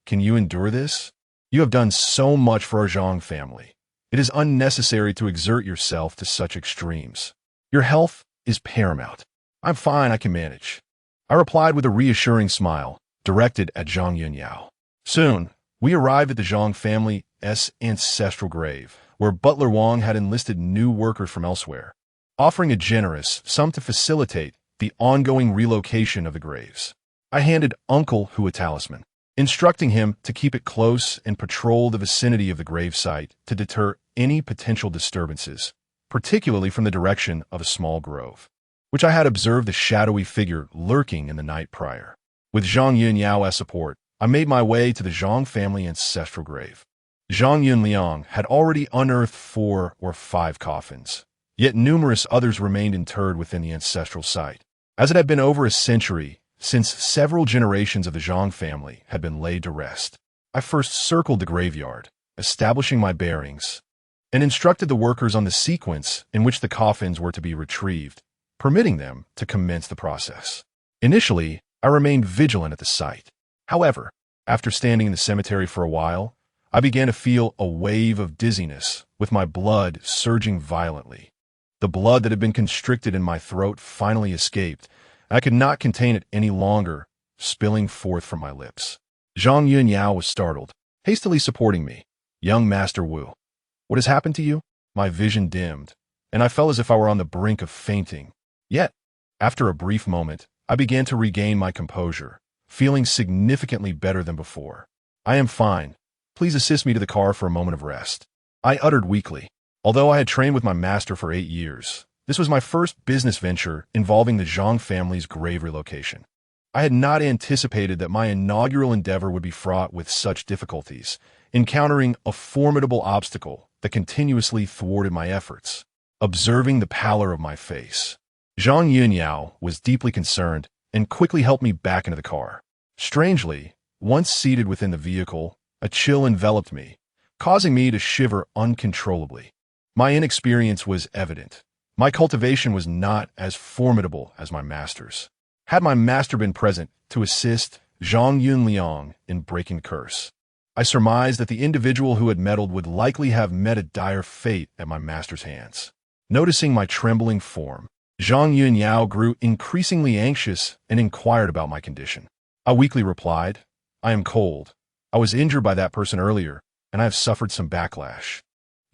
can you endure this? You have done so much for our Zhang family. It is unnecessary to exert yourself to such extremes. Your health is paramount." "I'm fine, I can manage," I replied with a reassuring smile, directed at Zhang Yunyao. Soon, we arrived at the Zhang family's ancestral grave, where Butler Wang had enlisted new workers from elsewhere, offering a generous sum to facilitate the ongoing relocation of the graves. I handed Uncle Hu a talisman, instructing him to keep it close and patrol the vicinity of the gravesite to deter any potential disturbances, particularly from the direction of a small grove, which I had observed the shadowy figure lurking in the night prior. With Zhang Yunyao as support, I made my way to the Zhang family ancestral grave. Zhang Yunliang had already unearthed 4 or 5 coffins, yet numerous others remained interred within the ancestral site. As it had been over a century since several generations of the Zhang family had been laid to rest, I first circled the graveyard, establishing my bearings, and instructed the workers on the sequence in which the coffins were to be retrieved, permitting them to commence the process. Initially, I remained vigilant at the site. However, after standing in the cemetery for a while, I began to feel a wave of dizziness, with my blood surging violently. The blood that had been constricted in my throat finally escaped, and I could not contain it any longer, spilling forth from my lips. Zhang Yunyao was startled, hastily supporting me. "Young Master Wu, what has happened to you?" My vision dimmed, and I felt as if I were on the brink of fainting. Yet, after a brief moment, I began to regain my composure, feeling significantly better than before. "I am fine. Please assist me to the car for a moment of rest," I uttered weakly. Although I had trained with my master for 8 years, this was my first business venture involving the Zhang family's grave relocation. I had not anticipated that my inaugural endeavor would be fraught with such difficulties, encountering a formidable obstacle that continuously thwarted my efforts. Observing the pallor of my face, Zhang Yunyao was deeply concerned and quickly helped me back into the car. Strangely, once seated within the vehicle, a chill enveloped me, causing me to shiver uncontrollably. My inexperience was evident. My cultivation was not as formidable as my master's. Had my master been present to assist Zhang Yunliang in breaking the curse, I surmised that the individual who had meddled would likely have met a dire fate at my master's hands. Noticing my trembling form, Zhang Yunyao grew increasingly anxious and inquired about my condition. I weakly replied, I am cold. I was injured by that person earlier, and I have suffered some backlash.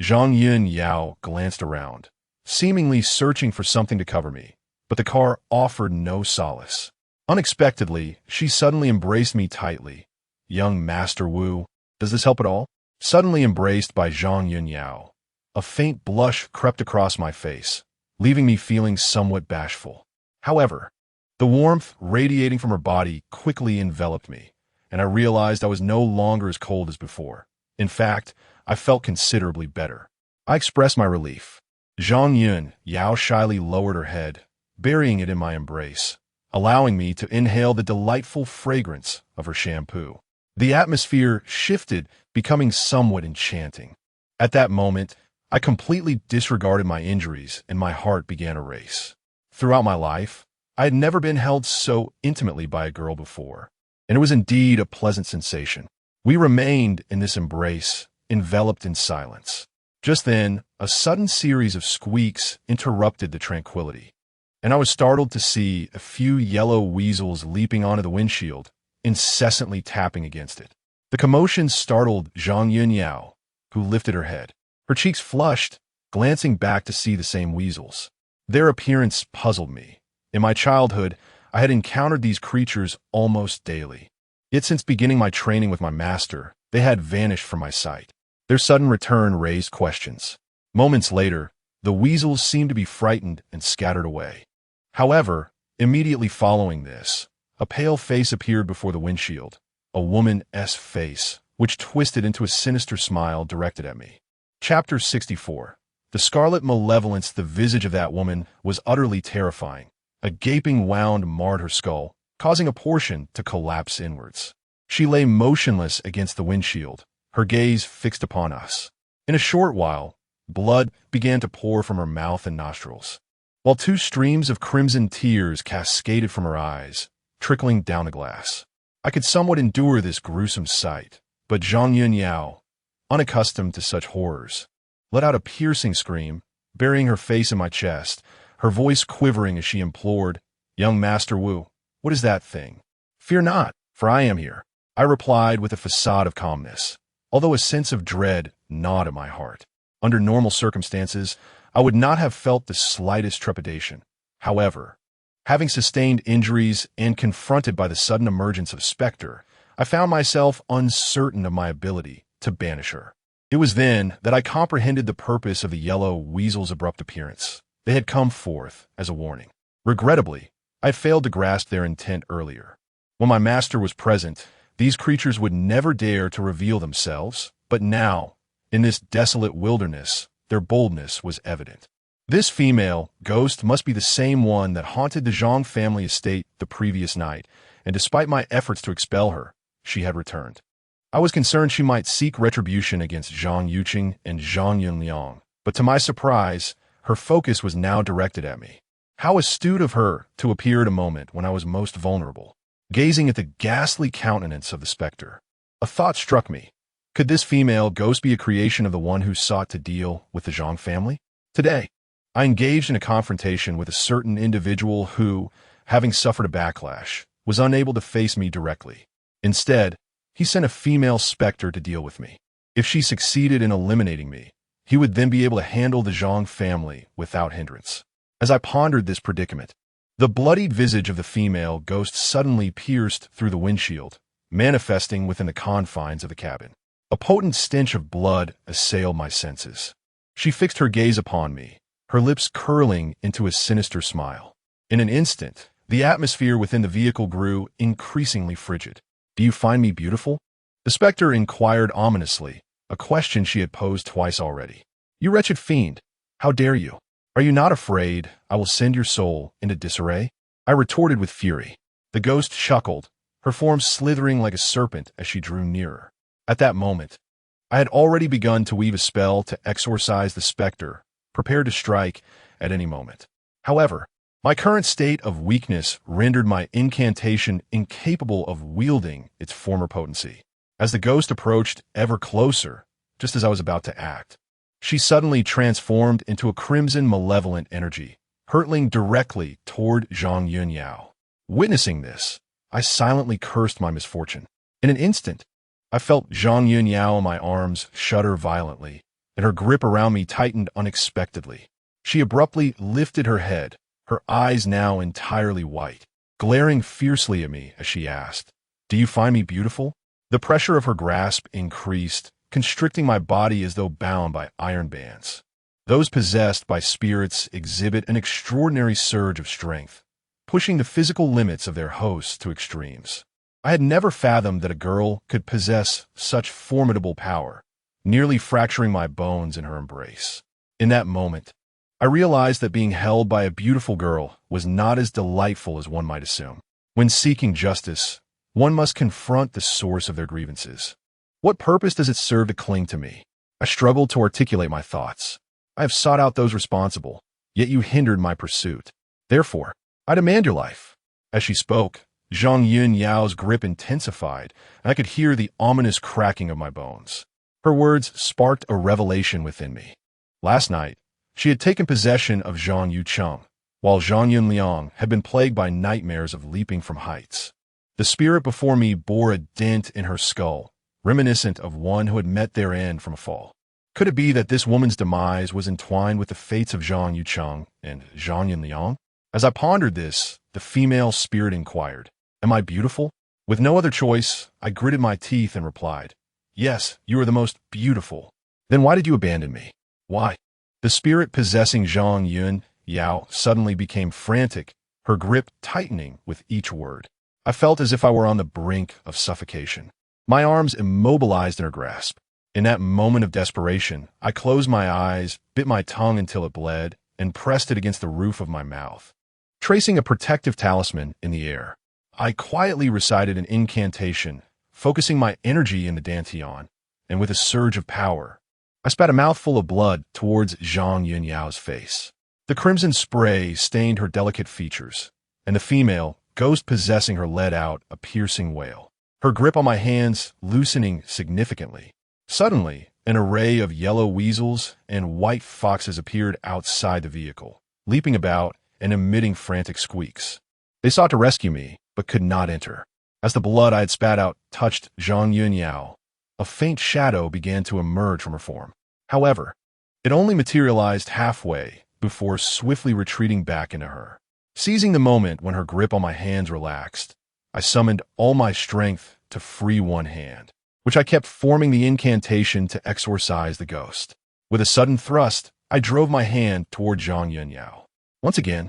Zhang Yun Yao glanced around, seemingly searching for something to cover me, but the car offered no solace. Unexpectedly, she suddenly embraced me tightly. Young Master Wu, does this help at all? Suddenly embraced by Zhang Yun Yao. A faint blush crept across my face, leaving me feeling somewhat bashful. However, the warmth radiating from her body quickly enveloped me, and I realized I was no longer as cold as before. In fact, I felt considerably better. I expressed my relief. Zhang Yun Yao shyly lowered her head, burying it in my embrace, allowing me to inhale the delightful fragrance of her shampoo. The atmosphere shifted, becoming somewhat enchanting. At that moment, I completely disregarded my injuries and my heart began a race. Throughout my life, I had never been held so intimately by a girl before, and it was indeed a pleasant sensation. We remained in this embrace, enveloped in silence. Just then, a sudden series of squeaks interrupted the tranquility, and I was startled to see a few yellow weasels leaping onto the windshield, incessantly tapping against it. The commotion startled Zhang Yun Yao, who lifted her head. Her cheeks flushed, glancing back to see the same weasels. Their appearance puzzled me. In my childhood, I had encountered these creatures almost daily. Yet since beginning my training with my master, they had vanished from my sight. Their sudden return raised questions. Moments later, the weasels seemed to be frightened and scattered away. However, immediately following this, a pale face appeared before the windshield, a woman's face, which twisted into a sinister smile directed at me. Chapter 64. The scarlet malevolence. The visage of that woman was utterly terrifying. A gaping wound marred her skull, causing a portion to collapse inwards. She lay motionless against the windshield, her gaze fixed upon us. In a short while, blood began to pour from her mouth and nostrils, while two streams of crimson tears cascaded from her eyes, trickling down the glass. I could somewhat endure this gruesome sight, but Zhang Yun Yao, unaccustomed to such horrors, let out a piercing scream, burying her face in my chest, her voice quivering as she implored, "Young Master Wu, what is that thing?" "Fear not, for I am here," I replied with a facade of calmness, although a sense of dread gnawed at my heart. Under normal circumstances, I would not have felt the slightest trepidation. However, having sustained injuries and confronted by the sudden emergence of Spectre, I found myself uncertain of my ability to banish her. It was then that I comprehended the purpose of the yellow weasel's abrupt appearance. They had come forth as a warning. Regrettably, I had failed to grasp their intent earlier. When my master was present, these creatures would never dare to reveal themselves, but now, in this desolate wilderness, their boldness was evident. This female ghost must be the same one that haunted the Zhang family estate the previous night, and despite my efforts to expel her, she had returned. I was concerned she might seek retribution against Zhang Yuqing and Zhang Yunliang, but to my surprise, her focus was now directed at me. How astute of her to appear at a moment when I was most vulnerable. Gazing at the ghastly countenance of the specter, a thought struck me. Could this female ghost be a creation of the one who sought to deal with the Zhang family? Today, I engaged in a confrontation with a certain individual who, having suffered a backlash, was unable to face me directly. Instead, he sent a female specter to deal with me. If she succeeded in eliminating me, he would then be able to handle the Zhang family without hindrance. As I pondered this predicament, the bloodied visage of the female ghost suddenly pierced through the windshield, manifesting within the confines of the cabin. A potent stench of blood assailed my senses. She fixed her gaze upon me, her lips curling into a sinister smile. In an instant, the atmosphere within the vehicle grew increasingly frigid. "Do you find me beautiful?" The specter inquired ominously, a question she had posed twice already. "You wretched fiend, how dare you? Are you not afraid I will send your soul into disarray?" I retorted with fury. The ghost chuckled, her form slithering like a serpent as she drew nearer. At that moment, I had already begun to weave a spell to exorcise the specter, prepared to strike at any moment. However, my current state of weakness rendered my incantation incapable of wielding its former potency. As the ghost approached ever closer, just as I was about to act, she suddenly transformed into a crimson malevolent energy, hurtling directly toward Zhang Yun Yao. Witnessing this, I silently cursed my misfortune. In an instant, I felt Zhang Yun Yao in my arms shudder violently, and her grip around me tightened unexpectedly. She abruptly lifted her head, her eyes now entirely white, glaring fiercely at me as she asked, "Do you find me beautiful?" The pressure of her grasp increased, constricting my body as though bound by iron bands. Those possessed by spirits exhibit an extraordinary surge of strength, pushing the physical limits of their hosts to extremes. I had never fathomed that a girl could possess such formidable power, nearly fracturing my bones in her embrace. In that moment, I realized that being held by a beautiful girl was not as delightful as one might assume. When seeking justice, one must confront the source of their grievances. What purpose does it serve to cling to me? I struggled to articulate my thoughts. I have sought out those responsible, yet you hindered my pursuit. Therefore, I demand your life. As she spoke, Zhang Yun Yao's grip intensified, and I could hear the ominous cracking of my bones. Her words sparked a revelation within me. Last night, she had taken possession of Zhang Yucheng, while Zhang Yunliang had been plagued by nightmares of leaping from heights. The spirit before me bore a dent in her skull, reminiscent of one who had met their end from a fall. Could it be that this woman's demise was entwined with the fates of Zhang Yucheng and Zhang Yunliang? As I pondered this, the female spirit inquired, "Am I beautiful?" With no other choice, I gritted my teeth and replied, "Yes, you are the most beautiful." "Then why did you abandon me? Why?" The spirit possessing Zhang Yun Yao suddenly became frantic, her grip tightening with each word. I felt as if I were on the brink of suffocation. My arms immobilized in her grasp. In that moment of desperation, I closed my eyes, bit my tongue until it bled, and pressed it against the roof of my mouth. Tracing a protective talisman in the air, I quietly recited an incantation, focusing my energy in the dantian, and with a surge of power, I spat a mouthful of blood towards Zhang Yun Yao's face. The crimson spray stained her delicate features, and the female, ghost possessing her, let out a piercing wail, her grip on my hands loosening significantly. Suddenly, an array of yellow weasels and white foxes appeared outside the vehicle, leaping about and emitting frantic squeaks. They sought to rescue me, but could not enter. As the blood I had spat out touched Zhang Yun Yao, a faint shadow began to emerge from her form. However, it only materialized halfway before swiftly retreating back into her. Seizing the moment when her grip on my hands relaxed, I summoned all my strength to free one hand, which I kept forming the incantation to exorcise the ghost. With a sudden thrust, I drove my hand toward Zhang Yun Yao. Once again,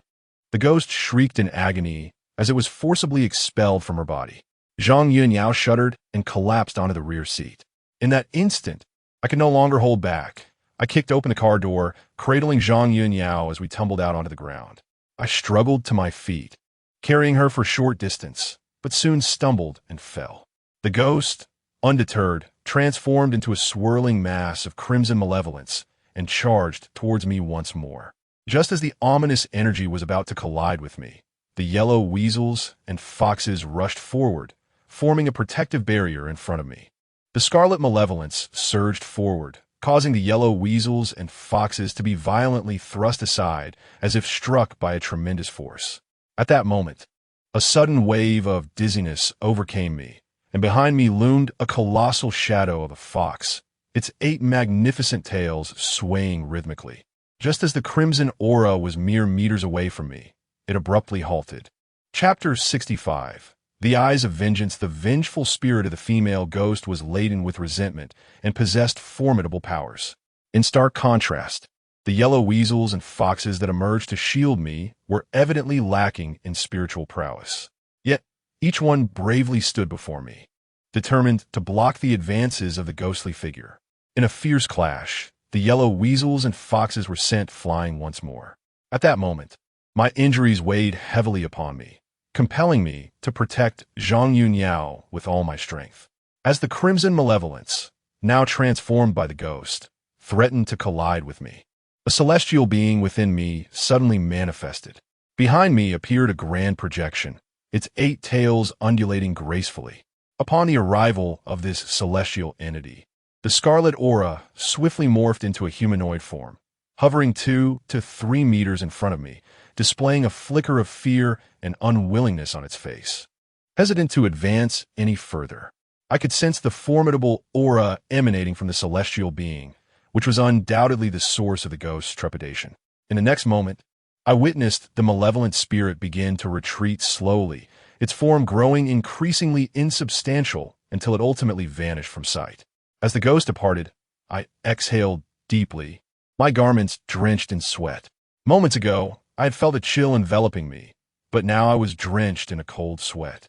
the ghost shrieked in agony as it was forcibly expelled from her body. Zhang Yun Yao shuddered and collapsed onto the rear seat. In that instant, I could no longer hold back. I kicked open the car door, cradling Zhang Yun Yao as we tumbled out onto the ground. I struggled to my feet, carrying her for a short distance, but soon stumbled and fell. The ghost, undeterred, transformed into a swirling mass of crimson malevolence and charged towards me once more. Just as the ominous energy was about to collide with me, the yellow weasels and foxes rushed forward, forming a protective barrier in front of me. The scarlet malevolence surged forward, causing the yellow weasels and foxes to be violently thrust aside as if struck by a tremendous force. At that moment, a sudden wave of dizziness overcame me, and behind me loomed a colossal shadow of a fox, its 8 magnificent tails swaying rhythmically. Just as the crimson aura was mere meters away from me, it abruptly halted. Chapter 65. The Eyes of Vengeance. The vengeful spirit of the female ghost was laden with resentment and possessed formidable powers. In stark contrast, the yellow weasels and foxes that emerged to shield me were evidently lacking in spiritual prowess. Yet, each one bravely stood before me, determined to block the advances of the ghostly figure. In a fierce clash, the yellow weasels and foxes were sent flying once more. At that moment, my injuries weighed heavily upon me, compelling me to protect Zhang Yun Yao with all my strength. As the crimson malevolence, now transformed by the ghost, threatened to collide with me, a celestial being within me suddenly manifested. Behind me appeared a grand projection, its 8 tails undulating gracefully. Upon the arrival of this celestial entity, the scarlet aura swiftly morphed into a humanoid form, hovering 2 to 3 meters in front of me, displaying a flicker of fear and unwillingness on its face. Hesitant to advance any further, I could sense the formidable aura emanating from the celestial being, which was undoubtedly the source of the ghost's trepidation. In the next moment, I witnessed the malevolent spirit begin to retreat slowly, its form growing increasingly insubstantial until it ultimately vanished from sight. As the ghost departed, I exhaled deeply, my garments drenched in sweat. Moments ago, I had felt a chill enveloping me, but now I was drenched in a cold sweat.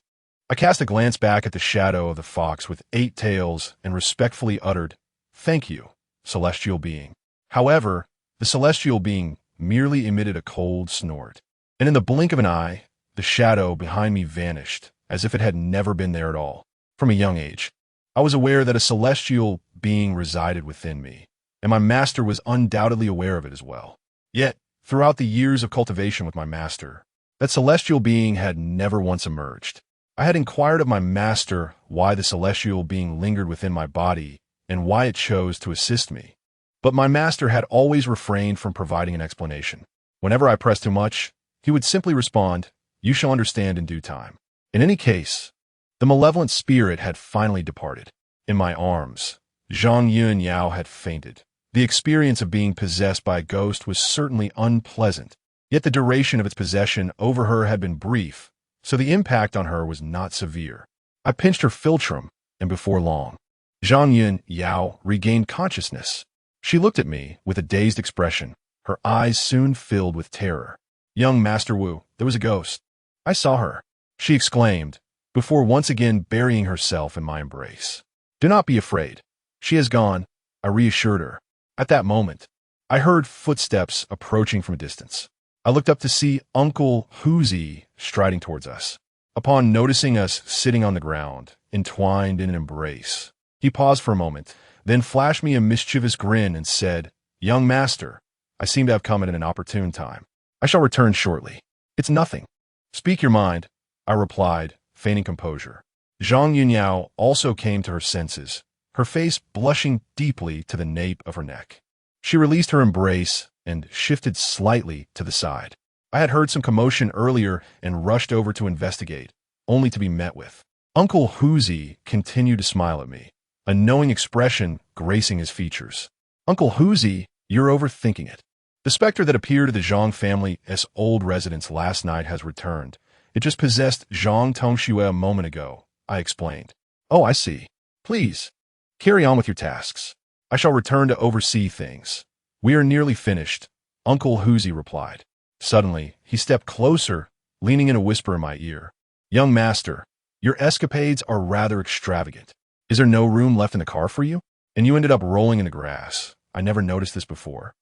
I cast a glance back at the shadow of the fox with 8 tails and respectfully uttered, "Thank you, celestial being." However, the celestial being merely emitted a cold snort, and in the blink of an eye, the shadow behind me vanished, as if it had never been there at all. From a young age, I was aware that a celestial being resided within me, and my master was undoubtedly aware of it as well. Yet, throughout the years of cultivation with my master, that celestial being had never once emerged. I had inquired of my master why the celestial being lingered within my body and why it chose to assist me. But my master had always refrained from providing an explanation. Whenever I pressed too much, he would simply respond, "You shall understand in due time." In any case, the malevolent spirit had finally departed. In my arms, Zhang Yun Yao had fainted. The experience of being possessed by a ghost was certainly unpleasant, yet the duration of its possession over her had been brief, so the impact on her was not severe. I pinched her philtrum, and before long, Zhang Yun Yao regained consciousness. She looked at me with a dazed expression, her eyes soon filled with terror. "Young Master Wu, there was a ghost. I saw her," she exclaimed, before once again burying herself in my embrace. "Do not be afraid. She has gone," I reassured her. At that moment, I heard footsteps approaching from a distance. I looked up to see Uncle Huzi striding towards us. Upon noticing us sitting on the ground, entwined in an embrace, he paused for a moment, then flashed me a mischievous grin and said, "Young master, I seem to have come at an opportune time. I shall return shortly." "It's nothing. Speak your mind," I replied, feigning composure. Zhang Yunyao also came to her senses, her face blushing deeply to the nape of her neck. She released her embrace and shifted slightly to the side. I had heard some commotion earlier and rushed over to investigate, only to be met with. Uncle Huzi continued to smile at me, a knowing expression gracing his features. "Uncle Huzi, you're overthinking it. The specter that appeared at the Zhang family's old residence last night has returned. It just possessed Zhang Tongxue a moment ago," I explained. "Oh, I see. Please, carry on with your tasks. I shall return to oversee things." "We are nearly finished," Uncle Huzi replied. Suddenly, he stepped closer, leaning in a whisper in my ear. "Young master, your escapades are rather extravagant. Is there no room left in the car for you? And you ended up rolling in the grass. I never noticed this before."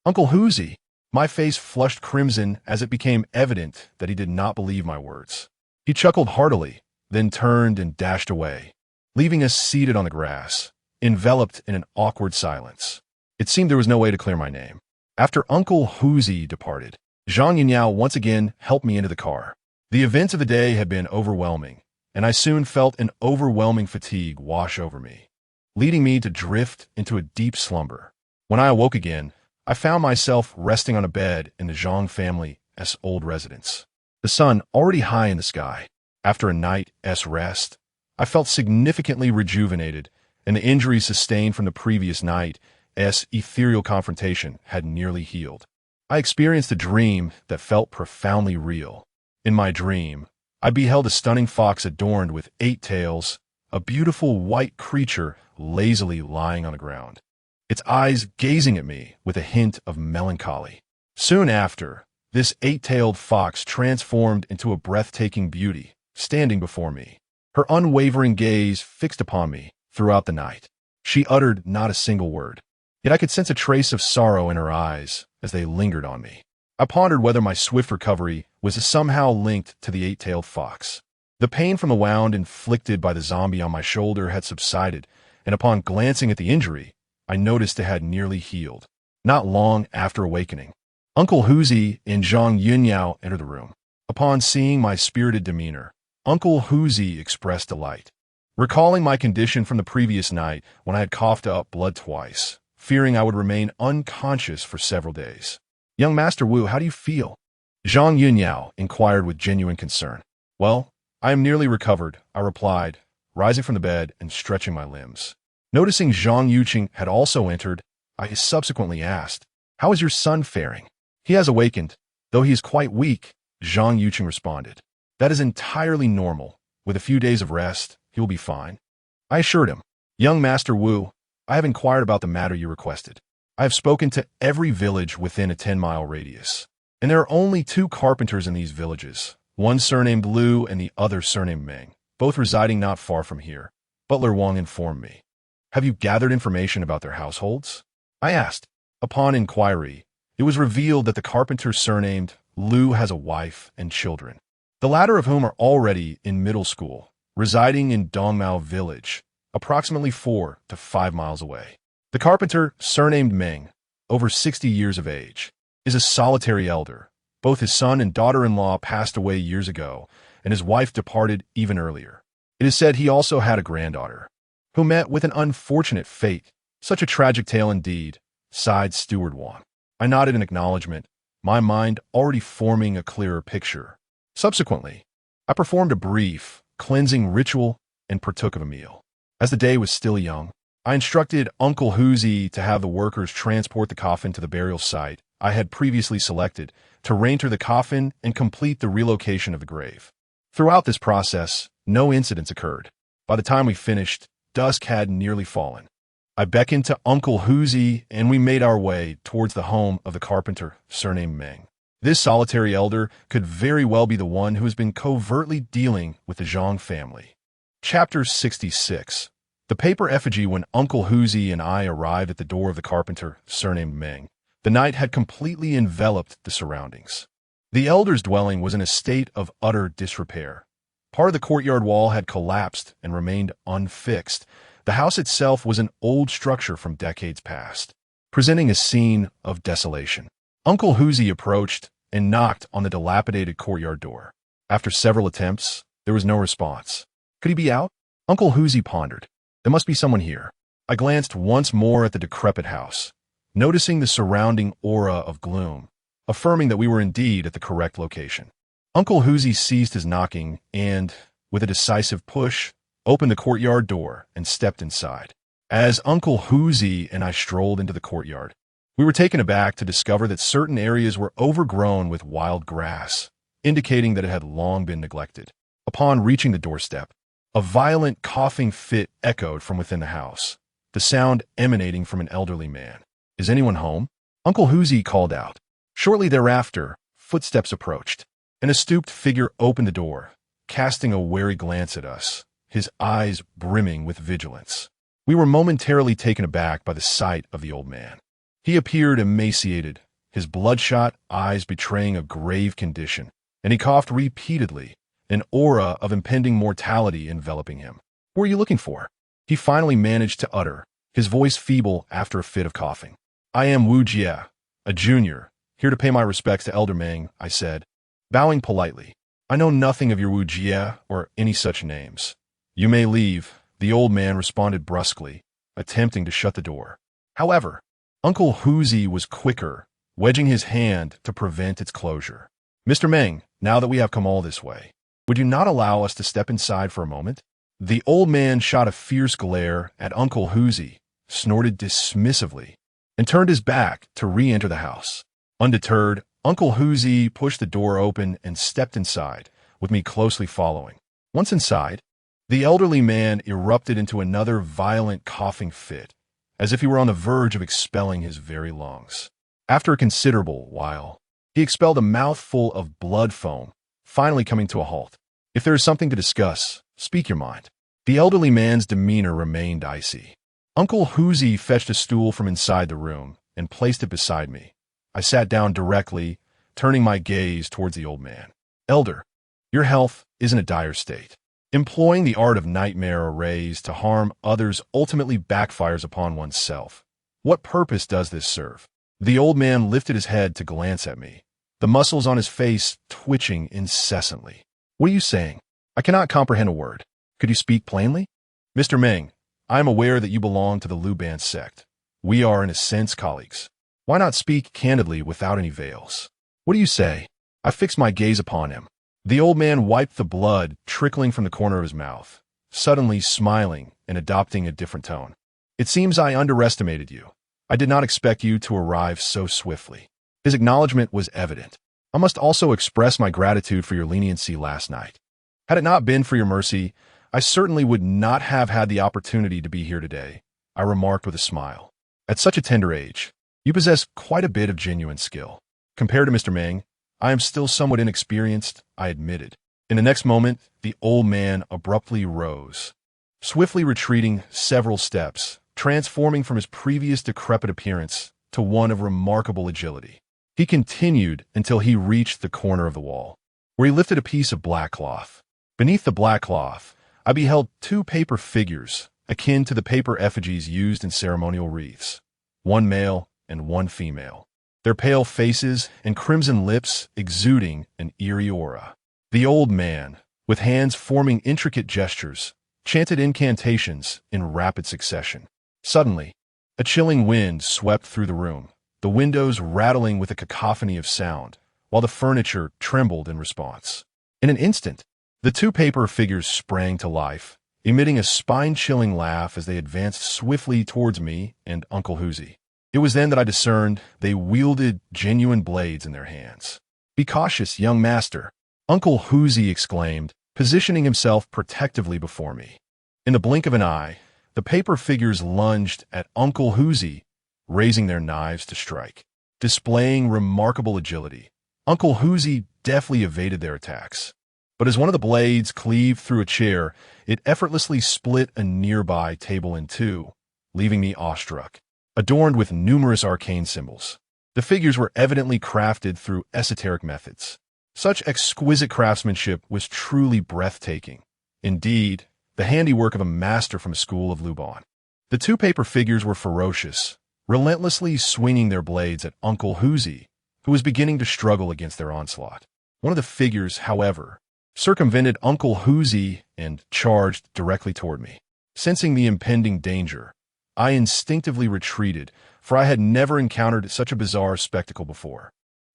"Uncle Huzi," my face flushed crimson as it became evident that he did not believe my words. He chuckled heartily, then turned and dashed away, leaving us seated on the grass, enveloped in an awkward silence. It seemed there was no way to clear my name. After Uncle Huzi departed, Zhang Yunyao once again helped me into the car. The events of the day had been overwhelming, and I soon felt an overwhelming fatigue wash over me, leading me to drift into a deep slumber. When I awoke again, I found myself resting on a bed in the Zhang family's old residence, the sun already high in the sky. After a night's rest, I felt significantly rejuvenated, and the injuries sustained from the previous night's ethereal confrontation had nearly healed. I experienced a dream that felt profoundly real. In my dream, I beheld a stunning fox adorned with 8 tails, a beautiful white creature lazily lying on the ground, its eyes gazing at me with a hint of melancholy. Soon after, this 8-tailed fox transformed into a breathtaking beauty, standing before me, her unwavering gaze fixed upon me throughout the night. She uttered not a single word, yet I could sense a trace of sorrow in her eyes as they lingered on me. I pondered whether my swift recovery was somehow linked to the 8-tailed fox. The pain from the wound inflicted by the zombie on my shoulder had subsided, and upon glancing at the injury, I noticed it had nearly healed. Not long after awakening, Uncle Huzi and Zhang Yunyao entered the room. Upon seeing my spirited demeanor, Uncle Huzi expressed delight. Recalling my condition from the previous night when I had coughed up blood twice, fearing I would remain unconscious for several days. "Young Master Wu, how do you feel?" Zhang Yunyao inquired with genuine concern. "Well, I am nearly recovered," I replied, rising from the bed and stretching my limbs. Noticing Zhang Yuqing had also entered, I subsequently asked, "How is your son faring?" "He has awakened, though he is quite weak," Zhang Yuqing responded. "That is entirely normal. With a few days of rest, he will be fine." I assured him, "Young Master Wu, I have inquired about the matter you requested. I have spoken to every village within a 10-mile radius, and there are only 2 carpenters in these villages, one surnamed Liu and the other surnamed Meng, both residing not far from here," Butler Wang informed me. "Have you gathered information about their households?" I asked. Upon inquiry, it was revealed that the carpenter surnamed Liu has a wife and children, the latter of whom are already in middle school, residing in Dongmao village, approximately 4 to 5 miles away. The carpenter, surnamed Meng, over 60 years of age, is a solitary elder. Both his son and daughter-in-law passed away years ago, and his wife departed even earlier. It is said he also had a granddaughter, who met with an unfortunate fate. Such a tragic tale indeed, sighed Steward Wang. I nodded in acknowledgement, my mind already forming a clearer picture. Subsequently, I performed a brief, cleansing ritual and partook of a meal. As the day was still young, I instructed Uncle Huzi to have the workers transport the coffin to the burial site I had previously selected, to reinter the coffin and complete the relocation of the grave. Throughout this process, no incidents occurred. By the time we finished, dusk had nearly fallen. I beckoned to Uncle Huzi, and we made our way towards the home of the carpenter, surnamed Meng. This solitary elder could very well be the one who has been covertly dealing with the Zhang family. Chapter 66. The paper effigy. When Uncle Huzi and I arrived at the door of the carpenter, surnamed Meng, the night had completely enveloped the surroundings. The elder's dwelling was in a state of utter disrepair. Part of the courtyard wall had collapsed and remained unfixed. The house itself was an old structure from decades past, presenting a scene of desolation. Uncle Huzi approached and knocked on the dilapidated courtyard door. After several attempts, there was no response. Could he be out? Uncle Huzi pondered. There must be someone here. I glanced once more at the decrepit house, noticing the surrounding aura of gloom, affirming that we were indeed at the correct location. Uncle Huzi ceased his knocking and, with a decisive push, opened the courtyard door and stepped inside. As Uncle Huzi and I strolled into the courtyard, we were taken aback to discover that certain areas were overgrown with wild grass, indicating that it had long been neglected. Upon reaching the doorstep, a violent coughing fit echoed from within the house, the sound emanating from an elderly man. "Is anyone home?" Uncle Huzi called out. Shortly thereafter, footsteps approached, and a stooped figure opened the door, casting a wary glance at us, his eyes brimming with vigilance. We were momentarily taken aback by the sight of the old man. He appeared emaciated, his bloodshot eyes betraying a grave condition, and he coughed repeatedly, an aura of impending mortality enveloping him. "What are you looking for?" he finally managed to utter, his voice feeble after a fit of coughing. "I am Wu Jie, a junior, here to pay my respects to Elder Meng," I said, bowing politely. "I know nothing of your Wu Jie or any such names." "You may leave," the old man responded brusquely, attempting to shut the door. However, Uncle Huzi was quicker, wedging his hand to prevent its closure. "Mr. Meng, now that we have come all this way, would you not allow us to step inside for a moment?" The old man shot a fierce glare at Uncle Huzi, snorted dismissively, and turned his back to re-enter the house. Undeterred, Uncle Huzi pushed the door open and stepped inside, with me closely following. Once inside, the elderly man erupted into another violent coughing fit, as if he were on the verge of expelling his very lungs. After a considerable while, he expelled a mouthful of blood foam, finally coming to a halt. "If there is something to discuss, speak your mind." The elderly man's demeanor remained icy. Uncle Huzi fetched a stool from inside the room and placed it beside me. I sat down directly, turning my gaze towards the old man. "Elder, your health is in a dire state. Employing the art of nightmare arrays to harm others ultimately backfires upon oneself. What purpose does this serve?" The old man lifted his head to glance at me, the muscles on his face twitching incessantly. "What are you saying? I cannot comprehend a word. Could you speak plainly?" "Mr. Meng, I am aware that you belong to the Luban sect. We are, in a sense, colleagues. Why not speak candidly without any veils?" "What do you say?" I fixed my gaze upon him. The old man wiped the blood trickling from the corner of his mouth, suddenly smiling and adopting a different tone. "It seems I underestimated you. I did not expect you to arrive so swiftly." His acknowledgement was evident. "I must also express my gratitude for your leniency last night. Had it not been for your mercy, I certainly would not have had the opportunity to be here today," I remarked with a smile. "At such a tender age, you possess quite a bit of genuine skill. Compared to Mr. Meng, I am still somewhat inexperienced," I admitted. In the next moment, the old man abruptly rose, swiftly retreating several steps, transforming from his previous decrepit appearance to one of remarkable agility. He continued until he reached the corner of the wall, where he lifted a piece of black cloth. Beneath the black cloth, I beheld two paper figures, akin to the paper effigies used in ceremonial wreaths, one male and one female, their pale faces and crimson lips exuding an eerie aura. The old man, with hands forming intricate gestures, chanted incantations in rapid succession. Suddenly, a chilling wind swept through the room, the windows rattling with a cacophony of sound, while the furniture trembled in response. In an instant, the two paper figures sprang to life, emitting a spine-chilling laugh as they advanced swiftly towards me and Uncle Hoosie. It was then that I discerned they wielded genuine blades in their hands. "Be cautious, young master," Uncle Hoosie exclaimed, positioning himself protectively before me. In the blink of an eye, the paper figures lunged at Uncle Hoosie, raising their knives to strike. Displaying remarkable agility, Uncle Hoosie deftly evaded their attacks. But as one of the blades cleaved through a chair, it effortlessly split a nearby table in two, leaving me awestruck. Adorned with numerous arcane symbols, the figures were evidently crafted through esoteric methods. Such exquisite craftsmanship was truly breathtaking. Indeed, the handiwork of a master from a school of Lubon. The two paper figures were ferocious, relentlessly swinging their blades at Uncle Hoosie, who was beginning to struggle against their onslaught. One of the figures, however, circumvented Uncle Hoosie and charged directly toward me. Sensing the impending danger, I instinctively retreated, for I had never encountered such a bizarre spectacle before.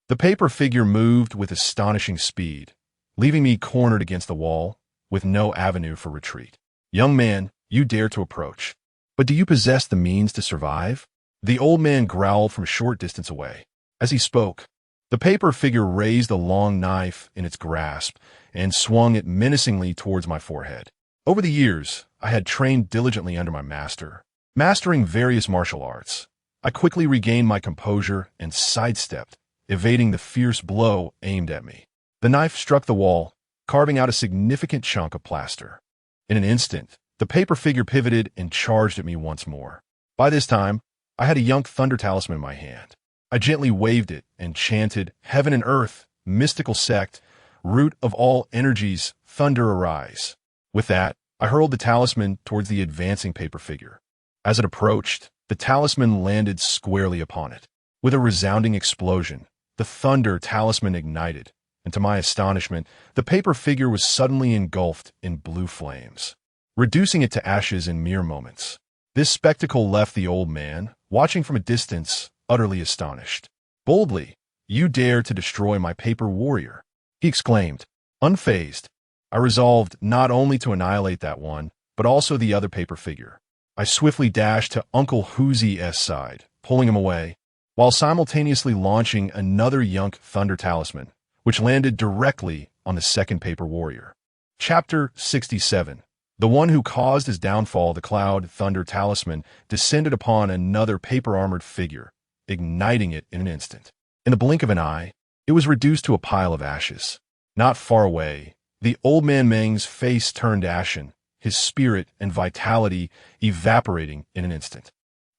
The paper figure moved with astonishing speed, leaving me cornered against the wall, with no avenue for retreat. "Young man, you dare to approach. But do you possess the means to survive?" The old man growled from a short distance away. As he spoke, the paper figure raised a long knife in its grasp and swung it menacingly towards my forehead. Over the years, I had trained diligently under my master, mastering various martial arts. I quickly regained my composure and sidestepped, evading the fierce blow aimed at me. The knife struck the wall, carving out a significant chunk of plaster. In an instant, the paper figure pivoted and charged at me once more. By this time, I had a young thunder talisman in my hand. I gently waved it and chanted, "Heaven and earth, mystical sect, root of all energies, thunder arise." With that, I hurled the talisman towards the advancing paper figure. As it approached, the talisman landed squarely upon it. With a resounding explosion, the thunder talisman ignited, and to my astonishment, the paper figure was suddenly engulfed in blue flames, reducing it to ashes in mere moments. This spectacle left the old man, watching from a distance, utterly astonished. "Boldly, you dare to destroy my paper warrior," he exclaimed. Unfazed, I resolved not only to annihilate that one, but also the other paper figure. I swiftly dashed to Uncle Hoosie's side, pulling him away, while simultaneously launching another Yunk Thunder Talisman, which landed directly on the second paper warrior. Chapter 67. The one who caused his downfall, the Cloud Thunder Talisman, descended upon another paper-armored figure, igniting it in an instant. In the blink of an eye, it was reduced to a pile of ashes. Not far away, the old man Meng's face turned ashen, his spirit and vitality evaporating in an instant.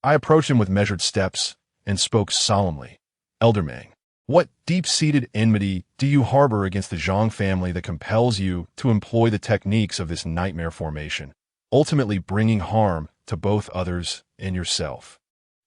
I approached him with measured steps and spoke solemnly. "Elder Meng, what deep-seated enmity do you harbor against the Zhang family that compels you to employ the techniques of this nightmare formation, ultimately bringing harm to both others and yourself?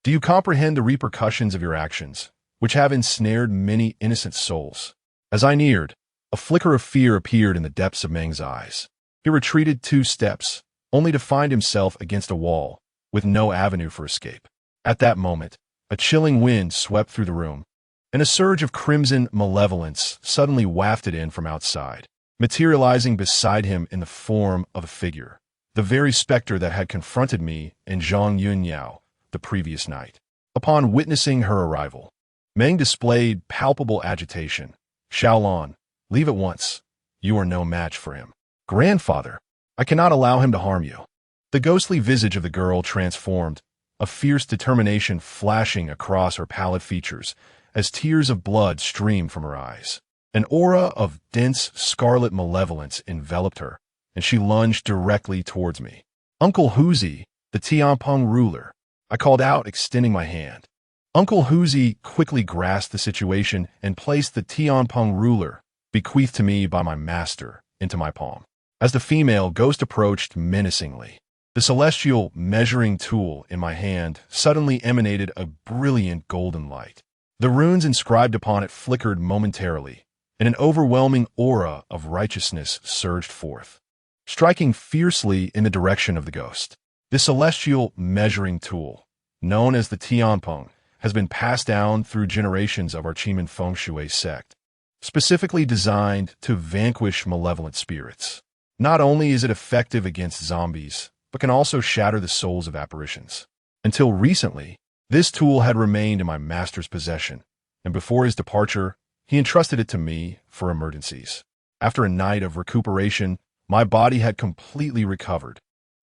Do you comprehend the repercussions of your actions, which have ensnared many innocent souls?" As I neared, a flicker of fear appeared in the depths of Meng's eyes. He retreated 2 steps, only to find himself against a wall, with no avenue for escape. At that moment, a chilling wind swept through the room, and a surge of crimson malevolence suddenly wafted in from outside, materializing beside him in the form of a figure, the very specter that had confronted me and Zhang Yunyao the previous night. Upon witnessing her arrival, Meng displayed palpable agitation. Xiaolon, leave at once. You are no match for him. Grandfather, I cannot allow him to harm you. The ghostly visage of the girl transformed, a fierce determination flashing across her pallid features as tears of blood streamed from her eyes. An aura of dense scarlet malevolence enveloped her, and she lunged directly towards me. Uncle Huzi, the Tianpeng ruler, I called out, extending my hand. Uncle Huzi quickly grasped the situation and placed the Tianpeng ruler, bequeathed to me by my master, into my palm. As the female ghost approached menacingly, the celestial measuring tool in my hand suddenly emanated a brilliant golden light. The runes inscribed upon it flickered momentarily, and an overwhelming aura of righteousness surged forth, striking fiercely in the direction of the ghost. The celestial measuring tool, known as the Tianpeng, has been passed down through generations of our Chimen Feng Shui sect, specifically designed to vanquish malevolent spirits. Not only is it effective against zombies, but can also shatter the souls of apparitions. Until recently, this tool had remained in my master's possession, and before his departure, he entrusted it to me for emergencies. After a night of recuperation, my body had completely recovered.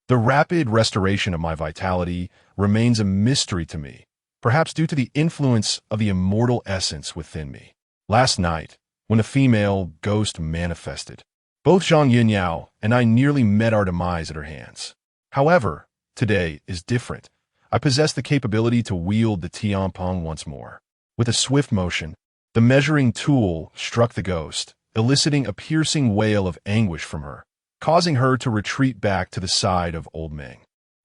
The rapid restoration of my vitality remains a mystery to me, perhaps due to the influence of the immortal essence within me. Last night, when the female ghost manifested, both Zhang Yunyao and I nearly met our demise at her hands. However, today is different. I possess the capability to wield the Tianpeng once more. With a swift motion, the measuring tool struck the ghost, eliciting a piercing wail of anguish from her, causing her to retreat back to the side of old Meng.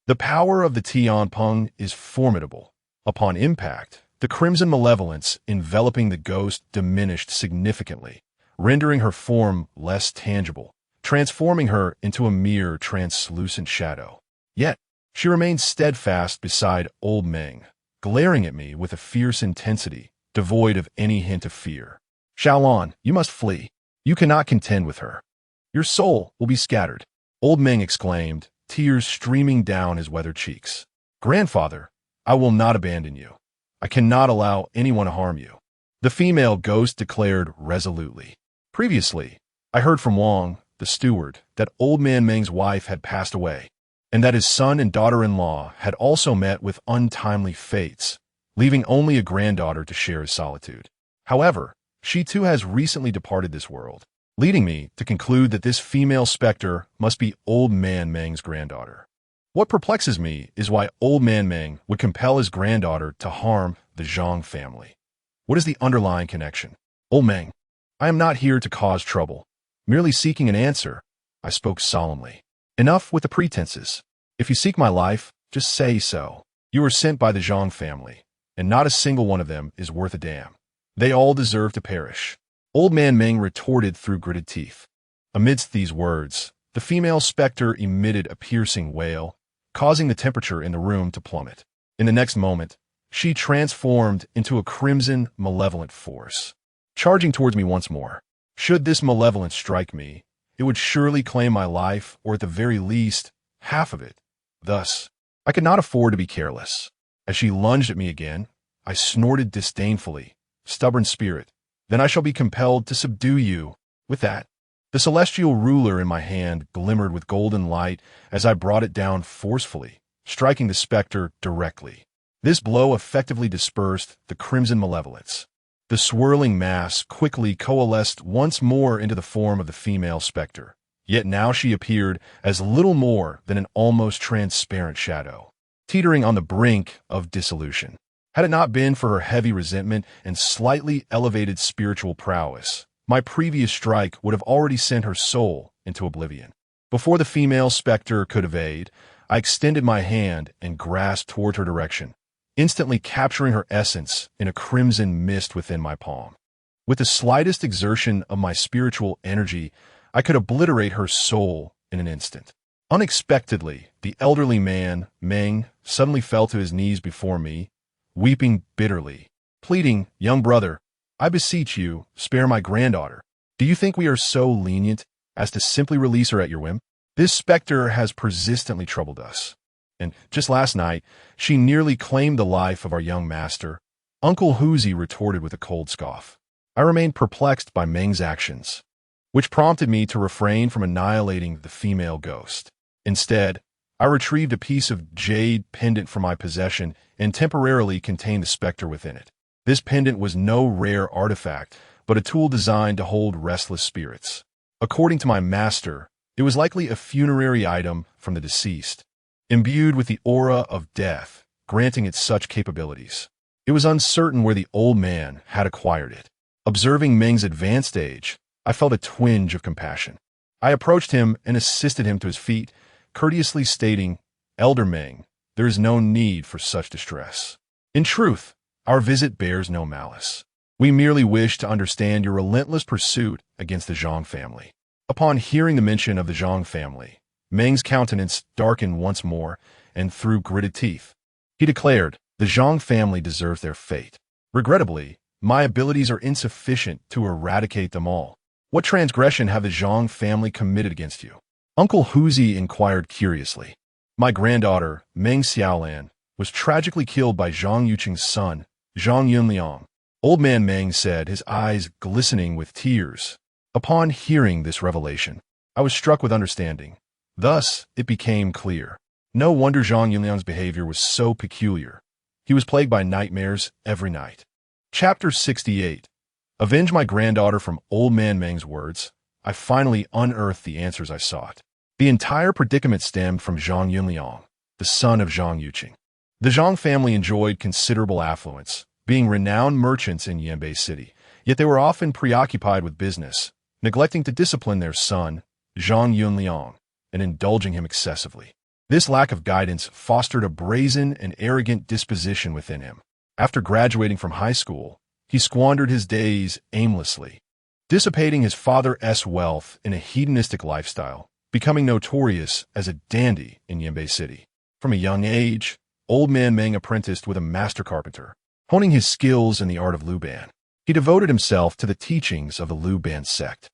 The power of the Tianpeng is formidable. Upon impact, the crimson malevolence enveloping the ghost diminished significantly, rendering her form less tangible, transforming her into a mere translucent shadow. Yet, she remained steadfast beside old Meng, glaring at me with a fierce intensity, devoid of any hint of fear. Xiaolon, you must flee. You cannot contend with her. Your soul will be scattered, old Meng exclaimed, tears streaming down his weathered cheeks. Grandfather, I will not abandon you. I cannot allow anyone to harm you, the female ghost declared resolutely. Previously, I heard from Wang, the steward, that old man Meng's wife had passed away, and that his son and daughter-in-law had also met with untimely fates, leaving only a granddaughter to share his solitude. However, she too has recently departed this world, leading me to conclude that this female specter must be old man Meng's granddaughter. What perplexes me is why old man Meng would compel his granddaughter to harm the Zhang family. What is the underlying connection? Old Meng, I am not here to cause trouble, merely seeking an answer, I spoke solemnly. Enough with the pretenses. If you seek my life, just say so. You are sent by the Zhang family, and not a single one of them is worth a damn. They all deserve to perish. Old man Meng retorted through gritted teeth. Amidst these words, the female specter emitted a piercing wail, causing the temperature in the room to plummet. In the next moment, she transformed into a crimson, malevolent force, charging towards me once more. Should this malevolence strike me, it would surely claim my life, or at the very least, half of it. Thus, I could not afford to be careless. As she lunged at me again, I snorted disdainfully. Stubborn spirit, then I shall be compelled to subdue you. With that, the celestial ruler in my hand glimmered with golden light as I brought it down forcefully, striking the specter directly. This blow effectively dispersed the crimson malevolence. The swirling mass quickly coalesced once more into the form of the female specter, yet now she appeared as little more than an almost transparent shadow, teetering on the brink of dissolution. Had it not been for her heavy resentment and slightly elevated spiritual prowess, my previous strike would have already sent her soul into oblivion. Before the female specter could evade, I extended my hand and grasped toward her direction, instantly capturing her essence in a crimson mist within my palm. With the slightest exertion of my spiritual energy, I could obliterate her soul in an instant. Unexpectedly, the elderly man, Meng, suddenly fell to his knees before me, weeping bitterly, pleading, "Young brother, I beseech you, spare my granddaughter. Do you think we are so lenient as to simply release her at your whim?" This specter has persistently troubled us. And just last night, she nearly claimed the life of our young master. Uncle Huzi retorted with a cold scoff. I remained perplexed by Meng's actions, which prompted me to refrain from annihilating the female ghost. Instead, I retrieved a piece of jade pendant from my possession and temporarily contained the specter within it. This pendant was no rare artifact, but a tool designed to hold restless spirits. According to my master, it was likely a funerary item from the deceased, imbued with the aura of death, granting it such capabilities. It was uncertain where the old man had acquired it. Observing Meng's advanced age, I felt a twinge of compassion. I approached him and assisted him to his feet, courteously stating, "Elder Meng, there is no need for such distress. In truth, our visit bears no malice. We merely wish to understand your relentless pursuit against the Zhang family." Upon hearing the mention of the Zhang family, Meng's countenance darkened once more, and through gritted teeth, he declared, "The Zhang family deserves their fate. Regrettably, my abilities are insufficient to eradicate them all. What transgression have the Zhang family committed against you?" Uncle Huzi inquired curiously. "My granddaughter, Meng Xiaolan, was tragically killed by Zhang Yuqing's son, Zhang Yunliang." Old man Meng said, his eyes glistening with tears. Upon hearing this revelation, I was struck with understanding. Thus, it became clear. No wonder Zhang Yunliang's behavior was so peculiar. He was plagued by nightmares every night. Chapter 68. Avenge my granddaughter. From Old Man Meng's words, I finally unearthed the answers I sought. The entire predicament stemmed from Zhang Yunliang, the son of Zhang Yuqing. The Zhang family enjoyed considerable affluence, being renowned merchants in Yanbei City, yet they were often preoccupied with business, neglecting to discipline their son, Zhang Yunliang, and indulging him excessively. This lack of guidance fostered a brazen and arrogant disposition within him. After graduating from high school, he squandered his days aimlessly, dissipating his father's wealth in a hedonistic lifestyle, becoming notorious as a dandy in Yanbei City. From a young age, Old Man Meng apprenticed with a master carpenter, honing his skills in the art of Luban. He devoted himself to the teachings of the Luban sect.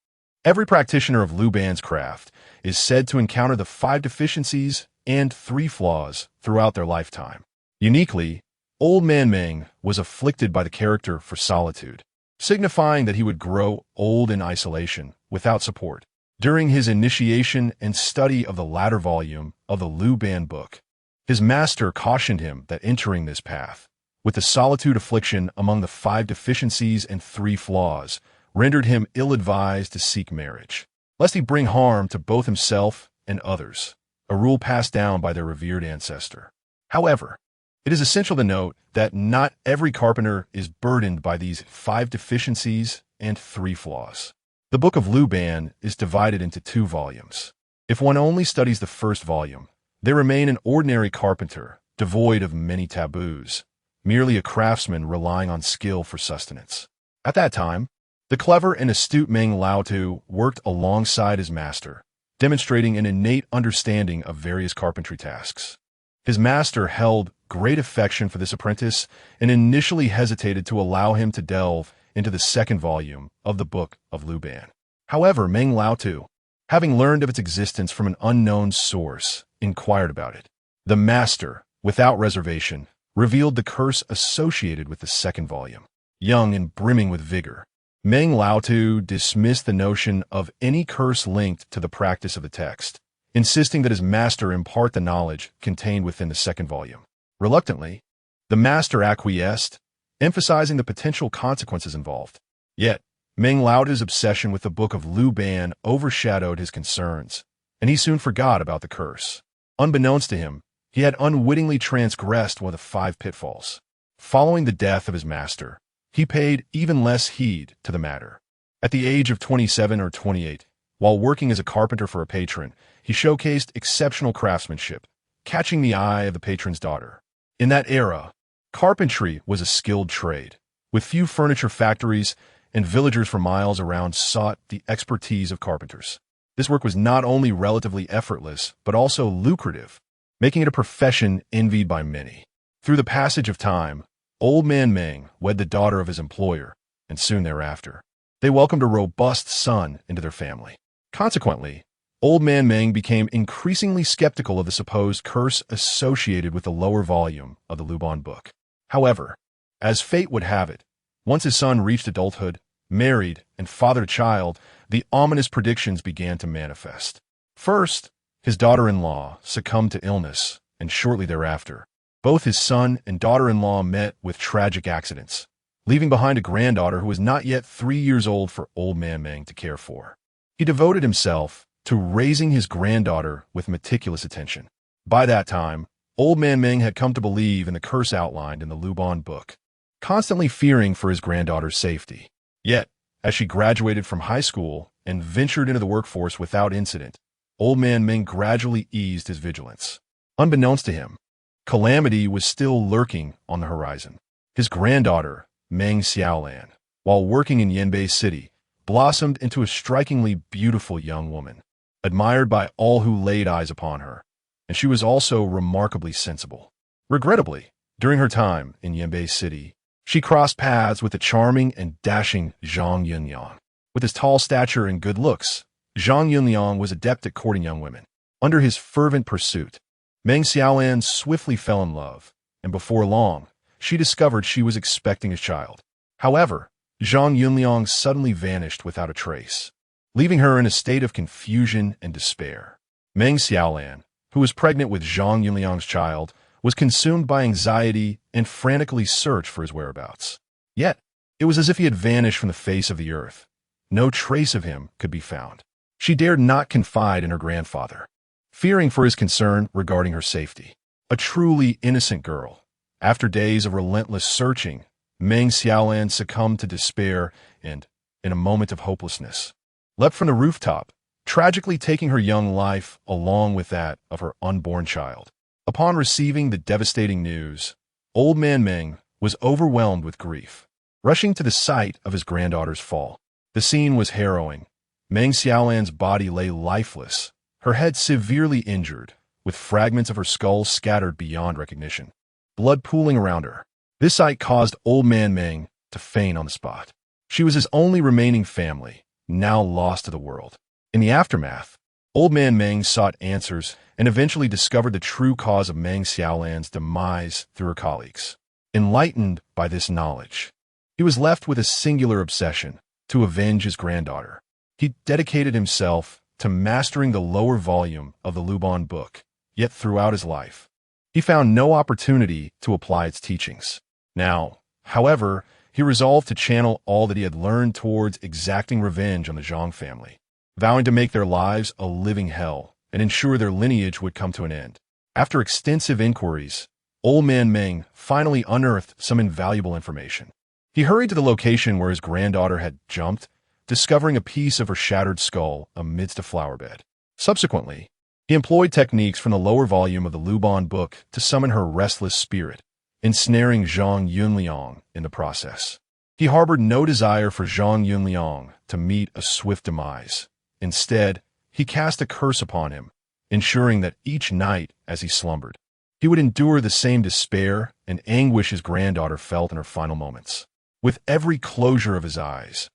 Every practitioner of Luban's craft is said to encounter the 5 deficiencies and 3 flaws throughout their lifetime. Uniquely, Old Man Meng was afflicted by the character for solitude, signifying that he would grow old in isolation without support. During his initiation and study of the latter volume of the Luban book, his master cautioned him that entering this path, with the solitude affliction among the 5 deficiencies and 3 flaws, rendered him ill-advised to seek marriage, lest he bring harm to both himself and others, a rule passed down by their revered ancestor. However, it is essential to note that not every carpenter is burdened by these 5 deficiencies and 3 flaws. The Book of Luban is divided into 2 volumes. If one only studies the first volume, they remain an ordinary carpenter, devoid of many taboos, merely a craftsman relying on skill for sustenance. At that time, the clever and astute Meng Laotu worked alongside his master, demonstrating an innate understanding of various carpentry tasks. His master held great affection for this apprentice and initially hesitated to allow him to delve into the 2nd volume of the Book of Luban. However, Meng Laotu, having learned of its existence from an unknown source, inquired about it. The master, without reservation, revealed the curse associated with the 2nd volume. Young and brimming with vigor, Meng Laotu dismissed the notion of any curse linked to the practice of the text, insisting that his master impart the knowledge contained within the 2nd volume. Reluctantly, the master acquiesced, emphasizing the potential consequences involved. Yet, Meng Laotu's obsession with the Book of Luban overshadowed his concerns, and he soon forgot about the curse. Unbeknownst to him, he had unwittingly transgressed one of the 5 pitfalls. Following the death of his master, he paid even less heed to the matter. At the age of 27 or 28, while working as a carpenter for a patron, he showcased exceptional craftsmanship, catching the eye of the patron's daughter. In that era, carpentry was a skilled trade, with few furniture factories, and villagers for miles around sought the expertise of carpenters. This work was not only relatively effortless, but also lucrative, making it a profession envied by many. Through the passage of time, Old Man Meng wed the daughter of his employer, and soon thereafter, they welcomed a robust son into their family. Consequently, Old Man Meng became increasingly skeptical of the supposed curse associated with the lower volume of the Luban book. However, as fate would have it, once his son reached adulthood, married, and fathered a child, the ominous predictions began to manifest. First, his daughter-in-law succumbed to illness, and shortly thereafter, both his son and daughter-in-law met with tragic accidents, leaving behind a granddaughter who was not yet 3 years old for Old Man Meng to care for. He devoted himself to raising his granddaughter with meticulous attention. By that time, Old Man Meng had come to believe in the curse outlined in the Luban book, constantly fearing for his granddaughter's safety. Yet, as she graduated from high school and ventured into the workforce without incident, Old Man Meng gradually eased his vigilance. Unbeknownst to him, calamity was still lurking on the horizon. His granddaughter, Meng Xiaolan, while working in Yanbei City, blossomed into a strikingly beautiful young woman, admired by all who laid eyes upon her, and she was also remarkably sensible. Regrettably, during her time in Yanbei City, she crossed paths with the charming and dashing Zhang Yunliang. With his tall stature and good looks, Zhang Yunliang was adept at courting young women. Under his fervent pursuit, Meng Xiaolan swiftly fell in love, and before long, she discovered she was expecting a child. However, Zhang Yunliang suddenly vanished without a trace, leaving her in a state of confusion and despair. Meng Xiaolan, who was pregnant with Zhang Yunliang's child, was consumed by anxiety and frantically searched for his whereabouts. Yet, it was as if he had vanished from the face of the earth. No trace of him could be found. She dared not confide in her grandfather, fearing for his concern regarding her safety. A truly innocent girl. After days of relentless searching, Meng Xiaolan succumbed to despair and, in a moment of hopelessness, leapt from the rooftop, tragically taking her young life along with that of her unborn child. Upon receiving the devastating news, Old Man Meng was overwhelmed with grief, rushing to the site of his granddaughter's fall. The scene was harrowing. Meng Xiaolan's body lay lifeless, her head severely injured, with fragments of her skull scattered beyond recognition, blood pooling around her. This sight caused Old Man Meng to faint on the spot. She was his only remaining family, now lost to the world. In the aftermath, Old Man Meng sought answers and eventually discovered the true cause of Meng Xiaolan's demise through her colleagues. Enlightened by this knowledge, he was left with a singular obsession: to avenge his granddaughter. He dedicated himself to mastering the lower volume of the Luban book, yet throughout his life, he found no opportunity to apply its teachings. Now, however, he resolved to channel all that he had learned towards exacting revenge on the Zhang family, vowing to make their lives a living hell and ensure their lineage would come to an end. After extensive inquiries, Old Man Meng finally unearthed some invaluable information. He hurried to the location where his granddaughter had jumped, discovering a piece of her shattered skull amidst a flower bed. Subsequently, he employed techniques from the lower volume of the Luban book to summon her restless spirit, ensnaring Zhang Yunliang in the process. He harbored no desire for Zhang Yunliang to meet a swift demise. Instead, he cast a curse upon him, ensuring that each night as he slumbered, he would endure the same despair and anguish his granddaughter felt in her final moments. With every closure of his eyes,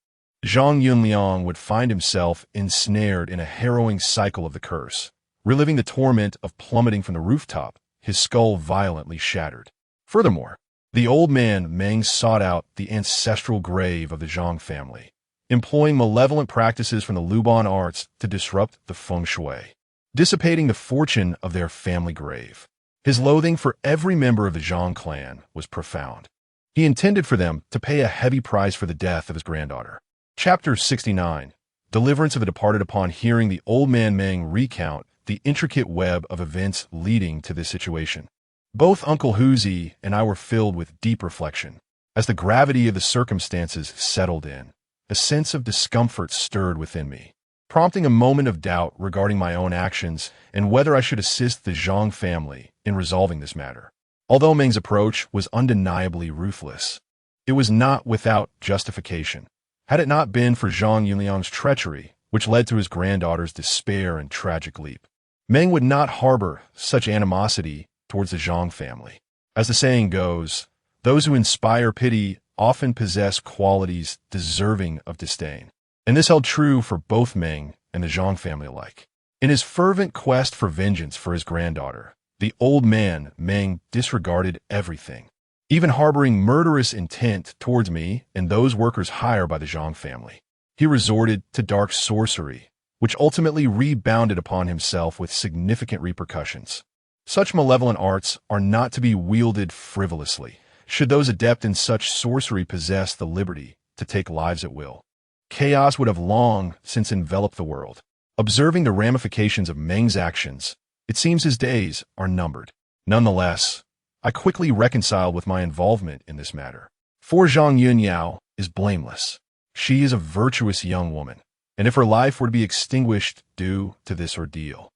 Zhang Yunliang would find himself ensnared in a harrowing cycle of the curse, reliving the torment of plummeting from the rooftop, his skull violently shattered. Furthermore, the Old Man Meng sought out the ancestral grave of the Zhang family, employing malevolent practices from the Luban arts to disrupt the feng shui, dissipating the fortune of their family grave. His loathing for every member of the Zhang clan was profound. He intended for them to pay a heavy price for the death of his granddaughter. Chapter 69. Deliverance of the Departed. Upon hearing the Old Man Meng recount the intricate web of events leading to this situation, both Uncle Huzi and I were filled with deep reflection. As the gravity of the circumstances settled in, a sense of discomfort stirred within me, prompting a moment of doubt regarding my own actions and whether I should assist the Zhang family in resolving this matter. Although Meng's approach was undeniably ruthless, it was not without justification. Had it not been for Zhang Yunliang's treachery, which led to his granddaughter's despair and tragic leap, Meng would not harbor such animosity towards the Zhang family. As the saying goes, those who inspire pity often possess qualities deserving of disdain. And this held true for both Meng and the Zhang family alike. In his fervent quest for vengeance for his granddaughter, the old man, Meng, disregarded everything, even harboring murderous intent towards me and those workers hired by the Zhang family. He resorted to dark sorcery, which ultimately rebounded upon himself with significant repercussions. Such malevolent arts are not to be wielded frivolously, should those adept in such sorcery possess the liberty to take lives at will. Chaos would have long since enveloped the world. Observing the ramifications of Meng's actions, it seems his days are numbered. Nonetheless, I quickly reconciled with my involvement in this matter. For Zhang Yunyao is blameless. She is a virtuous young woman, and if her life were to be extinguished due to this ordeal,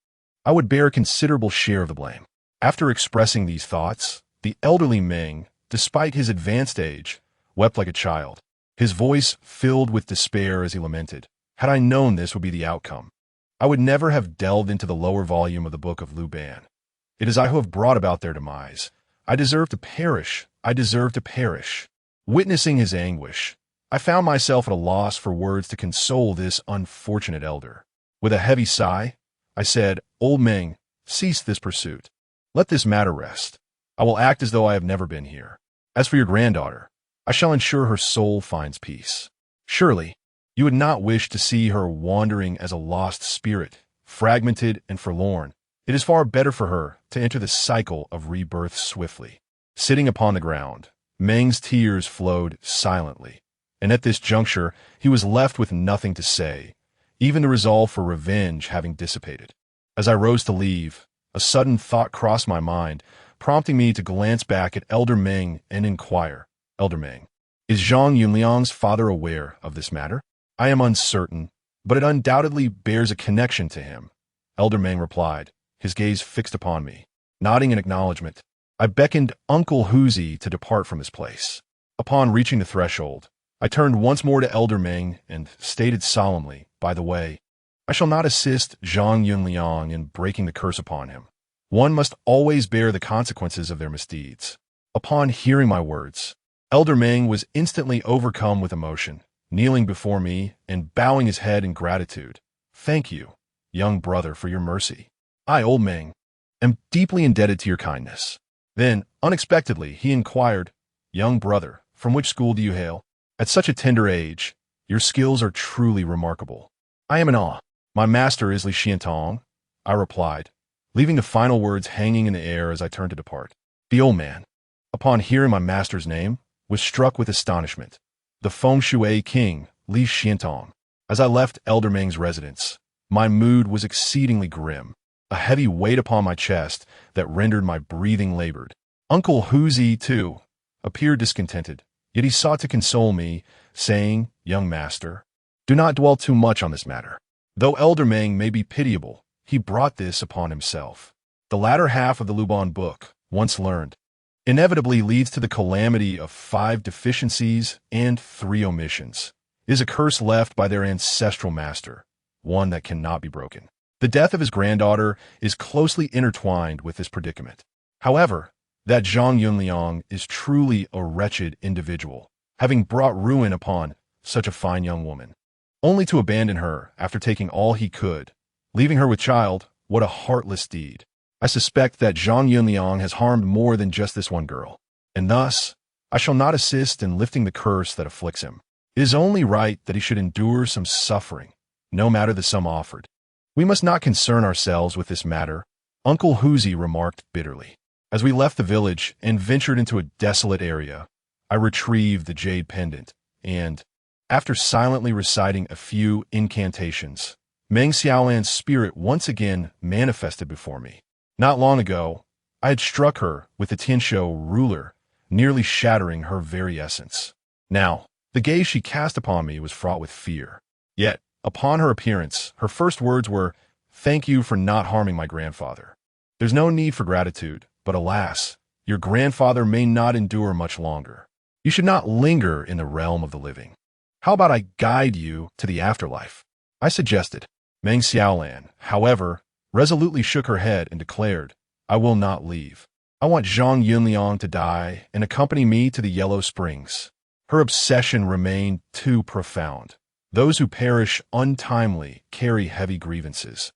I would bear a considerable share of the blame. After expressing these thoughts, the elderly Meng, despite his advanced age, wept like a child, his voice filled with despair as he lamented, "Had I known this would be the outcome, I would never have delved into the lower volume of the Book of Lu Ban. It is I who have brought about their demise. I deserve to perish. I deserve to perish." Witnessing his anguish, I found myself at a loss for words to console this unfortunate elder. With a heavy sigh, I said, "Old Meng, cease this pursuit. Let this matter rest. I will act as though I have never been here. As for your granddaughter, I shall ensure her soul finds peace. Surely, you would not wish to see her wandering as a lost spirit, fragmented and forlorn. It is far better for her to enter the cycle of rebirth swiftly." Sitting upon the ground, Meng's tears flowed silently, and at this juncture he was left with nothing to say, even the resolve for revenge having dissipated. As I rose to leave, a sudden thought crossed my mind, prompting me to glance back at Elder Meng and inquire, "Elder Meng, is Zhang Yunliang's father aware of this matter?" "I am uncertain, but it undoubtedly bears a connection to him," Elder Meng replied, his gaze fixed upon me. Nodding in acknowledgement, I beckoned Uncle Huzi to depart from his place. Upon reaching the threshold, I turned once more to Elder Meng and stated solemnly, "By the way, I shall not assist Zhang Yunliang in breaking the curse upon him. One must always bear the consequences of their misdeeds." Upon hearing my words, Elder Meng was instantly overcome with emotion, kneeling before me and bowing his head in gratitude. "Thank you, young brother, for your mercy. I, Old Meng, am deeply indebted to your kindness." Then, unexpectedly, he inquired, "Young brother, from which school do you hail? At such a tender age, your skills are truly remarkable." "I am in awe. My master is Li Xiantong," I replied, leaving the final words hanging in the air as I turned to depart. The old man, upon hearing my master's name, was struck with astonishment. The Feng Shui king, Li Xiantong. As I left Elder Meng's residence, my mood was exceedingly grim, a heavy weight upon my chest that rendered my breathing labored. Uncle Huzi, too, appeared discontented, yet he sought to console me, saying, "Young master, do not dwell too much on this matter. Though Elder Meng may be pitiable, he brought this upon himself. The latter half of the Luban book, once learned, inevitably leads to the calamity of 5 deficiencies and 3 omissions. It is a curse left by their ancestral master, one that cannot be broken. The death of his granddaughter is closely intertwined with this predicament. However, that Zhang Yunliang is truly a wretched individual, having brought ruin upon such a fine young woman, only to abandon her after taking all he could, leaving her with child. What a heartless deed. I suspect that Zhang Yunliang has harmed more than just this one girl, and thus I shall not assist in lifting the curse that afflicts him. It is only right that he should endure some suffering, no matter the sum offered. We must not concern ourselves with this matter," Uncle Huzi remarked bitterly. As we left the village and ventured into a desolate area, I retrieved the jade pendant, and, after silently reciting a few incantations, Meng Xiaolan's spirit once again manifested before me. Not long ago, I had struck her with the Tianshou ruler, nearly shattering her very essence. Now, the gaze she cast upon me was fraught with fear. Yet, upon her appearance, her first words were, "Thank you for not harming my grandfather. There's no need for gratitude, but alas, your grandfather may not endure much longer. You should not linger in the realm of the living. How about I guide you to the afterlife?" I suggested. Meng Xiaolan, however, resolutely shook her head and declared, "I will not leave. I want Zhang Yunliang to die and accompany me to the Yellow Springs." Her obsession remained too profound. Those who perish untimely carry heavy grievances.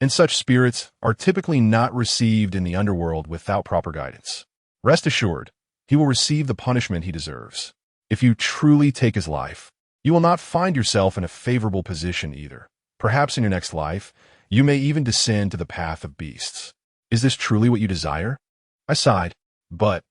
and such spirits are typically not received in the underworld without proper guidance. Rest assured, he will receive the punishment he deserves. If you truly take his life, you will not find yourself in a favorable position either. Perhaps in your next life, you may even descend to the path of beasts. Is this truly what you desire? I sighed. But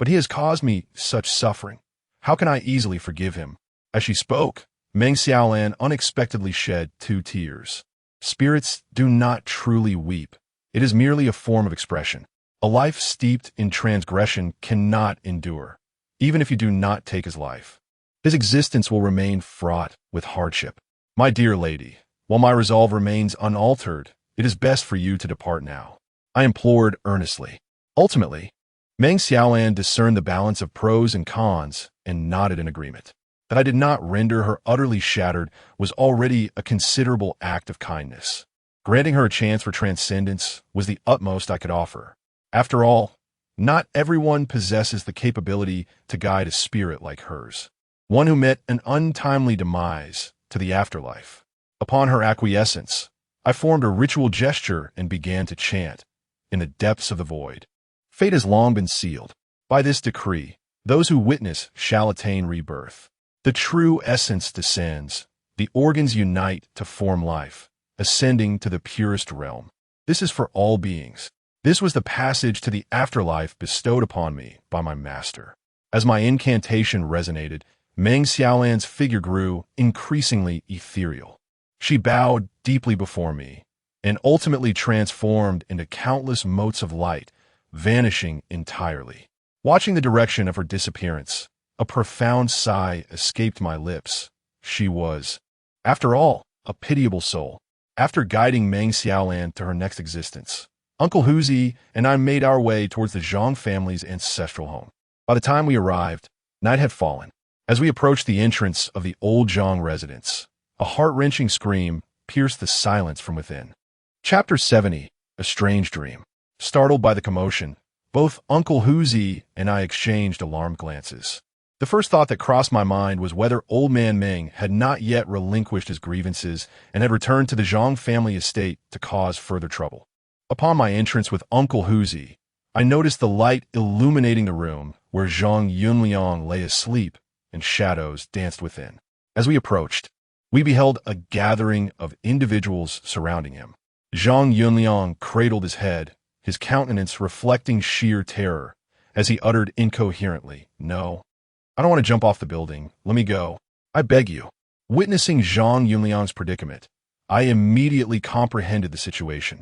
he has caused me such suffering. How can I easily forgive him? As she spoke, Meng Xiaolan unexpectedly shed 2 tears. Spirits do not truly weep. It is merely a form of expression. A life steeped in transgression cannot endure, even if you do not take his life. His existence will remain fraught with hardship. My dear lady, while my resolve remains unaltered, it is best for you to depart now. I implored earnestly. Ultimately, Meng Xiaolan discerned the balance of pros and cons and nodded in agreement. That I did not render her utterly shattered was already a considerable act of kindness. Granting her a chance for transcendence was the utmost I could offer. After all, not everyone possesses the capability to guide a spirit like hers, one who met an untimely demise to the afterlife. Upon her acquiescence, I formed a ritual gesture and began to chant, in the depths of the void. Fate has long been sealed. By this decree, those who witness shall attain rebirth. The true essence descends, the organs unite to form life, ascending to the purest realm. This is for all beings. This was the passage to the afterlife bestowed upon me by my master. As my incantation resonated, Meng Xiaolan's figure grew increasingly ethereal. She bowed deeply before me, and ultimately transformed into countless motes of light, vanishing entirely. Watching the direction of her disappearance, a profound sigh escaped my lips. She was, after all, a pitiable soul. After guiding Meng Xiaolan to her next existence, Uncle Huzi and I made our way towards the Zhang family's ancestral home. By the time we arrived, night had fallen. As we approached the entrance of the old Zhang residence, a heart-wrenching scream pierced the silence from within. Chapter 70, A Strange Dream. Startled by the commotion, both Uncle Huzi and I exchanged alarmed glances. The first thought that crossed my mind was whether Old Man Meng had not yet relinquished his grievances and had returned to the Zhang family estate to cause further trouble. Upon my entrance with Uncle Huzi, I noticed the light illuminating the room where Zhang Yunliang lay asleep and shadows danced within. As we approached, we beheld a gathering of individuals surrounding him. Zhang Yunliang cradled his head, his countenance reflecting sheer terror, as he uttered incoherently, "No, I don't want to jump off the building. Let me go. I beg you." Witnessing Zhang Yunliang's predicament, I immediately comprehended the situation.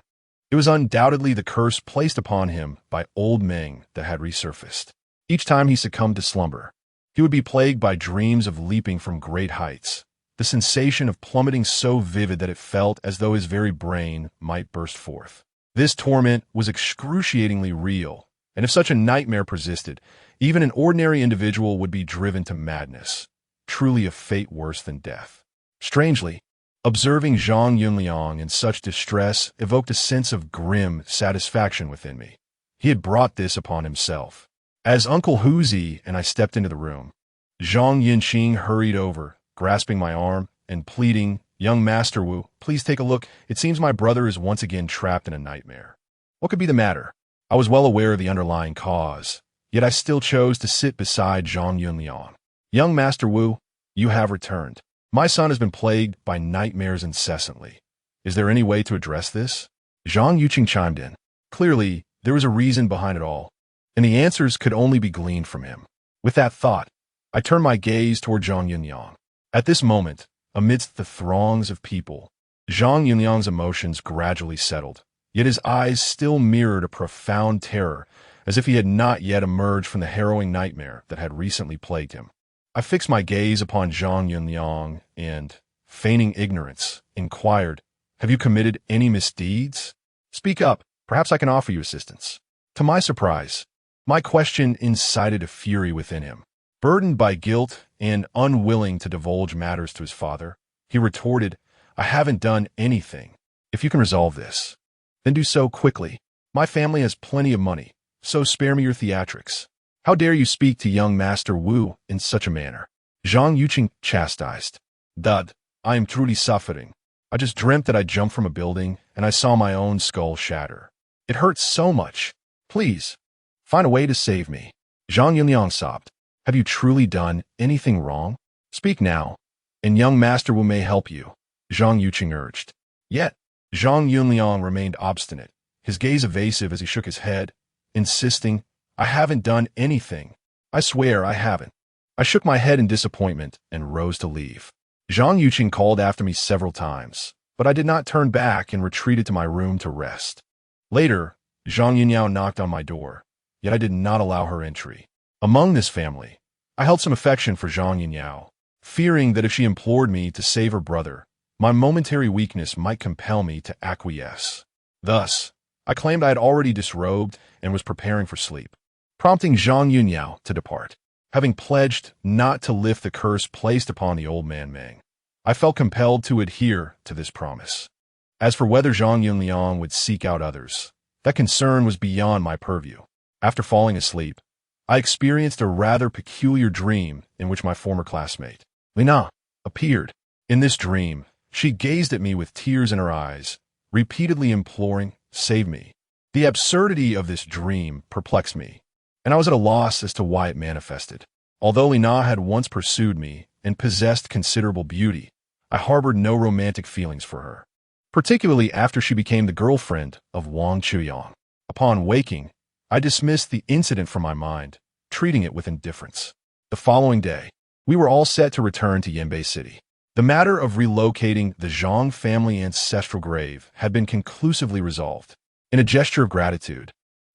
It was undoubtedly the curse placed upon him by Old Meng that had resurfaced. Each time he succumbed to slumber, he would be plagued by dreams of leaping from great heights, the sensation of plummeting so vivid that it felt as though his very brain might burst forth. This torment was excruciatingly real, and if such a nightmare persisted, even an ordinary individual would be driven to madness, truly a fate worse than death. Strangely, observing Zhang Yunliang in such distress evoked a sense of grim satisfaction within me. He had brought this upon himself. As Uncle Huzi and I stepped into the room, Zhang Yinqing hurried over, grasping my arm and pleading, "Young Master Wu, please take a look. It seems my brother is once again trapped in a nightmare." What could be the matter? I was well aware of the underlying cause, yet I still chose to sit beside Zhang Yunliang. "Young Master Wu, you have returned. My son has been plagued by nightmares incessantly. Is there any way to address this?" Zhang Yuqing chimed in. Clearly, there was a reason behind it all, and the answers could only be gleaned from him. With that thought, I turned my gaze toward Zhang Yunliang. At this moment, amidst the throngs of people, Zhang Yunliang's emotions gradually settled, yet his eyes still mirrored a profound terror, as if he had not yet emerged from the harrowing nightmare that had recently plagued him. I fixed my gaze upon Zhang Yunliang and, feigning ignorance, inquired, "Have you committed any misdeeds? Speak up, perhaps I can offer you assistance." To my surprise, my question incited a fury within him. Burdened by guilt and unwilling to divulge matters to his father, he retorted, "I haven't done anything. If you can resolve this, then do so quickly. My family has plenty of money, so spare me your theatrics. How dare you speak to young Master Wu in such a manner?" Zhang Yuqing chastised. "Dud, I am truly suffering. I just dreamt that I jumped from a building and I saw my own skull shatter. It hurts so much. Please, find a way to save me. Zhang Yunliang sobbed. Have you truly done anything wrong? Speak now, and young Master Wu may help you, Zhang Yuqing urged. Yet, Zhang Yunliang remained obstinate, his gaze evasive as he shook his head, insisting, I haven't done anything. I swear I haven't. I shook my head in disappointment and rose to leave. Zhang Yuqing called after me several times, but I did not turn back and retreated to my room to rest. Later, Zhang Yunyao knocked on my door, yet I did not allow her entry. Among this family, I held some affection for Zhang Yunyao, fearing that if she implored me to save her brother, my momentary weakness might compel me to acquiesce. Thus, I claimed I had already disrobed and was preparing for sleep, prompting Zhang Yunyao to depart. Having pledged not to lift the curse placed upon the old man Meng, I felt compelled to adhere to this promise. As for whether Zhang Yunliang would seek out others, that concern was beyond my purview. After falling asleep, I experienced a rather peculiar dream in which my former classmate, Lina, appeared. In this dream, she gazed at me with tears in her eyes, repeatedly imploring, "Save me." The absurdity of this dream perplexed me, and I was at a loss as to why it manifested. Although Lina had once pursued me and possessed considerable beauty, I harbored no romantic feelings for her, particularly after she became the girlfriend of Wang Chuyang. Upon waking, I dismissed the incident from my mind, treating it with indifference. The following day, we were all set to return to Yanbei City. The matter of relocating the Zhang family ancestral grave had been conclusively resolved. In a gesture of gratitude,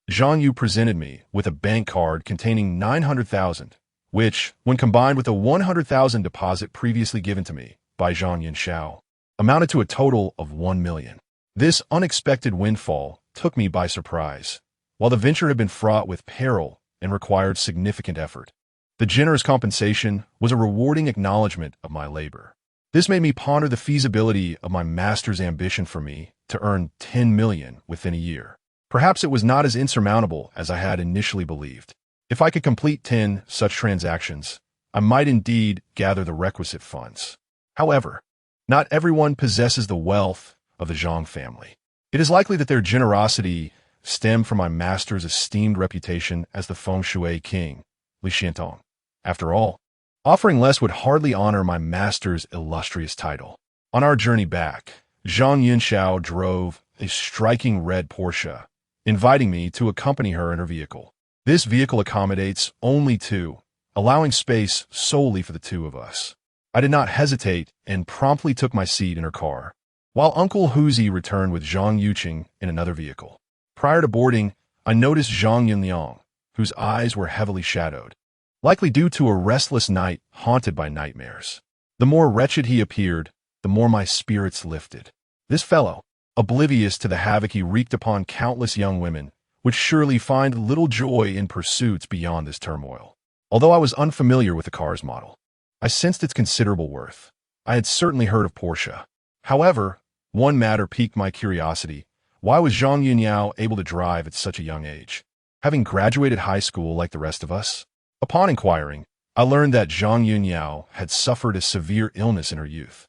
Zhang Yu presented me with a bank card containing 900,000, which, when combined with a 100,000 deposit previously given to me by Zhang Yunshao, amounted to a total of 1 million. This unexpected windfall took me by surprise. While the venture had been fraught with peril and required significant effort, the generous compensation was a rewarding acknowledgment of my labor. This made me ponder the feasibility of my master's ambition for me to earn 10 million within a year. Perhaps it was not as insurmountable as I had initially believed. If I could complete 10 such transactions, I might indeed gather the requisite funds. However, not everyone possesses the wealth of the Zhang family. It is likely that their generosity stemmed from my master's esteemed reputation as the feng shui king, Li Xiantong. After all, offering less would hardly honor my master's illustrious title. On our journey back, Zhang Yunshao drove a striking red Porsche, inviting me to accompany her in her vehicle. This vehicle accommodates only two, allowing space solely for the two of us. I did not hesitate and promptly took my seat in her car, while Uncle Huzi returned with Zhang Yuqing in another vehicle. Prior to boarding, I noticed Zhang Yunliang, whose eyes were heavily shadowed, likely due to a restless night haunted by nightmares. The more wretched he appeared, the more my spirits lifted. This fellow, oblivious to the havoc he wreaked upon countless young women, would surely find little joy in pursuits beyond this turmoil. Although I was unfamiliar with the car's model, I sensed its considerable worth. I had certainly heard of Porsche. However, one matter piqued my curiosity. Why was Zhang Yunyao able to drive at such a young age, having graduated high school like the rest of us? Upon inquiring, I learned that Zhang Yunyao had suffered a severe illness in her youth,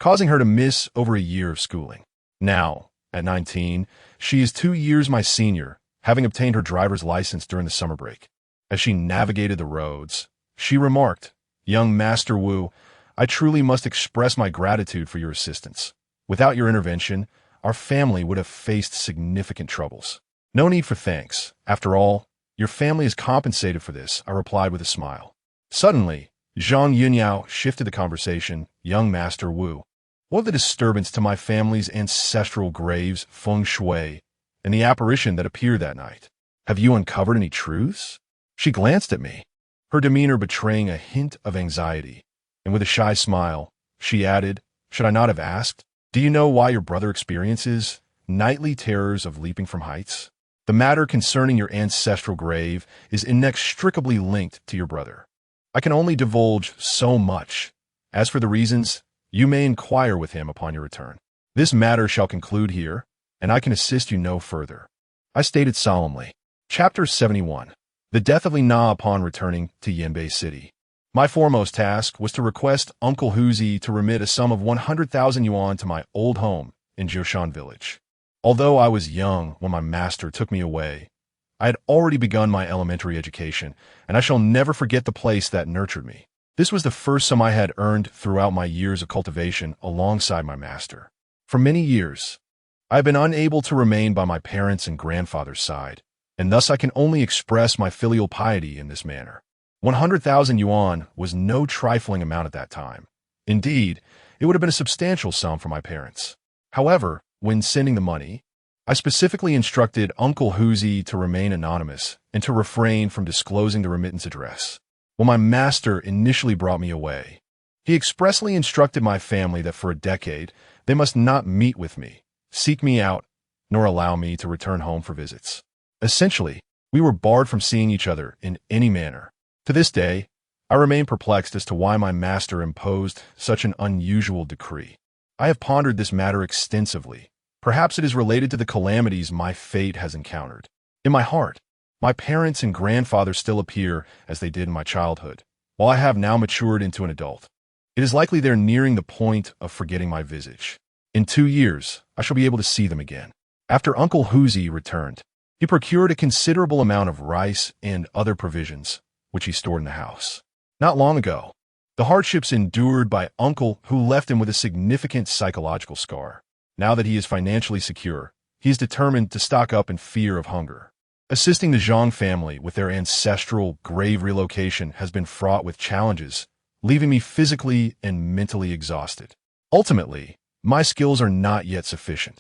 causing her to miss over a year of schooling. Now, at 19, she is 2 years my senior, having obtained her driver's license during the summer break. As she navigated the roads, she remarked, "Young Master Wu, I truly must express my gratitude for your assistance. Without your intervention, our family would have faced significant troubles." "No need for thanks. After all, your family is compensated for this," I replied with a smile. Suddenly, Zhang Yunyao shifted the conversation. "Young Master Wu, what of the disturbance to my family's ancestral graves, feng shui, and the apparition that appeared that night? Have you uncovered any truths?" She glanced at me, her demeanor betraying a hint of anxiety, and with a shy smile, she added, "Should I not have asked? Do you know why your brother experiences nightly terrors of leaping from heights? The matter concerning your ancestral grave is inextricably linked to your brother. I can only divulge so much. As for the reasons, you may inquire with him upon your return. This matter shall conclude here, and I can assist you no further," I stated solemnly. Chapter 71. The death of Li Na upon returning to Yanbei City. My foremost task was to request Uncle Huzi to remit a sum of 100,000 yuan to my old home in Jioshan village. Although I was young when my master took me away, I had already begun my elementary education, and I shall never forget the place that nurtured me. This was the first sum I had earned throughout my years of cultivation alongside my master. For many years, I have been unable to remain by my parents' and grandfather's side, and thus I can only express my filial piety in this manner. 100,000 yuan was no trifling amount at that time. Indeed, it would have been a substantial sum for my parents. However, when sending the money, I specifically instructed Uncle Huzi to remain anonymous and to refrain from disclosing the remittance address. When my master initially brought me away, he expressly instructed my family that for a decade they must not meet with me, seek me out, nor allow me to return home for visits. Essentially, we were barred from seeing each other in any manner. To this day, I remain perplexed as to why my master imposed such an unusual decree. I have pondered this matter extensively. Perhaps it is related to the calamities my fate has encountered. In my heart, my parents and grandfather still appear as they did in my childhood, while I have now matured into an adult. It is likely they're nearing the point of forgetting my visage. In 2 years, I shall be able to see them again. After Uncle Huzi returned, he procured a considerable amount of rice and other provisions, which he stored in the house. Not long ago, the hardships endured by Uncle who left him with a significant psychological scar. Now that he is financially secure, he is determined to stock up in fear of hunger. Assisting the Zhang family with their ancestral grave relocation has been fraught with challenges, leaving me physically and mentally exhausted. Ultimately, my skills are not yet sufficient.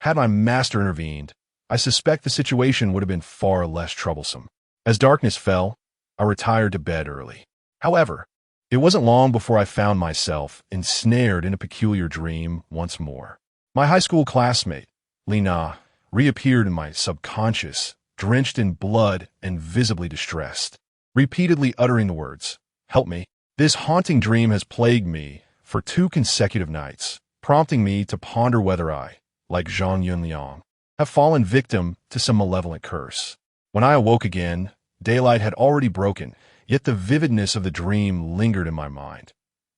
Had my master intervened, I suspect the situation would have been far less troublesome. As darkness fell, I retired to bed early. However, it wasn't long before I found myself ensnared in a peculiar dream once more. My high school classmate, Lina, reappeared in my subconscious, drenched in blood and visibly distressed, repeatedly uttering the words, "Help me." This haunting dream has plagued me for 2 consecutive nights, prompting me to ponder whether I, like Zhang Yunliang, have fallen victim to some malevolent curse. When I awoke again, daylight had already broken, yet the vividness of the dream lingered in my mind.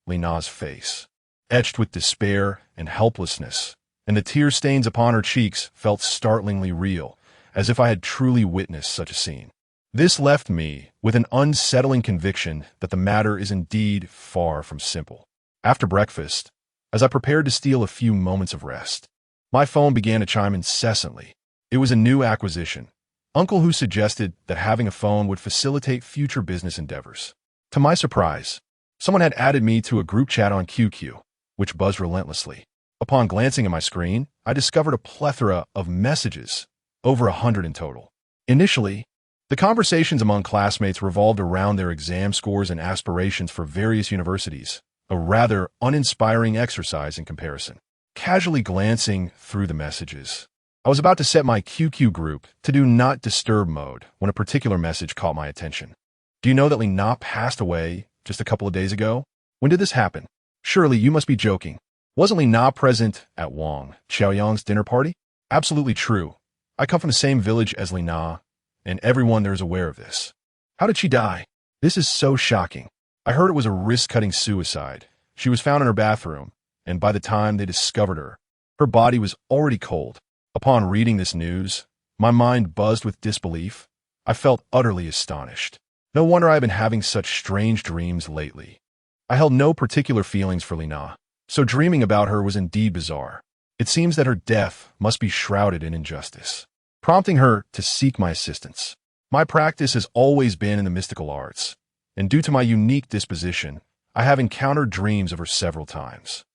Lina's face, etched with despair and helplessness, and the tear stains upon her cheeks felt startlingly real, as if I had truly witnessed such a scene. This left me with an unsettling conviction that the matter is indeed far from simple. After breakfast, as I prepared to steal a few moments of rest, my phone began to chime incessantly. It was a new acquisition. Uncle who suggested that having a phone would facilitate future business endeavors. To my surprise, someone had added me to a group chat on QQ, which buzzed relentlessly. Upon glancing at my screen, I discovered a plethora of messages, over 100 in total. Initially, the conversations among classmates revolved around their exam scores and aspirations for various universities, a rather uninspiring exercise in comparison. Casually glancing through the messages, I was about to set my QQ group to do not disturb mode when a particular message caught my attention. Do you know that Li Na passed away just a couple of days ago? When did this happen? Surely you must be joking. Wasn't Li Na present at Wang Xiaoyang's dinner party? Absolutely true. I come from the same village as Li Na, and everyone there is aware of this. How did she die? This is so shocking. I heard it was a wrist-cutting suicide. She was found in her bathroom, and by the time they discovered her, her body was already cold. Upon reading this news, my mind buzzed with disbelief. I felt utterly astonished. No wonder I have been having such strange dreams lately. I held no particular feelings for Li Na, so dreaming about her was indeed bizarre. It seems that her death must be shrouded in injustice, prompting her to seek my assistance. My practice has always been in the mystical arts, and due to my unique disposition, I have encountered dreams of her several times.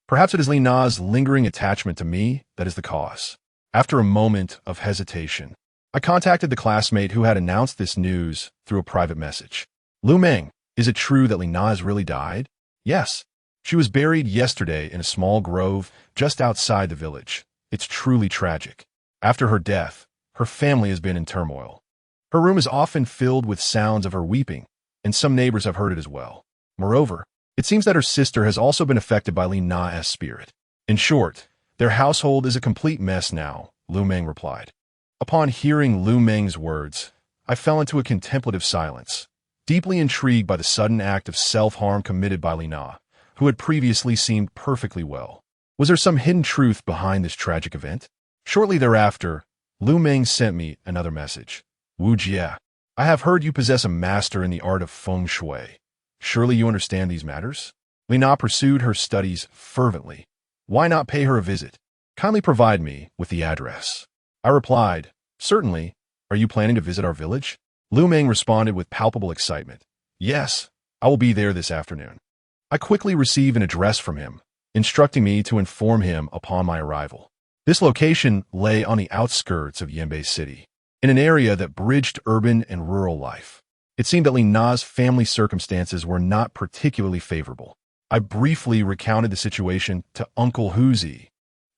Perhaps it is Li Na's lingering attachment to me that is the cause. After a moment of hesitation, I contacted the classmate who had announced this news through a private message. Lu Meng, is it true that Li Na has really died? Yes. She was buried yesterday in a small grove just outside the village. It's truly tragic. After her death, her family has been in turmoil. Her room is often filled with sounds of her weeping, and some neighbors have heard it as well. Moreover, it seems that her sister has also been affected by Li Na's spirit. In short, their household is a complete mess now, Lu Meng replied. Upon hearing Lu Meng's words, I fell into a contemplative silence, deeply intrigued by the sudden act of self-harm committed by Lina, who had previously seemed perfectly well. Was there some hidden truth behind this tragic event? Shortly thereafter, Lu Meng sent me another message. Wu Jie, I have heard you possess a master in the art of feng shui. Surely you understand these matters? Lina pursued her studies fervently. Why not pay her a visit? Kindly provide me with the address. I replied, certainly. Are you planning to visit our village? Lu Meng responded with palpable excitement. Yes, I will be there this afternoon. I quickly received an address from him, instructing me to inform him upon my arrival. This location lay on the outskirts of Yanbei City, in an area that bridged urban and rural life. It seemed that Lina's family circumstances were not particularly favorable. I briefly recounted the situation to Uncle Huzi,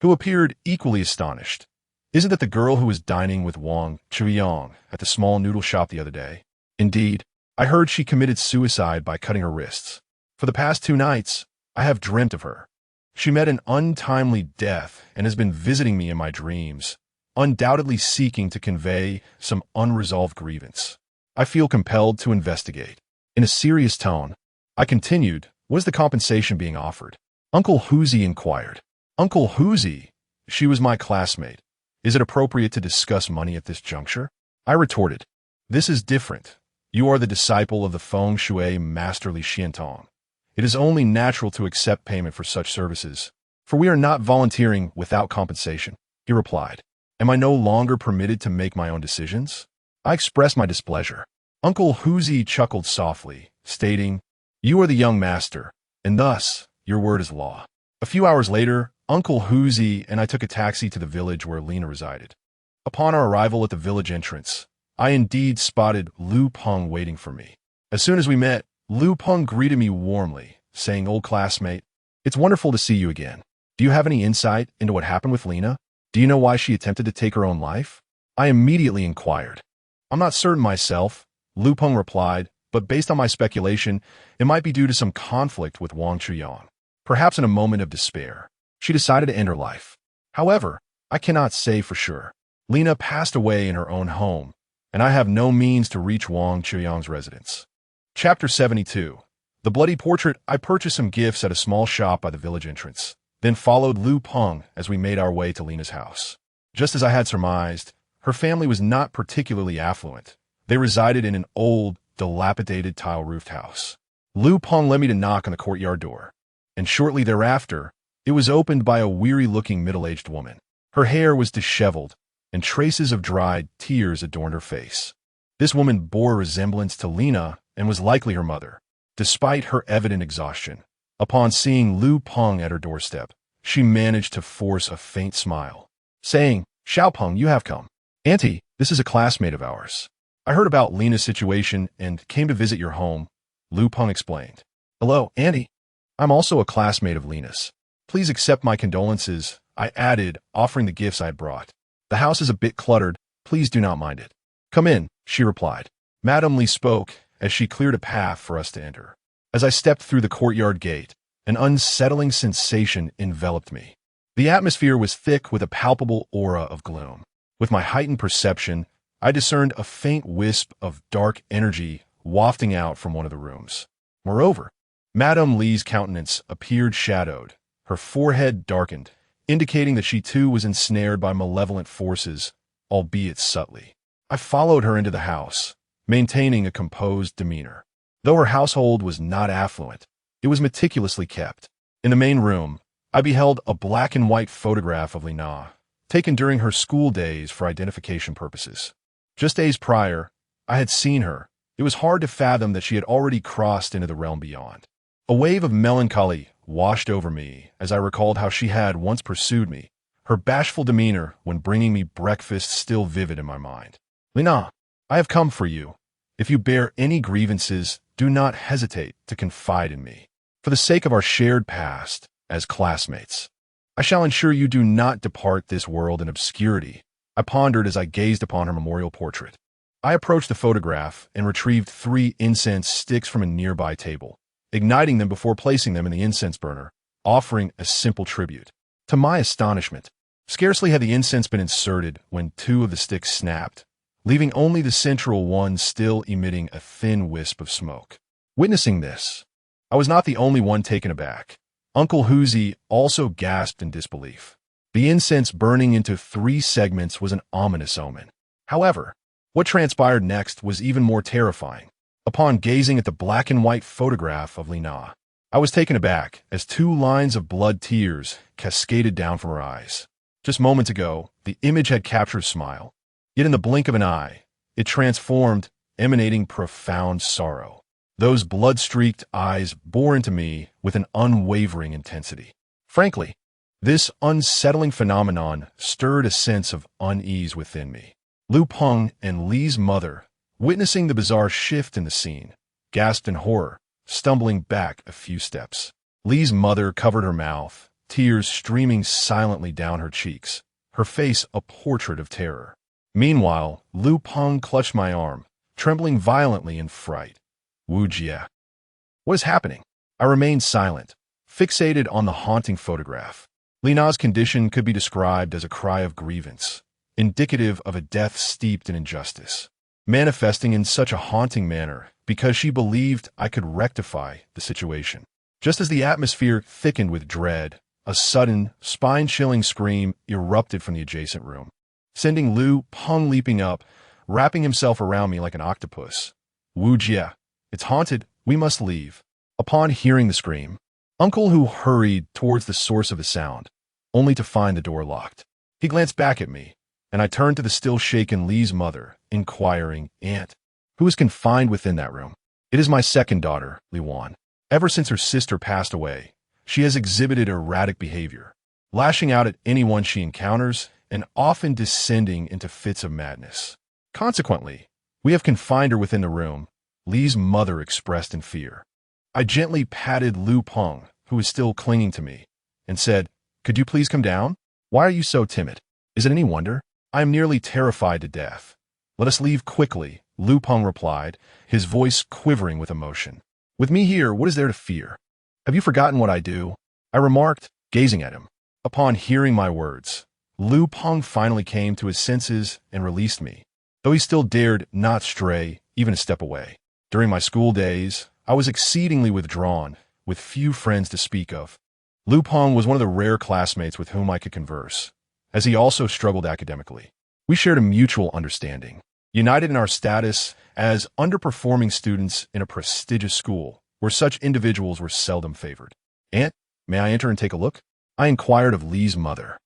who appeared equally astonished. Isn't that the girl who was dining with Wang Chuyang at the small noodle shop the other day? Indeed, I heard she committed suicide by cutting her wrists. For the past 2 nights, I have dreamt of her. She met an untimely death and has been visiting me in my dreams, undoubtedly seeking to convey some unresolved grievance. I feel compelled to investigate. In a serious tone, I continued, what is the compensation being offered? Uncle Huzi inquired. Uncle Huzi? She was my classmate. Is it appropriate to discuss money at this juncture? I retorted, this is different. You are the disciple of the feng shui master Li Xiantong. It is only natural to accept payment for such services, for we are not volunteering without compensation, he replied. Am I no longer permitted to make my own decisions? I expressed my displeasure. Uncle Huzi chuckled softly, stating, you are the young master, and thus your word is law. A few hours later, Uncle Huzi and I took a taxi to the village where Lina resided. Upon our arrival at the village entrance, I indeed spotted Lu Peng waiting for me. As soon as we met, Lu Peng greeted me warmly, saying, old classmate, it's wonderful to see you again. Do you have any insight into what happened with Lina? Do you know why she attempted to take her own life? I immediately inquired. I'm not certain myself, Lu Peng replied, but based on my speculation, it might be due to some conflict with Wang Chuyang. Perhaps in a moment of despair, she decided to end her life. However, I cannot say for sure. Lina passed away in her own home, and I have no means to reach Wang Chuyang's residence. Chapter 72. The Bloody Portrait. I purchased some gifts at a small shop by the village entrance, then followed Lu Peng as we made our way to Lina's house. Just as I had surmised, her family was not particularly affluent. They resided in an old, dilapidated tile-roofed house. Lu Peng led me to knock on the courtyard door, and shortly thereafter, it was opened by a weary-looking middle-aged woman. Her hair was disheveled, and traces of dried tears adorned her face. This woman bore a resemblance to Lina and was likely her mother. Despite her evident exhaustion, upon seeing Lu Peng at her doorstep, she managed to force a faint smile, saying, Xiao Peng, you have come. Auntie, this is a classmate of ours. I heard about Lina's situation and came to visit your home, Lu Peng explained. Hello, Auntie. I'm also a classmate of Lina's. Please accept my condolences, I added, offering the gifts I had brought. The house is a bit cluttered, please do not mind it. Come in, she replied. Madame Li spoke as she cleared a path for us to enter. As I stepped through the courtyard gate, an unsettling sensation enveloped me. The atmosphere was thick with a palpable aura of gloom. With my heightened perception, I discerned a faint wisp of dark energy wafting out from one of the rooms. Moreover, Madame Li's countenance appeared shadowed, her forehead darkened, indicating that she too was ensnared by malevolent forces, albeit subtly. I followed her into the house, maintaining a composed demeanor. Though her household was not affluent, it was meticulously kept. In the main room, I beheld a black and white photograph of Lina, taken during her school days for identification purposes. Just days prior, I had seen her. It was hard to fathom that she had already crossed into the realm beyond. A wave of melancholy washed over me as I recalled how she had once pursued me, her bashful demeanor when bringing me breakfast still vivid in my mind. Lina, I have come for you. If you bear any grievances, do not hesitate to confide in me. For the sake of our shared past, as classmates, I shall ensure you do not depart this world in obscurity, I pondered as I gazed upon her memorial portrait. I approached the photograph and retrieved 3 incense sticks from a nearby table, igniting them before placing them in the incense burner, offering a simple tribute. To my astonishment, scarcely had the incense been inserted when 2 of the sticks snapped, leaving only the central one still emitting a thin wisp of smoke. Witnessing this, I was not the only one taken aback. Uncle Hoosie also gasped in disbelief. The incense burning into 3 segments was an ominous omen. However, what transpired next was even more terrifying. Upon gazing at the black and white photograph of Lena, I was taken aback as 2 lines of blood tears cascaded down from her eyes. Just moments ago, the image had captured a smile. Yet in the blink of an eye, it transformed, emanating profound sorrow. Those blood-streaked eyes bore into me with an unwavering intensity. Frankly, this unsettling phenomenon stirred a sense of unease within me. Lu Peng and Li's mother, witnessing the bizarre shift in the scene, gasped in horror, stumbling back a few steps. Li's mother covered her mouth, tears streaming silently down her cheeks, her face a portrait of terror. Meanwhile, Lu Peng clutched my arm, trembling violently in fright. Wu Jie. What is happening? I remained silent, fixated on the haunting photograph. Lena's condition could be described as a cry of grievance, indicative of a death steeped in injustice, manifesting in such a haunting manner because she believed I could rectify the situation. Just as the atmosphere thickened with dread, a sudden, spine-chilling scream erupted from the adjacent room, sending Lu Peng leaping up, wrapping himself around me like an octopus. Wu Jie. It's haunted. We must leave. Upon hearing the scream, Uncle Hu hurried towards the source of the sound, only to find the door locked. He glanced back at me, and I turned to the still-shaken Li's mother, inquiring, Aunt, who is confined within that room? It is my second daughter, Li Wan. Ever since her sister passed away, she has exhibited erratic behavior, lashing out at anyone she encounters and often descending into fits of madness. Consequently, we have confined her within the room, Li's mother expressed in fear. I gently patted Lu Peng, who was still clinging to me, and said, Could you please come down? Why are you so timid? Is it any wonder? I am nearly terrified to death. Let us leave quickly, Lu Peng replied, his voice quivering with emotion. With me here, what is there to fear? Have you forgotten what I do? I remarked, gazing at him. Upon hearing my words, Lu Peng finally came to his senses and released me, though he still dared not stray even a step away. During my school days, I was exceedingly withdrawn, with few friends to speak of. Lu Peng was one of the rare classmates with whom I could converse, as he also struggled academically. We shared a mutual understanding, united in our status as underperforming students in a prestigious school, where such individuals were seldom favored. Aunt, may I enter and take a look? I inquired of Li's mother.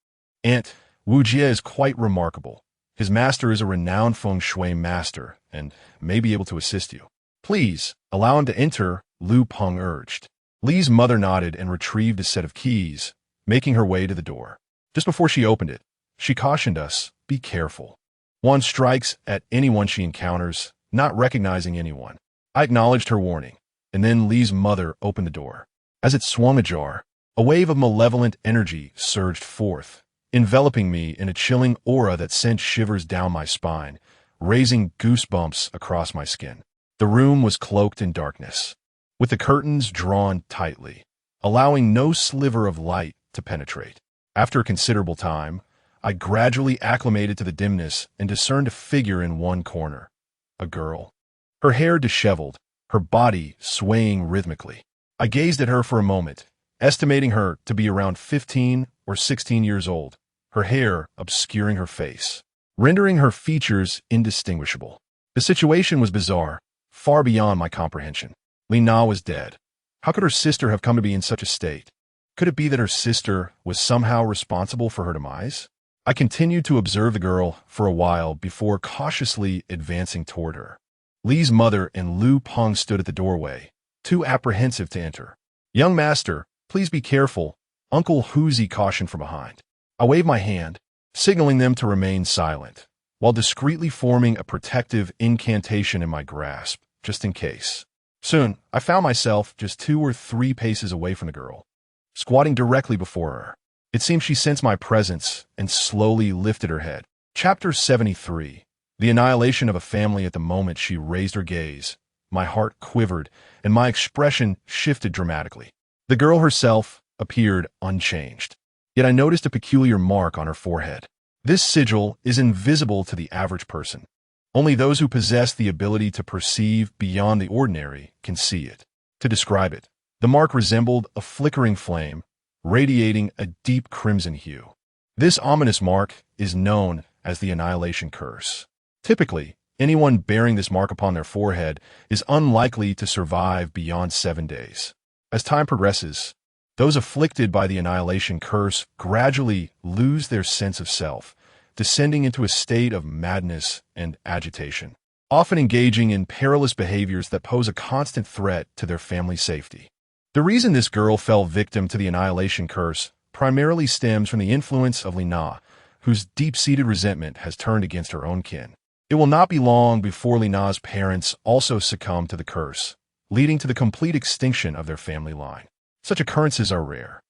Aunt, Wu Jie is quite remarkable. His master is a renowned feng shui master and may be able to assist you. Please, allow him to enter, Lu Peng urged. Li's mother nodded and retrieved a set of keys, making her way to the door. Just before she opened it, she cautioned us, be careful. One strikes at anyone she encounters, not recognizing anyone. I acknowledged her warning, and then Li's mother opened the door. As it swung ajar, a wave of malevolent energy surged forth, enveloping me in a chilling aura that sent shivers down my spine, raising goosebumps across my skin. The room was cloaked in darkness, with the curtains drawn tightly, allowing no sliver of light to penetrate. After a considerable time, I gradually acclimated to the dimness and discerned a figure in one corner, a girl. Her hair disheveled, her body swaying rhythmically. I gazed at her for a moment, estimating her to be around 15 or 16 years old, her hair obscuring her face, rendering her features indistinguishable. The situation was bizarre, far beyond my comprehension. Li Na was dead. How could her sister have come to be in such a state? Could it be that her sister was somehow responsible for her demise? I continued to observe the girl for a while before cautiously advancing toward her. Li's mother and Lu Peng stood at the doorway, too apprehensive to enter. Young master, please be careful, Uncle Hoosie cautioned from behind. I waved my hand, signaling them to remain silent, while discreetly forming a protective incantation in my grasp, just in case. Soon, I found myself just 2 or 3 paces away from the girl, squatting directly before her. It seemed she sensed my presence and slowly lifted her head. Chapter 73. The annihilation of a family. At the moment she raised her gaze, my heart quivered and my expression shifted dramatically. The girl herself appeared unchanged, yet I noticed a peculiar mark on her forehead. This sigil is invisible to the average person, Only those who possess the ability to perceive beyond the ordinary can see it. To describe it, the mark resembled a flickering flame, radiating a deep crimson hue. This ominous mark is known as the Annihilation Curse. Typically, anyone bearing this mark upon their forehead is unlikely to survive beyond 7 days. As time progresses, those afflicted by the Annihilation Curse gradually lose their sense of self, descending into a state of madness and agitation, often engaging in perilous behaviors that pose a constant threat to their family's safety. The reason this girl fell victim to the Annihilation Curse primarily stems from the influence of Lina, whose deep-seated resentment has turned against her own kin. It will not be long before Lina's parents also succumb to the curse, leading to the complete extinction of their family line. Such occurrences are rare.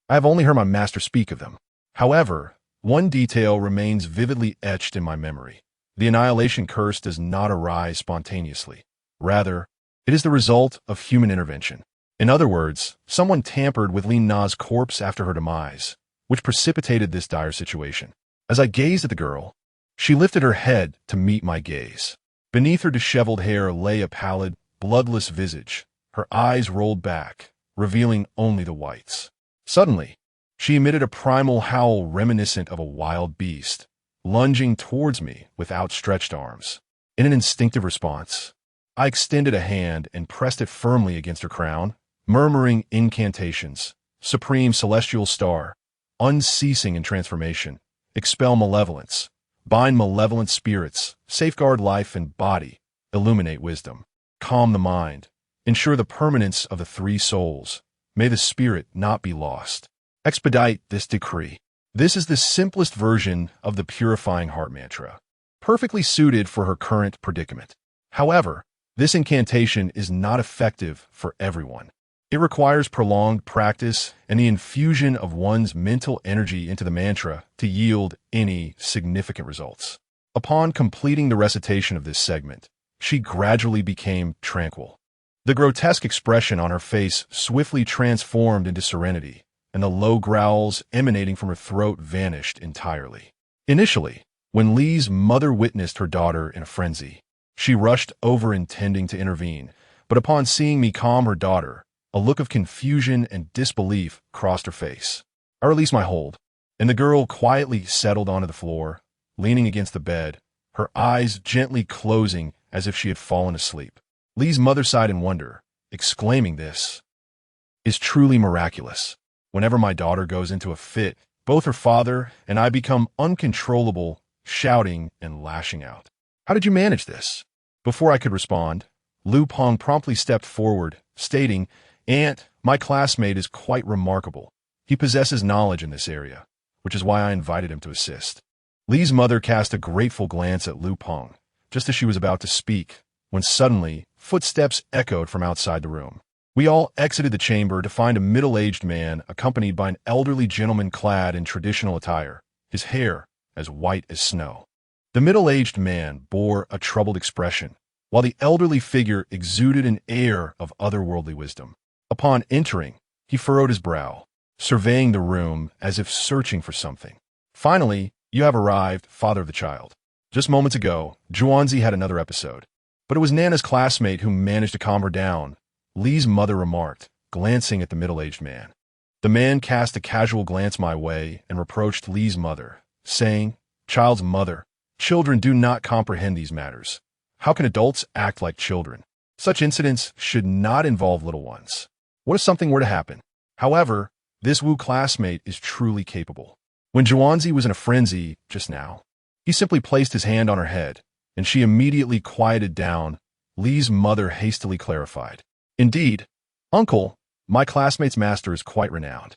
I have only heard my master speak of them. However, one detail remains vividly etched in my memory. The Annihilation Curse does not arise spontaneously. Rather, it is the result of human intervention. In other words, someone tampered with Lina's corpse after her demise, which precipitated this dire situation. As I gazed at the girl, she lifted her head to meet my gaze. Beneath her disheveled hair lay a pallid, bloodless visage. Her eyes rolled back, revealing only the whites. Suddenly, she emitted a primal howl reminiscent of a wild beast, lunging towards me with outstretched arms. In an instinctive response, I extended a hand and pressed it firmly against her crown, murmuring incantations. Supreme Celestial Star, unceasing in transformation, expel malevolence, bind malevolent spirits, safeguard life and body, illuminate wisdom, calm the mind, ensure the permanence of the three souls, may the spirit not be lost. Expedite this decree. This is the simplest version of the Purifying Heart mantra, perfectly suited for her current predicament. However, this incantation is not effective for everyone. It requires prolonged practice and the infusion of one's mental energy into the mantra to yield any significant results. Upon completing the recitation of this segment, she gradually became tranquil. The grotesque expression on her face swiftly transformed into serenity, and the low growls emanating from her throat vanished entirely. Initially, when Lee's mother witnessed her daughter in a frenzy, she rushed over intending to intervene, but upon seeing me calm her daughter, a look of confusion and disbelief crossed her face. I released my hold, and the girl quietly settled onto the floor, leaning against the bed, her eyes gently closing as if she had fallen asleep. Lee's mother sighed in wonder, exclaiming, "This is truly miraculous. Whenever my daughter goes into a fit, both her father and I become uncontrollable, shouting and lashing out. How did you manage this?" Before I could respond, Lu Peng promptly stepped forward, stating, "Aunt, my classmate is quite remarkable. He possesses knowledge in this area, which is why I invited him to assist." Lee's mother cast a grateful glance at Lu Peng, just as she was about to speak, when suddenly footsteps echoed from outside the room. We all exited the chamber to find a middle-aged man accompanied by an elderly gentleman clad in traditional attire, his hair as white as snow. The middle-aged man bore a troubled expression, while the elderly figure exuded an air of otherworldly wisdom. Upon entering, he furrowed his brow, surveying the room as if searching for something. "Finally, you have arrived, father of the child. Just moments ago, Zhuanzi had another episode, but it was Nana's classmate who managed to calm her down," Lee's mother remarked, glancing at the middle-aged man. The man cast a casual glance my way and reproached Lee's mother, saying, "Child's mother, children do not comprehend these matters. How can adults act like children? Such incidents should not involve little ones. What if something were to happen?" However, this Wu classmate is truly capable. When Zhuanzi was in a frenzy just now, he simply placed his hand on her head, and she immediately quieted down. Lee's mother hastily clarified, "Indeed, uncle, my classmate's master is quite renowned.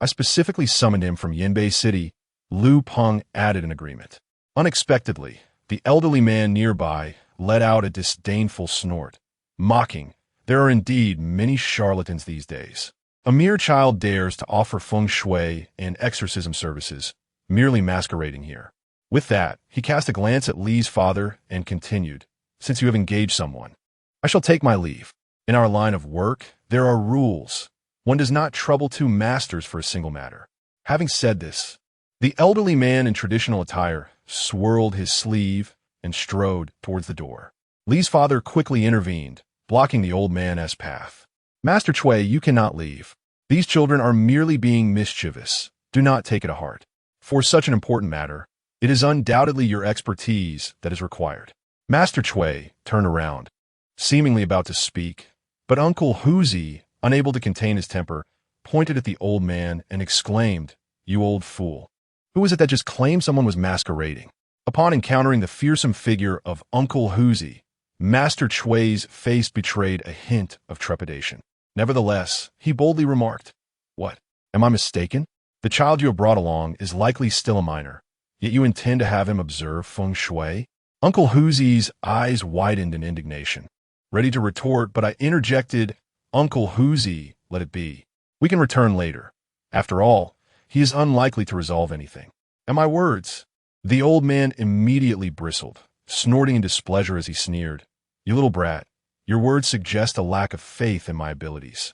I specifically summoned him from Yinbei City," Lu Peng added in agreement. Unexpectedly, the elderly man nearby let out a disdainful snort, mocking, "There are indeed many charlatans these days. A mere child dares to offer feng shui and exorcism services, merely masquerading here." With that, he cast a glance at Lee's father and continued, "Since you have engaged someone, I shall take my leave. In our line of work, there are rules. One does not trouble two masters for a single matter." Having said this, the elderly man in traditional attire swirled his sleeve, and strode towards the door. Li's father quickly intervened, blocking the old man's path. Master Chui, you cannot leave. These children are merely being mischievous. Do not take it to heart. For such an important matter, it is undoubtedly your expertise that is required. Master Chui turned around, seemingly about to speak, but Uncle Huzi, unable to contain his temper, pointed at the old man and exclaimed, "You old fool! Who is it that just claimed someone was masquerading?" Upon encountering the fearsome figure of Uncle Huzi, Master Chui's face betrayed a hint of trepidation. Nevertheless, he boldly remarked, "What? Am I mistaken? The child you have brought along is likely still a minor, yet you intend to have him observe feng shui?" Uncle Huzi's eyes widened in indignation, ready to retort, but I interjected, "Uncle Huzi, let it be. We can return later. After all, he is unlikely to resolve anything." At my words, the old man immediately bristled, snorting in displeasure as he sneered, "You little brat, your words suggest a lack of faith in my abilities.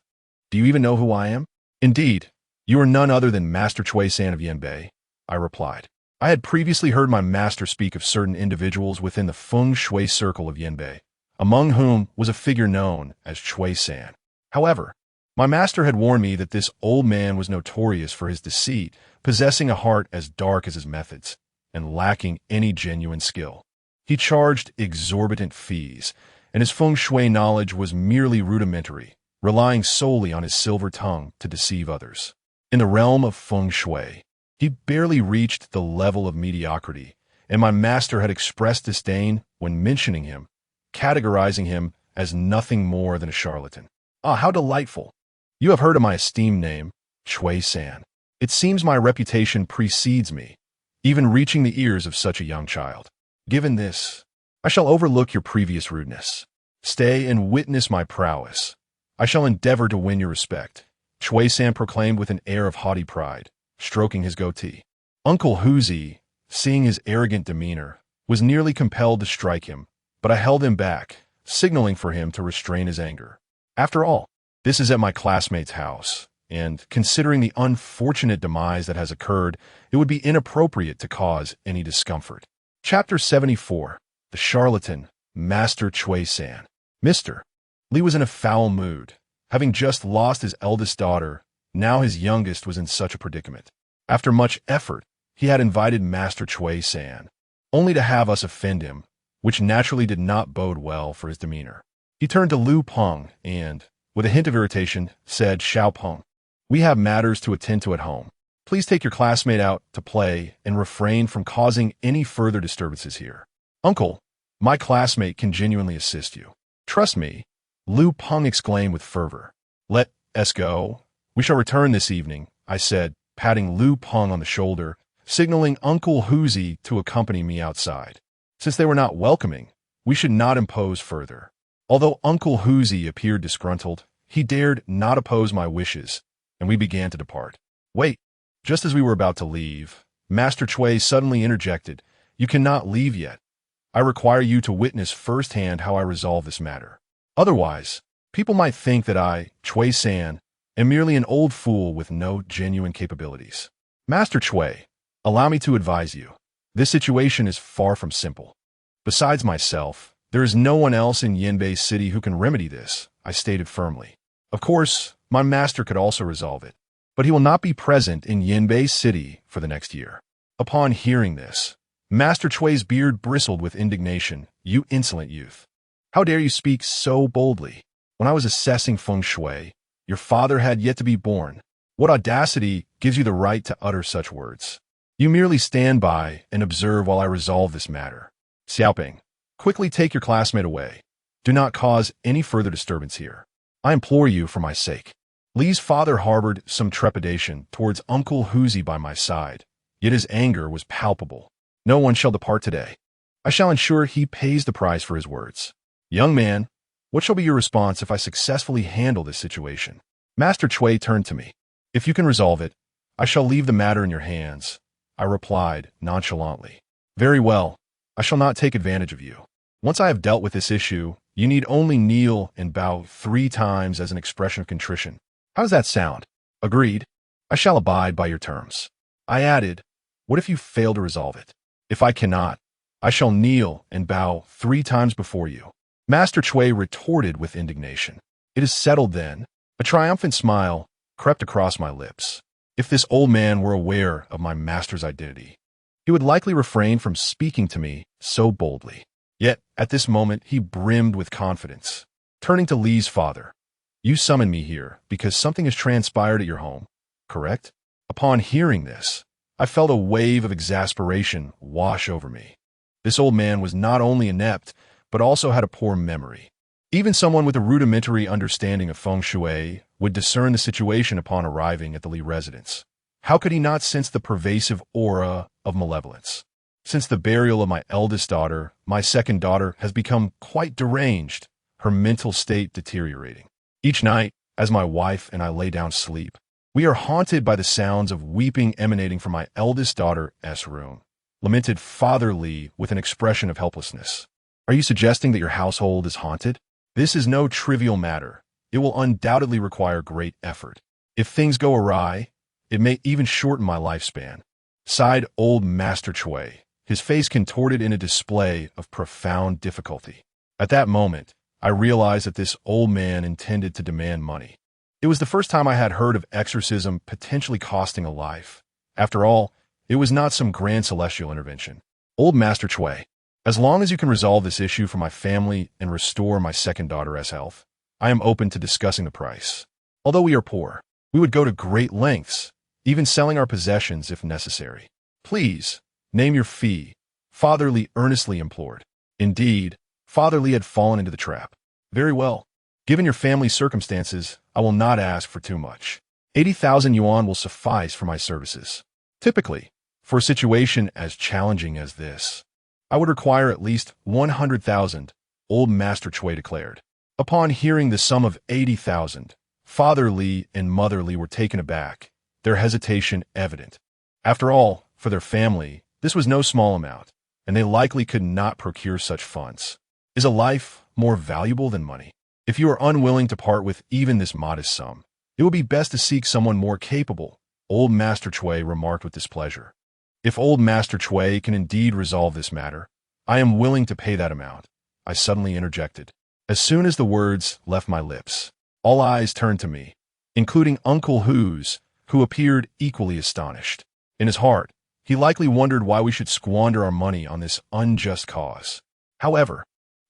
Do you even know who I am?" "Indeed, you are none other than Master Chui-san of Yanbei," I replied. I had previously heard my master speak of certain individuals within the feng shui circle of Yanbei, among whom was a figure known as Chui-san. However, my master had warned me that this old man was notorious for his deceit, possessing a heart as dark as his methods, and lacking any genuine skill. He charged exorbitant fees, and his feng shui knowledge was merely rudimentary, relying solely on his silver tongue to deceive others. In the realm of feng shui, he barely reached the level of mediocrity, and my master had expressed disdain when mentioning him, categorizing him as nothing more than a charlatan. "Ah, how delightful! You have heard of my esteemed name, Chui-san. It seems my reputation precedes me, even reaching the ears of such a young child. Given this, I shall overlook your previous rudeness. Stay and witness my prowess. I shall endeavor to win your respect," Chui-san proclaimed with an air of haughty pride, stroking his goatee. Uncle Huzi, seeing his arrogant demeanor, was nearly compelled to strike him, but I held him back, signaling for him to restrain his anger. After all, this is at my classmate's house, and considering the unfortunate demise that has occurred, it would be inappropriate to cause any discomfort. Chapter 74. The Charlatan, Master Chui-san. Mr. Li was in a foul mood. Having just lost his eldest daughter, now his youngest was in such a predicament. After much effort, he had invited Master Chui-san, only to have us offend him, which naturally did not bode well for his demeanor. He turned to Lu Peng and, with a hint of irritation, said, "Xiao Peng, we have matters to attend to at home. Please take your classmate out to play and refrain from causing any further disturbances here." "Uncle, my classmate can genuinely assist you. Trust me," Lu Peng exclaimed with fervor. "Let us go. We shall return this evening," I said, patting Lu Peng on the shoulder, signaling Uncle Huzi to accompany me outside. Since they were not welcoming, we should not impose further. Although Uncle Huzi appeared disgruntled, he dared not oppose my wishes, and we began to depart. "Wait." Just as we were about to leave, Master Chui suddenly interjected, "You cannot leave yet. I require you to witness firsthand how I resolve this matter. Otherwise, people might think that I, Chui-san, am merely an old fool with no genuine capabilities. Master Chui, allow me to advise you. This situation is far from simple. Besides myself, there is no one else in Yanbei City who can remedy this," I stated firmly. "Of course, my master could also resolve it, but he will not be present in Yanbei City for the next year." Upon hearing this, Master Chui's beard bristled with indignation. "You insolent youth. How dare you speak so boldly? When I was assessing feng shui, your father had yet to be born. What audacity gives you the right to utter such words? You merely stand by and observe while I resolve this matter. Xiaoping, quickly take your classmate away. Do not cause any further disturbance here. I implore you for my sake." Li's father harbored some trepidation towards Uncle Huzi by my side, yet his anger was palpable. "No one shall depart today. I shall ensure he pays the price for his words. Young man, what shall be your response if I successfully handle this situation?" Master Chui turned to me. "If you can resolve it, I shall leave the matter in your hands," I replied nonchalantly. "Very well. I shall not take advantage of you. Once I have dealt with this issue, you need only kneel and bow 3 times as an expression of contrition. How does that sound?" "Agreed. I shall abide by your terms." I added, "What if you fail to resolve it?" "If I cannot, I shall kneel and bow 3 times before you." Master Chui retorted with indignation. "It is settled then." A triumphant smile crept across my lips. If this old man were aware of my master's identity, he would likely refrain from speaking to me so boldly. Yet, at this moment, he brimmed with confidence. Turning to Li's father, "You summoned me here because something has transpired at your home, correct?" Upon hearing this, I felt a wave of exasperation wash over me. This old man was not only inept, but also had a poor memory. Even someone with a rudimentary understanding of feng shui would discern the situation upon arriving at the Li residence. How could he not sense the pervasive aura of malevolence? Since the burial of my eldest daughter, my second daughter has become quite deranged, her mental state deteriorating. Each night, as my wife and I lay down to sleep, we are haunted by the sounds of weeping emanating from my eldest daughter's room, lamented Father Li with an expression of helplessness. "Are you suggesting that your household is haunted? This is no trivial matter. It will undoubtedly require great effort. If things go awry, it may even shorten my lifespan," sighed old Master Chui, his face contorted in a display of profound difficulty. At that moment, I realized that this old man intended to demand money. It was the first time I had heard of exorcism potentially costing a life. After all, it was not some grand celestial intervention. "Old Master Chui, as long as you can resolve this issue for my family and restore my second daughter's health, I am open to discussing the price. Although we are poor, we would go to great lengths, even selling our possessions if necessary. Please, name your fee," Father Li earnestly implored. Indeed, Father Li had fallen into the trap. "Very well. Given your family's circumstances, I will not ask for too much. 80,000 yuan will suffice for my services. Typically, for a situation as challenging as this, I would require at least 100,000, old Master Chui declared. Upon hearing the sum of 80,000, Father Li and Mother Li were taken aback, their hesitation evident. After all, for their family, this was no small amount, and they likely could not procure such funds. Is a life more valuable than money? If you are unwilling to part with even this modest sum, it would be best to seek someone more capable, old Master Chui remarked with displeasure. If old Master Chui can indeed resolve this matter, I am willing to pay that amount, I suddenly interjected. As soon as the words left my lips, all eyes turned to me, including Uncle Hu's, who appeared equally astonished. In his heart, he likely wondered why we should squander our money on this unjust cause. However,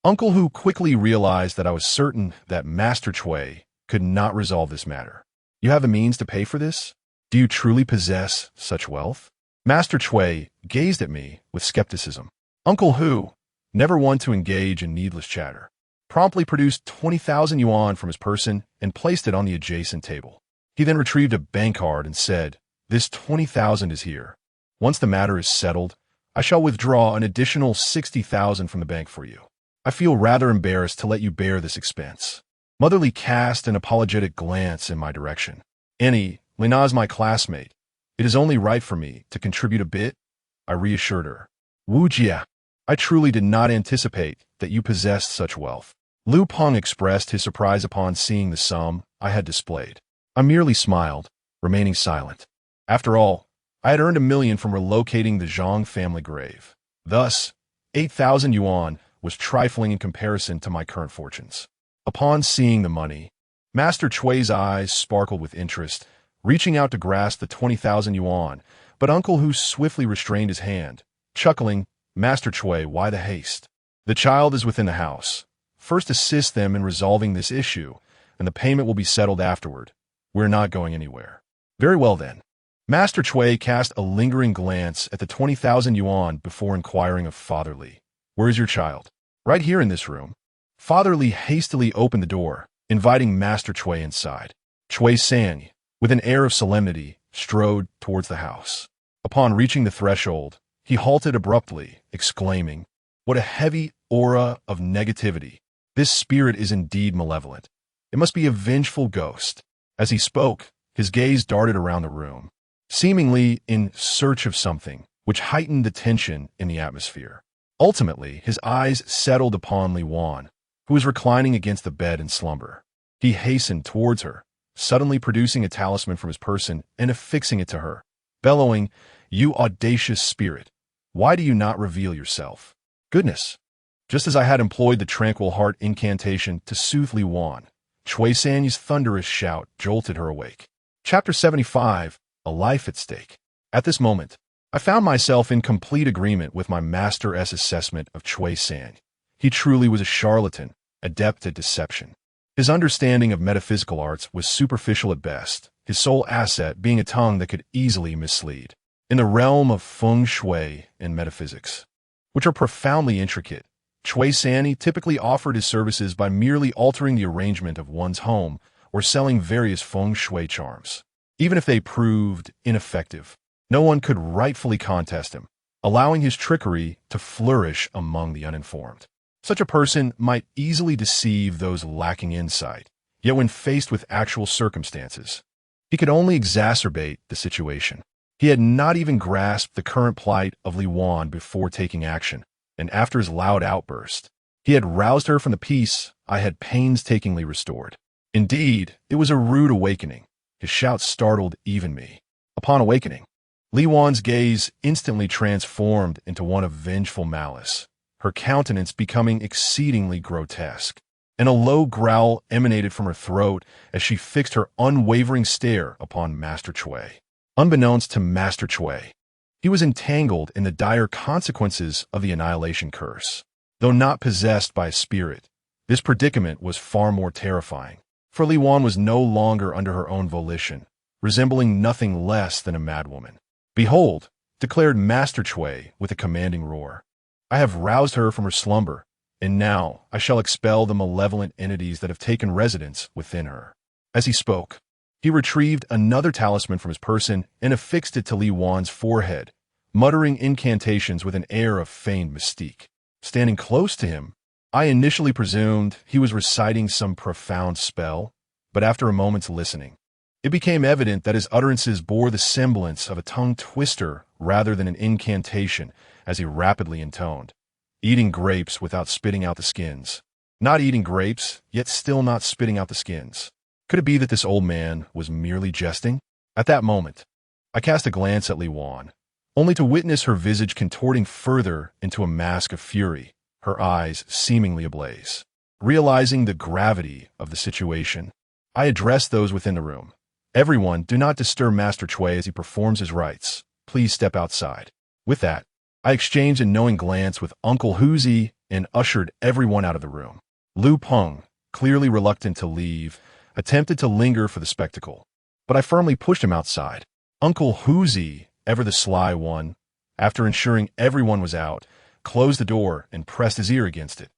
Uncle Hu quickly realized that I was certain that Master Chui could not resolve this matter. "You have the means to pay for this? Do you truly possess such wealth?" Master Chui gazed at me with skepticism. Uncle Hu, never one to engage in needless chatter, promptly produced 20,000 yuan from his person and placed it on the adjacent table. He then retrieved a bank card and said, "This 20,000 is here. Once the matter is settled, I shall withdraw an additional 60,000 from the bank for you. I feel rather embarrassed to let you bear this expense." Mother Li cast an apologetic glance in my direction. "Annie, Lina's my classmate. It is only right for me to contribute a bit," I reassured her. "Wu Jia, I truly did not anticipate that you possessed such wealth." Lu Peng expressed his surprise upon seeing the sum I had displayed. I merely smiled, remaining silent. After all, I had earned 1 million from relocating the Zhang family grave. Thus, 8,000 yuan was trifling in comparison to my current fortunes. Upon seeing the money, Master Chui's eyes sparkled with interest, reaching out to grasp the 20,000 yuan, but Uncle Hu swiftly restrained his hand, chuckling, "Master Chui, why the haste? The child is within the house. First assist them in resolving this issue, and the payment will be settled afterward. We're not going anywhere." "Very well then." Master Chui cast a lingering glance at the 20,000 yuan before inquiring of Father Li. "Where is your child?" "Right here in this room." Father Li hastily opened the door, inviting Master Chui inside. Chui Sang, with an air of solemnity, strode towards the house. Upon reaching the threshold, he halted abruptly, exclaiming, "What a heavy aura of negativity. This spirit is indeed malevolent. It must be a vengeful ghost." As he spoke, his gaze darted around the room, seemingly in search of something, which heightened the tension in the atmosphere. Ultimately, his eyes settled upon Li Wan, who was reclining against the bed in slumber. He hastened towards her, suddenly producing a talisman from his person and affixing it to her, bellowing, "You audacious spirit, why do you not reveal yourself?" Goodness! Just as I had employed the Tranquil Heart incantation to soothe Li Wan, Chui Sanyi's thunderous shout jolted her awake. Chapter 75, A Life at Stake. At this moment, I found myself in complete agreement with my Master's assessment of Chui Sanyi. He truly was a charlatan, adept at deception. His understanding of metaphysical arts was superficial at best, his sole asset being a tongue that could easily mislead. In the realm of feng shui and metaphysics, which are profoundly intricate, Chui Sanyi typically offered his services by merely altering the arrangement of one's home or selling various feng shui charms. Even if they proved ineffective, no one could rightfully contest him, allowing his trickery to flourish among the uninformed. Such a person might easily deceive those lacking insight, yet when faced with actual circumstances, he could only exacerbate the situation. He had not even grasped the current plight of Li Wan before taking action, and after his loud outburst, he had roused her from the peace I had painstakingly restored. Indeed, it was a rude awakening. His shout startled even me. Upon awakening, Li Wan's gaze instantly transformed into one of vengeful malice, her countenance becoming exceedingly grotesque, and a low growl emanated from her throat as she fixed her unwavering stare upon Master Chui. Unbeknownst to Master Chui, he was entangled in the dire consequences of the annihilation curse. Though not possessed by a spirit, this predicament was far more terrifying, for Li Wan was no longer under her own volition, resembling nothing less than a madwoman. "Behold," declared Master Chui with a commanding roar, "I have roused her from her slumber, and now I shall expel the malevolent entities that have taken residence within her." As he spoke, he retrieved another talisman from his person and affixed it to Li Wan's forehead, muttering incantations with an air of feigned mystique. Standing close to him, I initially presumed he was reciting some profound spell, but after a moment's listening, it became evident that his utterances bore the semblance of a tongue twister rather than an incantation, as he rapidly intoned, "Eating grapes without spitting out the skins. Not eating grapes, yet still not spitting out the skins." Could it be that this old man was merely jesting? At that moment, I cast a glance at Li Wan, only to witness her visage contorting further into a mask of fury, her eyes seemingly ablaze. Realizing the gravity of the situation, I addressed those within the room. "Everyone, do not disturb Master Chui as he performs his rites. Please step outside." With that, I exchanged a knowing glance with Uncle Huzi and ushered everyone out of the room. Lu Peng, clearly reluctant to leave, attempted to linger for the spectacle, but I firmly pushed him outside. Uncle Huzi, ever the sly one, after ensuring everyone was out, closed the door and pressed his ear against it,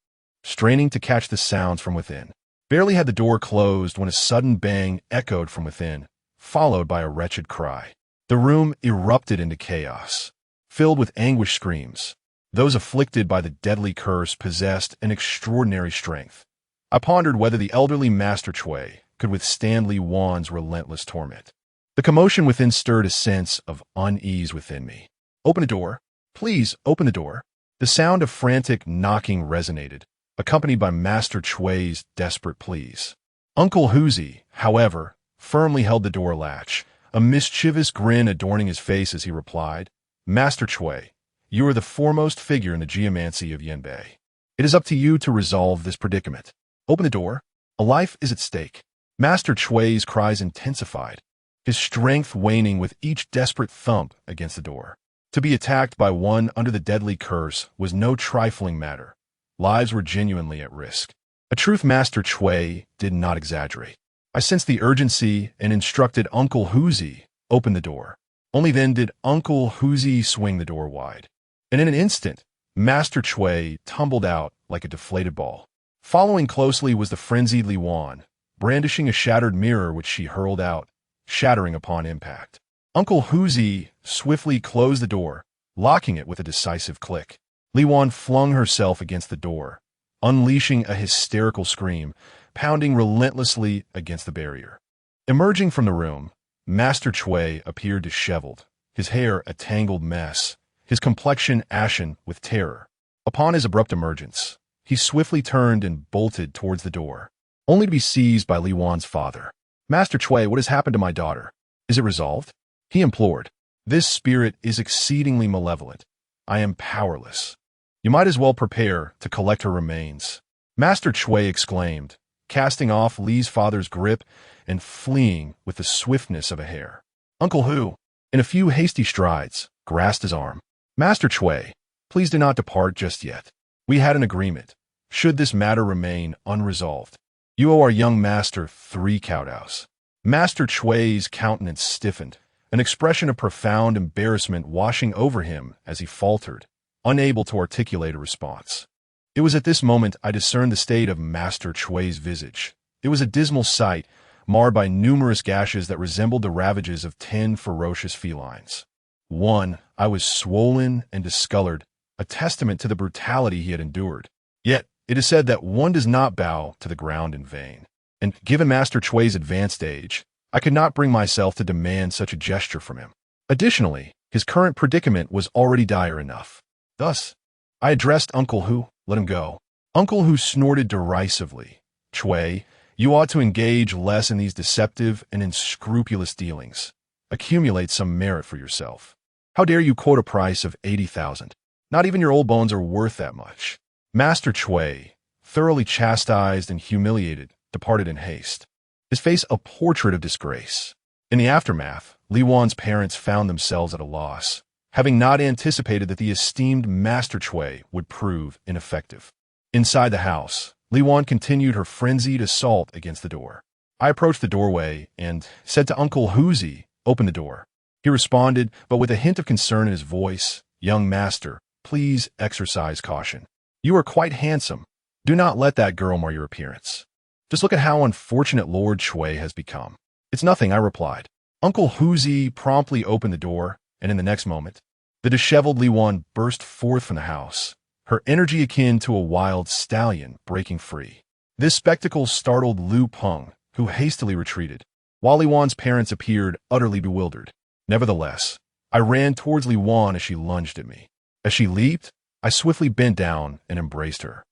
straining to catch the sounds from within. Barely had the door closed when a sudden bang echoed from within, followed by a wretched cry. The room erupted into chaos, filled with anguished screams. Those afflicted by the deadly curse possessed an extraordinary strength. I pondered whether the elderly Master Chui could withstand Li Wan's relentless torment. The commotion within stirred a sense of unease within me. "Open the door. Please, open the door." The sound of frantic knocking resonated, accompanied by Master Chui's desperate pleas. Uncle Huzi, however, firmly held the door latch, a mischievous grin adorning his face as he replied, "Master Chui, you are the foremost figure in the geomancy of Yanbei. It is up to you to resolve this predicament. Open the door. A life is at stake." Master Chui's cries intensified, his strength waning with each desperate thump against the door. To be attacked by one under the deadly curse was no trifling matter. Lives were genuinely at risk. A truth Master Chui did not exaggerate. I sensed the urgency and instructed Uncle Huzi open the door. Only then did Uncle Huzi swing the door wide. And in an instant, Master Chui tumbled out like a deflated ball. Following closely was the frenzied Li Wan, brandishing a shattered mirror which she hurled out, shattering upon impact. Uncle Huzi swiftly closed the door, locking it with a decisive click. Li Wan flung herself against the door, unleashing a hysterical scream, pounding relentlessly against the barrier. Emerging from the room, Master Chui appeared disheveled, his hair a tangled mess, his complexion ashen with terror. Upon his abrupt emergence, he swiftly turned and bolted towards the door, only to be seized by Li Wan's father. "Master Chui, what has happened to my daughter? Is it resolved?" he implored. "This spirit is exceedingly malevolent. I am powerless." You might as well prepare to collect her remains. Master Chui exclaimed, casting off Li's father's grip and fleeing with the swiftness of a hare. Uncle Hu, in a few hasty strides, grasped his arm. Master Chui, please do not depart just yet. We had an agreement. Should this matter remain unresolved, you owe our young master 3 kowtows. Master Chui's countenance stiffened, an expression of profound embarrassment washing over him as he faltered, unable to articulate a response. It was at this moment I discerned the state of Master Chui's visage. It was a dismal sight, marred by numerous gashes that resembled the ravages of 10 ferocious felines. One, I was swollen and discolored, a testament to the brutality he had endured. Yet, it is said that one does not bow to the ground in vain. And given Master Chui's advanced age, I could not bring myself to demand such a gesture from him. Additionally, his current predicament was already dire enough. Thus, I addressed Uncle Hu, let him go. Uncle Hu snorted derisively. Chui, you ought to engage less in these deceptive and unscrupulous dealings. Accumulate some merit for yourself. How dare you quote a price of 80,000? Not even your old bones are worth that much. Master Chui, thoroughly chastised and humiliated, departed in haste, his face a portrait of disgrace. In the aftermath, Li Wan's parents found themselves at a loss, having not anticipated that the esteemed Master Chui would prove ineffective. Inside the house, Li Wan continued her frenzied assault against the door. I approached the doorway and said to Uncle Huzi, "Open the door." He responded, but with a hint of concern in his voice, "Young master, please exercise caution. You are quite handsome. Do not let that girl mar your appearance. Just look at how unfortunate Lord Chui has become." "It's nothing," I replied. Uncle Huzi promptly opened the door, and in the next moment, the disheveled Li Wan burst forth from the house, her energy akin to a wild stallion breaking free. This spectacle startled Lu Peng, who hastily retreated, while Li Wan's parents appeared utterly bewildered. Nevertheless, I ran towards Li Wan as she lunged at me. As she leaped, I swiftly bent down and embraced her.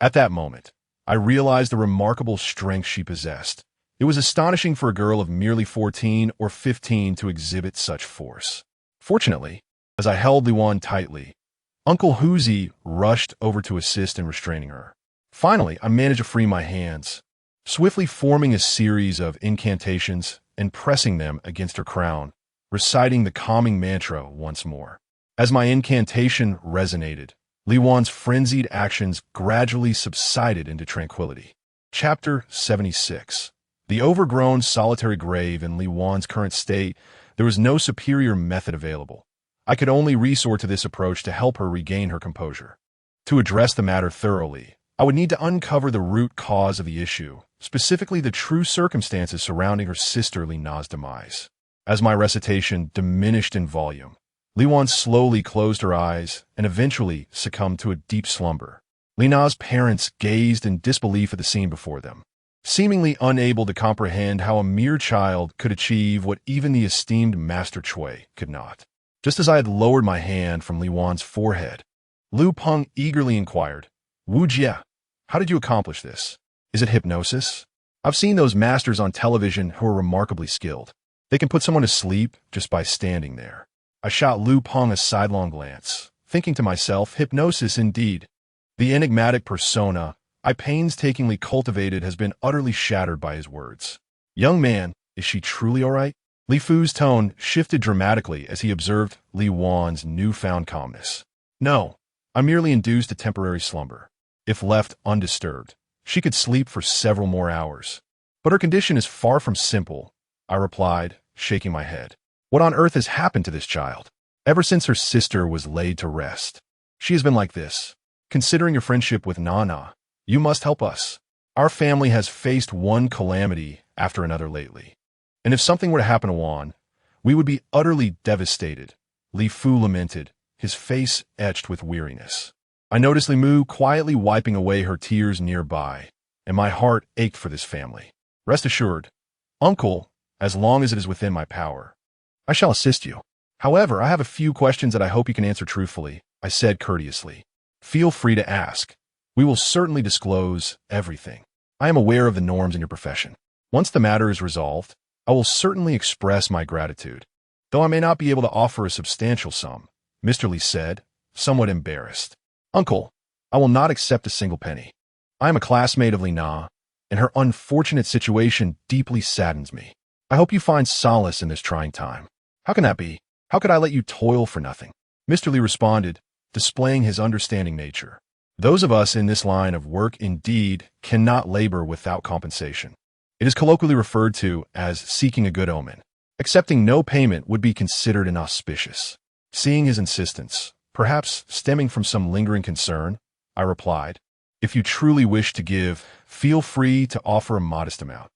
At that moment, I realized the remarkable strength she possessed. It was astonishing for a girl of merely 14 or 15 to exhibit such force. Fortunately, as I held Li Wan tightly, Uncle Huzi rushed over to assist in restraining her. Finally, I managed to free my hands, swiftly forming a series of incantations and pressing them against her crown, reciting the calming mantra once more. As my incantation resonated, Li Wan's frenzied actions gradually subsided into tranquility. Chapter 76. The overgrown solitary grave in Li Wan's current state, there was no superior method available. I could only resort to this approach to help her regain her composure. To address the matter thoroughly, I would need to uncover the root cause of the issue, specifically the true circumstances surrounding her sister Li Na's demise. As my recitation diminished in volume, Li Wan slowly closed her eyes and eventually succumbed to a deep slumber. Li Na's parents gazed in disbelief at the scene before them, seemingly unable to comprehend how a mere child could achieve what even the esteemed Master Chui could not. Just as I had lowered my hand from Li Wan's forehead, Lu Peng eagerly inquired, "Wu Jia, how did you accomplish this? Is it hypnosis? I've seen those masters on television who are remarkably skilled. They can put someone to sleep just by standing there." I shot Lu Peng a sidelong glance, thinking to myself, hypnosis indeed. The enigmatic persona I painstakingly cultivated has been utterly shattered by his words. "Young man, is she truly all right?" Li Fu's tone shifted dramatically as he observed Li Wan's newfound calmness. "No, I merely induced a temporary slumber. If left undisturbed, she could sleep for several more hours. But her condition is far from simple," I replied, shaking my head. "What on earth has happened to this child? Ever since her sister was laid to rest, she has been like this. Considering your friendship with Nana, you must help us. Our family has faced one calamity after another lately. And if something were to happen to Wan, we would be utterly devastated." Li Fu lamented, his face etched with weariness. I noticed Li Mu quietly wiping away her tears nearby, and my heart ached for this family. "Rest assured, Uncle, as long as it is within my power, I shall assist you. However, I have a few questions that I hope you can answer truthfully," I said courteously. "Feel free to ask. We will certainly disclose everything. I am aware of the norms in your profession. Once the matter is resolved, I will certainly express my gratitude, though I may not be able to offer a substantial sum," Mr. Li said, somewhat embarrassed. Uncle, I will not accept a single penny. I am a classmate of Lina, and her unfortunate situation deeply saddens me. I hope you find solace in this trying time. How can that be? How could I let you toil for nothing? Mr. Lee responded, displaying his understanding nature. Those of us in this line of work indeed cannot labor without compensation. It is colloquially referred to as seeking a good omen. Accepting no payment would be considered inauspicious. Seeing his insistence, perhaps stemming from some lingering concern, I replied, if you truly wish to give, feel free to offer a modest amount.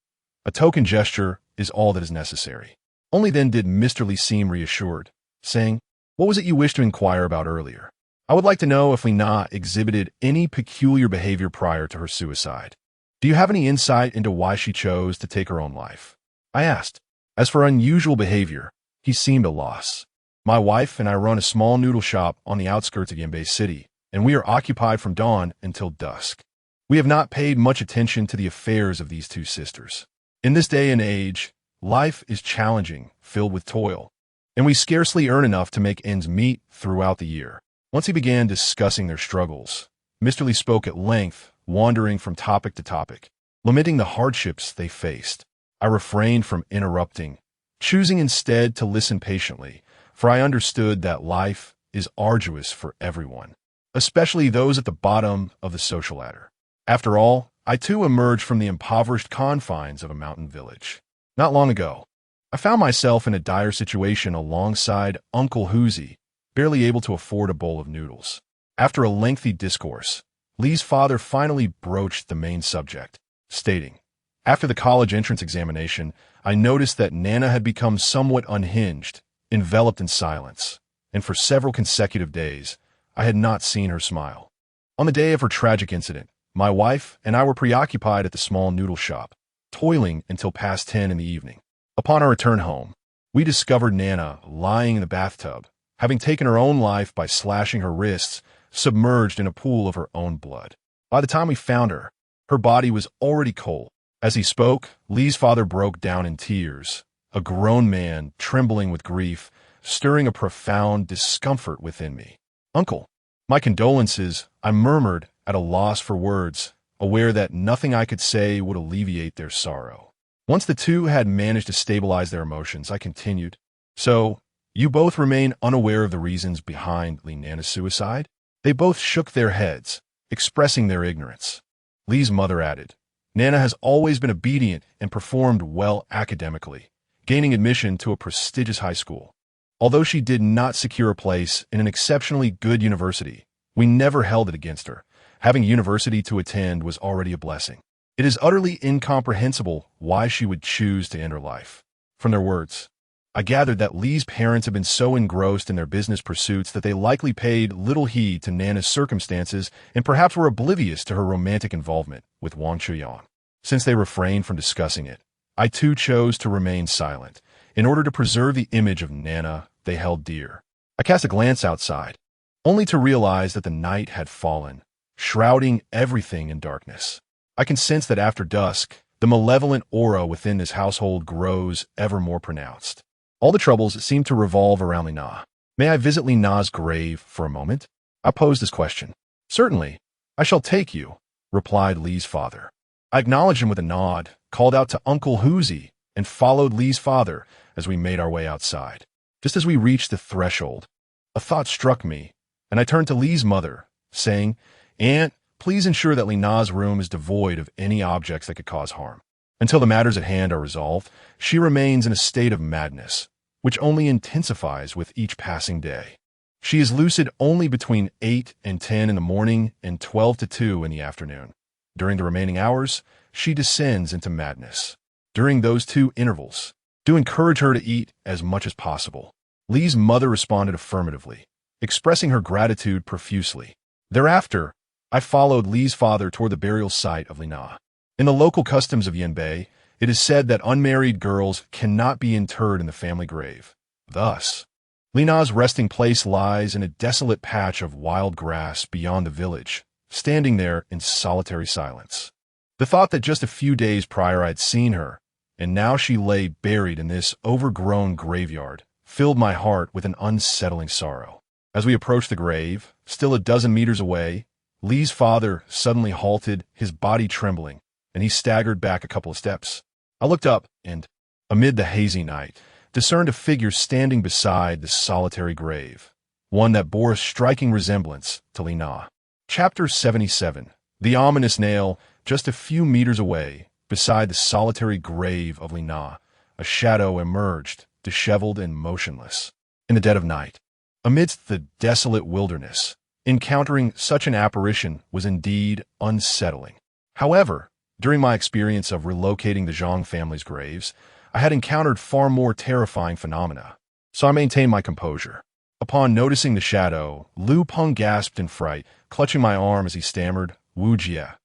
A token gesture is all that is necessary. Only then did Mr. Lee seem reassured, saying, what was it you wished to inquire about earlier? I would like to know if Lina exhibited any peculiar behavior prior to her suicide. Do you have any insight into why she chose to take her own life? I asked. As for unusual behavior, he seemed a loss. My wife and I run a small noodle shop on the outskirts of Yanbei City, and we are occupied from dawn until dusk. We have not paid much attention to the affairs of these two sisters. In this day and age, life is challenging, filled with toil, and we scarcely earn enough to make ends meet throughout the year. Once he began discussing their struggles, Mr. Lee spoke at length, wandering from topic to topic, lamenting the hardships they faced. I refrained from interrupting, choosing instead to listen patiently, for I understood that life is arduous for everyone, especially those at the bottom of the social ladder. After all, I too emerged from the impoverished confines of a mountain village. Not long ago, I found myself in a dire situation alongside Uncle Hoosie, barely able to afford a bowl of noodles. After a lengthy discourse, Lee's father finally broached the main subject, stating, after the college entrance examination, I noticed that Nana had become somewhat unhinged, enveloped in silence, and for several consecutive days, I had not seen her smile. On the day of her tragic incident, my wife and I were preoccupied at the small noodle shop, toiling until past 10 in the evening. Upon our return home, we discovered Nana lying in the bathtub, having taken her own life by slashing her wrists, submerged in a pool of her own blood. By the time we found her, her body was already cold. As he spoke, Lee's father broke down in tears, a grown man trembling with grief, stirring a profound discomfort within me. Uncle, my condolences, I murmured, at a loss for words, aware that nothing I could say would alleviate their sorrow. Once the two had managed to stabilize their emotions, I continued, so, you both remain unaware of the reasons behind Nana's suicide? They both shook their heads, expressing their ignorance. Lee's mother added, Nana has always been obedient and performed well academically, gaining admission to a prestigious high school. Although she did not secure a place in an exceptionally good university, we never held it against her. Having a university to attend was already a blessing. It is utterly incomprehensible why she would choose to end her life. From their words, I gathered that Lee's parents had been so engrossed in their business pursuits that they likely paid little heed to Nana's circumstances and perhaps were oblivious to her romantic involvement with Wang Chuyan. Since they refrained from discussing it, I too chose to remain silent, in order to preserve the image of Nana they held dear. I cast a glance outside, only to realize that the night had fallen, shrouding everything in darkness. I can sense that after dusk, the malevolent aura within this household grows ever more pronounced. All the troubles seem to revolve around Lina. May I visit Lina's grave for a moment? I posed this question. Certainly, I shall take you, replied Lee's father. I acknowledged him with a nod, called out to Uncle Hoosie, and followed Lee's father as we made our way outside. Just as we reached the threshold, a thought struck me, and I turned to Lee's mother, saying, Aunt, please ensure that Lina's room is devoid of any objects that could cause harm. Until the matters at hand are resolved, she remains in a state of madness, which only intensifies with each passing day. She is lucid only between 8 and 10 in the morning and 12 to 2 in the afternoon. During the remaining hours, she descends into madness. During those two intervals, do encourage her to eat as much as possible. Lee's mother responded affirmatively, expressing her gratitude profusely. Thereafter, I followed Lee's father toward the burial site of Lina. In the local customs of Yanbei, it is said that unmarried girls cannot be interred in the family grave. Thus, Lina's resting place lies in a desolate patch of wild grass beyond the village, standing there in solitary silence. The thought that just a few days prior I had seen her, and now she lay buried in this overgrown graveyard, filled my heart with an unsettling sorrow. As we approached the grave, still a dozen meters away, Lee's father suddenly halted, his body trembling, and he staggered back a couple of steps. I looked up and, amid the hazy night, discerned a figure standing beside the solitary grave, one that bore a striking resemblance to Li Na. Chapter 77. The ominous nail, just a few meters away, beside the solitary grave of Li Na, a shadow emerged, disheveled and motionless. In the dead of night, amidst the desolate wilderness, encountering such an apparition was indeed unsettling. However, during my experience of relocating the Zhang family's graves, I had encountered far more terrifying phenomena, so I maintained my composure. Upon noticing the shadow, Lu Peng gasped in fright, clutching my arm as he stammered, "Wu Jie,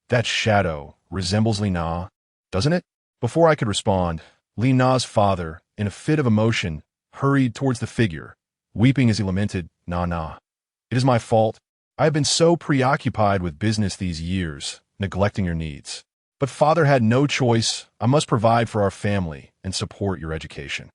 that shadow resembles Li Na, doesn't it?" Before I could respond, Li Na's father, in a fit of emotion, hurried towards the figure, weeping as he lamented, "Na. It is my fault. I have been so preoccupied with business these years, neglecting your needs. But father had no choice. I must provide for our family and support your education.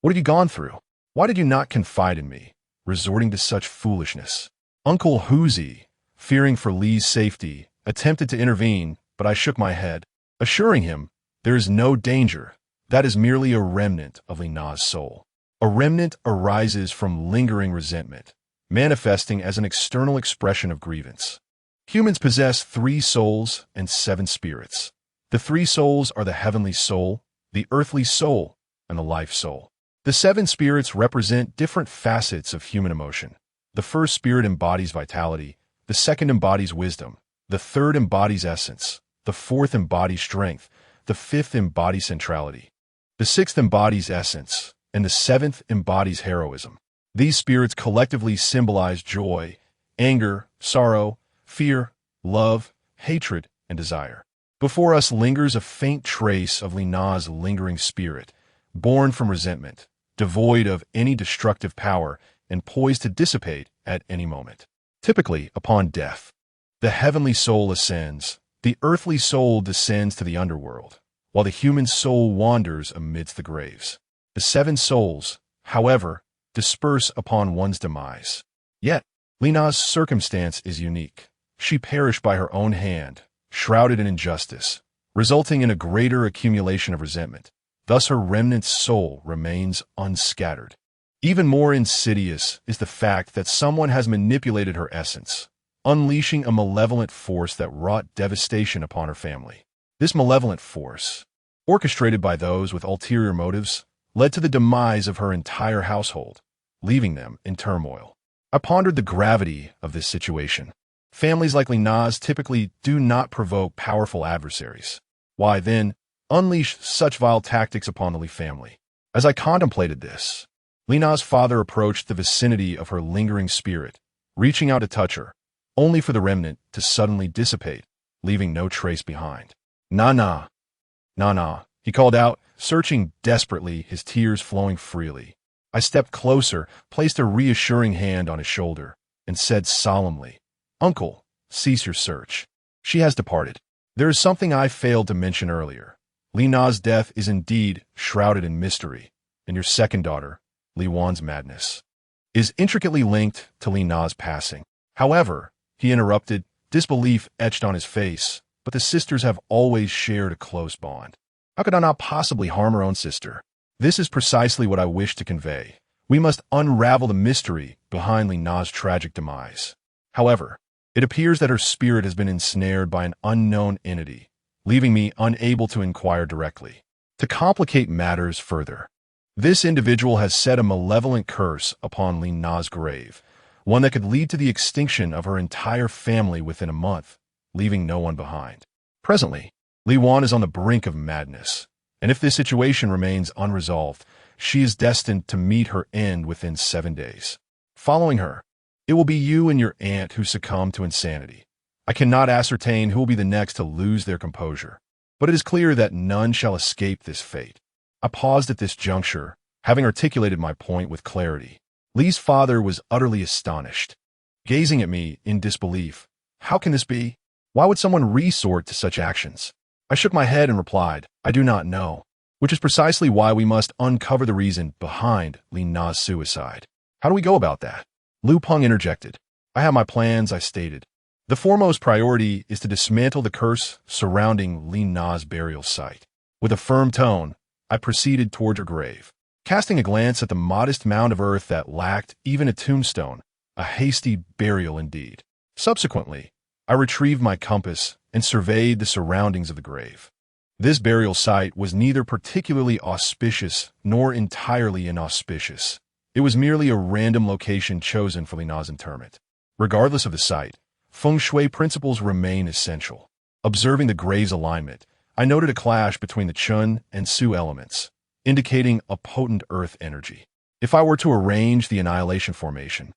What have you gone through? Why did you not confide in me, resorting to such foolishness?" Uncle Huzi, fearing for Li's safety, attempted to intervene, but I shook my head, assuring him, "There is no danger. That is merely a remnant of Li Na's soul. A remnant arises from lingering resentment, manifesting as an external expression of grievance. Humans possess 3 souls and 7 spirits. The 3 souls are the heavenly soul, the earthly soul, and the life soul. The 7 spirits represent different facets of human emotion. The first spirit embodies vitality, the second embodies wisdom, the third embodies essence, the fourth embodies strength, the fifth embodies centrality, the sixth embodies essence, and the seventh embodies heroism. These spirits collectively symbolize joy, anger, sorrow, fear, love, hatred, and desire. Before us lingers a faint trace of Li Na's lingering spirit, born from resentment, devoid of any destructive power and poised to dissipate at any moment. Typically, upon death, the heavenly soul ascends, the earthly soul descends to the underworld, while the human soul wanders amidst the graves. The 7 souls, however, disperse upon one's demise. Yet, Li Na's circumstance is unique. She perished by her own hand, shrouded in injustice, resulting in a greater accumulation of resentment. Thus her remnant soul remains unscattered. Even more insidious is the fact that someone has manipulated her essence, unleashing a malevolent force that wrought devastation upon her family. This malevolent force, orchestrated by those with ulterior motives, led to the demise of her entire household, leaving them in turmoil. I pondered the gravity of this situation. Families like Li Na's typically do not provoke powerful adversaries. Why, then, unleash such vile tactics upon the Li family? As I contemplated this, Li Na's father approached the vicinity of her lingering spirit, reaching out to touch her, only for the remnant to suddenly dissipate, leaving no trace behind. "Na, he called out, searching desperately, his tears flowing freely. I stepped closer, placed a reassuring hand on his shoulder, and said solemnly, "Uncle, cease your search. She has departed. There is something I failed to mention earlier. Li Na's death is indeed shrouded in mystery, and your second daughter, Li Wan's madness, is intricately linked to Li Na's passing." However, he interrupted, disbelief etched on his face, "But the sisters have always shared a close bond. How could I not possibly harm her own sister?" This is precisely what I wish to convey. We must unravel the mystery behind Li Na's tragic demise. However, it appears that her spirit has been ensnared by an unknown entity, leaving me unable to inquire directly. To complicate matters further, this individual has set a malevolent curse upon Li Na's grave, one that could lead to the extinction of her entire family within a month, leaving no one behind. Presently, Li Wan is on the brink of madness, and if this situation remains unresolved, she is destined to meet her end within 7 days. Following her, it will be you and your aunt who succumb to insanity. I cannot ascertain who will be the next to lose their composure, but it is clear that none shall escape this fate. I paused at this juncture, having articulated my point with clarity. Li's father was utterly astonished, gazing at me in disbelief. How can this be? Why would someone resort to such actions? I shook my head and replied, "I do not know," which is precisely why we must uncover the reason behind Li Na's suicide. How do we go about that? Lu Peng interjected. I have my plans, I stated. The foremost priority is to dismantle the curse surrounding Li Na's burial site. With a firm tone, I proceeded toward her grave. Casting a glance at the modest mound of earth that lacked even a tombstone, a hasty burial indeed. Subsequently, I retrieved my compass and surveyed the surroundings of the grave. This burial site was neither particularly auspicious nor entirely inauspicious. It was merely a random location chosen for Li Na's interment. Regardless of the site, feng shui principles remain essential. Observing the grave's alignment, I noted a clash between the Chun and Su elements, indicating a potent earth energy. If I were to arrange the annihilation formation,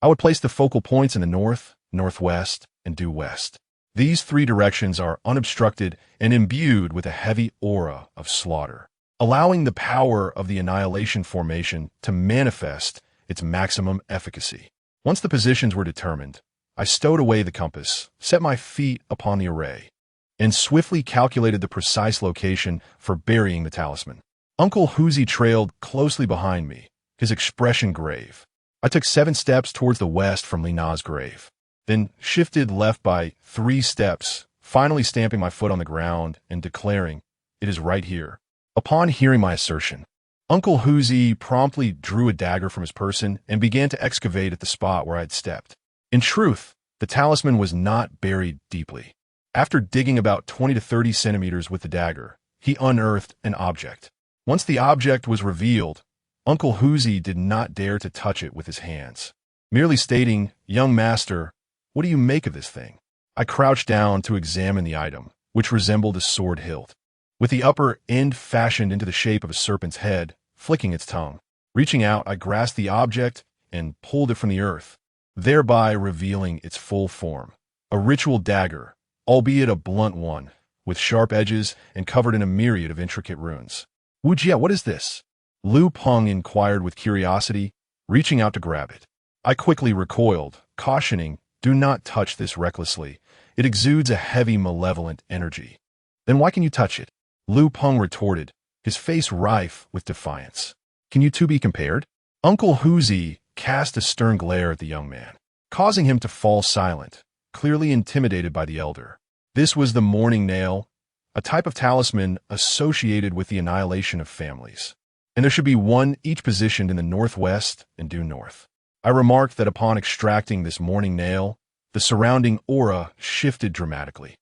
I would place the focal points in the north, northwest, and due west. These three directions are unobstructed and imbued with a heavy aura of slaughter, allowing the power of the annihilation formation to manifest its maximum efficacy. Once the positions were determined, I stowed away the compass, set my feet upon the array, and swiftly calculated the precise location for burying the talisman. Uncle Huzi trailed closely behind me, his expression grave. I took 7 steps towards the west from Li Na's grave, then shifted left by 3 steps, finally stamping my foot on the ground and declaring, "It is right here." Upon hearing my assertion, Uncle Huzi promptly drew a dagger from his person and began to excavate at the spot where I had stepped. In truth, the talisman was not buried deeply. After digging about 20 to 30 centimeters with the dagger, he unearthed an object. Once the object was revealed, Uncle Huzi did not dare to touch it with his hands, merely stating, "Young master, what do you make of this thing?" I crouched down to examine the item, which resembled a sword hilt, with the upper end fashioned into the shape of a serpent's head, flicking its tongue. Reaching out, I grasped the object and pulled it from the earth, thereby revealing its full form. A ritual dagger, albeit a blunt one, with sharp edges and covered in a myriad of intricate runes. "Wujia, what is this?" Lu Peng inquired with curiosity, reaching out to grab it. I quickly recoiled, cautioning, "Do not touch this recklessly. It exudes a heavy, malevolent energy." "Then why can you touch it?" Lu Peng retorted, his face rife with defiance. "Can you two be compared?" Uncle Huzi cast a stern glare at the young man, causing him to fall silent, clearly intimidated by the elder. This was the mourning nail, a type of talisman associated with the annihilation of families, and there should be one each positioned in the northwest and due north. I remarked that upon extracting this mourning nail, the surrounding aura shifted dramatically.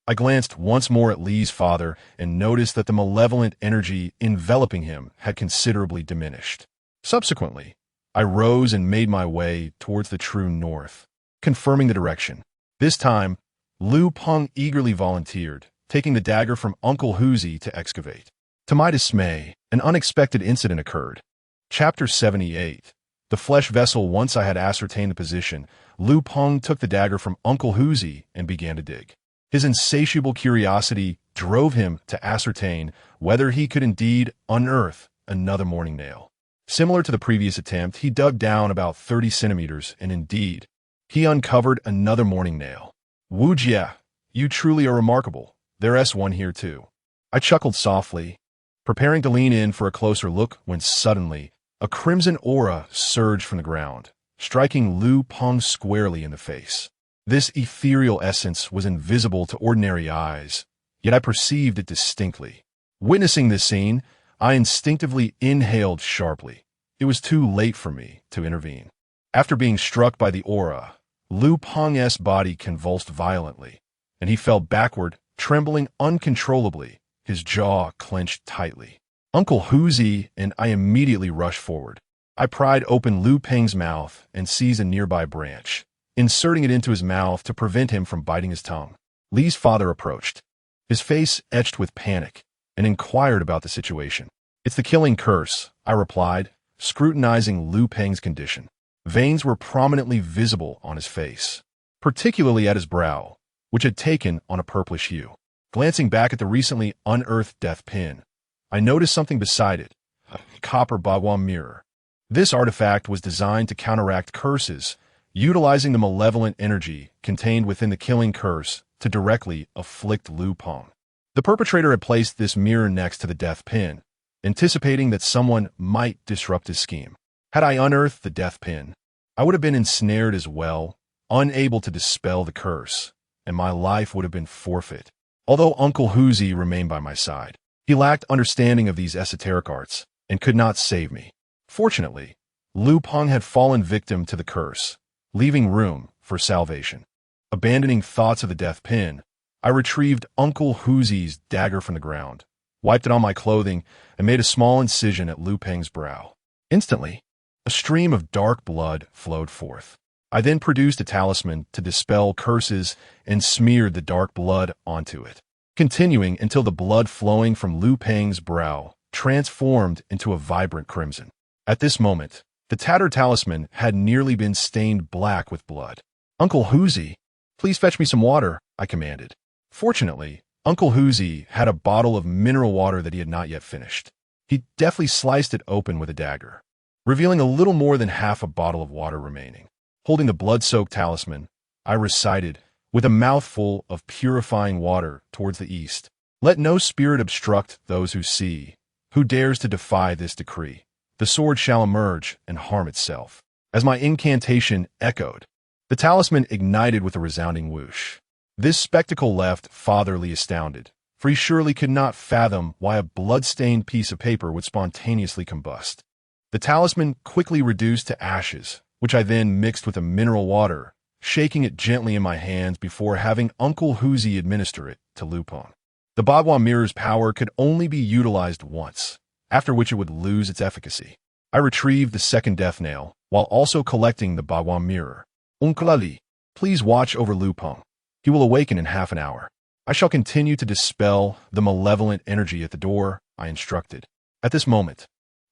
I glanced once more at Li's father and noticed that the malevolent energy enveloping him had considerably diminished. Subsequently, I rose and made my way towards the true north, confirming the direction. This time, Lu Peng eagerly volunteered, taking the dagger from Uncle Huzi to excavate. To my dismay, an unexpected incident occurred. Chapter 78. The flesh vessel. Once I had ascertained the position, Lu Peng took the dagger from Uncle Huzi and began to dig. His insatiable curiosity drove him to ascertain whether he could indeed unearth another mourning nail. Similar to the previous attempt, he dug down about 30 centimeters, and indeed, he uncovered another mourning nail. "Wujia, you truly are remarkable. There's one here too." I chuckled softly, preparing to lean in for a closer look when suddenly, a crimson aura surged from the ground, striking Lu Peng squarely in the face. This ethereal essence was invisible to ordinary eyes, yet I perceived it distinctly. Witnessing this scene, I instinctively inhaled sharply. It was too late for me to intervene. After being struck by the aura, Lu Peng's body convulsed violently, and he fell backward, trembling uncontrollably, his jaw clenched tightly. Uncle Huzi and I immediately rushed forward. I pried open Lu Peng's mouth and seized a nearby branch, inserting it into his mouth to prevent him from biting his tongue. Li's father approached, his face etched with panic, and inquired about the situation. "It's the killing curse," I replied, scrutinizing Lu Peng's condition. Veins were prominently visible on his face, particularly at his brow, which had taken on a purplish hue. Glancing back at the recently unearthed death pin, I noticed something beside it, a copper bagua mirror. This artifact was designed to counteract curses, utilizing the malevolent energy contained within the killing curse to directly afflict Lu Peng. The perpetrator had placed this mirror next to the death pin, anticipating that someone might disrupt his scheme. Had I unearthed the death pin, I would have been ensnared as well, unable to dispel the curse, and my life would have been forfeit. Although Uncle Huzi remained by my side, he lacked understanding of these esoteric arts and could not save me. Fortunately, Lu Peng had fallen victim to the curse, leaving room for salvation. Abandoning thoughts of the death pin, I retrieved Uncle Huzi's dagger from the ground, wiped it on my clothing, and made a small incision at Lu Peng's brow. Instantly, a stream of dark blood flowed forth. I then produced a talisman to dispel curses and smeared the dark blood onto it, continuing until the blood flowing from Lu Peng's brow transformed into a vibrant crimson. At this moment, the tattered talisman had nearly been stained black with blood. "Uncle Huzi, please fetch me some water," I commanded. Fortunately, Uncle Huzi had a bottle of mineral water that he had not yet finished. He deftly sliced it open with a dagger, revealing a little more than half a bottle of water remaining. Holding the blood-soaked talisman, I recited, with a mouthful of purifying water towards the east, "Let no spirit obstruct those who see. Who dares to defy this decree? The sword shall emerge and harm itself." As my incantation echoed, the talisman ignited with a resounding whoosh. This spectacle left fatherly astounded, for he surely could not fathom why a blood-stained piece of paper would spontaneously combust. The talisman quickly reduced to ashes, which I then mixed with the mineral water, shaking it gently in my hands before having Uncle Huzi administer it to Lu Peng. The Bagua mirror's power could only be utilized once, after which it would lose its efficacy. I retrieved the second death nail, while also collecting the Bagua mirror. "Uncle Ali, please watch over Lu Peng. He will awaken in half an hour. I shall continue to dispel the malevolent energy at the door," I instructed. At this moment,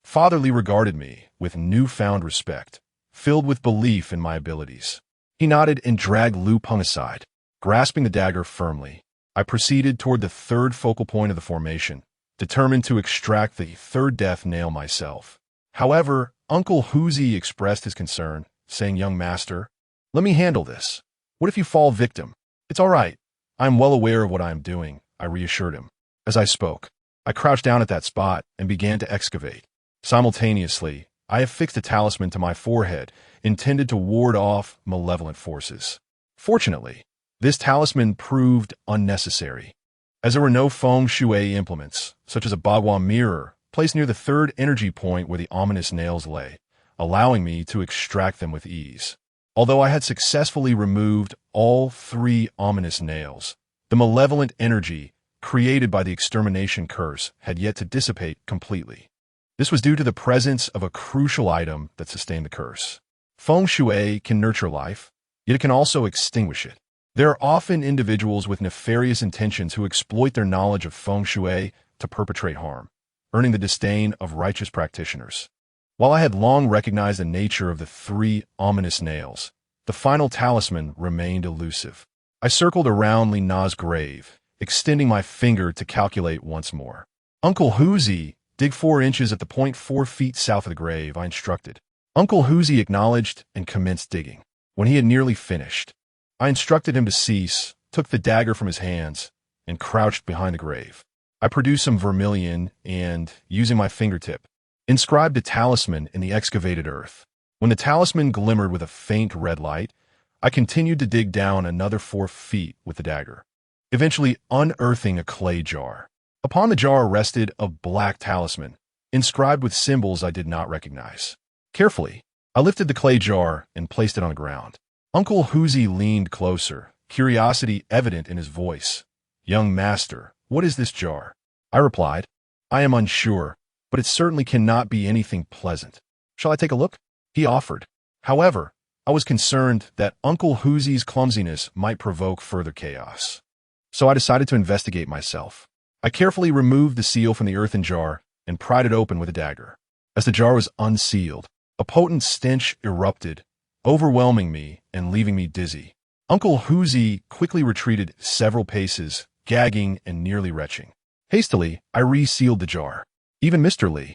Father Li regarded me with newfound respect, filled with belief in my abilities. He nodded and dragged Lu Peng aside. Grasping the dagger firmly, I proceeded toward the third focal point of the formation, determined to extract the third death nail myself. However, Uncle Huzi expressed his concern, saying, "Young master, let me handle this. What if you fall victim?" "It's all right. I am well aware of what I am doing," I reassured him. As I spoke, I crouched down at that spot and began to excavate. Simultaneously, I affixed a talisman to my forehead, intended to ward off malevolent forces. Fortunately, this talisman proved unnecessary, as there were no feng shui implements, such as a Bagua mirror, placed near the third energy point where the ominous nails lay, allowing me to extract them with ease. Although I had successfully removed all three ominous nails, the malevolent energy created by the extermination curse had yet to dissipate completely. This was due to the presence of a crucial item that sustained the curse. Feng shui can nurture life, yet it can also extinguish it. There are often individuals with nefarious intentions who exploit their knowledge of feng shui to perpetrate harm, earning the disdain of righteous practitioners. While I had long recognized the nature of the three ominous nails, the final talisman remained elusive. I circled around Li Na's grave, extending my finger to calculate once more. "Uncle Huzi, dig 4 inches at the point 4 feet south of the grave," I instructed. Uncle Huzi acknowledged and commenced digging. When he had nearly finished, I instructed him to cease, took the dagger from his hands, and crouched behind the grave. I produced some vermilion and, using my fingertip, inscribed a talisman in the excavated earth. When the talisman glimmered with a faint red light, I continued to dig down another 4 feet with the dagger, eventually unearthing a clay jar. Upon the jar rested a black talisman, inscribed with symbols I did not recognize. Carefully, I lifted the clay jar and placed it on the ground. Uncle Huzi leaned closer, curiosity evident in his voice. "Young master, what is this jar?" I replied, "I am unsure, but it certainly cannot be anything pleasant. Shall I take a look?" He offered. However, I was concerned that Uncle Huzi's clumsiness might provoke further chaos. So I decided to investigate myself. I carefully removed the seal from the earthen jar and pried it open with a dagger. As the jar was unsealed, a potent stench erupted, overwhelming me and leaving me dizzy. Uncle Huzi quickly retreated several paces, gagging and nearly retching. Hastily, I resealed the jar. Even Mr. Li,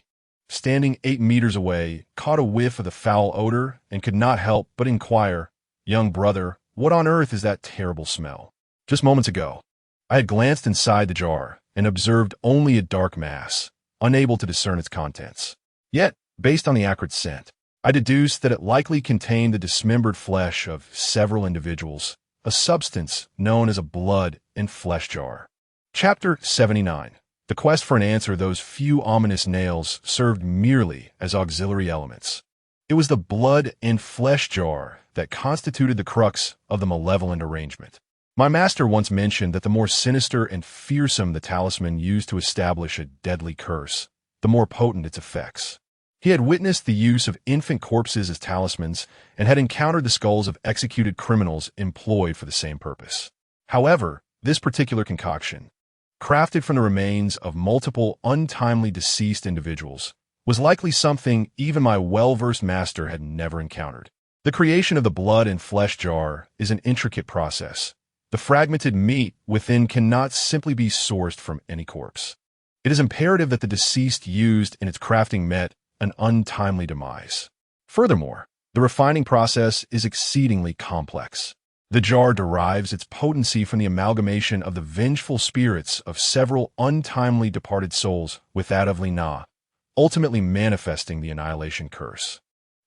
standing 8 meters away, caught a whiff of the foul odor and could not help but inquire, "Young brother, what on earth is that terrible smell?" Just moments ago, I had glanced inside the jar and observed only a dark mass, unable to discern its contents. Yet, based on the acrid scent, I deduced that it likely contained the dismembered flesh of several individuals, a substance known as a blood and flesh jar. Chapter 79. The quest for an answer. Those few ominous nails served merely as auxiliary elements. It was the blood and flesh jar that constituted the crux of the malevolent arrangement. My master once mentioned that the more sinister and fearsome the talisman used to establish a deadly curse, the more potent its effects. He had witnessed the use of infant corpses as talismans and had encountered the skulls of executed criminals employed for the same purpose. However, this particular concoction, crafted from the remains of multiple untimely deceased individuals, was likely something even my well-versed master had never encountered. The creation of the blood and flesh jar is an intricate process. The fragmented meat within cannot simply be sourced from any corpse. It is imperative that the deceased used in its crafting met an untimely demise. Furthermore, the refining process is exceedingly complex. The jar derives its potency from the amalgamation of the vengeful spirits of several untimely departed souls with that of Lina, ultimately manifesting the annihilation curse.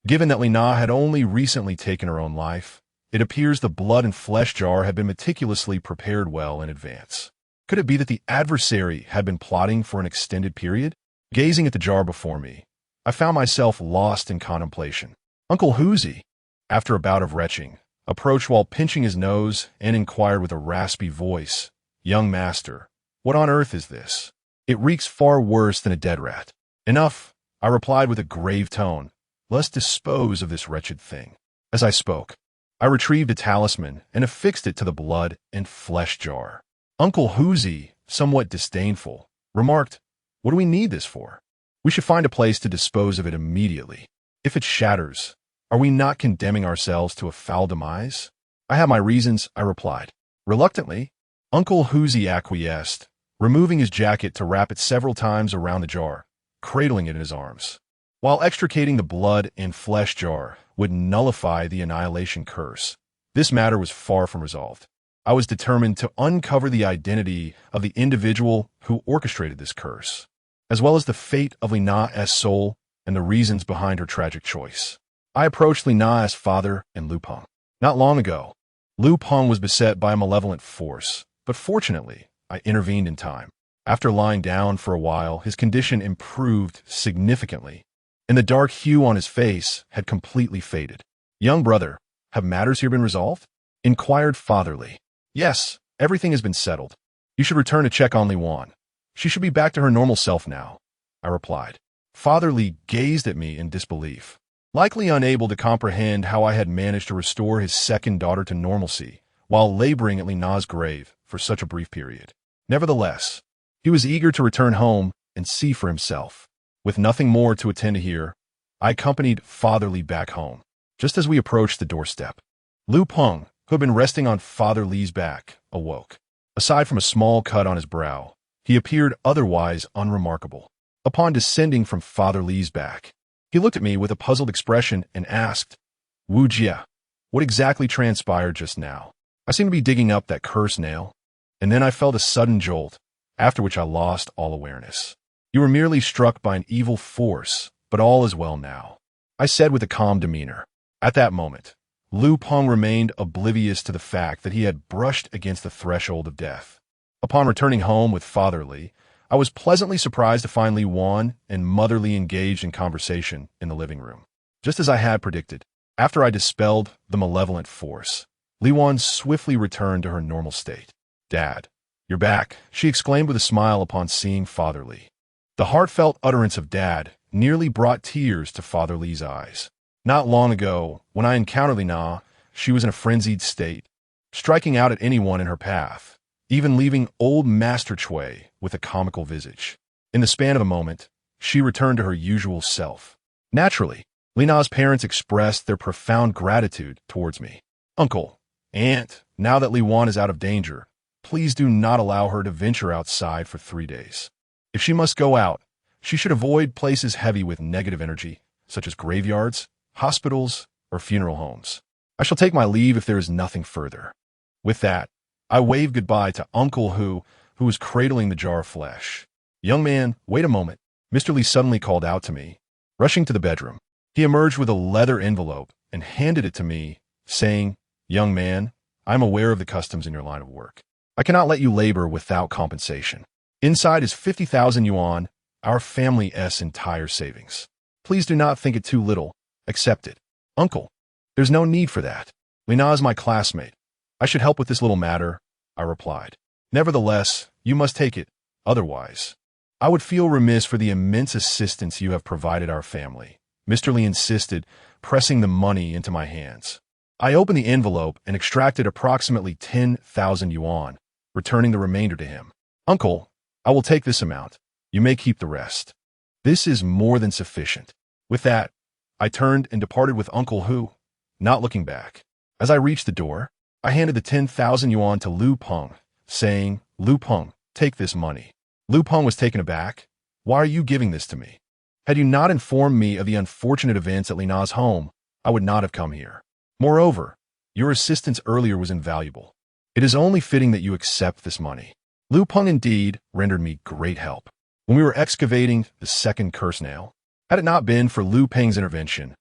Given that Lina had only recently taken her own life, it appears the blood and flesh jar had been meticulously prepared well in advance. Could it be that the adversary had been plotting for an extended period? Gazing at the jar before me, I found myself lost in contemplation. Uncle Hoosie, after a bout of retching, approached while pinching his nose and inquired with a raspy voice, "Young master, what on earth is this? It reeks far worse than a dead rat." "Enough," I replied with a grave tone. "Let's dispose of this wretched thing." As I spoke, I retrieved a talisman and affixed it to the blood and flesh jar. Uncle Hoosie, somewhat disdainful, remarked, "What do we need this for? We should find a place to dispose of it immediately. If it shatters, are we not condemning ourselves to a foul demise?" "I have my reasons," I replied. Reluctantly, Uncle Hoosie acquiesced, removing his jacket to wrap it several times around the jar, cradling it in his arms. While extricating the blood and flesh jar would nullify the annihilation curse, this matter was far from resolved. I was determined to uncover the identity of the individual who orchestrated this curse, as well as the fate of Lina's soul and the reasons behind her tragic choice. I approached Lina's father and Lu Peng. Not long ago, Lu Peng was beset by a malevolent force, but fortunately, I intervened in time. After lying down for a while, his condition improved significantly, and the dark hue on his face had completely faded. "Young brother, have matters here been resolved?" inquired Father Li. "Yes, everything has been settled. You should return to check on Li Wan. She should be back to her normal self now," I replied. Father Li gazed at me in disbelief, likely unable to comprehend how I had managed to restore his second daughter to normalcy while laboring at Lina's grave for such a brief period. Nevertheless, he was eager to return home and see for himself. With nothing more to attend to here, I accompanied Father Li back home. Just as we approached the doorstep, Lu Peng, who had been resting on Father Li's back, awoke. Aside from a small cut on his brow, he appeared otherwise unremarkable. Upon descending from Father Li's back, he looked at me with a puzzled expression and asked, "Wu Jia, what exactly transpired just now? I seem to be digging up that cursed nail." And then I felt a sudden jolt, after which I lost all awareness. "You were merely struck by an evil force, but all is well now," I said with a calm demeanor. At that moment, Lu Peng remained oblivious to the fact that he had brushed against the threshold of death. Upon returning home with Father Li, I was pleasantly surprised to find Li Wan and Mother Li engaged in conversation in the living room. Just as I had predicted, after I dispelled the malevolent force, Li Wan swiftly returned to her normal state. "Dad, you're back," she exclaimed with a smile upon seeing Father Li. The heartfelt utterance of Dad nearly brought tears to Father Li's eyes. Not long ago, when I encountered Lina, she was in a frenzied state, striking out at anyone in her path, even leaving old Master Chui with a comical visage. In the span of a moment, she returned to her usual self. Naturally, Lina's parents expressed their profound gratitude towards me. "Uncle, Aunt, now that Li Wan is out of danger, please do not allow her to venture outside for 3 days. If she must go out, she should avoid places heavy with negative energy, such as graveyards, hospitals, or funeral homes. I shall take my leave if there is nothing further." With that, I waved goodbye to Uncle who was cradling the jar of flesh. "Young man, wait a moment," Mr. Li suddenly called out to me. Rushing to the bedroom, He emerged with a leather envelope and handed it to me, saying, "Young man, I am aware of the customs in your line of work. I cannot let you labor without compensation. Inside is 50,000 yuan, our family's entire savings. Please do not think it too little. Accept it." "Uncle, there's no need for that. Lina is my classmate. I should help with this little matter," I replied. "Nevertheless, you must take it. Otherwise, I would feel remiss for the immense assistance you have provided our family," Mr. Lee insisted, pressing the money into my hands. I opened the envelope and extracted approximately 10,000 yuan, returning the remainder to him. "Uncle, I will take this amount. You may keep the rest. This is more than sufficient." With that, I turned and departed with Uncle Hu, not looking back. As I reached the door, I handed the 10,000 yuan to Lu Peng, saying, "Lu Peng, take this money." Lu Peng was taken aback. "Why are you giving this to me? Had you not informed me of the unfortunate events at Lina's home, I would not have come here. Moreover, your assistance earlier was invaluable. It is only fitting that you accept this money." Lu Peng indeed rendered me great help. When we were excavating the second curse nail, had it not been for Lu Peng's intervention,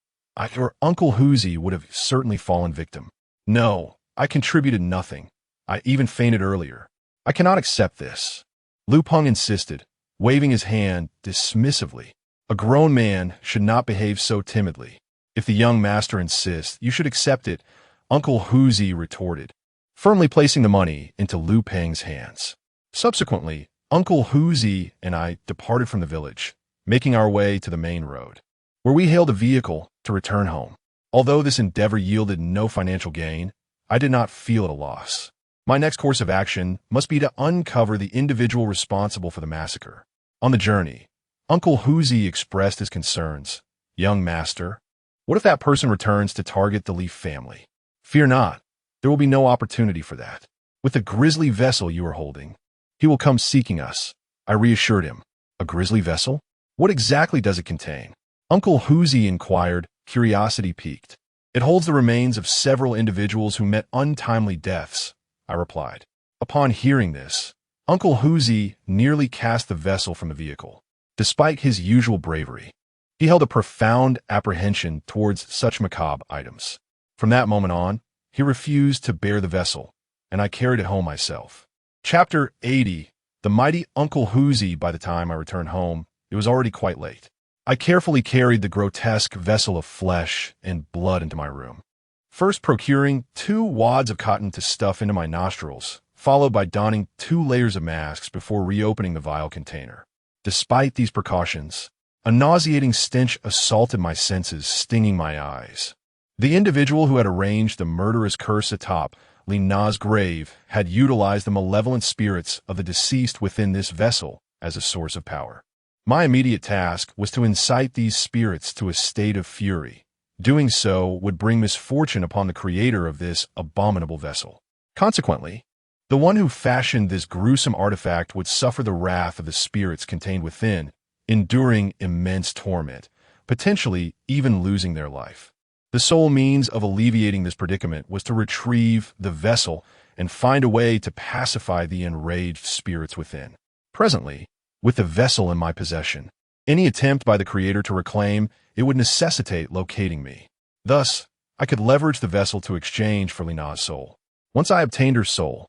your Uncle Huzi would have certainly fallen victim. "No, I contributed nothing. I even fainted earlier. I cannot accept this," Lu Peng insisted, waving his hand dismissively. "A grown man should not behave so timidly. If the young master insists, you should accept it," Uncle Huzi retorted, firmly placing the money into Lu Peng's hands. Subsequently, Uncle Huzi and I departed from the village, making our way to the main road, where we hailed a vehicle to return home. Although this endeavor yielded no financial gain, I did not feel at a loss. My next course of action must be to uncover the individual responsible for the massacre. On the journey, Uncle Huzi expressed his concerns. "Young master, what if that person returns to target the Li family?" "Fear not, there will be no opportunity for that. With the grisly vessel you are holding, he will come seeking us," I reassured him. "A grisly vessel? What exactly does it contain?" Uncle Huzi inquired, curiosity piqued. "It holds the remains of several individuals who met untimely deaths," I replied. Upon hearing this, Uncle Huzi nearly cast the vessel from the vehicle. Despite his usual bravery, he held a profound apprehension towards such macabre items. From that moment on, he refused to bear the vessel, and I carried it home myself. Chapter 80. The mighty Uncle Huzi. By the time I returned home, it was already quite late. I carefully carried the grotesque vessel of flesh and blood into my room, first procuring 2 wads of cotton to stuff into my nostrils, followed by donning 2 layers of masks before reopening the vial container. Despite these precautions, a nauseating stench assaulted my senses, stinging my eyes. The individual who had arranged the murderous curse atop Li Na's grave had utilized the malevolent spirits of the deceased within this vessel as a source of power. My immediate task was to incite these spirits to a state of fury. Doing so would bring misfortune upon the creator of this abominable vessel. Consequently, the one who fashioned this gruesome artifact would suffer the wrath of the spirits contained within, enduring immense torment, potentially even losing their life. The sole means of alleviating this predicament was to retrieve the vessel and find a way to pacify the enraged spirits within. Presently, with the vessel in my possession, any attempt by the Creator to reclaim it would necessitate locating me. Thus, I could leverage the vessel to exchange for Lina's soul. Once I obtained her soul,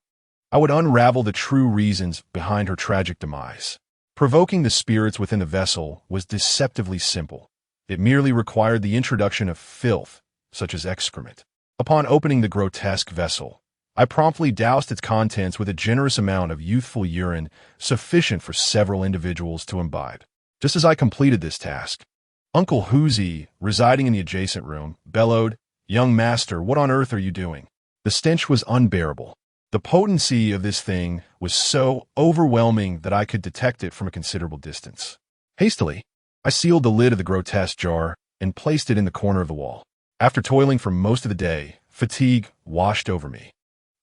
I would unravel the true reasons behind her tragic demise. Provoking the spirits within the vessel was deceptively simple. It merely required the introduction of filth, such as excrement. Upon opening the grotesque vessel, I promptly doused its contents with a generous amount of youthful urine sufficient for several individuals to imbibe. Just as I completed this task, Uncle Huzi, residing in the adjacent room, bellowed, "Young master, what on earth are you doing?" The stench was unbearable. The potency of this thing was so overwhelming that I could detect it from a considerable distance. Hastily, I sealed the lid of the grotesque jar and placed it in the corner of the wall. After toiling for most of the day, fatigue washed over me.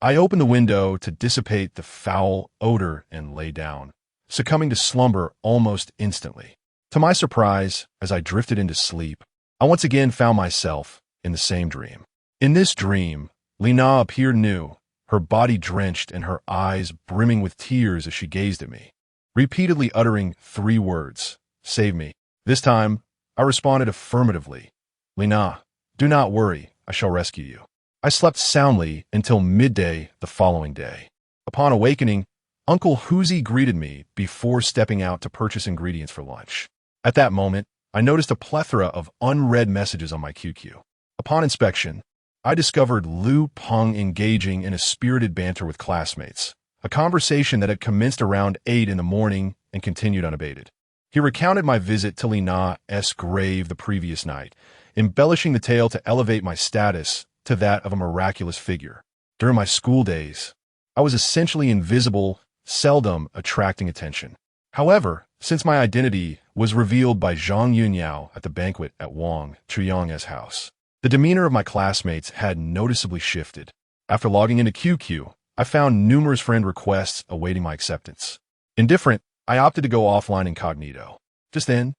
I opened the window to dissipate the foul odor and lay down, succumbing to slumber almost instantly. To my surprise, as I drifted into sleep, I once again found myself in the same dream. In this dream, Lina appeared new, her body drenched and her eyes brimming with tears as she gazed at me, repeatedly uttering 3 words, "Save me." This time, I responded affirmatively, Lina, do not worry, I shall rescue you. I slept soundly until midday the following day. Upon awakening, Uncle Hoosie greeted me before stepping out to purchase ingredients for lunch. At that moment, I noticed a plethora of unread messages on my QQ. Upon inspection, I discovered Liu Peng engaging in a spirited banter with classmates, a conversation that had commenced around 8 in the morning and continued unabated. He recounted my visit to Lina's grave the previous night, embellishing the tale to elevate my status to that of a miraculous figure. During my school days, I was essentially invisible, seldom attracting attention. However, since my identity was revealed by Zhang Yunyao at the banquet at Wang Chuyang's house, the demeanor of my classmates had noticeably shifted. After logging into QQ, I found numerous friend requests awaiting my acceptance. Indifferent, I opted to go offline incognito. Just then,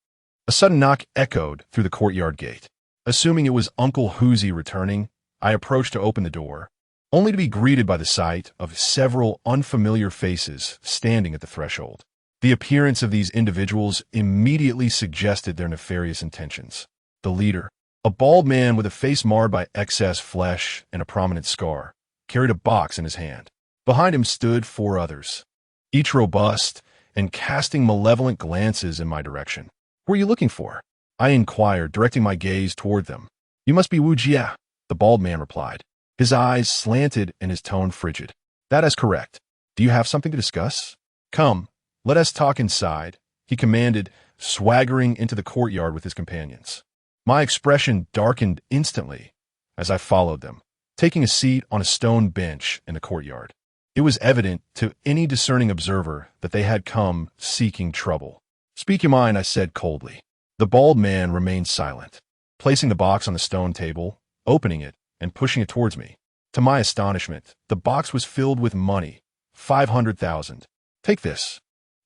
a sudden knock echoed through the courtyard gate. Assuming it was Uncle Hoosie returning, I approached to open the door, only to be greeted by the sight of several unfamiliar faces standing at the threshold. The appearance of these individuals immediately suggested their nefarious intentions. The leader, a bald man with a face marred by excess flesh and a prominent scar, carried a box in his hand. Behind him stood 4 others, each robust and casting malevolent glances in my direction. "Who are you looking for?" I inquired, directing my gaze toward them. "You must be Wu Jia," the bald man replied, his eyes slanted and his tone frigid. "That is correct. Do you have something to discuss?" "Come, let us talk inside," he commanded, swaggering into the courtyard with his companions. My expression darkened instantly as I followed them, taking a seat on a stone bench in the courtyard. It was evident to any discerning observer that they had come seeking trouble. "Speak your mind," I said coldly. The bald man remained silent, placing the box on the stone table, opening it, and pushing it towards me. To my astonishment, the box was filled with money, 500,000. "Take this.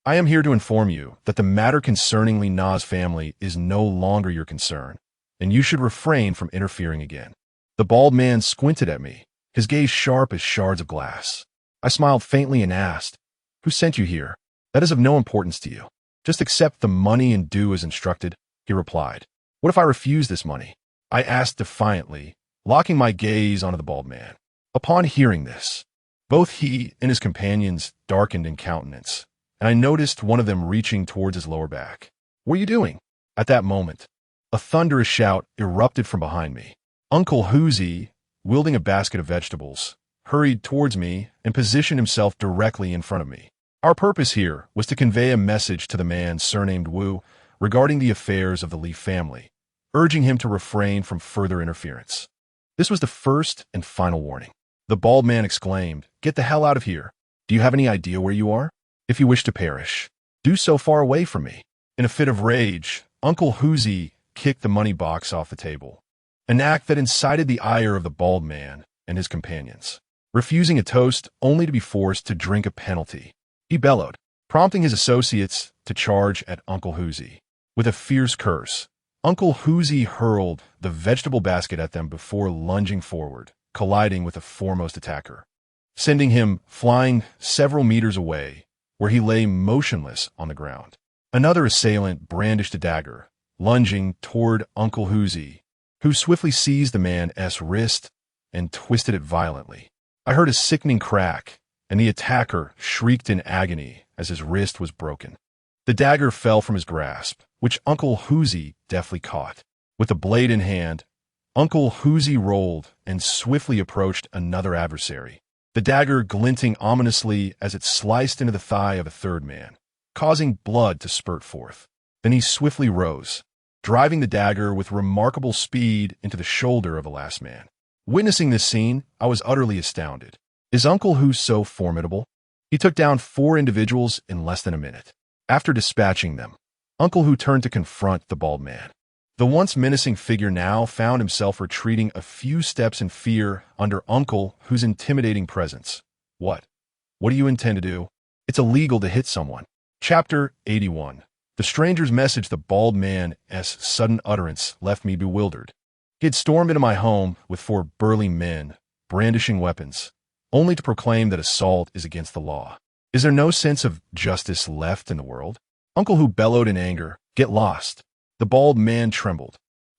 I am here to inform you that the matter concerning Lina's family is no longer your concern, and you should refrain from interfering again." The bald man squinted at me, his gaze sharp as shards of glass. I smiled faintly and asked, "Who sent you here?" "That is of no importance to you. Just accept the money and do as instructed," he replied. "What if I refuse this money?" I asked defiantly, locking my gaze onto the bald man. Upon hearing this, both he and his companions darkened in countenance, and I noticed one of them reaching towards his lower back. "What are you doing?" At that moment, a thunderous shout erupted from behind me. Uncle Hoosie, wielding a basket of vegetables, hurried towards me and positioned himself directly in front of me. Our purpose here was to convey a message to the man surnamed Wu regarding the affairs of the Li family, urging him to refrain from further interference. This was the first and final warning. The bald man exclaimed, "Get the hell out of here. Do you have any idea where you are? If you wish to perish, do so far away from me." In a fit of rage, Uncle Hoosie kicked the money box off the table, an act that incited the ire of the bald man and his companions. Refusing a toast only to be forced to drink a penalty, he bellowed, prompting his associates to charge at Uncle Hoosie. With a fierce curse, Uncle Hoosie hurled the vegetable basket at them before lunging forward, colliding with the foremost attacker, sending him flying several meters away, where he lay motionless on the ground. Another assailant brandished a dagger, lunging toward Uncle Hoosie, who swiftly seized the man's wrist and twisted it violently. I heard a sickening crack, and the attacker shrieked in agony as his wrist was broken. The dagger fell from his grasp, which Uncle Hoosie deftly caught. With the blade in hand, Uncle Hoosie rolled and swiftly approached another adversary, the dagger glinting ominously as it sliced into the thigh of a third man, causing blood to spurt forth. Then he swiftly rose, driving the dagger with remarkable speed into the shoulder of the last man. Witnessing this scene, I was utterly astounded. Is Uncle Hoo so formidable? He took down 4 individuals in less than a minute. After dispatching them, Uncle Hoo turned to confront the bald man. The once menacing figure now found himself retreating a few steps in fear under Uncle Hoo's intimidating presence. What do you intend to do? It's illegal to hit someone." Chapter 81. The stranger's message. The bald man's sudden utterance left me bewildered. He had stormed into my home with 4 burly men, brandishing weapons, only to proclaim that assault is against the law. Is there no sense of justice left in the world? Uncle Hoo bellowed in anger, "Get lost." The bald man trembled,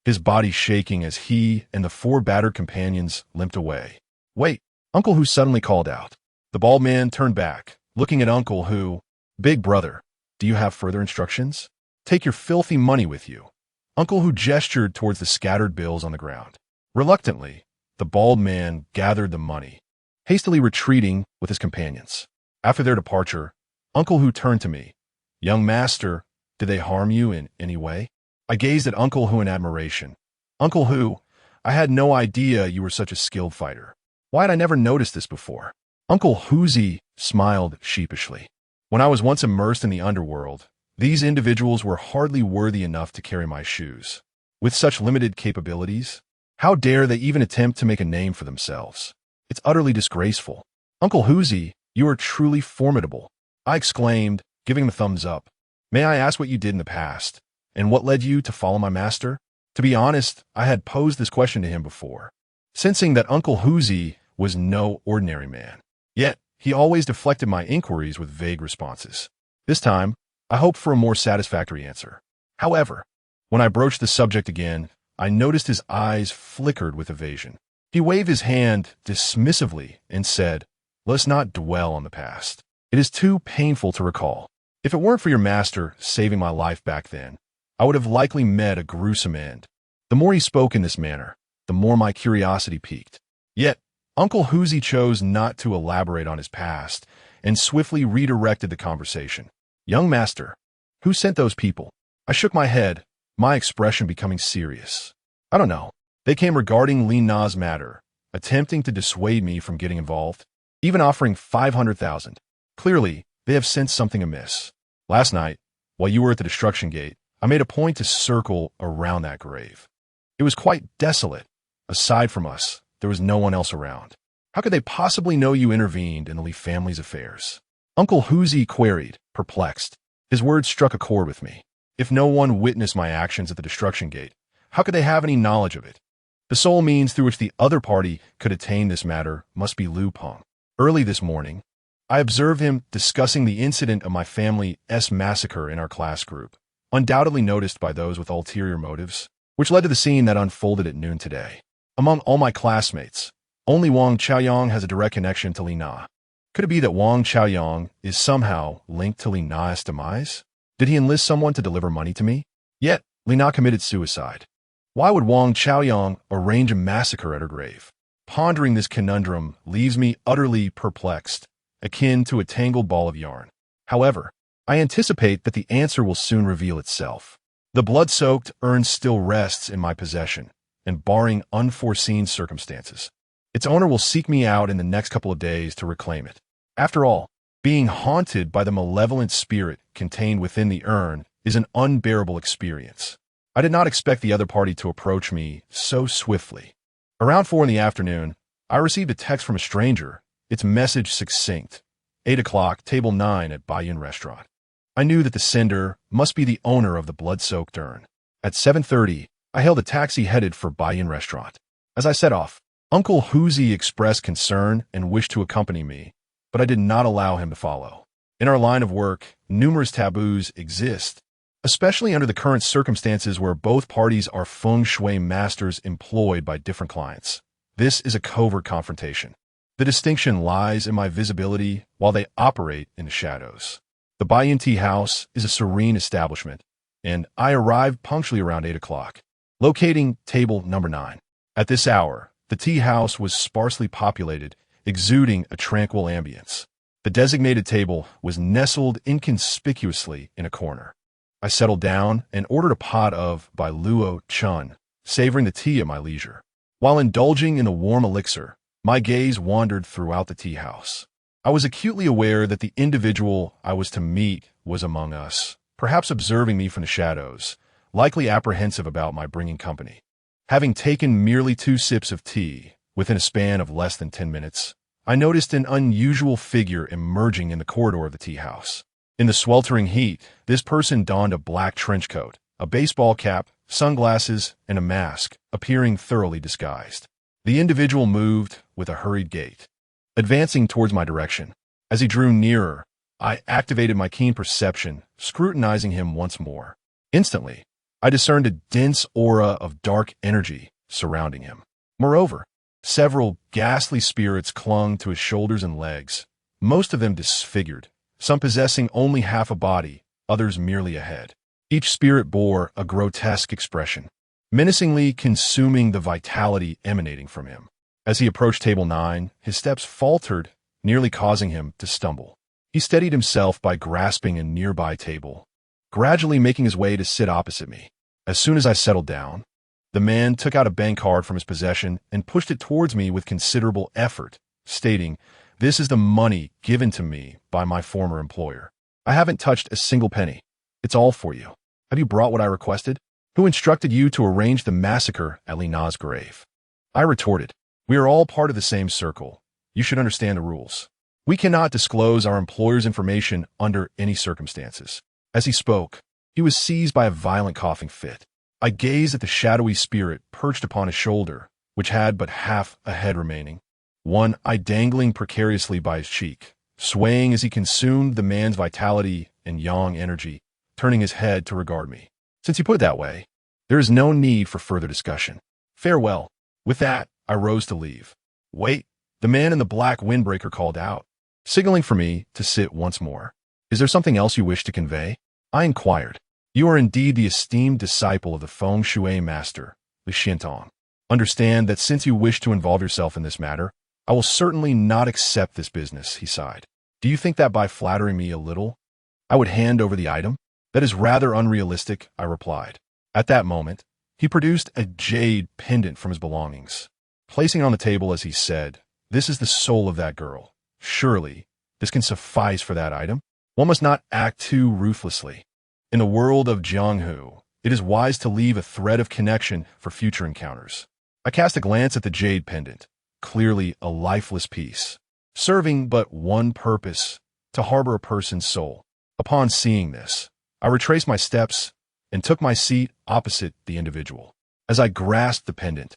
his body shaking as he and the four battered companions limped away. "Wait," Uncle Hu suddenly called out. The bald man turned back, looking at Uncle Hu. "Big brother, do you have further instructions? Take your filthy money with you." Uncle Hu gestured towards the scattered bills on the ground. Reluctantly, the bald man gathered the money, hastily retreating with his companions. After their departure, Uncle Hu turned to me. "Young master, did they harm you in any way?" I gazed at Uncle Hu in admiration. "Uncle Hu, I had no idea you were such a skilled fighter. Why had I never noticed this before?" Uncle Huzi smiled sheepishly. "When I was once immersed in the underworld, these individuals were hardly worthy enough to carry my shoes. With such limited capabilities, how dare they even attempt to make a name for themselves? It's utterly disgraceful." "Uncle Huzi, you are truly formidable," I exclaimed, giving him a thumbs up. "May I ask what you did in the past, and what led you to follow my master?" To be honest, I had posed this question to him before, sensing that Uncle Huzi was no ordinary man. Yet, he always deflected my inquiries with vague responses. This time, I hoped for a more satisfactory answer. However, when I broached the subject again, I noticed his eyes flickered with evasion. He waved his hand dismissively and said, "Let's not dwell on the past. It is too painful to recall. If it weren't for your master saving my life back then, I would have likely met a gruesome end." The more he spoke in this manner, the more my curiosity piqued. Yet, Uncle Huzi chose not to elaborate on his past and swiftly redirected the conversation. "Young master, who sent those people?" I shook my head, my expression becoming serious. "I don't know. They came regarding Li Na's matter, attempting to dissuade me from getting involved, even offering 500,000. Clearly, they have sensed something amiss. Last night, while you were at the destruction gate, I made a point to circle around that grave. It was quite desolate. Aside from us, there was no one else around. How could they possibly know you intervened in the Li family's affairs?" Uncle Huzi queried, perplexed. His words struck a chord with me. If no one witnessed my actions at the destruction gate, how could they have any knowledge of it? The sole means through which the other party could attain this matter must be Lu Peng. Early this morning, I observed him discussing the incident of my family's massacre in our class group, undoubtedly noticed by those with ulterior motives, which led to the scene that unfolded at noon today. Among all my classmates, only Wang Chaoyang has a direct connection to Li Na. Could it be that Wang Chaoyang is somehow linked to Li Na's demise? Did he enlist someone to deliver money to me? Yet, Li Na committed suicide. Why would Wang Chaoyang arrange a massacre at her grave? Pondering this conundrum leaves me utterly perplexed, akin to a tangled ball of yarn. However, I anticipate that the answer will soon reveal itself. The blood-soaked urn still rests in my possession, and barring unforeseen circumstances, its owner will seek me out in the next couple of days to reclaim it. After all, being haunted by the malevolent spirit contained within the urn is an unbearable experience. I did not expect the other party to approach me so swiftly. Around 4 in the afternoon, I received a text from a stranger, its message succinct. 8 o'clock, table 9 at Baiyun Restaurant. I knew that the sender must be the owner of the blood-soaked urn. At 7:30, I hailed a taxi headed for Baiyun Restaurant. As I set off, Uncle Huzi expressed concern and wished to accompany me, but I did not allow him to follow. In our line of work, numerous taboos exist, especially under the current circumstances where both parties are feng shui masters employed by different clients. This is a covert confrontation. The distinction lies in my visibility while they operate in the shadows. The Baiyun Tea House is a serene establishment, and I arrived punctually around 8 o'clock, locating table number 9. At this hour, the tea house was sparsely populated, exuding a tranquil ambience. The designated table was nestled inconspicuously in a corner. I settled down and ordered a pot of Bai Luo Chun, savoring the tea at my leisure. While indulging in the warm elixir, my gaze wandered throughout the tea house. I was acutely aware that the individual I was to meet was among us, perhaps observing me from the shadows, likely apprehensive about my bringing company. Having taken merely 2 sips of tea, within a span of less than 10 minutes, I noticed an unusual figure emerging in the corridor of the tea house. In the sweltering heat, this person donned a black trench coat, a baseball cap, sunglasses, and a mask, appearing thoroughly disguised. The individual moved with a hurried gait, advancing towards my direction. As he drew nearer, I activated my keen perception, scrutinizing him once more. Instantly, I discerned a dense aura of dark energy surrounding him. Moreover, several ghastly spirits clung to his shoulders and legs, most of them disfigured, some possessing only half a body, others merely a head. Each spirit bore a grotesque expression, menacingly consuming the vitality emanating from him. As he approached table 9, his steps faltered, nearly causing him to stumble. He steadied himself by grasping a nearby table, gradually making his way to sit opposite me. As soon as I settled down, the man took out a bank card from his possession and pushed it towards me with considerable effort, stating, "This is the money given to me by my former employer. I haven't touched a single penny. It's all for you. Have you brought what I requested? Who instructed you to arrange the massacre at Lina's grave?" I retorted, "We are all part of the same circle. You should understand the rules. We cannot disclose our employer's information under any circumstances." As he spoke, he was seized by a violent coughing fit. I gazed at the shadowy spirit perched upon his shoulder, which had but half a head remaining, one eye dangling precariously by his cheek, swaying as he consumed the man's vitality and yang energy, turning his head to regard me. "Since you put it that way, there is no need for further discussion. Farewell." With that, I rose to leave. "Wait," the man in the black windbreaker called out, signaling for me to sit once more. "Is there something else you wish to convey?" I inquired. "You are indeed the esteemed disciple of the feng shui master, Li Xiantong. Understand that since you wish to involve yourself in this matter, I will certainly not accept this business," he sighed. "Do you think that by flattering me a little, I would hand over the item?" "That is rather unrealistic," I replied. At that moment, he produced a jade pendant from his belongings, placing it on the table as he said, "This is the soul of that girl. Surely, this can suffice for that item? One must not act too ruthlessly. In the world of Jianghu, it is wise to leave a thread of connection for future encounters." I cast a glance at the jade pendant, clearly a lifeless piece, serving but one purpose, to harbor a person's soul. Upon seeing this, I retraced my steps and took my seat opposite the individual. As I grasped the pendant,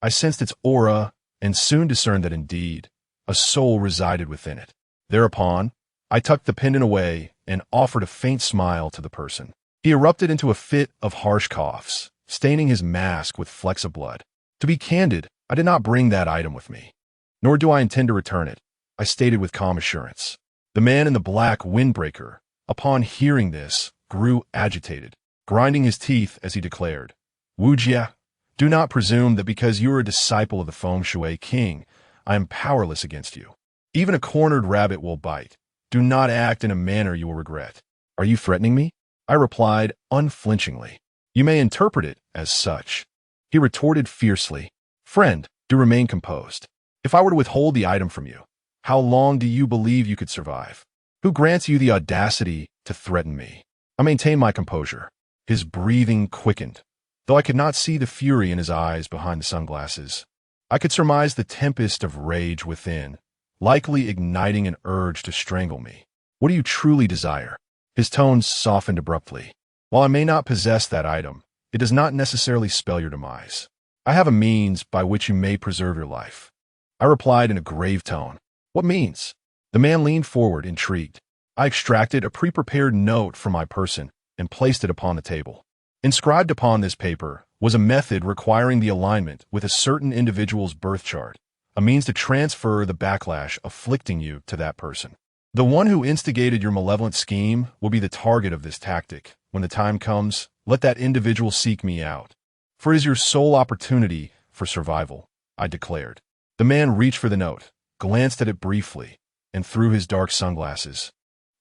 I sensed its aura and soon discerned that indeed, a soul resided within it. Thereupon, I tucked the pendant away and offered a faint smile to the person. He erupted into a fit of harsh coughs, staining his mask with flecks of blood. To be candid, I did not bring that item with me, nor do I intend to return it, I stated with calm assurance. The man in the black windbreaker, upon hearing this, grew agitated, grinding his teeth as he declared, "Wu Jia, do not presume that because you are a disciple of the feng shui king, I am powerless against you. Even a cornered rabbit will bite. Do not act in a manner you will regret." "Are you threatening me?" I replied unflinchingly. "You may interpret it as such." He retorted fiercely, "Friend, do remain composed. If I were to withhold the item from you, how long do you believe you could survive? Who grants you the audacity to threaten me?" I maintained my composure. His breathing quickened, though I could not see the fury in his eyes behind the sunglasses. I could surmise the tempest of rage within, likely igniting an urge to strangle me. "What do you truly desire?" His tones softened abruptly. "While I may not possess that item, it does not necessarily spell your demise. I have a means by which you may preserve your life." I replied in a grave tone. "What means?" The man leaned forward, intrigued. I extracted a pre-prepared note from my person and placed it upon the table. Inscribed upon this paper was a method requiring the alignment with a certain individual's birth chart, a means to transfer the backlash afflicting you to that person. The one who instigated your malevolent scheme will be the target of this tactic. When the time comes, let that individual seek me out, for it is your sole opportunity for survival," I declared. The man reached for the note, glanced at it briefly, and through his dark sunglasses,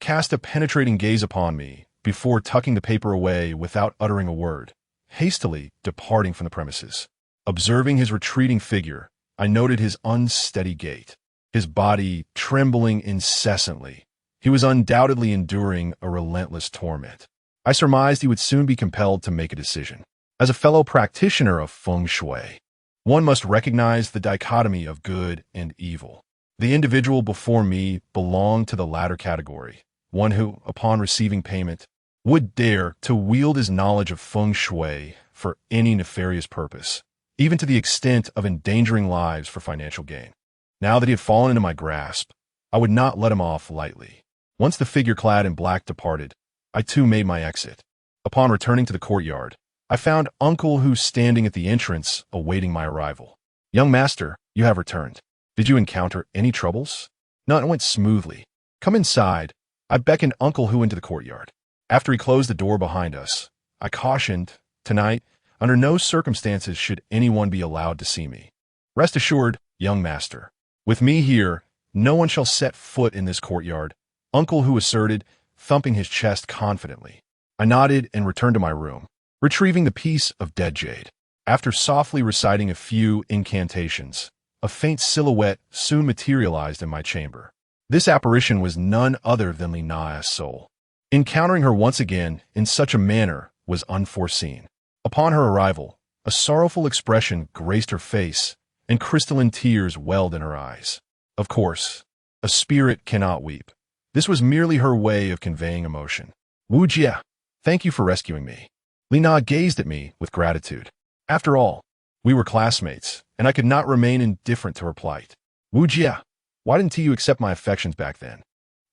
cast a penetrating gaze upon me before tucking the paper away without uttering a word, hastily departing from the premises. Observing his retreating figure, I noted his unsteady gait, his body trembling incessantly. He was undoubtedly enduring a relentless torment. I surmised he would soon be compelled to make a decision. As a fellow practitioner of feng shui, one must recognize the dichotomy of good and evil. The individual before me belonged to the latter category, one who, upon receiving payment, would dare to wield his knowledge of feng shui for any nefarious purpose, even to the extent of endangering lives for financial gain. Now that he had fallen into my grasp, I would not let him off lightly. Once the figure clad in black departed, I too made my exit. Upon returning to the courtyard, I found Uncle Hu standing at the entrance, awaiting my arrival. "Young master, you have returned. Did you encounter any troubles?" "None, it went smoothly. Come inside." I beckoned Uncle Hu into the courtyard. After he closed the door behind us, I cautioned, "Tonight, under no circumstances should anyone be allowed to see me. Rest assured, young master, with me here, no one shall set foot in this courtyard," Uncle Hu asserted, thumping his chest confidently. I nodded and returned to my room, retrieving the piece of dead jade. After softly reciting a few incantations, a faint silhouette soon materialized in my chamber. This apparition was none other than Lina's soul. Encountering her once again in such a manner was unforeseen. Upon her arrival, a sorrowful expression graced her face, and crystalline tears welled in her eyes. Of course, a spirit cannot weep. This was merely her way of conveying emotion. "Wu Jia, thank you for rescuing me." Lina gazed at me with gratitude. After all, we were classmates, and I could not remain indifferent to her plight. "Wu Jia, why didn't you accept my affections back then?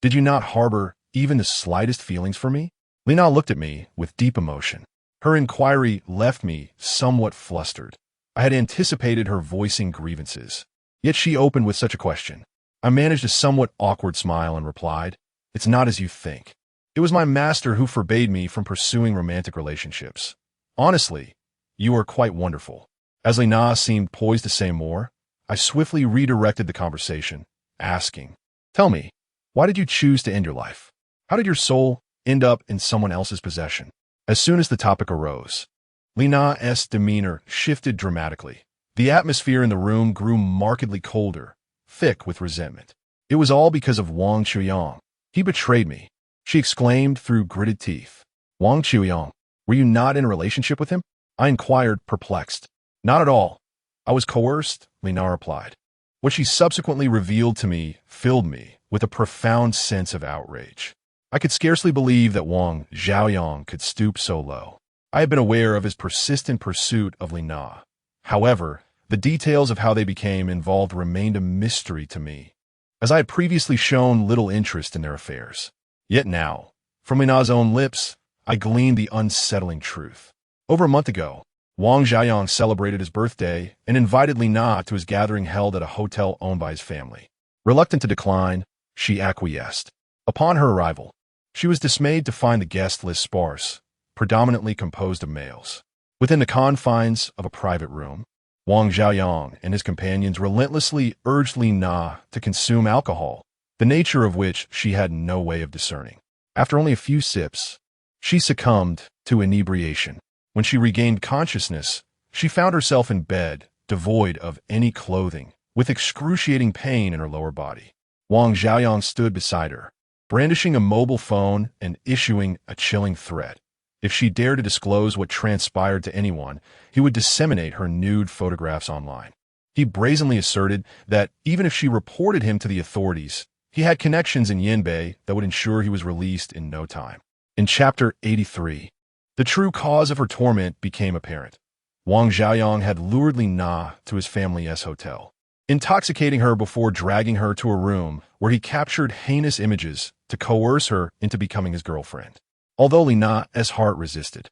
Did you not harbor even the slightest feelings for me?" Lina looked at me with deep emotion. Her inquiry left me somewhat flustered. I had anticipated her voicing grievances, yet she opened with such a question. I managed a somewhat awkward smile and replied, "It's not as you think. It was my master who forbade me from pursuing romantic relationships. Honestly, you are quite wonderful." As Lina seemed poised to say more, I swiftly redirected the conversation, asking, "Tell me, why did you choose to end your life? How did your soul end up in someone else's possession?" As soon as the topic arose, Lina's demeanor shifted dramatically. The atmosphere in the room grew markedly colder, thick with resentment. "It was all because of Wang Chuyang. He betrayed me," she exclaimed through gritted teeth. "Wang Chuyang, were you not in a relationship with him?" I inquired, perplexed. "Not at all. I was coerced," Lina replied. What she subsequently revealed to me filled me with a profound sense of outrage. I could scarcely believe that Wang Xiaoyang could stoop so low. I had been aware of his persistent pursuit of Lina. However, the details of how they became involved remained a mystery to me, as I had previously shown little interest in their affairs. Yet now, from Lina's own lips, I gleaned the unsettling truth. Over a month ago, Wang Xiaoyang celebrated his birthday and invited Lina to his gathering held at a hotel owned by his family. Reluctant to decline, she acquiesced. Upon her arrival, she was dismayed to find the guest list sparse, predominantly composed of males. Within the confines of a private room, Wang Xiaoyang and his companions relentlessly urged Lina to consume alcohol, the nature of which she had no way of discerning. After only a few sips, she succumbed to inebriation. When she regained consciousness, she found herself in bed, devoid of any clothing, with excruciating pain in her lower body. Wang Xiaoyang stood beside her, brandishing a mobile phone and issuing a chilling threat. If she dared to disclose what transpired to anyone, he would disseminate her nude photographs online. He brazenly asserted that even if she reported him to the authorities, he had connections in Yanbei that would ensure he was released in no time. In Chapter 83, the true cause of her torment became apparent. Wang Xiaoyang had lured Lina to his family's hotel, intoxicating her before dragging her to a room where he captured heinous images to coerce her into becoming his girlfriend. Although Lina's heart resisted,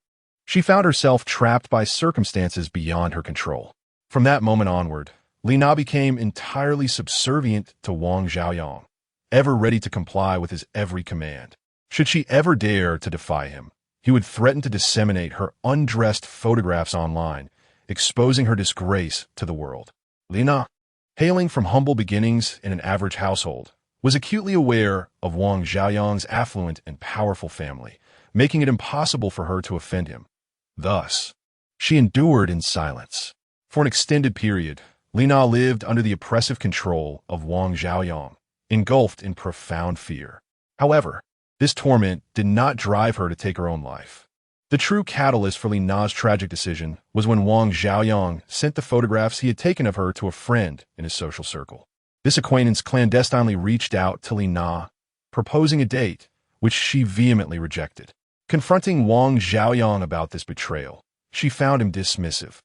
she found herself trapped by circumstances beyond her control. From that moment onward, Lina became entirely subservient to Wang Xiaoyang, ever ready to comply with his every command. Should she ever dare to defy him, he would threaten to disseminate her undressed photographs online, exposing her disgrace to the world. Lina, hailing from humble beginnings in an average household, was acutely aware of Wang Xiaoyang's affluent and powerful family, making it impossible for her to offend him. Thus, she endured in silence. For an extended period, Lina lived under the oppressive control of Wang Xiaoyang, engulfed in profound fear. However, this torment did not drive her to take her own life. The true catalyst for Lina's tragic decision was when Wang Xiaoyang sent the photographs he had taken of her to a friend in his social circle. This acquaintance clandestinely reached out to Lina, proposing a date, which she vehemently rejected. Confronting Wang Xiaoyang about this betrayal, she found him dismissive,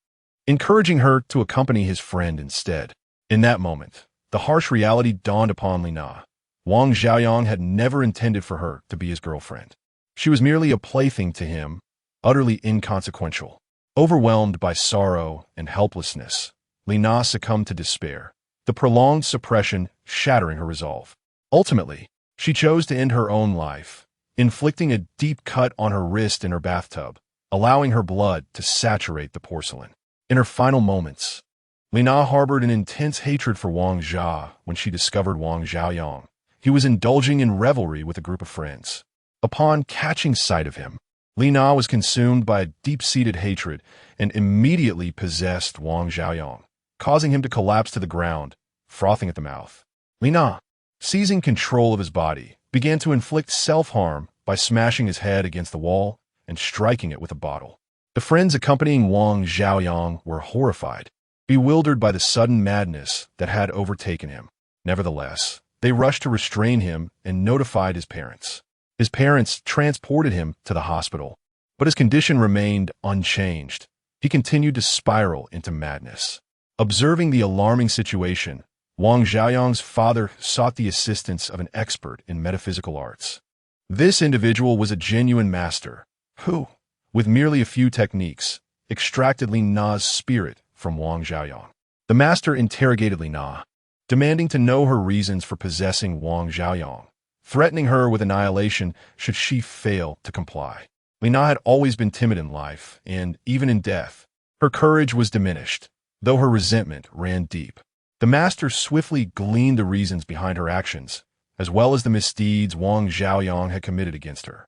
encouraging her to accompany his friend instead. In that moment, the harsh reality dawned upon Lina. Wang Xiaoyang had never intended for her to be his girlfriend. She was merely a plaything to him, utterly inconsequential. Overwhelmed by sorrow and helplessness, Li Na succumbed to despair, the prolonged suppression shattering her resolve. Ultimately, she chose to end her own life, inflicting a deep cut on her wrist in her bathtub, allowing her blood to saturate the porcelain. In her final moments, Li Na harbored an intense hatred for Wang Jia when she discovered Wang Xiaoyang. He was indulging in revelry with a group of friends. Upon catching sight of him, Li Na was consumed by a deep-seated hatred and immediately possessed Wang Xiaoyang, causing him to collapse to the ground, frothing at the mouth. Li Na, seizing control of his body, began to inflict self-harm by smashing his head against the wall and striking it with a bottle. The friends accompanying Wang Xiaoyang were horrified, bewildered by the sudden madness that had overtaken him. Nevertheless, they rushed to restrain him and notified his parents. His parents transported him to the hospital, but his condition remained unchanged. He continued to spiral into madness. Observing the alarming situation, Wang Xiaoyang's father sought the assistance of an expert in metaphysical arts. This individual was a genuine master, who, with merely a few techniques, extracted Li Na's spirit from Wang Xiaoyang. The master interrogated Li Na, demanding to know her reasons for possessing Wang Xiaoyang, threatening her with annihilation should she fail to comply. Li Na had always been timid in life, and even in death, her courage was diminished, though her resentment ran deep. The master swiftly gleaned the reasons behind her actions, as well as the misdeeds Wang Xiaoyang had committed against her.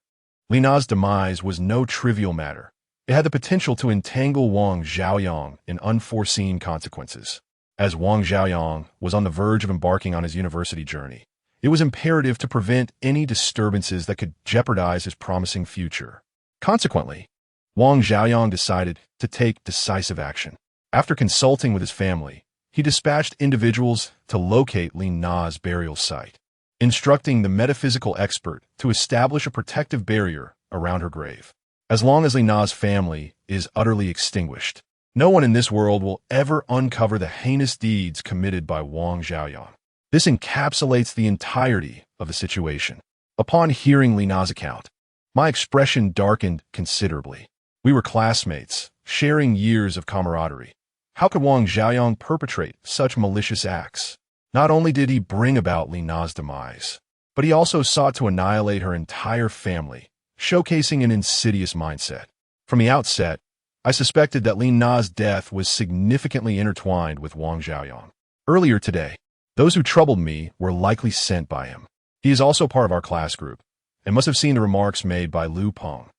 Li Na's demise was no trivial matter. It had the potential to entangle Wang Xiaoyang in unforeseen consequences. As Wang Xiaoyang was on the verge of embarking on his university journey, it was imperative to prevent any disturbances that could jeopardize his promising future. Consequently, Wang Xiaoyang decided to take decisive action. After consulting with his family, he dispatched individuals to locate Li Na's burial site, instructing the metaphysical expert to establish a protective barrier around her grave. As long as Li Na's family is utterly extinguished, no one in this world will ever uncover the heinous deeds committed by Wang Xiaoyang. This encapsulates the entirety of the situation. Upon hearing Li Na's account, my expression darkened considerably. We were classmates, sharing years of camaraderie. How could Wang Xiaoyang perpetrate such malicious acts? Not only did he bring about Li Na's demise, but he also sought to annihilate her entire family, showcasing an insidious mindset. From the outset, I suspected that Li Na's death was significantly intertwined with Wang Xiaoyang. Earlier today, those who troubled me were likely sent by him. He is also part of our class group, and must have seen the remarks made by Lu Peng,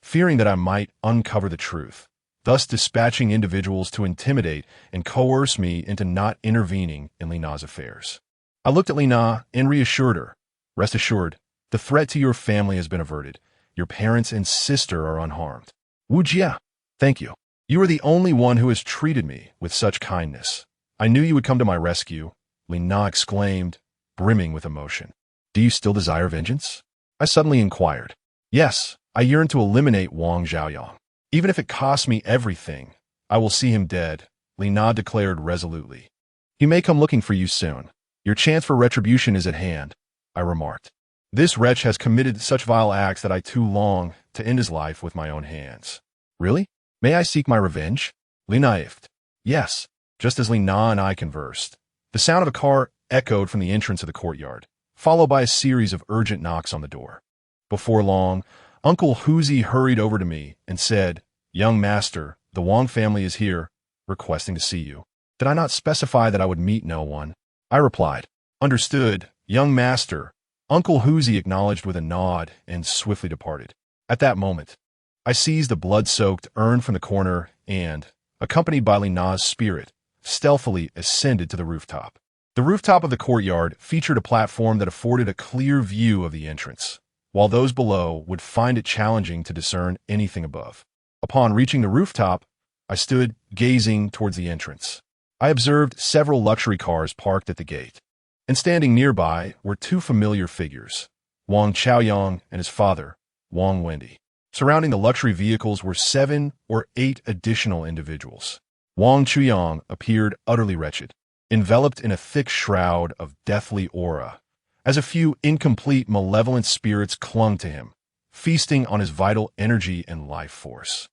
fearing that I might uncover the truth, thus dispatching individuals to intimidate and coerce me into not intervening in Li Na's affairs. I looked at Li Na and reassured her, "Rest assured, the threat to your family has been averted. Your parents and sister are unharmed." "Wu Jia, thank you. You are the only one who has treated me with such kindness. I knew you would come to my rescue," Li Na exclaimed, brimming with emotion. "Do you still desire vengeance?" I suddenly inquired. "Yes, I yearn to eliminate Wang Xiaoyang. Even if it costs me everything, I will see him dead," Li Na declared resolutely. "He may come looking for you soon. Your chance for retribution is at hand," I remarked. "This wretch has committed such vile acts that I too long to end his life with my own hands." "Really? May I seek my revenge?" Li Na ifed. Yes, just as Li Na and I conversed, the sound of a car echoed from the entrance of the courtyard, followed by a series of urgent knocks on the door. Before long, Uncle Huzi hurried over to me and said, "Young master, the Wang family is here, requesting to see you." Did I not specify that I would meet no one? I replied, "Understood, young master." Uncle Huzi acknowledged with a nod and swiftly departed. At that moment, I seized the blood-soaked urn from the corner and, accompanied by Li Na's spirit, stealthily ascended to the rooftop. The rooftop of the courtyard featured a platform that afforded a clear view of the entrance, while those below would find it challenging to discern anything above. Upon reaching the rooftop, I stood gazing towards the entrance. I observed several luxury cars parked at the gate, and standing nearby were two familiar figures, Wang Xiaoyang and his father, Wang Wendi. Surrounding the luxury vehicles were 7 or 8 additional individuals. Wang Chuyang appeared utterly wretched, enveloped in a thick shroud of deathly aura, as a few incomplete malevolent spirits clung to him, feasting on his vital energy and life force.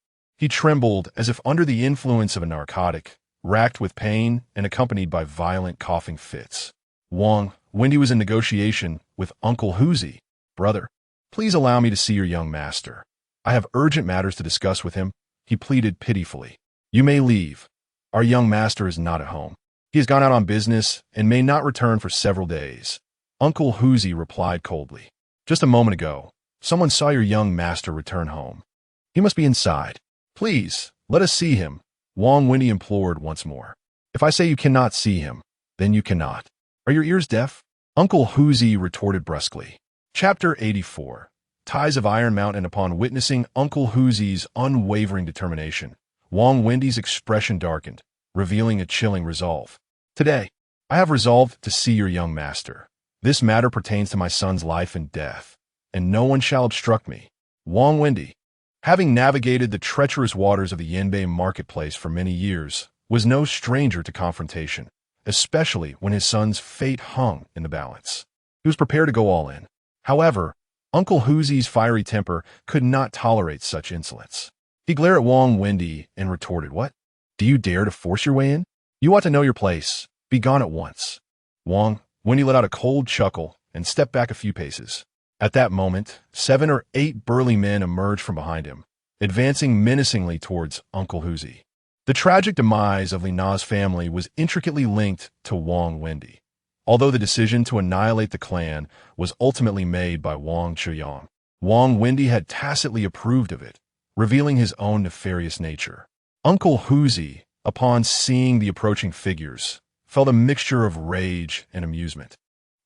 He trembled as if under the influence of a narcotic, racked with pain and accompanied by violent coughing fits. Wendy was in negotiation with Uncle Hoosie. "Brother, please allow me to see your young master. I have urgent matters to discuss with him," he pleaded pitifully. "You may leave. Our young master is not at home. He has gone out on business and may not return for several days," Uncle Hoosie replied coldly. "Just a moment ago, someone saw your young master return home. He must be inside. Please, let us see him," Wendy implored once more. "If I say you cannot see him, then you cannot. Are your ears deaf?" Uncle Hoosie retorted brusquely. Chapter 84. Ties of Iron Mountain. Upon witnessing Uncle Hoosie's unwavering determination, Wendy's expression darkened, revealing a chilling resolve. "Today, I have resolved to see your young master. This matter pertains to my son's life and death, and no one shall obstruct me." Wendy, having navigated the treacherous waters of the Yenbei marketplace for many years, was no stranger to confrontation, especially when his son's fate hung in the balance. He was prepared to go all in. However, Uncle Hoosie's fiery temper could not tolerate such insolence. He glared at Wendy and retorted, "What? Do you dare to force your way in? You ought to know your place. Be gone at once." Wendy let out a cold chuckle and stepped back a few paces. At that moment, 7 or 8 burly men emerged from behind him, advancing menacingly towards Uncle Hoosie. The tragic demise of Li Na's family was intricately linked to Wendy, although the decision to annihilate the clan was ultimately made by Wang Chuyang. Wendy had tacitly approved of it, revealing his own nefarious nature. Uncle Hoosie, upon seeing the approaching figures, felt a mixture of rage and amusement.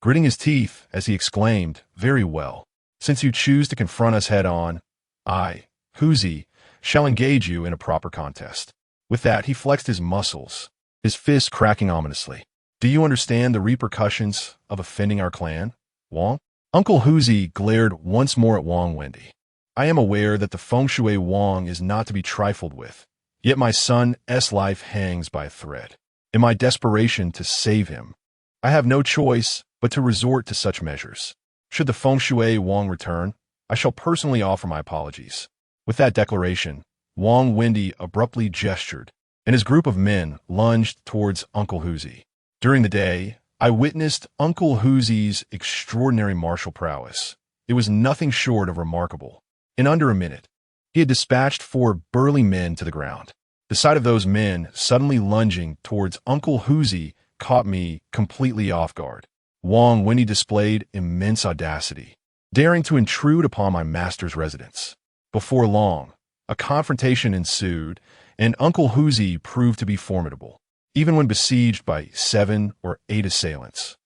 Gritting his teeth as he exclaimed, "Very well. Since you choose to confront us head-on, I, Hoosie, shall engage you in a proper contest." With that, he flexed his muscles, his fists cracking ominously. "Do you understand the repercussions of offending our clan, Wang?" Uncle Hoosie glared once more at Wendy. "I am aware that the feng shui Wang is not to be trifled with, yet my son's life hangs by a thread. In my desperation to save him, I have no choice but to resort to such measures. Should the feng shui Wang return, I shall personally offer my apologies." With that declaration, Wendy abruptly gestured, and his group of men lunged towards Uncle Hoosie. During the day, I witnessed Uncle Hoosie's extraordinary martial prowess. It was nothing short of remarkable. In under a minute, he had dispatched 4 burly men to the ground. The sight of those men suddenly lunging towards Uncle Hoosie caught me completely off guard. Wendy displayed immense audacity, daring to intrude upon my master's residence. Before long, a confrontation ensued, and Uncle Hoosie proved to be formidable. Even when besieged by 7 or 8 assailants,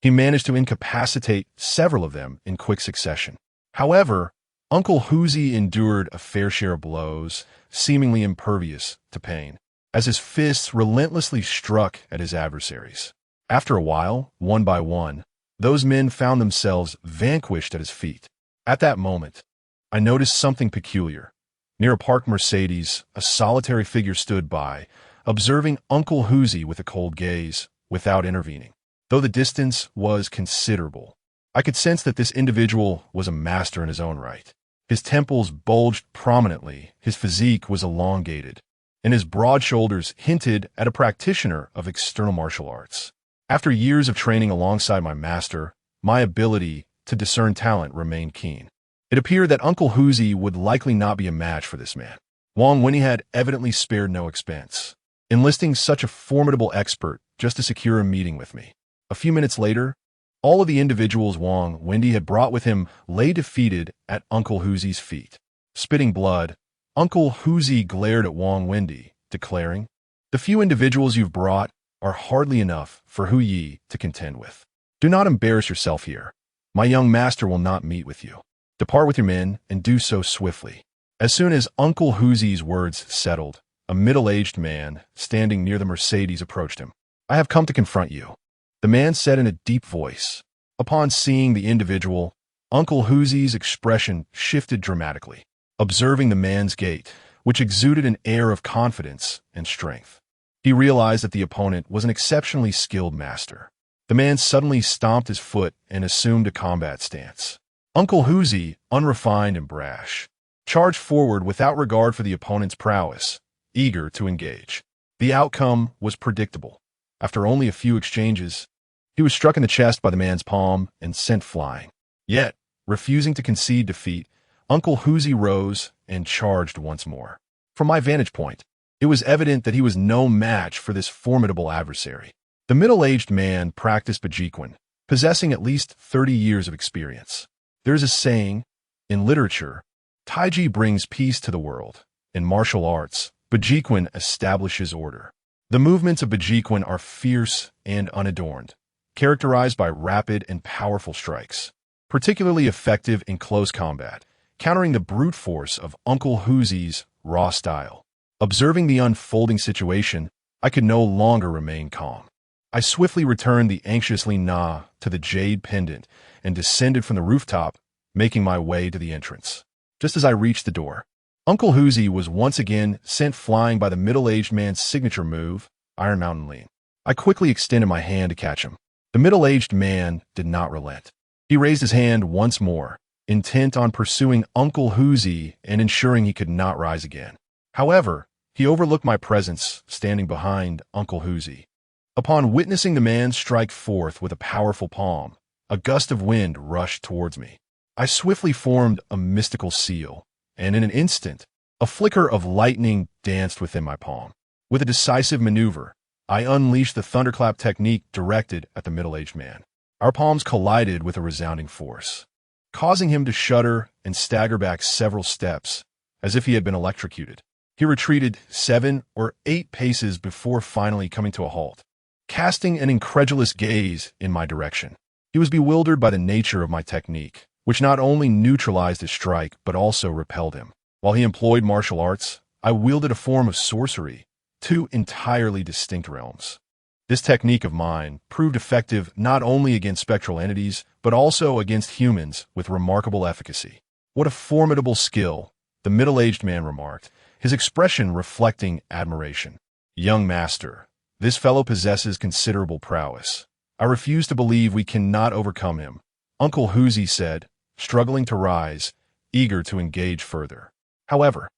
he managed to incapacitate several of them in quick succession. However, Uncle Hoosie endured a fair share of blows, seemingly impervious to pain, as his fists relentlessly struck at his adversaries. After a while, one by one, those men found themselves vanquished at his feet. At that moment, I noticed something peculiar. Near a parked Mercedes, a solitary figure stood by, observing Uncle Hoosie with a cold gaze, without intervening. Though the distance was considerable, I could sense that this individual was a master in his own right. His temples bulged prominently, his physique was elongated, and his broad shoulders hinted at a practitioner of external martial arts. After years of training alongside my master, my ability to discern talent remained keen. It appeared that Uncle Hoosie would likely not be a match for this man. Wendy had evidently spared no expense, enlisting such a formidable expert just to secure a meeting with me. A few minutes later, all of the individuals Wendy had brought with him lay defeated at Uncle Hoosie's feet. Spitting blood, Uncle Hoosie glared at Wendy, declaring, "The few individuals you've brought are hardly enough for Hu Yi to contend with. Do not embarrass yourself here. My young master will not meet with you. Depart with your men and do so swiftly." As soon as Uncle Hoosie's words settled, a middle-aged man standing near the Mercedes approached him. "I have come to confront you," the man said in a deep voice. Upon seeing the individual, Uncle Hoosie's expression shifted dramatically, observing the man's gait, which exuded an air of confidence and strength. He realized that the opponent was an exceptionally skilled master. The man suddenly stomped his foot and assumed a combat stance. Uncle Hoosie, unrefined and brash, charged forward without regard for the opponent's prowess, eager to engage. The outcome was predictable. After only a few exchanges, he was struck in the chest by the man's palm and sent flying. Yet, refusing to concede defeat, Uncle Hoosie rose and charged once more. From my vantage point, it was evident that he was no match for this formidable adversary. The middle-aged man practiced Bajiquan, possessing at least 30 years of experience. There is a saying, in literature, Taiji brings peace to the world. In martial arts, Bajiquan establishes order. The movements of Bajiquan are fierce and unadorned, characterized by rapid and powerful strikes, particularly effective in close combat, countering the brute force of Uncle Hoosie's raw style. Observing the unfolding situation, I could no longer remain calm. I swiftly returned the anxious Lina to the jade pendant and descended from the rooftop, making my way to the entrance. Just as I reached the door, Uncle Hoosie was once again sent flying by the middle-aged man's signature move, Iron Mountain Lean. I quickly extended my hand to catch him. The middle-aged man did not relent. He raised his hand once more, intent on pursuing Uncle Hoosie and ensuring he could not rise again. However, he overlooked my presence standing behind Uncle Hoosie. Upon witnessing the man strike forth with a powerful palm, a gust of wind rushed towards me. I swiftly formed a mystical seal, and in an instant, a flicker of lightning danced within my palm. With a decisive maneuver, I unleashed the thunderclap technique directed at the middle-aged man. Our palms collided with a resounding force, causing him to shudder and stagger back several steps, as if he had been electrocuted. He retreated 7 or 8 paces before finally coming to a halt, casting an incredulous gaze in my direction. He was bewildered by the nature of my technique, which not only neutralized his strike but also repelled him. While he employed martial arts, I wielded a form of sorcery, 2 entirely distinct realms. This technique of mine proved effective not only against spectral entities, but also against humans with remarkable efficacy. What a formidable skill, the middle-aged man remarked, his expression reflecting admiration. Young master, this fellow possesses considerable prowess. I refuse to believe we cannot overcome him, Uncle Hoosie said, struggling to rise, eager to engage further. However,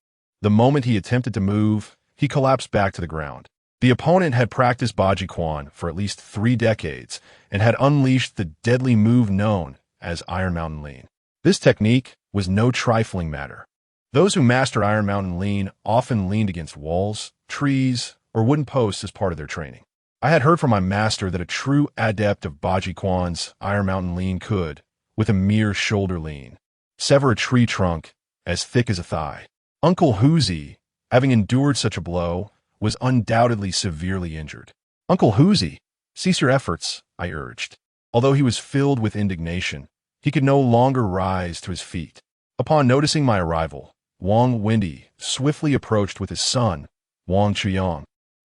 the moment he attempted to move, he collapsed back to the ground. The opponent had practiced Bajiquan for at least 3 decades and had unleashed the deadly move known as Iron Mountain Lean. This technique was no trifling matter. Those who mastered Iron Mountain Lean often leaned against walls, trees, or wooden posts as part of their training. I had heard from my master that a true adept of Bajiquan's Iron Mountain Lean could, with a mere shoulder lean, sever a tree trunk as thick as a thigh. Uncle Hoosie, having endured such a blow, was undoubtedly severely injured. Uncle Hoosie, cease your efforts, I urged. Although he was filled with indignation, he could no longer rise to his feet. Upon noticing my arrival, Wang Wendy swiftly approached with his son, Wang Chuyang,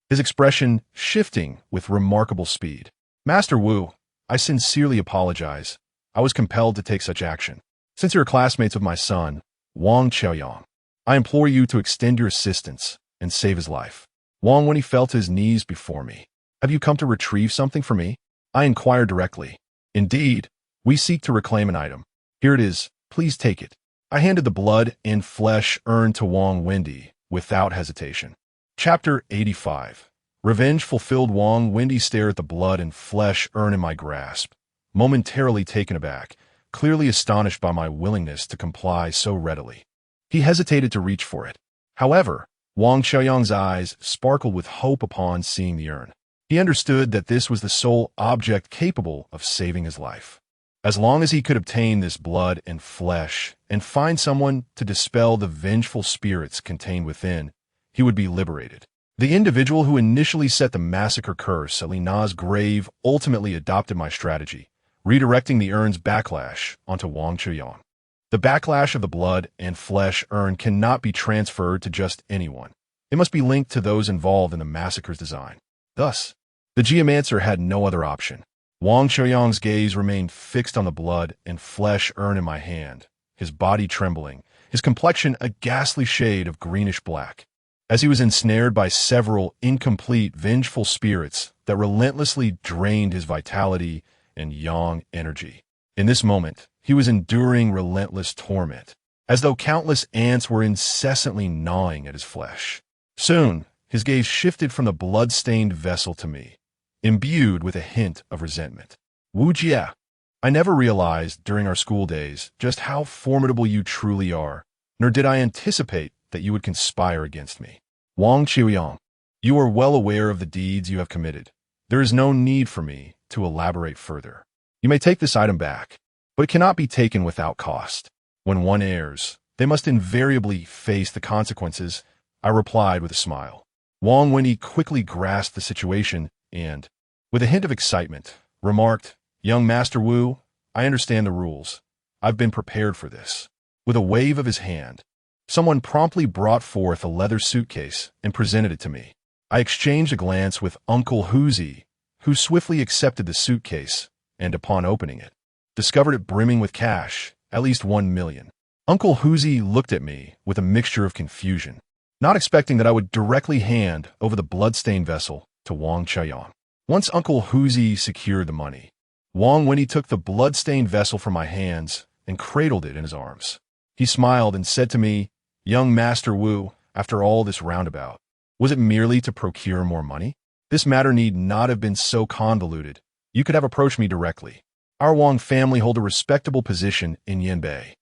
his expression shifting with remarkable speed. Master Wu, I sincerely apologize. I was compelled to take such action. Since you're classmates of my son, Wang Qiaoyang, I implore you to extend your assistance and save his life. Wang Wendy fell to his knees before me. Have you come to retrieve something for me? I inquired directly. Indeed, we seek to reclaim an item. Here it is. Please take it. I handed the blood and flesh urn to Wang Wendy without hesitation. Chapter 85. Revenge fulfilled. Wang Wendy stared at the blood and flesh urn in my grasp, momentarily taken aback, clearly astonished by my willingness to comply so readily. He hesitated to reach for it. However, Wang Xiaoyang's eyes sparkled with hope upon seeing the urn. He understood that this was the sole object capable of saving his life. As long as he could obtain this blood and flesh and find someone to dispel the vengeful spirits contained within, he would be liberated. The individual who initially set the massacre curse at Lina's grave ultimately adopted my strategy, redirecting the urn's backlash onto Wang Chuyang. The backlash of the blood and flesh urn cannot be transferred to just anyone. It must be linked to those involved in the massacre's design. Thus, the geomancer had no other option. Wang Qiaoyang's gaze remained fixed on the blood and flesh urn in my hand, his body trembling, his complexion a ghastly shade of greenish-black, as he was ensnared by several incomplete, vengeful spirits that relentlessly drained his vitality and yang energy. In this moment, he was enduring relentless torment. as though countless ants were incessantly gnawing at his flesh. Soon, his gaze shifted from the blood-stained vessel to me, imbued with a hint of resentment. Wu Jia, I never realized during our school days just how formidable you truly are, nor did I anticipate that you would conspire against me. Wang Qiuyang, you are well aware of the deeds you have committed. There is no need for me to elaborate further. You may take this item back, but it cannot be taken without cost. When one errs, they must invariably face the consequences, I replied with a smile. Wang Wendy quickly grasped the situation and, with a hint of excitement, remarked, Young Master Wu, I understand the rules. I've been prepared for this. With a wave of his hand, someone promptly brought forth a leather suitcase and presented it to me. I exchanged a glance with Uncle Huzi, who swiftly accepted the suitcase and, upon opening it, discovered it brimming with cash, at least 1 million. Uncle Huzi looked at me with a mixture of confusion, not expecting that I would directly hand over the blood-stained vessel to Wang Qiuyang. Once Uncle Huzi secured the money, Wang Wendy took the blood-stained vessel from my hands and cradled it in his arms. He smiled and said to me, Young Master Wu, after all this roundabout, was it merely to procure more money? This matter need not have been so convoluted. You could have approached me directly. Our Wang family hold a respectable position in Yanbei,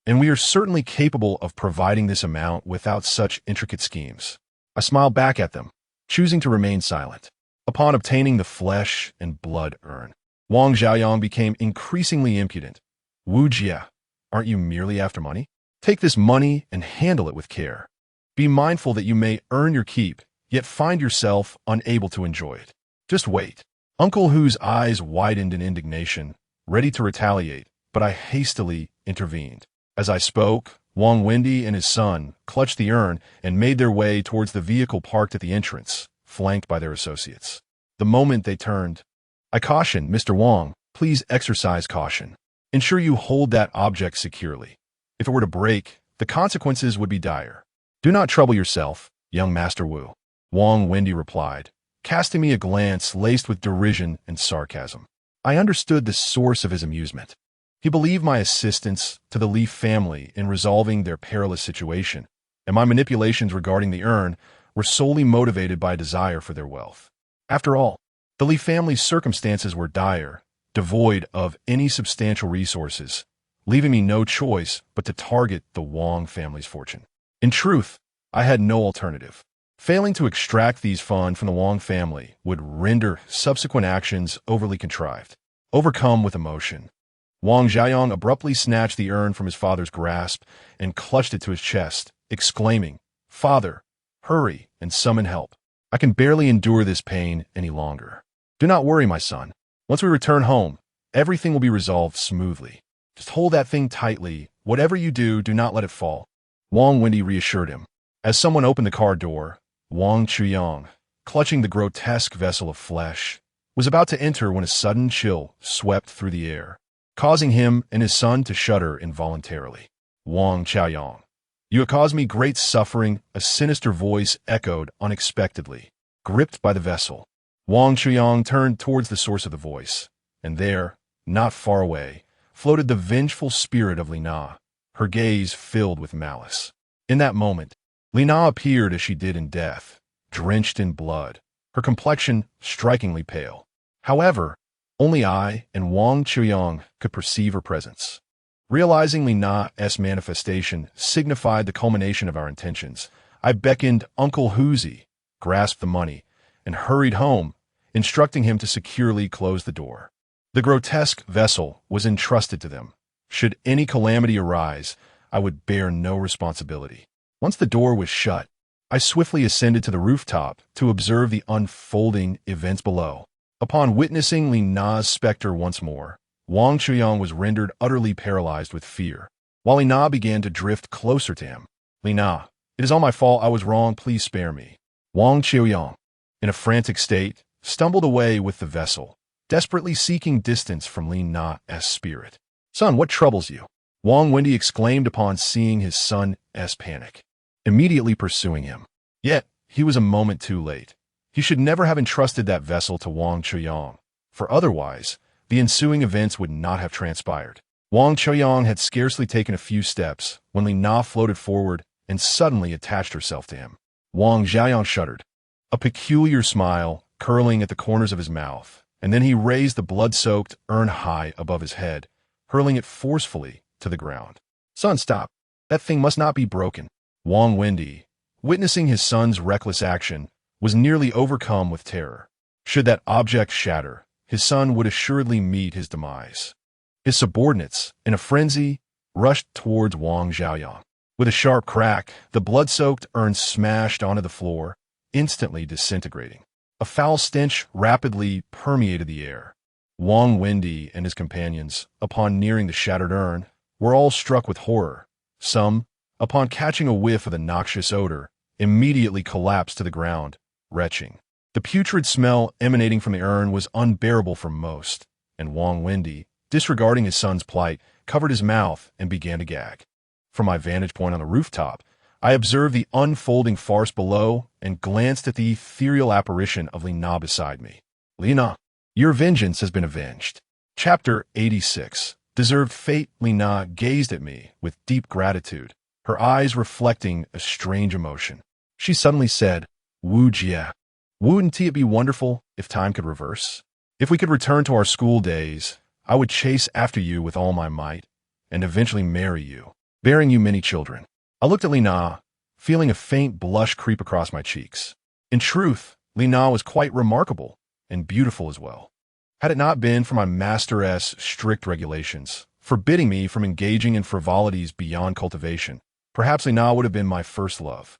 and we are certainly capable of providing this amount without such intricate schemes. I smiled back at them, choosing to remain silent. Upon obtaining the flesh and blood urn, Wang Xiaoyang became increasingly impudent. Wu Jia, aren't you merely after money? Take this money and handle it with care. Be mindful that you may earn your keep, yet find yourself unable to enjoy it. Just wait. Uncle Hu's eyes widened in indignation, ready to retaliate, but I hastily intervened. As I spoke, Wang Wendy and his son clutched the urn and made their way towards the vehicle parked at the entrance, flanked by their associates. The moment they turned, I cautioned, Mr. Wang, please exercise caution. Ensure you hold that object securely. If it were to break, the consequences would be dire. Do not trouble yourself, young Master Wu, Wang Wendy replied, casting me a glance laced with derision and sarcasm. I understood the source of his amusement. He believed my assistance to the Li family in resolving their perilous situation, and my manipulations regarding the urn were solely motivated by a desire for their wealth. After all, the Li family's circumstances were dire, devoid of any substantial resources, leaving me no choice but to target the Wang family's fortune. In truth, I had no alternative. Failing to extract these funds from the Wang family would render subsequent actions overly contrived. Overcome with emotion, Wang Xiaoyang abruptly snatched the urn from his father's grasp and clutched it to his chest, exclaiming, Father, hurry and summon help. I can barely endure this pain any longer. Do not worry, my son. Once we return home, everything will be resolved smoothly. Just hold that thing tightly. Whatever you do, do not let it fall. Wang Wendy reassured him. As someone opened the car door, Wang Qiuyang, clutching the grotesque vessel of flesh, was about to enter when a sudden chill swept through the air, causing him and his son to shudder involuntarily. Wang Qiuyang, you have caused me great suffering, a sinister voice echoed unexpectedly. Gripped by the vessel, Wang Qiuyang turned towards the source of the voice, and there, not far away, floated the vengeful spirit of Li Na, her gaze filled with malice. In that moment, Li Na appeared as she did in death, drenched in blood, her complexion strikingly pale. However, only I and Wang Qiuyang could perceive her presence. Realizing Li Na's manifestation signified the culmination of our intentions, I beckoned Uncle Huzi, grasped the money, and hurried home, instructing him to securely close the door. The grotesque vessel was entrusted to them. Should any calamity arise, I would bear no responsibility. Once the door was shut, I swiftly ascended to the rooftop to observe the unfolding events below. Upon witnessing Li Na's specter once more, Wang Qiuyang was rendered utterly paralyzed with fear, while Li Na began to drift closer to him. Li Na, it is all my fault, I was wrong, please spare me. Wang Qiuyang, in a frantic state, stumbled away with the vessel, desperately seeking distance from Li Na's spirit. Son, what troubles you? Wang Wendy exclaimed upon seeing his son's panic, immediately pursuing him. Yet, he was a moment too late. He should never have entrusted that vessel to Wang Qiuyang, for otherwise, the ensuing events would not have transpired. Wang Choyang had scarcely taken a few steps when Li Na floated forward and suddenly attached herself to him. Wang Xiaoyang shuddered, a peculiar smile curling at the corners of his mouth, and then he raised the blood-soaked urn high above his head, hurling it forcefully to the ground. Son, stop. That thing must not be broken. Wang Wendi, witnessing his son's reckless action, was nearly overcome with terror. Should that object shatter, his son would assuredly meet his demise. His subordinates, in a frenzy, rushed towards Wang Xiaoyang. With a sharp crack, the blood-soaked urn smashed onto the floor, instantly disintegrating. A foul stench rapidly permeated the air. Wang Wendi and his companions, upon nearing the shattered urn, were all struck with horror. Some, upon catching a whiff of the noxious odor, immediately collapsed to the ground, retching. The putrid smell emanating from the urn was unbearable for most, and Wang Wendi, disregarding his son's plight, covered his mouth and began to gag. From my vantage point on the rooftop, I observed the unfolding farce below and glanced at the ethereal apparition of Li Na beside me. Li Na, your vengeance has been avenged. Chapter 86. Deserved fate. Li Na gazed at me with deep gratitude, her eyes reflecting a strange emotion. She suddenly said, Wu Jie, wouldn't it be wonderful if time could reverse? If we could return to our school days, I would chase after you with all my might, and eventually marry you, bearing you many children. I looked at Li Na, feeling a faint blush creep across my cheeks. In truth, Li Na was quite remarkable, and beautiful as well. Had it not been for my master's strict regulations, forbidding me from engaging in frivolities beyond cultivation, perhaps Li Na would have been my first love.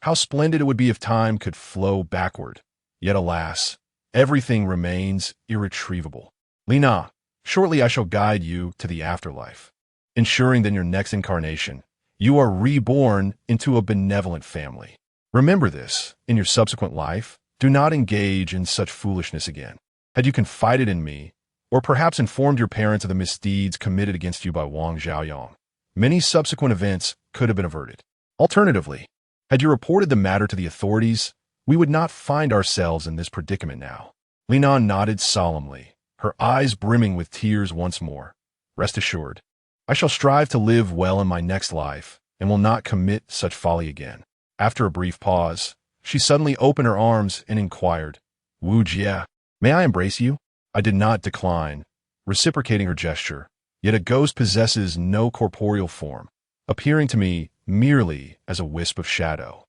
How splendid it would be if time could flow backward. Yet alas, everything remains irretrievable. Li Na, shortly I shall guide you to the afterlife, ensuring that in your next incarnation, you are reborn into a benevolent family. Remember this, in your subsequent life, do not engage in such foolishness again. Had you confided in me, or perhaps informed your parents of the misdeeds committed against you by Wang Xiaoyang, many subsequent events could have been averted. Alternatively, had you reported the matter to the authorities, we would not find ourselves in this predicament now. Li Na nodded solemnly, her eyes brimming with tears once more. Rest assured, I shall strive to live well in my next life and will not commit such folly again. After a brief pause, she suddenly opened her arms and inquired, Wu Jie, may I embrace you? I did not decline, reciprocating her gesture, yet a ghost possesses no corporeal form, appearing to me merely as a wisp of shadow.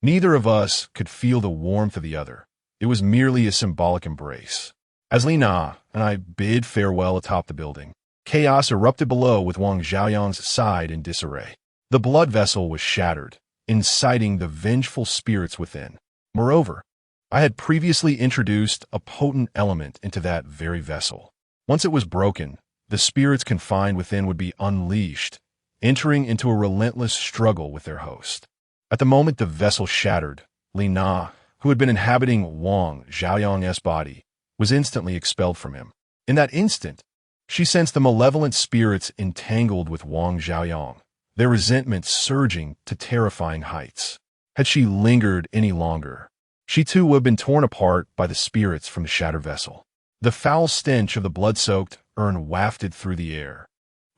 Neither of us could feel the warmth of the other. It was merely a symbolic embrace. As Li Na and I bid farewell atop the building, chaos erupted below with Wang Xiaoyang's side in disarray. The blood vessel was shattered, inciting the vengeful spirits within. Moreover, I had previously introduced a potent element into that very vessel. Once it was broken, the spirits confined within would be unleashed, entering into a relentless struggle with their host. At the moment the vessel shattered, Li Na, who had been inhabiting Wang Xiaoyang's body, was instantly expelled from him. In that instant, she sensed the malevolent spirits entangled with Wang Xiaoyang, their resentment surging to terrifying heights. Had she lingered any longer, she too would have been torn apart by the spirits from the shattered vessel. The foul stench of the blood-soaked urn wafted through the air,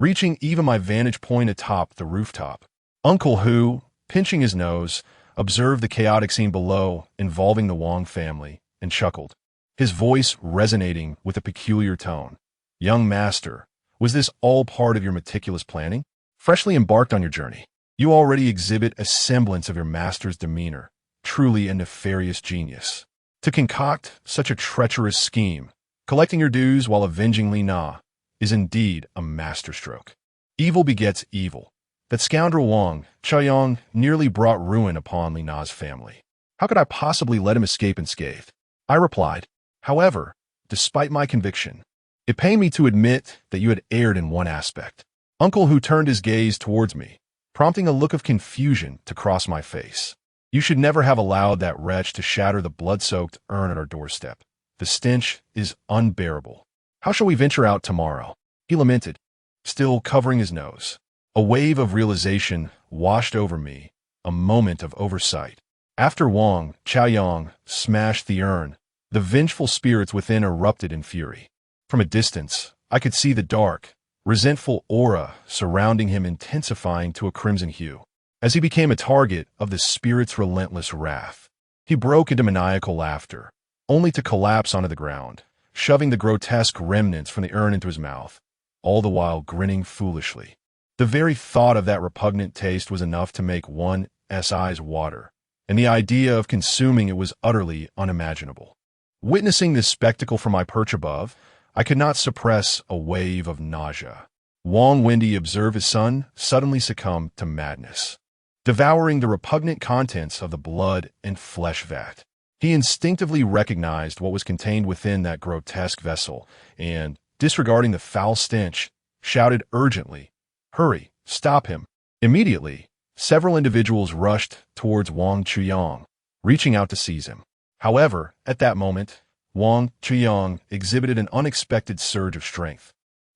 reaching even my vantage point atop the rooftop. Uncle Hu, pinching his nose, observed the chaotic scene below involving the Wang family and chuckled, his voice resonating with a peculiar tone. Young master, was this all part of your meticulous planning? Freshly embarked on your journey, you already exhibit a semblance of your master's demeanor, truly a nefarious genius. To concoct such a treacherous scheme, collecting your dues while avenging Li Na, is indeed a masterstroke. Evil begets evil. That scoundrel Wang Xiaoyang nearly brought ruin upon Li Na's family. How could I possibly let him escape unscathed? I replied, however, despite my conviction, it pained me to admit that you had erred in one aspect. Uncle Hu turned his gaze towards me, prompting a look of confusion to cross my face. You should never have allowed that wretch to shatter the blood-soaked urn at our doorstep. The stench is unbearable. How shall we venture out tomorrow? He lamented, still covering his nose. A wave of realization washed over me, a moment of oversight. After Wang Xiaoyang smashed the urn, the vengeful spirits within erupted in fury. From a distance, I could see the dark, resentful aura surrounding him intensifying to a crimson hue. As he became a target of the spirit's relentless wrath, he broke into maniacal laughter, only to collapse onto the ground, shoving the grotesque remnants from the urn into his mouth, all the while grinning foolishly. The very thought of that repugnant taste was enough to make one's eyes water, and the idea of consuming it was utterly unimaginable. Witnessing this spectacle from my perch above, I could not suppress a wave of nausea. Wang Wendy observed his son suddenly succumb to madness, devouring the repugnant contents of the blood and flesh vat. He instinctively recognized what was contained within that grotesque vessel and, disregarding the foul stench, shouted urgently, "Hurry, stop him." Immediately, several individuals rushed towards Wang Chuyang, reaching out to seize him. However, at that moment, Wang Chuyang exhibited an unexpected surge of strength,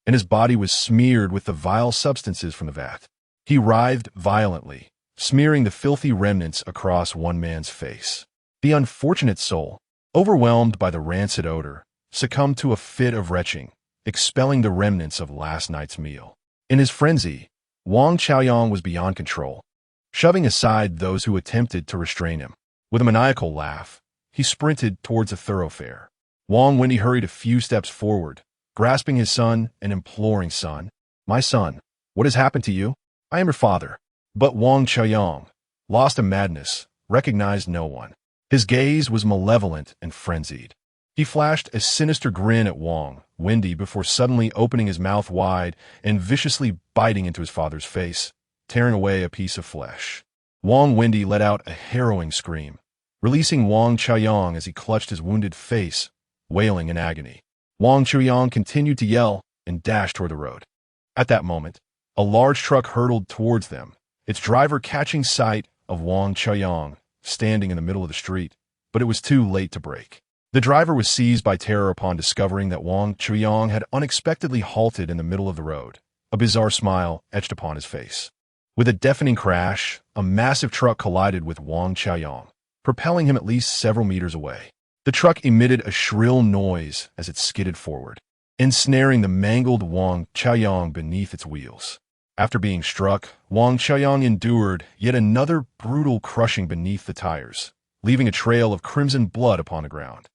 and his body was smeared with the vile substances from the vat. He writhed violently, smearing the filthy remnants across one man's face. The unfortunate soul, overwhelmed by the rancid odor, succumbed to a fit of retching, expelling the remnants of last night's meal. In his frenzy, Wang Chaoyang was beyond control, shoving aside those who attempted to restrain him. With a maniacal laugh, he sprinted towards a thoroughfare. Wang Wendy hurried a few steps forward, grasping his son and imploring, "Son, my son, what has happened to you? I am your father." But Wang Chaoyang, lost in madness, recognized no one. His gaze was malevolent and frenzied. He flashed a sinister grin at Wang Wendy before suddenly opening his mouth wide and viciously biting into his father's face, tearing away a piece of flesh. Wang Wendy let out a harrowing scream, releasing Wang Chaoyang as he clutched his wounded face, wailing in agony. Wang Chaoyang continued to yell and dashed toward the road. At that moment, a large truck hurtled towards them, its driver catching sight of Wang Chaoyang standing in the middle of the street, but it was too late to brake. The driver was seized by terror upon discovering that Wang Chuyang had unexpectedly halted in the middle of the road, a bizarre smile etched upon his face. With a deafening crash, a massive truck collided with Wang Chaoyang, propelling him at least several meters away. The truck emitted a shrill noise as it skidded forward, ensnaring the mangled Wang Chaoyang beneath its wheels. After being struck, Wang Chaoyang endured yet another brutal crushing beneath the tires, leaving a trail of crimson blood upon the ground.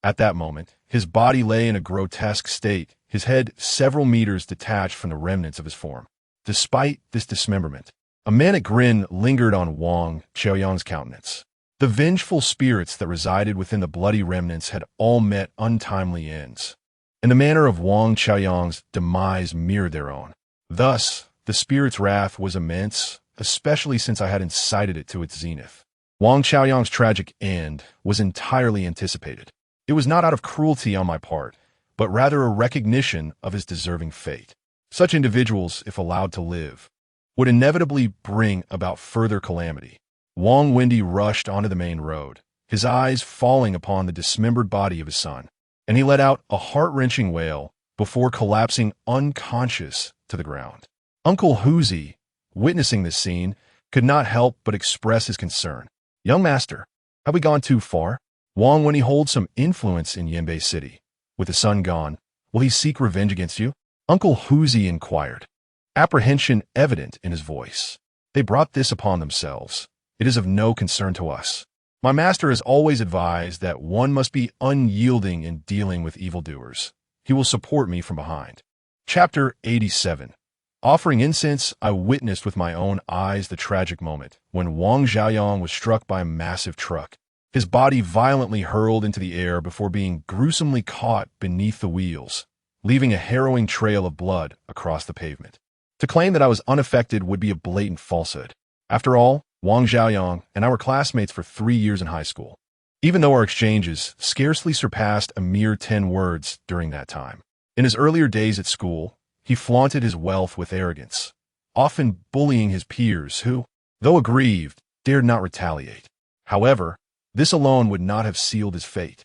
At that moment, his body lay in a grotesque state, his head several meters detached from the remnants of his form. Despite this dismemberment, a manic grin lingered on Wang Chaoyang's countenance. The vengeful spirits that resided within the bloody remnants had all met untimely ends, and the manner of Wang Chaoyang's demise mirrored their own. Thus, the spirit's wrath was immense, especially since I had incited it to its zenith. Wang Chaoyang's tragic end was entirely anticipated. It was not out of cruelty on my part, but rather a recognition of his deserving fate. Such individuals, if allowed to live, would inevitably bring about further calamity. Wang Wendy rushed onto the main road, his eyes falling upon the dismembered body of his son, and he let out a heart-wrenching wail before collapsing unconscious to the ground. Uncle Huzi, witnessing this scene, could not help but express his concern. "Young master, have we gone too far? Wang Wendy holds some influence in Yanbei City. With the son gone, will he seek revenge against you?" Uncle Huzi inquired, apprehension evident in his voice. "They brought this upon themselves. It is of no concern to us. My master has always advised that one must be unyielding in dealing with evildoers. He will support me from behind." Chapter 87. Offering incense, I witnessed with my own eyes the tragic moment when Wang Xiaoyang was struck by a massive truck. His body violently hurled into the air before being gruesomely caught beneath the wheels, leaving a harrowing trail of blood across the pavement. To claim that I was unaffected would be a blatant falsehood. After all, Wang Xiaoyang and I were classmates for 3 years in high school, even though our exchanges scarcely surpassed a mere 10 words during that time. In his earlier days at school, he flaunted his wealth with arrogance, often bullying his peers who, though aggrieved, dared not retaliate. However, this alone would not have sealed his fate.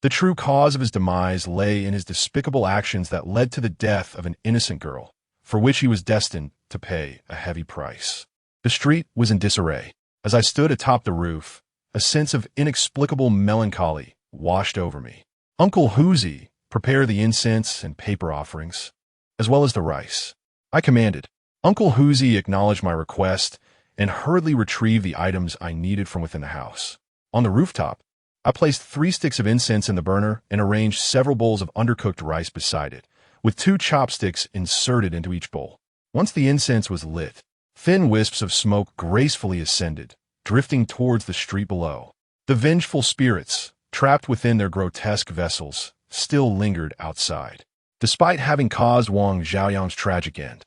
The true cause of his demise lay in his despicable actions that led to the death of an innocent girl, for which he was destined to pay a heavy price. The street was in disarray. As I stood atop the roof, a sense of inexplicable melancholy washed over me. Uncle Huzi prepared the incense and paper offerings. as well as the rice. I commanded. Uncle Hoosie acknowledged my request and hurriedly retrieved the items I needed from within the house. On the rooftop, I placed 3 sticks of incense in the burner and arranged several bowls of undercooked rice beside it, with 2 chopsticks inserted into each bowl. Once the incense was lit, thin wisps of smoke gracefully ascended, drifting towards the street below. The vengeful spirits, trapped within their grotesque vessels, still lingered outside. Despite having caused Wang Xiaoyang's tragic end,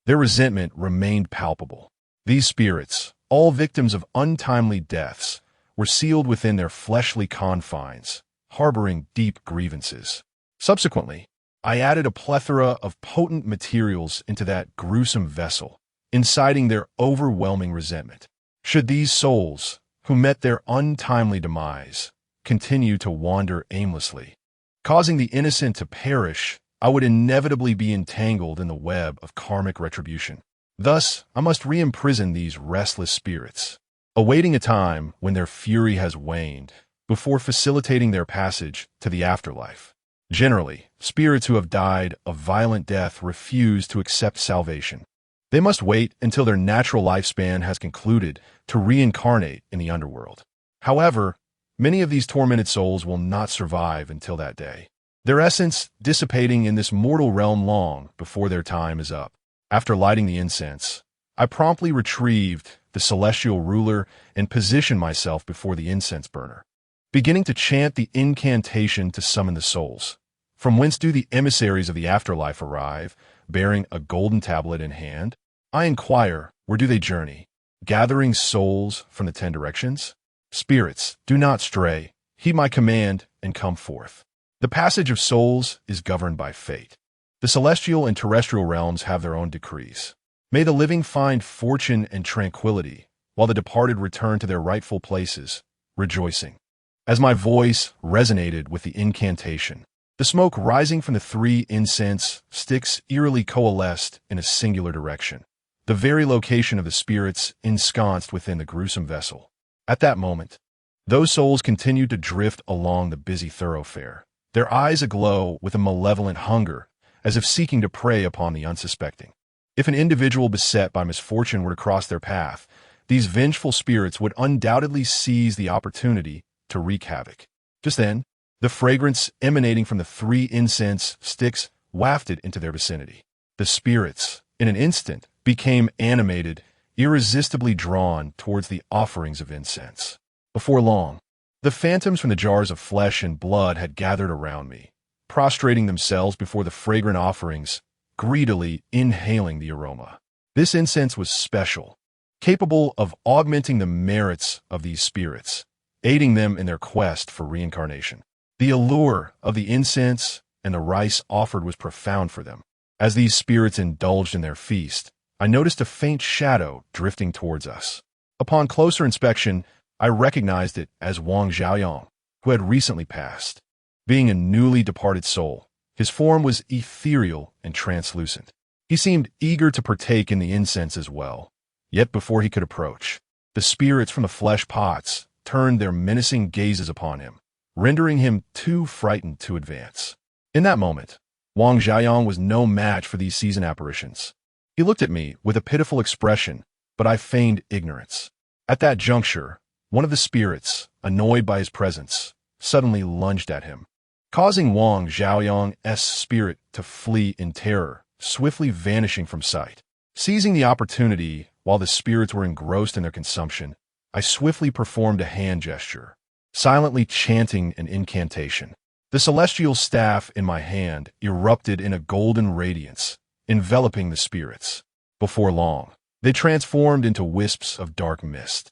their resentment remained palpable. These spirits, all victims of untimely deaths, were sealed within their fleshly confines, harboring deep grievances. Subsequently, I added a plethora of potent materials into that gruesome vessel, inciting their overwhelming resentment. Should these souls, who met their untimely demise, continue to wander aimlessly, causing the innocent to perish, I would inevitably be entangled in the web of karmic retribution. Thus, I must re-imprison these restless spirits, awaiting a time when their fury has waned, before facilitating their passage to the afterlife. Generally, spirits who have died a violent death refuse to accept salvation. They must wait until their natural lifespan has concluded to reincarnate in the underworld. However, many of these tormented souls will not survive until that day, their essence dissipating in this mortal realm long before their time is up. After lighting the incense, I promptly retrieved the celestial ruler and positioned myself before the incense burner, beginning to chant the incantation to summon the souls. From whence do the emissaries of the afterlife arrive, bearing a golden tablet in hand? I inquire, where do they journey, gathering souls from the 10 directions? Spirits, do not stray, heed my command, and come forth. The passage of souls is governed by fate. The celestial and terrestrial realms have their own decrees. May the living find fortune and tranquility, while the departed return to their rightful places, rejoicing. As my voice resonated with the incantation, the smoke rising from the 3 incense sticks eerily coalesced in a singular direction, the very location of the spirits ensconced within the gruesome vessel. At that moment, those souls continued to drift along the busy thoroughfare, their eyes aglow with a malevolent hunger, as if seeking to prey upon the unsuspecting. If an individual beset by misfortune were to cross their path, these vengeful spirits would undoubtedly seize the opportunity to wreak havoc. Just then, the fragrance emanating from the 3 incense sticks wafted into their vicinity. The spirits, in an instant, became animated, irresistibly drawn towards the offerings of incense. Before long, the phantoms from the jars of flesh and blood had gathered around me, prostrating themselves before the fragrant offerings, greedily inhaling the aroma. This incense was special, capable of augmenting the merits of these spirits, aiding them in their quest for reincarnation. The allure of the incense and the rice offered was profound for them. As these spirits indulged in their feast, I noticed a faint shadow drifting towards us. Upon closer inspection, I recognized it as Wang Xiaoyang, who had recently passed. Being a newly departed soul, his form was ethereal and translucent. He seemed eager to partake in the incense as well. Yet before he could approach, the spirits from the flesh pots turned their menacing gazes upon him, rendering him too frightened to advance. In that moment, Wang Xiaoyang was no match for these seasoned apparitions. He looked at me with a pitiful expression, but I feigned ignorance. At that juncture, one of the spirits, annoyed by his presence, suddenly lunged at him, causing Wang Xiaoyang's spirit to flee in terror, swiftly vanishing from sight. Seizing the opportunity while the spirits were engrossed in their consumption, I swiftly performed a hand gesture, silently chanting an incantation. The celestial staff in my hand erupted in a golden radiance, enveloping the spirits. Before long, they transformed into wisps of dark mist,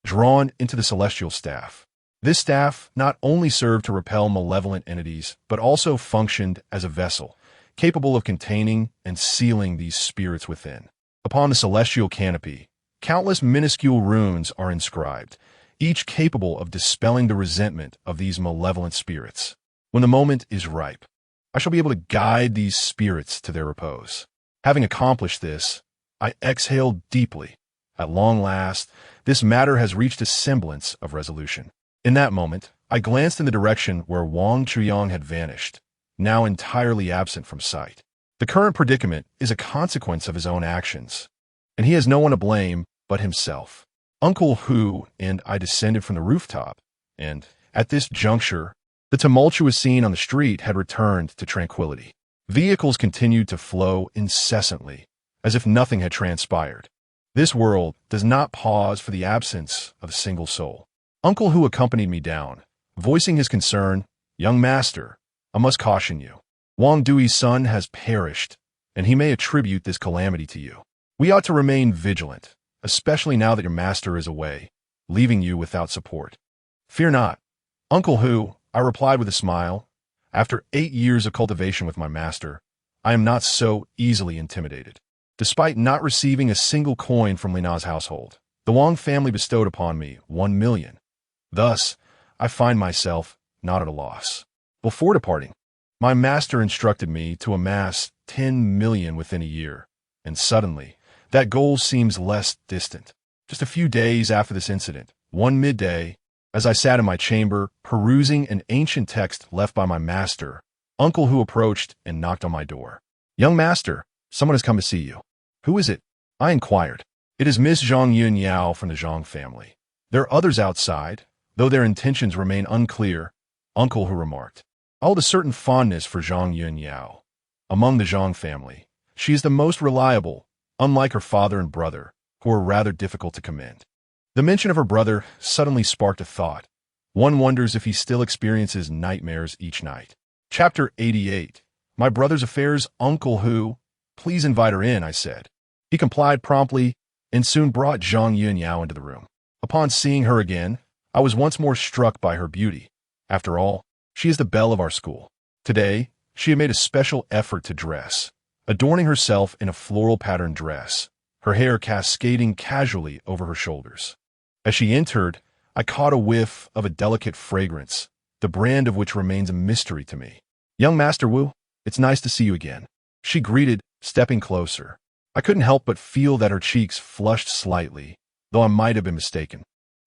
drawn into the celestial staff. This staff not only served to repel malevolent entities, but also functioned as a vessel, capable of containing and sealing these spirits within. Upon the celestial canopy, countless minuscule runes are inscribed, each capable of dispelling the resentment of these malevolent spirits. When the moment is ripe, I shall be able to guide these spirits to their repose. Having accomplished this, I exhaled deeply. At long last, this matter has reached a semblance of resolution. In that moment, I glanced in the direction where Wang Chuyang had vanished, now entirely absent from sight. The current predicament is a consequence of his own actions, and he has no one to blame but himself. Uncle Hu and I descended from the rooftop, and, at this juncture, the tumultuous scene on the street had returned to tranquility. Vehicles continued to flow incessantly, as if nothing had transpired. This world does not pause for the absence of a single soul. Uncle Hu accompanied me down, voicing his concern. "Young master, I must caution you. Wang Dui's son has perished, and he may attribute this calamity to you. We ought to remain vigilant, especially now that your master is away, leaving you without support." "Fear not, Uncle Hu," I replied with a smile. "After 8 years of cultivation with my master, I am not so easily intimidated." Despite not receiving a single coin from Lina's household, the Wang family bestowed upon me 1 million. Thus, I find myself not at a loss. Before departing, my master instructed me to amass 10 million within a year, and suddenly, that goal seems less distant. Just a few days after this incident, one midday, as I sat in my chamber perusing an ancient text left by my master, Uncle Hu approached and knocked on my door. "Young master, someone has come to see you." "Who is it?" I inquired. "It is Miss Zhang Yunyao from the Zhang family. There are others outside, though their intentions remain unclear," Uncle Hu remarked. I hold a certain fondness for Zhang Yunyao. Among the Zhang family, she is the most reliable, unlike her father and brother, who are rather difficult to commend. The mention of her brother suddenly sparked a thought. One wonders if he still experiences nightmares each night. Chapter 88. My brother's affairs. "Uncle Hu, please invite her in," I said. He complied promptly and soon brought Zhang Yunyao into the room. Upon seeing her again, I was once more struck by her beauty. After all, she is the belle of our school. Today, she had made a special effort to dress, adorning herself in a floral patterned dress, her hair cascading casually over her shoulders. As she entered, I caught a whiff of a delicate fragrance, the brand of which remains a mystery to me. "Young Master Wu, it's nice to see you again," she greeted, stepping closer. I couldn't help but feel that her cheeks flushed slightly, though I might have been mistaken.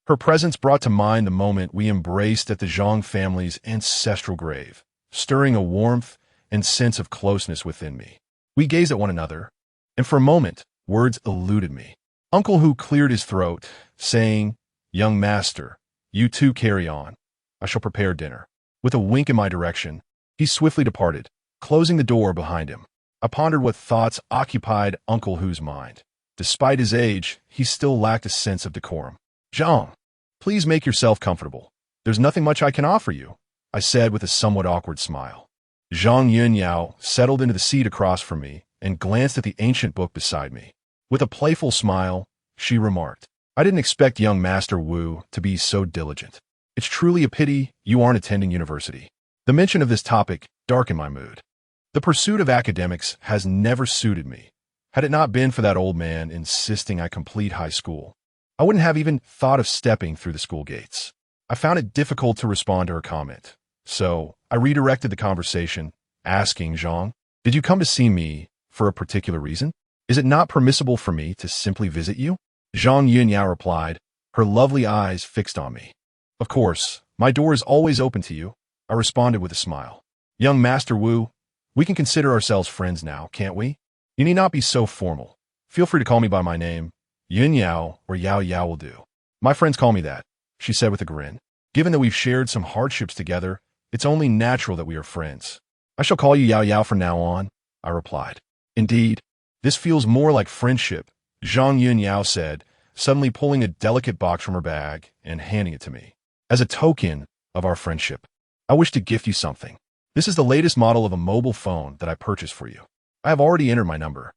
Her presence brought to mind the moment we embraced at the Zhang family's ancestral grave, stirring a warmth and sense of closeness within me. We gazed at one another, and for a moment, words eluded me. Uncle Hu cleared his throat, saying, "Young master, you too carry on. I shall prepare dinner." With a wink in my direction, he swiftly departed, closing the door behind him. I pondered what thoughts occupied Uncle Hu's mind. Despite his age, he still lacked a sense of decorum. "Zhang, please make yourself comfortable. There's nothing much I can offer you," I said with a somewhat awkward smile. Zhang Yunyao settled into the seat across from me and glanced at the ancient book beside me. With a playful smile, she remarked, "I didn't expect young Master Wu to be so diligent. It's truly a pity you aren't attending university." The mention of this topic darkened my mood. The pursuit of academics has never suited me. Had it not been for that old man insisting I complete high school, I wouldn't have even thought of stepping through the school gates. I found it difficult to respond to her comment, so I redirected the conversation, asking Zhang, "Did you come to see me for a particular reason? Is it not permissible for me to simply visit you?" Zhang Yunyao replied, her lovely eyes fixed on me. "Of course, my door is always open to you," I responded with a smile. "Young Master Wu, we can consider ourselves friends now, can't we? You need not be so formal. Feel free to call me by my name. Yunyao or Yao Yao will do. My friends call me that," she said with a grin. "Given that we've shared some hardships together, it's only natural that we are friends." "I shall call you Yao Yao from now on," I replied. "Indeed, this feels more like friendship," Zhang Yunyao said, suddenly pulling a delicate box from her bag and handing it to me. "As a token of our friendship, I wish to gift you something. This is the latest model of a mobile phone that I purchased for you. I have already entered my number,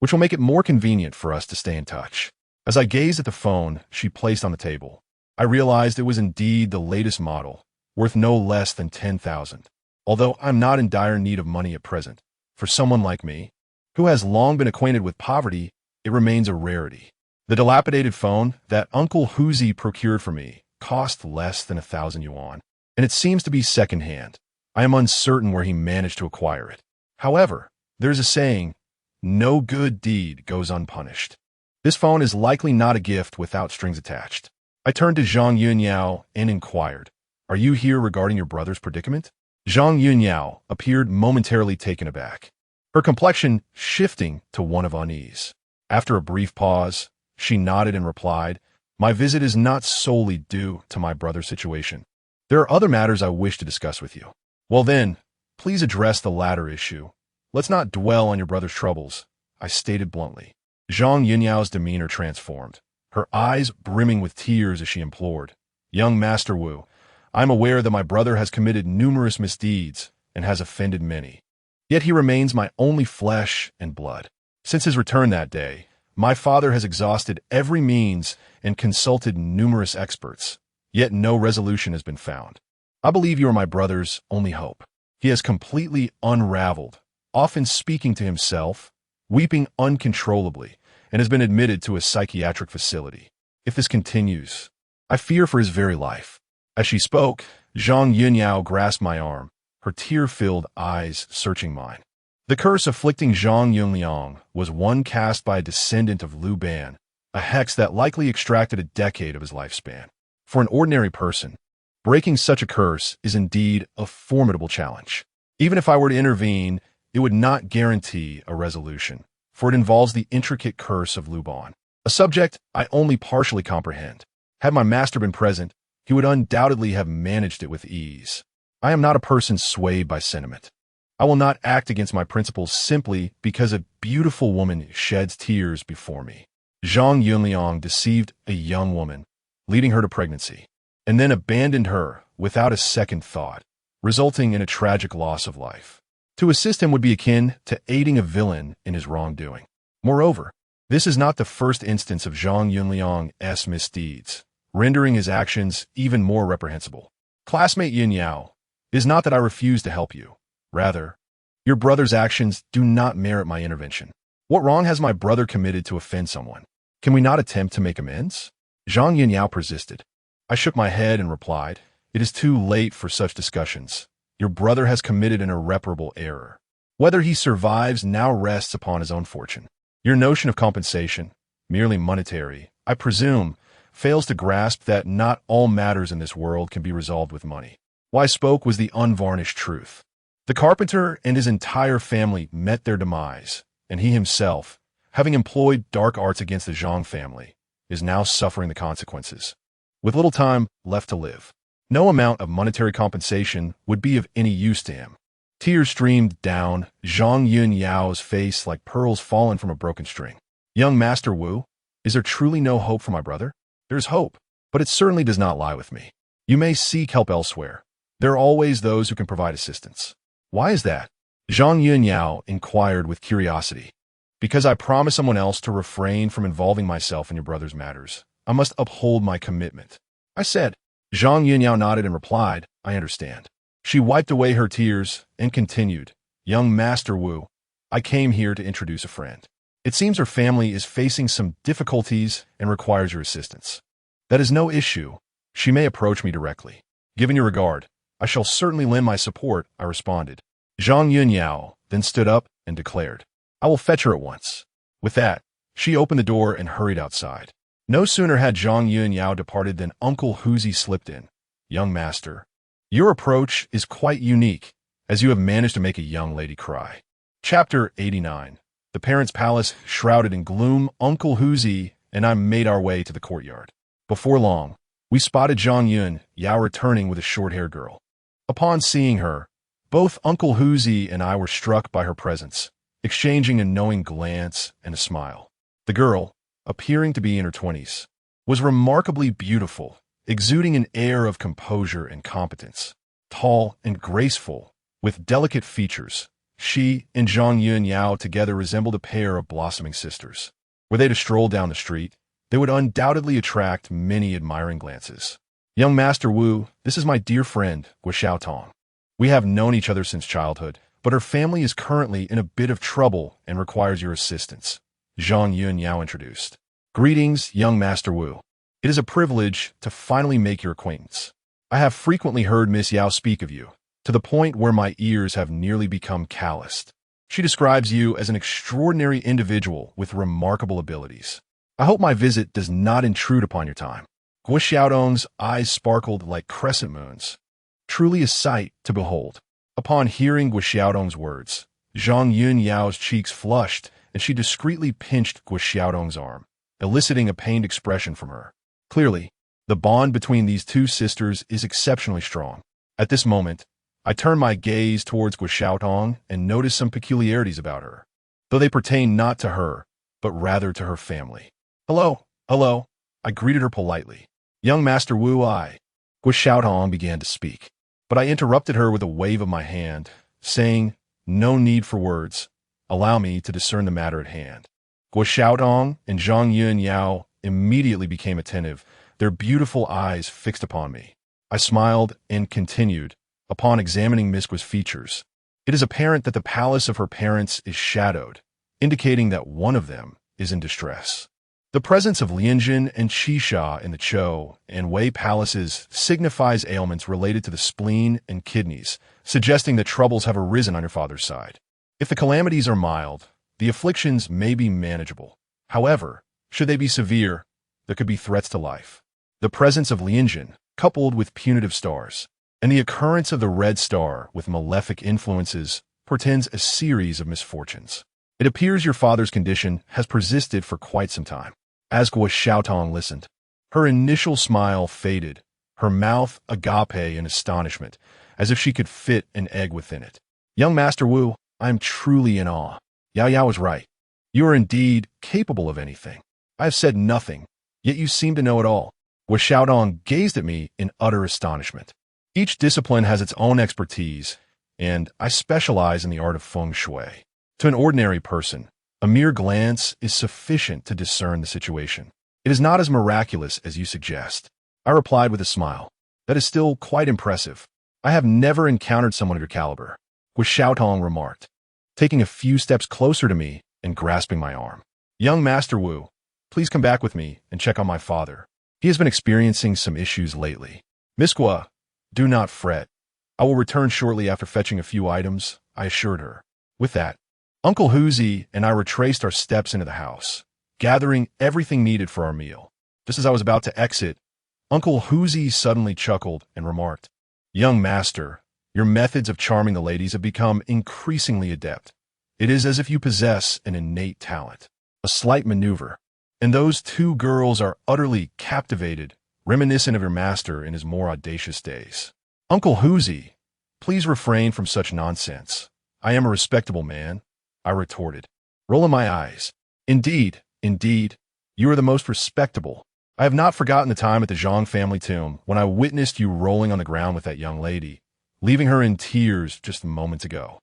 which will make it more convenient for us to stay in touch." As I gazed at the phone she placed on the table, I realized it was indeed the latest model, worth no less than 10,000. Although I'm not in dire need of money at present, for someone like me, who has long been acquainted with poverty, it remains a rarity. The dilapidated phone that Uncle Huzi procured for me cost less than 1,000 yuan, and it seems to be second-hand. I am uncertain where he managed to acquire it. However, there's a saying, no good deed goes unpunished. This phone is likely not a gift without strings attached. I turned to Zhang Yunyao and inquired, "Are you here regarding your brother's predicament?" Zhang Yunyao appeared momentarily taken aback. her complexion shifting to one of unease. After a brief pause, she nodded and replied, "My visit is not solely due to my brother's situation. There are other matters I wish to discuss with you." "Well then, please address the latter issue. Let's not dwell on your brother's troubles," I stated bluntly. Zhang Yunyao's demeanor transformed, her eyes brimming with tears as she implored, "Young Master Wu, I am aware that my brother has committed numerous misdeeds and has offended many. Yet he remains my only flesh and blood. Since his return that day, my father has exhausted every means and consulted numerous experts, yet no resolution has been found. I believe you are my brother's only hope. He has completely unraveled, often speaking to himself, weeping uncontrollably, and has been admitted to a psychiatric facility. If this continues, I fear for his very life." As she spoke, Zhang Yunyao grasped my arm, her tear-filled eyes searching mine. The curse afflicting Zhang Yunliang was one cast by a descendant of Liu Ban, a hex that likely extracted a decade of his lifespan. For an ordinary person, breaking such a curse is indeed a formidable challenge. Even if I were to intervene, it would not guarantee a resolution, for it involves the intricate curse of Liu Ban, a subject I only partially comprehend. Had my master been present, he would undoubtedly have managed it with ease. I am not a person swayed by sentiment. I will not act against my principles simply because a beautiful woman sheds tears before me. Zhang Yunliang deceived a young woman, leading her to pregnancy, and then abandoned her without a second thought, resulting in a tragic loss of life. To assist him would be akin to aiding a villain in his wrongdoing. Moreover, this is not the first instance of Zhang Yunliang's misdeeds, rendering his actions even more reprehensible. Classmate Yin Yao, it is not that I refuse to help you. Rather, your brother's actions do not merit my intervention. What wrong has my brother committed to offend someone? Can we not attempt to make amends? Zhang Yinyao persisted. I shook my head and replied, "It is too late for such discussions. Your brother has committed an irreparable error. Whether he survives now rests upon his own fortune. Your notion of compensation, merely monetary, I presume, fails to grasp that not all matters in this world can be resolved with money." What I spoke was the unvarnished truth. The carpenter and his entire family met their demise, and he himself, having employed dark arts against the Zhang family, is now suffering the consequences. With little time left to live, no amount of monetary compensation would be of any use to him. Tears streamed down Zhang Yunyao's face like pearls fallen from a broken string. "Young Master Wu, is there truly no hope for my brother?" "There is hope, but it certainly does not lie with me. You may seek help elsewhere. There are always those who can provide assistance." "Why is that?" Zhang Yunyao inquired with curiosity. "Because I promised someone else to refrain from involving myself in your brother's matters. I must uphold my commitment," I said. Zhang Yunyao nodded and replied, "I understand." She wiped away her tears and continued, "Young Master Wu, I came here to introduce a friend. It seems her family is facing some difficulties and requires your assistance." "That is no issue. She may approach me directly." "Given your regard, I shall certainly lend my support," I responded. Zhang Yunyao then stood up and declared, "I will fetch her at once." With that, she opened the door and hurried outside. No sooner had Zhang Yunyao departed than Uncle Huzi slipped in. "Young master, your approach is quite unique, as you have managed to make a young lady cry." Chapter 89. The parents' palace shrouded in gloom. Uncle Huzi and I made our way to the courtyard. Before long, we spotted Zhang Yunyao returning with a short-haired girl. Upon seeing her, both Uncle Huzi and I were struck by her presence, exchanging a knowing glance and a smile. The girl, appearing to be in her 20s, was remarkably beautiful, exuding an air of composure and competence. Tall and graceful, with delicate features, she and Zhang Yunyao together resembled a pair of blossoming sisters. Were they to stroll down the street, they would undoubtedly attract many admiring glances. "Young Master Wu, this is my dear friend, Guo Tong. We have known each other since childhood, but her family is currently in a bit of trouble and requires your assistance," Zhang Yunyao introduced. "Greetings, young Master Wu. It is a privilege to finally make your acquaintance. I have frequently heard Miss Yao speak of you, to the point where my ears have nearly become calloused. She describes you as an extraordinary individual with remarkable abilities. I hope my visit does not intrude upon your time." Guo Xiaodong's eyes sparkled like crescent moons. Truly a sight to behold. Upon hearing Guo Xiaodong's words, Zhang Yunyao's cheeks flushed, and she discreetly pinched Guo Xiaodong's arm, eliciting a pained expression from her. Clearly, the bond between these two sisters is exceptionally strong. At this moment, I turned my gaze towards Guo Xiaodong and noticed some peculiarities about her, though they pertain not to her, but rather to her family. Hello, hello, I greeted her politely. Young Master Wu, Guo Xiaodong began to speak, but I interrupted her with a wave of my hand, saying, no need for words. Allow me to discern the matter at hand. Guo Xiaodong and Zhang Yunyao immediately became attentive, their beautiful eyes fixed upon me. I smiled and continued, upon examining Miss Guo's features. It is apparent that the palace of her parents is shadowed, indicating that one of them is in distress. The presence of Lianjin and Qisha in the Zhou and Wei palaces signifies ailments related to the spleen and kidneys, suggesting that troubles have arisen on your father's side. If the calamities are mild, the afflictions may be manageable. However, should they be severe, there could be threats to life. The presence of Lianjin, coupled with punitive stars, and the occurrence of the red star with malefic influences portends a series of misfortunes. It appears your father's condition has persisted for quite some time. As Guo Xiaodong listened, her initial smile faded, her mouth agape in astonishment, as if she could fit an egg within it. Young Master Wu, I am truly in awe. Yao Yao was right. You are indeed capable of anything. I have said nothing, yet you seem to know it all. Guo Xiaodong gazed at me in utter astonishment. Each discipline has its own expertise, and I specialize in the art of feng shui. To an ordinary person, a mere glance is sufficient to discern the situation. It is not as miraculous as you suggest. I replied with a smile. That is still quite impressive. I have never encountered someone of your caliber, Guo Xiaodong remarked, taking a few steps closer to me and grasping my arm. Young Master Wu, please come back with me and check on my father. He has been experiencing some issues lately. Miss Guo, do not fret. I will return shortly after fetching a few items, I assured her. With that, Uncle Huzi and I retraced our steps into the house, gathering everything needed for our meal. Just as I was about to exit, Uncle Huzi suddenly chuckled and remarked, Young Master, your methods of charming the ladies have become increasingly adept. It is as if you possess an innate talent, a slight maneuver, and those two girls are utterly captivated, reminiscent of your master in his more audacious days. Uncle Huzi, please refrain from such nonsense. I am a respectable man, I retorted, rolling my eyes. Indeed, you are the most respectable. I have not forgotten the time at the Zhang family tomb when I witnessed you rolling on the ground with that young lady, leaving her in tears just moments ago.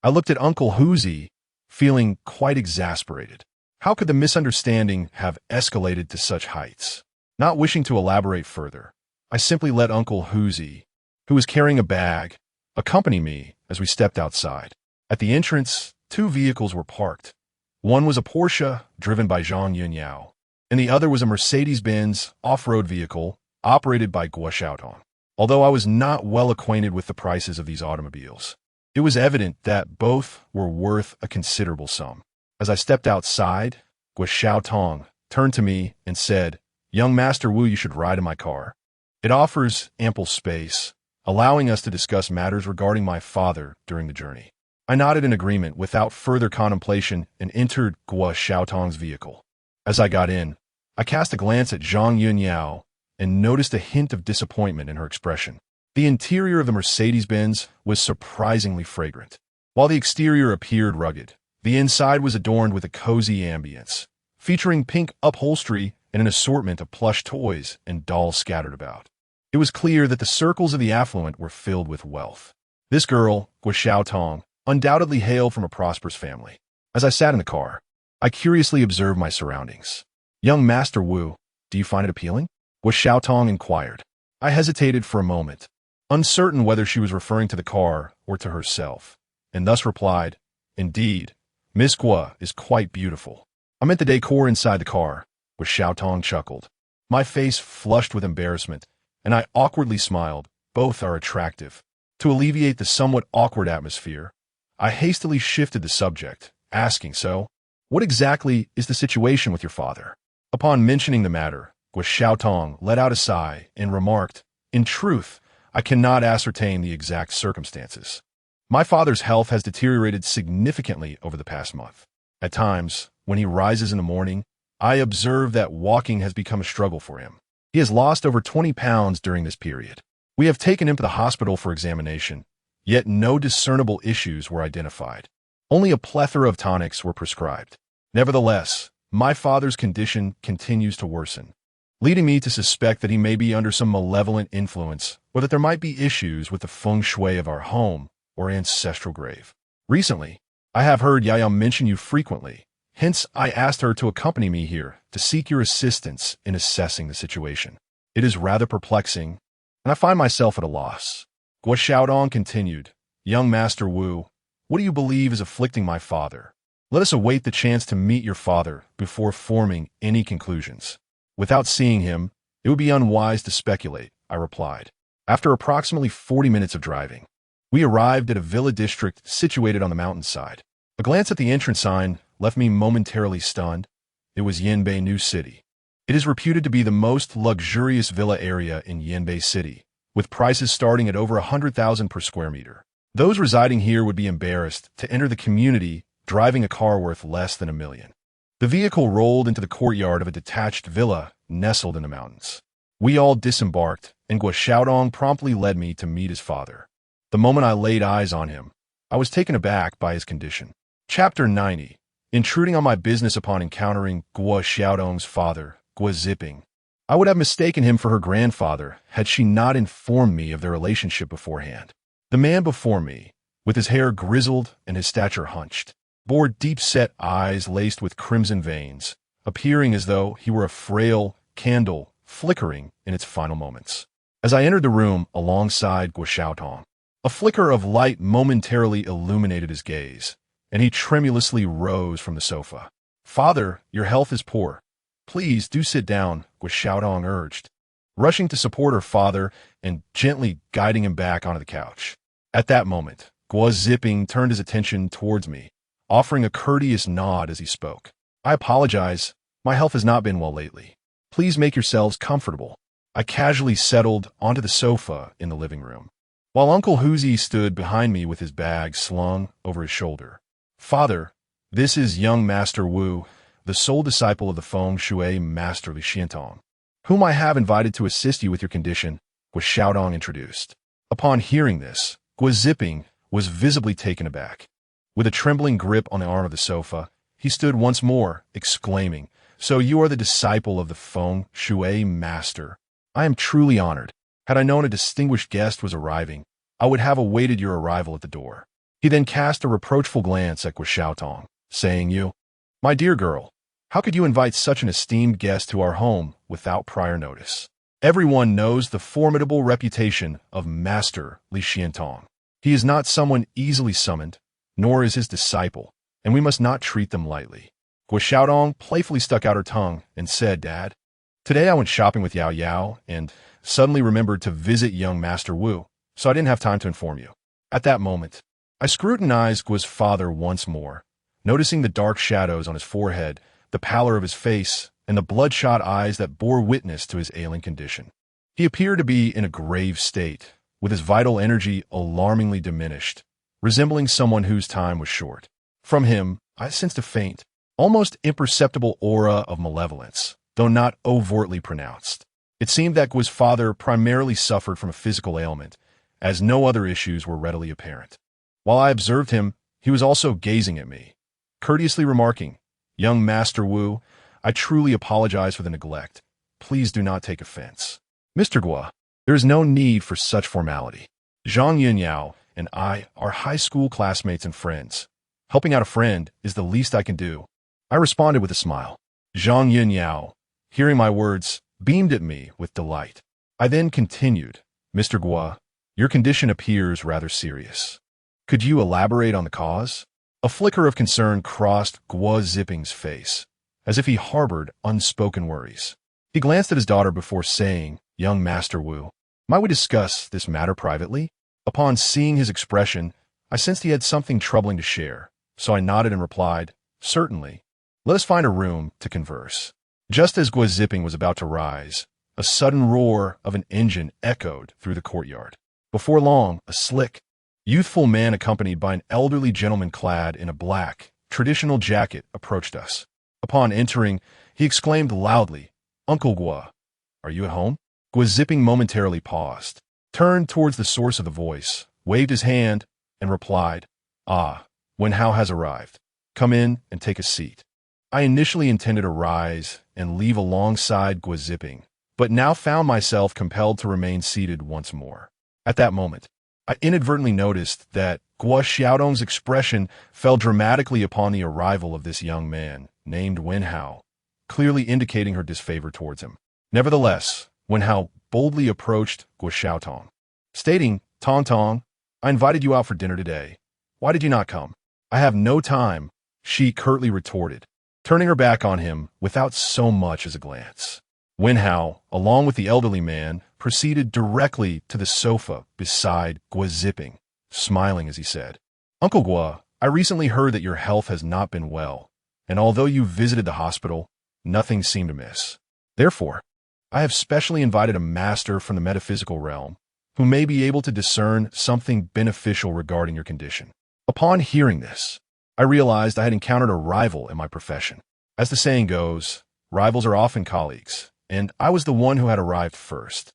I looked at Uncle Huzi, feeling quite exasperated. How could the misunderstanding have escalated to such heights? Not wishing to elaborate further, I simply let Uncle Huzi, who was carrying a bag, accompany me as we stepped outside. At the entrance, two vehicles were parked. One was a Porsche driven by Zhang Yunyao, and the other was a Mercedes-Benz off-road vehicle operated by Guo Xiaodong. Although I was not well acquainted with the prices of these automobiles, it was evident that both were worth a considerable sum. As I stepped outside, Guo Xiaodong turned to me and said, Young Master Wu, you should ride in my car. It offers ample space, allowing us to discuss matters regarding my father during the journey. I nodded in agreement without further contemplation and entered Guo Xiaodong's vehicle. As I got in, I cast a glance at Zhang Yunyao and noticed a hint of disappointment in her expression. The interior of the Mercedes-Benz was surprisingly fragrant. While the exterior appeared rugged, the inside was adorned with a cozy ambience, featuring pink upholstery and an assortment of plush toys and dolls scattered about. It was clear that the circles of the affluent were filled with wealth. This girl, Guo Xiaodong, undoubtedly hailed from a prosperous family. As I sat in the car, I curiously observed my surroundings. Young Master Wu, do you find it appealing? Guo Xiaodong inquired. I hesitated for a moment, uncertain whether she was referring to the car or to herself, and thus replied, Indeed, Miss Guo is quite beautiful. I meant the decor inside the car, Guo Xiaodong chuckled. My face flushed with embarrassment, and I awkwardly smiled. Both are attractive. To alleviate the somewhat awkward atmosphere, I hastily shifted the subject, asking, So, what exactly is the situation with your father? Upon mentioning the matter, Guo Xiaodong let out a sigh and remarked, In truth, I cannot ascertain the exact circumstances. My father's health has deteriorated significantly over the past month. At times, when he rises in the morning, I observe that walking has become a struggle for him. He has lost over 20 pounds during this period. We have taken him to the hospital for examination, yet no discernible issues were identified. Only a plethora of tonics were prescribed. Nevertheless, my father's condition continues to worsen, leading me to suspect that he may be under some malevolent influence or that there might be issues with the feng shui of our home or ancestral grave. Recently, I have heard Yayam mention you frequently. Hence, I asked her to accompany me here to seek your assistance in assessing the situation. It is rather perplexing, and I find myself at a loss. Guo Xiaodong continued, Young Master Wu, what do you believe is afflicting my father? Let us await the chance to meet your father before forming any conclusions. Without seeing him, it would be unwise to speculate, I replied. After approximately 40 minutes of driving, we arrived at a villa district situated on the mountainside. A glance at the entrance sign left me momentarily stunned. It was Yanbei New City. It is reputed to be the most luxurious villa area in Yanbei City, with prices starting at over 100,000 per square meter. Those residing here would be embarrassed to enter the community driving a car worth less than $1 million. The vehicle rolled into the courtyard of a detached villa nestled in the mountains. We all disembarked, and Guo Xiaodong promptly led me to meet his father. The moment I laid eyes on him, I was taken aback by his condition. Chapter 90. Intruding on my business upon encountering Guo Xiaodong's father, Guo Ziping. I would have mistaken him for her grandfather had she not informed me of their relationship beforehand. The man before me, with his hair grizzled and his stature hunched, bore deep-set eyes laced with crimson veins, appearing as though he were a frail candle flickering in its final moments. As I entered the room alongside Guo Xiaotong, a flicker of light momentarily illuminated his gaze, and he tremulously rose from the sofa. Father, your health is poor. Please do sit down, Guo Xiaodong urged, rushing to support her father and gently guiding him back onto the couch. At that moment, Guo Ziping turned his attention towards me, offering a courteous nod as he spoke. I apologize. My health has not been well lately. Please make yourselves comfortable. I casually settled onto the sofa in the living room, while Uncle Huzi stood behind me with his bag slung over his shoulder. Father, this is young Master Wu, the sole disciple of the feng shui master Li Xiantong, whom I have invited to assist you with your condition, Guo Xiaodong introduced. Upon hearing this, Guo Ziping was visibly taken aback. With a trembling grip on the arm of the sofa, he stood once more, exclaiming, So you are the disciple of the feng shui master. I am truly honored. Had I known a distinguished guest was arriving, I would have awaited your arrival at the door. He then cast a reproachful glance at Guo Xiaotong, saying, My dear girl, how could you invite such an esteemed guest to our home without prior notice? Everyone knows the formidable reputation of Master Li Xiantong. He is not someone easily summoned, nor is his disciple, and we must not treat them lightly. Guo Xiaodong playfully stuck out her tongue and said, Dad, today I went shopping with Yao Yao and suddenly remembered to visit young Master Wu, so I didn't have time to inform you. At that moment, I scrutinized Guo's father once more, noticing the dark shadows on his forehead, the pallor of his face, and the bloodshot eyes that bore witness to his ailing condition. He appeared to be in a grave state, with his vital energy alarmingly diminished, resembling someone whose time was short. From him, I sensed a faint, almost imperceptible aura of malevolence, though not overtly pronounced. It seemed that Guo's father primarily suffered from a physical ailment, as no other issues were readily apparent. While I observed him, he was also gazing at me, courteously remarking, Young Master Wu, I truly apologize for the neglect. Please do not take offense. Mr. Guo, there is no need for such formality. Zhang Yunyao and I are high school classmates and friends. Helping out a friend is the least I can do. I responded with a smile. Zhang Yunyao, hearing my words, beamed at me with delight. I then continued, Mr. Guo, your condition appears rather serious. Could you elaborate on the cause? A flicker of concern crossed Guo Ziping's face, as if he harbored unspoken worries. He glanced at his daughter before saying, Young Master Wu, might we discuss this matter privately? Upon seeing his expression, I sensed he had something troubling to share, so I nodded and replied, Certainly. Let us find a room to converse. Just as Guo Ziping was about to rise, a sudden roar of an engine echoed through the courtyard. Before long, a slick, youthful man accompanied by an elderly gentleman clad in a black, traditional jacket approached us. Upon entering, he exclaimed loudly, "Uncle Gua, are you at home?" Gua Zipping momentarily paused, turned towards the source of the voice, waved his hand, and replied, "Ah, Wen Hao has arrived. Come in and take a seat." I initially intended to rise and leave alongside Gua Zipping, but now found myself compelled to remain seated once more. At that moment, I inadvertently noticed that Gua Xiaodong's expression fell dramatically upon the arrival of this young man, named Wen Hao, clearly indicating her disfavor towards him. Nevertheless, Wen Hao boldly approached Gua Xiaotong, stating, "Tong Tong, I invited you out for dinner today. Why did you not come?" "I have no time," she curtly retorted, turning her back on him without so much as a glance. Wen Hao, along with the elderly man, proceeded directly to the sofa beside Gua Zipping, smiling as he said, "Uncle Gua, I recently heard that your health has not been well, and although you visited the hospital, nothing seemed amiss. Therefore, I have specially invited a master from the metaphysical realm who may be able to discern something beneficial regarding your condition." Upon hearing this, I realized I had encountered a rival in my profession. As the saying goes, rivals are often colleagues, and I was the one who had arrived first.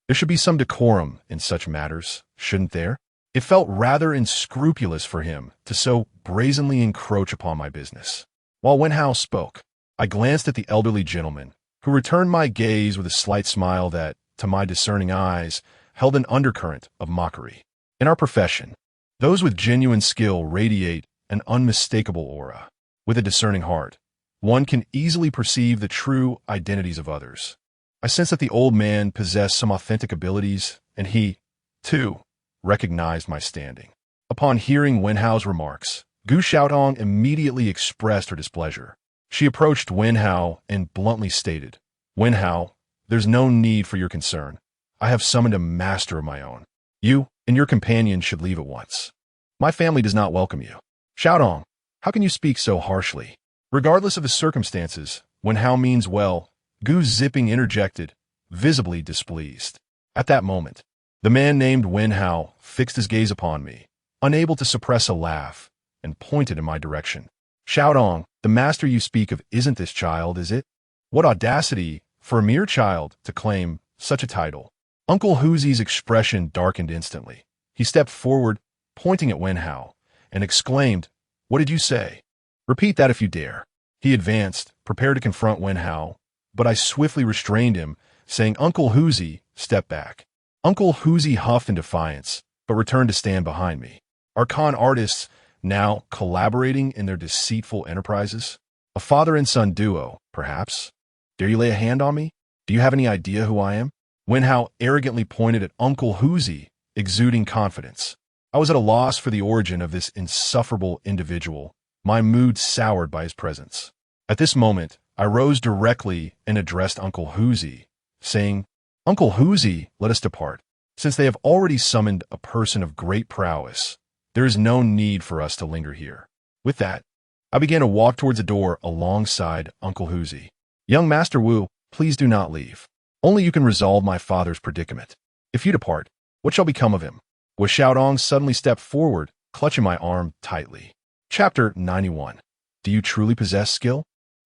There should be some decorum in such matters, shouldn't there? It felt rather unscrupulous for him to so brazenly encroach upon my business. While Wen Hao spoke, I glanced at the elderly gentleman, who returned my gaze with a slight smile that, to my discerning eyes, held an undercurrent of mockery. In our profession, those with genuine skill radiate an unmistakable aura. With a discerning heart, one can easily perceive the true identities of others. I sensed that the old man possessed some authentic abilities, and he, too, recognized my standing. Upon hearing Wen Hao's remarks, Gu Xiaotong immediately expressed her displeasure. She approached Wen Hao and bluntly stated, "Wen Hao, there's no need for your concern. I have summoned a master of my own. You and your companion should leave at once. My family does not welcome you." "Xiaodong, how can you speak so harshly?" Regardless of the circumstances, Wen Hao means well, Gu Zipping interjected, visibly displeased. At that moment, the man named Wen Hao fixed his gaze upon me, unable to suppress a laugh, and pointed in my direction. "Xiaodong, the master you speak of isn't this child, is it? What audacity for a mere child to claim such a title." Uncle Huzi's expression darkened instantly. He stepped forward, pointing at Wen Hao, and exclaimed, "What did you say? Repeat that if you dare." He advanced, prepared to confront Wen Hao, but I swiftly restrained him, saying, "Uncle Huzi, step back." Uncle Huzi huffed in defiance, but returned to stand behind me. Are con artists now collaborating in their deceitful enterprises? A father and son duo, perhaps? Dare you lay a hand on me? Do you have any idea who I am? Wen Hao arrogantly pointed at Uncle Huzi, exuding confidence. I was at a loss for the origin of this insufferable individual, my mood soured by his presence. At this moment, I rose directly and addressed Uncle Huzi, saying, "Uncle Huzi, let us depart. Since they have already summoned a person of great prowess, there is no need for us to linger here." With that, I began to walk towards the door alongside Uncle Huzi. "Young Master Wu, please do not leave. Only you can resolve my father's predicament. If you depart, what shall become of him?" Gua Xiaodong suddenly stepped forward, clutching my arm tightly. Chapter 91. Do you truly possess skill?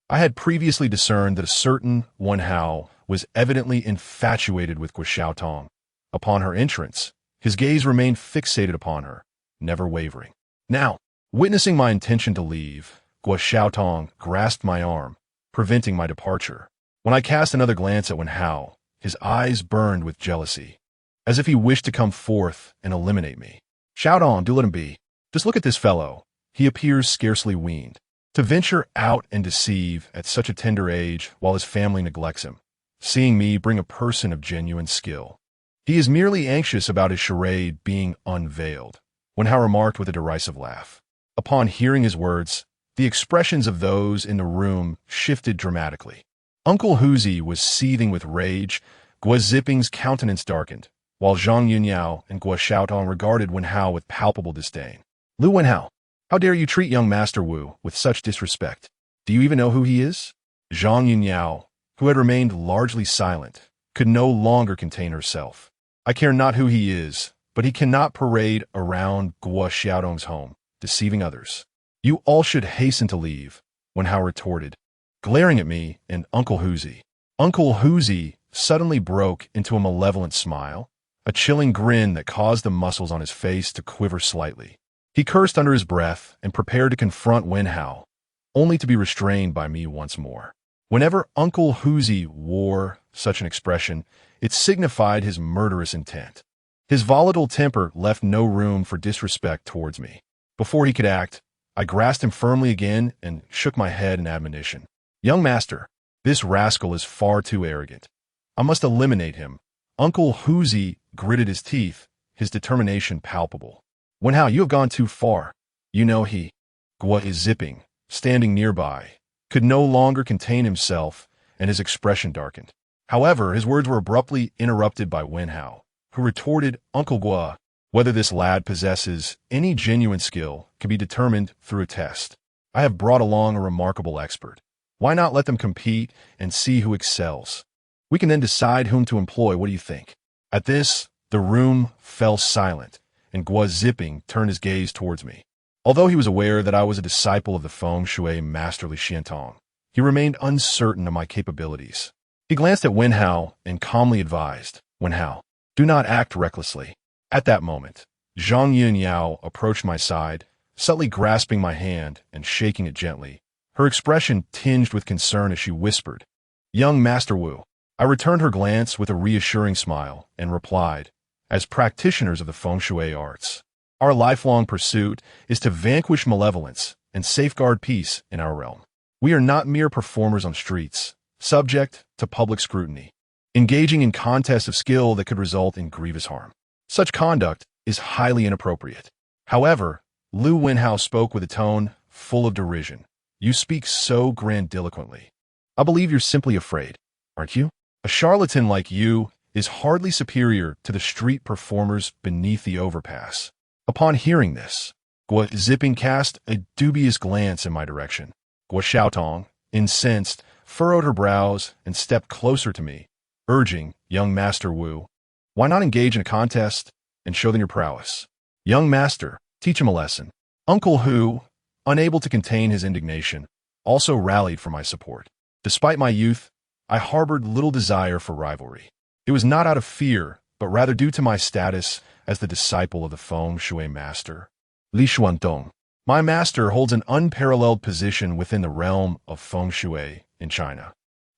I had previously discerned that a certain Wen Hao was evidently infatuated with Gua Xiaotong. Upon her entrance, his gaze remained fixated upon her, never wavering. Now, witnessing my intention to leave, Gua Xiaotong grasped my arm, preventing my departure. When I cast another glance at Wen Hao, his eyes burned with jealousy, as if he wished to come forth and eliminate me. "Xiaodong, do let him be. Just look at this fellow. He appears scarcely weaned. To venture out and deceive at such a tender age while his family neglects him, seeing me bring a person of genuine skill. He is merely anxious about his charade being unveiled," Wen Hao remarked with a derisive laugh. Upon hearing his words, the expressions of those in the room shifted dramatically. Uncle Huzi was seething with rage, Gua Zipping's countenance darkened, while Zhang Yunyao and Gua Xiaotong regarded Wen Hao with palpable disdain. "Lu Wen Hao, how dare you treat young Master Wu with such disrespect? Do you even know who he is?" Zhang Yunyao, who had remained largely silent, could no longer contain herself. "I care not who he is, but he cannot parade around Guo Xiaodong's home, deceiving others. You all should hasten to leave, Wen Hao retorted, glaring at me and Uncle Huzi. Uncle Huzi suddenly broke into a malevolent smile, a chilling grin that caused the muscles on his face to quiver slightly. He cursed under his breath and prepared to confront Wen Hao, only to be restrained by me once more. Whenever Uncle Huzi wore such an expression, it signified his murderous intent. His volatile temper left no room for disrespect towards me. Before he could act, I grasped him firmly again and shook my head in admonition. Young master, this rascal is far too arrogant. I must eliminate him. Uncle Huzi gritted his teeth, his determination palpable. Wen Hao, you have gone too far. You know he, Guo is zipping, standing nearby, could no longer contain himself, and his expression darkened. However, his words were abruptly interrupted by Wen Hao, who retorted, Uncle Guo, whether this lad possesses any genuine skill can be determined through a test. I have brought along a remarkable expert. Why not let them compete and see who excels? We can then decide whom to employ. What do you think? At this, the room fell silent, and Guo Zipping turned his gaze towards me. Although he was aware that I was a disciple of the feng shui master Li Xiantong, he remained uncertain of my capabilities. He glanced at Wen Hao and calmly advised, Wen Hao, do not act recklessly. At that moment, Zhang Yunyao approached my side, subtly grasping my hand and shaking it gently, her expression tinged with concern as she whispered, Young Master Wu. I returned her glance with a reassuring smile and replied, as practitioners of the feng shui arts, our lifelong pursuit is to vanquish malevolence and safeguard peace in our realm. We are not mere performers on streets, subject to public scrutiny, engaging in contests of skill that could result in grievous harm. Such conduct is highly inappropriate. However, Lu Wenhao spoke with a tone full of derision. You speak so grandiloquently. I believe you're simply afraid, aren't you? A charlatan like you is hardly superior to the street performers beneath the overpass. Upon hearing this, Guo Zipping cast a dubious glance in my direction. Guo Xiaotong, incensed, furrowed her brows and stepped closer to me, urging, Young Master Wu, why not engage in a contest and show them your prowess? Young Master, teach him a lesson. Uncle Hu, unable to contain his indignation, also rallied for my support. Despite my youth, I harbored little desire for rivalry. It was not out of fear, but rather due to my status as the disciple of the feng shui master, Li Xuantong. My master holds an unparalleled position within the realm of feng shui in China.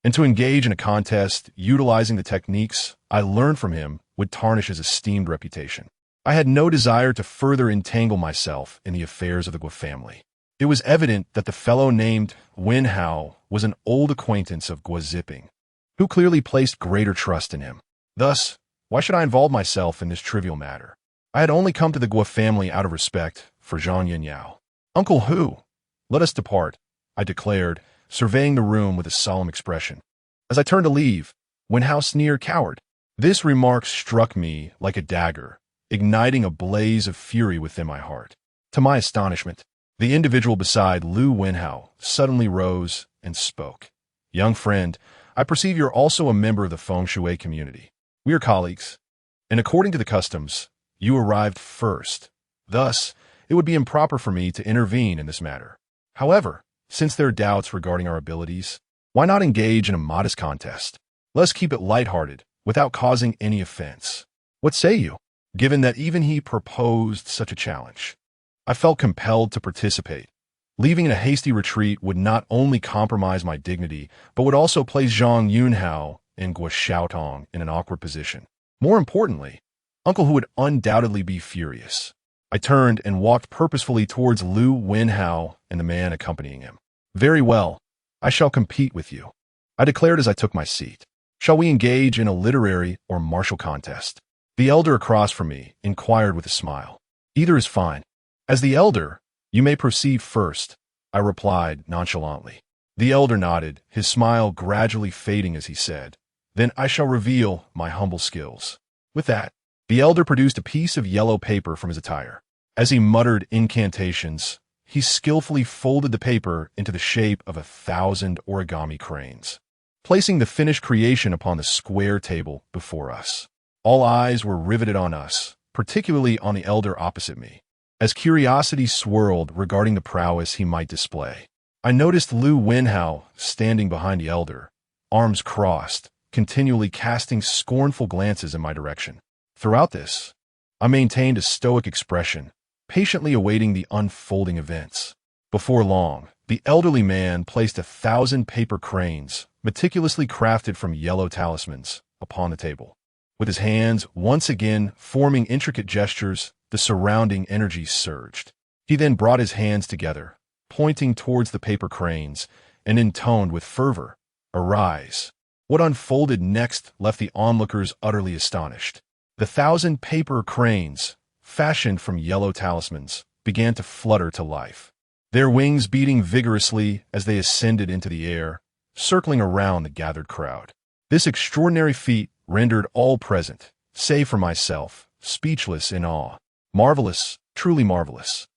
And to engage in a contest utilizing the techniques I learned from him would tarnish his esteemed reputation. I had no desire to further entangle myself in the affairs of the Guo family. It was evident that the fellow named Wen Hao was an old acquaintance of Guo Zipping, who clearly placed greater trust in him. Thus, why should I involve myself in this trivial matter? I had only come to the Guo family out of respect for Zhang Yunyao. Uncle Hu, let us depart, I declared, surveying the room with a solemn expression. As I turned to leave, Wen Hao sneered, Coward. This remark struck me like a dagger, igniting a blaze of fury within my heart. To my astonishment, the individual beside Lu Wenhao suddenly rose and spoke. Young friend, I perceive you're also a member of the feng shui community. We are colleagues, and according to the customs, you arrived first. Thus, it would be improper for me to intervene in this matter. However, since there are doubts regarding our abilities, why not engage in a modest contest? Let's keep it lighthearted, without causing any offense. What say you? Given that even he proposed such a challenge, I felt compelled to participate. Leaving in a hasty retreat would not only compromise my dignity, but would also place Zhang Yunhao and Guo Xiaotong in an awkward position. More importantly, Uncle Hu would undoubtedly be furious. I turned and walked purposefully towards Lu Wenhao and the man accompanying him. Very well, I shall compete with you, I declared as I took my seat. Shall we engage in a literary or martial contest? The elder across from me inquired with a smile. Either is fine. As the elder, you may proceed first, I replied nonchalantly. The elder nodded, his smile gradually fading as he said, Then I shall reveal my humble skills. With that, the elder produced a piece of yellow paper from his attire. As he muttered incantations, he skillfully folded the paper into the shape of 1,000 origami cranes, placing the finished creation upon the square table before us. All eyes were riveted on us, particularly on the elder opposite me. As curiosity swirled regarding the prowess he might display, I noticed Lu Wenhao standing behind the elder, arms crossed, continually casting scornful glances in my direction. Throughout this, I maintained a stoic expression, patiently awaiting the unfolding events. Before long, the elderly man placed 1,000 paper cranes, meticulously crafted from yellow talismans, upon the table. With his hands once again forming intricate gestures, the surrounding energy surged. He then brought his hands together, pointing towards the paper cranes, and intoned with fervor, "Arise." What unfolded next left the onlookers utterly astonished. The 1,000 paper cranes, fashioned from yellow talismans, began to flutter to life, their wings beating vigorously as they ascended into the air, circling around the gathered crowd. This extraordinary feat rendered all present, save for myself, speechless in awe. Marvelous, truly marvelous.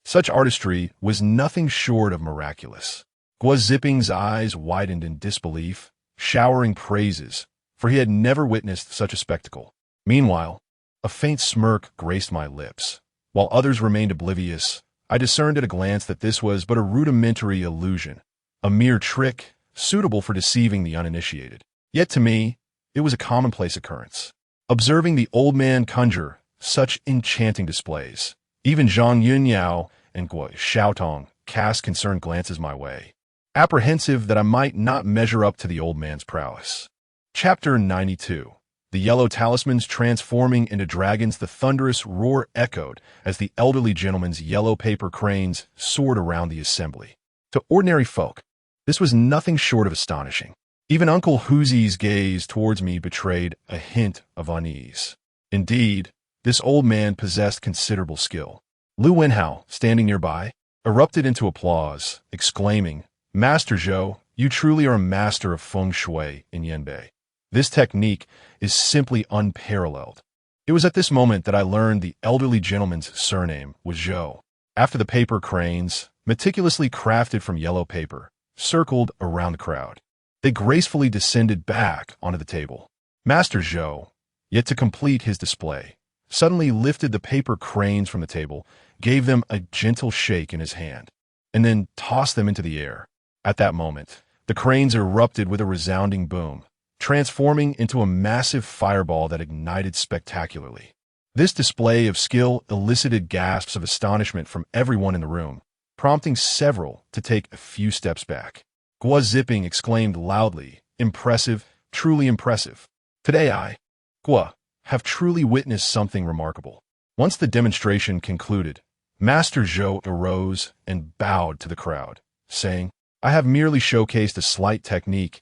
Such artistry was nothing short of miraculous. Guo Ziping's eyes widened in disbelief, showering praises, for he had never witnessed such a spectacle. Meanwhile, a faint smirk graced my lips. While others remained oblivious, I discerned at a glance that this was but a rudimentary illusion, a mere trick suitable for deceiving the uninitiated. Yet to me, it was a commonplace occurrence. Observing the old man conjure such enchanting displays, even Zhang Yunyao and Guo Xiaotong cast concerned glances my way, apprehensive that I might not measure up to the old man's prowess. Chapter 92. The yellow talismans transforming into dragons. The thunderous roar echoed as the elderly gentleman's yellow paper cranes soared around the assembly. To ordinary folk, this was nothing short of astonishing. Even Uncle Huzi's gaze towards me betrayed a hint of unease. Indeed, this old man possessed considerable skill. Lu Wenhao, standing nearby, erupted into applause, exclaiming, "Master Zhou, you truly are a master of feng shui in Yanbei. This technique is simply unparalleled." It was at this moment that I learned the elderly gentleman's surname was Zhou. After the paper cranes, meticulously crafted from yellow paper, circled around the crowd, they gracefully descended back onto the table. Master Zhou, yet to complete his display, suddenly lifted the paper cranes from the table, gave them a gentle shake in his hand, and then tossed them into the air. At that moment, the cranes erupted with a resounding boom, transforming into a massive fireball that ignited spectacularly. This display of skill elicited gasps of astonishment from everyone in the room, prompting several to take a few steps back. Guo Ziping exclaimed loudly, "Impressive, truly impressive. Today I, Guo, have truly witnessed something remarkable." Once the demonstration concluded, Master Zhou arose and bowed to the crowd, saying, "I have merely showcased a slight technique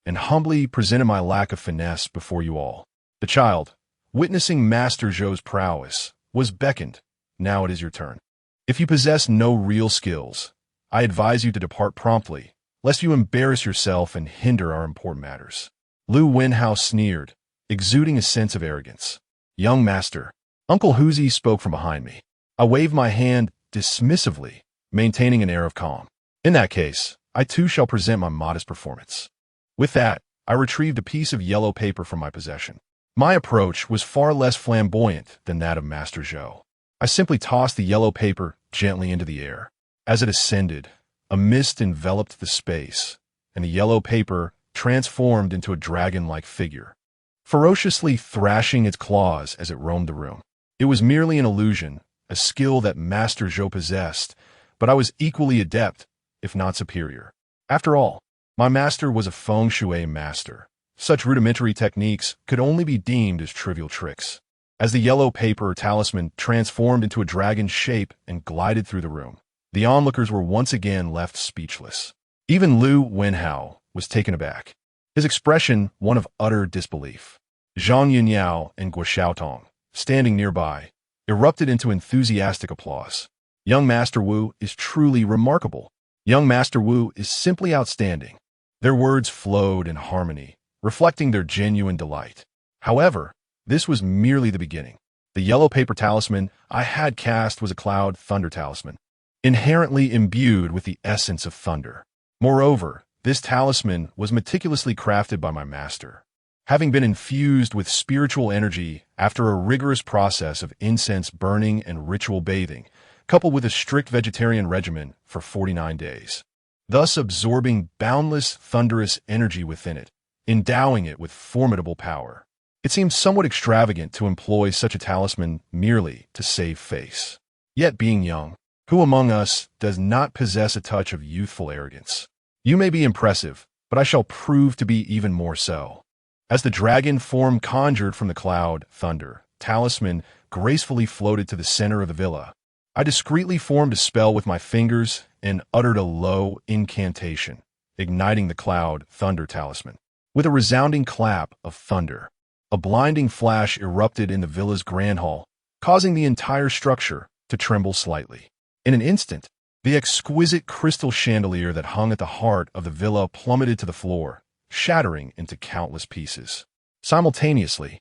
and humbly presented my lack of finesse before you all." The child, witnessing Master Zhou's prowess, was beckoned. "Now it is your turn. If you possess no real skills, I advise you to depart promptly, lest you embarrass yourself and hinder our important matters." Lu Wenhao sneered, exuding a sense of arrogance. "Young master," Uncle Huzi spoke from behind me. I waved my hand dismissively, maintaining an air of calm. "In that case, I too shall present my modest performance." With that, I retrieved a piece of yellow paper from my possession. My approach was far less flamboyant than that of Master Zhou. I simply tossed the yellow paper gently into the air. As it ascended, a mist enveloped the space, and the yellow paper transformed into a dragon-like figure, ferociously thrashing its claws as it roamed the room. It was merely an illusion, a skill that Master Zhou possessed, but I was equally adept, if not superior. After all, my master was a feng shui master. Such rudimentary techniques could only be deemed as trivial tricks. As the yellow paper talisman transformed into a dragon's shape and glided through the room, the onlookers were once again left speechless. Even Lu Wenhao was taken aback, his expression one of utter disbelief. Zhang Yunyao and Guo Xiaotong, standing nearby, erupted into enthusiastic applause. "Young Master Wu is truly remarkable. Young Master Wu is simply outstanding." Their words flowed in harmony, reflecting their genuine delight. However, this was merely the beginning. The yellow paper talisman I had cast was a cloud thunder talisman, inherently imbued with the essence of thunder. Moreover, this talisman was meticulously crafted by my master. having been infused with spiritual energy after a rigorous process of incense burning and ritual bathing, coupled with a strict vegetarian regimen for 49 days, thus absorbing boundless, thunderous energy within it, endowing it with formidable power. It seems somewhat extravagant to employ such a talisman merely to save face. Yet being young, who among us does not possess a touch of youthful arrogance? You may be impressive, but I shall prove to be even more so. As the dragon form conjured from the cloud, thunder, talisman gracefully floated to the center of the villa, I discreetly formed a spell with my fingers and uttered a low incantation, igniting the cloud, thunder talisman. With a resounding clap of thunder, a blinding flash erupted in the villa's grand hall, causing the entire structure to tremble slightly. In an instant, the exquisite crystal chandelier that hung at the heart of the villa plummeted to the floor, shattering into countless pieces. Simultaneously,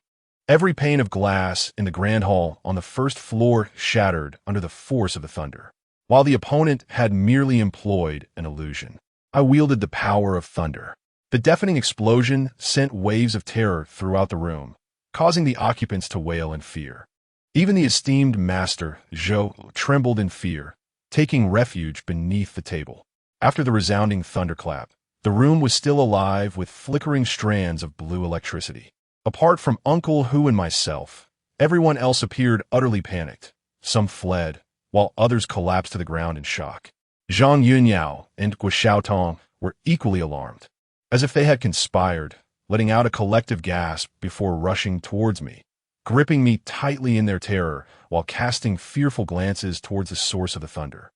every pane of glass in the grand hall on the first floor shattered under the force of the thunder. While the opponent had merely employed an illusion, I wielded the power of thunder. The deafening explosion sent waves of terror throughout the room, causing the occupants to wail in fear. Even the esteemed master, Zhou, trembled in fear, taking refuge beneath the table. After the resounding thunderclap, the room was still alive with flickering strands of blue electricity. Apart from Uncle Hu and myself, everyone else appeared utterly panicked. Some fled, while others collapsed to the ground in shock. Zhang Yunyao and Guo Xiaotong were equally alarmed, as if they had conspired, letting out a collective gasp before rushing towards me, gripping me tightly in their terror while casting fearful glances towards the source of the thunder.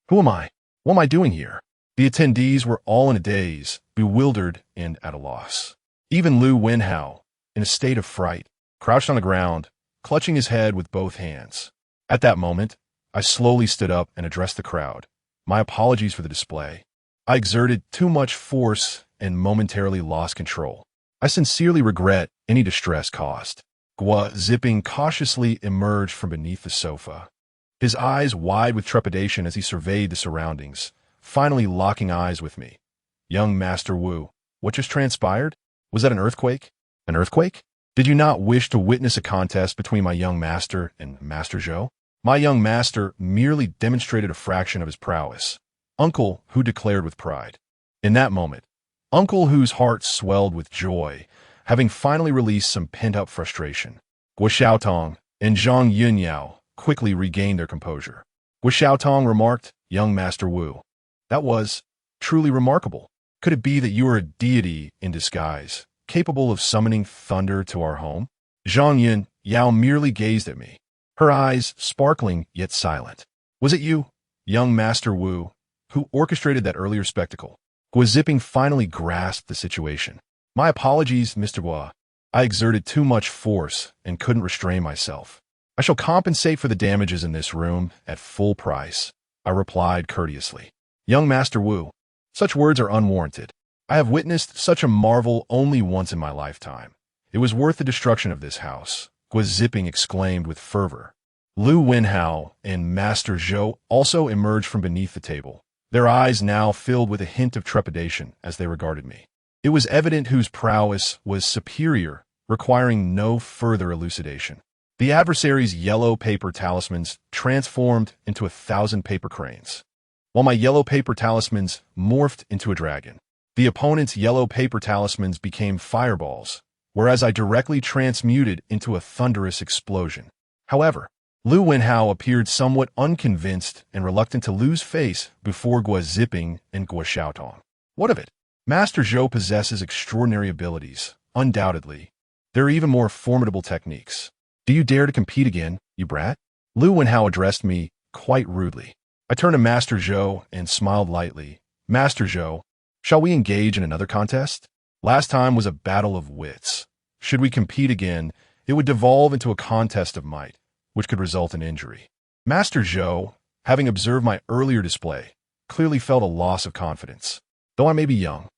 Who am I? What am I doing here? The attendees were all in a daze, bewildered and at a loss. Even Lu Wenhao, in a state of fright, crouched on the ground, clutching his head with both hands. At that moment, I slowly stood up and addressed the crowd. My apologies for the display. I exerted too much force and momentarily lost control. I sincerely regret any distress caused. Guo Zipping cautiously emerged from beneath the sofa, his eyes wide with trepidation as he surveyed the surroundings, finally locking eyes with me. Young Master Wu, what just transpired? Was that an earthquake? An earthquake? Did you not wish to witness a contest between my young master and Master Zhou? My young master merely demonstrated a fraction of his prowess, Uncle Hu declared with pride. In that moment, Uncle Hu's heart swelled with joy, having finally released some pent-up frustration. Guo Xiaotong and Zhang Yunyao quickly regained their composure. Guo Xiaotong remarked, "Young Master Wu, that was truly remarkable. Could it be that you are a deity in disguise, capable of summoning thunder to our home?" Zhang Yunyao merely gazed at me, her eyes sparkling yet silent. "Was it you, young Master Wu, who orchestrated that earlier spectacle?" Guo Zipping finally grasped the situation. "My apologies, Mr. Guo. I exerted too much force and couldn't restrain myself. I shall compensate for the damages in this room at full price," I replied courteously. "Young Master Wu, such words are unwarranted. I have witnessed such a marvel only once in my lifetime. It was worth the destruction of this house," Guo Zipping exclaimed with fervor. Lu Wenhao and Master Zhou also emerged from beneath the table, their eyes now filled with a hint of trepidation as they regarded me. It was evident whose prowess was superior, requiring no further elucidation. The adversary's yellow paper talismans transformed into 1,000 paper cranes, while my yellow paper talismans morphed into a dragon. The opponent's yellow paper talismans became fireballs, whereas I directly transmuted into a thunderous explosion. However, Lu Wenhao appeared somewhat unconvinced and reluctant to lose face before Guo Zipping and Guo Xiaotong. What of it? Master Zhou possesses extraordinary abilities, undoubtedly. There are even more formidable techniques. Do you dare to compete again, you brat? Lu Wenhao addressed me quite rudely. I turned to Master Zhou and smiled lightly. "Master Zhou, shall we engage in another contest? Last time was a battle of wits. Should we compete again, it would devolve into a contest of might, which could result in injury." Master Zhou, having observed my earlier display, clearly felt a loss of confidence. Though I may be young,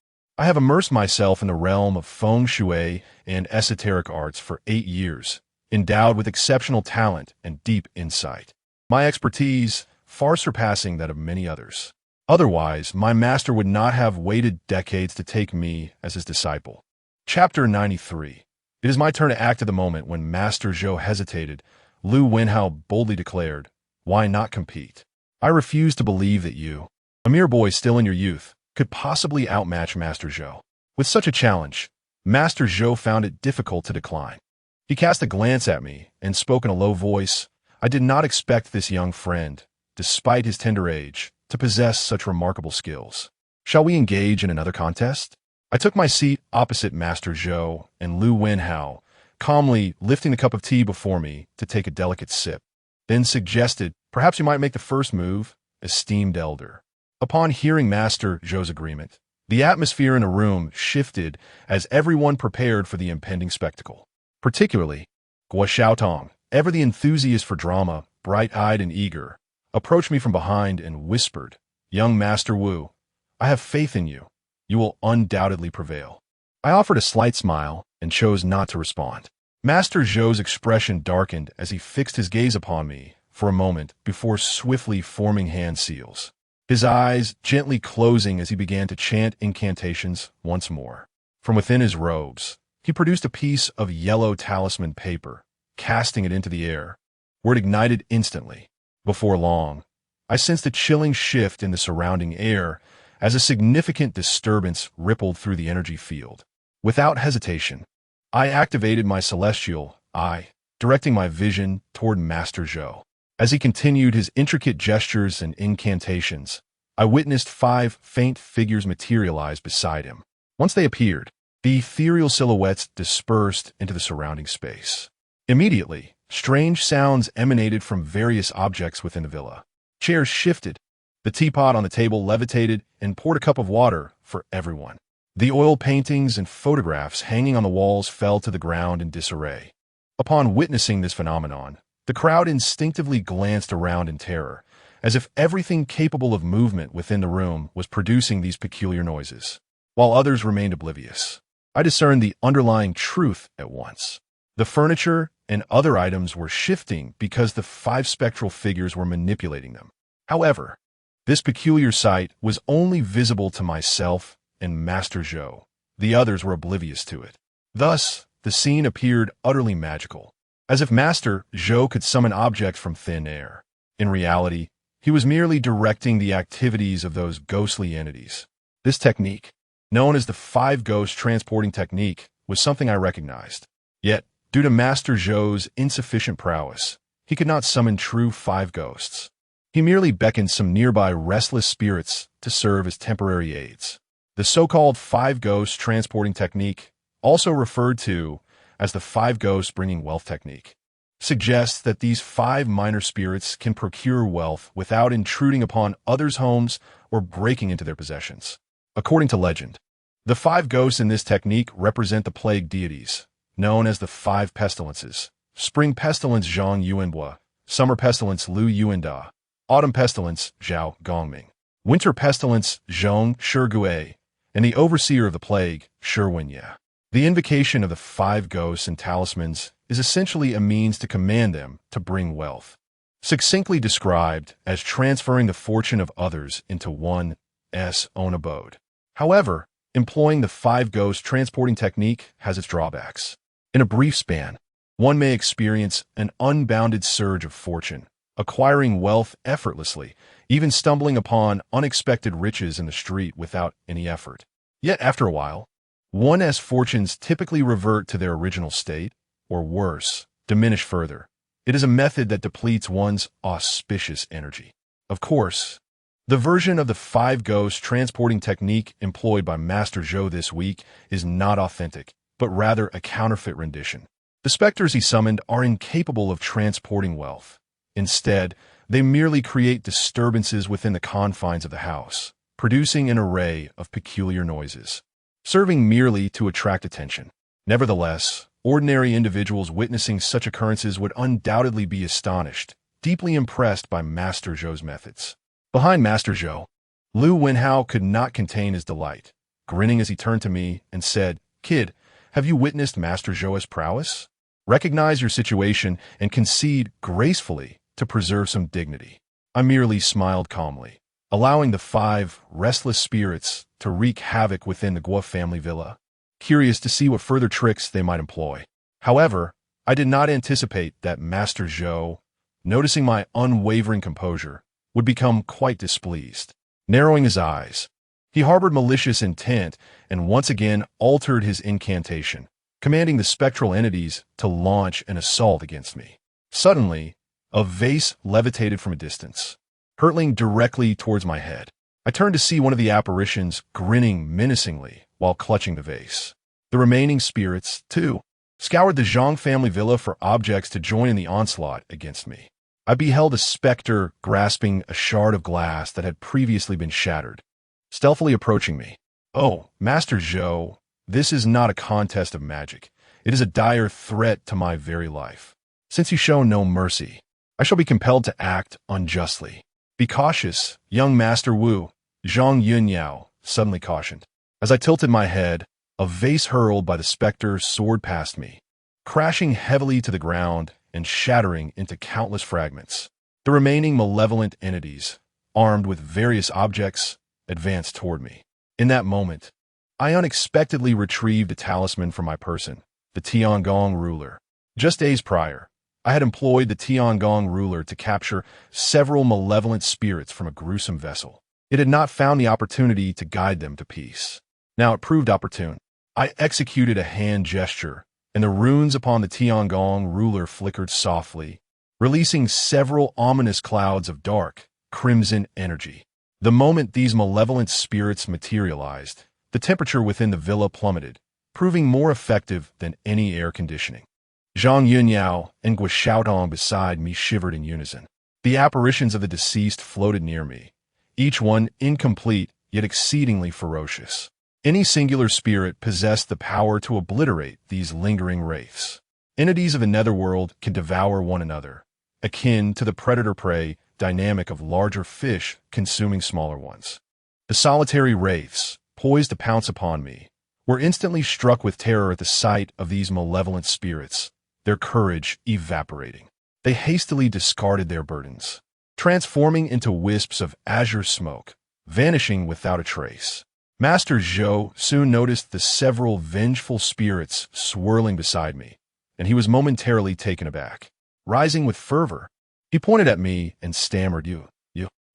I have immersed myself in the realm of feng shui and esoteric arts for 8 years, endowed with exceptional talent and deep insight. My expertise far surpassing that of many others. Otherwise, my master would not have waited decades to take me as his disciple. Chapter 93. It is my turn to act at the moment. When Master Zhou hesitated, Lu Wenhao boldly declared, "Why not compete? I refuse to believe that you, a mere boy still in your youth, could possibly outmatch Master Zhou." With such a challenge, Master Zhou found it difficult to decline. He cast a glance at me and spoke in a low voice. I did not expect this young friend, despite his tender age, to possess such remarkable skills. Shall we engage in another contest? I took my seat opposite Master Zhou and Lu Wenhao, calmly lifting the cup of tea before me to take a delicate sip, then suggested, "Perhaps you might make the first move, esteemed elder." Upon hearing Master Zhou's agreement, the atmosphere in the room shifted as everyone prepared for the impending spectacle. Particularly, Guo Xiaotong, ever the enthusiast for drama, bright-eyed and eager, approached me from behind and whispered, "Young Master Wu, I have faith in you. You will undoubtedly prevail." I offered a slight smile and chose not to respond. Master Zhou's expression darkened as he fixed his gaze upon me for a moment before swiftly forming hand seals, his eyes gently closing as he began to chant incantations once more. From within his robes, he produced a piece of yellow talisman paper, casting it into the air, where it ignited instantly. Before long, I sensed a chilling shift in the surrounding air as a significant disturbance rippled through the energy field. Without hesitation, I activated my celestial eye, directing my vision toward Master Zhou. As he continued his intricate gestures and incantations, I witnessed 5 faint figures materialize beside him. Once they appeared, the ethereal silhouettes dispersed into the surrounding space. Immediately, strange sounds emanated from various objects within the villa. Chairs shifted, the teapot on the table levitated and poured a cup of water for everyone. The oil paintings and photographs hanging on the walls fell to the ground in disarray. Upon witnessing this phenomenon, the crowd instinctively glanced around in terror, as if everything capable of movement within the room was producing these peculiar noises, while others remained oblivious. I discerned the underlying truth at once. The furniture and other items were shifting because the 5 spectral figures were manipulating them. However, this peculiar sight was only visible to myself and Master Zhou. The others were oblivious to it. Thus, the scene appeared utterly magical, as if Master Zhou could summon objects from thin air. In reality, he was merely directing the activities of those ghostly entities. This technique, known as the 5 ghost transporting technique, was something I recognized. Yet, due to Master Zhou's insufficient prowess, he could not summon true 5 ghosts. He merely beckoned some nearby restless spirits to serve as temporary aids. The so-called 5 ghost transporting technique, also referred to as the 5 ghosts bringing wealth technique, suggests that these 5 minor spirits can procure wealth without intruding upon others' homes or breaking into their possessions. According to legend, the 5 ghosts in this technique represent the plague deities, known as the 5 pestilences: spring pestilence Zhang Yuanbua, summer pestilence Lu Yuanda, autumn pestilence Zhao Gongming, winter pestilence Zhong Shiguei, and the overseer of the plague, Shi Wenye. The invocation of the 5 ghosts and talismans is essentially a means to command them to bring wealth, succinctly described as transferring the fortune of others into one's own abode. However, employing the 5 ghost transporting technique has its drawbacks. In a brief span, one may experience an unbounded surge of fortune, acquiring wealth effortlessly, even stumbling upon unexpected riches in the street without any effort. Yet after a while, one's fortunes typically revert to their original state, or worse, diminish further. It is a method that depletes one's auspicious energy. Of course, the version of the 5 ghost transporting technique employed by Master Zhou this week is not authentic, but rather a counterfeit rendition. The specters he summoned are incapable of transporting wealth. Instead, they merely create disturbances within the confines of the house, producing an array of peculiar noises, serving merely to attract attention. Nevertheless, ordinary individuals witnessing such occurrences would undoubtedly be astonished, deeply impressed by Master Zhou's methods. Behind Master Zhou, Lu Wenhao could not contain his delight, grinning as he turned to me and said, "Kid, have you witnessed Master Zhou's prowess? Recognize your situation and concede gracefully to preserve some dignity." I merely smiled calmly, allowing the 5 restless spirits to wreak havoc within the Guo family villa. curious to see what further tricks they might employ. However, I did not anticipate that Master Zhou, noticing my unwavering composure, would become quite displeased. Narrowing his eyes, he harbored malicious intent and once again altered his incantation, commanding the spectral entities to launch an assault against me. Suddenly, a vase levitated from a distance, hurtling directly towards my head. I turned to see one of the apparitions grinning menacingly while clutching the vase. The remaining spirits, too, scoured the Zhang family villa for objects to join in the onslaught against me. I beheld a specter grasping a shard of glass that had previously been shattered, stealthily approaching me. "Oh, Master Zhou, this is not a contest of magic. It is a dire threat to my very life. Since you show no mercy, I shall be compelled to act unjustly. Be cautious, young Master Wu," Zhang Yunyao suddenly cautioned. As I tilted my head, a vase hurled by the specter soared past me, crashing heavily to the ground and shattering into countless fragments. The remaining malevolent entities, armed with various objects, advanced toward me. In that moment, I unexpectedly retrieved a talisman from my person, the Tiangong ruler. Just days prior, I had employed the Tiangong ruler to capture several malevolent spirits from a gruesome vessel. It had not found the opportunity to guide them to peace. Now it proved opportune. I executed a hand gesture, and the runes upon the Tiangong ruler flickered softly, releasing several ominous clouds of dark, crimson energy. The moment these malevolent spirits materialized, the temperature within the villa plummeted, proving more effective than any air conditioning. Zhang Yunyao and Gua Xiaotong beside me shivered in unison. The apparitions of the deceased floated near me, each one incomplete yet exceedingly ferocious. Any singular spirit possessed the power to obliterate these lingering wraiths. Entities of the netherworld can devour one another, akin to the predator-prey dynamic of larger fish consuming smaller ones. The solitary wraiths, poised to pounce upon me, were instantly struck with terror at the sight of these malevolent spirits, their courage evaporating. They hastily discarded their burdens, transforming into wisps of azure smoke, vanishing without a trace. Master Zhou soon noticed the several vengeful spirits swirling beside me, and he was momentarily taken aback. Rising with fervor, he pointed at me and stammered, You.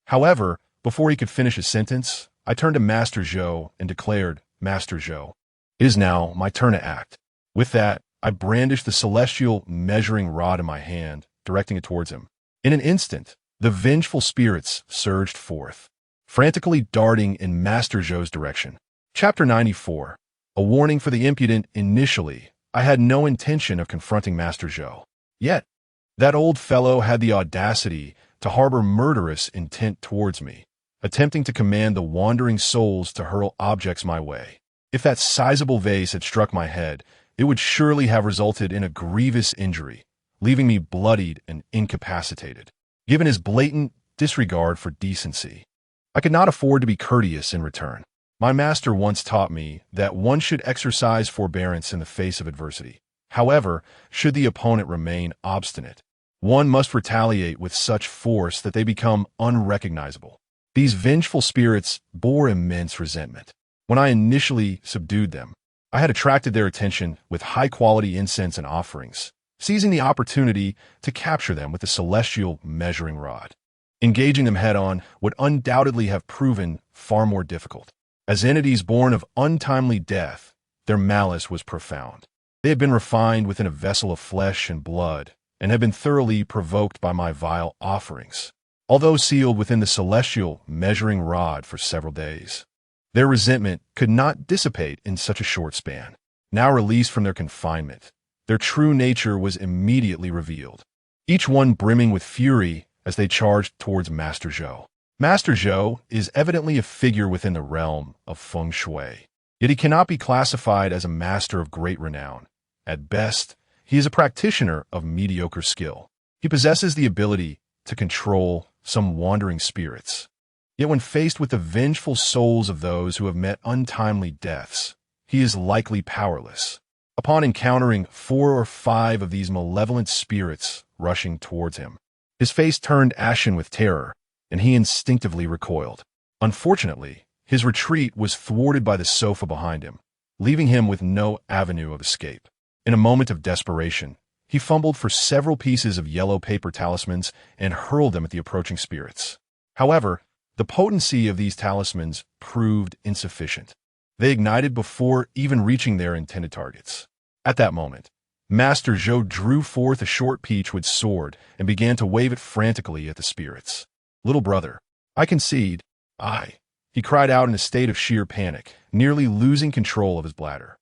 However, before he could finish his sentence, I turned to Master Zhou and declared, Master Zhou, it is now my turn to act. With that, I brandished the celestial measuring rod in my hand, directing it towards him. In an instant, the vengeful spirits surged forth, frantically darting in Master Zhou's direction. Chapter 94. A warning for the impudent. Initially, I had no intention of confronting Master Zhou. Yet, that old fellow had the audacity to harbor murderous intent towards me, attempting to command the wandering souls to hurl objects my way. If that sizable vase had struck my head, it would surely have resulted in a grievous injury, leaving me bloodied and incapacitated. Given his blatant disregard for decency, I could not afford to be courteous in return. My master once taught me that one should exercise forbearance in the face of adversity. However, should the opponent remain obstinate, one must retaliate with such force that they become unrecognizable. These vengeful spirits bore immense resentment. When I initially subdued them, I had attracted their attention with high-quality incense and offerings, seizing the opportunity to capture them with the celestial measuring rod. Engaging them head-on would undoubtedly have proven far more difficult. As entities born of untimely death, their malice was profound. They had been refined within a vessel of flesh and blood, and had been thoroughly provoked by my vile offerings. Although sealed within the celestial measuring rod for several days, their resentment could not dissipate in such a short span. Now released from their confinement, their true nature was immediately revealed, each one brimming with fury as they charged towards Master Zhou. Master Zhou is evidently a figure within the realm of feng shui, yet he cannot be classified as a master of great renown. At best, he is a practitioner of mediocre skill. He possesses the ability to control some wandering spirits. Yet when faced with the vengeful souls of those who have met untimely deaths, he is likely powerless. Upon encountering 4 or 5 of these malevolent spirits rushing towards him, his face turned ashen with terror, and he instinctively recoiled. Unfortunately, his retreat was thwarted by the sofa behind him, leaving him with no avenue of escape. In a moment of desperation, he fumbled for several pieces of yellow paper talismans and hurled them at the approaching spirits. However, the potency of these talismans proved insufficient. They ignited before even reaching their intended targets. At that moment, Master Zhou drew forth a short peachwood sword and began to wave it frantically at the spirits. "Little brother, I concede, he cried out in a state of sheer panic, nearly losing control of his bladder.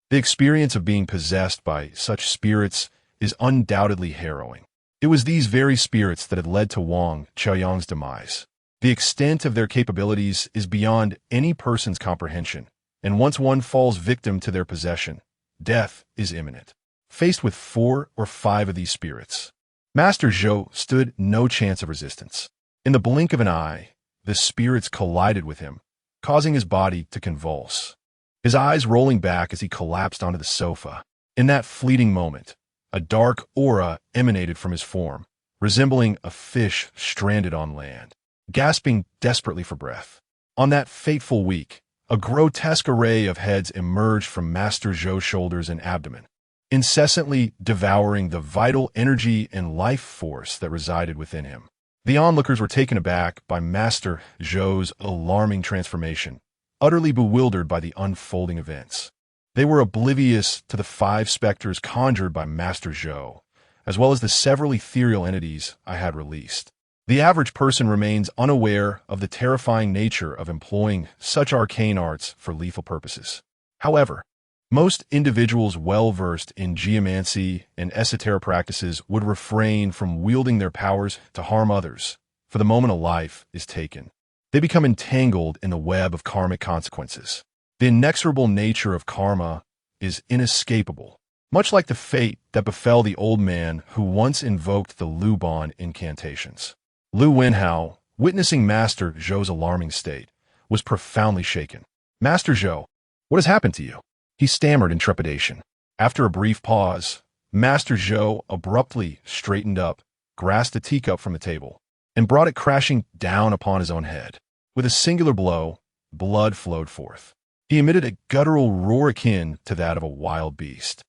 The experience of being possessed by such spirits is undoubtedly harrowing. It was these very spirits that had led to Wang Qiaoyang's demise. The extent of their capabilities is beyond any person's comprehension, and once one falls victim to their possession, death is imminent. Faced with 4 or 5 of these spirits, Master Zhou stood no chance of resistance. In the blink of an eye, the spirits collided with him, causing his body to convulse, his eyes rolling back as he collapsed onto the sofa. In that fleeting moment, a dark aura emanated from his form, resembling a fish stranded on land, gasping desperately for breath. On that fateful week, a grotesque array of heads emerged from Master Zhou's shoulders and abdomen, incessantly devouring the vital energy and life force that resided within him. The onlookers were taken aback by Master Zhou's alarming transformation, utterly bewildered by the unfolding events. They were oblivious to the 5 specters conjured by Master Zhou, as well as the several ethereal entities I had released. The average person remains unaware of the terrifying nature of employing such arcane arts for lethal purposes. However, most individuals well-versed in geomancy and esoteric practices would refrain from wielding their powers to harm others, for the moment a life is taken. They become entangled in the web of karmic consequences. The inexorable nature of karma is inescapable, much like the fate that befell the old man who once invoked the Luban incantations. Lu Wenhao, witnessing Master Zhou's alarming state, was profoundly shaken. "Master Zhou, what has happened to you?" he stammered in trepidation. After a brief pause, Master Zhou abruptly straightened up, grasped a teacup from the table, and brought it crashing down upon his own head. With a singular blow, blood flowed forth. He emitted a guttural roar akin to that of a wild beast,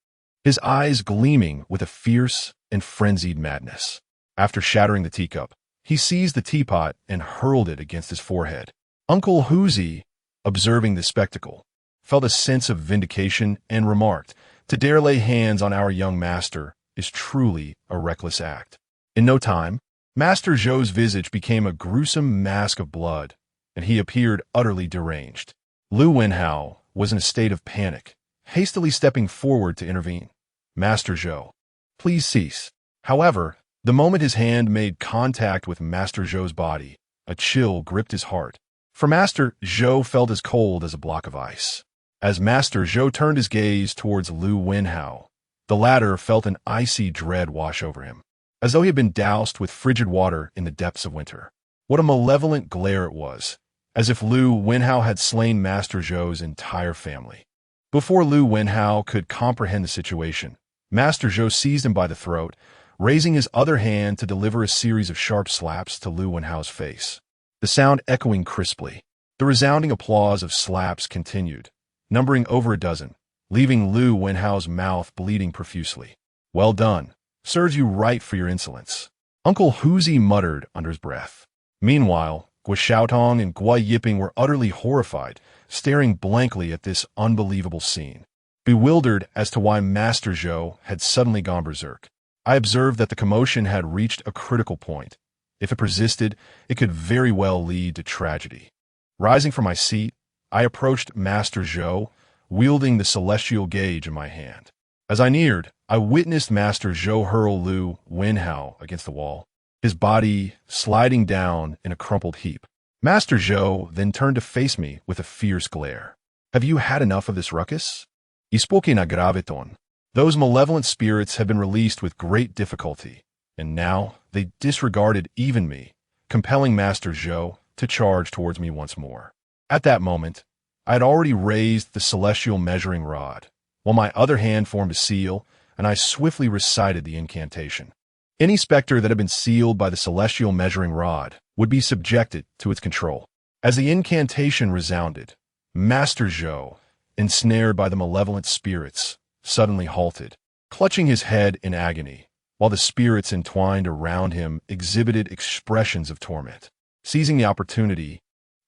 his eyes gleaming with a fierce and frenzied madness. After shattering the teacup, he seized the teapot and hurled it against his forehead. Uncle Huzi, observing this spectacle, felt a sense of vindication and remarked, "To dare lay hands on our young master is truly a reckless act." In no time, Master Zhou's visage became a gruesome mask of blood, and he appeared utterly deranged. Lu Wenhao was in a state of panic, hastily stepping forward to intervene. "Master Zhou, please cease." However, the moment his hand made contact with Master Zhou's body, a chill gripped his heart, for Master Zhou felt as cold as a block of ice. As Master Zhou turned his gaze towards Lu Wenhao, the latter felt an icy dread wash over him, as though he had been doused with frigid water in the depths of winter. What a malevolent glare it was, as if Lu Wenhao had slain Master Zhou's entire family. Before Lu Wenhao could comprehend the situation, Master Zhou seized him by the throat, raising his other hand to deliver a series of sharp slaps to Lu Wenhao's face, the sound echoing crisply. The resounding applause of slaps continued, numbering over a dozen, leaving Lu Wenhao's mouth bleeding profusely. "Well done. Serves you right for your insolence," Uncle Huzi muttered under his breath. Meanwhile, Gua Xiaotong and Gua Yiping were utterly horrified, staring blankly at this unbelievable scene. Bewildered as to why Master Zhou had suddenly gone berserk, I observed that the commotion had reached a critical point. If it persisted, it could very well lead to tragedy. Rising from my seat, I approached Master Zhou, wielding the celestial gauge in my hand. As I neared, I witnessed Master Zhou hurl Lu Wenhao against the wall, his body sliding down in a crumpled heap. Master Zhou then turned to face me with a fierce glare. "Have you had enough of this ruckus?" He spoke in a grave tone. Those malevolent spirits had been released with great difficulty, and now they disregarded even me, compelling Master Zhou to charge towards me once more. At that moment, I had already raised the celestial measuring rod, while my other hand formed a seal, and I swiftly recited the incantation. Any specter that had been sealed by the celestial measuring rod would be subjected to its control. As the incantation resounded, Master Zhou, ensnared by the malevolent spirits, suddenly halted, clutching his head in agony, while the spirits entwined around him exhibited expressions of torment. Seizing the opportunity,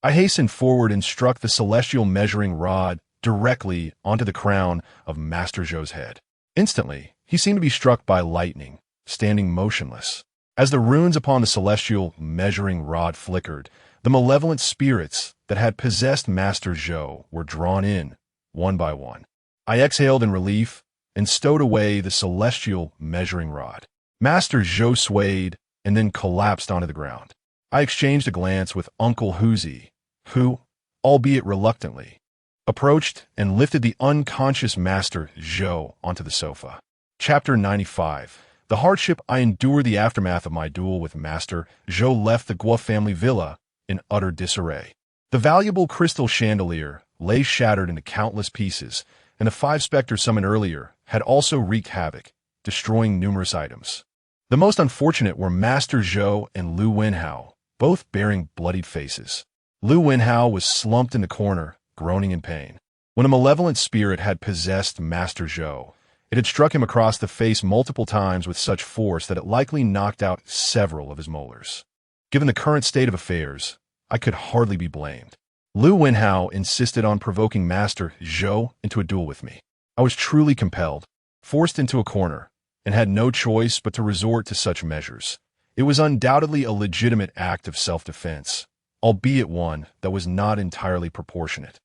I hastened forward and struck the celestial measuring rod directly onto the crown of Master Zhou's head. Instantly, he seemed to be struck by lightning, standing motionless. As the runes upon the celestial measuring rod flickered, the malevolent spirits that had possessed Master Zhou were drawn in, one by one. I exhaled in relief and stowed away the celestial measuring rod. Master Zhou swayed and then collapsed onto the ground. I exchanged a glance with Uncle Huzi, who, albeit reluctantly, approached and lifted the unconscious Master Zhou onto the sofa. Chapter 95. The hardship I endured the aftermath of my duel with Master Zhou left the Guo family villa in utter disarray. The valuable crystal chandelier lay shattered into countless pieces, and the 5 specters summoned earlier had also wreaked havoc, destroying numerous items. The most unfortunate were Master Zhou and Lu Wenhao, both bearing bloodied faces. Lu Wenhao was slumped in the corner, groaning in pain. When a malevolent spirit had possessed Master Zhou, it had struck him across the face multiple times with such force that it likely knocked out several of his molars. Given the current state of affairs, I could hardly be blamed. Lu Wenhao insisted on provoking Master Zhou into a duel with me. I was truly compelled, forced into a corner, and had no choice but to resort to such measures. It was undoubtedly a legitimate act of self-defense, albeit one that was not entirely proportionate.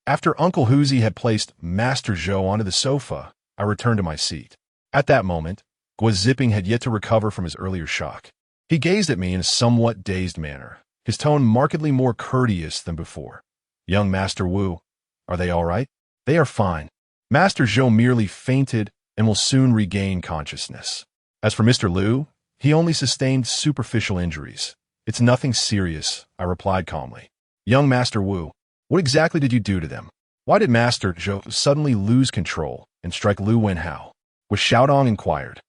After Uncle Huzi had placed Master Zhou onto the sofa, I returned to my seat. At that moment, Guo Zipping had yet to recover from his earlier shock. He gazed at me in a somewhat dazed manner, his tone markedly more courteous than before. "Young Master Wu, are they all right?" "They are fine. Master Zhou merely fainted and will soon regain consciousness. As for Mr. Liu, he only sustained superficial injuries. It's nothing serious," I replied calmly. "Young Master Wu, what exactly did you do to them? Why did Master Zhou suddenly lose control and strike Lu Wenhao?" Wu Xiaodong inquired.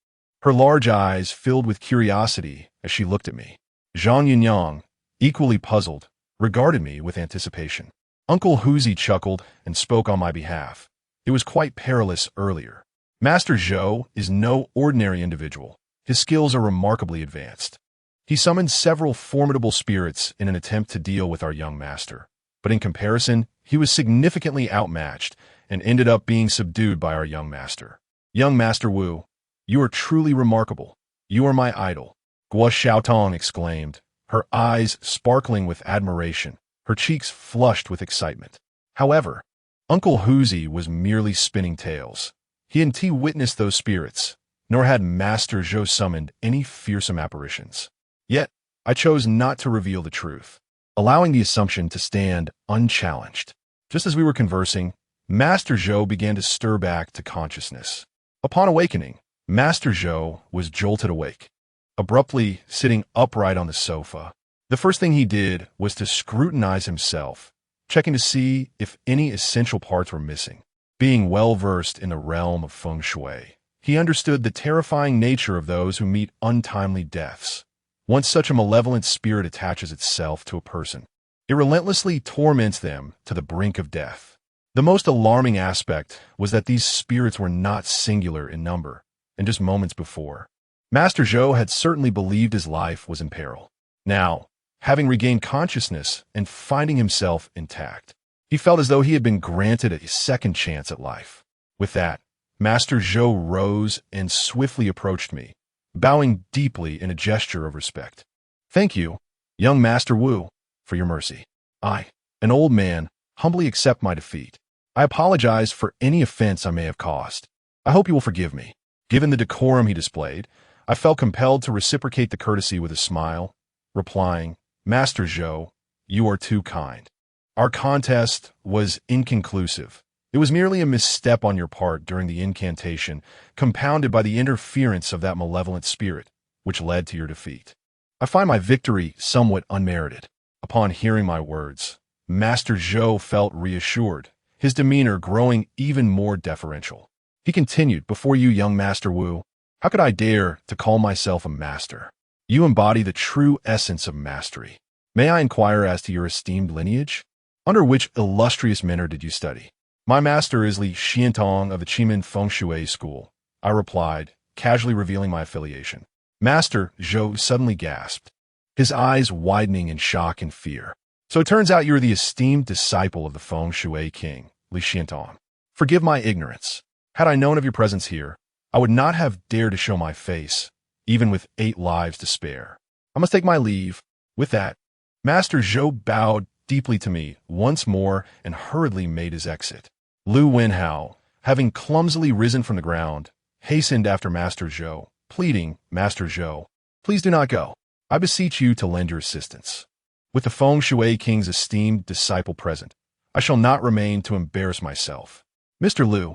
Her large eyes filled with curiosity as she looked at me. Zhang Yunyang, equally puzzled, regarded me with anticipation. Uncle Huzi chuckled and spoke on my behalf. "It was quite perilous earlier. Master Zhou is no ordinary individual. His skills are remarkably advanced. He summoned several formidable spirits in an attempt to deal with our young master. But in comparison, he was significantly outmatched and ended up being subdued by our young master. Young Master Wu, you are truly remarkable. You are my idol," Guo Xiaotong exclaimed, her eyes sparkling with admiration, her cheeks flushed with excitement. However, Uncle Huzi was merely spinning tales. He hadn't witnessed those spirits, nor had Master Zhou summoned any fearsome apparitions. Yet, I chose not to reveal the truth, allowing the assumption to stand unchallenged. Just as we were conversing, Master Zhou began to stir back to consciousness. Upon awakening, Master Zhou was jolted awake, abruptly sitting upright on the sofa. The first thing he did was to scrutinize himself, checking to see if any essential parts were missing. Being well-versed in the realm of feng shui, he understood the terrifying nature of those who meet untimely deaths. Once such a malevolent spirit attaches itself to a person, it relentlessly torments them to the brink of death. The most alarming aspect was that these spirits were not singular in number, and just moments before, Master Zhou had certainly believed his life was in peril. Now, having regained consciousness and finding himself intact, he felt as though he had been granted a second chance at life. With that, Master Zhou rose and swiftly approached me, bowing deeply in a gesture of respect. "Thank you, young Master Wu, for your mercy. I, an old man, humbly accept my defeat. I apologize for any offense I may have caused. I hope you will forgive me." Given the decorum he displayed, I felt compelled to reciprocate the courtesy with a smile, replying, "Master Zhou, you are too kind. Our contest was inconclusive. It was merely a misstep on your part during the incantation, compounded by the interference of that malevolent spirit, which led to your defeat. I find my victory somewhat unmerited." Upon hearing my words, Master Zhou felt reassured, his demeanor growing even more deferential. He continued, "Before you, young Master Wu, how could I dare to call myself a master? You embody the true essence of mastery. May I inquire as to your esteemed lineage? Under which illustrious mentor did you study?" My master is Li Xiantong of the Qimen Feng Shui School, I replied, casually revealing my affiliation. Master Zhou suddenly gasped, his eyes widening in shock and fear. So it turns out you're the esteemed disciple of the Feng Shui king, Li Xiantong. Forgive my ignorance. Had I known of your presence here, I would not have dared to show my face, even with 8 lives to spare. I must take my leave. With that, Master Zhou bowed deeply to me once more and hurriedly made his exit. Lu Wenhao, having clumsily risen from the ground, hastened after Master Zhou, pleading, Master Zhou, please do not go. I beseech you to lend your assistance. With the Feng Shui king's esteemed disciple present, I shall not remain to embarrass myself. Mr. Lu,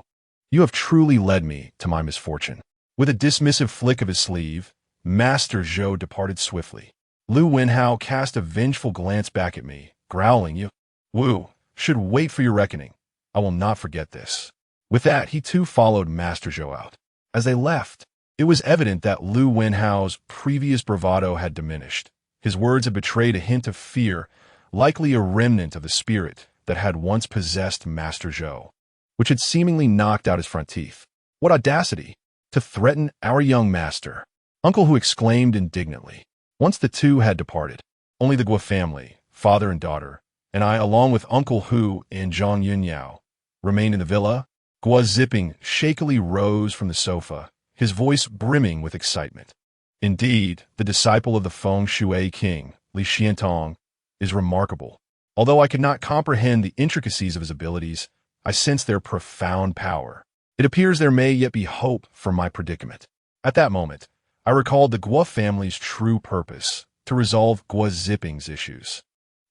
you have truly led me to my misfortune. With a dismissive flick of his sleeve, Master Zhou departed swiftly. Lu Wenhao cast a vengeful glance back at me, growling, You, Wu, should wait for your reckoning. I will not forget this. With that, he too followed Master Zhou out. As they left, it was evident that Lu Wenhao's previous bravado had diminished. His words had betrayed a hint of fear, likely a remnant of the spirit that had once possessed Master Zhou, which had seemingly knocked out his front teeth. What audacity! To threaten our young master! Uncle Hu exclaimed indignantly. Once the two had departed, only the Guo family, father and daughter, and I, along with Uncle Hu and Zhang Yunyao, remained in the villa. Guo Zipping shakily rose from the sofa, his voice brimming with excitement. Indeed, the disciple of the Feng Shui king, Li Xiantong, is remarkable. Although I could not comprehend the intricacies of his abilities, I sensed their profound power. It appears there may yet be hope for my predicament. At that moment, I recalled the Guo family's true purpose, to resolve Guo Zipping's issues.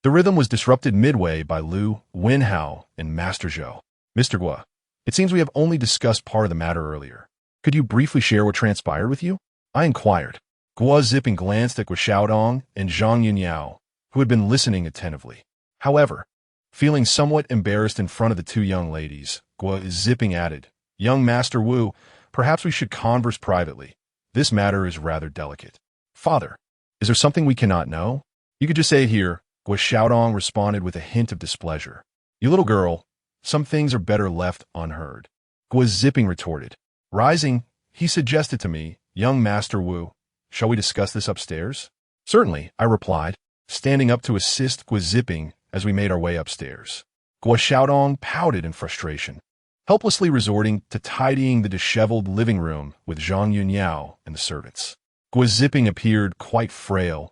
The rhythm was disrupted midway by Lu Wenhao and Master Zhou. Mr. Guo, it seems we have only discussed part of the matter earlier. Could you briefly share what transpired with you? I inquired. Guo Zipping glanced at Guo Xiaodong and Zhang Yunyao, who had been listening attentively. However, feeling somewhat embarrassed in front of the 2 young ladies, Guo Zipping added, Young Master Wu, perhaps we should converse privately. This matter is rather delicate. Father, is there something we cannot know? You could just say it here, Guo Xiaodong responded with a hint of displeasure. You little girl, some things are better left unheard. Guo Zipping retorted. Rising, he suggested to me, Young Master Wu, shall we discuss this upstairs? Certainly, I replied, standing up to assist Guo Zipping as we made our way upstairs. Guo Xiaodong pouted in frustration, helplessly resorting to tidying the disheveled living room with Zhang Yunyao and the servants. Guo Zipping appeared quite frail